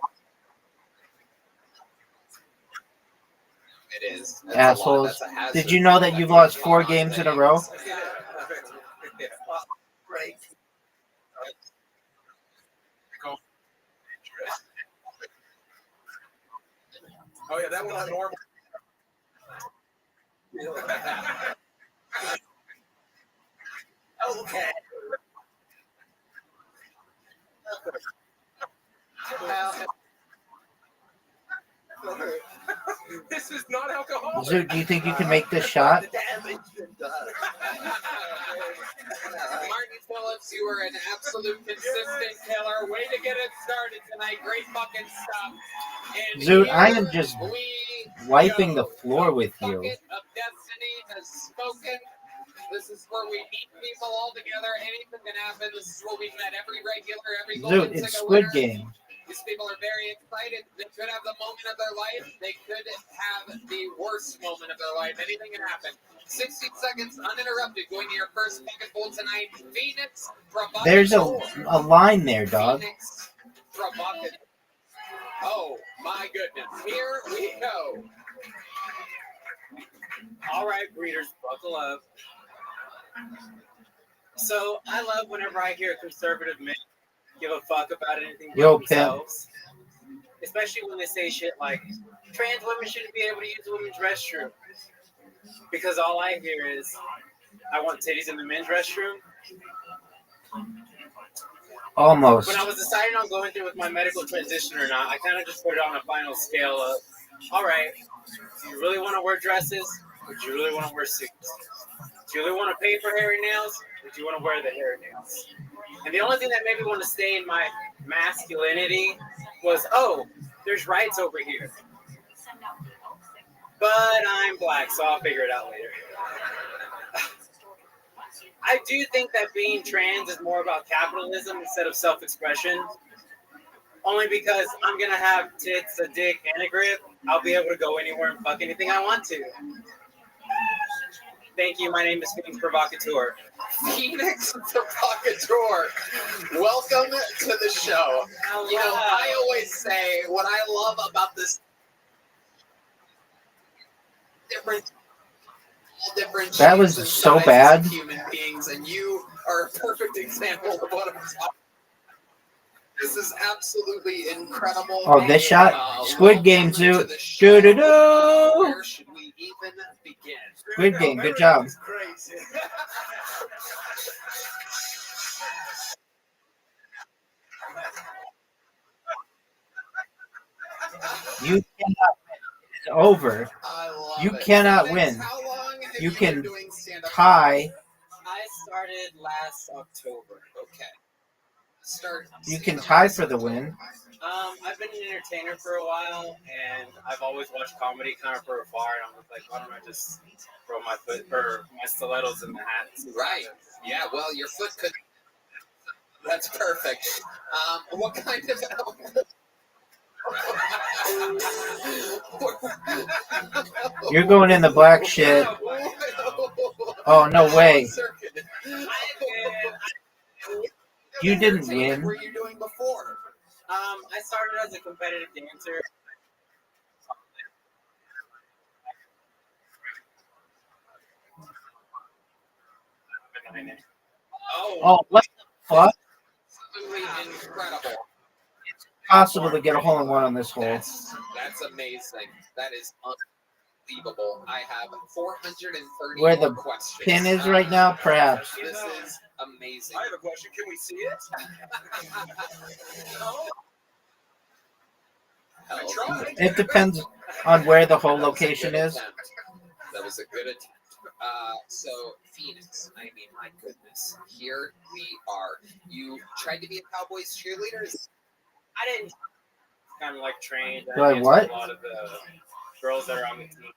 Speaker 1: It is. That's
Speaker 12: Assholes.
Speaker 1: a hazard.
Speaker 12: Did you know that you've lost 4 games in a row?
Speaker 17: Right.
Speaker 2: Oh, yeah, that one's normal.
Speaker 17: Okay.
Speaker 2: This is not alcoholic.
Speaker 12: Zoot, do you think you can make this shot?
Speaker 1: Martin Phillips, you were an absolute consistent killer. Way to get it started tonight. Great fucking stuff. And
Speaker 12: Zoot, I am
Speaker 1: here
Speaker 12: just
Speaker 1: we
Speaker 12: wiping
Speaker 1: go.
Speaker 12: the floor with you.
Speaker 1: Bucket of Destiny has spoken. This is where we meet people all together. Anything can happen. This is where we've met every regular, every
Speaker 12: Zoot,
Speaker 1: Golden
Speaker 12: it's
Speaker 1: Ticket
Speaker 12: Squid
Speaker 1: winner.
Speaker 12: Game.
Speaker 1: These people are very excited. They could have the moment of their life. They could have the worst moment of their life. Anything can happen. 60 seconds uninterrupted going to your first bucket bowl tonight. Phoenix, Rabbi.
Speaker 12: There's a line there, dog.
Speaker 1: Phoenix, Rabbi. Oh, my goodness. Here we go.
Speaker 15: All right, breeders, buckle up. So I love whenever I hear conservative men give a fuck about anything but
Speaker 12: Yo, pimp.
Speaker 15: themselves. Especially when they say shit like, trans women shouldn't be able to use the women's restroom. Because all I hear is, I want titties in the men's restroom.
Speaker 12: Almost.
Speaker 15: When I was deciding on going through with my medical transition or not, I kind of just put it on a final scale of, all right, do you really want to wear dresses? Or do you really want to wear suits? Do you really want to pay for hairy nails? Or do you want to wear the hairy nails? And the only thing that made me want to stay in my masculinity was, oh, there's rights over here. But I'm black, so I'll figure it out later. I do think that being trans is more about capitalism instead of self-expression. Only because I'm going to have tits, a dick, and a grip. I'll be able to go anywhere and fuck anything I want to. Thank you. My name is Phoenix Provocateur.
Speaker 1: Phoenix Provocateur. Welcome to the show. You know, I always say what I love about this different
Speaker 12: That was so bad.
Speaker 1: Human beings, and you are a perfect example of what I'm talking about. This is absolutely incredible.
Speaker 12: Oh, this shot? Squid Game, Zoot. Doo-doo-doo.
Speaker 1: Where should we even begin?
Speaker 12: Squid Game, good job. You cannot win. It's over. You cannot win. You can tie.
Speaker 15: I started last October.
Speaker 1: Okay. start?
Speaker 12: You can tie for the win.
Speaker 15: I've been an entertainer for a while, and I've always watched comedy kind of from afar. And I'm like, why don't I just throw my foot or my stilettos in the hat?
Speaker 1: Right. Yeah. Well, your foot could. That's perfect. What kind of album?
Speaker 12: You're going in the black shit. Oh, no way. You didn't win.
Speaker 1: What were you doing before?
Speaker 15: I started as a competitive dancer.
Speaker 12: Oh, what the fuck?
Speaker 1: Absolutely incredible.
Speaker 12: It's impossible to get a hole in one on this hole.
Speaker 1: That's amazing. That is unbelievable. I have 430
Speaker 12: Where the
Speaker 1: questions.
Speaker 12: pin is right now, perhaps.
Speaker 1: This is amazing.
Speaker 2: I have a question. Can we see it? I tried.
Speaker 12: It depends on where the hole location is.
Speaker 1: That was a good attempt. So Phoenix, I mean, my goodness, here we are. You tried to be a Cowboys cheerleader?
Speaker 15: I didn't kind of like train.
Speaker 12: Do I what?
Speaker 15: A lot of the girls that are on the team,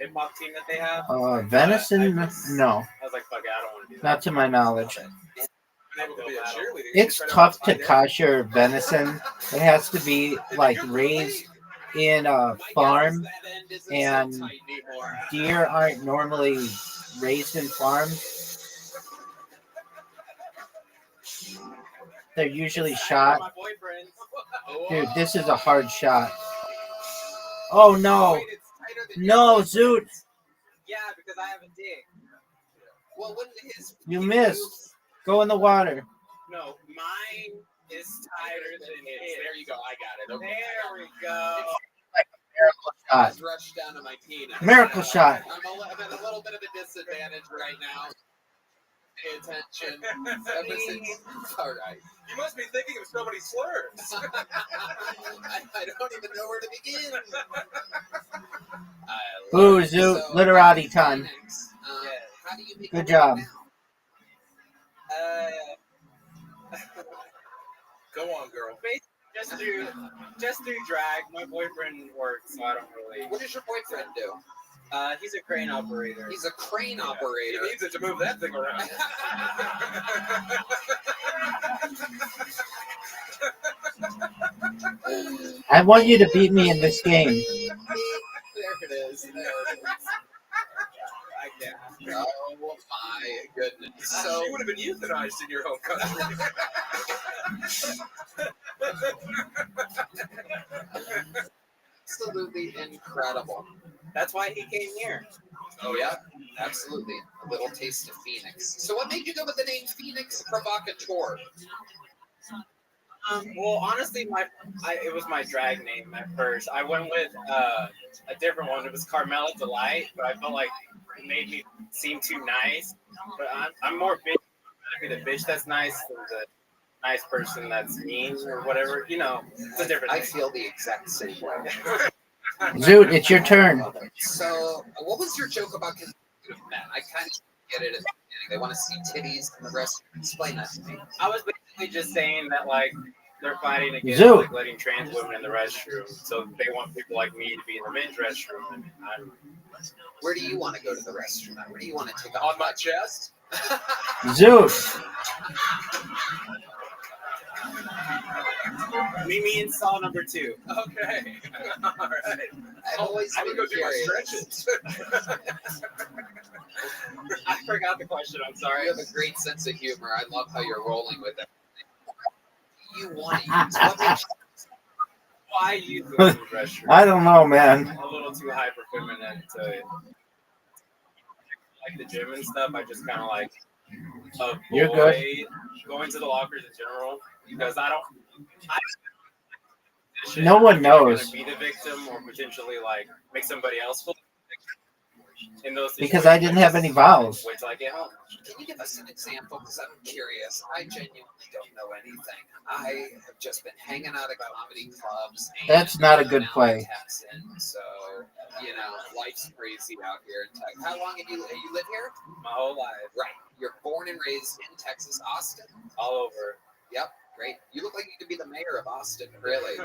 Speaker 15: hip hop team that they have.
Speaker 12: Venison? No,
Speaker 15: I was like, fuck it, I don't want to do that.
Speaker 12: not to my knowledge.
Speaker 2: Able to be a cheerleader.
Speaker 12: It's tough to kosher venison. It has to be like raised in a farm, and deer aren't normally raised in farms. They're usually shot. Dude, this is a hard shot. Oh no. No, Zoot.
Speaker 15: Yeah, because I have a dick.
Speaker 1: Well, wouldn't his
Speaker 12: You missed. Go in the water.
Speaker 15: No, mine is tighter than his.
Speaker 1: There you go. I got it. Okay.
Speaker 15: There we go.
Speaker 12: Miracle shot.
Speaker 1: Just rushed down to my penis.
Speaker 12: Miracle shot.
Speaker 1: I'm at a little bit of a disadvantage right now. Pay attention. Ever since, all right.
Speaker 2: You must be thinking of so many slurs.
Speaker 1: I don't even know where to begin.
Speaker 12: Ooh, Zoot. Literati time.
Speaker 1: How do you make
Speaker 12: Good job.
Speaker 2: Go on, girl.
Speaker 15: Just do drag. My boyfriend works, so I don't really.
Speaker 1: What does your boyfriend do?
Speaker 15: He's a crane operator.
Speaker 1: He's a crane operator.
Speaker 2: He needs it to move that thing around.
Speaker 12: I want you to beat me in this game.
Speaker 1: There it is. There it is. I can't. Oh my goodness. So
Speaker 2: you would have been euthanized in your home country.
Speaker 1: Absolutely incredible.
Speaker 15: That's why he came here.
Speaker 1: Oh yeah, absolutely. A little taste of Phoenix. So what made you go with the name Phoenix Provocateur?
Speaker 15: Well, honestly, it was my drag name at first. I went with a different one. It was Carmela Delight, but I felt like it made me seem too nice. But I'm more bitch. I'm the bitch that's nice than the nice person that's mean or whatever. You know, it's a different thing.
Speaker 1: I feel the exact same way.
Speaker 12: Zoot, it's your turn.
Speaker 1: So, what was your joke about consecutive men? I kind of get it at the beginning. They want to see titties and the rest. Explain that to me.
Speaker 15: I was basically just saying that, like, they're fighting against
Speaker 12: Zoot.
Speaker 15: like letting trans women in the restroom, so they want people like me to be in the men's restroom. And
Speaker 1: where do you want to go to the restroom? Where do you want to take
Speaker 2: on my chest?
Speaker 12: Zeus.
Speaker 15: Meet me in stall number 2.
Speaker 2: Okay. All right.
Speaker 1: I've always
Speaker 2: I'm gonna go do my stretches.
Speaker 15: I forgot the question. I'm sorry.
Speaker 1: You have a great sense of humor. I love how you're rolling with it. You want to use what makes you
Speaker 15: Why use the restroom?
Speaker 12: I don't know, man.
Speaker 15: I'm a little too hyper feminine to like the gym and stuff. I just kind of like avoid
Speaker 12: You're good.
Speaker 15: going to the lockers in general because I don't.
Speaker 12: No one knows.
Speaker 15: Be the victim or potentially like make somebody else feel in those
Speaker 12: Because I didn't have any vowels.
Speaker 15: Wait till I get home.
Speaker 1: Can you give us an example? Because I'm curious. I genuinely don't know anything. I have just been hanging out at comedy clubs.
Speaker 12: That's not a good play.
Speaker 1: Texan, so you know, life's crazy out here in Texas. How long have you lived here?
Speaker 15: My whole life.
Speaker 1: Right. You're born and raised in Texas, Austin.
Speaker 15: All over.
Speaker 1: Yep, great. You look like you could be the mayor of Austin, really.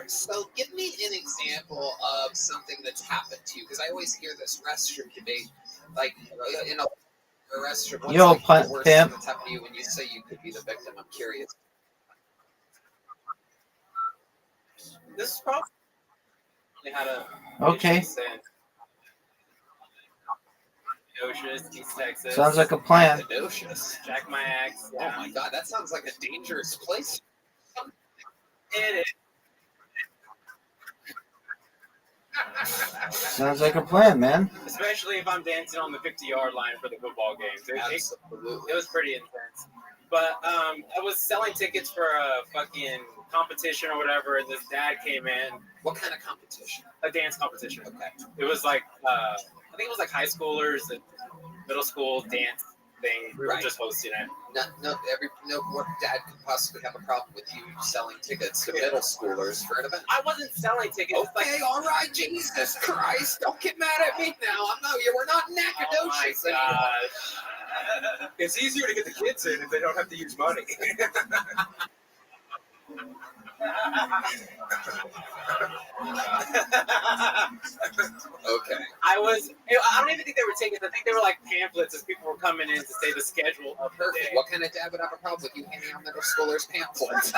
Speaker 1: So give me an example of something that's happened to you, because I always hear this restroom debate, like in a restroom. What's
Speaker 12: Yo,
Speaker 1: like the worst thing
Speaker 12: pimp.
Speaker 1: that's happened to you when you say you could be the victim? I'm curious.
Speaker 15: This is probably had a
Speaker 12: Okay.
Speaker 15: issues in Kenosha, East Texas.
Speaker 12: Sounds like a plan.
Speaker 1: Kenosha.
Speaker 15: Jack my ex.
Speaker 1: Oh my god, that sounds like a dangerous place.
Speaker 15: It is.
Speaker 12: Sounds like a plan, man.
Speaker 15: Especially if I'm dancing on the 50-yard line for the football games. It was pretty intense. But I was selling tickets for a fucking competition or whatever, and this dad came in.
Speaker 1: What kind of competition?
Speaker 15: A dance competition.
Speaker 1: Okay.
Speaker 15: It was like, I think it was like high schoolers and middle school dance thing. We were just hosting it.
Speaker 1: No, what dad could possibly have a problem with you selling tickets to middle schoolers for an event?
Speaker 15: I wasn't selling tickets.
Speaker 1: Okay, all right, Jesus Christ! Don't get mad at me now. We're not Nacogdoches anymore.
Speaker 2: It's easier to get the kids in if they don't have to use money.
Speaker 1: Okay.
Speaker 15: I don't even think they were tickets. I think they were like pamphlets as people were coming in to say the schedule of the day.
Speaker 1: What kind of dad would have a problem with you handing out middle schoolers pamphlets?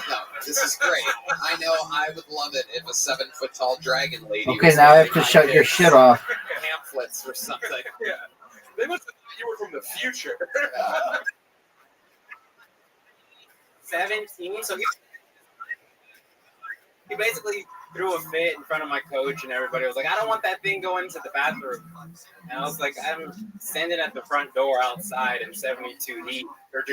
Speaker 1: No, this is great. I know I would love it if a 7-foot-tall dragon lady.
Speaker 12: Okay, now I have to shut your shit off.
Speaker 1: Pamphlets or something.
Speaker 2: Yeah. They must have thought you were from the future.
Speaker 15: 17. So he basically threw a fit in front of my coach, and everybody was like, "I don't want that thing going to the bathroom." And I was like, "I'm standing at the front door outside in 72 heat, or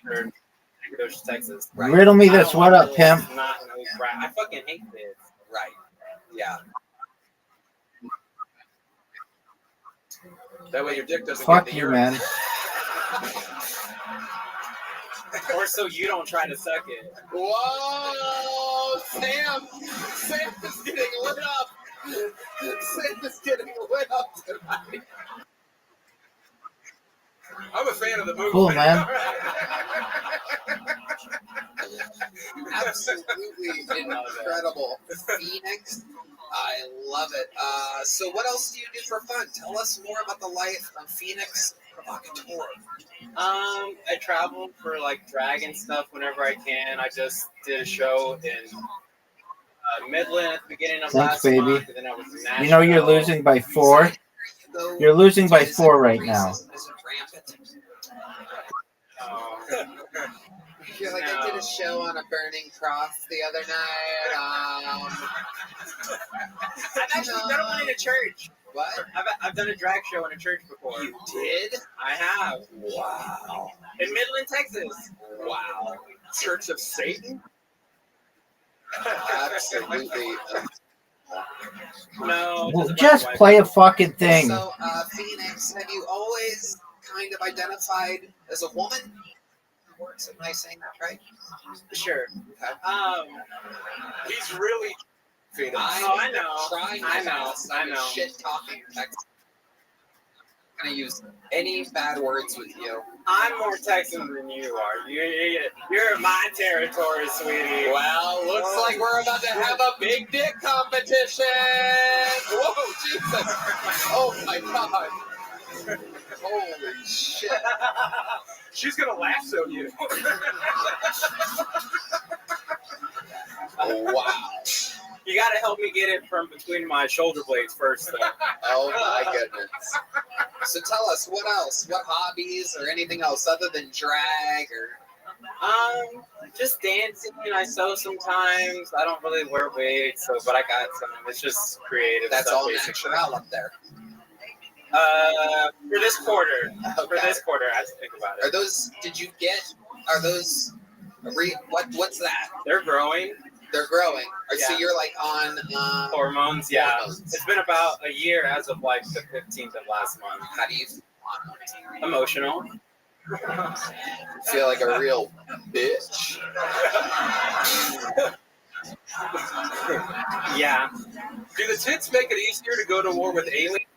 Speaker 15: Nacogdoches, Texas."
Speaker 12: Right. Riddle me this. What up, pimp?
Speaker 15: I fucking hate this.
Speaker 1: Right. Yeah.
Speaker 2: That way your dick doesn't
Speaker 12: Fuck
Speaker 2: get the
Speaker 12: you,
Speaker 2: urine.
Speaker 12: man.
Speaker 15: Or so you don't try to suck it.
Speaker 1: Whoa, Sam is getting lit up. Sam is getting lit up tonight.
Speaker 2: I'm a fan of the movie.
Speaker 12: Cool, man.
Speaker 1: Absolutely incredible. Phoenix. I love it. So what else do you do for fun? Tell us more about the life of Phoenix Provocateur.
Speaker 15: I travel for like drag and stuff whenever I can. I just did a show in Midland at the beginning of
Speaker 12: Thanks,
Speaker 15: last
Speaker 12: baby.
Speaker 15: month, and then I was in Nashville.
Speaker 12: You know you're losing by 4. You're losing by 4 right now.
Speaker 1: I feel like I did a show on a burning cross the other night.
Speaker 15: I've actually done one in a church.
Speaker 1: What?
Speaker 15: I've done a drag show in a church before.
Speaker 1: You did?
Speaker 15: I have.
Speaker 1: Wow.
Speaker 15: In Midland, Texas.
Speaker 1: Wow.
Speaker 2: Church of Satan?
Speaker 1: Absolutely.
Speaker 15: No.
Speaker 12: Well, just play a fucking thing.
Speaker 1: So, Phoenix, have you always kind of identified as a woman? Am I saying that right?
Speaker 15: Sure.
Speaker 1: Okay.
Speaker 2: He's really Phoenix.
Speaker 15: I know.
Speaker 1: I know. Shit talking Texas. I'm gonna use any bad words with you.
Speaker 15: I'm more Texan than you are. You're in my territory, sweetie.
Speaker 1: Well, looks like we're about to have a big dick competition. Whoa, Jesus! Oh my God! Holy shit!
Speaker 2: She's gonna lasso you.
Speaker 1: Oh, wow.
Speaker 15: You gotta help me get it from between my shoulder blades first, though.
Speaker 1: Oh my goodness. So tell us, what else? What hobbies or anything else other than drag or?
Speaker 15: Just dancing. I sew sometimes. I don't really wear wigs, but I got some. It's just creative.
Speaker 1: That's
Speaker 15: stuff,
Speaker 1: all
Speaker 15: basically.
Speaker 1: natural up there.
Speaker 15: For this quarter.
Speaker 1: Okay.
Speaker 15: For this quarter, I have to think about it.
Speaker 1: Are those? Are those? What's that?
Speaker 15: They're growing.
Speaker 1: They're growing. So
Speaker 15: Yeah.
Speaker 1: you're like on
Speaker 15: Hormones, yeah.
Speaker 1: hormones.
Speaker 15: It's been about a year as of like the 15th of last month.
Speaker 1: How do you
Speaker 15: Emotional.
Speaker 1: feel like a real bitch?
Speaker 15: Yeah.
Speaker 2: Do the tits make it easier to go to war with aliens?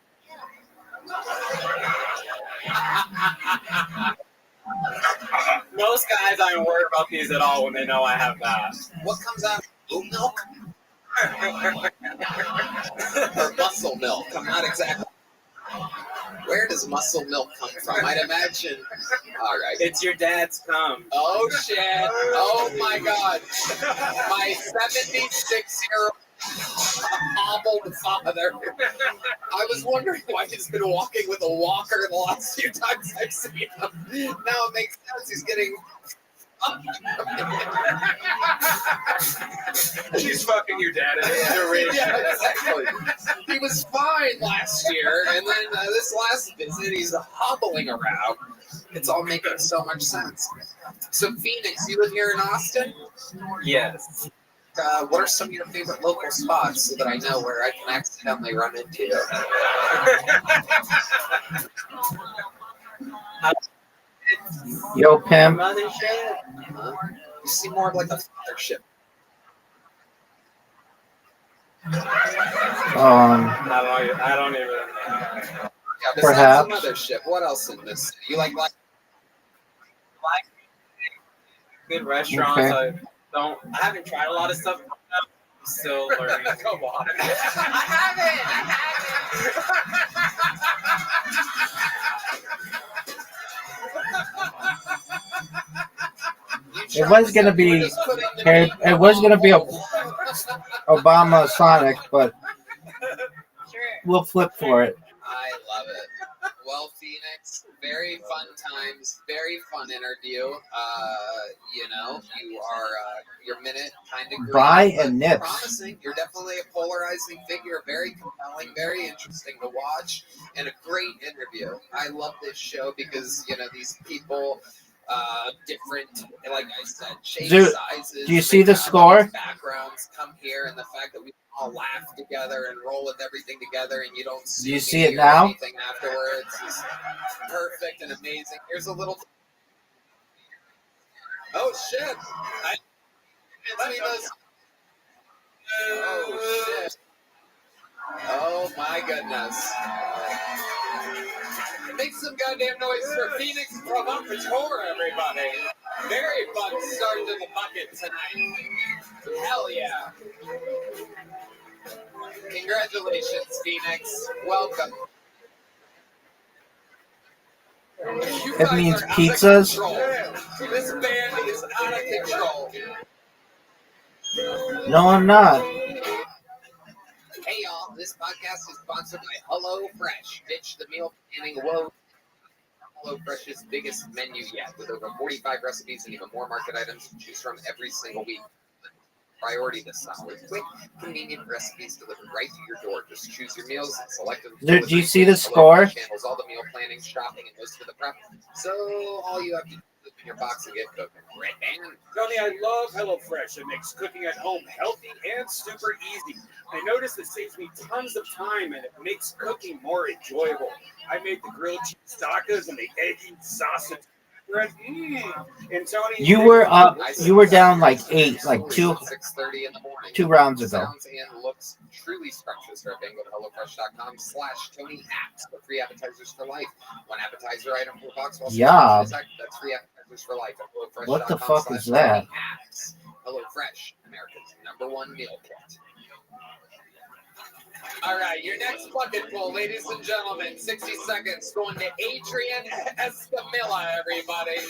Speaker 15: Most guys aren't worried about these at all when they know I have that.
Speaker 1: What comes out? Oat milk? Or muscle milk? I'm not exactly. Where does muscle milk come from? I'd imagine. All right.
Speaker 15: It's your dad's cum.
Speaker 1: Oh shit! Oh my god! My 76-year-old hobbled father. I was wondering why he's been walking with a walker the last few times I've seen him. Now it makes sense. He's getting.
Speaker 16: She's fucking your dad in his duration.
Speaker 1: Yeah, exactly. He was fine last year, and then this last visit, he's hobbling around. It's all making so much sense. So, Phoenix, you live here in Austin?
Speaker 15: Yes.
Speaker 1: What are some of your favorite local spots so that I know where I can accidentally run into you?
Speaker 12: Yo, pimp.
Speaker 15: Mothership.
Speaker 1: You seem more of like a fathership.
Speaker 15: I don't even.
Speaker 1: Yeah,
Speaker 12: Perhaps.
Speaker 1: besides the mothership, what else in this city? You like
Speaker 15: Good restaurants.
Speaker 12: Okay.
Speaker 15: I haven't tried a lot of stuff. I'm still learning.
Speaker 1: Come on.
Speaker 15: I haven't.
Speaker 12: It was gonna be a Obama Sonic, but we'll flip for it.
Speaker 1: I love it. Well, Phoenix, very fun times, very fun interview. You know, you are your minute kind of
Speaker 12: Rye and nips.
Speaker 1: promising. You're definitely a polarizing figure, very compelling, very interesting to watch, and a great interview. I love this show because you know these people. Different, like I said, shape sizes.
Speaker 12: Do you see the score?
Speaker 1: Backgrounds come here, and the fact that we all laugh together and roll with everything together, and you don't see
Speaker 12: Do you see it now?
Speaker 1: anything afterwards is perfect and amazing. Here's a little. Oh shit! Oh shit! Oh my goodness! Make some goddamn noise for Phoenix Provocateur, everybody. Very fun start to the bucket tonight. Hell yeah. Congratulations, Phoenix. Welcome. You
Speaker 12: It
Speaker 1: guys
Speaker 12: means
Speaker 1: are out of
Speaker 12: pizzas.
Speaker 1: control. This band is out of control.
Speaker 12: No, I'm not.
Speaker 1: Hey y'all, this podcast is sponsored by HelloFresh. Ditch the meal planning woe. HelloFresh's biggest menu yet, with over 45 recipes and even more market items to choose from every single week. Priority this summer with quick, convenient recipes delivered right to your door. Just choose your meals and select them.
Speaker 12: Do you see the score?
Speaker 1: Handles all the meal planning, shopping, and most of the prep. So all you have to do is in your box and get cooking. Red band.
Speaker 2: Tony, I love HelloFresh. It makes cooking at home healthy and super easy. I noticed it saves me tons of time and it makes cooking more enjoyable. I made the grilled cheese tacos and the eggy sausage bread. And Tony,
Speaker 12: You were up. You were down like 8, like
Speaker 1: 6:30 in the morning.
Speaker 12: 2 rounds ago.
Speaker 1: Sounds and looks truly scrumptious. Go to HelloFresh.com/TonyHacks for free appetizers for life. One appetizer item per box.
Speaker 12: Yeah.
Speaker 1: That's free appetizers for life.
Speaker 12: What the fuck is that?
Speaker 1: HelloFresh, America's #1 meal kit. All right, your next bucket pull, ladies and gentlemen. 60 seconds going to Adrian Escamilla, everybody.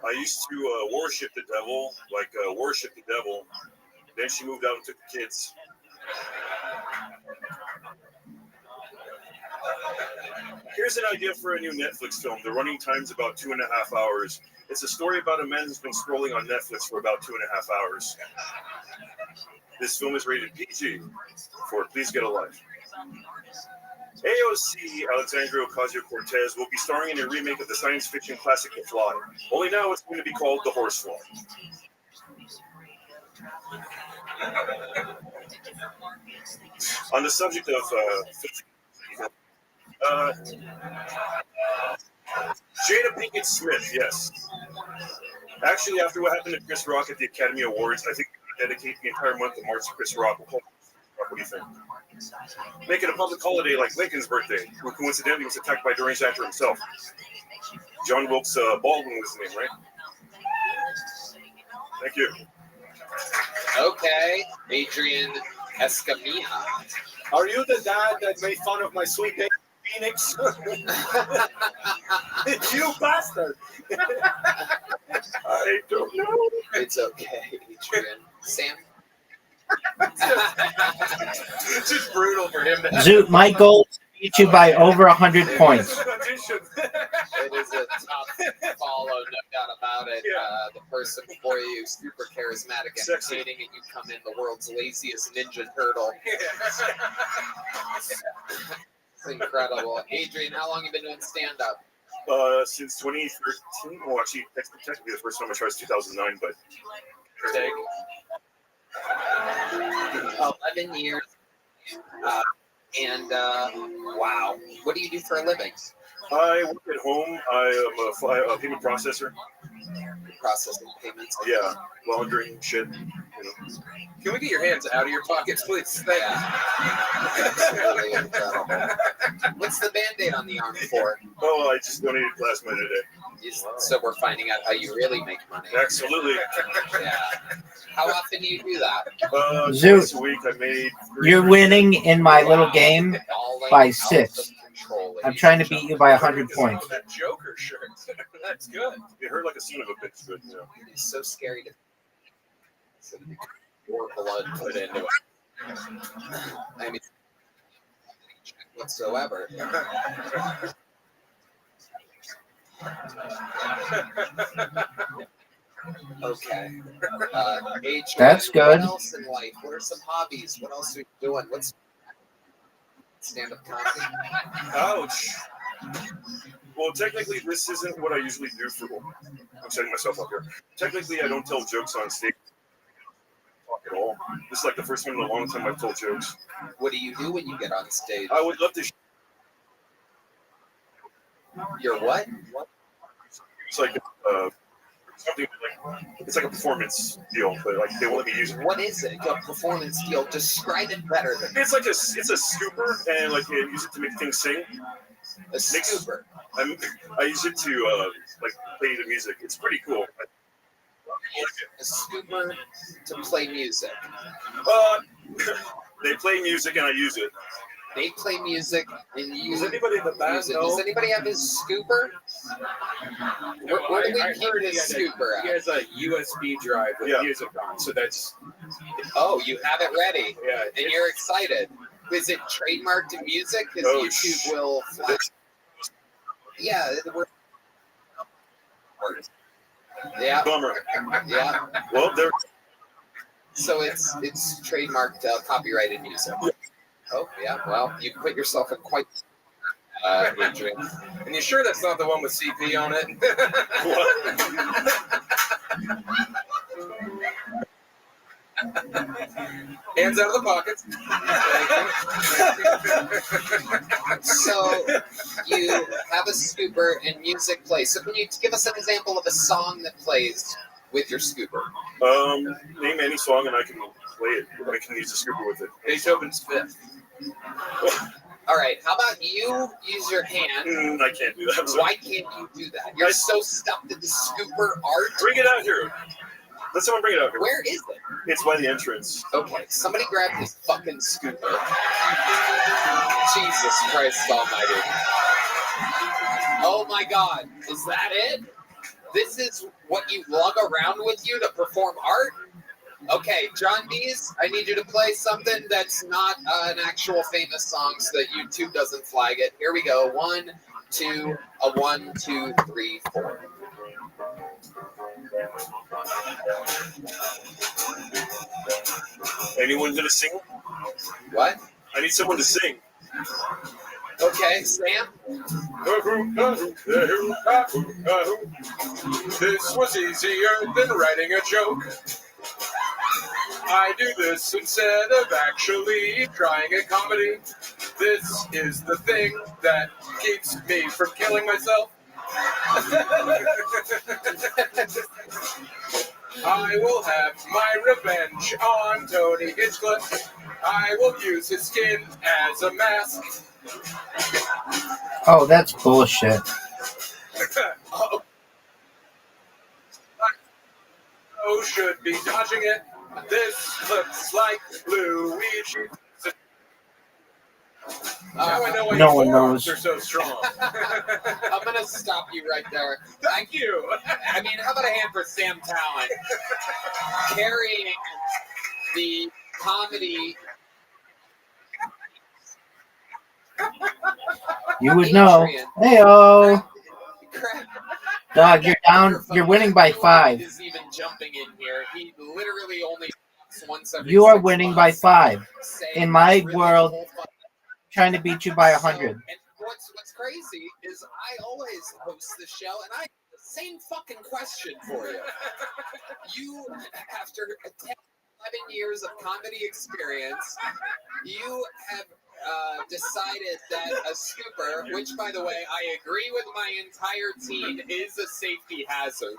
Speaker 5: I used to worship the devil, worship the devil. Then she moved out and took the kids. Here's an idea for a new Netflix film. The running time's about 2.5 hours. It's a story about a man who's been scrolling on Netflix for about 2.5 hours. This film is rated PG for Please Get a Life. AOC Alexandria Ocasio-Cortez will be starring in a remake of the science fiction classic The Fly. Only now it's going to be called The Horsefly. On the subject of Jada Pinkett Smith, yes. Actually, after what happened to Chris Rock at the Academy Awards, I think we're going to dedicate the entire month of March to Chris Rock. What do you think? Make it a public holiday like Lincoln's birthday, who coincidentally was attacked by a deranged actor himself. John Wilkes Baldwin was his name, right? Thank you.
Speaker 1: Okay, Adrian Escamilla.
Speaker 4: Are you the dad that made fun of my sweet baby Phoenix? You bastard!
Speaker 18: I don't know.
Speaker 1: It's okay, Adrian. Sam?
Speaker 16: It's just brutal for him to have
Speaker 12: Zoot, my goal is to beat you by over 100 points.
Speaker 1: It is a tough follow, no doubt about it. The person before you, super charismatic, entertaining, and you come in the world's laziest ninja turtle. It's incredible. Adrian, how long have you been doing stand-up?
Speaker 5: Since 2013. Well, actually, technically the first time I tried was 2009, but...
Speaker 1: Big. 11 years. Wow. What do you do for a living?
Speaker 5: I work at home. I am a payment processor.
Speaker 1: Processing payments?
Speaker 5: Yeah, laundering shit. You know.
Speaker 16: Can we get your hands out of your pockets, please? Thank
Speaker 1: Really incredible. What's the Band-Aid on the arm for?
Speaker 5: Oh, I just donated last minute today.
Speaker 1: So we're finding out how you really make money.
Speaker 5: Absolutely.
Speaker 1: Yeah. How often do you do that?
Speaker 12: Zoot,
Speaker 5: This week I made...
Speaker 12: you're winning in my little game by 6. I'm trying to beat you by 100 points.
Speaker 16: That Joker shirt. That's good.
Speaker 5: It hurt like a son of a bitch, but you know.
Speaker 1: It's so scary to more blood put into it. I mean, whatsoever. Okay. Adrian,
Speaker 12: That's good.
Speaker 1: What else in life? What are some hobbies? What else are you doing? What's stand-up comedy?
Speaker 5: Ouch. Well, technically, this isn't what I usually do for... I'm setting myself up here. Technically, I don't tell jokes on stage at all. This is like the first time in a long time I've told jokes.
Speaker 1: What do you do when you get on stage?
Speaker 5: I would love to...
Speaker 1: You're what?
Speaker 5: It's like something like... It's like a performance deal, but like they won't let me use it.
Speaker 1: What is it? A performance deal? Describe it better than
Speaker 5: It's like it's a scooper, and like you use it to make things sing.
Speaker 1: A scooper.
Speaker 5: I use it to like play the music. It's pretty cool.
Speaker 1: A scooper to play music.
Speaker 5: They play music and I use it.
Speaker 1: They play music and you use
Speaker 4: Does anybody in the band know?
Speaker 1: Does anybody have his scooper? Where do we keep this scooper
Speaker 16: He
Speaker 1: at?
Speaker 16: has a USB drive with music on, so that's...
Speaker 1: Oh, you have it ready.
Speaker 16: Yeah.
Speaker 1: And you're excited. Is it trademarked to music? Because YouTube will flag. Yeah. Yeah.
Speaker 5: Bummer.
Speaker 1: Yeah.
Speaker 5: Well, there.
Speaker 1: So it's trademarked copyrighted music. Oh yeah. Well, you put yourself in quite. Adrian.
Speaker 16: And you sure that's not the one with CP on it? Hands out of the pockets.
Speaker 1: So you have a scooper and music plays. So can you give us an example of a song that plays with your scooper?
Speaker 5: Name any song and I can play it. I can use a scooper with it.
Speaker 16: Beethoven's Fifth.
Speaker 1: All right. How about you use your hand?
Speaker 5: I can't do that.
Speaker 1: Why can't you do that? You're so stuck to the scooper art.
Speaker 5: Bring it out here. Let someone bring it out here.
Speaker 1: Where is it?
Speaker 5: It's by the entrance.
Speaker 1: Okay, somebody grab his fucking scooper. Jesus Christ almighty. Oh my God, is that it? This is what you lug around with you to perform art? Okay, John Dees, I need you to play something that's not an actual famous song so that YouTube doesn't flag it. Here we go. 1, 2, 1, 2, 3, 4.
Speaker 5: Anyone gonna sing?
Speaker 1: What?
Speaker 5: I need someone to sing.
Speaker 1: Okay, Sam.
Speaker 16: This was easier than writing a joke. I do this instead of actually trying a comedy. This is the thing that keeps me from killing myself. I will have my revenge on Tony Hinchcliffe.
Speaker 2: I will use his skin as a mask.
Speaker 12: Oh, that's bullshit.
Speaker 2: Oh, should be dodging it. This looks like Luigi. Now I know why
Speaker 12: No
Speaker 2: your
Speaker 12: one
Speaker 2: forearms
Speaker 12: knows.
Speaker 2: are so strong.
Speaker 1: I'm gonna stop you right there.
Speaker 2: Thank you.
Speaker 1: I mean, how about a hand for Sam Talent carrying the comedy?
Speaker 12: You would know. Heyo. Dog, you're down. You're winning by 5.
Speaker 1: Is even jumping in here. He literally only once every
Speaker 12: You are
Speaker 1: 6
Speaker 12: winning
Speaker 1: months.
Speaker 12: by 5. In my
Speaker 1: Really
Speaker 12: world,
Speaker 1: whole fucking-
Speaker 12: trying to beat you by 100.
Speaker 1: And what's crazy is I always host the show, and I have the same fucking question for you. You, after 10, 11 years of comedy experience, you have decided that a scooper, which, by the way, I agree with my entire team, is a safety hazard.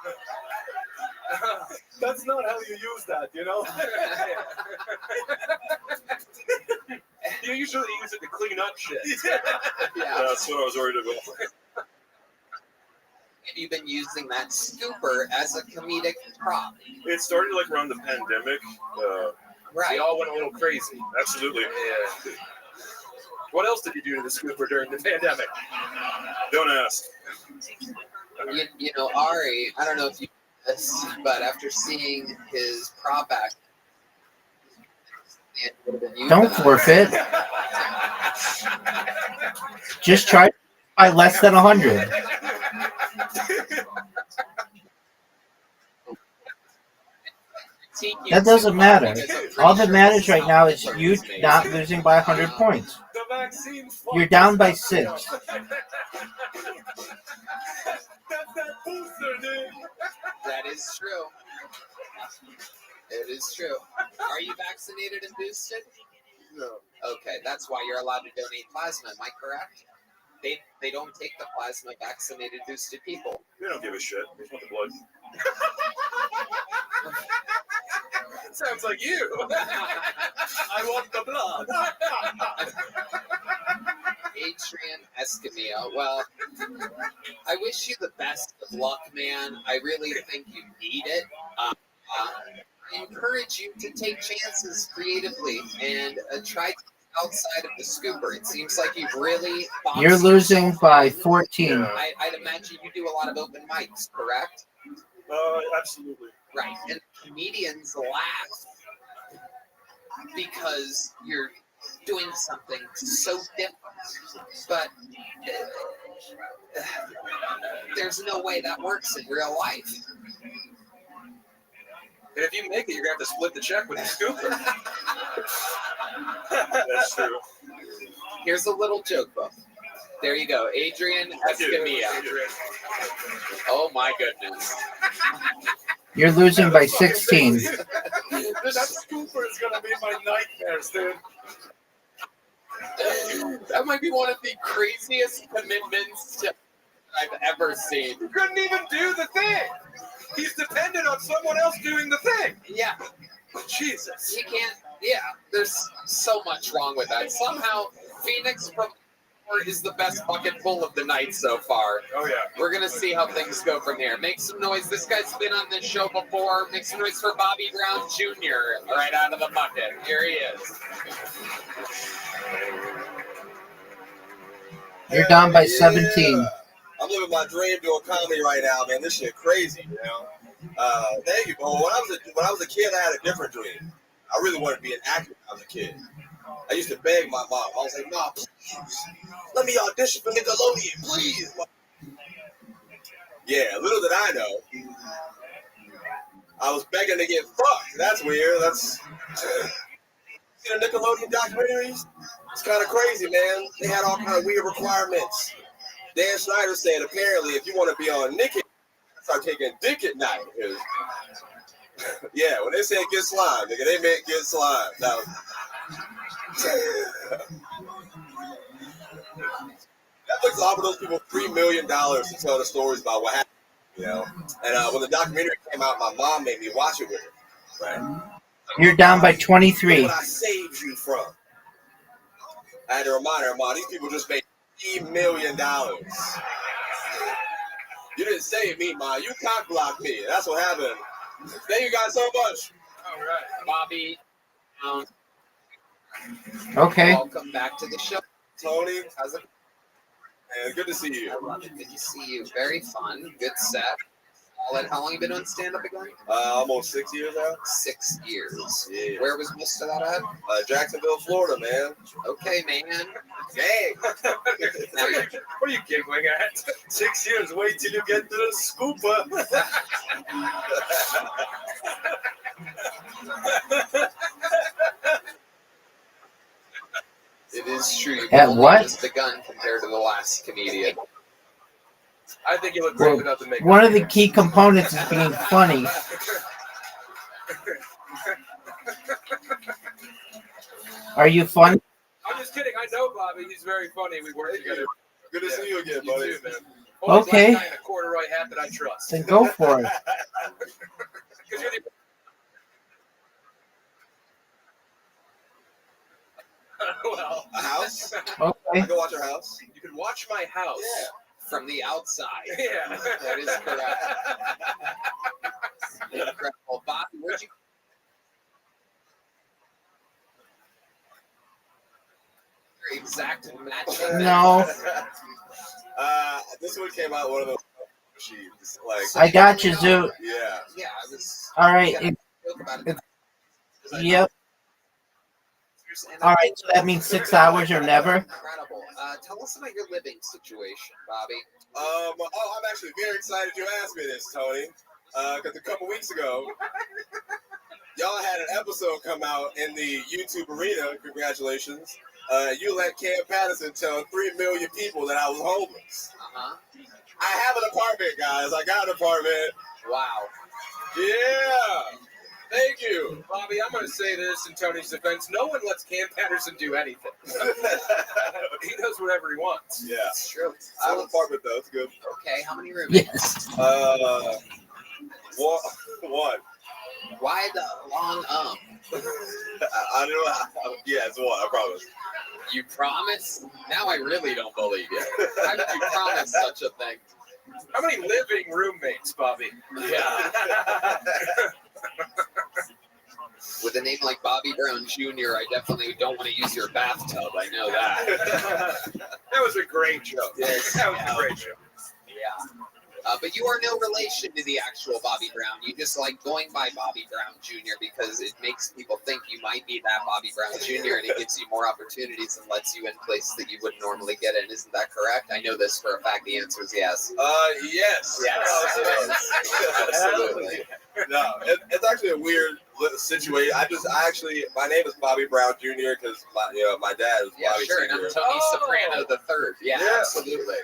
Speaker 22: That's not how you use that, you know?
Speaker 2: You usually use it to clean up shit.
Speaker 1: Yeah.
Speaker 5: That's what I was worried about.
Speaker 1: Have you been using that scooper as a comedic prop?
Speaker 5: It started like around the pandemic.
Speaker 1: Right.
Speaker 2: They all went a little crazy.
Speaker 5: Absolutely.
Speaker 2: Yeah. What else did you do to the scooper during the pandemic?
Speaker 5: Don't ask.
Speaker 1: You know, Ari, I don't know if you know this, but after seeing his prop act, it would have been
Speaker 12: Don't
Speaker 1: euthanized.
Speaker 12: forfeit. Just try by less than 100. That doesn't matter. All that matters right now is you not losing by 100 points. You're down by 6.
Speaker 1: That is true. It is true. Are you vaccinated and boosted?
Speaker 8: No.
Speaker 1: Okay, that's why you're allowed to donate plasma. Am I correct? They don't take the plasma vaccinated boosted people.
Speaker 5: They don't give a shit. They just want the blood.
Speaker 2: Sounds like you. I want the blood.
Speaker 1: Adrian Escamilla. Well, I wish you the best of luck, man. I really think you need it. I encourage you to take chances creatively and try outside of the scooper. It seems like you've really boxed
Speaker 12: You're losing
Speaker 1: yourself
Speaker 12: by
Speaker 1: in.
Speaker 12: 14.
Speaker 1: I'd imagine you do a lot of open mics, correct?
Speaker 5: Absolutely.
Speaker 1: Right. And comedians laugh because you're doing something so different. But there's no way that works in real life.
Speaker 2: And if you make it, you're going to have to split the check with the scooper.
Speaker 5: That's true.
Speaker 1: Here's a little joke book. There you go. Adrian Escamilla. Oh my goodness.
Speaker 12: You're losing by 16.
Speaker 22: That scooper is going to be my nightmares, dude.
Speaker 1: That might be one of the craziest commitments to I've ever seen.
Speaker 2: You couldn't even do the thing. He's dependent on someone else doing the thing.
Speaker 1: Yeah.
Speaker 2: Jesus.
Speaker 1: He can't. Yeah. There's so much wrong with that. Somehow, Phoenix from is the best bucket full of the night so far.
Speaker 2: Oh, yeah.
Speaker 1: We're going to see how things go from here. Make some noise. This guy's been on this show before. Make some noise for Bobby Brown Jr. right out of the bucket. Here he is.
Speaker 12: You're down by 17.
Speaker 10: I'm living my dream doing comedy right now, man. This shit crazy, you know. Thank you, bro. When I was a kid, I had a different dream. I really wanted to be an actor when I was a kid. I used to beg my mom. I was like, Mom, please, let me audition for Nickelodeon, please. Yeah, little did I know, I was begging to get fucked. That's weird. That's see the Nickelodeon documentaries? It's kind of crazy, man. They had all kind of weird requirements. Dan Schneider said apparently if you want to be on Nick, start taking dick at night. Yeah, when they said get slime, nigga, they meant get slime. That was Netflix offered those people $3 million to tell the stories about what happened, you know. And when the documentary came out, my mom made me watch it with her, right?
Speaker 12: You're down by 23.
Speaker 10: What I saved you from. I had to remind her, Ma, these people just made $3 million. You didn't save me, Ma. You cock blocked me. That's what happened. Thank you guys so much.
Speaker 1: All right, Bobby.
Speaker 12: Okay.
Speaker 1: Welcome back to the show,
Speaker 10: Tony.
Speaker 1: How's it?
Speaker 10: And good to see you.
Speaker 1: I love it. Good to see you. Very fun. Good set. How long you been doing stand-up again?
Speaker 10: Almost 6 years now.
Speaker 1: 6 years.
Speaker 10: Yeah.
Speaker 1: Where was most of that at?
Speaker 10: Jacksonville, Florida, man.
Speaker 1: Okay, man.
Speaker 10: Dang.
Speaker 1: Now you're,
Speaker 2: What are you giggling at?
Speaker 10: 6 years. Wait till you get to the scooper.
Speaker 1: it is true. You've
Speaker 12: At
Speaker 1: only
Speaker 12: what?
Speaker 1: just begun compared to the last comedian.
Speaker 2: I think you look great without the makeup.
Speaker 12: One of the key components is being funny. Are you funny?
Speaker 2: I'm just kidding. I know Bobby. He's very funny. We work together.
Speaker 10: Good to see you again,
Speaker 2: You
Speaker 10: buddy.
Speaker 2: too, man. Always
Speaker 12: Okay.
Speaker 2: Black guy in a corduroy hat that I trust.
Speaker 12: Then go for it.
Speaker 2: 'Cause you're the- well,
Speaker 10: a house.
Speaker 12: Okay.
Speaker 10: I go watch your house.
Speaker 2: You can watch my house.
Speaker 10: Yeah.
Speaker 1: From the outside.
Speaker 2: Yeah.
Speaker 1: That is correct. Incredible. Bobby, where'd you... Your exact matching.
Speaker 12: No.
Speaker 10: This one came out one of those machines. Like
Speaker 12: I got you, Zoo.
Speaker 10: Yeah.
Speaker 1: Yeah, I was...
Speaker 12: All right.
Speaker 1: Joke about it.
Speaker 12: Yep. All right. So that means 6 hours or never.
Speaker 1: Incredible. Tell us about your living situation, Bobby.
Speaker 10: I'm actually very excited you asked me this, Tony. Because a couple weeks ago, y'all had an episode come out in the YouTube arena. Congratulations. You let Cam Patterson tell 3 million people that I was homeless.
Speaker 1: Uh-huh.
Speaker 10: I have an apartment, guys. I got an apartment.
Speaker 1: Wow.
Speaker 10: Yeah. Thank you.
Speaker 2: Bobby, I'm going to say this in Tony's defense. No one lets Cam Patterson do anything. He does whatever he wants.
Speaker 10: Yeah.
Speaker 1: It's true.
Speaker 10: I have an apartment, though. It's good.
Speaker 1: Okay, how many rooms?
Speaker 12: Yes.
Speaker 10: One.
Speaker 1: Why the long
Speaker 10: I don't know. Yeah, it's one. I promise.
Speaker 1: You promise? Now I really don't believe you. How did you promise such a thing?
Speaker 2: How many living roommates, Bobby?
Speaker 1: Yeah. With a name like Bobby Brown Jr., I definitely don't want to use your bathtub. I know that.
Speaker 2: That was a great joke.
Speaker 1: Yes.
Speaker 2: That was a great joke.
Speaker 1: Yeah. But you are no relation to the actual Bobby Brown. You just like going by Bobby Brown Jr. because it makes people think you might be that Bobby Brown Jr. and it gives you more opportunities and lets you in places that you wouldn't normally get in. Isn't that correct? I know this for a fact. The answer is yes.
Speaker 10: Yes.
Speaker 1: Yes. Absolutely.
Speaker 10: No, it's actually a weird situation. My name is Bobby Brown Jr. because my dad is Bobby
Speaker 1: Sure. And I'm
Speaker 10: Sr.
Speaker 1: Tony Soprano the third. Yeah, absolutely.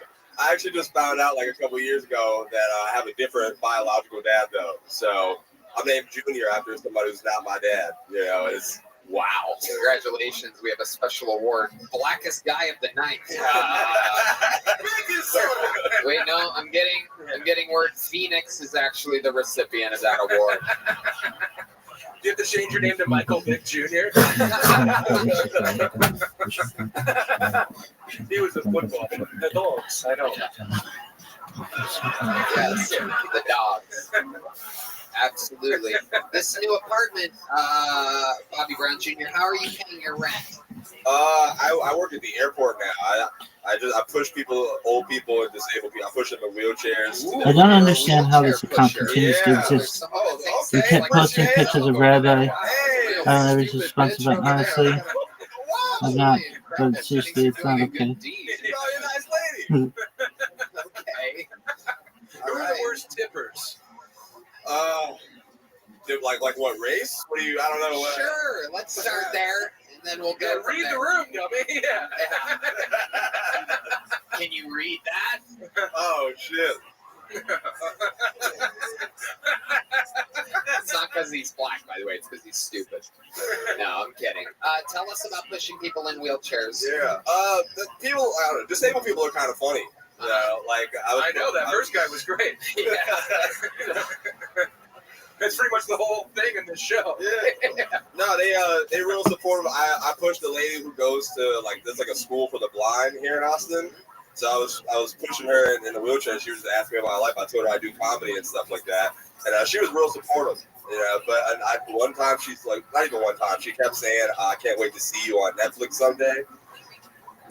Speaker 10: I actually just found out like a couple years ago that I have a different biological dad though. So I'm named Junior after somebody who's not my dad. It's
Speaker 1: wow. Congratulations. We have a special award. Blackest guy of the night. Wait, no, I'm getting word Phoenix is actually the recipient of that award.
Speaker 2: You have to change your name to Michael Vick Jr. He was a football player. The dogs, I know.
Speaker 1: Yes, the dogs. Absolutely. This new apartment, Bobby Brown Jr., how are you paying your rent?
Speaker 10: I work at the airport now. I push people, old people and disabled people. I push them in wheelchairs.
Speaker 12: I don't understand how this account continues to exist. You kept posting pictures of Rabbi. I don't know if it's responsive, but honestly, I'm not. But seriously, it's not okay.
Speaker 10: You're a nice lady.
Speaker 1: Okay.
Speaker 2: Who are the worst tippers?
Speaker 10: Like what race? What do you? I don't know.
Speaker 1: Sure, let's start there, and then we'll go.
Speaker 2: Read the room, dummy. Yeah.
Speaker 1: Can you read that?
Speaker 10: Oh shit.
Speaker 1: It's not because he's black, by the way. It's because he's stupid. No, I'm kidding. Tell us about pushing people in wheelchairs.
Speaker 10: Yeah. The people, I don't know, disabled people are kind of funny.
Speaker 2: I know that first guy was great.
Speaker 16: That's pretty much the whole thing in this show.
Speaker 10: Yeah. No, they real supportive. I pushed the lady who goes to there's a school for the blind here in Austin. So I was pushing her in the wheelchair. She was just asking me about my life. I told her I do comedy and stuff like that, and she was real supportive. But one time she's like, not even one time, she kept saying, "I can't wait to see you on Netflix someday."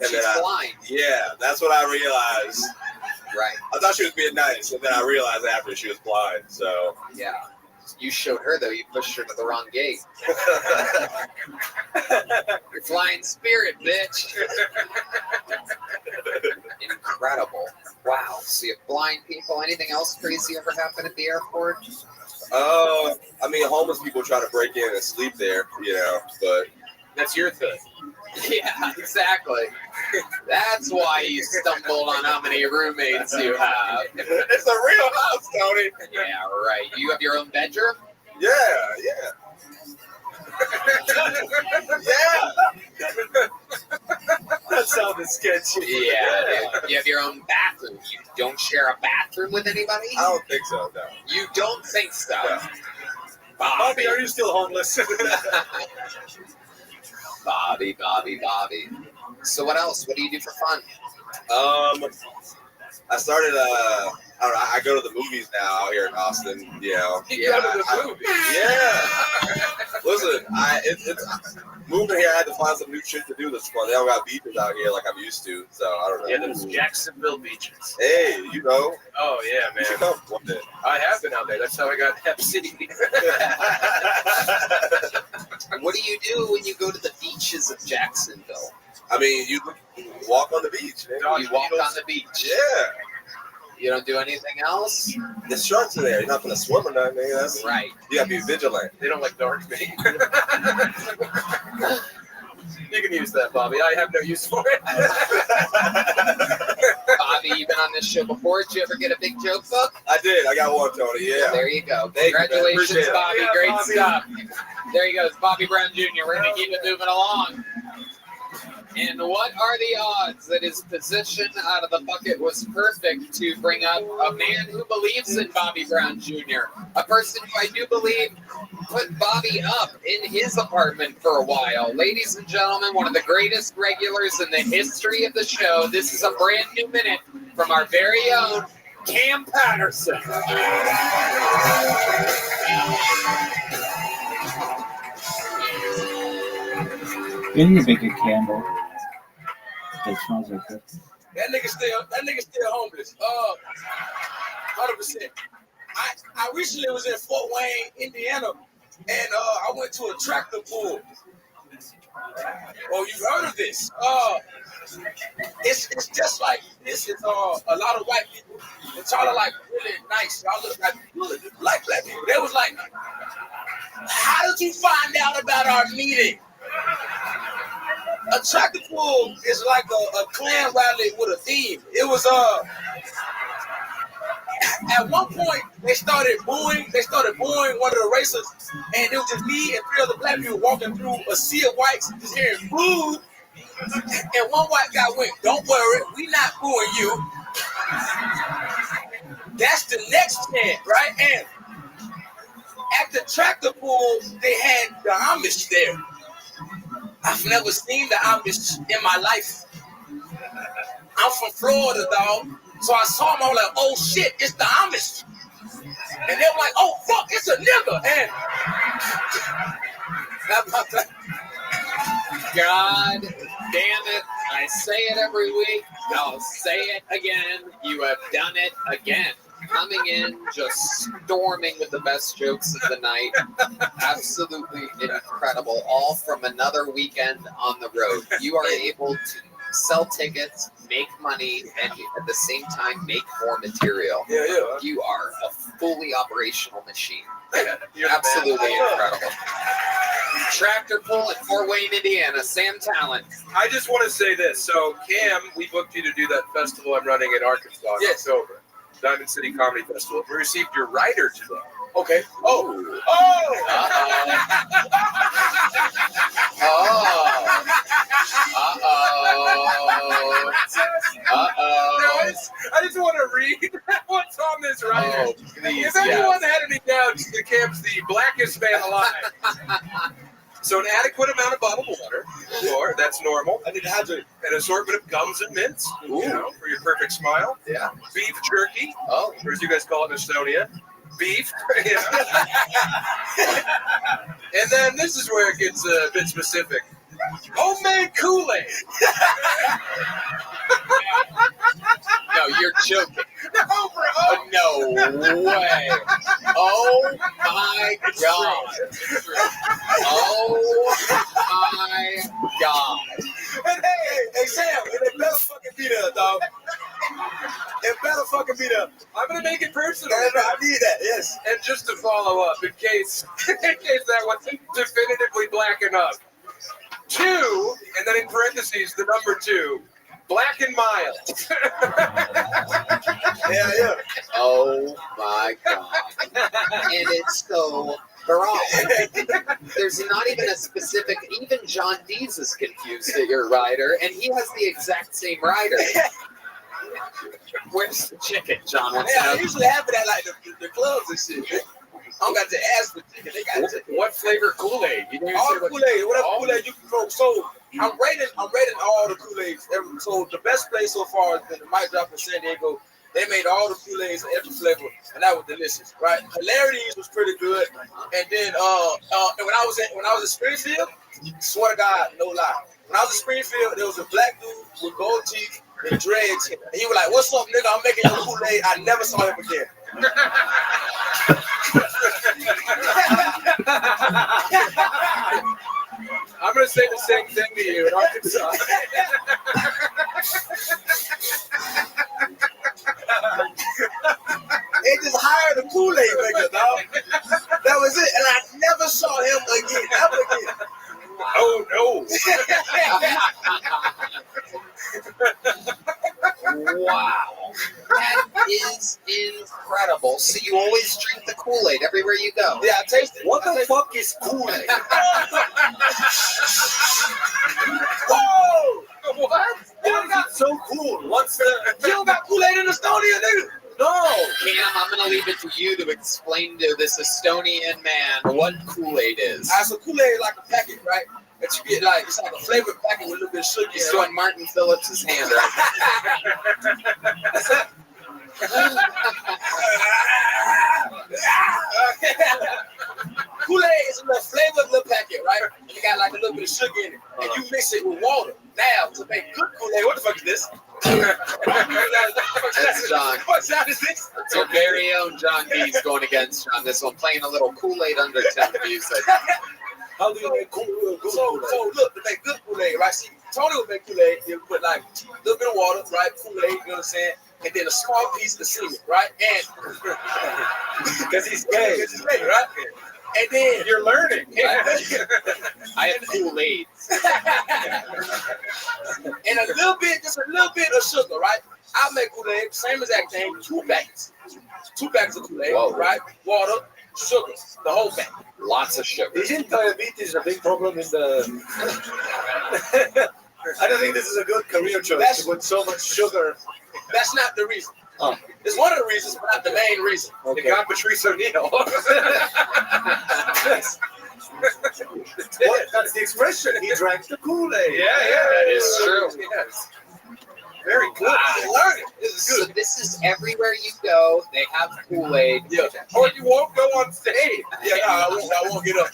Speaker 10: And
Speaker 1: she's blind.
Speaker 10: Yeah, that's what I realized.
Speaker 1: Right.
Speaker 10: I thought she was being nice, and then I realized after she was blind. So
Speaker 1: yeah, you showed her though. You pushed her to the wrong gate. You're flying spirit, bitch. Incredible. Wow. So you have blind people. Anything else crazy ever happen at the airport?
Speaker 10: I mean, homeless people try to break in and sleep there, but
Speaker 16: that's your thing.
Speaker 1: Yeah, exactly. That's why you stumbled on how many roommates you have.
Speaker 10: It's a real house, Tony.
Speaker 1: Yeah, right. You have your own bedroom?
Speaker 10: Yeah.
Speaker 16: That sounded sketchy.
Speaker 1: Yeah. You have your own bathroom. You don't share a bathroom with anybody?
Speaker 10: I don't think so, no.
Speaker 1: You don't think so?
Speaker 10: No.
Speaker 16: Bobby, are you still homeless?
Speaker 1: Bobby. So what else? What do you do for fun?
Speaker 10: I started. I don't know. I go to the movies now out here in Austin.
Speaker 16: You go to the movies?
Speaker 10: Yeah. Listen, it's moving here. I had to find some new shit to do this fun. They don't got beaches out here like I'm used to. So I don't know.
Speaker 16: Yeah, those Jacksonville beaches.
Speaker 10: Hey,
Speaker 16: Oh yeah, man.
Speaker 10: You should come one day.
Speaker 16: I have been out there. That's how I got Hep City.
Speaker 1: What do you do when you go to the beaches of Jacksonville?
Speaker 10: I mean, you walk on the beach, man.
Speaker 1: You walk on the beach.
Speaker 10: Yeah.
Speaker 1: You don't do anything else?
Speaker 10: The sharks are there. You're not going to swim or nothing. That's
Speaker 1: right.
Speaker 10: You got to be vigilant.
Speaker 16: They don't like dark me. You can use that, Bobby. I have no use for it.
Speaker 1: Bobby, you've been on this show before. Did you ever get a big joke book?
Speaker 10: I did. I got one, Tony. Yeah.
Speaker 1: There you go.
Speaker 10: Thank
Speaker 1: Congratulations,
Speaker 10: you,
Speaker 1: Bobby.
Speaker 10: Yeah,
Speaker 1: Great
Speaker 10: Bobby.
Speaker 1: stuff. There you go. It's Bobby Brown Jr. We're going to keep it moving along. And what are the odds that his position out of the bucket was perfect to bring up a man who believes in Bobby Brown Jr., a person who I do believe put Bobby up in his apartment for a while. Ladies and gentlemen, one of the greatest regulars in the history of the show. This is a brand new minute from our very own Cam Patterson.
Speaker 12: You need to make a candle. It smells like this.
Speaker 9: That nigga still homeless. 100%. I recently was in Fort Wayne, Indiana, and I went to a tractor pull. Oh, you've heard of this? It's just like this. It's a lot of white people. It's all like really nice. Y'all look like black people. They was like, how did you find out about our meeting? A tractor pull is like a clan rally with a theme. It was at one point they started booing one of the racers, and it was just me and 3 other black people walking through a sea of whites, just hearing boo. And one white guy went, "Don't worry, we not booing you." That's the next chant, right? And at the tractor pull, they had the Amish there. I've never seen the Amish in my life. I'm from Florida, dog. So I saw them, I was like, oh shit, it's the Amish. And they were like, oh fuck, it's a nigga. And
Speaker 1: God damn it. I say it every week. I'll say it again. You have done it again. Coming in, just storming with the best jokes of the night. Absolutely incredible. All from another weekend on the road. You are able to sell tickets, make money, and at the same time make more material.
Speaker 10: Yeah.
Speaker 1: You are a fully operational machine.
Speaker 16: You're
Speaker 1: Absolutely incredible. Tractor pull in Fort Wayne, Indiana. Sam Talent.
Speaker 16: I just want to say this. So, Cam, we booked you to do that festival I'm running in Arkansas in October. Diamond City Comedy Festival. We received your writer today.
Speaker 9: okay. Oh.
Speaker 16: I just want to read what's on this writer.
Speaker 1: Oh, please,
Speaker 16: If anyone
Speaker 1: yes.
Speaker 16: had any doubts, the camp's the blackest man alive. So an adequate amount of bottled water, or that's normal. I did have an assortment of gums and mints, you know, for your perfect smile.
Speaker 1: Yeah.
Speaker 16: Beef jerky,
Speaker 1: Oh,
Speaker 16: or as you guys call it in Estonia, beef. And then this is where it gets a bit specific. Homemade Kool-Aid.
Speaker 1: no, you're joking.
Speaker 16: No, bro.
Speaker 1: No way. Oh my god. Oh my god.
Speaker 10: And hey, Sam, it better fucking be there, dog. It better fucking be there.
Speaker 16: I'm gonna make it personal.
Speaker 10: I need that, yes.
Speaker 16: And just to follow up, in case that wasn't definitively black enough. 2, and then in parentheses, the number 2, black and mild.
Speaker 10: Yeah.
Speaker 1: Oh my god. And it's so broad. There's not even a specific, even John Dees is confused at your rider, and he has the exact same rider. Where's the chicken, John? Wants to
Speaker 10: Yeah, I
Speaker 1: know?
Speaker 10: usually have it at like the clubs and shit. I don't got to ask for chicken. They got chicken.
Speaker 16: What flavor Kool-Aid? You didn't
Speaker 10: All
Speaker 16: say
Speaker 10: the
Speaker 16: what-
Speaker 10: Kool-Aid, whatever
Speaker 16: all-
Speaker 10: Kool-Aid you can throw. So I'm rating all the Kool-Aids. So the best place so far has been the Mic Drop in San Diego. They made all the Kool-Aids of every flavor, and that was delicious, right? Hilarities was pretty good. And then and when I was in Springfield, swear to God, no lie. When I was in Springfield, there was a black dude with gold teeth and dreads. And he was like, "What's up, nigga? I'm making your Kool-Aid." I never saw him again.
Speaker 16: I'm gonna say the same thing to you in Arkansas.
Speaker 10: They just hired a Kool-Aid maker, dog. That was it. And I never saw him again. Ever again.
Speaker 16: Oh no.
Speaker 1: Wow. That is incredible. So you always drink the Kool-Aid everywhere you go?
Speaker 10: Yeah, I taste it.
Speaker 4: What the fuck is Kool-Aid?
Speaker 10: Whoa!
Speaker 16: What?
Speaker 4: Why is it so cool? What's the...
Speaker 10: You don't got Kool-Aid in Estonia, nigga?
Speaker 1: No. Cam, I'm going to leave it to you to explain to this Estonian man what Kool-Aid is.
Speaker 10: So Kool-Aid like a packet, right? That you get like, it's like a flavored packet with a little bit of sugar.
Speaker 1: He's doing Martin Phillips' hand right
Speaker 10: Kool-Aid is a little flavored little packet, right? And it got like a little bit of sugar in it. And you mix it with water. Now, to make good Kool-Aid, what the fuck is this?
Speaker 1: That's John.
Speaker 10: What sound is this?
Speaker 1: It's your very own John Dees going against you on this one, playing a little Kool-Aid undertone music.
Speaker 10: How do you make Kool-Aid? So look, to make good Kool-Aid, right? See, Tony would make Kool-Aid. He would put like a little bit of water, right? Kool-Aid, you know what I'm saying? And then a small piece of semen, right? And
Speaker 16: Because he's gay.
Speaker 10: because he's gay, right? And then
Speaker 16: You're learning.
Speaker 10: right?
Speaker 1: I have Kool-Aid.
Speaker 10: And a little bit, just a little bit of sugar, right? I'll make Kool-Aid, same exact thing, 2 packets. 2 packets of Kool-Aid,
Speaker 1: Whoa.
Speaker 10: right? Water, sugar, the whole thing.
Speaker 1: Lots of sugar.
Speaker 4: Isn't diabetes a big problem in the... I don't think this is a good career choice to put so much sugar.
Speaker 10: That's not the reason.
Speaker 4: Oh.
Speaker 10: It's one of the reasons, but not the main reason.
Speaker 16: They got Patrice O'Neill.
Speaker 4: What? That's the expression. He drank the Kool-Aid.
Speaker 16: Yeah,
Speaker 1: That is true.
Speaker 16: Yes. Very good.
Speaker 10: Learn it. This is
Speaker 1: So
Speaker 10: good.
Speaker 1: this is everywhere you go. They have Kool-Aid.
Speaker 10: Yeah.
Speaker 16: Or you won't go on stage.
Speaker 10: Yeah, no, I won't get up.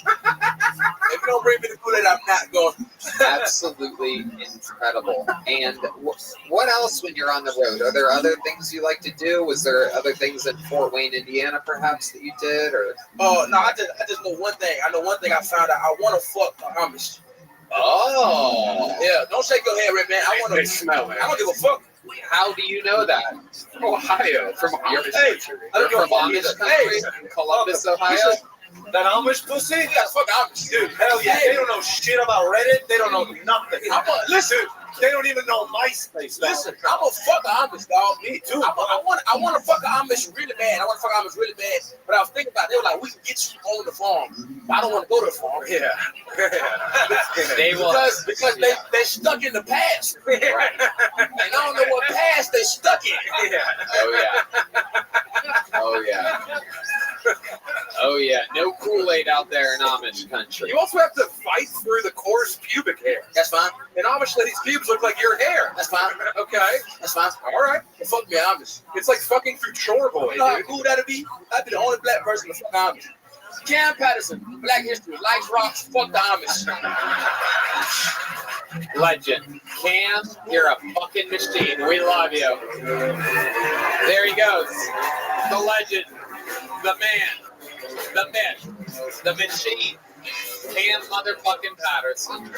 Speaker 10: If you don't bring me the Kool-Aid, I'm not going.
Speaker 1: Absolutely incredible. And what else when you're on the road? Are there other things you like to do? Was there other things in Fort Wayne, Indiana, perhaps that you did? Or
Speaker 10: Oh no, I just know one thing. I know one thing I found out. I want to fuck the Amish.
Speaker 1: oh,
Speaker 10: Yeah, don't shake your head, Red Man. I want
Speaker 16: They
Speaker 10: to.
Speaker 16: smell it.
Speaker 10: I don't give a fuck.
Speaker 1: how do you know that?
Speaker 16: Ohio.
Speaker 1: From your
Speaker 10: Hey, I don't give a
Speaker 1: from
Speaker 10: fuck
Speaker 1: Amish
Speaker 10: either.
Speaker 1: country, Columbus, Ohio.
Speaker 4: That Amish pussy?
Speaker 10: Yeah, fuck Amish, dude.
Speaker 4: Hell yeah. They don't know shit about Reddit. They don't know nothing.
Speaker 10: Listen,
Speaker 4: They don't even know MySpace.
Speaker 9: Listen, I'm a fuck Amish, dog. Me too. I want to fuck Amish really bad. I want to fuck Amish really bad. But I was thinking about it. They were like, we can get you on the farm. I don't want to go to the farm.
Speaker 2: Yeah.
Speaker 9: They will. Because they're stuck in the past. Right. And I don't know what past they're stuck in.
Speaker 2: Yeah.
Speaker 1: Oh, yeah. Oh, yeah. No Kool-Aid out there in Amish country.
Speaker 2: You also have to fight through the coarse pubic hair.
Speaker 9: That's fine.
Speaker 2: And Amish ladies' pubes look like your hair.
Speaker 9: That's fine.
Speaker 2: Okay.
Speaker 9: That's fine.
Speaker 2: All right.
Speaker 9: Well, fuck me, Amish.
Speaker 2: It's like fucking through Chore Boy,
Speaker 9: You know how
Speaker 2: dude.
Speaker 9: cool that'd be? I'd be the only black person to fuck Amish. Cam Patterson, Black History, likes rocks, fuck the Amish.
Speaker 1: Legend. Cam, you're a fucking machine. We love you. There he goes. The legend. The man. The myth. The machine. Cam motherfucking Patterson.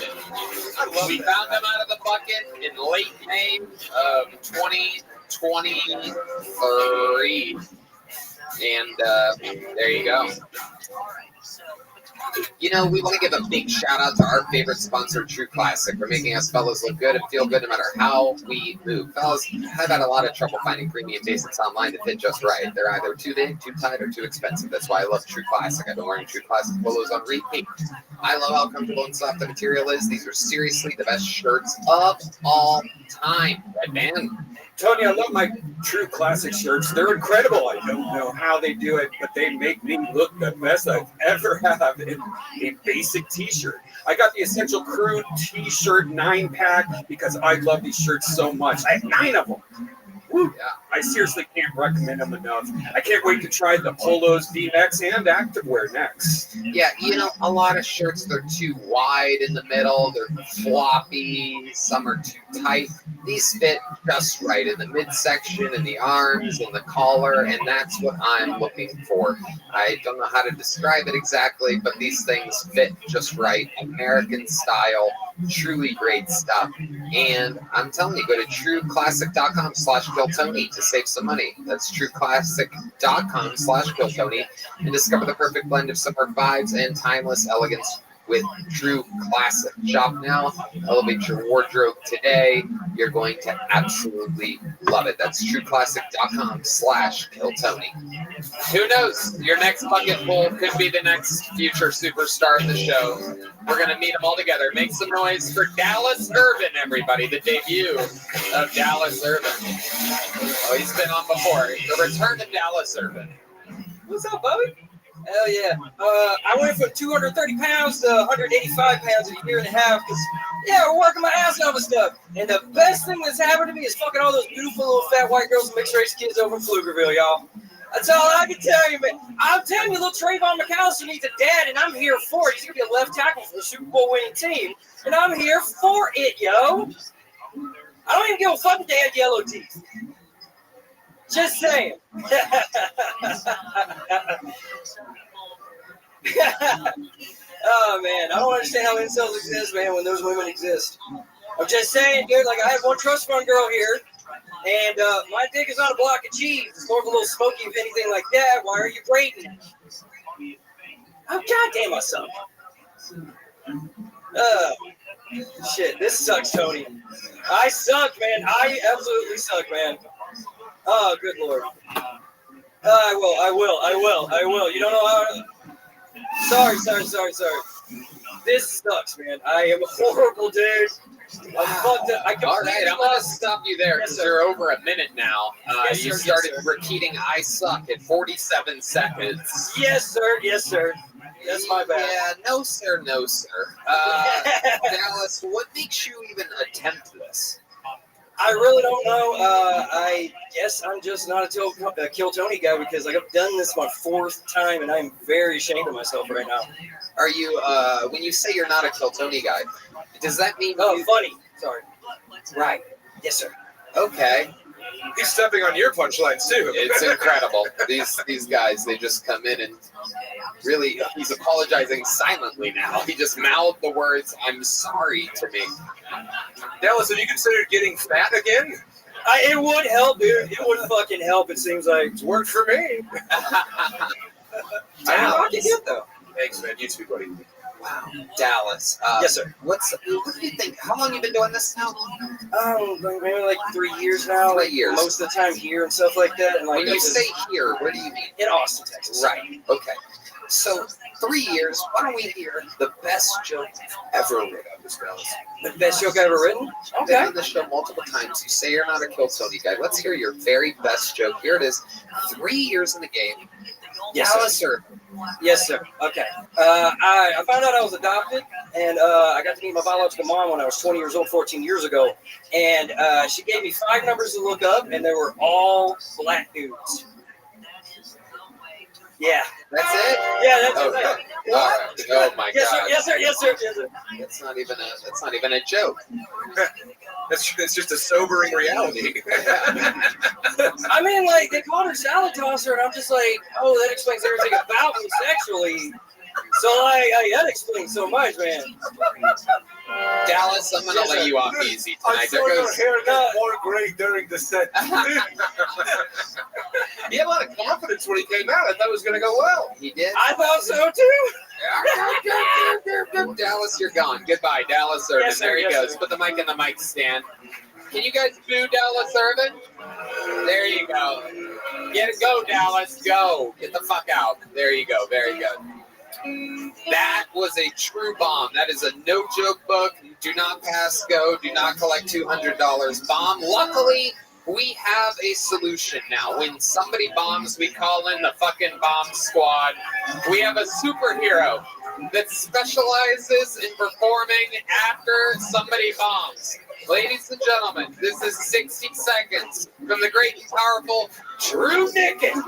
Speaker 1: We found him out of the bucket in late May of 2023. And there you go. You know, we want to give a big shout out to our favorite sponsor, True Classic, for making us fellas look good and feel good no matter how we move. Fellas, I've had a lot of trouble finding premium basics online that fit just right. They're either too big, too tight, or too expensive. That's why I love True Classic. I've been wearing True Classic polos on repeat. I love how comfortable and soft the material is. These are seriously the best shirts of all time. Red man.
Speaker 2: Tony, I love my True Classic shirts. They're incredible. I don't know how they do it, but they make me look the best I've ever had in a basic t-shirt. I got the Essential Crew t-shirt 9-pack because I love these shirts so much. I have 9 of them. Woo. Yeah. I seriously can't recommend them enough. I can't wait to try the polos, V-necks, and activewear next.
Speaker 1: Yeah, you know, a lot of shirts, they're too wide in the middle. They're floppy. Some are too tight. These fit just right in the midsection, in the arms, in the collar, and that's what I'm looking for. I don't know how to describe it exactly, but these things fit just right. American style, truly great stuff. And I'm telling you, go to trueclassic.com/KillTony to save some money. That's trueclassic.com/KillTony and discover the perfect blend of summer vibes and timeless elegance with True Classic. Shop now, elevate your wardrobe today. You're going to absolutely love it. That's trueclassic.com/KillTony. Who knows? Your next bucket full could be the next future superstar in the show. We're going to meet them all together. Make some noise for Dallas Irvin, everybody. The debut of Dallas Irvin. Oh, he's been on before. The return of Dallas Irvin.
Speaker 15: What's up, Bobby? Hell yeah. I went from 230 pounds to 185 pounds in a year and a half because, yeah, we're working my ass off and stuff. And the best thing that's happened to me is fucking all those beautiful little fat white girls and mixed race kids over in Pflugerville, y'all. That's all I can tell you, man. I'm telling you, little Trayvon McAllister needs a dad, and I'm here for it. He's going to be a left tackle for the Super Bowl winning team, and I'm here for it, yo. I don't even give a fuck if they had yellow teeth. Just saying. Oh, man. I don't understand how incels exist, man, when those women exist. I'm just saying, dude, like, I have one trust fund girl here, and my dick is not a block of cheese. It's more of a little smoky, if anything like that. Why are you braiding it? Oh, goddamn, I suck. Shit, this sucks, Tony. I suck, man. I absolutely suck, man. Oh, good Lord. I will. You don't know how... Sorry. This sucks, man. I am a horrible dude. I'm fucked up.
Speaker 1: All right, I'm going to stop you there because you're over a minute now.
Speaker 15: Yes,
Speaker 1: you
Speaker 15: sir,
Speaker 1: started
Speaker 15: yes, sir.
Speaker 1: repeating I suck at 47 seconds.
Speaker 15: Yes, sir. That's my bad.
Speaker 1: Yeah, no, sir. Dallas, what makes you even attempt this?
Speaker 15: I really don't know. I guess I'm just not a Kill Tony guy because like I've done this my 4th time and I'm very ashamed of myself right now.
Speaker 1: Are you, when you say you're not a Kill Tony guy, does that mean
Speaker 15: funny. Sorry. Right. Yes, sir.
Speaker 1: Okay.
Speaker 2: He's stepping on your punchlines too.
Speaker 1: It's incredible. These guys, they just come in and really, he's apologizing silently now. He just mouthed the words, "I'm sorry" to me.
Speaker 2: Dallas, have you considered getting fat again?
Speaker 15: It would help, dude. It would fucking help. It seems like
Speaker 2: it's worked for me.
Speaker 15: I don't know what you get though.
Speaker 2: Thanks, man. You too, buddy.
Speaker 1: Wow, Dallas.
Speaker 15: Yes, sir.
Speaker 1: What do you think? How long you been doing this now?
Speaker 15: Oh, maybe like 3 years now.
Speaker 1: 3 years.
Speaker 15: Most of the time here and stuff like that. And like
Speaker 1: When you say here, where do you mean?
Speaker 15: In Austin, Texas.
Speaker 1: Right. Okay. So 3 years. Why don't we hear the best joke you've ever written, Mr. Dallas?
Speaker 15: The best joke I've ever written?
Speaker 1: You've been on the show multiple times. You say you're not a Kill Tony guy. Let's hear your very best joke. Here it is. 3 years in the game.
Speaker 15: Yes,
Speaker 1: Dallas,
Speaker 15: sir. Yes, sir. Okay. I found out I was adopted, and I got to meet my biological mom when I was 20 years old, 14 years ago. And she gave me 5 numbers to look up, and they were all black dudes. Yeah.
Speaker 1: That's it?
Speaker 15: Yeah, that's
Speaker 1: okay.
Speaker 15: it.
Speaker 1: All right. Oh my
Speaker 15: Yes, sir.
Speaker 1: God.
Speaker 15: Yes, sir. Yes, sir. Yes, sir.
Speaker 1: That's not even a joke.
Speaker 2: It's just a sobering reality.
Speaker 15: I mean, like, they called her salad tosser, and I'm just like, oh, that explains everything about me sexually. So, like, that explains so much, man.
Speaker 1: Dallas, I'm going to let you off easy
Speaker 18: I
Speaker 1: tonight.
Speaker 18: saw your hair got more gray during the set.
Speaker 10: He had a lot of confidence when he came out. I thought it was going to go well.
Speaker 1: He did.
Speaker 15: I thought so, too.
Speaker 1: Dallas, you're gone. Goodbye, Dallas Irvin.
Speaker 15: Yes, sir.
Speaker 1: There he
Speaker 15: Yes,
Speaker 1: goes.
Speaker 15: sir.
Speaker 1: Put the mic in the mic stand. Can you guys boo Dallas Irvin? There you go. Go, Dallas. Go. Get the fuck out. There you go. Very good. That was a true bomb. That is a no-joke book. Do not pass go. Do not collect $200 bomb. Luckily, we have a solution now. When somebody bombs, we call in the fucking bomb squad. We have a superhero that specializes in performing after somebody bombs. Ladies and gentlemen, this is 60 seconds from the great and powerful Drew Nickens.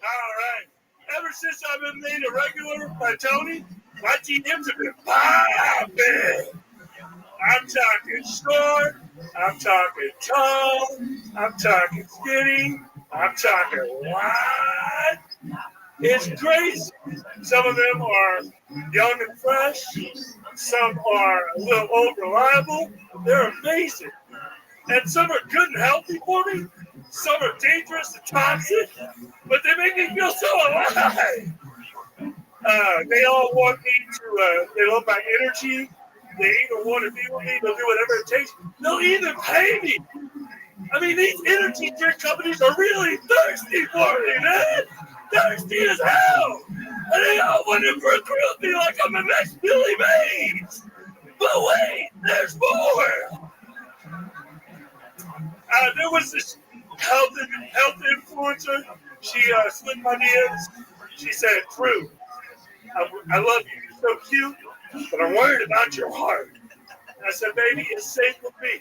Speaker 11: All right. Ever since I've been made a regular by Tony, my TMs have been popping. I'm talking short. I'm talking tall. I'm talking skinny. I'm talking wide. It's crazy. Some of them are young and fresh. Some are a little old reliable. They're amazing. And some are good and healthy for me. Some are dangerous and toxic. But they make me feel so alive. They all want me to, they love my energy. They either want to be with me, they'll do whatever it takes. They'll even pay me. I mean, these energy drink companies are really thirsty for me, man. Thirsty as hell. And they all want to recruit me like I'm the next Billy Mays. But wait, there's more. There was this health influencer. She slid my DMs. She said, Drew, I love you. You're so cute, but I'm worried about your heart. I said, baby, it's safe with me.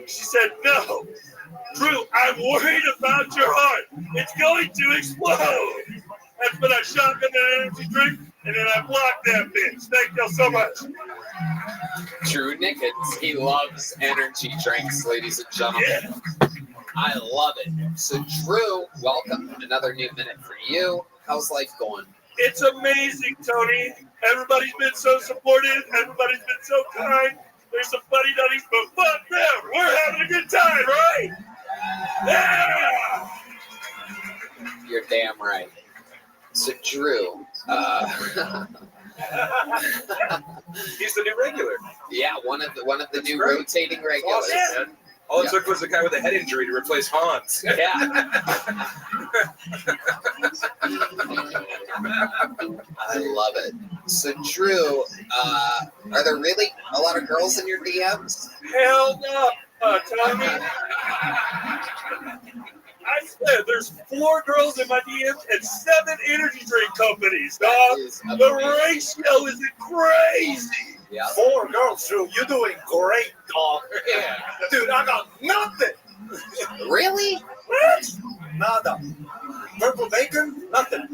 Speaker 11: She said, no. Drew, I'm worried about your heart. It's going to explode. That's when I shotgun that energy drink, and then I blocked that bitch. Thank y'all so much.
Speaker 1: Drew Nickens, he loves energy drinks, ladies and gentlemen.
Speaker 11: Yeah.
Speaker 1: I love it. So, Drew, welcome. Another new minute for you. How's life going?
Speaker 11: It's amazing, Tony. Everybody's been so supportive. Everybody's been so kind. There's some funny nutties, but fuck them. We're having a good time, right? Yeah!
Speaker 1: You're damn right. So, Drew,
Speaker 2: He's the new regular.
Speaker 1: yeah, one of the new
Speaker 2: great.
Speaker 1: rotating regulars.
Speaker 2: Awesome, man. All it took was a guy with a head injury to replace Hans.
Speaker 1: Yeah. I love it. So, Drew, are there really a lot of girls in your DMs?
Speaker 11: Hell no, Tommy. I said there's 4 girls in my DMs and 7 energy drink companies, dog. The ratio is crazy.
Speaker 1: Yeah.
Speaker 18: 4 girls, Drew. You're doing great, dog.
Speaker 1: Yeah.
Speaker 18: Dude, I got nothing.
Speaker 1: Really?
Speaker 18: What? Nada. Purple bacon? Nothing.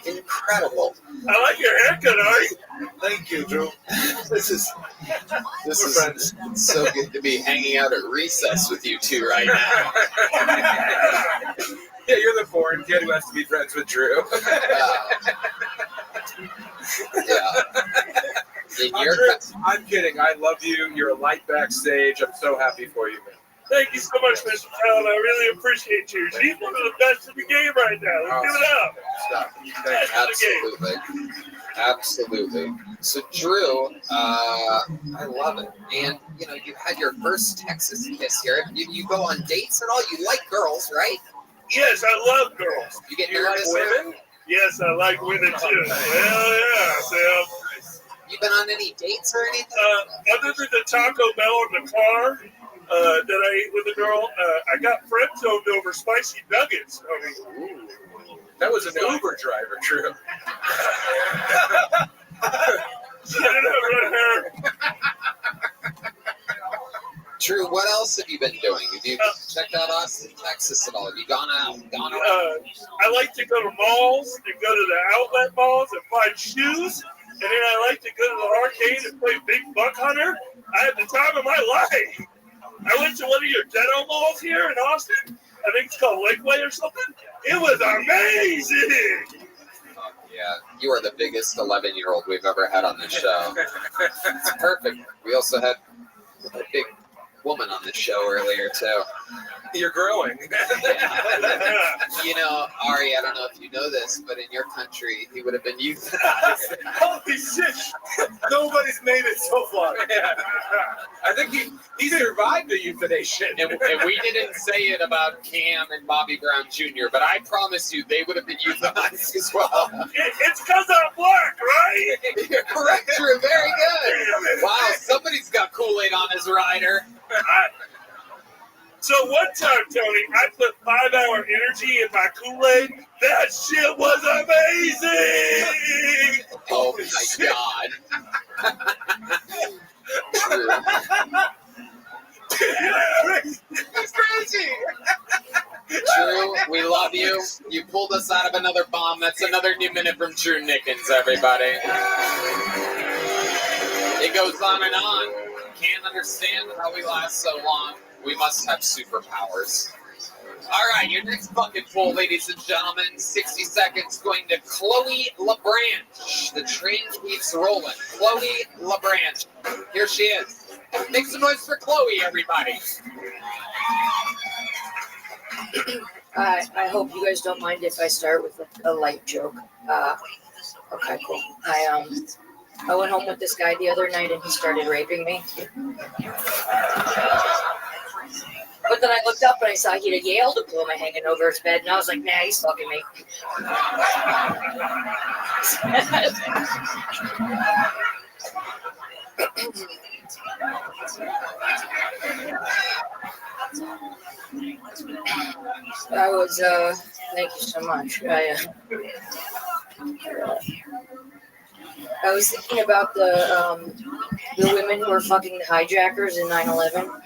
Speaker 1: Incredible.
Speaker 11: I like your haircut, Ari.
Speaker 18: Thank you, Drew.
Speaker 1: This is friends. It's so good to be hanging out at recess with you two right now.
Speaker 2: Yeah, you're the foreign kid who has to be friends with Drew.
Speaker 1: Yeah.
Speaker 2: I'm kidding. I love you. You're a light backstage. I'm so happy for you, man.
Speaker 11: Thank you so much, Mr. Talon. I really appreciate you. She's one of the best in the game right now. Let's give it up. Best in the game.
Speaker 1: Absolutely. So, Drew, I love it. And, you know, you had your first Texas kiss here. You go on dates at all? You like girls, right?
Speaker 11: Yes, I love girls.
Speaker 1: You get
Speaker 11: You
Speaker 1: nervous?
Speaker 11: like women? Yes, I like women too. Hell yeah, Sam.
Speaker 1: You been on any dates or anything?
Speaker 11: Other than the Taco Bell in the car that I ate with a girl, I got friend-zoned over spicy nuggets. I mean,
Speaker 16: That was an Uber driver, Drew.
Speaker 11: She didn't have red hair.
Speaker 1: Drew, what else have you been doing? Have you checked out Austin, Texas at all? Have you gone out?
Speaker 11: I like to go to malls and go to the outlet malls and find shoes. And then I like to go to the arcade and play Big Buck Hunter. I had the time of my life. I went to one of your dental malls here in Austin. I think it's called Lakeway or something. It was amazing.
Speaker 1: Yeah, you are the biggest 11-year-old we've ever had on this show. It's perfect. We also had a big woman on the show earlier, too.
Speaker 16: You're growing.
Speaker 1: You know, Ari, I don't know if you know this, but in your country, he would have been euthanized.
Speaker 16: Holy shit! Nobody's made it so far. Yeah. I think he survived the euthanasia.
Speaker 1: And we didn't say it about Cam and Bobby Brown Jr., but I promise you they would have been euthanized as well.
Speaker 11: It's because I'm black, right?
Speaker 1: You're correct, Drew. Very good. Wow, somebody's got Kool-Aid on his rider.
Speaker 11: So one time, Tony, I put 5-hour energy in my Kool-Aid. That shit was amazing!
Speaker 1: Oh my God.
Speaker 11: It's crazy!
Speaker 1: Drew, we love you. You pulled us out of another bomb. That's another new minute from Drew Nickens, everybody. It goes on and on. Can't understand how we last so long. We must have superpowers. All right, your next bucket full, ladies and gentlemen. 60 seconds going to Chloe LeBranch. The train keeps rolling. Chloe LeBranch. Here she is. Make some noise for Chloe, everybody.
Speaker 13: I hope you guys don't mind if I start with a light joke. Okay, cool. I went home with this guy the other night and he started raping me. But then I looked up and I saw he had a Yale diploma hanging over his bed, and I was like, nah, he's fucking me. I was, thank you so much. I was thinking about the women who were fucking the hijackers in 9/11.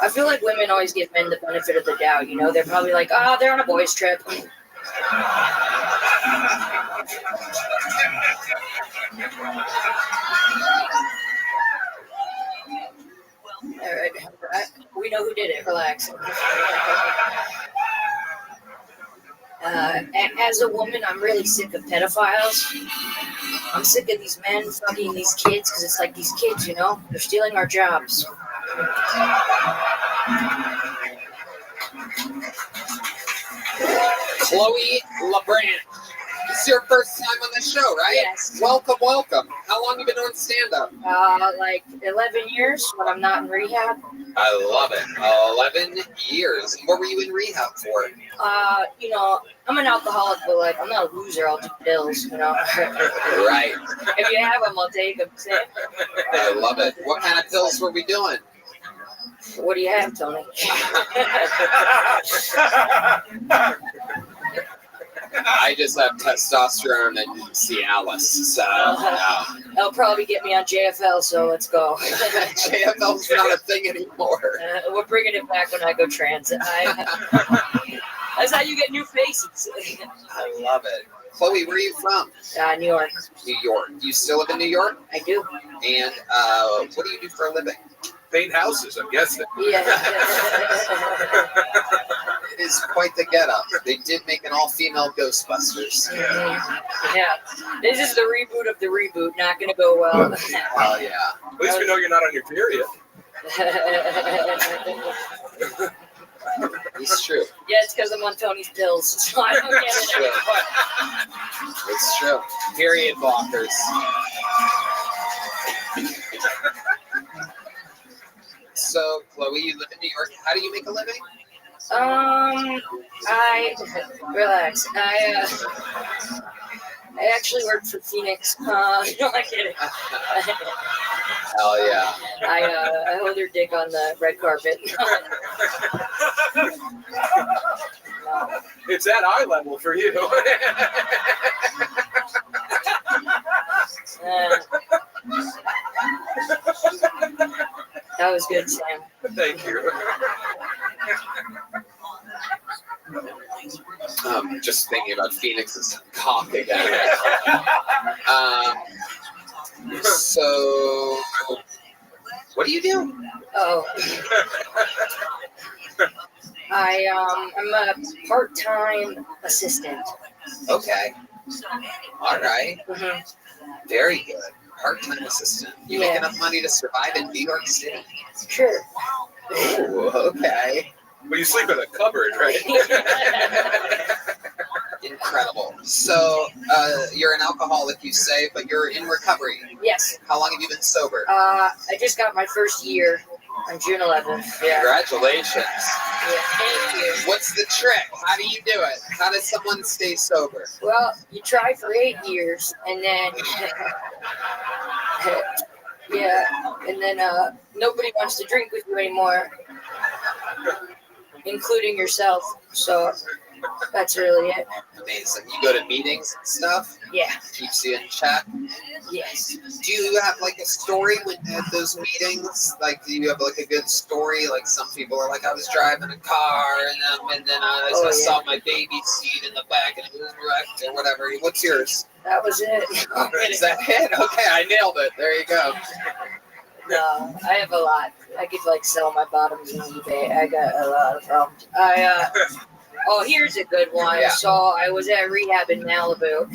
Speaker 13: I feel like women always give men the benefit of the doubt, you know? They're probably like, they're on a boys' trip. All right, we know who did it. Relax. As a woman, I'm really sick of pedophiles. I'm sick of these men fucking these kids because it's like these kids, you know? They're stealing our jobs.
Speaker 1: Chloe LeBranch. This is your first time on the show, right?
Speaker 13: Yes.
Speaker 1: Welcome, welcome. How long have you been doing stand-up?
Speaker 13: Like 11 years when I'm not in rehab.
Speaker 1: I love it. 11 years. What were you in rehab for?
Speaker 13: You know, I'm an alcoholic, but like I'm not a loser. I'll do pills, you know.
Speaker 1: Right.
Speaker 13: If you have them, I'll take them.
Speaker 1: I love it. What kind of pills were we doing?
Speaker 13: What do you have, Tony?
Speaker 1: I just have testosterone and Cialis, so
Speaker 13: That'll probably get me on JFL, so let's go.
Speaker 1: JFL's not a thing anymore.
Speaker 13: We're bringing it back when I go transit. That's how you get new faces.
Speaker 1: I love it. Chloe, where are you from?
Speaker 13: New York.
Speaker 1: New York. Do you still live in New York?
Speaker 13: I do.
Speaker 1: And what do you do for a living?
Speaker 16: Paint houses, I'm guessing.
Speaker 13: Yeah.
Speaker 1: It is quite the getup. They did make an all-female Ghostbusters.
Speaker 13: Yeah. This is the reboot of the reboot. Not going to go well.
Speaker 1: Oh, yeah.
Speaker 16: At least we know you're not on your period.
Speaker 1: It's true.
Speaker 13: Yeah, it's because I'm on Tony's pills, so I don't get
Speaker 1: It's
Speaker 13: it.
Speaker 1: true. It's true. Period blockers. So, Chloe, you live in New York. How do you make a living?
Speaker 13: Relax. I actually work for Phoenix. No, I'm kidding.
Speaker 1: Hell yeah.
Speaker 13: I hold her dick on the red carpet.
Speaker 2: It's at eye level for you.
Speaker 13: That was good, Sam.
Speaker 2: Thank you.
Speaker 1: Just thinking about Phoenix's cock again. So, what do you do?
Speaker 13: Oh. I'm a part-time assistant.
Speaker 1: Okay. All right.
Speaker 13: Mm-hmm.
Speaker 1: Very good. Part-time assistant. You make enough money to survive in New York City?
Speaker 13: Sure.
Speaker 1: Ooh, okay.
Speaker 2: But you sleep in a cupboard, right?
Speaker 1: Incredible. So, you're an alcoholic, you say, but you're in recovery.
Speaker 13: Yes.
Speaker 1: How long have you been sober?
Speaker 13: I just got my first year on June 11th. Yeah.
Speaker 1: Congratulations.
Speaker 13: Yeah, thank you.
Speaker 1: What's the trick? How do you do it? How does someone stay sober?
Speaker 13: Well, you try for 8 years, and then nobody wants to drink with you anymore, including yourself. So that's really it.
Speaker 1: Amazing. You go to meetings and stuff?
Speaker 13: Yeah.
Speaker 1: Keeps you in check?
Speaker 13: Yes.
Speaker 1: Do you have like a story when at those meetings? Like, do you have like a good story? Like, some people are like, I was driving a car and then I saw my baby seat in the back and it was wrecked or whatever. What's yours?
Speaker 13: That was it.
Speaker 1: Is that it? Okay, I nailed it. There you go.
Speaker 13: No, I have a lot. I could like sell my bottoms on eBay. I got a lot of problems. Oh, here's a good one.
Speaker 1: Yeah.
Speaker 13: So I was at rehab in Malibu,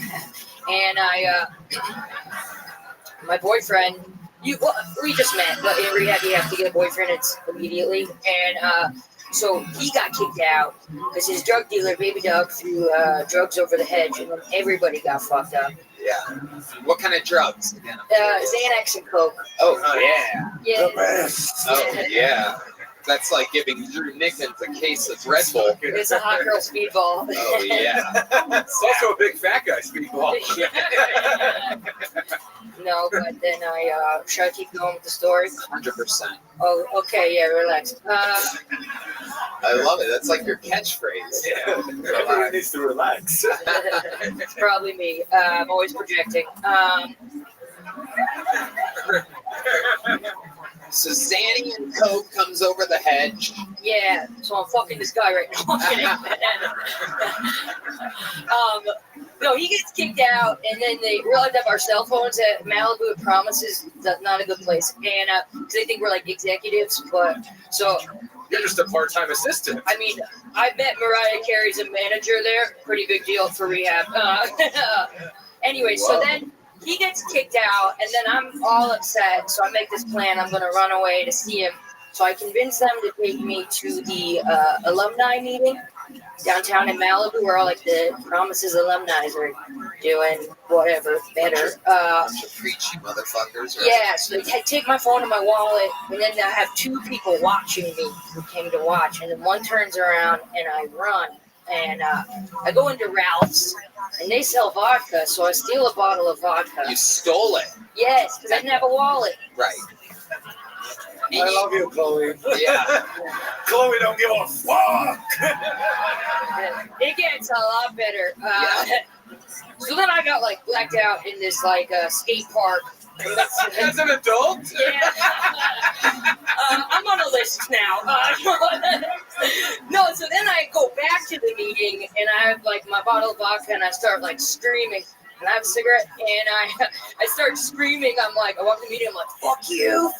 Speaker 13: and my boyfriend, we just met, but in rehab you have to get a boyfriend immediately, and so he got kicked out because his drug dealer, Baby Dog, threw drugs over the hedge, and then everybody got fucked up.
Speaker 1: Yeah. What kind of drugs? Again,
Speaker 13: Xanax and Coke.
Speaker 1: Oh, yeah.
Speaker 13: Yeah.
Speaker 1: Oh, yeah. That's like giving Drew Nickens a case of Red Bull.
Speaker 13: It's a hot girl speedball.
Speaker 1: Oh, yeah.
Speaker 2: It's also a big fat guy speedball.
Speaker 13: No, but then should I keep going with the story?
Speaker 1: 100%.
Speaker 13: Oh, okay, yeah, relax.
Speaker 1: I love it. That's like your catchphrase.
Speaker 2: Yeah. Everyone needs to relax.
Speaker 13: It's probably me. I'm always projecting.
Speaker 1: So Zanny and Coke comes over the hedge.
Speaker 13: Yeah, so I'm fucking this guy right now. No, he gets kicked out, and then they realize that our cell phones at Malibu Promises that's not a good place, and because they think we're like executives, but so
Speaker 2: you're just a part-time assistant.
Speaker 13: I mean, I met Mariah Carey's a manager there. Pretty big deal for rehab. Anyway, so then he gets kicked out, and then I'm all upset. So I make this plan. I'm going to run away to see him. So I convince them to take me to the alumni meeting downtown in Malibu, where all like the Promises alumni are doing whatever better.
Speaker 1: Preachy motherfuckers. Right?
Speaker 13: Yeah, so they take my phone and my wallet, and then I have 2 people watching me who came to watch, and then one turns around and I run. And I go into Ralph's, and they sell vodka, so I steal a bottle of vodka.
Speaker 1: You stole it?
Speaker 13: Yes, because I didn't have a wallet.
Speaker 1: Right.
Speaker 22: I love you, Chloe.
Speaker 1: Yeah.
Speaker 22: Chloe don't give a fuck.
Speaker 13: It gets a lot better. So then I got like blacked out in this like skate park.
Speaker 2: As an adult?
Speaker 13: Yeah. I'm on a list now. No, so then I go back to the meeting and I have like my bottle of vodka and I start like screaming. And I have a cigarette and I start screaming. I'm like, I walk in the meeting, I'm like, fuck you.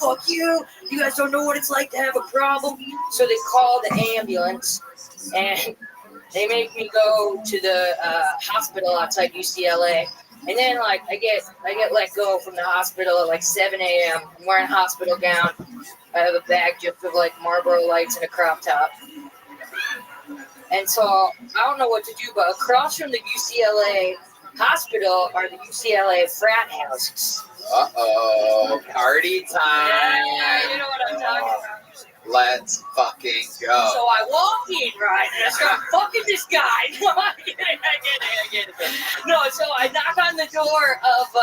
Speaker 13: You guys don't know what it's like to have a problem. So they call the ambulance and they make me go to the hospital outside UCLA. And then like I get let go from the hospital at like 7 a.m. I'm wearing a hospital gown. I have a bag just of like Marlboro Lights and a crop top. And so I don't know what to do, but across from the UCLA hospital are the UCLA frat houses.
Speaker 1: Uh-oh, party time.
Speaker 13: Yeah, you know what I'm talking about.
Speaker 1: Let's fucking go.
Speaker 13: So I walk in, right, and I start fucking this guy. No, I get it. No, so I knock on the door of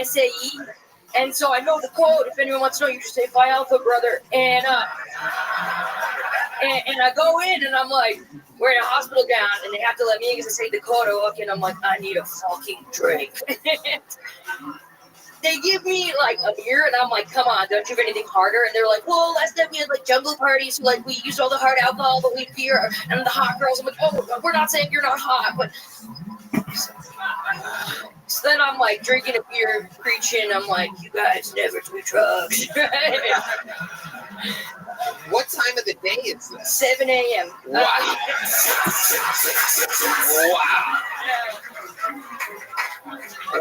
Speaker 13: SAE, and so I know the code. If anyone wants to know, you just say Phi Alpha, brother. And I go in, and I'm like, we're in a hospital gown, and they have to let me in because I say the code. I walk in, I'm like, I need a fucking drink. They give me like a beer, and I'm like, come on, don't you have anything harder? And they're like, well, last time we had like jungle parties, so like we used all the hard alcohol, but we had beer, and the hot girls. I'm like, oh, we're not saying you're not hot, but. So then I'm like drinking a beer, preaching. I'm like, you guys never do drugs.
Speaker 1: What time of the day is this?
Speaker 13: 7 a.m.
Speaker 1: Wow.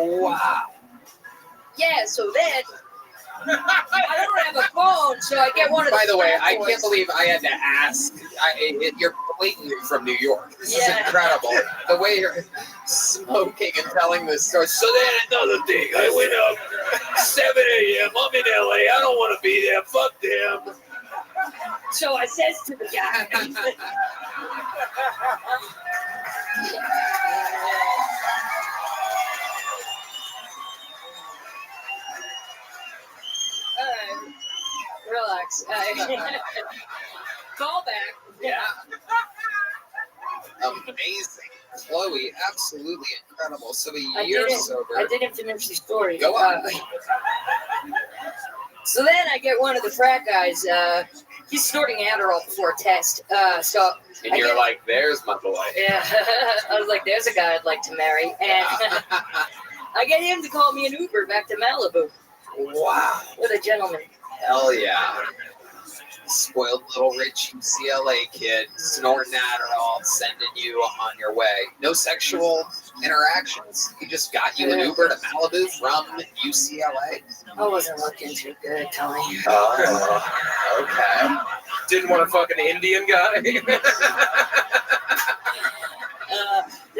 Speaker 1: Wow.
Speaker 13: Yeah, so then I don't have a phone, so I get one of the.
Speaker 1: By the way, I
Speaker 13: boys.
Speaker 1: can't believe I had to ask. You're blatantly from New York. This is incredible. The way you're smoking and telling this story. So then another thing. I went up 7 a.m. I'm in LA. I don't want to be there. Fuck them.
Speaker 13: So I says to the guy. Alright, relax. Call back.
Speaker 1: Yeah. Amazing. Chloe, absolutely incredible. So a year sober.
Speaker 13: I didn't finish the story.
Speaker 1: Go on.
Speaker 13: So then I get one of the frat guys. He's snorting Adderall before a test.
Speaker 1: And you're like, there's my boy.
Speaker 13: Yeah. I was like, there's a guy I'd like to marry. And I get him to call me an Uber back to Malibu.
Speaker 1: Wow.
Speaker 13: What a gentleman.
Speaker 1: Hell yeah. Spoiled little rich UCLA kid, snorting Adderall, sending you on your way. No sexual interactions. He just got you an Uber to Malibu from UCLA.
Speaker 13: I wasn't looking too good, Tony.
Speaker 1: Oh, okay.
Speaker 2: Didn't want a fucking Indian guy.
Speaker 13: They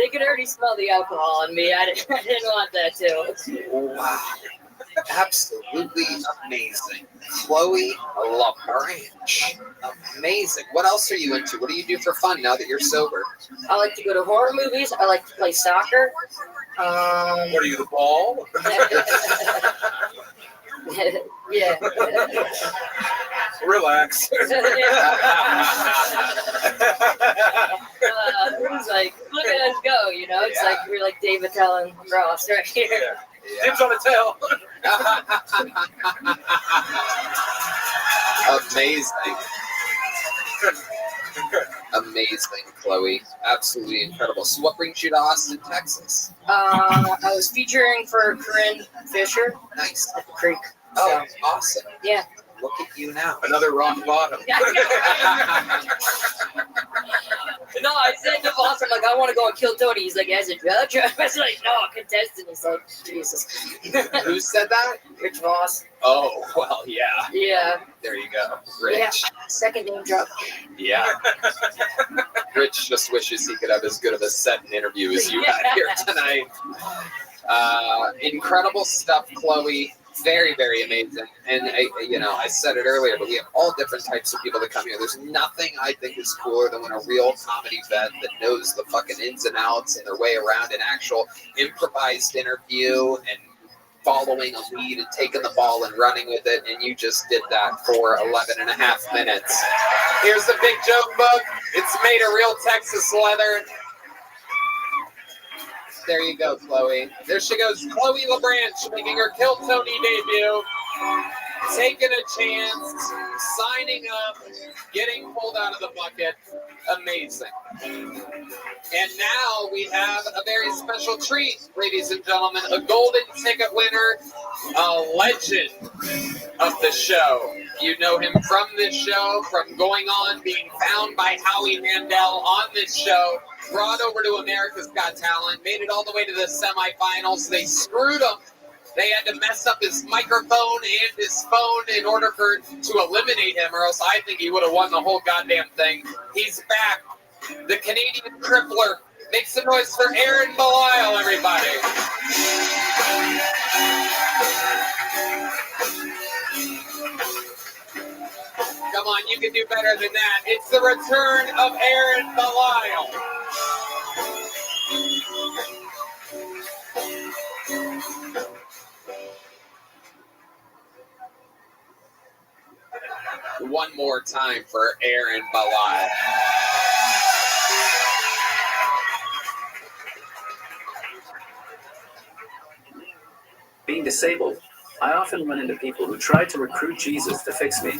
Speaker 13: could already smell the alcohol in me. I didn't want that too.
Speaker 1: Wow. Absolutely amazing. Chloe LaBranch. Amazing. What else are you into? What do you do for fun now that you're sober?
Speaker 13: I like to go to horror movies. I like to play soccer.
Speaker 2: What are you, the ball?
Speaker 13: Yeah.
Speaker 2: Relax.
Speaker 13: It's like, look at us go, you know? It's like we're like David Tell and Ross right here.
Speaker 2: Yeah. Dibs on the tail.
Speaker 1: Amazing. Amazing, Chloe. Absolutely incredible. So what brings you to Austin, Texas?
Speaker 13: I was featuring for Corinne Fisher.
Speaker 1: Nice.
Speaker 13: At the Creek.
Speaker 1: Oh, awesome.
Speaker 13: Yeah.
Speaker 1: Look at you now.
Speaker 2: Another rock bottom.
Speaker 13: No, I said to boss, I'm like, I want to go and kill Tony. He's like, as a judge? I was like, no, a contestant. He's like, Jesus.
Speaker 1: Who said that?
Speaker 13: Rich Voss.
Speaker 1: Oh, well, yeah.
Speaker 13: Yeah.
Speaker 1: There you go. Rich.
Speaker 13: Yeah. Second name drop.
Speaker 1: Yeah. Rich just wishes he could have as good of a set and interview as you had here tonight. Incredible stuff, Chloe. Very, very amazing. And, I said it earlier, but we have all different types of people that come here. There's nothing I think is cooler than when a real comedy vet that knows the fucking ins and outs and their way around an actual improvised interview and following a lead and taking the ball and running with it. And you just did that for 11 and a half minutes. Here's the big joke book. It's made of real Texas leather. There you go, Chloe. There she goes, Chloe LaBranch, making her Kill Tony debut, taking a chance, signing up, getting pulled out of the bucket. Amazing. And now we have a very special treat, ladies and gentlemen, a golden ticket winner, a legend of the show. You know him from this show, from going on, being found by Howie Mandel on this show, brought over to America's Got Talent, made it all the way to the semifinals. They screwed him They had to mess up his microphone and his phone in order to eliminate him, or else I think he would have won the whole goddamn thing. He's back. The Canadian crippler. Make some noise for Aaron Belial, everybody. Come on, you can do better than that. It's the return of Aaron Belial. One more time for Aaron Belial.
Speaker 7: Being disabled, I often run into people who try to recruit Jesus to fix me.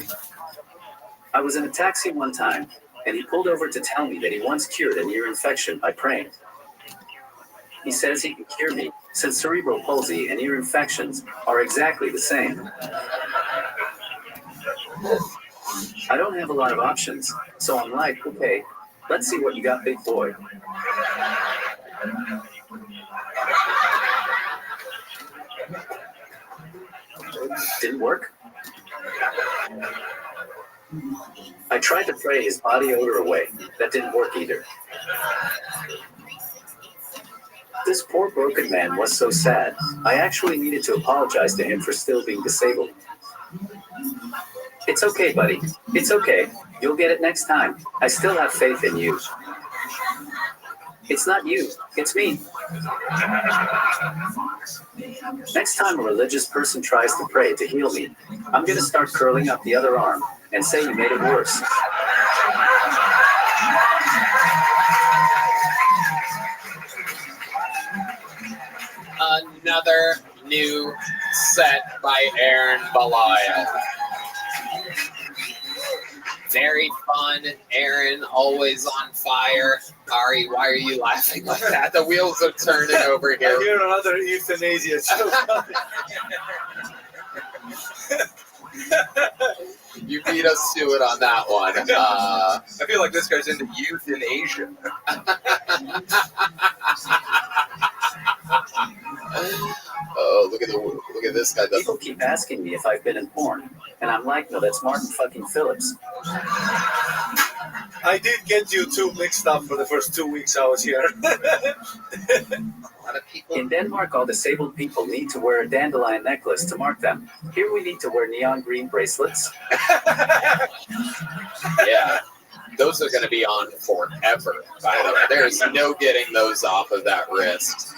Speaker 7: I was in a taxi one time, and he pulled over to tell me that he once cured an ear infection by praying. He says he can cure me, since cerebral palsy and ear infections are exactly the same. I don't have a lot of options, so I'm like, okay, let's see what you got, big boy. Didn't work? I tried to pray his body odor away. That didn't work either. This poor broken man was so sad. I actually needed to apologize to him for still being disabled. It's okay, buddy. It's okay. You'll get it next time. I still have faith in you. It's not you. It's me. Next time a religious person tries to pray to heal me, I'm going to start curling up the other arm and say you made it worse.
Speaker 1: Another new set by Aaron Belial. Very fun. Aaron, always on fire. Ari, why are you laughing like that? The wheels are turning over here.
Speaker 4: I hear another euthanasia joke.
Speaker 1: You beat us to it on that one.
Speaker 16: I feel like this guy's into youth in Asia.
Speaker 1: Oh, look at this guy.
Speaker 7: People keep asking me if I've been in porn, and I'm like, no, that's Martin fucking Phillips.
Speaker 4: I did get you two mixed up for the first 2 weeks I was here.
Speaker 7: In Denmark, all disabled people need to wear a dandelion necklace to mark them. Here we need to wear neon green bracelets.
Speaker 1: Yeah, those are going to be on forever, by the way. There's no getting those off of that wrist.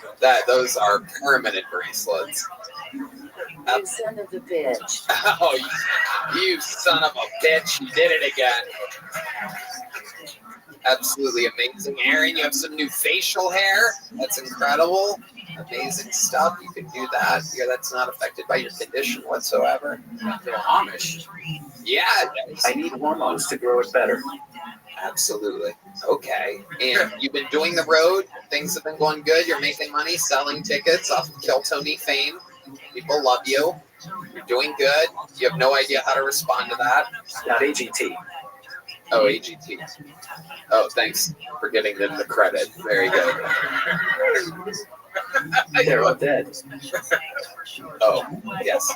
Speaker 1: Those are permanent bracelets.
Speaker 6: You son of a bitch.
Speaker 1: Oh, you son of a bitch. You did it again. Absolutely amazing. Aaron, you have some new facial hair. That's incredible. Amazing stuff. You can do that. Yeah, that's not affected by your condition whatsoever. They're Amish. Yeah.
Speaker 7: I need hormones to grow it better.
Speaker 1: Absolutely. Okay. And you've been doing the road. Things have been going good. You're making money selling tickets off of Kill Tony fame. People love you. You're doing good. You have no idea how to respond to that.
Speaker 7: Not AGT.
Speaker 1: Oh, AGT. Oh, thanks for giving them the credit. Very good.
Speaker 7: They're all dead.
Speaker 1: Oh, yes.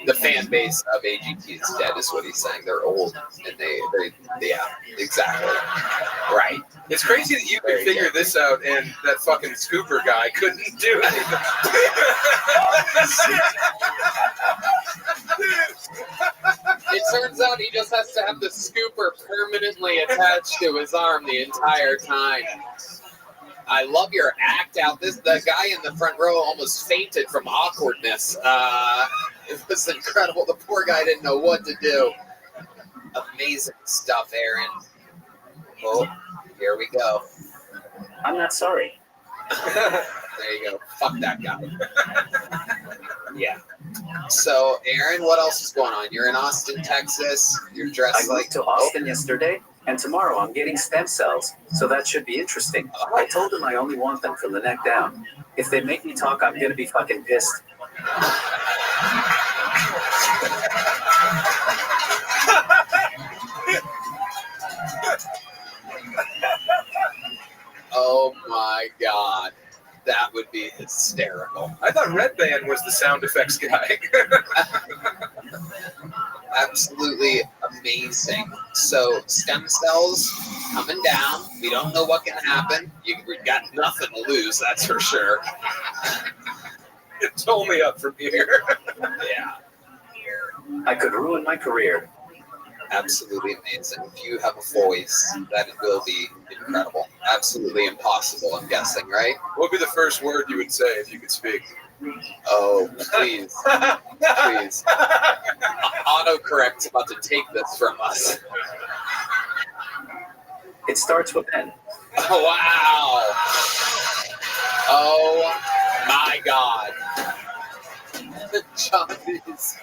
Speaker 1: The fan base of AGT is dead, is what he's saying. They're old, and they yeah, exactly. Right.
Speaker 16: It's crazy that you could figure this out and that fucking scooper guy couldn't do it.
Speaker 1: It turns out he just has to have the scooper permanently attached to his arm the entire time. I love your act out. The guy in the front row almost fainted from awkwardness. It was incredible. The poor guy didn't know what to do. Amazing stuff, Aaron. Oh, here we go.
Speaker 7: I'm not sorry.
Speaker 1: There you go. Fuck that guy. Yeah. So, Aaron, what else is going on? You're in Austin, Texas. You're dressed
Speaker 7: I moved to Austin yesterday, and tomorrow I'm getting stem cells, so that should be interesting. I told them I only want them from the neck down. If they make me talk, I'm gonna be fucking pissed.
Speaker 1: Oh my God. That would be hysterical.
Speaker 2: I thought Red Band was the sound effects guy.
Speaker 1: Absolutely amazing. So stem cells coming down. We don't know what can happen. We've got nothing to lose, that's for sure.
Speaker 2: It's only up from here.
Speaker 1: Yeah.
Speaker 7: I could ruin my career.
Speaker 1: Absolutely amazing. If you have a voice, that will be incredible. Absolutely impossible, I'm guessing, right?
Speaker 2: What would be the first word you would say if you could speak?
Speaker 1: Oh, please. Please. Autocorrect's about to take this from us.
Speaker 7: It starts with N.
Speaker 1: Oh, wow. Oh, my God. Johnny's.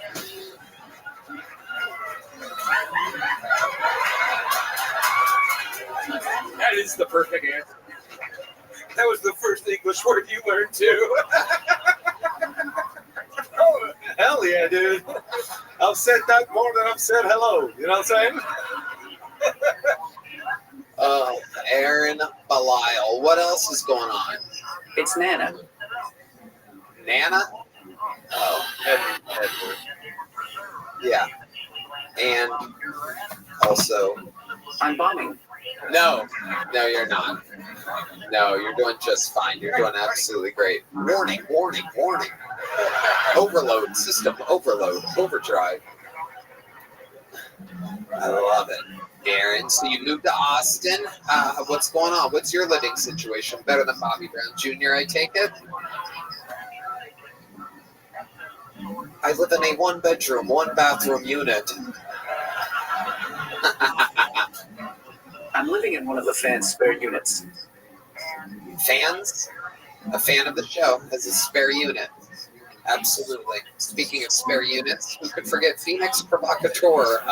Speaker 2: That is the perfect answer. That was the first English word you learned, too.
Speaker 22: Oh, hell yeah, dude. I've said that more than I've said hello. You know what I'm saying?
Speaker 1: Oh, Aaron Belial. What else is going on?
Speaker 7: It's Nana.
Speaker 1: Nana? Oh, Edward. Yeah. And also...
Speaker 7: I'm bombing.
Speaker 1: No, you're not. No, you're doing just fine. You're doing absolutely great. Warning, warning, warning. Overload, system overload, overdrive. I love it. Aaron, so you moved to Austin. What's going on? What's your living situation? Better than Bobby Brown Jr., I take it? I live in a one-bedroom, one-bathroom unit.
Speaker 7: I'm living in one of the fans' spare units.
Speaker 1: Fans? A fan of the show has a spare unit. Absolutely. Speaking of spare units, who could forget Phoenix Provocateur?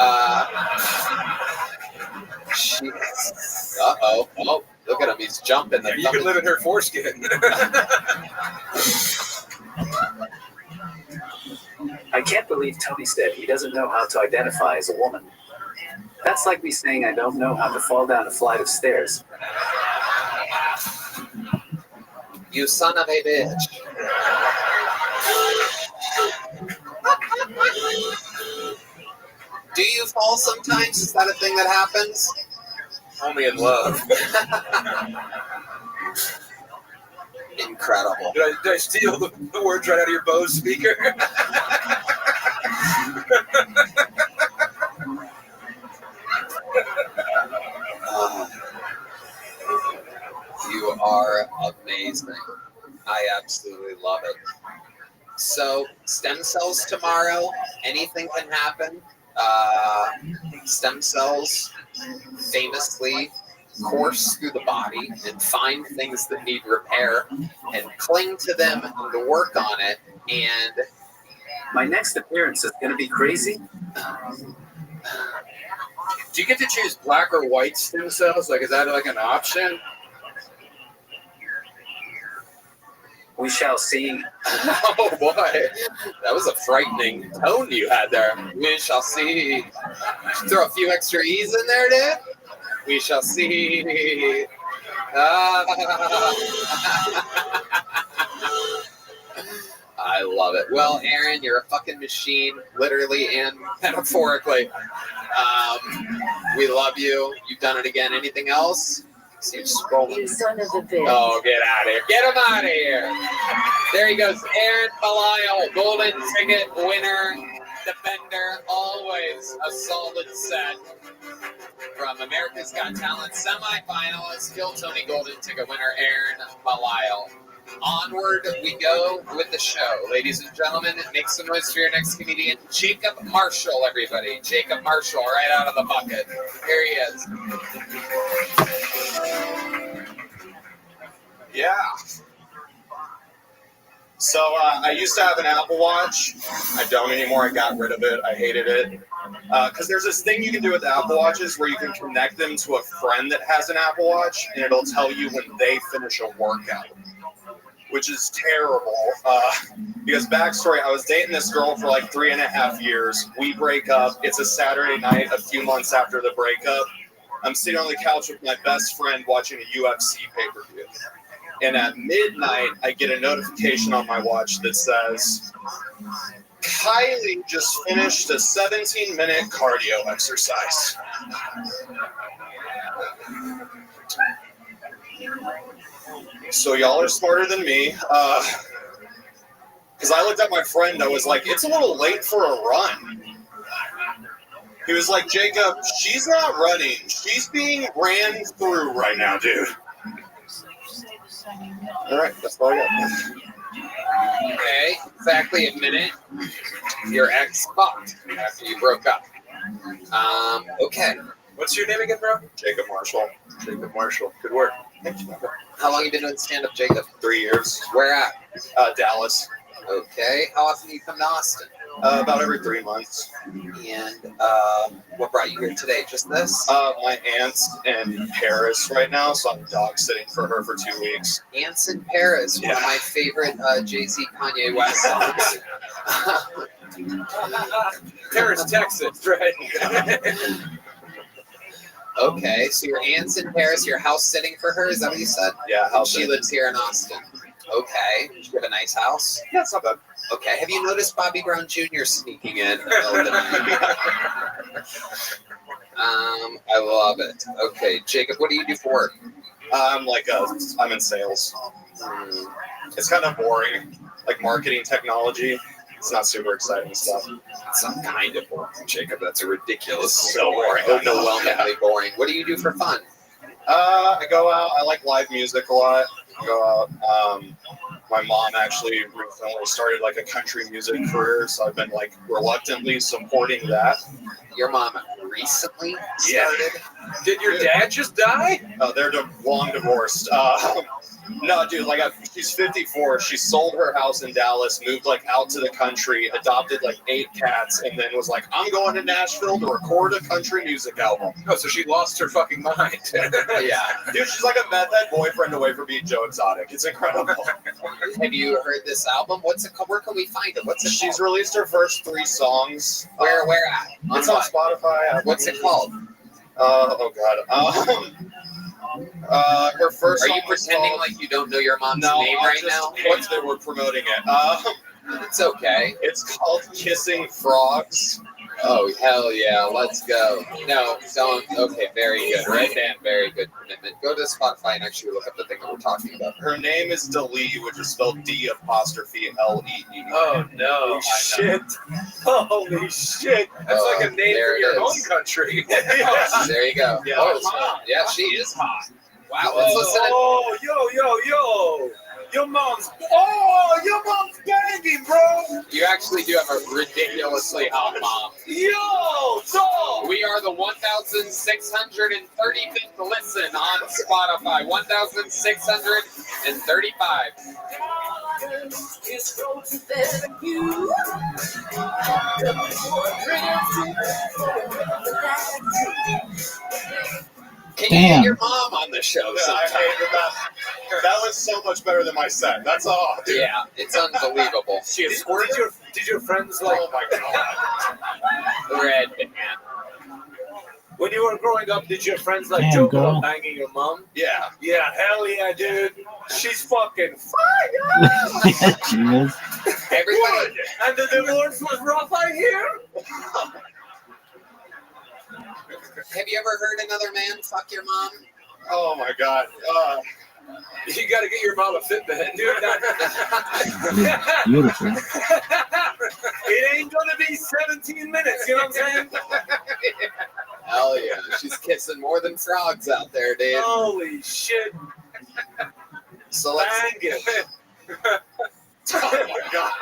Speaker 1: Uh-oh. Oh, look at him. He's jumping.
Speaker 2: Yeah, you could live in her foreskin.
Speaker 7: I can't believe Tony said he doesn't know how to identify as a woman. That's like me saying I don't know how to fall down a flight of stairs.
Speaker 1: You son of a bitch. Do you fall sometimes? Is that a thing that happens?
Speaker 2: Only in love.
Speaker 1: Incredible.
Speaker 2: Did I steal the words right out of your Bose speaker?
Speaker 1: You are amazing. I absolutely love it. So, stem cells tomorrow. Anything can happen. Stem cells famously course through the body and find things that need repair and cling to them and work on it. And
Speaker 7: my next appearance is going to be crazy.
Speaker 2: Do you get to choose black or white stem cells? Like, is that like an option?
Speaker 7: We shall see.
Speaker 1: Oh boy, that was a frightening tone you had there. We shall see. Throw a few extra E's in there, dude. We shall see. I love it. Well, Aaron, you're a fucking machine, literally and metaphorically. We love you. You've done it again. Anything else? See you scrolling.
Speaker 6: You son of a bitch.
Speaker 1: Oh, get out of here. Get him out of here. There he goes. Aaron Belial, golden ticket winner, defender, always a solid set. From America's Got Talent semifinalist, still Tony golden ticket winner, Aaron Belial. Onward we go with the show. Ladies and gentlemen, make some noise for your next comedian, Jacob Marshall, everybody. Jacob Marshall, right out of the bucket. Here he is.
Speaker 3: Yeah. So I used to have an Apple Watch. I don't anymore. I got rid of it. I hated it. Because there's this thing you can do with Apple Watches where you can connect them to a friend that has an Apple Watch, and it'll tell you when they finish a workout, which is terrible. Because backstory, I was dating this girl for like 3.5 years. We break up. It's a Saturday night, a few months after the breakup. I'm sitting on the couch with my best friend watching a UFC pay-per-view. And at midnight, I get a notification on my watch that says, Kylie just finished a 17-minute cardio exercise. So y'all are smarter than me. Because I looked at my friend, I was like, it's a little late for a run. He was like, Jacob, she's not running. She's being ran through right now, dude. All right, that's all I got.
Speaker 1: Okay, exactly a minute. Your ex fucked after you broke up. Okay.
Speaker 2: What's your name again, bro?
Speaker 3: Jacob Marshall.
Speaker 2: Jacob Marshall. Good work.
Speaker 1: How long have you been doing stand-up, Jacob?
Speaker 3: 3 years.
Speaker 1: Where at?
Speaker 3: Dallas.
Speaker 1: Okay. How often do you come to Austin?
Speaker 3: About every 3 months.
Speaker 1: And what brought you here today? Just this?
Speaker 3: My aunt's in Paris right now, so I'm dog sitting for her for 2 weeks.
Speaker 1: Aunt's in Paris, one of my favorite Jay-Z, Kanye West songs.
Speaker 2: Paris, Texas, right?
Speaker 1: Okay, so your aunt's in Paris, you're house sitting for her, is that what you said?
Speaker 3: Yeah, house
Speaker 1: She
Speaker 3: sitting.
Speaker 1: lives here in Austin. Okay. You have a nice house?
Speaker 3: Yeah, it's not bad.
Speaker 1: Okay. Have you noticed Bobby Brown Jr. sneaking in the middle of the night? I love it. Okay, Jacob, what do you do for work?
Speaker 3: I'm in sales. It's kind of boring, like marketing technology. It's not super exciting stuff.
Speaker 1: It's not kind of boring, Jacob. That's a ridiculous.
Speaker 3: So boring.
Speaker 1: Overwhelmingly boring. What do you do for fun?
Speaker 3: I go out. I like live music a lot. I go out. My mom actually recently started like a country music career, so I've been like reluctantly supporting that.
Speaker 1: Your mom recently started?
Speaker 2: Did your dad just die?
Speaker 3: They're long divorced. No, dude, she's 54. She sold her house in Dallas, moved out to the country, adopted 8 cats, and then was like, I'm going to Nashville to record a country music album.
Speaker 2: Oh, so she lost her fucking mind.
Speaker 3: Yeah. Dude, she's like a meth head boyfriend away from being Joe Exotic. It's incredible.
Speaker 1: Have you heard this album? What's it called? Where can we find it? What's it
Speaker 3: She's
Speaker 1: called?
Speaker 3: released her first 3 songs.
Speaker 1: Where at?
Speaker 3: It's on Spotify.
Speaker 1: What's it called?
Speaker 3: Oh, God. Her first.
Speaker 1: Are you pretending like you don't know your mom's name right now?
Speaker 3: Once they were promoting it.
Speaker 1: It's okay.
Speaker 3: It's called Kissing Frogs.
Speaker 1: Oh, hell yeah. Let's go. No, don't. Okay, very good. Red Band, very good commitment. Go to Spotify and actually look up the thing that we're talking about.
Speaker 3: Her name is Delee, which is spelled D''Lee.
Speaker 2: Oh, no. Shit. Holy shit. That's like a name for your home country.
Speaker 1: There you go.
Speaker 3: Yeah,
Speaker 1: yeah, she is hot. Wow, let's listen to...
Speaker 22: Oh, yo. Your mom's banging, bro.
Speaker 1: You actually do have a ridiculously hot mom.
Speaker 22: Yo, dog.
Speaker 1: We are the 1,635th listen on Spotify. 1,635. Can you get your mom on the show sometime?
Speaker 3: I hated that. That was so much better than my set. That's all.
Speaker 1: Yeah, it's unbelievable.
Speaker 2: She squirted you? Did your friends
Speaker 3: Oh my God.
Speaker 1: Red Band.
Speaker 22: When you were growing up, did your friends
Speaker 12: Damn,
Speaker 22: joke
Speaker 12: girl.
Speaker 22: about banging your mom?
Speaker 3: Yeah.
Speaker 22: Yeah, hell yeah, dude. She's fucking fire.
Speaker 12: Yeah, she is.
Speaker 1: Everybody.
Speaker 22: And the divorce was rough, I hear.
Speaker 1: Have you ever heard another man fuck your mom?
Speaker 3: Oh my God.
Speaker 2: You got to get your mom a Fitbit, dude.
Speaker 12: Beautiful.
Speaker 22: It ain't gonna be 17 minutes, you know what I'm saying?
Speaker 1: Hell yeah. She's kissing more than frogs out there, dude.
Speaker 22: Holy shit.
Speaker 1: So let's...
Speaker 22: Bang it.
Speaker 3: Oh my God.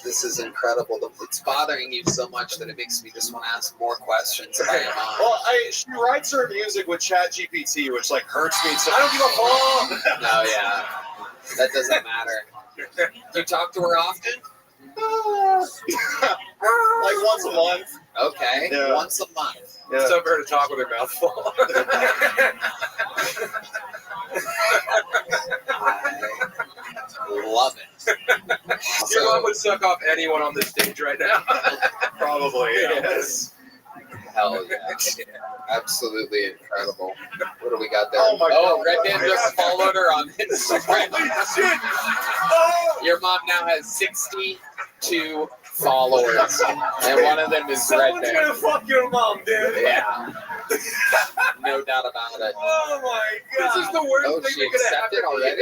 Speaker 1: This is incredible. It's bothering you so much that it makes me just want to ask more questions about your mom.
Speaker 3: Well, she writes her music with ChatGPT, which hurts me. So
Speaker 22: I don't give a fuck.
Speaker 1: No, yeah. That doesn't matter. Do you talk to her often?
Speaker 3: Once a month.
Speaker 1: Okay.
Speaker 3: Yeah.
Speaker 1: Once a month.
Speaker 3: Yeah.
Speaker 2: It's time for her to talk with her mouth full.
Speaker 1: I love it.
Speaker 2: Your mom would suck off anyone on this stage right now.
Speaker 3: Probably.
Speaker 2: Yes.
Speaker 1: hell yeah. Absolutely incredible. What do we got there?
Speaker 10: Oh, my God.
Speaker 1: Red Band just followed her on Instagram.
Speaker 10: Shit. Oh.
Speaker 1: Your mom now has 62 followers, and one of them is
Speaker 10: Someone's
Speaker 1: Red
Speaker 10: gonna
Speaker 1: Band.
Speaker 10: fuck your mom, dude.
Speaker 1: Yeah. No doubt about it.
Speaker 10: Oh my God.
Speaker 16: This is the worst
Speaker 1: Oh,
Speaker 16: thing
Speaker 1: she
Speaker 16: that could
Speaker 1: accepted
Speaker 16: happen.
Speaker 1: already?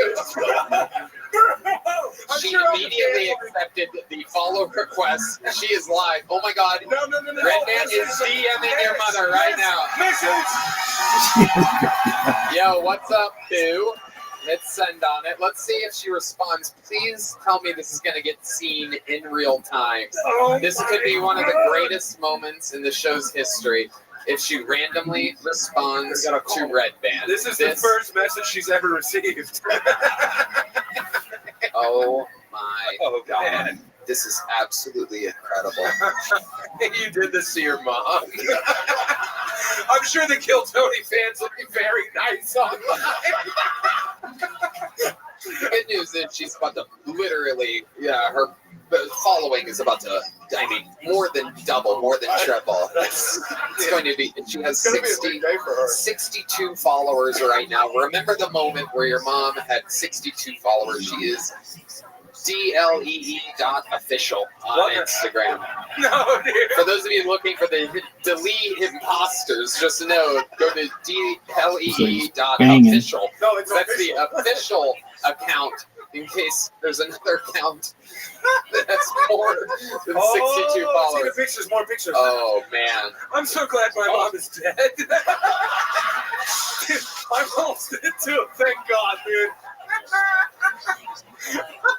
Speaker 1: She immediately accepted the follow request. She is live. Oh my God.
Speaker 10: No.
Speaker 1: Red Band is DMing your mother right now. Yo, what's up, Boo? Let's send on it. Let's see if she responds. Please tell me this is going to get seen in real time. This could be one of the greatest moments in the show's history if she randomly responds to Red Band.
Speaker 16: This is the first message she's ever received.
Speaker 1: Oh my God. This is absolutely incredible.
Speaker 16: You did this to your mom. I'm sure the Kill Tony fans will be very nice online.
Speaker 1: The good news is she's about to literally, her following is about to, more than double, more than triple. It's going to be, she has 62 followers right now. Remember the moment where your mom had 62 followers. She is DLEE.official on Instagram.
Speaker 16: No, dude.
Speaker 1: For those of you looking for the delete imposters, just know, go to DLEE.official.
Speaker 10: No, it's
Speaker 1: That's the official account in case there's another account that's more than 62 followers.
Speaker 10: More pictures.
Speaker 1: Oh, man.
Speaker 16: I'm so glad my mom is dead.
Speaker 10: I'm almost into it. Thank God, dude.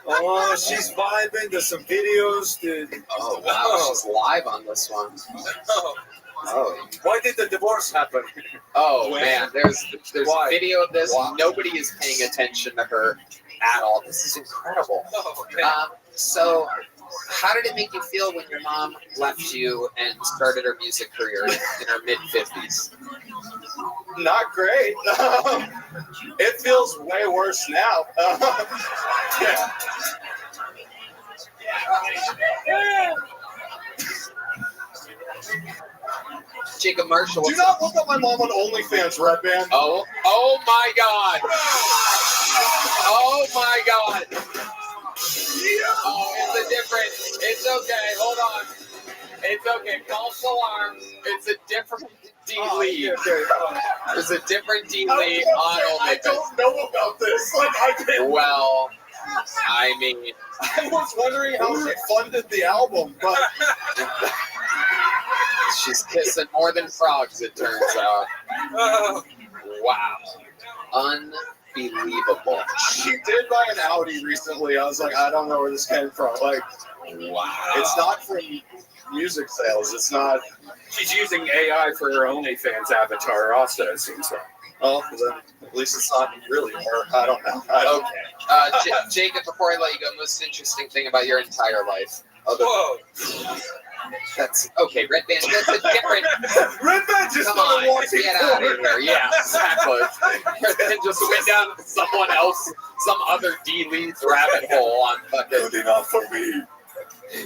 Speaker 10: Oh, she's vibing to some videos, dude.
Speaker 1: Oh, wow. She's live on this one. Oh.
Speaker 10: Why did the divorce happen?
Speaker 1: Oh, man. There's video of this. Why? Nobody is paying attention to her at all. This is incredible. So, how did it make you feel when your mom left you and started her music career in her mid-50s?
Speaker 3: Not great. It feels way worse now. Yeah.
Speaker 1: Jacob Marshall.
Speaker 3: Do not look up my mom on OnlyFans, Red Band.
Speaker 1: Oh my God. Oh my God. Oh, it's okay. Hold on. It's okay. False alarm. It's a different D-Lee. There's a different D-Lee on OnlyFans.
Speaker 3: I don't know about this.
Speaker 1: Well, I mean,
Speaker 3: I was wondering how she funded the album, but
Speaker 1: she's kissing more than frogs, it turns out. Wow. Unbelievable.
Speaker 3: She did buy an Audi recently. I was like, I don't know where this came from. Like,
Speaker 1: wow.
Speaker 3: It's not from music sales. It's not.
Speaker 16: She's using AI for her OnlyFans avatar also, it seems like.
Speaker 3: Oh, then at least it's not really her. I don't know.
Speaker 1: Okay. Jacob, before I let you go, most interesting thing about your entire life.
Speaker 16: Whoa.
Speaker 1: That's okay, Red Band. That's a different.
Speaker 10: Red Band just
Speaker 1: Come on, get out of here. Yeah, exactly. Red Band just went down to someone else, some other D-Leads rabbit hole on fucking.
Speaker 10: Good enough for me.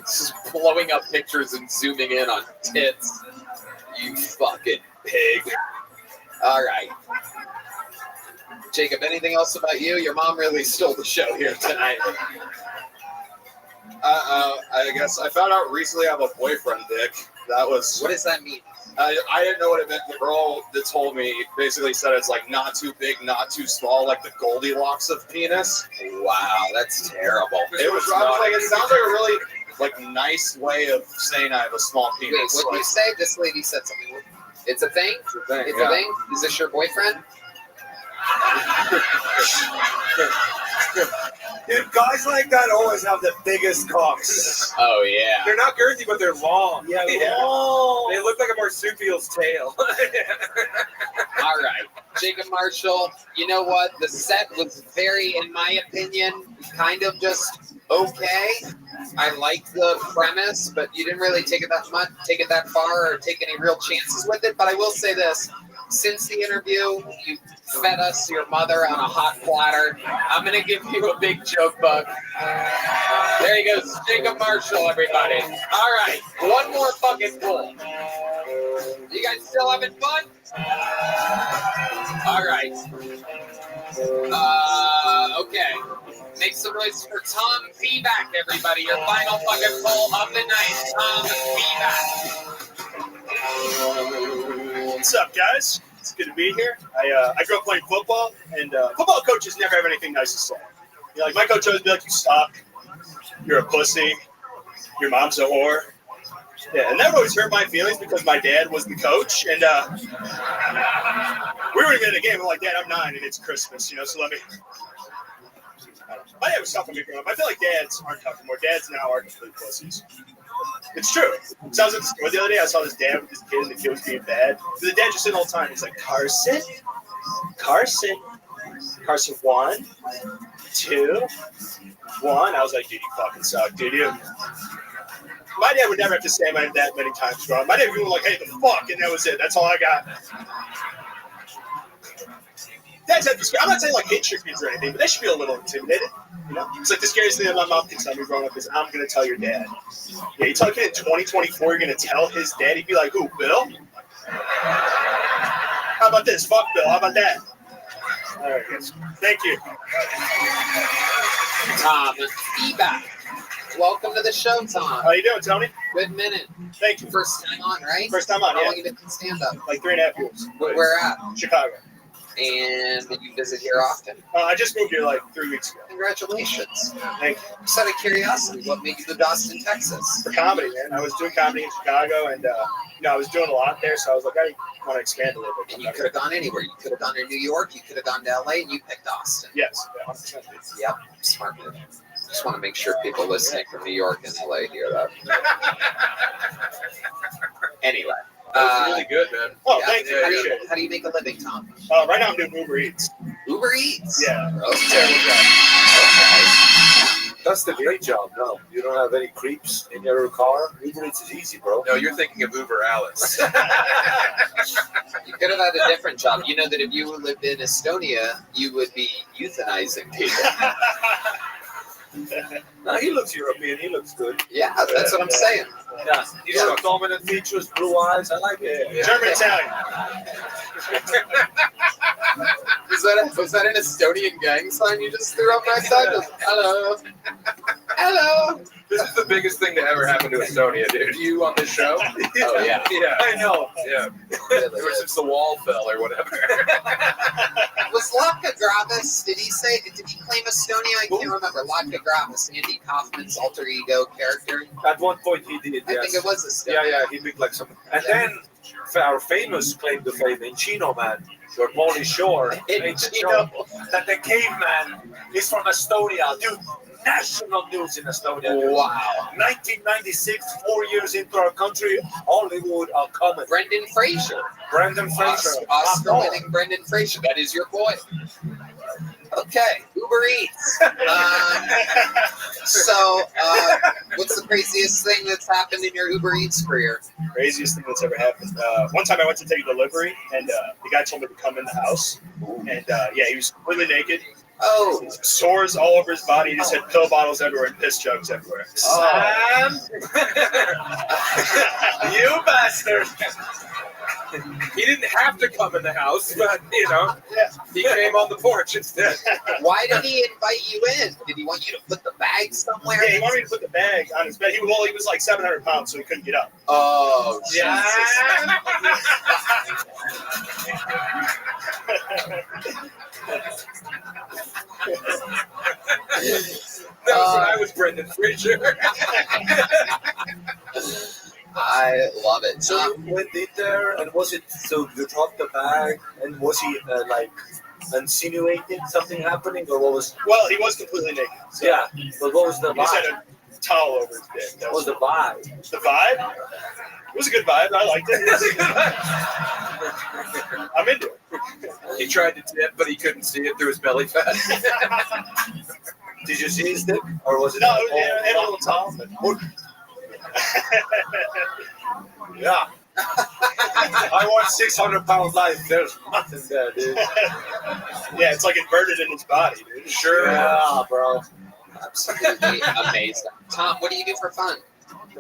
Speaker 1: Just blowing up pictures and zooming in on tits. You fucking pig. All right. Jacob, anything else about you? Your mom really stole the show here tonight.
Speaker 3: I guess I found out recently I have a boyfriend, Dick. That was.
Speaker 1: What does that mean?
Speaker 3: I didn't know what it meant. The girl that told me basically said it's like not too big, not too small, like the Goldilocks of penis.
Speaker 1: Wow, that's terrible.
Speaker 3: It was like it sounds like a really nice way of saying I have a small penis.
Speaker 1: Wait, what did you say? This lady said something. It's a thing? It's a thing. It's a thing? Is this your boyfriend?
Speaker 10: Dude, guys like that always have the biggest cocks.
Speaker 1: Oh, yeah.
Speaker 16: They're not girthy, but they're long.
Speaker 10: Yeah, long.
Speaker 16: They look like a marsupial's tail.
Speaker 1: All right. Jacob Marshall, you know what? The set was very, in my opinion, kind of just okay. I liked the premise, but you didn't really take it that far or take any real chances with it. But I will say this. Since the interview, you fed us your mother on a hot platter. I'm going to give you a big joke bug. There he goes, Jacob Marshall, everybody. All right, one more fucking pull. You guys still having fun? All right. Okay. Make some noise for Tom Feedback, everybody. Your final fucking poll of the night. Tom Feedback.
Speaker 2: What's up, guys? It's good to be here. I grew up playing football, and football coaches never have anything nice to say. You know, like my coach always be like, "You suck. You're a pussy. Your mom's a whore." Yeah, and that always hurt my feelings because my dad was the coach, and we were in a game. I'm like, "Dad, I'm 9, and it's Christmas, you know, so let me." My dad was tough on me growing up. I feel like dads aren't tough anymore. Dads now are complete pussies. It's true. So I was at the store the other day. I saw this dad with his kid, and the kid was being bad. So the dad just said all the time, he's like, Carson, 1, 2, 1. I was like, dude, you fucking suck, dude. My dad would never have to say my that many times growing up. My dad would be like, hey, the fuck, and that was it. That's all I got. Dads have to, I'm not saying like hit your kids or anything, but they should be a little intimidated. You know, it's like the scariest thing that my mom can tell me growing up is I'm going to tell your dad. Yeah, you tell a kid in 2024 you're going to tell his dad, he'd be like, who, Bill? How about this? Fuck Bill. How about that? All right, guys. Thank you.
Speaker 1: Tom Feedback. Welcome to the show, Tom.
Speaker 2: How you doing, Tony?
Speaker 1: Good minute.
Speaker 2: Thank you.
Speaker 1: First time on, right?
Speaker 2: First time on,
Speaker 1: How
Speaker 2: yeah.
Speaker 1: long you been in stand-up?
Speaker 2: Like 3.5 years.
Speaker 1: Where at?
Speaker 2: Chicago.
Speaker 1: And you visit here often?
Speaker 2: I just moved here like 3 weeks ago.
Speaker 1: Congratulations.
Speaker 2: Thank you.
Speaker 1: Just out of curiosity, what made you go to Austin, Texas?
Speaker 2: For comedy, man. I was doing comedy in Chicago, and I was doing a lot there, so I was like, I want to expand a little bit.
Speaker 1: And you could have gone anywhere. You could have gone to New York. You could have gone to LA, and you picked Austin.
Speaker 2: Yes. 100%.
Speaker 1: Yep. Smart move. Just want to make sure people listening from New York and LA hear that. Anyway.
Speaker 10: That was really good, man.
Speaker 2: Oh,
Speaker 1: yeah.
Speaker 2: thank you.
Speaker 1: How do you make a living, Tom?
Speaker 2: Right now I'm doing Uber Eats.
Speaker 1: Uber Eats?
Speaker 2: Yeah.
Speaker 1: Okay.
Speaker 8: That's the great job. No, you don't have any creeps in your car. Uber Eats is easy, bro.
Speaker 10: No, you're thinking of Uber Alice.
Speaker 1: You could have had a different job. You know that if you lived in Estonia, you would be euthanizing people.
Speaker 8: No, he looks European. He looks good.
Speaker 1: Yeah, that's what I'm saying.
Speaker 8: Yeah, he's got dominant features, blue eyes. I like it.
Speaker 2: Yeah. German Italian.
Speaker 1: Was that an Estonian gang sign you just threw up my side? Hello. Hello.
Speaker 10: This is the biggest thing to ever happen to Estonia, dude. You on this show?
Speaker 1: Oh, yeah.
Speaker 10: Yeah.
Speaker 8: I know.
Speaker 10: Yeah. Ever since the wall fell or whatever.
Speaker 1: Was Latka Gravis, did he claim Estonia? I can't remember. Latka Gravis, Andy Kaufman's alter ego character.
Speaker 8: At one point he did,
Speaker 1: I
Speaker 8: yes.
Speaker 1: think it was Estonia.
Speaker 8: Yeah, he picked like some. And then our famous claim to fame in Chino Man, or Pauly Shore, made the joke that the caveman is from Estonia. Dude, national news in Estonia. Dude.
Speaker 1: Wow.
Speaker 8: 1996, 4 years into our country, Hollywood are coming.
Speaker 1: Brendan Fraser.
Speaker 8: Oscar-winning
Speaker 1: Brendan Fraser. That is your boy. Okay, Uber Eats. What's the craziest thing that's happened in your Uber Eats career?
Speaker 2: Craziest thing that's ever happened. One time I went to take a delivery, and the guy told me to come in the house. And he was completely naked.
Speaker 1: Oh.
Speaker 2: Sores all over his body. He just had pill bottles everywhere and piss jugs everywhere.
Speaker 15: Sam! You bastard! He didn't have to come in the house, but, he came on the porch instead.
Speaker 1: Why did he invite you in? Did he want you to put the bag somewhere?
Speaker 2: Yeah, he wanted me to put the bag on his bed. He was like 700 pounds, so he couldn't get up.
Speaker 1: Oh,
Speaker 15: yeah. That was when I was Brendan Fraser.
Speaker 1: I love it.
Speaker 8: So you went in there, and was it, so you dropped the bag, and was he insinuating something happening, or what was?
Speaker 2: Well, he was completely naked. So
Speaker 8: yeah, but what was the
Speaker 2: he just
Speaker 8: vibe?
Speaker 2: had a towel over his dick.
Speaker 8: What was the vibe?
Speaker 2: The vibe? It was a good vibe. I liked it. I'm into it.
Speaker 10: He tried to tip, but he couldn't see it through his belly fat.
Speaker 8: Did you see his dick, or was it?
Speaker 2: No, it had a little towel.
Speaker 8: Yeah. I want 600-pound life. There's nothing there, dude.
Speaker 2: Yeah, it's like inverted in his body, dude.
Speaker 8: Sure. Yeah, bro.
Speaker 1: Absolutely amazing. Tom, what do you do for fun?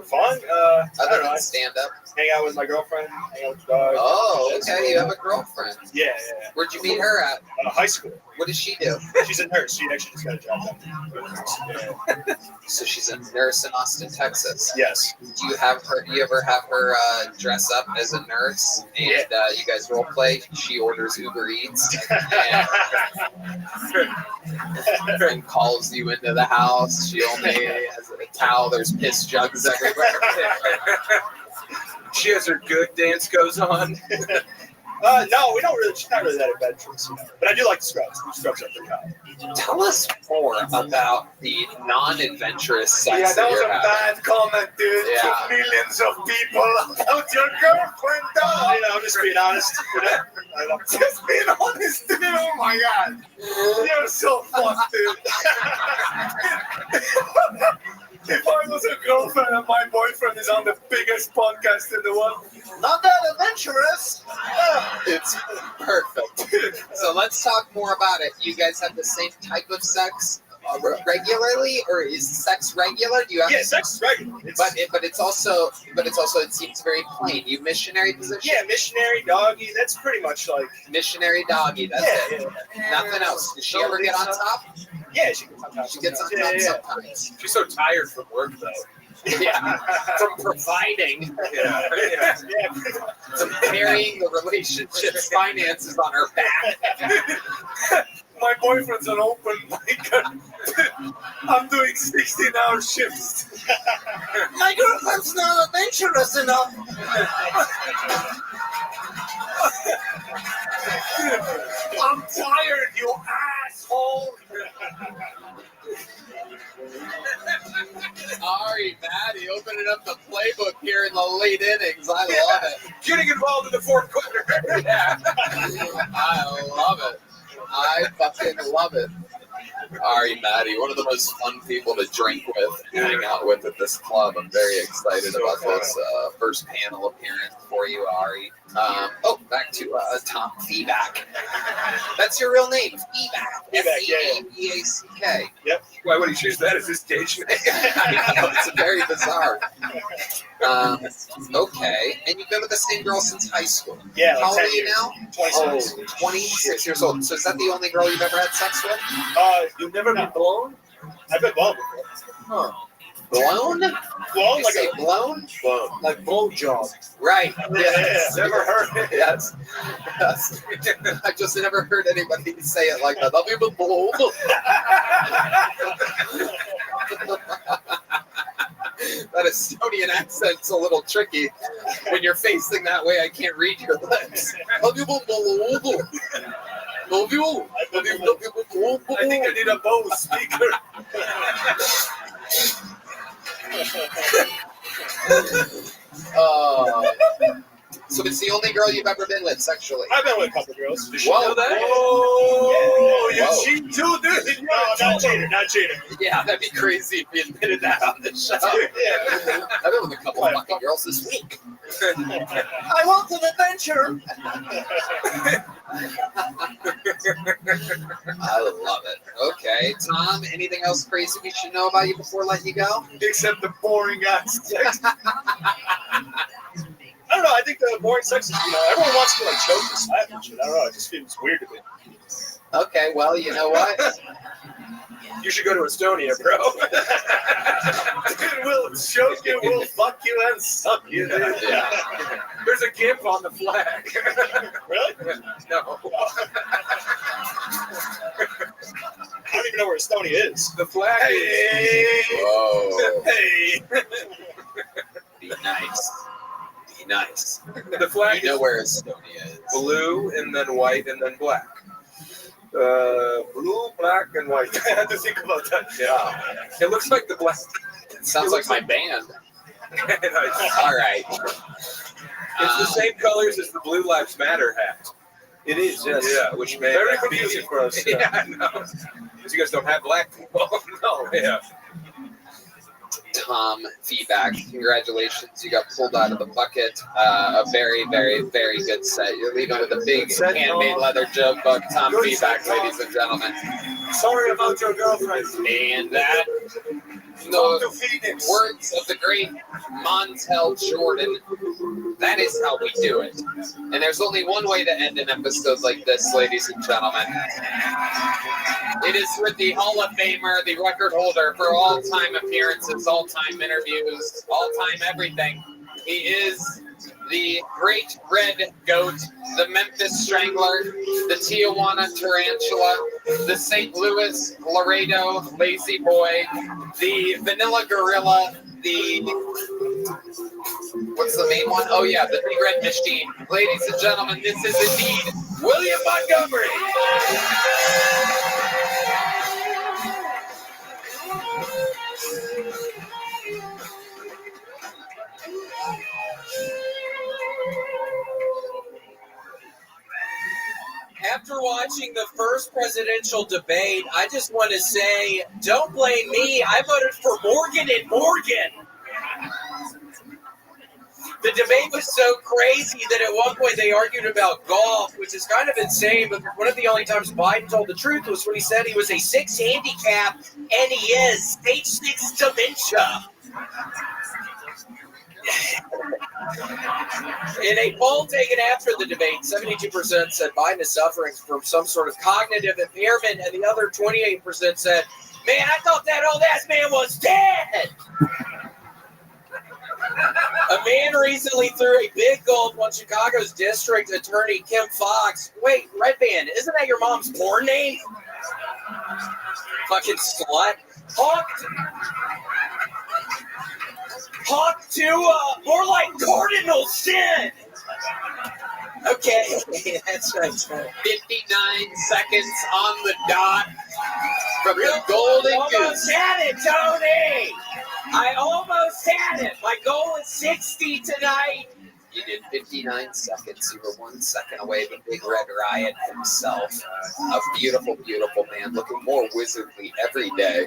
Speaker 19: For fun? I don't know. I
Speaker 1: stand up.
Speaker 19: Hang out with my girlfriend. Hang out with the dog.
Speaker 1: Oh,
Speaker 19: That's
Speaker 1: okay.
Speaker 19: cool.
Speaker 1: You have a girlfriend.
Speaker 19: Yeah.
Speaker 1: Where'd you meet her at?
Speaker 19: High school.
Speaker 1: What does she do?
Speaker 19: She's a nurse. She actually just got a job done.
Speaker 1: So she's a nurse in Austin, Texas.
Speaker 19: Yes.
Speaker 1: Do you ever have her dress up as a nurse and you guys role play? She orders Uber Eats and calls you into the house. She only has a towel. There's piss jugs everywhere.
Speaker 2: She has her good dance goes on.
Speaker 19: No, we don't really. She's not really that adventurous, but I do like the Scrubs. The Scrubs are pretty hot.
Speaker 1: Tell us more about the non-adventurous sex
Speaker 4: Yeah, that
Speaker 1: that
Speaker 4: was
Speaker 1: you're
Speaker 4: a
Speaker 1: having.
Speaker 4: bad comment, dude.
Speaker 1: Yeah.
Speaker 4: To millions of people about your girlfriend, dog.
Speaker 19: You know, I'm just being honest.
Speaker 4: Just being honest, dude. Oh my god. You're so fucked, dude. If I was a girlfriend and my boyfriend is on the biggest podcast in the world, not that adventurous.
Speaker 1: It's perfect. So let's talk more about it. You guys have the same type of sex regularly, or is sex regular? Do you have?
Speaker 19: Yeah, sex is regular.
Speaker 1: But it's also it seems very plain. You missionary position.
Speaker 19: Yeah, missionary doggy. That's pretty much like
Speaker 1: missionary doggy. That's it. Nothing else. Does she ever get on top?
Speaker 19: Yeah, she gets on top.
Speaker 1: She gets on top sometimes.
Speaker 2: She's so tired from work though.
Speaker 1: Yeah, from providing.
Speaker 2: Yeah.
Speaker 1: From carrying the relationship's finances on her back.
Speaker 4: My boyfriend's an open mic. I'm doing 16-hour shifts. My girlfriend's not adventurous enough. I'm tired, you asshole.
Speaker 1: Sorry, Maddie, opening up the playbook here in the late innings. I love it.
Speaker 2: Getting involved in the fourth quarter.
Speaker 1: Yeah. I love it. I fucking love it. Ari, Maddie, one of the most fun people to drink with and hang out with at this club. I'm very excited about this first panel appearance for you, Ari. Back to Tom Feeback. That's your real name, Feeback. Feeback.
Speaker 19: Yep.
Speaker 2: Why would he choose that as his stage name?
Speaker 1: I know, it's very bizarre. Okay, and you've been with the same girl since high school.
Speaker 19: Yeah.
Speaker 1: How old
Speaker 19: like
Speaker 1: are you
Speaker 19: 10
Speaker 1: now?
Speaker 19: years. 26.
Speaker 1: 26 years old. So is that the only girl you've ever had sex with?
Speaker 19: You've never been blown? I've been blown before.
Speaker 1: Huh. Blown?
Speaker 19: Blown?
Speaker 1: You
Speaker 19: Like
Speaker 1: say
Speaker 19: a
Speaker 1: blown?
Speaker 19: blown. Like blow job.
Speaker 1: Right.
Speaker 19: Yes.
Speaker 1: Never heard it. Yes. I just never heard anybody say it like that. I'll be blown. That Estonian accent's a little tricky. When you're facing that way, I can't read your lips.
Speaker 4: I think I need a Bose speaker.
Speaker 1: So it's the only girl you've ever been with sexually?
Speaker 19: I've been with a couple girls.
Speaker 1: Does she know that?
Speaker 4: Oh, you
Speaker 1: Whoa.
Speaker 4: cheat too, dude.
Speaker 19: No, not cheating.
Speaker 1: Yeah, that'd be crazy if you admitted that on the show.
Speaker 19: Yeah.
Speaker 1: I've been with a couple of fucking girls this week.
Speaker 4: I want an adventure.
Speaker 1: I love it. Okay, Tom, anything else crazy we should know about you before letting you go?
Speaker 4: Except the boring ass.
Speaker 19: I don't know. I think the boring sex is, everyone wants to like choke and slap and shit. I don't know. It just feels weird to me.
Speaker 1: Okay, well, you know what?
Speaker 2: You should go to Estonia, bro.
Speaker 4: We'll choke you, we'll fuck you, and suck you, dude.
Speaker 1: Yeah.
Speaker 2: There's a gimp on the flag.
Speaker 19: Really?
Speaker 2: No.
Speaker 19: I don't even know where Estonia is.
Speaker 2: The flag is...
Speaker 1: Whoa.
Speaker 4: Hey.
Speaker 1: Be nice. Be nice.
Speaker 2: The flag
Speaker 1: You know
Speaker 2: is
Speaker 1: where Estonia is.
Speaker 2: blue and then white and then black.
Speaker 4: Blue, black, and white. I had to think about that.
Speaker 1: Yeah.
Speaker 2: It looks like the black.
Speaker 1: It sounds like my band.
Speaker 2: It's
Speaker 1: All right.
Speaker 2: the same colors as the Blue Lives Matter hat.
Speaker 4: It is, yes.
Speaker 2: Yeah, which made
Speaker 4: Very
Speaker 2: that
Speaker 4: confusing for us.
Speaker 2: Yeah, I know. Because you guys don't have black people. No. Yeah.
Speaker 1: Tom, feedback. Congratulations. You got pulled out of the bucket. A very, very, very good set. You're leaving with a big handmade leather joke book. Tom, feedback, ladies and gentlemen.
Speaker 4: Sorry about your girlfriend.
Speaker 1: And that, the words of the great Montel Jordan. That is how we do it. And there's only one way to end an episode like this, ladies and gentlemen. It is with the Hall of Famer, the record holder for all-time appearances, all-time interviews, all-time everything. He is the Great Red Goat, the Memphis Strangler, the Tijuana Tarantula, the St. Louis Laredo Lazy Boy, the Vanilla Gorilla, the... What's the main one? Oh, yeah, the Big Red Machine. Ladies and gentlemen, this is indeed William Montgomery.
Speaker 15: After watching the first presidential debate, I just want to say, don't blame me. I voted for Morgan and Morgan. The debate was so crazy that at one point they argued about golf, which is kind of insane, but one of the only times Biden told the truth was when he said he was a 6 handicap, and he is stage 6 dementia. In a poll taken after the debate, 72% said Biden is suffering from some sort of cognitive impairment, and the other 28% said, man, I thought that old ass man was dead. A man recently threw a big gulp on Chicago's district attorney Kim Fox. Wait, Red Band, isn't that your mom's porn name? Fucking slut. Hawk to more like cardinal sin. Okay, that's right. 59
Speaker 1: seconds on the dot from the Golden
Speaker 15: Goose. Almost had it, Tony. I almost had it. My goal is 60 tonight.
Speaker 1: You did 59 seconds. You were 1 second away from Big Red Riot himself. A beautiful, beautiful man, looking more wizardly every day.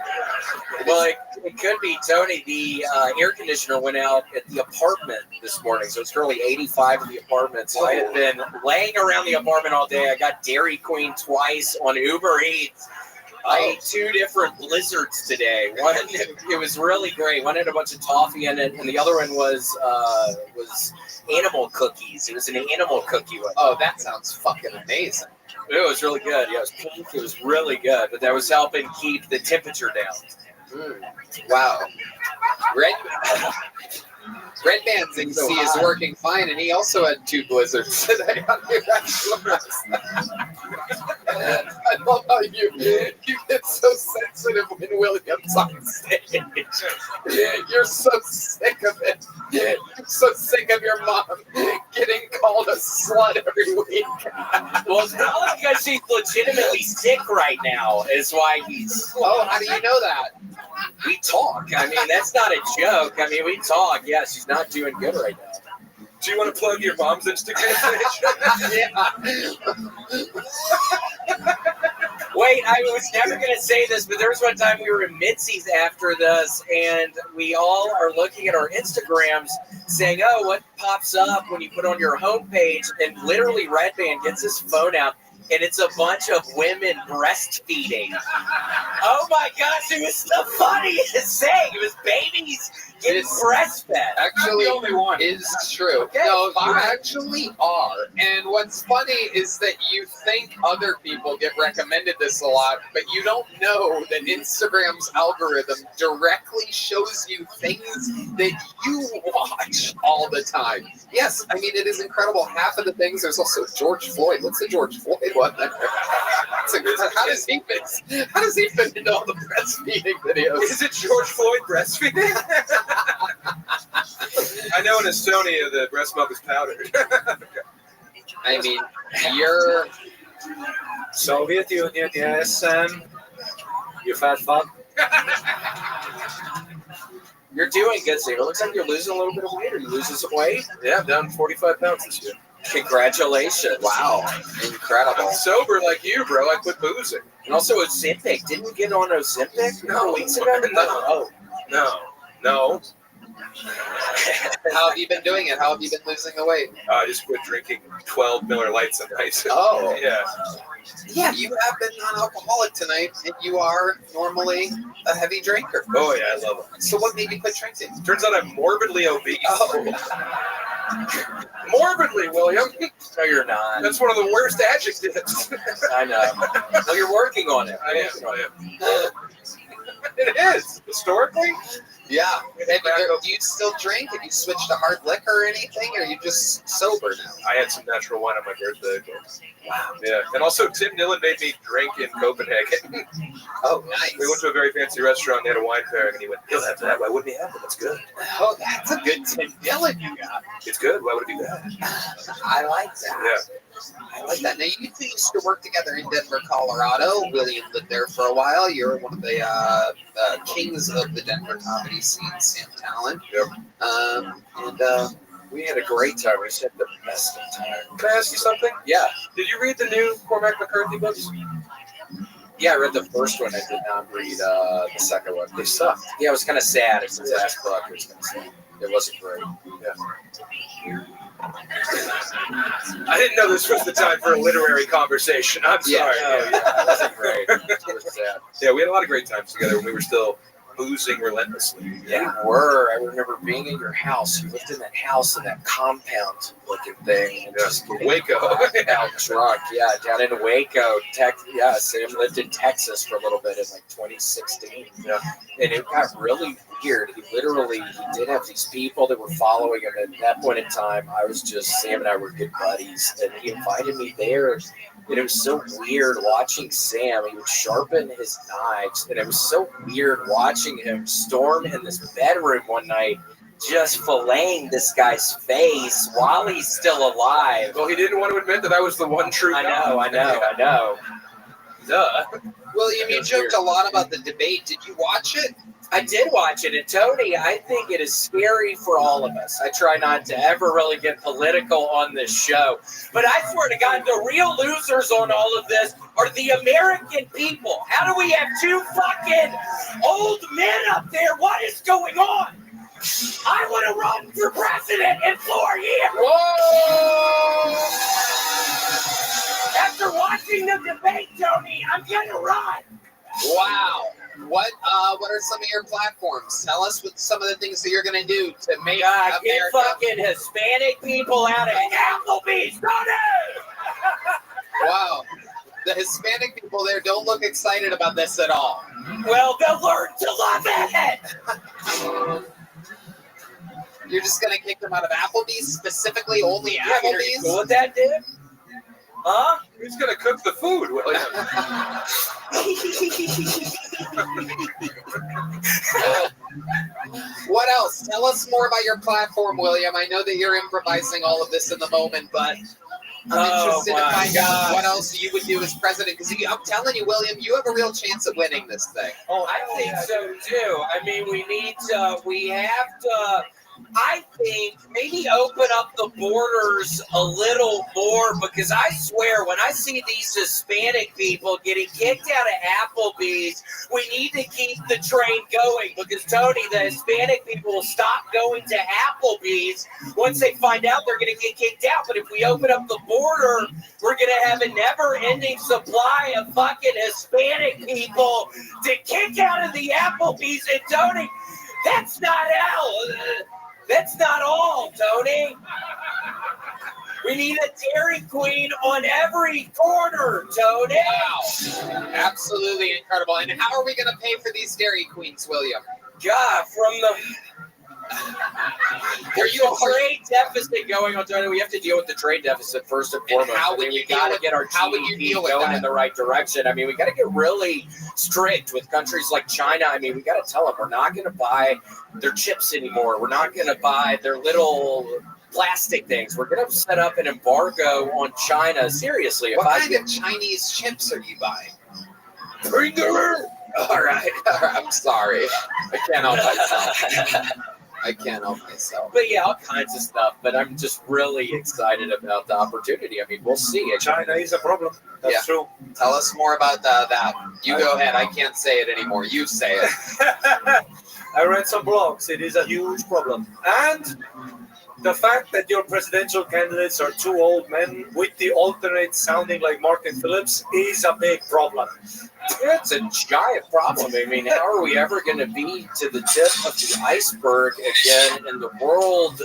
Speaker 15: Well, it could be, Tony. The air conditioner went out at the apartment this morning, so it's currently 85 in the apartment. So I had been laying around the apartment all day. I got Dairy Queen twice on Uber Eats. I ate 2 different blizzards today. One, it was really great. One had a bunch of toffee in it, and the other one was animal cookies. It was an animal cookie one.
Speaker 1: Oh, that sounds fucking amazing.
Speaker 15: It was really good. Yeah, it was pink. It was really good, but that was helping keep the temperature down.
Speaker 1: Wow. Red Band thinks he is working fine, and he also had 2 blizzards today on your I love how you get so sensitive when William's on stage. You're so sick of it. You're so sick of your mom getting called a slut every week.
Speaker 15: Well, it's not because she's legitimately sick right now is why he's...
Speaker 1: Oh, how do you know that?
Speaker 15: We talk. I mean, that's not a joke. I mean, we talk. Yeah, she's not doing good right now.
Speaker 2: Do you want to plug your mom's Instagram page?
Speaker 15: Wait, I was never going to say this, but there was one time we were in Mitzi's after this, and we all are looking at our Instagrams saying, oh, what pops up when you put on your homepage? And literally Red Band gets his phone out, and it's a bunch of women breastfeeding. Oh my gosh, it was the funniest thing. It was babies getting breastfed.
Speaker 1: Actually,
Speaker 15: I'm the only one.
Speaker 1: Is true.
Speaker 15: Okay,
Speaker 1: no,
Speaker 15: fine.
Speaker 1: you actually are. And what's funny is that you think other people get recommended this a lot, but you don't know that Instagram's algorithm directly shows you things that you watch all the time. Yes, I mean, it is incredible. Half of the things, there's also George Floyd. What's the George Floyd one there? How does he fit into all the breastfeeding videos?
Speaker 2: Is it George Floyd breastfeeding? I know in Estonia the breast milk is powdered.
Speaker 1: I mean, you're
Speaker 19: Soviet Union, yes, you fat fuck.
Speaker 15: You're doing good, Steve. It looks like you're losing a little bit of weight. Are you losing some weight?
Speaker 2: Yeah, I'm down 45 pounds this year.
Speaker 15: Congratulations.
Speaker 1: Wow. Incredible.
Speaker 2: I'm sober like you, bro. I quit boozing.
Speaker 15: And also Ozempic. Didn't you get on Ozempic a couple weeks ago?
Speaker 2: No.
Speaker 1: How have you been doing it? How have you been losing the weight?
Speaker 2: I just quit drinking 12 Miller Lights a night.
Speaker 1: Oh.
Speaker 2: Yeah.
Speaker 1: Yeah, you have been non-alcoholic tonight, and you are normally a heavy drinker.
Speaker 2: Oh, yeah, I love it.
Speaker 1: So what made you quit drinking?
Speaker 2: Turns out I'm morbidly obese.
Speaker 1: Oh.
Speaker 2: Morbidly, William.
Speaker 15: No, you're not.
Speaker 2: That's one of the worst adjectives.
Speaker 15: I know. Well, you're working on it.
Speaker 2: I am. It is. Historically?
Speaker 1: Yeah. Do you still drink? Have you switched to hard liquor or anything? Or are you just sober now?
Speaker 2: I had some natural wine on my birthday. Wow. Yeah. And also, Tim Dillon made me drink in Copenhagen.
Speaker 1: Oh, nice.
Speaker 2: We went to a very fancy restaurant. They had a wine pairing, and he went, "He'll have that. Why wouldn't he have it? That's good."
Speaker 1: Oh, that's a good Tim Dillon you got.
Speaker 2: It's good. Why would it be bad?
Speaker 1: I like that.
Speaker 2: Yeah.
Speaker 1: I like that. Now, you two used to work together in Denver, Colorado. William lived there for a while. You're one of the kings of the Denver comedy scene, Sam Talent.
Speaker 2: Yep.
Speaker 15: We had a great time. We spent the best of time.
Speaker 2: Can I ask you something?
Speaker 15: Yeah.
Speaker 2: Did you read the new Cormac McCarthy books?
Speaker 15: Yeah, I read the first one. I did not read the second one. They sucked. Yeah, it was kind of sad. It's his last book. It was kind of sad. It wasn't great. Yeah.
Speaker 2: I didn't know this was the time for a literary conversation. I'm sorry.
Speaker 15: It wasn't great. It was sad.
Speaker 2: Yeah, we had a lot of great times together when we were still boozing relentlessly.
Speaker 15: Yeah, we were. I remember being in your house. You lived in that house in that compound looking thing. And just getting
Speaker 2: Waco.
Speaker 15: out drunk. Yeah, down in Waco. Sam lived in Texas for a little bit in like 2016.
Speaker 2: Yeah.
Speaker 15: And it got really weird. He did have these people that were following him. And at that point in time, Sam and I were good buddies. And he invited me there. And it was so weird watching Sam. He would sharpen his knives. And it was so weird watching him storm in this bedroom one night, just filleting this guy's face while he's still alive.
Speaker 2: Well, he didn't want to admit that I was the one true
Speaker 15: I know.
Speaker 2: Duh.
Speaker 1: William, you joked a lot about the debate. Did you watch it?
Speaker 15: I did watch it, and Tony, I think it is scary for all of us. I try not to ever really get political on this show, but I swear to God, the real losers on all of this are the American people. How do we have two fucking old men up there? What is going on? I want to run for president in 4 years.
Speaker 2: Whoa!
Speaker 15: After watching the debate, Tony, I'm gonna run.
Speaker 1: Wow. What are some of your platforms? Tell us what some of the things that you're going to do to make America.
Speaker 15: Get fucking Hispanic people out of Applebee's, Tony!
Speaker 1: Wow. The Hispanic people there don't look excited about this at all.
Speaker 15: Well, they'll learn to love it!
Speaker 1: You're just going to kick them out of Applebee's, specifically only Applebee's?
Speaker 15: Are you cool with that, dude? Huh?
Speaker 2: Who's going to cook the food, William?
Speaker 1: What else? Tell us more about your platform, William. I know that you're improvising all of this in the moment, but I'm interested to find out what else you would do as president. Because I'm telling you, William, you have a real chance of winning this thing.
Speaker 15: Oh, I think so too. I mean, we have to. I think maybe open up the borders a little more, because I swear when I see these Hispanic people getting kicked out of Applebee's, we need to keep the train going, because Tony, the Hispanic people will stop going to Applebee's once they find out they're going to get kicked out. But if we open up the border, we're going to have a never-ending supply of fucking Hispanic people to kick out of the Applebee's. And Tony, that's not That's not all, Tony. We need a Dairy Queen on every corner, Tony.
Speaker 1: Wow. Absolutely incredible. And how are we going to pay for these Dairy Queens, William?
Speaker 15: God, from the... There's a trade deficit going on, Tony. We have to deal with the trade deficit first and foremost. We got to get our GDP going in the right direction. I mean, we got to get really strict with countries like China. I mean, we got to tell them we're not going to buy their chips anymore. We're not going to buy their little plastic things. We're going to set up an embargo on China. Seriously.
Speaker 1: What kind of Chinese chips are you buying?
Speaker 15: Pringler.
Speaker 1: All right. I'm sorry. I can't help myself. But
Speaker 15: yeah, all kinds of stuff. But I'm just really excited about the opportunity. I mean, we'll see.
Speaker 22: China is a problem. That's true.
Speaker 1: Tell us more about that. You go ahead. I can't say it anymore. You say it.
Speaker 22: I read some blogs. It is a huge problem. And the fact that your presidential candidates are two old men with the alternate sounding like Martin Phillips is a big problem.
Speaker 15: It's a giant problem. I mean, how are we ever going to be to the tip of the iceberg again in the world,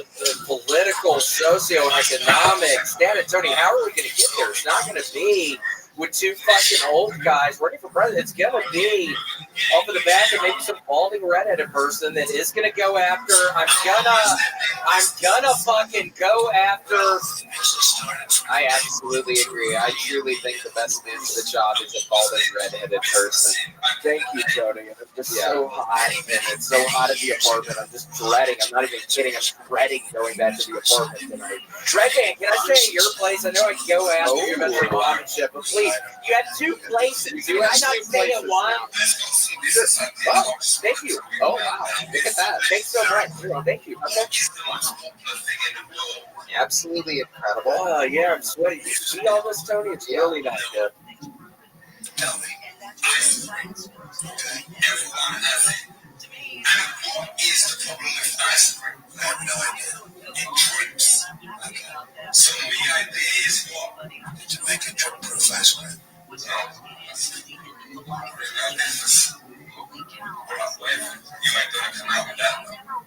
Speaker 15: political, socioeconomic status? Tony, how are we going to get there? It's not going to be with two fucking old guys running for president. It's going to be off of the back of maybe some balding redheaded person that is going to go after. I'm gonna fucking go after.
Speaker 1: I absolutely agree. I truly think the best man for the job is a balding redheaded person.
Speaker 15: Thank you, Tony. It's just so hot, and it's so hot at the apartment. I'm just dreading. I'm not even kidding. I'm dreading going back to the apartment tonight. Dreading. Can I stay at your place? I know I can go after you about the relationship, but please, you have two places. Can I not stay at one? Oh, thank you. Oh, wow. Look at that. Thanks so much. Thank you. Okay.
Speaker 1: Absolutely incredible.
Speaker 15: Oh, yeah, I'm sweating. You see all this, Tony? It's really not good.
Speaker 14: Tell me. Okay. Everyone has it. And what is the problem with ice cream? I have no idea. It drips. Okay. So the idea is what? To make a drip-proof ice cream. You ain't gonna come out with that.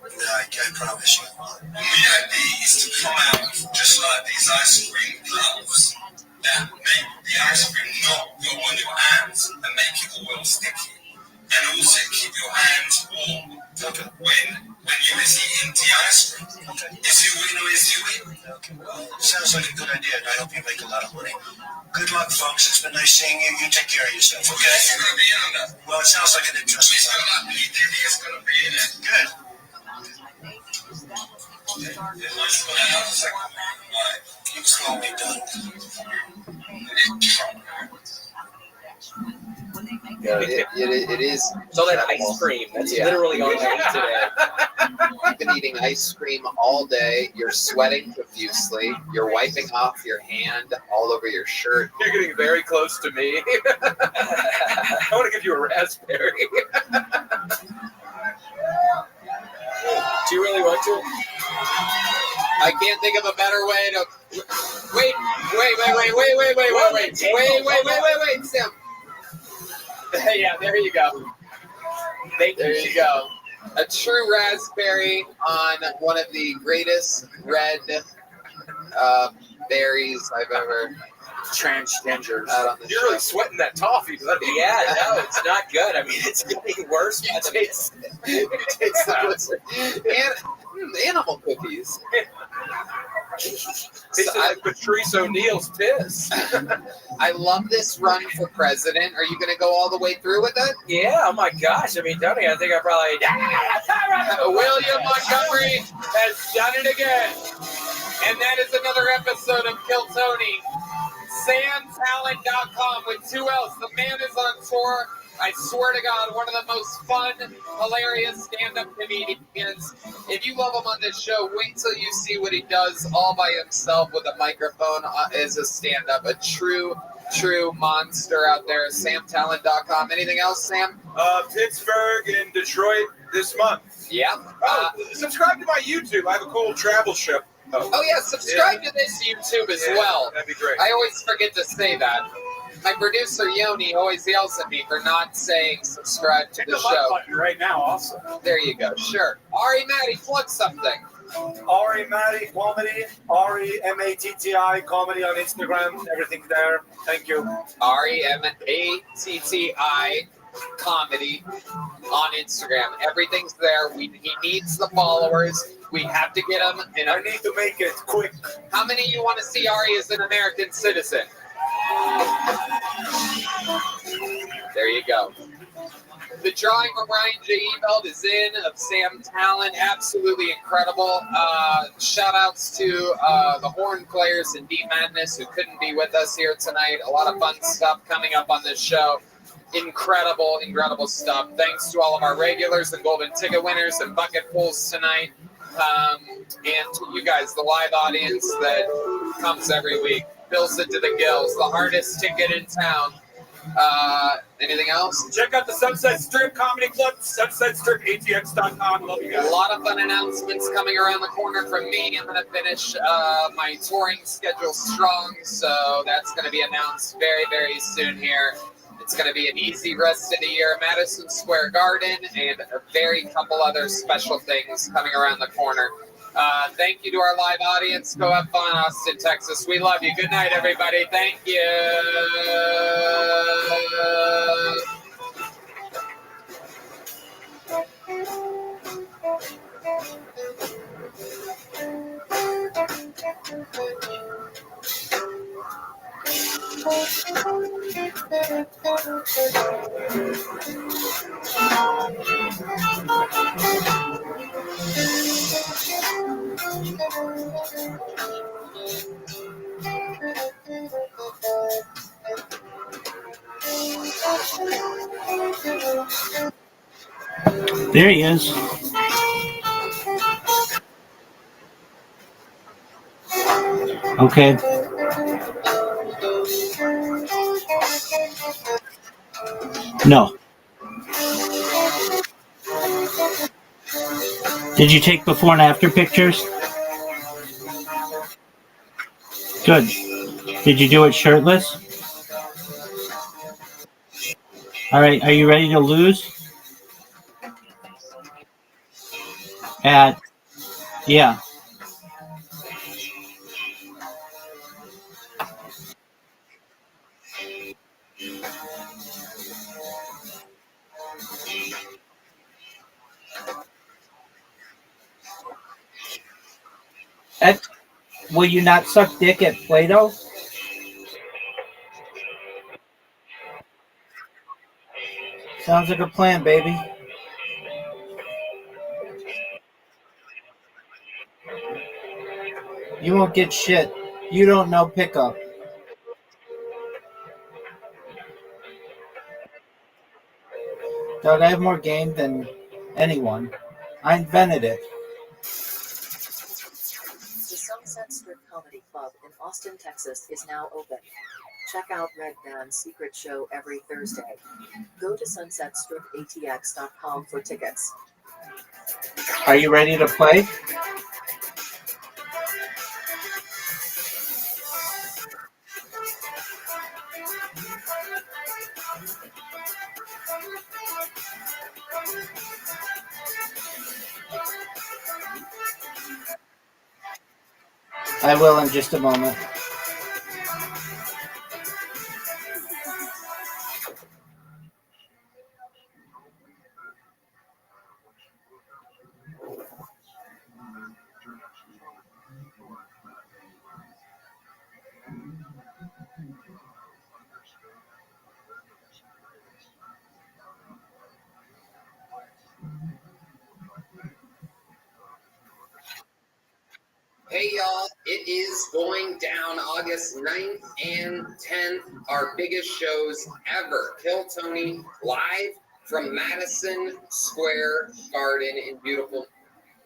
Speaker 14: No, I can't promise you. The idea is to come out just like these ice cream gloves that make the ice cream not go on your hands and make it all sticky. And also keep your hands warm when you is eating the ice cream. Okay. Is you win or is you win? Okay. Well, sounds like a good idea, and I hope you make a lot of money. Good luck, folks. It's been nice seeing you. You take care of yourself, okay? You're going to be in that. Well, it sounds like an interesting time. It's going to be in it. Good. You slowly done.
Speaker 1: Yeah, it is.
Speaker 15: So that ice cream, that's literally on today.
Speaker 1: You've been eating ice cream all day. You're sweating profusely. You're wiping off your hand all over your shirt.
Speaker 15: You're getting very close to me. I want to give you a raspberry. Do you really want to?
Speaker 1: I can't think of a better way to. Wait, Sam.
Speaker 15: Yeah, there you go.
Speaker 1: There you go. A true raspberry on one of the greatest red berries I've ever.
Speaker 15: Transgenders.
Speaker 1: You're
Speaker 15: really sweating that toffee, buddy. Yeah, no, it's not good. I mean, it's getting worse. It tastes
Speaker 1: animal cookies.
Speaker 15: It's like Patrice O'Neal's piss.
Speaker 1: I love this run for president. Are you going to go all the way through with it?
Speaker 15: Yeah, oh my gosh. I mean, Tony, I think I probably...
Speaker 1: William Montgomery has done it again. And that is another episode of Kill Tony. SamTalent.com with 2 L's. The man is on tour. I swear to God, one of the most fun, hilarious stand-up comedians. If you love him on this show, wait till you see what he does all by himself with a microphone as a stand-up. A true monster out there. SamTalent.com. Anything else, Sam?
Speaker 2: Pittsburgh and Detroit this month.
Speaker 1: Yeah.
Speaker 2: Subscribe to my YouTube. I have a cool travel show.
Speaker 1: Oh, yeah. Subscribe to this YouTube as well.
Speaker 2: That'd be great.
Speaker 1: I always forget to say that. My producer, Yoni, always yells at me for not saying subscribe to the show.
Speaker 22: Right now, also.
Speaker 1: There you go. Sure. Ari Matty, plug something.
Speaker 22: Ari Matty Comedy. Ari M-A-T-T-I Comedy on Instagram. Everything there. Thank you.
Speaker 1: Ari M-A-T-T-I Comedy on Instagram. Everything's there. He needs the followers. We have to get him. And
Speaker 22: I need to make it quick.
Speaker 1: How many you want to see Ari as an American citizen? There you go. The drawing from Ryan J. Eveld is in of Sam Talent. Absolutely incredible. Shout outs to the horn players and D Madness who couldn't be with us here tonight. A lot of fun stuff coming up on this show. Incredible stuff. Thanks to all of our regulars and golden ticket winners and bucket pulls tonight. And to you guys, the live audience that comes every week. Fills it to the gills. The hardest ticket in town. Anything else?
Speaker 2: Check out the Sunset Strip Comedy Club, sunsetstripatx.com. Love you guys.
Speaker 1: A lot of fun announcements coming around the corner from me. I'm going to finish my touring schedule strong, so that's going to be announced very, very soon here. It's going to be an easy rest of the year, Madison Square Garden, and a very couple other special things coming around the corner. Thank you to our live audience. Go have fun, Austin, Texas. We love you. Good night, everybody. Thank you.
Speaker 12: There he is. Okay. No. Did you take before and after pictures? Good. Did you do it shirtless? All right. Are you ready to lose? Yeah. Will you not suck dick at Play-Doh? Sounds like a plan, baby. You won't get shit. You don't know pickup. Doug, I have more game than anyone. I invented it.
Speaker 6: The Sunset Strip Comedy Club in Austin, Texas is now open. Check out Red Band's secret show every Thursday. Go to sunsetstripatx.com for tickets.
Speaker 12: Are you ready to play? I will in just a moment.
Speaker 1: Hey y'all, it is going down August 9th and 10th, our biggest shows ever. Kill Tony live from Madison Square Garden in beautiful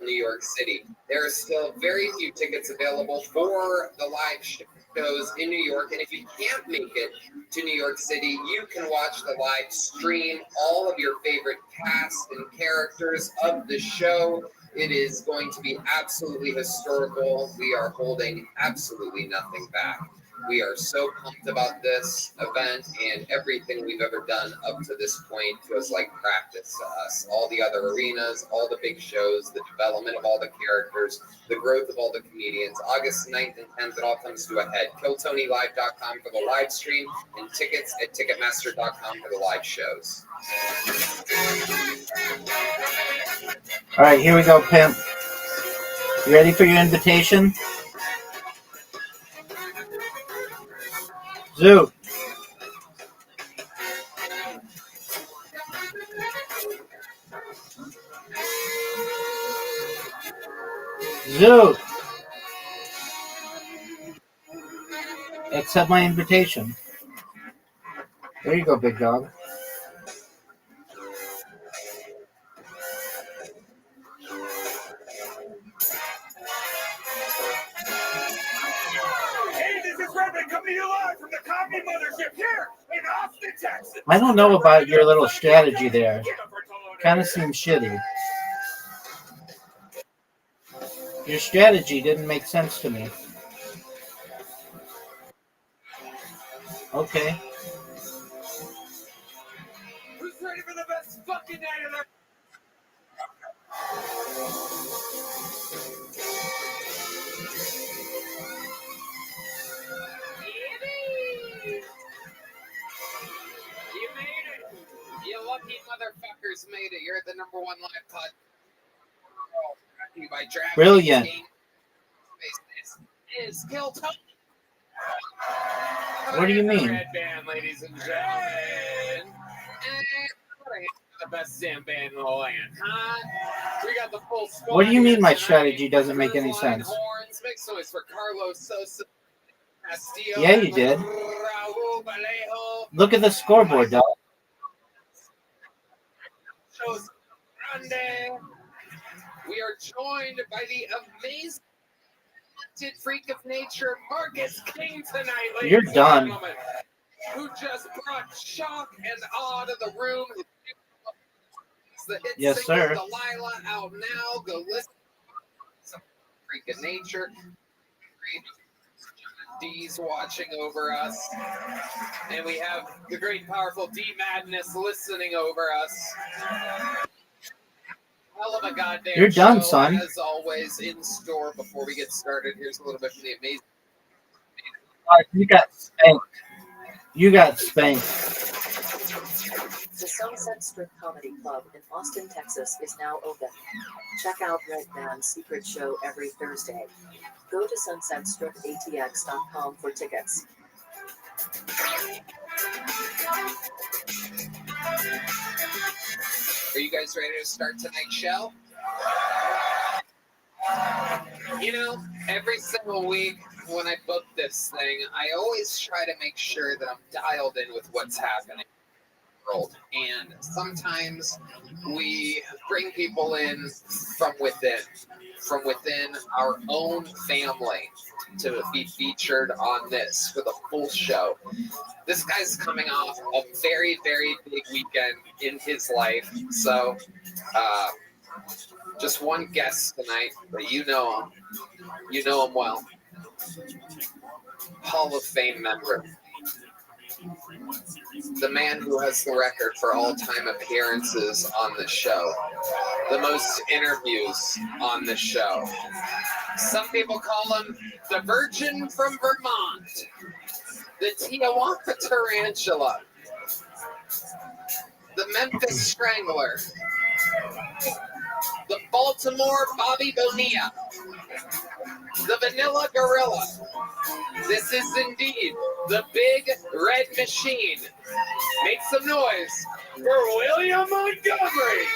Speaker 1: New York City. There are still very few tickets available for the live shows in New York, and if you can't make it to New York City, you can watch the live stream, all of your favorite cast and characters of the show. It is going to be absolutely historical. We are holding absolutely nothing back. We are so pumped about this event, and everything we've ever done up to this point feels like practice to us. All the other arenas, all the big shows, the development of all the characters, the growth of all the comedians. August 9th and 10th, it all comes to a head. KillTonyLive.com for the live stream, and tickets at Ticketmaster.com for the live shows.
Speaker 12: All right, here we go, pimp. You ready for your invitation? Zoo. Zoo. Accept my invitation. There you go, big dog.
Speaker 2: Hey, this is Rabbi coming to you live from the Comedy Mothership here in Austin, Texas.
Speaker 12: I don't know about your little strategy there. Kind of seems shitty. Your strategy didn't make sense to me. Okay.
Speaker 2: Who's ready for the best fucking night of their
Speaker 1: You made it. You lucky motherfuckers made it. You're at the #1 live pod. Brought to you by DraftKings.
Speaker 12: Brilliant.
Speaker 1: Is Kill Tony.
Speaker 12: What do you mean?
Speaker 1: Red band, ladies and gentlemen. And the best Sam band in the land, huh? We got the full squad.
Speaker 12: What do you mean my
Speaker 1: here
Speaker 12: strategy
Speaker 1: tonight.
Speaker 12: doesn't make any sense?
Speaker 1: Horns. Make noise for Carlos Sosa. Castillo,
Speaker 12: Yeah, you did.
Speaker 1: Raul Vallejo.
Speaker 12: Look at the scoreboard, dog.
Speaker 1: Shows Grande. We are joined by the amazing freak of nature, Marcus King, tonight. Ladies
Speaker 12: You're
Speaker 1: and
Speaker 12: done.
Speaker 1: gentlemen, who just brought shock and awe to the room. The hit
Speaker 12: Yes,
Speaker 1: single,
Speaker 12: sir.
Speaker 1: Delilah, out now. Go listen. Some freak of nature. D's watching over us. And we have the great, powerful D Madness listening over us. Hell of a goddamn
Speaker 12: You're done,
Speaker 1: show,
Speaker 12: son.
Speaker 1: as always, in store. Before we get started, here's a little bit from the amazing.
Speaker 12: You got spanked. You got spanked.
Speaker 6: The Sunset Strip Comedy Club in Austin, Texas is now open. Check out Red Band's secret show every Thursday. Go to sunsetstripatx.com for tickets.
Speaker 1: Are you guys ready to start tonight's show? You know, every single week when I book this thing, I always try to make sure that I'm dialed in with what's happening in the world. And sometimes we bring people in from within our own family to be featured on this for the full show. This guy's coming off a very, very big weekend in his life. So, just one guest tonight, but you know him. You know him well. Hall of Fame member. The man who has the record for all-time appearances on the show. The most interviews on the show. Some people call him the Virgin from Vermont. The Tijuana Tarantula. The Memphis Strangler. The Baltimore Bobby Bonilla. The Vanilla Gorilla. This is indeed the Big Red Machine. Make some noise for William Montgomery.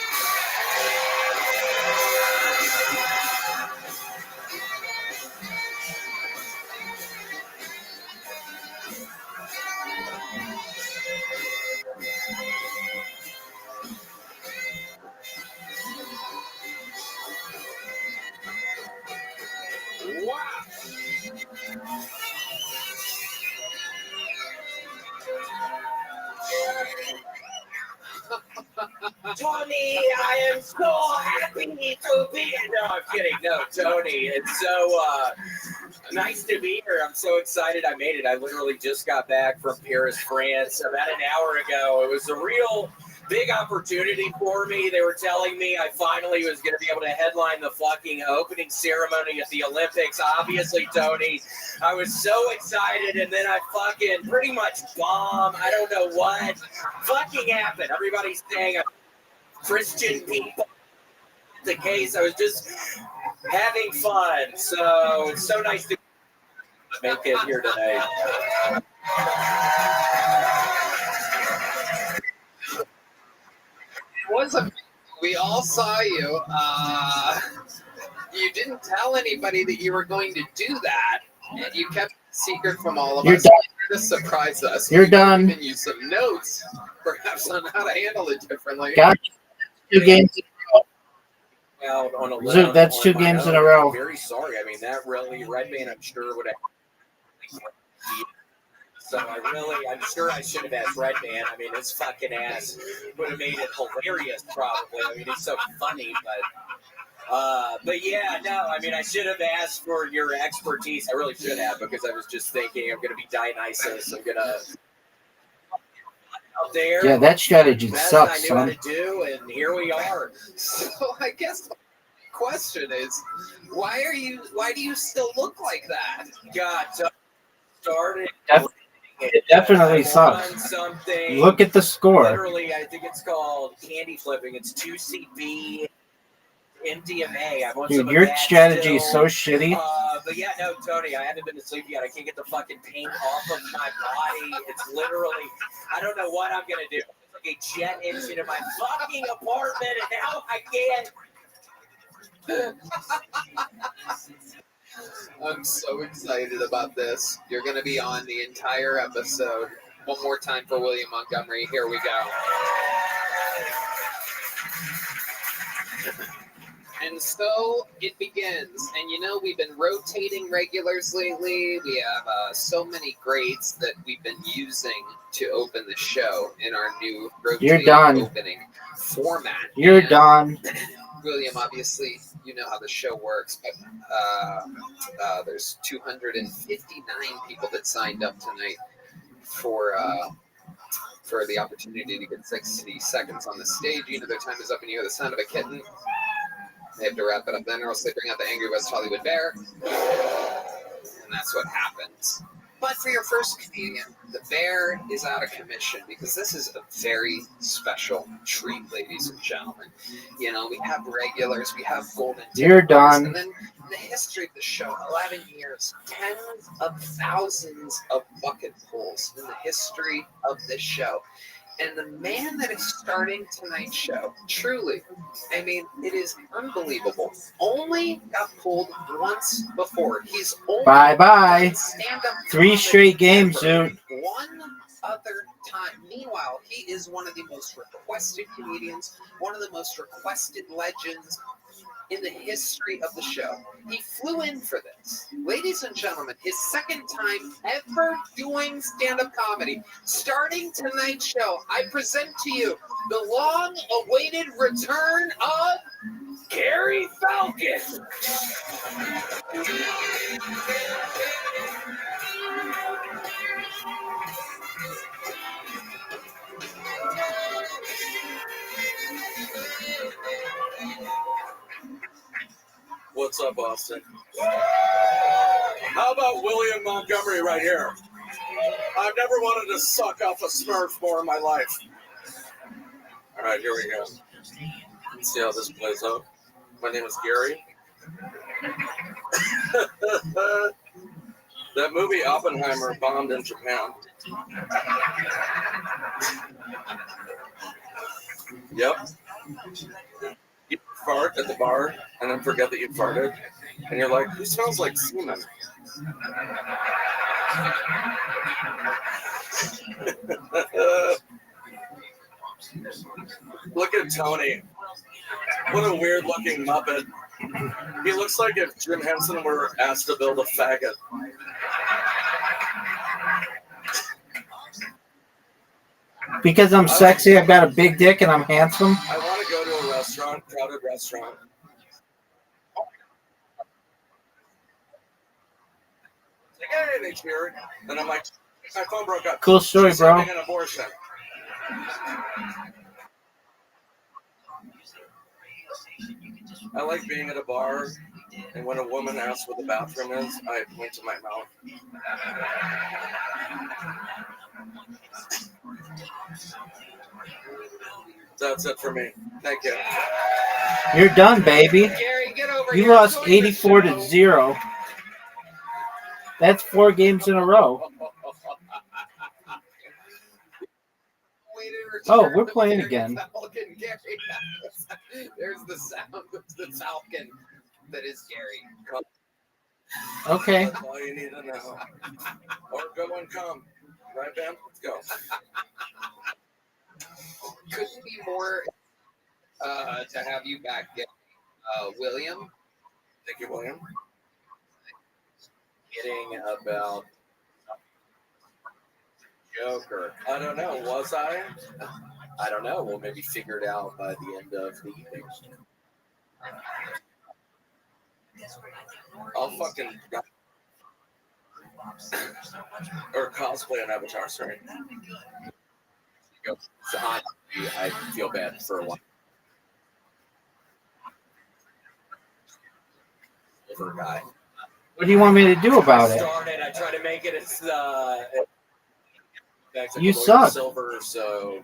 Speaker 1: Wow. Tony, I am so happy to be here. No, I'm kidding. No, Tony, it's so nice to be here. I'm so excited I made it. I literally just got back from Paris, France about an hour ago. It was a real big opportunity for me. They were telling me I finally was going to be able to headline the fucking opening ceremony at the Olympics. Obviously, Tony, I was so excited, and then I fucking pretty much bombed. I don't know what fucking happened. Everybody's saying Christian people. The case, I was just having fun. So it's so nice to make it here tonight. We all saw you. You didn't tell anybody that you were going to do that, and you kept it secret from all of
Speaker 12: You're
Speaker 1: us.
Speaker 12: done.
Speaker 1: To surprise us.
Speaker 12: You're
Speaker 1: We've
Speaker 12: done.
Speaker 1: given you some notes, perhaps on how to handle it differently.
Speaker 12: Gotcha. 2 games in a
Speaker 1: Out on a
Speaker 12: row. Zoot, that's
Speaker 1: on
Speaker 12: 2
Speaker 1: my
Speaker 12: games in
Speaker 1: own.
Speaker 12: a row.
Speaker 1: I'm very sorry. I mean, that really, Red Band, I'm sure, would have
Speaker 15: So I'm sure I should have asked Redman. I mean, his fucking ass would have made it hilarious, probably. I mean, he's so funny, but yeah, no, I mean, I should have asked for your expertise. I really should have, because I was just thinking I'm going to be Dionysus. I'm going to out there.
Speaker 12: Yeah, that strategy
Speaker 15: Best
Speaker 12: sucks,
Speaker 15: I knew how
Speaker 12: son.
Speaker 15: to do, and here we are.
Speaker 1: So I guess the question is, why do you still look like that?
Speaker 15: Got started.
Speaker 12: It definitely sucks.
Speaker 15: Something.
Speaker 12: Look at the score.
Speaker 15: Literally, I think it's called candy flipping. It's 2CB MDMA. I'm on
Speaker 12: Dude,
Speaker 15: some of
Speaker 12: your
Speaker 15: that
Speaker 12: strategy is
Speaker 15: still.
Speaker 12: so shitty.
Speaker 15: But yeah, no, Tony, I haven't been to sleep yet. I can't get the fucking paint off of my body. It's literally, I don't know what I'm gonna do. It's like a jet engine in my fucking apartment, and now I can't.
Speaker 1: I'm so excited about this. You're going to be on the entire episode. One more time for William Montgomery. Here we go. And so it begins. And you know, we've been rotating regulars lately. We have so many greats that we've been using to open the show in our new rotating opening format.
Speaker 12: You're done.
Speaker 1: William, obviously, you know how the show works, but there's 259 people that signed up tonight for the opportunity to get 60 seconds on the stage. You know, their time is up, and you hear the sound of a kitten. They have to wrap it up then, or else they bring out the angry West Hollywood bear, and that's what happens. But for your first comedian, the bear is out of commission, because this is a very special treat, ladies and gentlemen. You know, we have regulars, we have golden
Speaker 12: You're
Speaker 1: tickets,
Speaker 12: done.
Speaker 1: and then in the history of the show, 11 years, tens of thousands of bucket pulls in the history of this show. And the man that is starting tonight's show, truly, I mean, it is unbelievable. Only got pulled once before. He's only
Speaker 12: Bye-bye.
Speaker 1: stand-up
Speaker 12: 3 straight games, dude.
Speaker 1: one other time. Meanwhile, he is one of the most requested comedians, one of the most requested legends in the history of the show. He flew in for this. Ladies and gentlemen, his second time ever doing stand-up comedy. Starting tonight's show, I present to you the long-awaited return of Gary Falcon.
Speaker 2: What's up, Austin? How about William Montgomery right here? I've never wanted to suck off a Smurf more in my life. All right, here we go. Let's see how this plays out. My name is Gary. That movie Oppenheimer bombed in Japan. Yep. You fart at the bar and then forget that you farted, and you're like, who smells like semen? Look at Tony. What a weird looking Muppet. He looks like if Jim Henson were asked to build a faggot.
Speaker 12: Because I'm sexy, I've got a big dick, and I'm handsome.
Speaker 2: I want to go to a restaurant, crowded restaurant. It's like, hey, they cheered. And I'm like, my phone broke up.
Speaker 12: Cool story,
Speaker 2: She's
Speaker 12: bro.
Speaker 2: having an abortion. I like being at a bar, and when a woman asks what the bathroom is, I point to my mouth. That's it for me. Thank you.
Speaker 12: You're done, baby.
Speaker 1: Gary, get over
Speaker 12: You
Speaker 1: here.
Speaker 12: lost 84-0. That's 4 games in a row. Oh, we're playing again.
Speaker 1: Falcon, Gary. There's the sound of the Falcon that is Gary.
Speaker 12: Okay.
Speaker 2: That's all you need to know. Or go and come. Right, Ben? Let's go.
Speaker 1: Couldn't be more to have you back, William.
Speaker 2: Thank you, William.
Speaker 15: Getting about Joker. I don't know. Was I? I don't know. We'll maybe figure it out by the end of the evening. I'll fucking or cosplay an Avatar. Sorry. Go. So I feel bad for a while. For a guy.
Speaker 12: What do you want me to do about it?
Speaker 15: I try to make it. It's
Speaker 12: You suck.
Speaker 15: Silver, so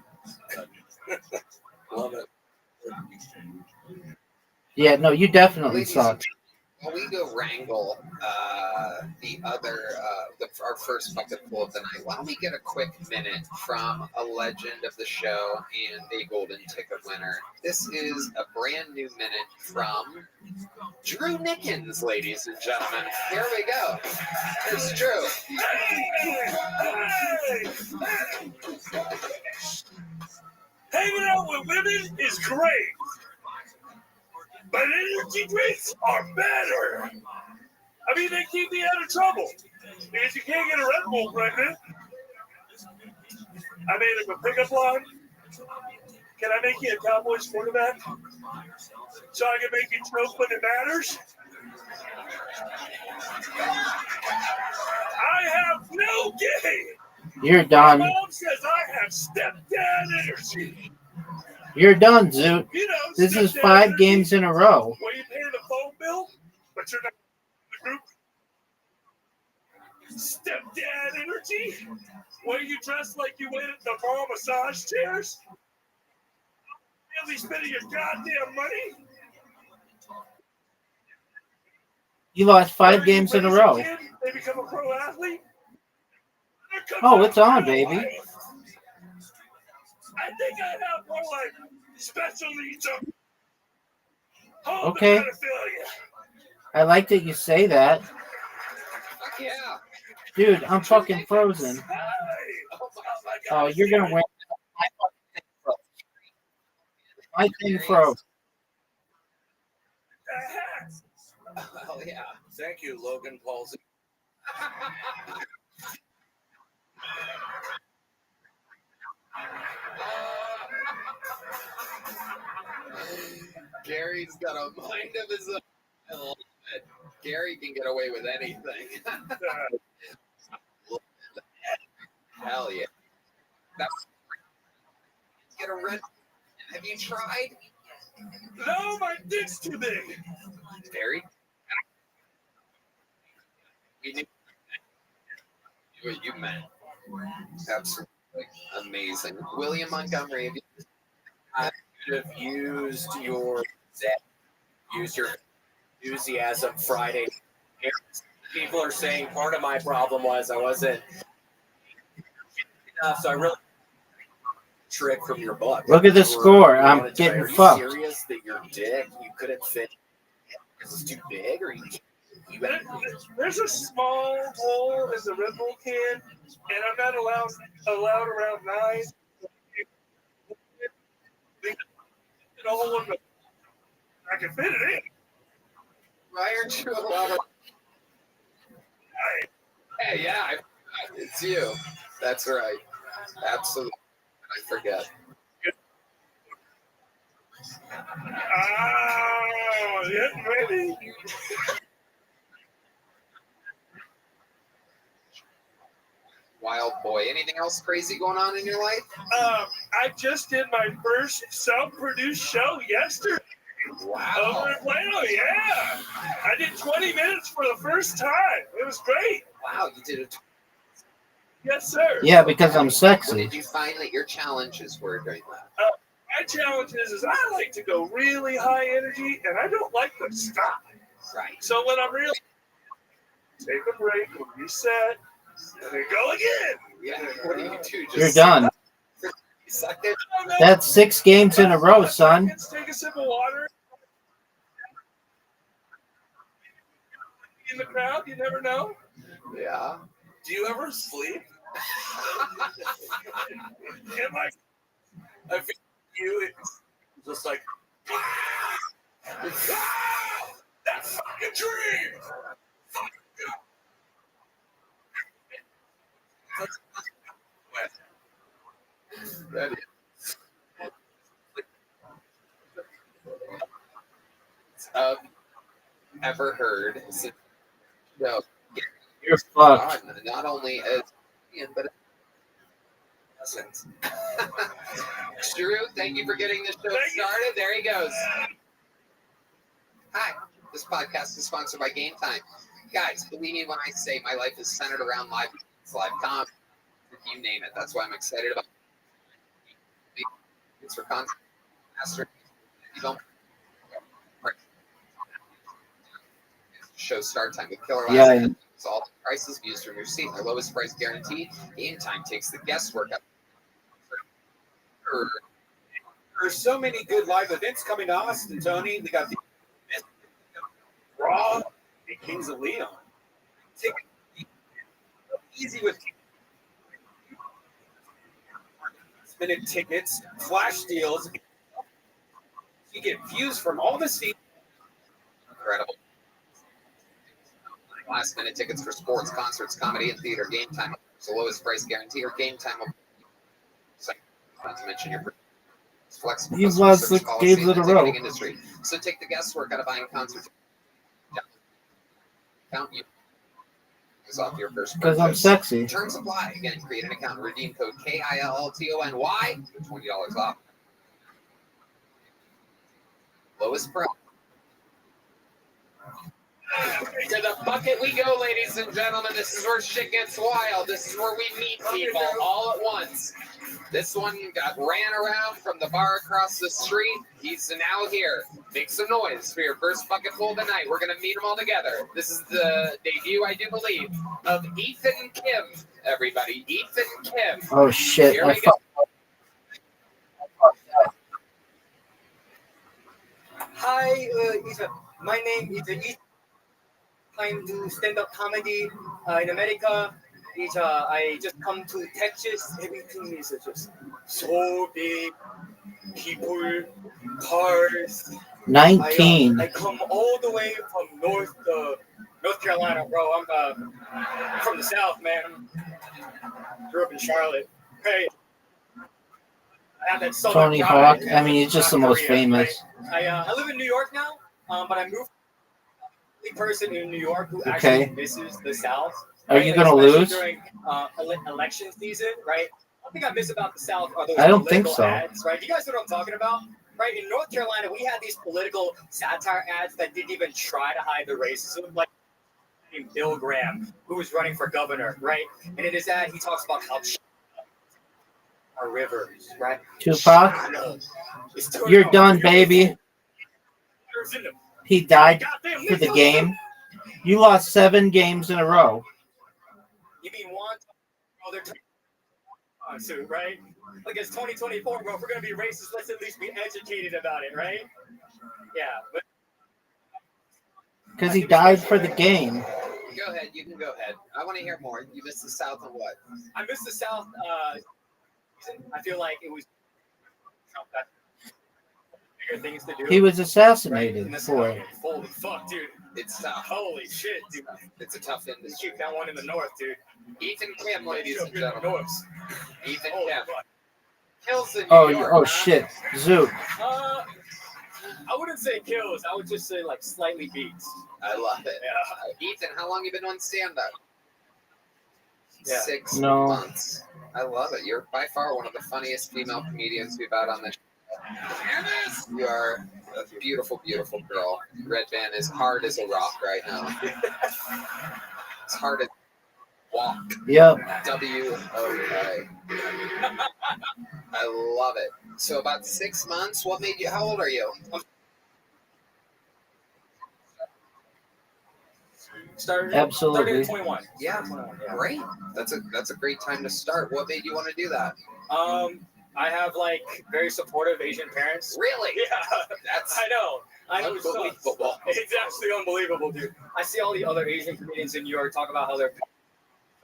Speaker 15: love it.
Speaker 12: Yeah, no, you definitely suck.
Speaker 1: While we go wrangle the other, our first bucket full of the night, why don't we get a quick minute from a legend of the show and a golden ticket winner? This is a brand new minute from Drew Nickens, ladies and gentlemen. Here we go. Here's Drew.
Speaker 11: Hanging out with women is great, but energy drinks are better. I mean, they keep me out of trouble because you can't get a Red Bull pregnant. I made him a pickup line. Can I make you a Cowboys quarterback so I can make you choke when it matters? I have no game.
Speaker 12: You're done.
Speaker 11: My mom says I have stepdad energy.
Speaker 12: You're done, Zoot.
Speaker 11: You know,
Speaker 12: This is
Speaker 11: stepdad
Speaker 12: 5
Speaker 11: energy,
Speaker 12: games in a row.
Speaker 11: where you pay the phone bill, but you're not in the group. Stepdad energy, where you dress like you wait at the ball massage chairs. Really spending your goddamn money.
Speaker 12: You lost 5 games in a row.
Speaker 11: Kid, they become a pro athlete.
Speaker 12: Oh, it's on, baby.
Speaker 11: I think I have more like special needs.
Speaker 12: Okay. I like that you say that.
Speaker 1: Fuck yeah.
Speaker 12: Dude, I'm fucking frozen. Oh, you're gonna win. My thing froze.
Speaker 15: Oh yeah. Thank you, Logan Paul's.
Speaker 1: Gary's got a mind of his own. I love it. Gary can get away with anything. Hell yeah. Get a red. Have you tried?
Speaker 11: No, my dick's too big.
Speaker 1: Gary? We knew what you meant. Absolutely amazing. William Montgomery,
Speaker 15: I could have used your enthusiasm Friday. People are saying part of my problem was I wasn't enough, so I really trick from your book.
Speaker 12: Look at the score. I'm getting
Speaker 15: Are you
Speaker 12: fucked.
Speaker 15: serious that your dick you couldn't fit because it's too big, or you
Speaker 11: There's a small hole in the Red Bull can, and I'm not allowed around 9. I can fit it in.
Speaker 1: why aren't you allowed? Hey, yeah, it's you. That's right. Absolutely. I forget.
Speaker 11: Oh, yeah, ready.
Speaker 1: Wild boy. Anything else crazy going on in your life?
Speaker 11: I just did my first self-produced show yesterday.
Speaker 1: Wow.
Speaker 11: Over in Plano, yeah. I did 20 minutes for the first time. It was great.
Speaker 1: Wow, you did it.
Speaker 11: Yes, sir.
Speaker 12: Yeah, because I'm
Speaker 1: What
Speaker 12: sexy.
Speaker 1: did you find that your challenges were during that?
Speaker 11: My challenge is I like to go really high energy, and I don't like to stop.
Speaker 1: Right.
Speaker 11: So when I'm really take a break, reset, and then go again.
Speaker 1: Yeah. What do you do? Just
Speaker 12: You're done.
Speaker 1: Suck it.
Speaker 12: That's 6 games in a row, son.
Speaker 11: Take a sip of water. In the crowd, you never know.
Speaker 1: Yeah.
Speaker 11: Do you ever sleep? Am I feel you. It's just like that fucking dream.
Speaker 1: ever heard. Since, no,
Speaker 12: You're fucked.
Speaker 1: not only as but Drew, thank you for getting this show started. There he goes. Hi, this podcast is sponsored by Game Time. Guys, believe me when I say my life is centered around live comedy. You name it. That's why I'm excited about it. It's for content. You don't show start time with killer last minute. It's all prices views from your seat. Their lowest price guarantee. Game Time takes the guesswork out.
Speaker 2: There's so many good live events coming to Austin, Tony. We got the Raw and Kings of Leon. Take it easy with minute tickets, flash deals. You get views from all the seats.
Speaker 1: Incredible. Last minute tickets for sports, concerts, comedy, and theater. Game Time. It's the lowest price guarantee or Game Time. Not to mention your flexible
Speaker 12: You've lost 6 games in a row.
Speaker 1: Industry. So take the guesswork out of buying concerts. Count you. Off your first
Speaker 12: because I'm sexy.
Speaker 1: Terms apply. Again, create an account. Redeem code KILLTONY for $20 off. Lowest price. To the bucket we go, ladies and gentlemen. This is where shit gets wild. This is where we meet people all at once. This one got ran around from the bar across the street. He's now here. Make some noise for your first bucket full tonight. We're going to meet them all together. This is the debut, I do believe, of Ethan Kim. Everybody, Ethan Kim.
Speaker 12: Oh, shit.
Speaker 1: Here we go.
Speaker 20: Hi, Ethan. My name is Ethan. I do stand-up comedy in America. I just come to Texas. Everything is just so big. People, cars.
Speaker 12: 19.
Speaker 20: I come all the way from North Carolina, bro. I'm from the South, man. Grew up in Charlotte. Hey. I have that Southern
Speaker 12: Tony
Speaker 20: pride.
Speaker 12: Hawk. I mean, he's just the most famous.
Speaker 20: Right? I live in New York now, but I moved. Person in New York who actually misses the South.
Speaker 12: Are you going to lose?
Speaker 20: During election season, right? One thing I miss about the South are those
Speaker 12: I don't think
Speaker 20: political
Speaker 12: so.
Speaker 20: ads, right? You guys know what I'm talking about? Right? In North Carolina, we had these political satire ads that didn't even try to hide the racism. Like Bill Graham, who was running for governor, right? And in his ad, he talks about how our rivers, right?
Speaker 12: Tupac, you're done, baby. He died for the game. You lost 7 games in a row.
Speaker 20: You mean one? Oh, they're right? Like it's 2024, bro. If we're gonna be racist, let's at least be educated about it, right? Yeah, but
Speaker 12: because he died for the game.
Speaker 1: Go ahead. You can go ahead. I want to hear more. You missed the South on what?
Speaker 20: I missed the South. I feel like it was bigger things to do.
Speaker 12: He was assassinated for it.
Speaker 20: Holy fuck, dude.
Speaker 1: It's tough.
Speaker 20: Holy shit, dude.
Speaker 1: It's a tough industry.
Speaker 20: Keep that one in the north, dude.
Speaker 1: Ethan Kim, ladies and gentlemen. Ethan Kim. Kills in New
Speaker 12: Oh,
Speaker 1: York,
Speaker 12: oh
Speaker 1: huh?
Speaker 12: shit. Zoot.
Speaker 20: I wouldn't say kills. I would just say like slightly beats.
Speaker 1: I love it.
Speaker 20: Yeah.
Speaker 1: Ethan, how long you been on stand-up?
Speaker 20: Yeah.
Speaker 1: 6
Speaker 12: No.
Speaker 1: months. I love it. You're by far one of the funniest female comedians we've had on the show. You are a beautiful, beautiful girl. Red Band is hard as a rock right now. It's hard as walk.
Speaker 12: Yep.
Speaker 1: W-O-K. I love it. So about 6 months. What made you? How old are you?
Speaker 12: Absolutely.
Speaker 20: Started at 21.
Speaker 1: Yeah,
Speaker 20: 21, yeah.
Speaker 1: great. That's a great time to start. What made you want to do that?
Speaker 20: I have like very supportive Asian parents.
Speaker 1: Really?
Speaker 20: Yeah.
Speaker 1: That's
Speaker 20: I know it sucks.
Speaker 1: unbelievable.
Speaker 20: It's actually unbelievable, dude. I see all the other Asian comedians in New York talk about how they're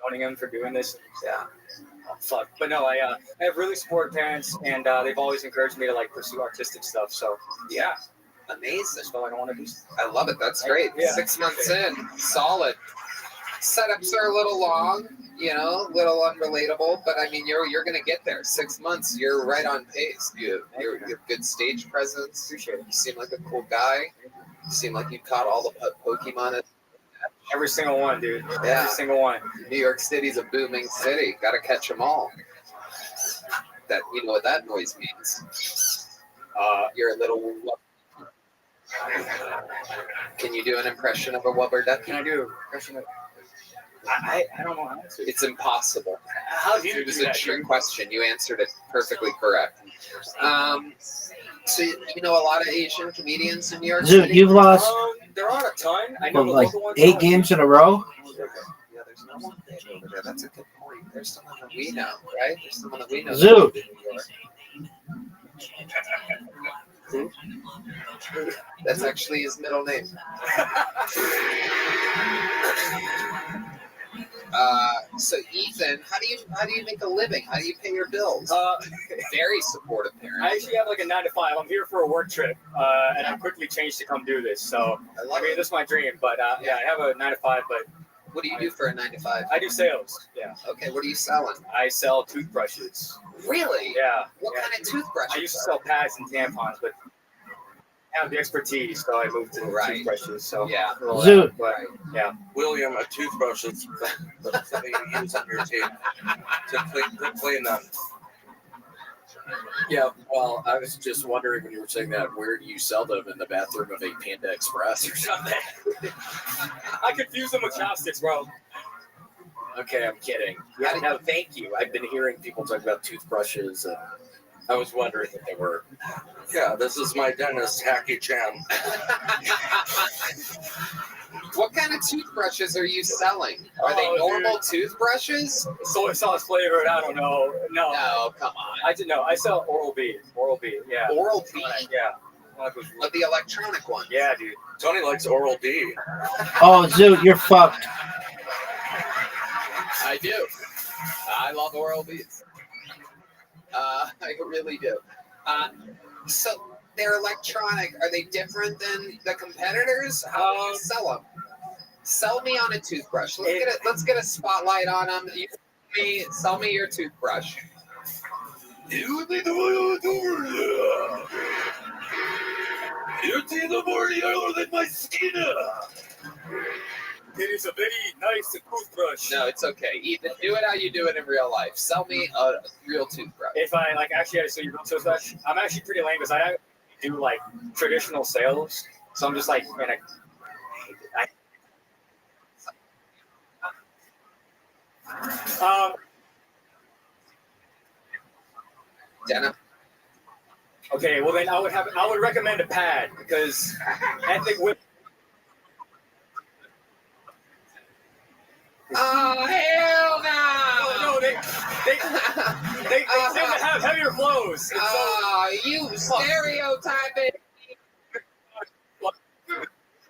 Speaker 20: owning them for doing this.
Speaker 1: Yeah.
Speaker 20: Oh, fuck. But no, I have really supportive parents, and they've always encouraged me to like pursue artistic stuff. So
Speaker 1: Yeah. Amazing.
Speaker 20: that's what I want to do.
Speaker 1: I love it. That's great.
Speaker 20: Yeah.
Speaker 1: 6 months in. Solid. Setups are a little long, a little unrelatable, but I mean, you're going to get there. 6 months, you're right on pace. You're good stage presence.
Speaker 20: Appreciate it.
Speaker 1: You seem like a cool guy. Seem like you caught all the Pokemon.
Speaker 19: Every single one, dude.
Speaker 1: Yeah.
Speaker 19: Every single one.
Speaker 1: New York City's a booming city. Got to catch them all. That you know what that noise means. You're a little. Can you do an impression of a rubber ducky?
Speaker 19: Can I do an impression of? I don't know how to.
Speaker 1: It's impossible.
Speaker 19: How do you
Speaker 1: It was
Speaker 19: do
Speaker 1: a
Speaker 19: that,
Speaker 1: trick
Speaker 19: dude?
Speaker 1: question. You answered it perfectly correct. So you know a lot of Asian comedians in New York
Speaker 12: Dude,
Speaker 1: City?
Speaker 12: you've lost
Speaker 19: There aren't a ton. I know
Speaker 12: what,
Speaker 19: the
Speaker 12: like
Speaker 19: local ones.
Speaker 12: 8 games in a row.
Speaker 1: Yeah, there's no one big over there. That's a good point. There's someone that we know, right? There's someone that we know.
Speaker 12: Zoot.
Speaker 1: In New York. That's actually his middle name. So Ethan, how do you make a living? How do you pay your bills? Very supportive parent.
Speaker 19: I actually have like a 9 to 5. I'm here for a work trip, and I quickly changed to come do this. So I mean, this is my dream. But yeah, I have a 9 to 5. But
Speaker 1: what do you do for a 9 to 5?
Speaker 19: I do sales. Yeah.
Speaker 1: Okay, what are you selling?
Speaker 19: I sell toothbrushes.
Speaker 1: Really?
Speaker 19: Yeah.
Speaker 1: What kind of toothbrushes?
Speaker 19: I used to sell pads and tampons, but I have the expertise, so I moved to toothbrushes. So
Speaker 1: yeah.
Speaker 12: Zoot.
Speaker 19: But yeah.
Speaker 10: William, a toothbrush is something you use on your teeth to clean them.
Speaker 15: Yeah, well, I was just wondering when you were saying that, where do you sell them, in the bathroom of a Panda Express or something?
Speaker 19: I confuse them with chopsticks, bro.
Speaker 15: Okay, I'm kidding. Yeah, no, thank you. I've been hearing people talk about toothbrushes, and I was wondering if they were.
Speaker 10: Yeah, this is my dentist, Hacky Chan.
Speaker 1: What kind of toothbrushes are you selling? Are they normal toothbrushes?
Speaker 19: Soy sauce flavored? I don't know.
Speaker 1: No, come on.
Speaker 19: I didn't know. I sell Oral-B. Oral-B, yeah.
Speaker 1: Oral-B?
Speaker 19: Yeah.
Speaker 1: But the electronic one.
Speaker 19: Yeah, dude.
Speaker 10: Tony likes Oral-B.
Speaker 12: Oh, Zoot, you're fucked.
Speaker 1: I do. I love Oral-B's. I really do. So they're electronic. Are they different than the competitors? How do you sell them? Sell me on a toothbrush. Let's get a spotlight on them. Sell me your toothbrush.
Speaker 11: You need to you see the more yellow than my skin.
Speaker 19: It is a very nice toothbrush.
Speaker 1: No, it's okay. Ethan, do it how you do it in real life. Sell me a real toothbrush.
Speaker 19: If I actually, so you so much. I'm actually pretty lame because I do like traditional sales. So I'm just like, man,
Speaker 1: Denim.
Speaker 19: Okay, well then I would recommend a pad because ethnic women.
Speaker 1: Oh hell no!
Speaker 19: No, they tend to have heavier flows.
Speaker 1: You stereotyping.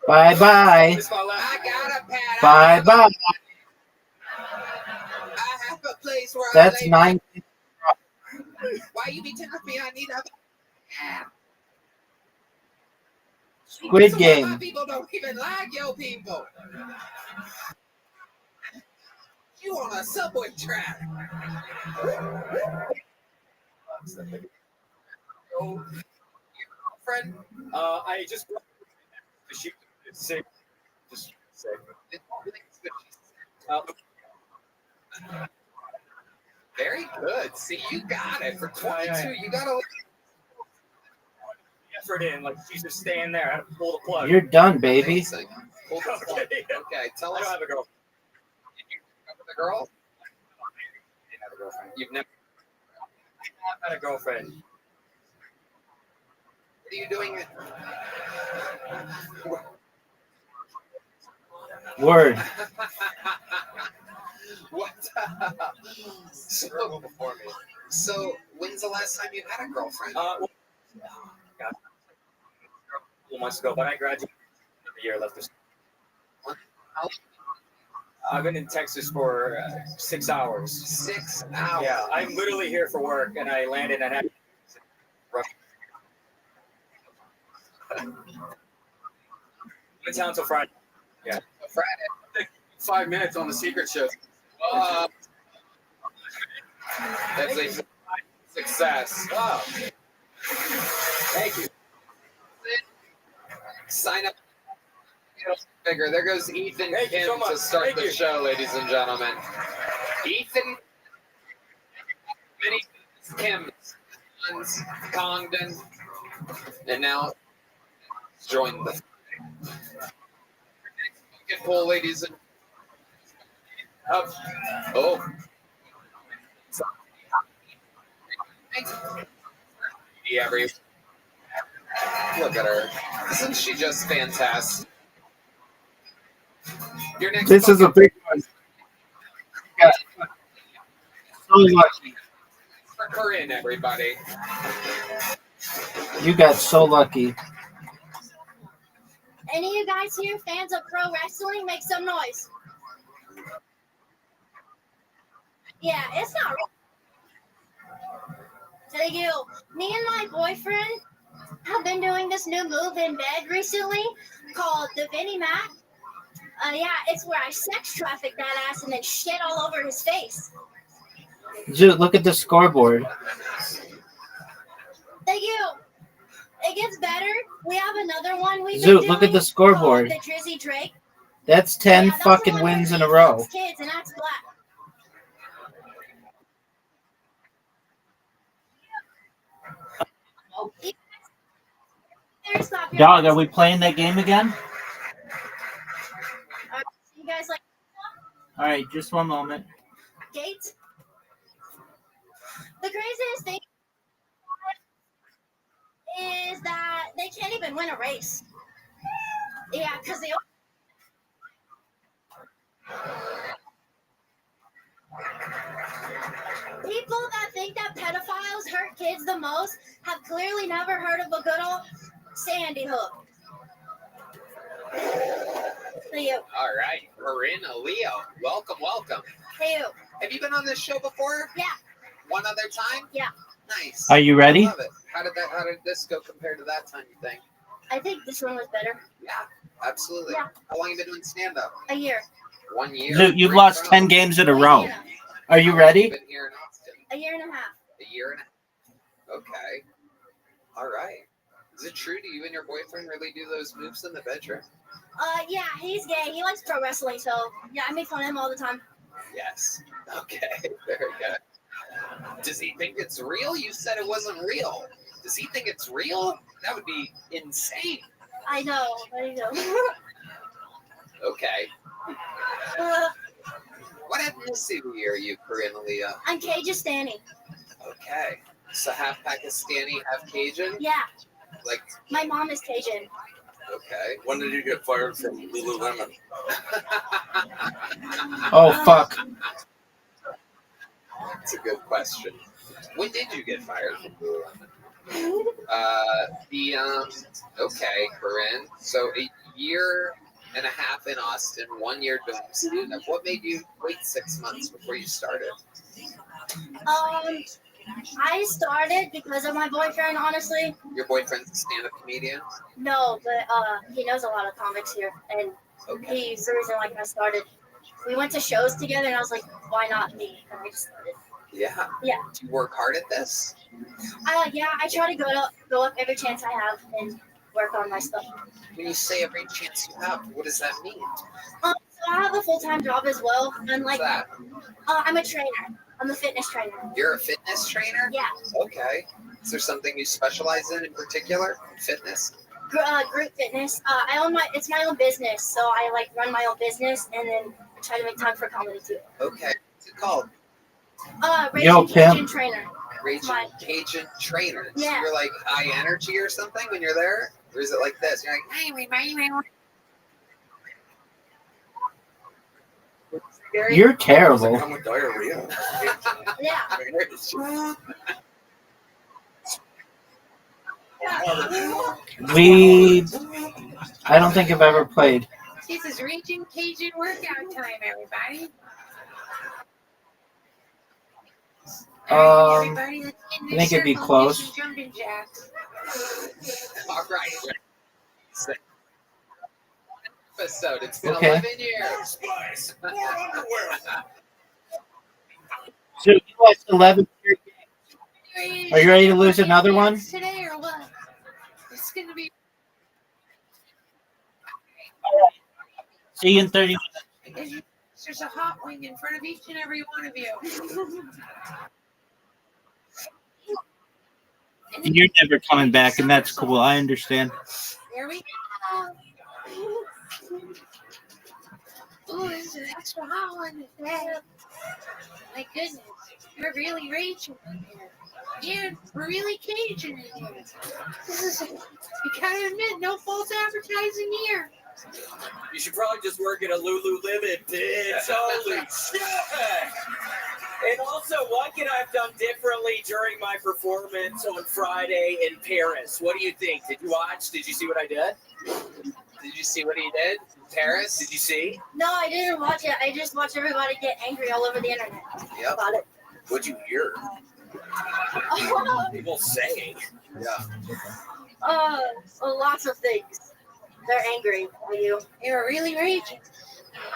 Speaker 12: Bye bye.
Speaker 1: I got a pad.
Speaker 12: Bye bye.
Speaker 1: I have a place where
Speaker 12: That's
Speaker 1: I lay
Speaker 12: 9.
Speaker 1: Why you be telling me I need a pad?
Speaker 12: Squid
Speaker 1: My
Speaker 12: Game.
Speaker 1: people don't even like your people. You on a subway track. Friend?
Speaker 19: I just shoot sick. Just sick.
Speaker 1: Very good. See, you got it. For 22, you got to
Speaker 19: effort in. Like, she's just staying there. I had to pull the plug.
Speaker 12: You're done, baby.
Speaker 1: Pull the plug. Okay, tell us.
Speaker 19: I don't have a girl.
Speaker 1: Did you have a girl?
Speaker 19: I didn't have a girlfriend.
Speaker 1: You've never
Speaker 19: had a girlfriend.
Speaker 1: What are you doing?
Speaker 12: Word.
Speaker 1: What? So, when's the last time you had a girlfriend?
Speaker 19: Well, God, a few months ago, but I graduated the year left. I've been in Texas for 6 hours.
Speaker 1: 6 hours?
Speaker 19: Yeah, I'm literally here for work, and I landed and had. I'm in town till Friday. Yeah.
Speaker 1: Friday.
Speaker 2: 5 minutes on the secret show.
Speaker 1: That's a success.
Speaker 19: Wow. Thank you.
Speaker 1: Sign up bigger. There goes Ethan
Speaker 10: Thank you
Speaker 1: Kim
Speaker 10: so much.
Speaker 1: to start
Speaker 10: Thank
Speaker 1: the
Speaker 10: you.
Speaker 1: show, ladies and gentlemen. Ethan, many Kim, Congdon, and now join the pull, ladies and up. Oh. Yeah, look at her. Isn't she just fantastic? Your next
Speaker 12: This is a big one. Yeah. So lucky.
Speaker 1: Her in, everybody.
Speaker 12: You got so lucky.
Speaker 17: Any of you guys here fans of pro wrestling? Make some noise. Yeah, it's not. Thank you. Me and my boyfriend have been doing this new move in bed recently called the Vinnie Mac. Yeah, it's where I sex traffic that ass and then shit all over his face.
Speaker 12: Dude, look at the scoreboard.
Speaker 17: Thank you. It gets better. We have another one we've
Speaker 12: Zoot,
Speaker 17: been
Speaker 12: look at the
Speaker 17: doing
Speaker 12: scoreboard.
Speaker 17: called the Drizzy Drake.
Speaker 12: That's 10
Speaker 17: Yeah, that's
Speaker 12: fucking
Speaker 17: the one
Speaker 12: wins
Speaker 17: where
Speaker 12: in a
Speaker 17: he
Speaker 12: row.
Speaker 17: fucks kids and acts black.
Speaker 12: Dog, are we playing that game again?
Speaker 17: You guys like
Speaker 12: All right, just one moment.
Speaker 17: Gates? The craziest thing is that they can't even win a race. Yeah, because they. People that think that pedophiles hurt kids the most have clearly never heard of a good old Sandy Hook. Hey, you.
Speaker 1: All right, Corinne Leo, welcome, welcome.
Speaker 17: Hey, you.
Speaker 1: Have you been on this show before?
Speaker 17: Yeah.
Speaker 1: One other time?
Speaker 17: Yeah.
Speaker 1: Nice.
Speaker 12: Are you ready?
Speaker 1: I love it. How did this go compared to that time, you think?
Speaker 17: I think this one was better.
Speaker 1: Yeah, absolutely.
Speaker 17: Yeah.
Speaker 1: How long have you been doing stand-up?
Speaker 17: A year.
Speaker 1: 1 year.
Speaker 12: Zoot, you've
Speaker 1: Great
Speaker 12: lost
Speaker 1: job.
Speaker 12: 10 games in a row. Are you ready?
Speaker 1: Been here in Austin.
Speaker 17: A year and a half.
Speaker 1: A year and a half. Okay. All right. Is it true? Do you and your boyfriend really do those moves in the bedroom?
Speaker 17: Yeah, he's gay. He likes pro wrestling, so yeah, I make fun of him all the time.
Speaker 1: Yes. Okay. Very good. Does he think it's real? You said it wasn't real. Does he think it's real? That would be insane.
Speaker 17: I know. I know.
Speaker 1: Okay. What ethnicity are you, Corinne Leah?
Speaker 17: I'm Cajistani.
Speaker 1: Okay. So half Pakistani, half Cajun?
Speaker 17: Yeah.
Speaker 1: Like,
Speaker 17: My mom is Cajun.
Speaker 1: okay.
Speaker 10: When did you get fired from Lululemon?
Speaker 12: Oh, fuck.
Speaker 1: That's a good question. When did you get fired from Lululemon? Okay, Corinne. So a year and a half in Austin, 1 year doing stand-up. What made you wait 6 months before you started?
Speaker 17: I started because of my boyfriend, honestly.
Speaker 1: Your boyfriend's a stand-up comedian?
Speaker 17: No, but he knows a lot of comics here, and he's the reason like I started. We went to shows together, and I was like, why not me? And I just started.
Speaker 1: Yeah.
Speaker 17: Yeah.
Speaker 1: Do you work hard at this?
Speaker 17: Yeah, I try to go up every chance I have and work on my stuff.
Speaker 1: When you say every chance you have, what does that mean?
Speaker 17: So I have a full-time job as well, and like,
Speaker 1: What's that?
Speaker 17: I'm a trainer. I'm a fitness trainer.
Speaker 1: You're a fitness trainer?
Speaker 17: Yeah.
Speaker 1: Okay. Is there something you specialize in particular? Fitness?
Speaker 17: Group fitness. It's my own business, so I like run my own business, and then I try to make time for comedy too.
Speaker 1: Okay. What's it called?
Speaker 17: Raging Cajun Trainer.
Speaker 1: Raging Cajun Trainer. So
Speaker 17: Yeah.
Speaker 1: you're like high energy or something when you're there? Or is it like this? You're like, hey,
Speaker 12: You're terrible.
Speaker 10: Come with diarrhea.
Speaker 17: Yeah.
Speaker 12: I don't think I've ever played.
Speaker 21: This is Raging Cajun workout time, everybody. Everybody that's in
Speaker 12: I
Speaker 21: this
Speaker 12: think it'd be
Speaker 21: circle,
Speaker 12: close.
Speaker 21: get your jumping jacks.
Speaker 1: all right. Episode. It's been
Speaker 12: Okay.
Speaker 1: 11 years.
Speaker 12: So you lost 11 straight games. Are you ready to lose another one?
Speaker 21: Today or what? It's gonna be.
Speaker 12: All right. See you in 30
Speaker 21: minutes. There's a hot wing in front of each and every one of you.
Speaker 12: You're never coming back, and that's cool. I understand.
Speaker 21: There we go. Oh, there's an extra hot one. My goodness, you're really raging in here. You're really Cajun in here. You gotta admit, no false advertising here.
Speaker 15: You should probably just work at a Lululemon, bitch. Holy shit! And also, what can I have done differently during my performance on Friday in Paris? What do you think? Did you watch? Did you see what I did? Did you see what he did in Paris? Did you see?
Speaker 17: No, I didn't watch it. I just watched everybody get angry all over the internet about it.
Speaker 15: What'd you hear? People saying.
Speaker 17: Yeah. Lots of things. They're angry at you.
Speaker 21: You're really raging.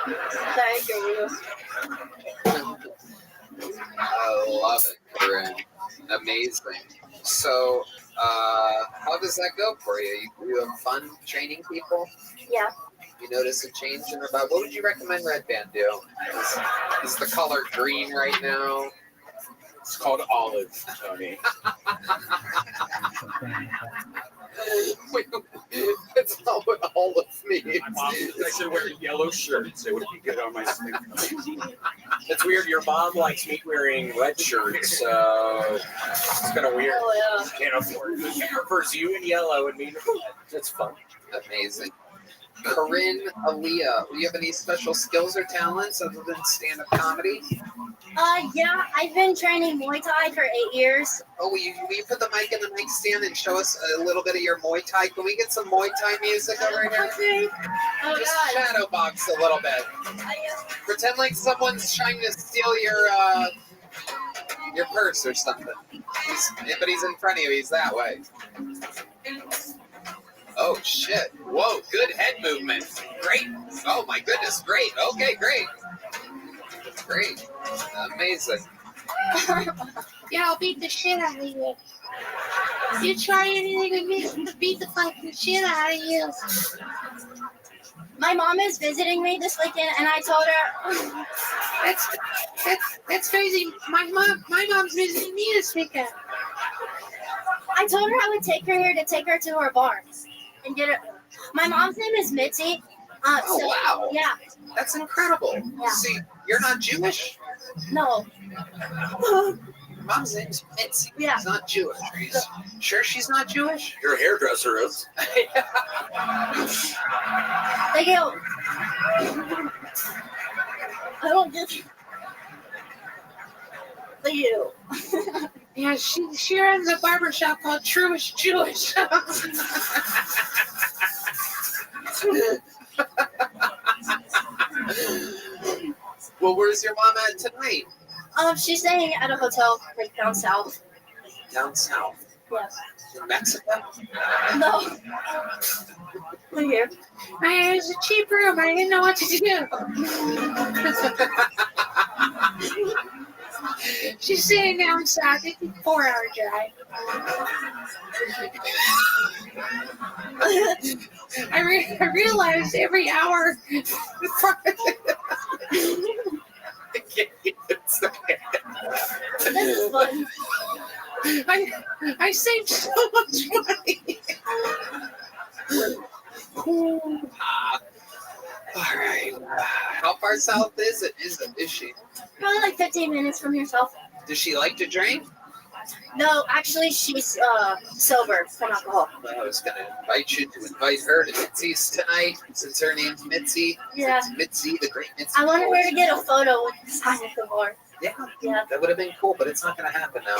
Speaker 17: They're angry at you.
Speaker 1: I love it, Corinne. Amazing. So, how does that go for you? You have fun training people?
Speaker 17: Yeah.
Speaker 1: You notice a change in her body? What would you recommend Red Band do? Is the color green right now?
Speaker 2: It's called olive, Tony.
Speaker 1: Wait, that's not what olive means.
Speaker 2: My mom said I should wear yellow shirts. It would be good on my skin.
Speaker 15: It's weird. Your mom likes me wearing red shirts, so it's kind of weird.
Speaker 17: Oh, yeah.
Speaker 15: Can't afford it. She prefers you in yellow and me in red. That's fun.
Speaker 1: Amazing. Corinne, Aaliyah, do you have any special skills or talents other than stand-up comedy?
Speaker 17: Yeah, I've been training Muay Thai for 8 years.
Speaker 1: Oh, will you put the mic in the mic stand and show us a little bit of your Muay Thai? Can we get some Muay Thai music over here?
Speaker 17: Oh,
Speaker 1: Just
Speaker 17: God.
Speaker 1: shadow box a little bit. Pretend like someone's trying to steal your purse or something. But he's in front of you. He's that way. Oh, shit. Whoa, good head movement. Great. Oh, my goodness. Great. Okay, great. Great. Amazing.
Speaker 21: Yeah, I'll beat the shit out of you. You try anything with me to beat the fucking shit out of you.
Speaker 17: My mom is visiting me this weekend, and I told her
Speaker 21: that's crazy. My mom's visiting me this weekend.
Speaker 17: I told her I would take her here to take her to her bars and get her. My mom's name is Mitzi.
Speaker 1: Wow.
Speaker 17: Yeah.
Speaker 1: That's incredible.
Speaker 17: Yeah.
Speaker 1: See, you're not Jewish?
Speaker 17: No.
Speaker 1: Your mom's name's Mitzi.
Speaker 17: Yeah.
Speaker 1: She's not Jewish. Are you sure she's not Jewish?
Speaker 10: Your hairdresser is.
Speaker 17: Thank you. I don't get Thank you.
Speaker 21: Yeah, she runs a barbershop called Truish Jewish.
Speaker 1: Well, where's your mom at tonight?
Speaker 17: She's staying at a hotel like down south.
Speaker 1: Down south.
Speaker 17: Yeah.
Speaker 1: In Mexico?
Speaker 17: No. Right here.
Speaker 21: It was a cheap room. I didn't know what to do. She's sitting down south. It's a 4-hour drive. I realized every hour.
Speaker 17: This is fun.
Speaker 21: I saved so much money.
Speaker 1: All right. How far south is it? Is she?
Speaker 17: Probably like 15 minutes from yourself.
Speaker 1: Does she like to drink?
Speaker 17: No, actually, she's sober from alcohol.
Speaker 1: Well, I was going to invite you to invite her to Mitzi's tonight, since her name's Mitzi.
Speaker 17: Yeah.
Speaker 1: It's Mitzi, the great Mitzi.
Speaker 17: I wanted her to get a photo with the sign at the bar.
Speaker 1: Yeah, that would have been cool, but it's not going to happen now.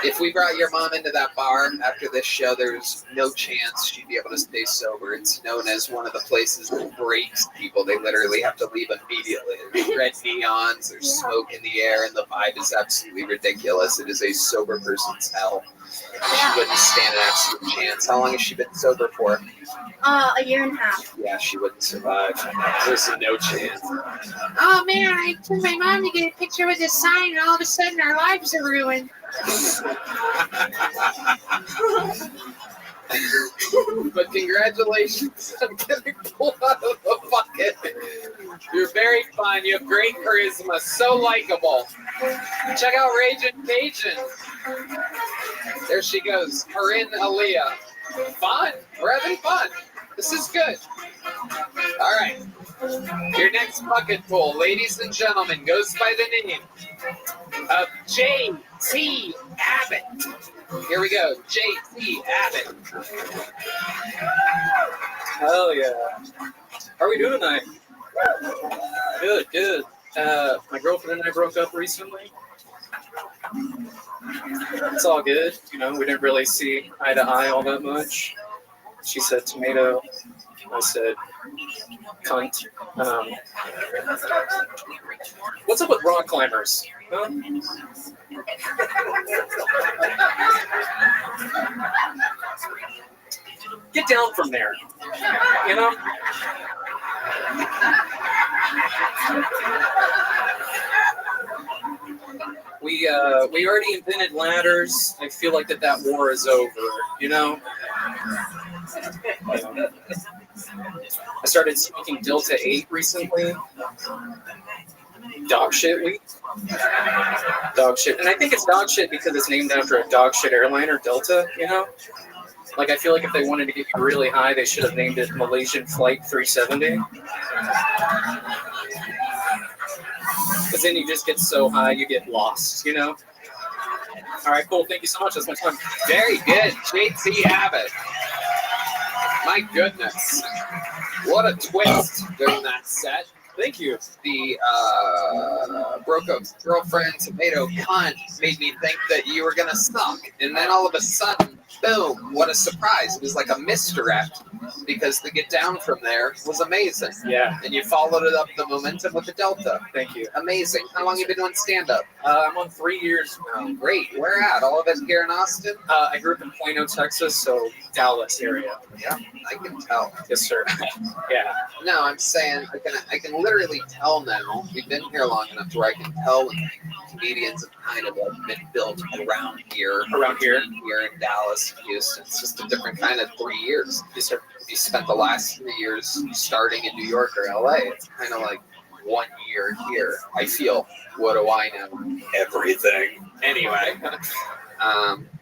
Speaker 1: If we brought your mom into that bar after this show, there's no chance she'd be able to stay sober. It's known as one of the places that breaks people. They literally have to leave immediately. There's red neons, there's smoke in the air, and the vibe is absolutely ridiculous. It is a sober person's hell. She wouldn't stand an absolute chance. How long has she been sober for?
Speaker 17: A year and a half.
Speaker 1: Yeah, she wouldn't survive. There's no chance.
Speaker 21: Oh man, I took my mom to get a picture with this sign, and all of a sudden our lives are ruined.
Speaker 1: But congratulations on getting pulled out of the fucking. You're very fun. You have great charisma. So likable. Check out Raging Cajun. There she goes. Corinne Aaliyah. Fun. We're having fun. This is good. All right. Your next bucket pool, ladies and gentlemen, goes by the name of J.T. Abbott. Here we go. J.T. Abbott.
Speaker 19: Hell yeah. How are we doing tonight? Good, good. My girlfriend and I broke up recently. It's all good. You know, we didn't really see eye to eye all that much. She said tomato. I said cunt. What's up with rock climbers? Huh? Get down from there. You know? We already invented ladders. I feel like that war is over, you know? I started smoking Delta 8 recently. Dog shit week. Dog shit. And I think it's dog shit because it's named after a dog shit airliner, Delta, you know? Like, I feel like if they wanted to get you really high, they should have named it Malaysian Flight 370. Because then you just get so high, you get lost, you know? All right, cool. Thank you so much. That's my time.
Speaker 1: Very good. J.T. Abbott. My goodness. What a twist during that set.
Speaker 19: Thank you.
Speaker 1: The broke up girlfriend tomato cunt made me think that you were going to suck. And then all of a sudden, boom, what a surprise. It was like a misdirect because the get down from there was amazing.
Speaker 19: Yeah.
Speaker 1: And you followed it up the momentum with the Delta.
Speaker 19: Thank you.
Speaker 1: Amazing. How long have you been doing stand-up?
Speaker 19: I'm on 3 years now.
Speaker 1: Great. Where at? All of it here in Austin?
Speaker 19: I grew up in Plano, Texas, so Dallas area.
Speaker 1: Yeah, I can tell.
Speaker 19: Yes, sir. Yeah.
Speaker 1: No, I'm saying I can literally tell now. We've been here long enough to where I can tell when comedians have kind of been built around here. Here in Dallas, Houston. It's just a different kind of 3 years.
Speaker 19: Yes, sir.
Speaker 1: If you spent the last 3 years starting in New York or LA, it's kind of like 1 year here. I feel, what do I know? Everything. Anyway.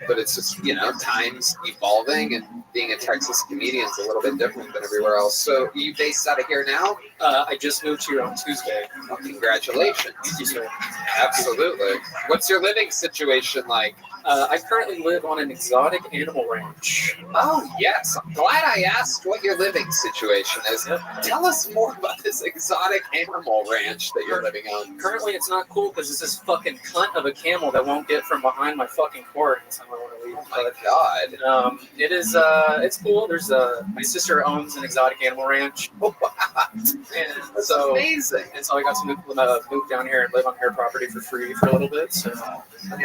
Speaker 1: But it's just, you know, times evolving, and being a Texas comedian is a little bit different than everywhere else. So, are you based out of here now?
Speaker 19: I just moved here on Tuesday.
Speaker 1: Well, congratulations.
Speaker 19: Thank you, sir.
Speaker 1: Absolutely. What's your living situation like?
Speaker 19: I currently live on an exotic animal ranch.
Speaker 1: Oh, yes. I'm glad I asked what your living situation is. Yep. Tell us more about this exotic animal ranch that you're living on.
Speaker 19: Currently, it's not cool because it's this fucking cunt of a camel that won't get from behind my fucking car anytime I want to leave.
Speaker 1: Oh, my God.
Speaker 19: It is, it's cool. There's, my sister owns an exotic animal ranch.
Speaker 1: And so amazing.
Speaker 19: And so I got to move down here and live on her property for free for a little bit. So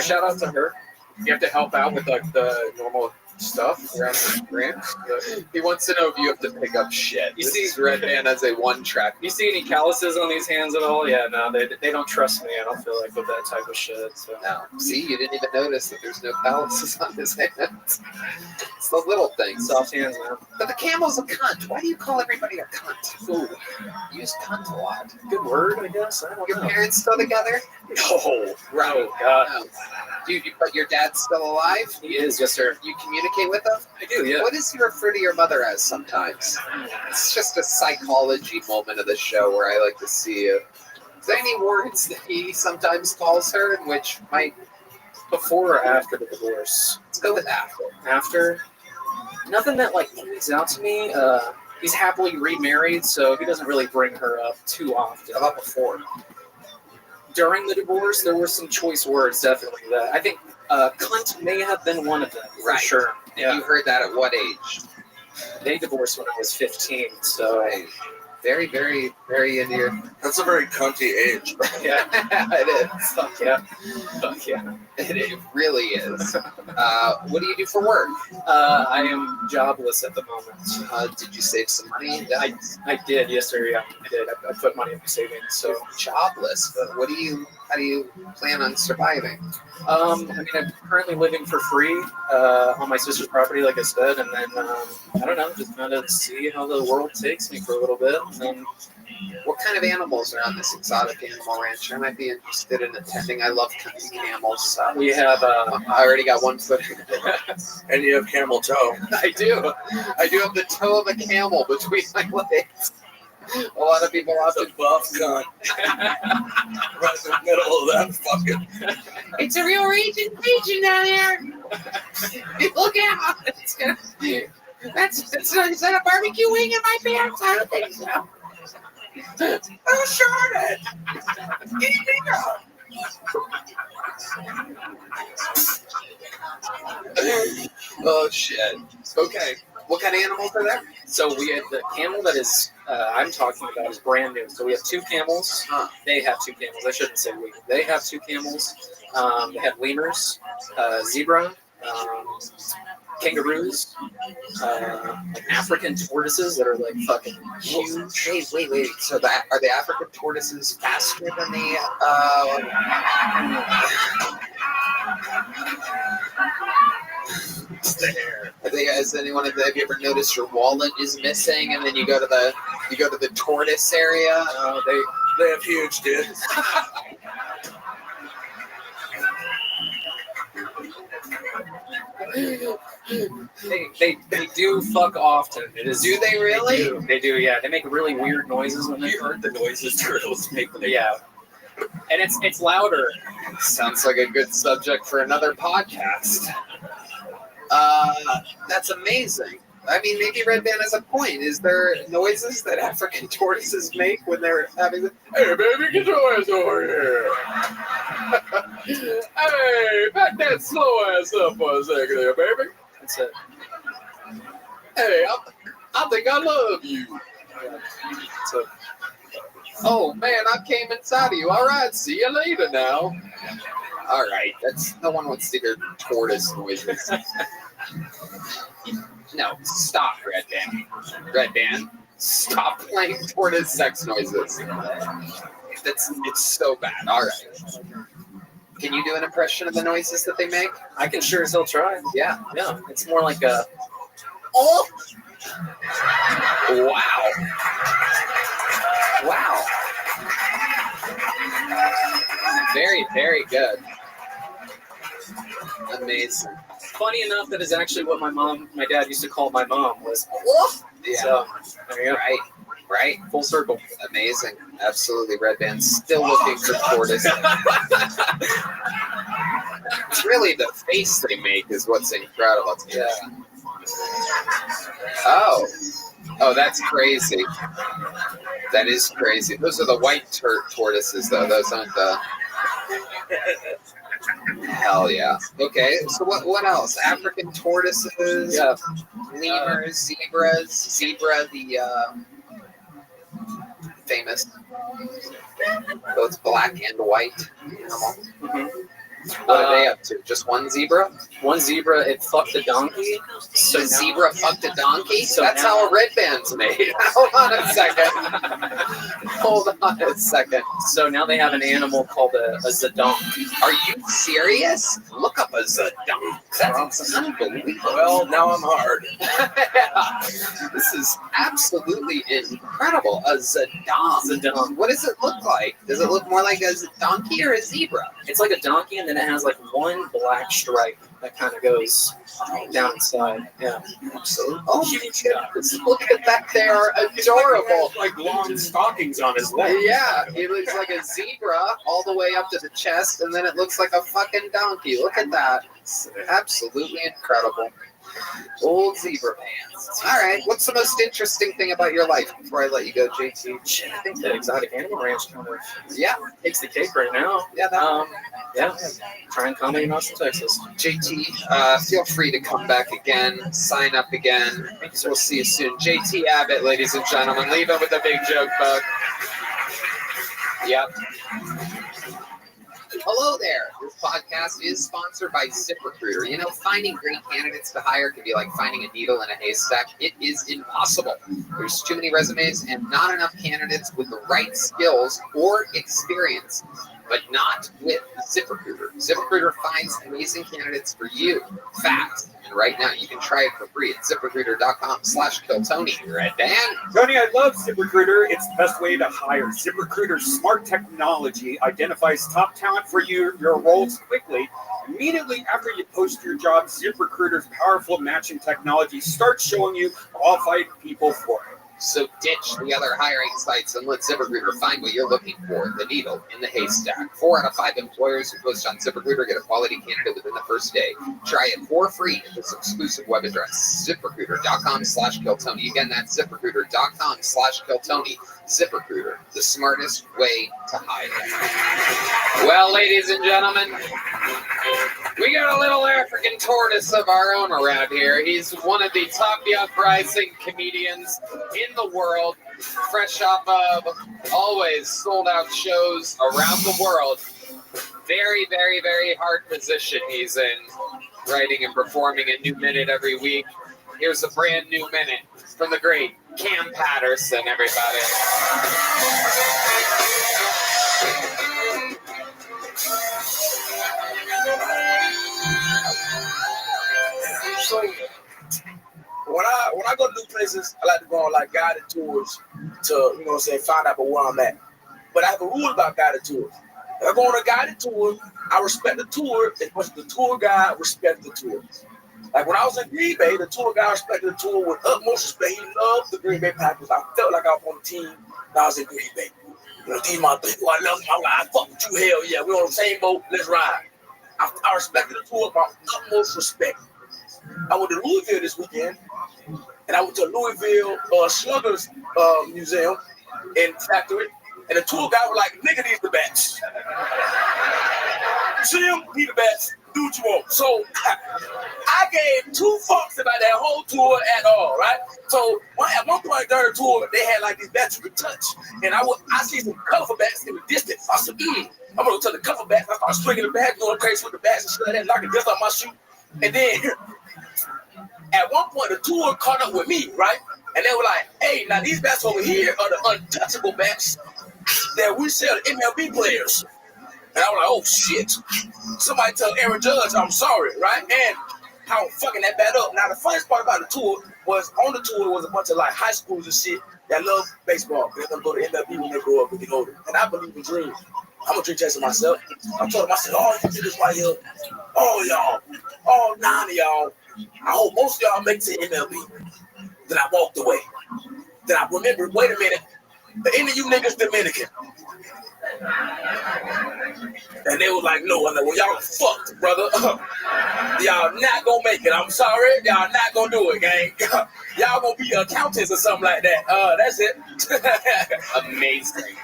Speaker 19: shout out to her.
Speaker 1: You have to help out with like the normal stuff around the ranch. He wants to know if you have to pick up shit. You see, Red Man has a one-track.
Speaker 19: You see any calluses on these hands at all? Yeah, no, they don't trust me. I don't feel like with that type of shit. So.
Speaker 1: No, see, you didn't even notice that there's no calluses on his hands. It's the little things.
Speaker 19: Soft hands, man.
Speaker 1: But the camel's a cunt. Why do you call everybody a cunt? Ooh, you use cunt a lot.
Speaker 19: Good word, I guess. I don't
Speaker 1: Your
Speaker 19: know.
Speaker 1: parents still together?
Speaker 19: No.
Speaker 1: Right.
Speaker 19: Oh, God.
Speaker 1: No. But your dad's still alive?
Speaker 19: He is, yes, sir.
Speaker 1: You communicate with him?
Speaker 19: I do, yeah.
Speaker 1: What does you refer to your mother as sometimes? It's just a psychology moment of the show where I like to see you. Is there any words that he sometimes calls her in which might...
Speaker 19: Before or after the divorce?
Speaker 1: Let's go with after.
Speaker 19: After? Nothing that, like, points out to me. He's happily remarried, so he doesn't really bring her up too often.
Speaker 1: How about before?
Speaker 19: During the divorce, there were some choice words, definitely. That I think cunt may have been one of them,
Speaker 1: right.
Speaker 19: For sure.
Speaker 1: And you heard that at what age?
Speaker 19: They divorced when I was 15, so...
Speaker 1: Right. Very, very, very into your...
Speaker 8: That's a very cunty age.
Speaker 19: Yeah,
Speaker 1: it is.
Speaker 19: Fuck yeah. Fuck yeah.
Speaker 1: It really is. What do you do for work?
Speaker 19: I am jobless at the moment.
Speaker 1: Did you save some money?
Speaker 19: I did, yes sir, yeah. I did. I put money in my savings, so...
Speaker 1: Jobless? But what do you... How do you plan on surviving?
Speaker 19: I mean, I'm currently living for free on my sister's property, like I said, and then I don't know, just kind of see how the world takes me for a little bit. And then,
Speaker 1: what kind of animals are on this exotic animal ranch? I might be interested in attending. I love hunting camels.
Speaker 19: we have
Speaker 1: I already got one foot.
Speaker 10: And you have camel toe.
Speaker 1: I do. I do have the toe of a camel between my legs. A lot of people have
Speaker 10: The buff cunt. Right in the middle of that fucking.
Speaker 1: It's a real region down there. Look out! It's gonna, is that a barbecue wing in my pants? I don't think so.
Speaker 10: Oh, Charlotte! Eat me up!
Speaker 1: Oh shit. Okay. What kind of animals are there?
Speaker 19: so we have the camel that is I'm talking about is brand new. So we have 2 camels. They have 2 camels. I shouldn't say we. They have 2 camels. They have lemurs, zebra, kangaroos, like African tortoises that are like fucking huge.
Speaker 1: Wait. So that are the African tortoises faster than the Has anyone have you ever noticed your wallet is missing, and then you go to the tortoise area?
Speaker 10: They have huge dicks.
Speaker 19: They do fuck often. It is.
Speaker 1: Do they really?
Speaker 19: They do. Yeah. They make really weird noises when they.
Speaker 10: You heard the noises turtles make when they.
Speaker 19: Yeah. And it's louder.
Speaker 1: Sounds like a good subject for another podcast. That's amazing. I mean, maybe Red Band has a point. Is there noises that African tortoises make when they're having the...
Speaker 16: Hey, baby, get your ass over here. Hey, back that slow ass up for a second there, baby.
Speaker 19: That's it.
Speaker 16: Hey, I think I love you.
Speaker 19: So,
Speaker 1: Oh, man, I came inside of you. All right, see you later now. All right, no one wants to hear tortoise noises. No, stop, Red Band. Red Band, stop playing tortoise sex noises. It's so bad. All right. Can you do an impression of the noises that they make?
Speaker 19: I can sure as hell try.
Speaker 1: Yeah.
Speaker 19: Yeah. It's more like a.
Speaker 1: Oh! Wow. Wow. Very, very good. Amazing.
Speaker 19: Funny enough, that is actually what my dad used to call my mom was.
Speaker 1: Yeah.
Speaker 19: So, there you go.
Speaker 1: Right.
Speaker 19: Full circle.
Speaker 1: Amazing. Absolutely. Red Band's still looking for tortoise. It's really the face they make is what's incredible.
Speaker 19: Yeah.
Speaker 1: Oh, that's crazy. That is crazy. Those are the white tortoises, though. Those aren't the... Hell yeah. Okay, so what else? African tortoises,
Speaker 19: Yeah.
Speaker 1: lemurs, zebras. Zebra, the famous, both black and white animal.
Speaker 19: Mm-hmm.
Speaker 1: What are they up to? Just one zebra?
Speaker 19: One zebra, it fucked a donkey.
Speaker 1: So the zebra fucked a donkey?
Speaker 19: So
Speaker 1: that's
Speaker 19: now-
Speaker 1: how a Red Band's made. Hold on a second.
Speaker 19: So now they have an animal called a zadonk.
Speaker 1: Are you serious? Look up a zadonk. That's unbelievable.
Speaker 10: Well, now I'm hard.
Speaker 1: This is absolutely incredible. A zadonk. What does it look like? Does it look more like a donkey or a zebra?
Speaker 19: It's like a donkey, and then it has like one black stripe that kind of goes down inside. Yeah.
Speaker 1: Absolutely. Oh my goodness. Look at that. They are adorable.
Speaker 2: Like long stockings on his leg.
Speaker 1: Yeah, he looks like a zebra all the way up to the chest, and then it looks like a fucking donkey. Look at that. It's absolutely incredible. Old zebra pants. All right, what's the most interesting thing about your life before I let you go, JT?
Speaker 19: I think the exotic animal ranch kind of
Speaker 1: Yeah,
Speaker 19: takes the cake right now.
Speaker 1: Yeah,
Speaker 19: yeah. Trying comedy in Austin, Texas.
Speaker 1: JT, feel free to come back again, sign up again. We'll see you soon. JT Abbott, ladies and gentlemen. Leave it with a big joke, bug. Yep. Hello there. This podcast is sponsored by ZipRecruiter. You know, finding great candidates to hire can be like finding a needle in a haystack. It is impossible. There's too many resumes and not enough candidates with the right skills or experience. but not with ZipRecruiter. ZipRecruiter finds amazing candidates for you fast. And right now, you can try it for free at ZipRecruiter.com/KillTony. Red Dan.
Speaker 2: Tony, I love ZipRecruiter. It's the best way to hire. ZipRecruiter's smart technology identifies top talent for your roles quickly. Immediately after you post your job, ZipRecruiter's powerful matching technology starts showing you qualified people for it.
Speaker 1: So ditch the other hiring sites and let ZipRecruiter find what you're looking for, the needle in the haystack. 4 out of 5 employers who post on ZipRecruiter get a quality candidate within the first day. Try it for free at this exclusive web address, ZipRecruiter.com/KillTony. Again, that's ZipRecruiter.com/KillTony. ZipRecruiter, the smartest way to hire. Well, ladies and gentlemen, we got a little African tortoise of our own around here. He's one of the top young rising comedians in the world, fresh off of always sold out shows around the world. Very, very, very hard position he's in, writing and performing a new minute every week. Here's a brand new minute from the great Cam Patterson, everybody.
Speaker 10: So when I go to new places, I like to go on like guided tours to, you know what I'm saying, find out about where I'm at. But I have a rule about guided tours. If I go on a guided tour, I respect the tour as much as the tour guide respects the tour. Like when I was in Green Bay, the tour guide respected the tour with utmost respect. He loved the Green Bay Packers. I felt like I was on the team when I was in Green Bay. You know, team my people, I love them. I'm like, I fuck with you, hell yeah. We're on the same boat, let's ride. I respected the tour with my utmost respect. I went to Louisville this weekend, and I went to Louisville Sluggers Museum and Factory, and the tour guy was like, nigga, these the bats. See him? He the bats. Do what you want. So I gave 2 fucks about that whole tour at all, right? So at one point during the tour, they had like these bats you could touch, and I see some colorful bats in the distance. I said, I'm gonna touch the cover bats. I started swinging the bat, going crazy with the bats and shit like that, knocking dust off my shoe. And then at one point, the tour caught up with me, right? And they were like, hey, now these bats over here are the untouchable bats that we sell to MLB players. And I was like, oh, shit. Somebody tell Aaron Judge I'm sorry, right? And how I'm fucking that bat up. Now, the funniest part about the tour was on the tour was a bunch of like high schools and shit that love baseball. They're going to go to MLB when they grow up and get older. And I believe in dreams. I'm a dream chaser myself. I told him, I said, all you niggas right here, all y'all, all 9 of y'all, I hope most of y'all make it to MLB. Then I walked away. Then I remembered, wait a minute, any of you niggas Dominican? And they was like, no. I'm like, well, y'all fucked, brother. Y'all not gonna make it. I'm sorry. Y'all not gonna do it, gang. Y'all gonna be accountants or something like that. That's it.
Speaker 1: Amazing.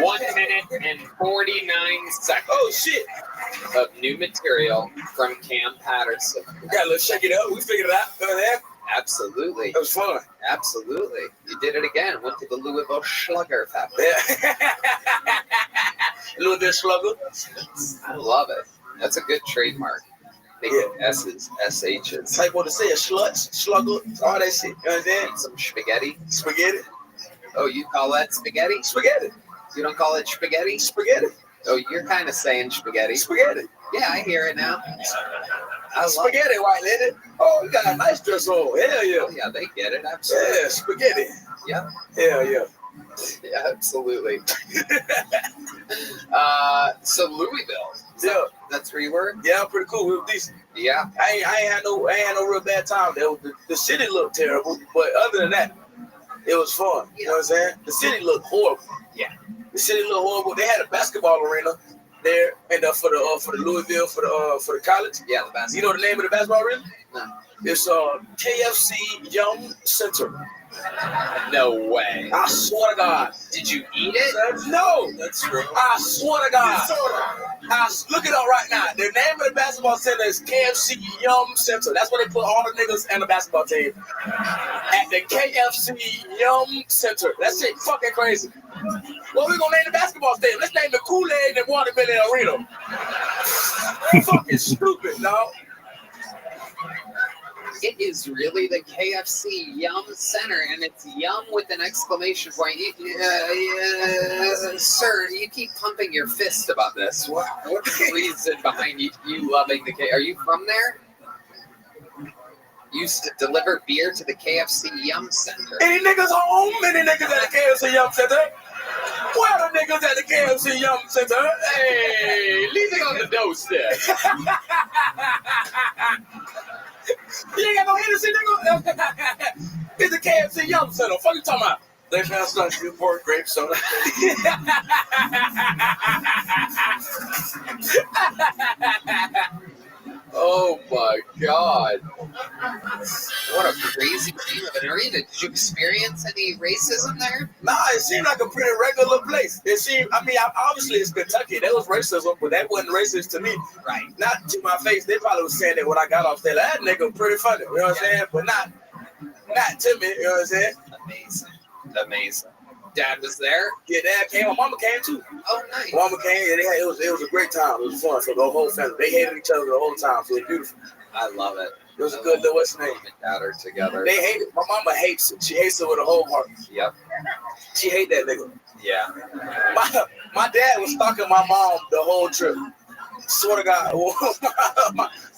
Speaker 1: 1 minute and 49 seconds.
Speaker 10: Oh, shit.
Speaker 1: Of new material from Cam Patterson.
Speaker 10: Yeah, let's check it out. We figured it out. Go ahead.
Speaker 1: Absolutely.
Speaker 10: It was fun.
Speaker 1: Absolutely. You did it again. Went to the Louisville Slugger factory.
Speaker 10: Yeah. Louisville Slugger.
Speaker 1: I love it. That's a good trademark. Big S's, SH's.
Speaker 10: Like what to say, a sluts, slugger, all that shit. You understand?
Speaker 1: Some spaghetti.
Speaker 10: Spaghetti.
Speaker 1: Oh, you call that spaghetti?
Speaker 10: Spaghetti.
Speaker 1: You don't call it spaghetti?
Speaker 10: Spaghetti.
Speaker 1: Oh, you're kind of saying spaghetti.
Speaker 10: Spaghetti.
Speaker 1: Yeah, I hear it now. I
Speaker 10: spaghetti, white lady. Oh, you got a nice dress on. Hell yeah.
Speaker 1: Oh, yeah, they get it. Absolutely.
Speaker 10: Yeah, spaghetti.
Speaker 1: Yep.
Speaker 10: Hell yeah.
Speaker 1: Yeah, absolutely. So Louisville.
Speaker 10: Yeah.
Speaker 1: That's where you were?
Speaker 10: Yeah, pretty cool. We were decent.
Speaker 1: Yeah.
Speaker 10: I ain't had no real bad time there. The city looked terrible, but other than that, it was fun. You know what I'm saying? The city looked horrible.
Speaker 1: Yeah.
Speaker 10: The city looked horrible. They had a basketball arena there, and for the Louisville for the college.
Speaker 1: Yeah, the basketball.
Speaker 10: You know the name of the basketball arena?
Speaker 1: No.
Speaker 10: It's KFC Yum Center.
Speaker 1: No way.
Speaker 10: I swear to God.
Speaker 1: Did you eat it?
Speaker 10: No.
Speaker 1: That's true.
Speaker 10: I swear to God. Look it up right now. The name of the basketball center is KFC Yum Center. That's where they put all the niggas and the basketball team. At the KFC Yum Center. That shit fucking crazy. Well, we're gonna name the basketball stadium. Let's name the Kool-Aid and Watermelon Arena. Fucking stupid, dog.
Speaker 1: It is really the KFC Yum Center, and it's Yum with an exclamation point. Sir, you keep pumping your fist about this. What's the reason behind you loving the K? Are you from there? Used to deliver beer to the KFC Yum Center.
Speaker 10: Any niggas home? Any niggas at the KFC Yum Center? Where the niggas at the KFC Yum Center?
Speaker 1: Hey, leave it on the doorstep.
Speaker 10: You ain't got no Hennessy, nigga? It's the KFC Yum Center. Fuck you talking about? They passed on Newport grape soda.
Speaker 1: Oh my God. What a crazy team of an arena. Did you experience any racism there?
Speaker 10: Nah, it seemed like a pretty regular place. It seemed, obviously it's Kentucky. That was racism, but that wasn't racist to me.
Speaker 1: Right.
Speaker 10: Not to my face. They probably was saying that when I got off there. Like, that nigga pretty funny. You know what I'm saying? But not to me. You know what I'm saying?
Speaker 1: Amazing. Dad was there?
Speaker 10: Yeah, Dad came. My mama came too.
Speaker 1: Oh, nice.
Speaker 10: Mama came. Yeah, it was a great time. It was fun for the whole family. They hated each other the whole time, so it was beautiful.
Speaker 1: I love it.
Speaker 10: It was a good little what's name.
Speaker 1: Mom and Dad are together.
Speaker 10: They hate it. My mama hates it. She hates it with a whole heart.
Speaker 1: Yep.
Speaker 10: She hate that nigga.
Speaker 1: Yeah.
Speaker 10: My dad was stalking my mom the whole trip. Swear to God.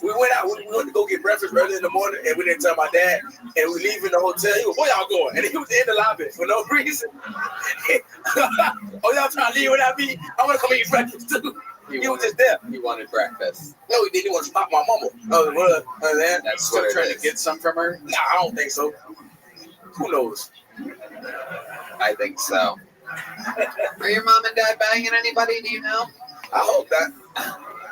Speaker 10: We went out. We went to go get breakfast early in the morning, and we didn't tell my dad. And we leaving the hotel. He was, where y'all going? And he was in the lobby for no reason. Oh, y'all trying to leave without me? I want to come eat breakfast too. He was just there.
Speaker 1: He wanted breakfast.
Speaker 10: No, he didn't. He wanted to stop my mama. Well,
Speaker 1: that's still trying to get some from her?
Speaker 10: Nah, I don't think so. Who knows?
Speaker 1: I think so. Are your mom and dad banging anybody? Do you know?
Speaker 10: I hope that.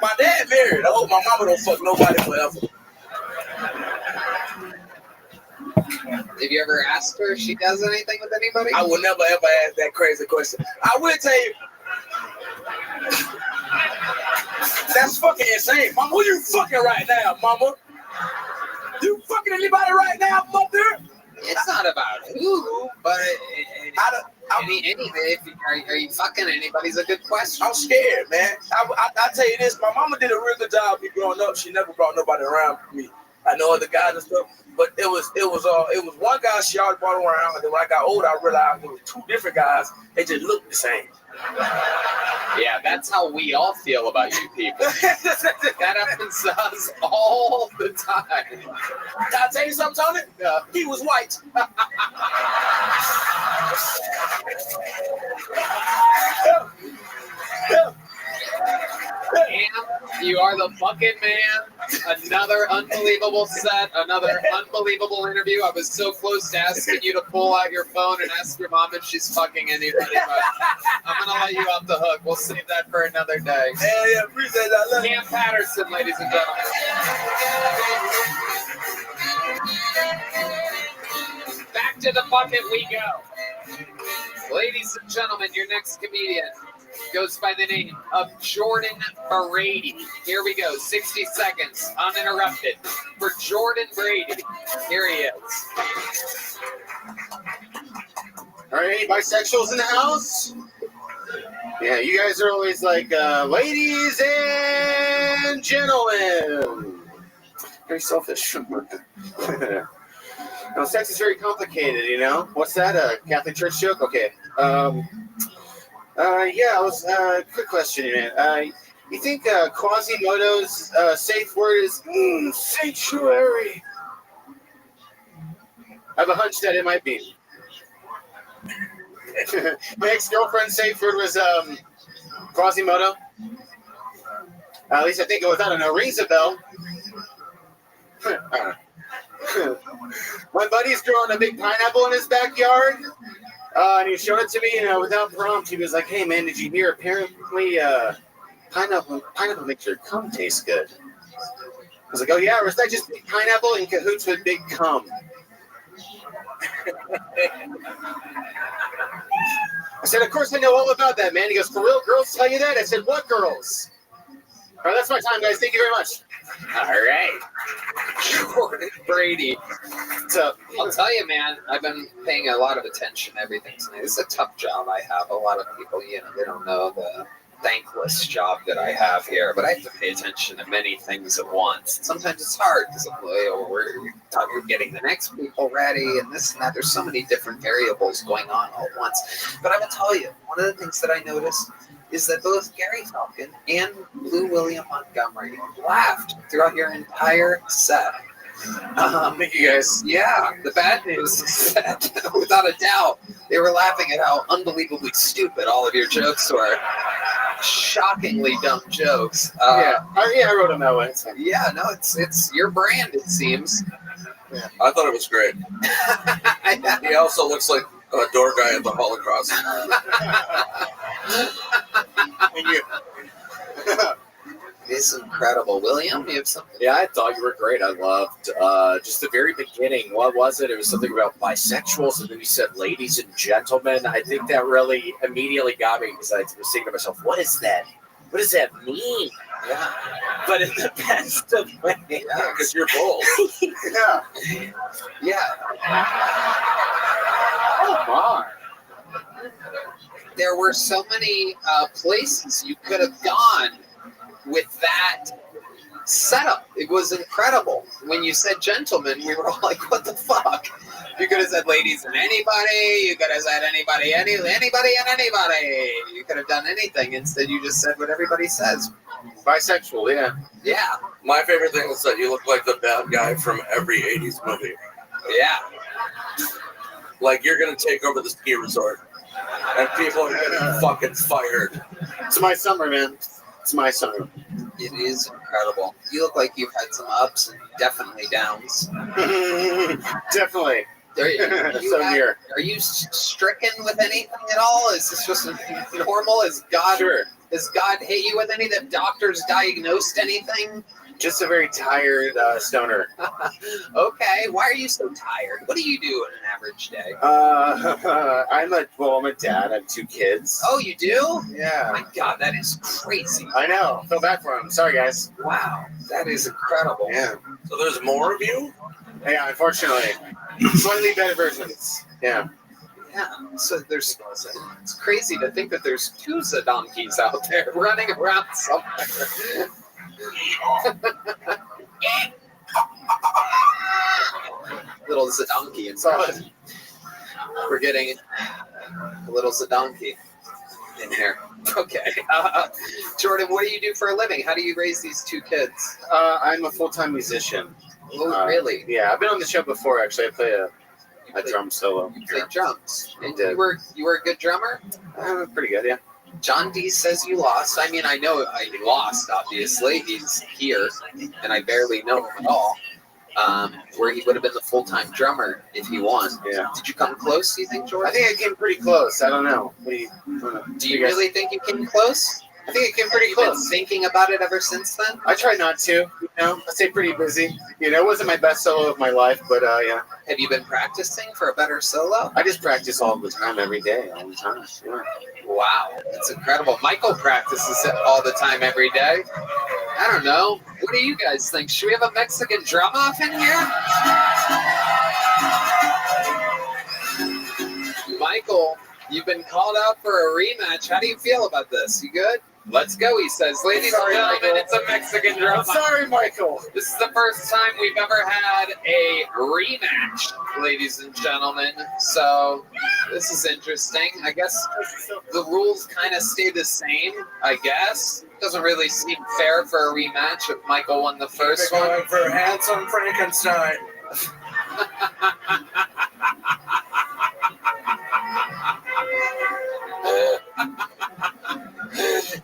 Speaker 10: My dad married. I hope my mama don't fuck nobody forever.
Speaker 1: Have you ever asked her if she does anything with anybody?
Speaker 10: I will never ever ask that crazy question. I will tell you. That's fucking insane. Mama, who you fucking right now, mama? You fucking anybody right now, mother?
Speaker 1: It's not about who, but are you fucking anybody's a good question.
Speaker 10: I'm scared, man. I tell you this, my mama did a real good job of me growing up. She never brought nobody around me. I know other guys and stuff, but it was one guy she always brought around, and then when I got older, I realized there was two different guys. They just looked the same.
Speaker 1: Yeah, that's how we all feel about you people. That happens to us all the time.
Speaker 10: Can I tell you something, Tony? He was white.
Speaker 1: Cam, you are the fucking man. Another unbelievable set, another unbelievable interview. I was so close to asking you to pull out your phone and ask your mom if she's fucking anybody, but I'm gonna let you off the hook. We'll save that for another day.
Speaker 10: Yeah, appreciate that.
Speaker 1: Cam Patterson, ladies and gentlemen. Back to the bucket we go. Ladies and gentlemen, your next comedian goes by the name of Jordan Brady. Here we go, 60 seconds, uninterrupted, for Jordan Brady. Here he is.
Speaker 5: All right, any bisexuals in the house? Yeah, you guys are always like, ladies and gentlemen. Very selfish. No, sex is very complicated, you know? What's that, a Catholic Church joke? Okay. Yeah, quick question, man. You think Quasimodo's safe word is sanctuary? I have a hunch that it might be. My ex-girlfriend's safe word was Quasimodo. At least I think it was. I don't know. Rings a bell. I don't know. My buddy's growing a big pineapple in his backyard. And he showed it to me, without prompt. He was like, "Hey, man, did you hear? Apparently, pineapple makes your cum taste good." I was like, "Oh yeah, or is that just big pineapple in cahoots with big cum?" I said, "Of course I know all about that, man." He goes, "For real, girls tell you that?" I said, "What girls?" All right, that's my time, guys. Thank you very much.
Speaker 1: All right. Jordan Brady. So I'll tell you, man, I've been paying a lot of attention to everything tonight. It's a tough job I have. A lot of people, they don't know thankless job that I have here, but I have to pay attention to many things at once. Sometimes it's hard because we're getting the next people ready and this and that. There's so many different variables going on all at once. But I will tell you, one of the things that I noticed is that both Gary Falcon and Lou William Montgomery laughed throughout your entire set.
Speaker 5: Thank you guys.
Speaker 1: Yeah, the bad news is that, without a doubt, they were laughing at how unbelievably stupid all of your jokes were. Shockingly dumb jokes.
Speaker 5: I wrote them that way.
Speaker 1: Yeah, no, it's your brand, it seems.
Speaker 8: Yeah. I thought it was great. He also looks like a door guy at the Holocaust.
Speaker 5: And you.
Speaker 1: It's incredible. William, you have something?
Speaker 9: Yeah, I thought you were great. I loved just the very beginning. What was it? It was something about bisexuals, and then you said ladies and gentlemen. I think that really immediately got me because I was thinking to myself, what is that? What does that mean?
Speaker 1: Yeah.
Speaker 9: But in the best of ways.
Speaker 8: Yeah, because you're bold.
Speaker 5: Yeah.
Speaker 1: Yeah.
Speaker 5: Oh, my.
Speaker 1: There were so many places you could have gone with that setup. It was incredible. When you said gentlemen, we were all like, what the fuck? You could have said ladies and anybody. You could have said anybody and anybody. You could have done anything. Instead, you just said what everybody says.
Speaker 5: Bisexual, yeah.
Speaker 1: Yeah.
Speaker 8: My favorite thing was that you look like the bad guy from every 80s movie.
Speaker 1: Yeah.
Speaker 8: Like you're going to take over the ski resort. And people are getting fucking fired.
Speaker 5: It's my summer, man. It's my summer.
Speaker 1: It is incredible. You look like you've had some ups and definitely downs.
Speaker 5: Definitely.
Speaker 1: Are you stricken with anything at all? Is this just normal? Has God hit you with any? Have doctors diagnosed anything?
Speaker 5: Just a very tired stoner.
Speaker 1: Okay. Why are you so tired? What do you do on an average day?
Speaker 5: I'm a dad. I have 2 kids.
Speaker 1: Oh, you do?
Speaker 5: Yeah.
Speaker 1: My God, that is crazy.
Speaker 5: I know. Feel bad for him. Sorry, guys.
Speaker 1: Wow. That is incredible.
Speaker 5: Yeah.
Speaker 8: So there's more of you?
Speaker 5: Yeah, unfortunately. Slightly better versions. Yeah.
Speaker 1: Yeah. So it's crazy to think that there's 2 Zadonkeys out there running around somewhere. Little Zadonky inside. We're getting a little Zadonky in here. Okay. Jordan, what do you do for a living? How do you raise these 2 kids?
Speaker 5: I'm a full-time musician.
Speaker 1: Oh, really?
Speaker 5: Yeah, I've been on the show before, actually. I play a drum solo.
Speaker 1: You play drums. And
Speaker 5: did.
Speaker 1: you were a good drummer?
Speaker 5: Pretty good, yeah.
Speaker 1: John D says you lost. I mean, I know he lost, obviously. He's here, and I barely know him at all. Where he would have been the full-time drummer if he won.
Speaker 5: Yeah.
Speaker 1: Did you come close, do you think, Jordan?
Speaker 5: I think I came pretty close. I don't know.
Speaker 1: Do you really think you came close?
Speaker 5: I think it came pretty
Speaker 1: You've
Speaker 5: close.
Speaker 1: been thinking about it ever since then?
Speaker 5: I try not to. I stay pretty busy. It wasn't my best solo of my life, but yeah.
Speaker 1: Have you been practicing for a better solo?
Speaker 5: I just practice all the time, every day, all the time. Yeah.
Speaker 1: Wow, that's incredible. Michael practices it all the time, every day. I don't know. What do you guys think? Should we have a Mexican drum off in here? Michael, you've been called out for a rematch. How do you feel about this? You good? Let's go, he says. Ladies and gentlemen, it's a Mexican drum.
Speaker 5: I'm sorry, Michael.
Speaker 1: This is the first time we've ever had a rematch, ladies and gentlemen. So this is interesting. I guess the rules kind of stay the same, I guess. Doesn't really seem fair for a rematch if Michael won the first one.
Speaker 10: Going for handsome Frankenstein.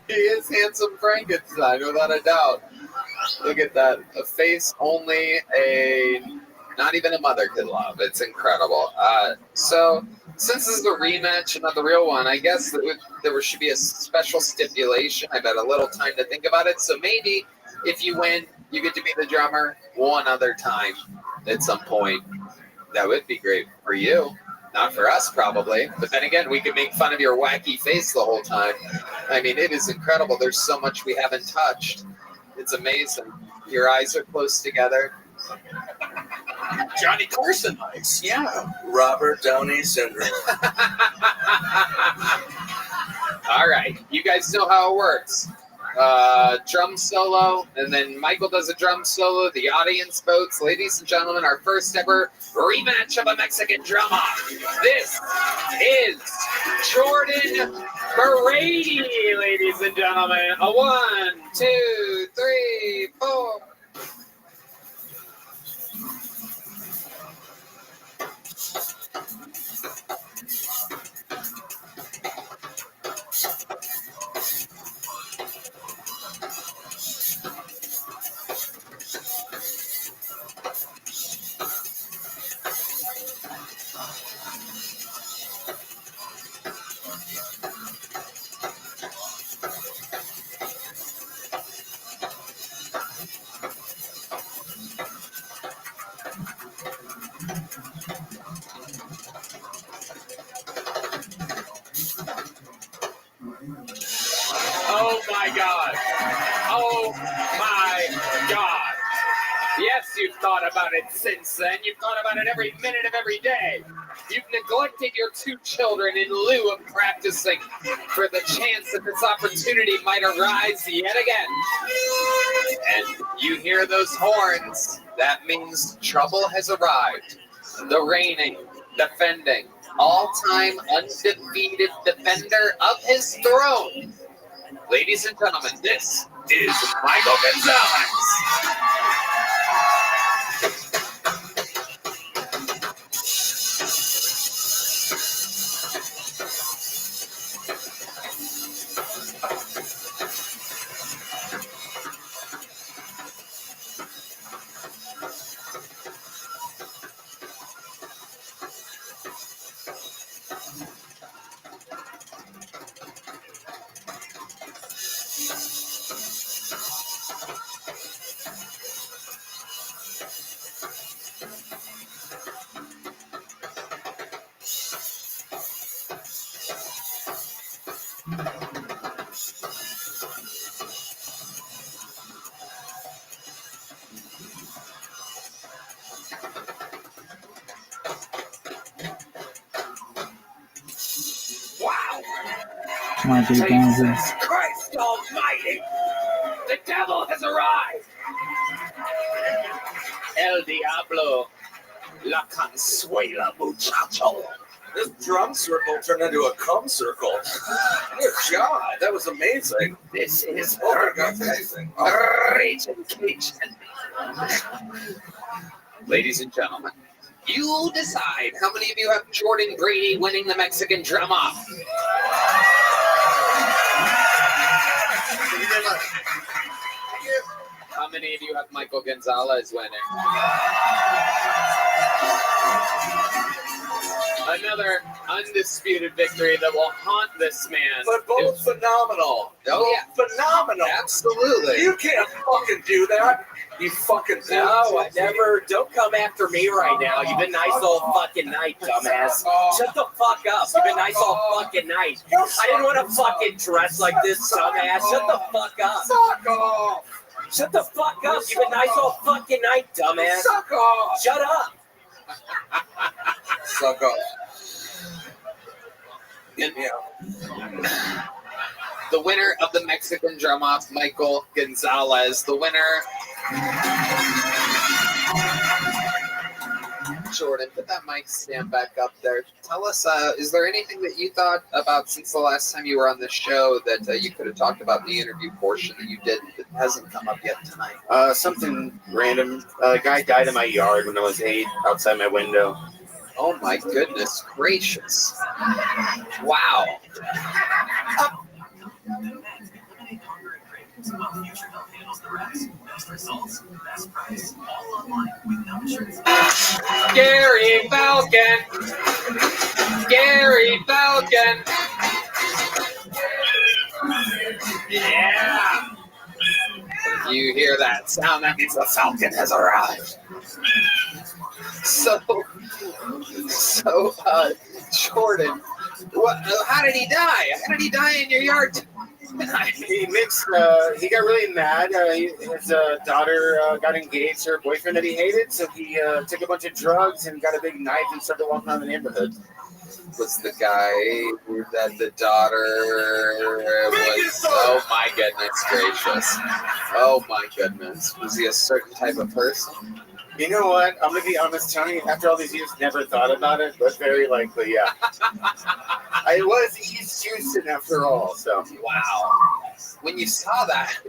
Speaker 1: He is handsome Frankenstein, without a doubt. Look at that. A face only not even a mother could love. It's incredible. So, since this is a rematch and not the real one, I guess there should be a special stipulation. I've had a little time to think about it. So maybe if you win, you get to be the drummer one other time at some point. That would be great for you. Not for us, probably. But then again, we could make fun of your wacky face the whole time. I mean, it is incredible. There's so much we haven't touched. It's amazing. Your eyes are close together.
Speaker 10: Johnny Carson eyes.
Speaker 1: Yeah.
Speaker 8: Robert Downey syndrome.
Speaker 1: All All right, you guys know how it works. Drum solo, and then Michael does a drum solo. The audience votes. Ladies and gentlemen, our first ever rematch of a Mexican drum off. This is Jordan Brady, ladies and gentlemen. A 1, 2, 3, 4. Oh my God. Oh my God. Yes, you've thought about it since then. You've thought about it every minute of every day. You've neglected your 2 children in lieu of practicing for the chance that this opportunity might arise yet again. And you hear those horns. That means trouble has arrived. The reigning, defending, all-time undefeated defender of his throne. Ladies and gentlemen, this is Michael Gonzalez.
Speaker 12: Come on, dude, down here.
Speaker 1: Jesus Christ Almighty! The devil has arrived! El Diablo, La Consuela Muchacho.
Speaker 8: This drum circle turned into a cum circle. Good God, that was amazing.
Speaker 1: This is
Speaker 8: Oh my God, amazing.
Speaker 1: Raging Cajun. Ladies and gentlemen, you decide how many of you have Jordan Brady winning the Mexican drum off. How many of you have Michael Gonzalez winning? Another undisputed victory that will haunt this man.
Speaker 8: But both phenomenal.
Speaker 1: Oh, yeah.
Speaker 8: Phenomenal.
Speaker 1: Absolutely.
Speaker 8: You can't fucking do that. You fucking
Speaker 15: No, I never. Don't come after me right now. You've been nice all fucking night, dumbass. Shut the fuck up. You've been nice all fucking night. I didn't want to fucking dress like this, dumbass. Shut the fuck up.
Speaker 8: Suck off.
Speaker 15: Shut the fuck up. You've been nice all fucking night, dumbass.
Speaker 8: Suck off.
Speaker 15: Shut up.
Speaker 8: Suck off. Get me out.
Speaker 1: The winner of the Mexican drum off, Michael Gonzalez. The winner. Jordan, put that mic stand back up there. Tell us, is there anything that you thought about since the last time you were on the show that you could have talked about in the interview portion that you didn't, that hasn't come up yet tonight?
Speaker 5: Something random. A guy died in my yard when I was 8, outside my window.
Speaker 1: Oh my goodness gracious. Wow. Gary Falcon. Gary Falcon. Yeah. If you hear that sound, that means the Falcon has arrived. So, Jordan, how did he die? How did he die in your yard?
Speaker 5: He got really mad. His daughter got engaged to her boyfriend that he hated, so he took a bunch of drugs and got a big knife and started walking around the neighborhood.
Speaker 1: was the guy that the daughter was. Oh my goodness gracious! Oh my goodness! Was he a certain type of person?
Speaker 5: You know what? I'm gonna be honest, Tony. After all these years, never thought about it, but very likely, yeah. I was East Houston after all, so.
Speaker 1: Wow! When you saw that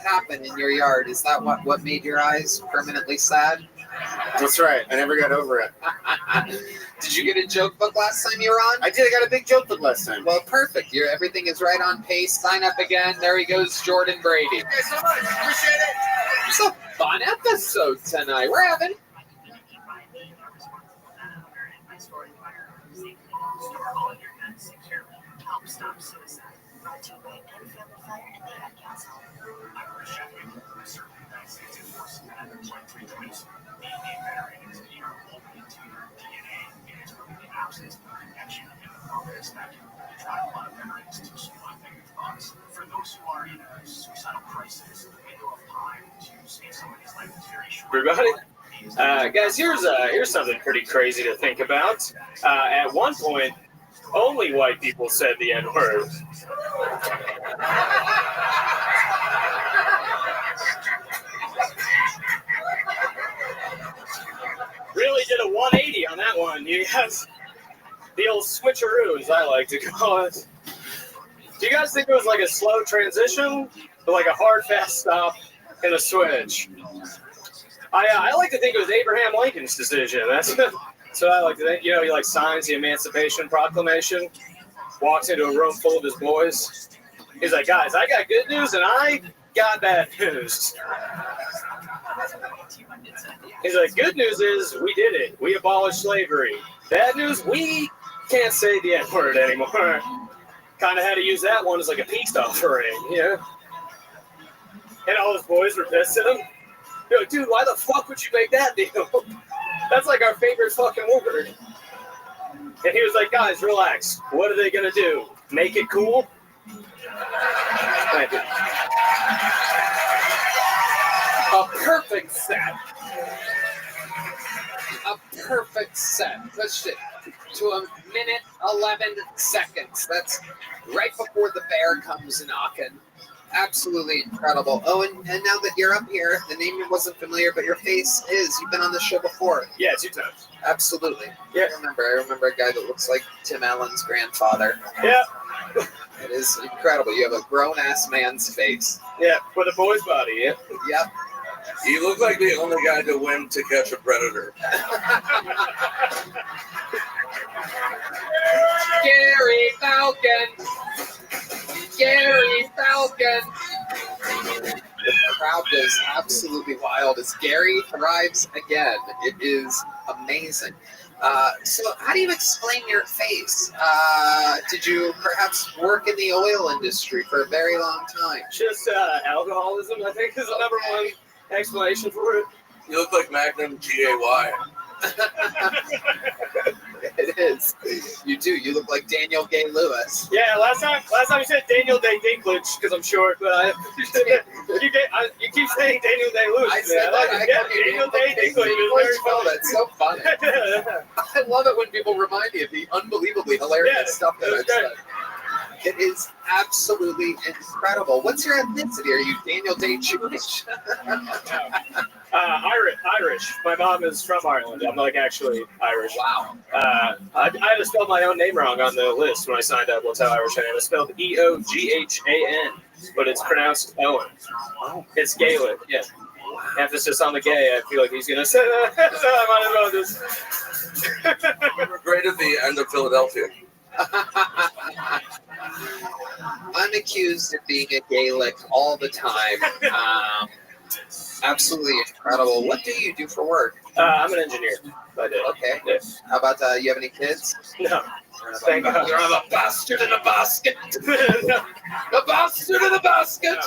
Speaker 1: happen in your yard, is that what made your eyes permanently sad?
Speaker 5: That's right. I never got over it.
Speaker 1: Did you get a joke book last time you were on?
Speaker 5: I did. I got a big joke book last time.
Speaker 1: Well, perfect. Everything is right on pace. Sign up again. There he goes, Jordan Brady.
Speaker 5: Thank you so much. Appreciate it.
Speaker 1: It's a fun episode tonight. We're having.
Speaker 13: For those who are in a suicidal crisis, the window of time to save somebody's life is very short.
Speaker 19: Everybody, guys, here's something pretty crazy to think about. At one point, only white people said the N-word. Really did a 180 on that one. You guys, the old switcheroo, as I like to call it. Do you guys think it was like a slow transition, or like a hard, fast stop and a switch? I like to think it was Abraham Lincoln's decision. That's what I like to think. You know, he like signs the Emancipation Proclamation, walks into a room full of his boys. He's like, guys, I got good news and I got bad news. He's like, good news is we did it. We abolished slavery. Bad news, we can't say the N-word anymore. Kind of had to use that one as like a peace offering, you know? And all his boys were pissed at him. They're like, dude, why the fuck would you make that deal? That's like our favorite fucking word. And he was like, guys, relax. What are they going to do? Make it cool? Thank you.
Speaker 1: A perfect set. A perfect set. Push it to a minute 11 seconds. That's right before the bear comes knocking. Absolutely incredible. Oh, and now that you're up here, the name wasn't familiar, but your face is. You've been on the show before.
Speaker 19: Yeah, 2 times.
Speaker 1: Absolutely.
Speaker 19: Yeah.
Speaker 1: I remember a guy that looks like Tim Allen's grandfather.
Speaker 19: Yeah.
Speaker 1: It is incredible. You have a grown-ass man's face.
Speaker 19: Yeah, with a boy's body, yeah.
Speaker 1: Yep.
Speaker 8: You look like the only guy to win To Catch a Predator.
Speaker 1: Gary Falcon. Gary Falcon. The crowd goes absolutely wild as Gary thrives again. It is amazing. So how do you explain your face? Did you perhaps work in the oil industry for a very long time?
Speaker 19: Just alcoholism, I think, is the number one explanation for it.
Speaker 8: You look like Magnum G.A.Y.
Speaker 1: It is. You do. You look like Daniel Gay Lewis.
Speaker 19: Yeah, last time you said Daniel Day Dinklage because I'm short, but you keep saying Daniel Day Lewis.
Speaker 1: I said that.
Speaker 19: Daniel Day Dinklage is very funny.
Speaker 1: That's so funny. I love it when people remind me of the unbelievably hilarious stuff that I've said. It is absolutely incredible. What's your ethnicity? Are you Daniel Day Jewish?
Speaker 19: Irish. My mom is from Ireland. I'm like actually Irish.
Speaker 1: Wow.
Speaker 19: I had to spell my own name wrong on the list when I signed up. That's how Irish I am. It's spelled Eoghan, but it's pronounced Owen. It's Gaelic. Yeah. Emphasis on the gay. I feel like he's gonna say that. So I might as well just.
Speaker 8: We're great at the end of Philadelphia.
Speaker 1: I'm accused of being a Gaelic all the time. Absolutely incredible. What do you do for work?
Speaker 19: I'm an engineer. I did.
Speaker 1: Okay.
Speaker 19: Yeah.
Speaker 1: How about you have any kids?
Speaker 19: No. Thank God.
Speaker 1: You're a bastard in a basket. No. A bastard in a basket.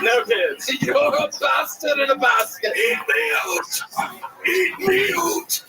Speaker 19: No kids.
Speaker 1: You're a bastard in a basket.
Speaker 8: Eat me out. Eat me out.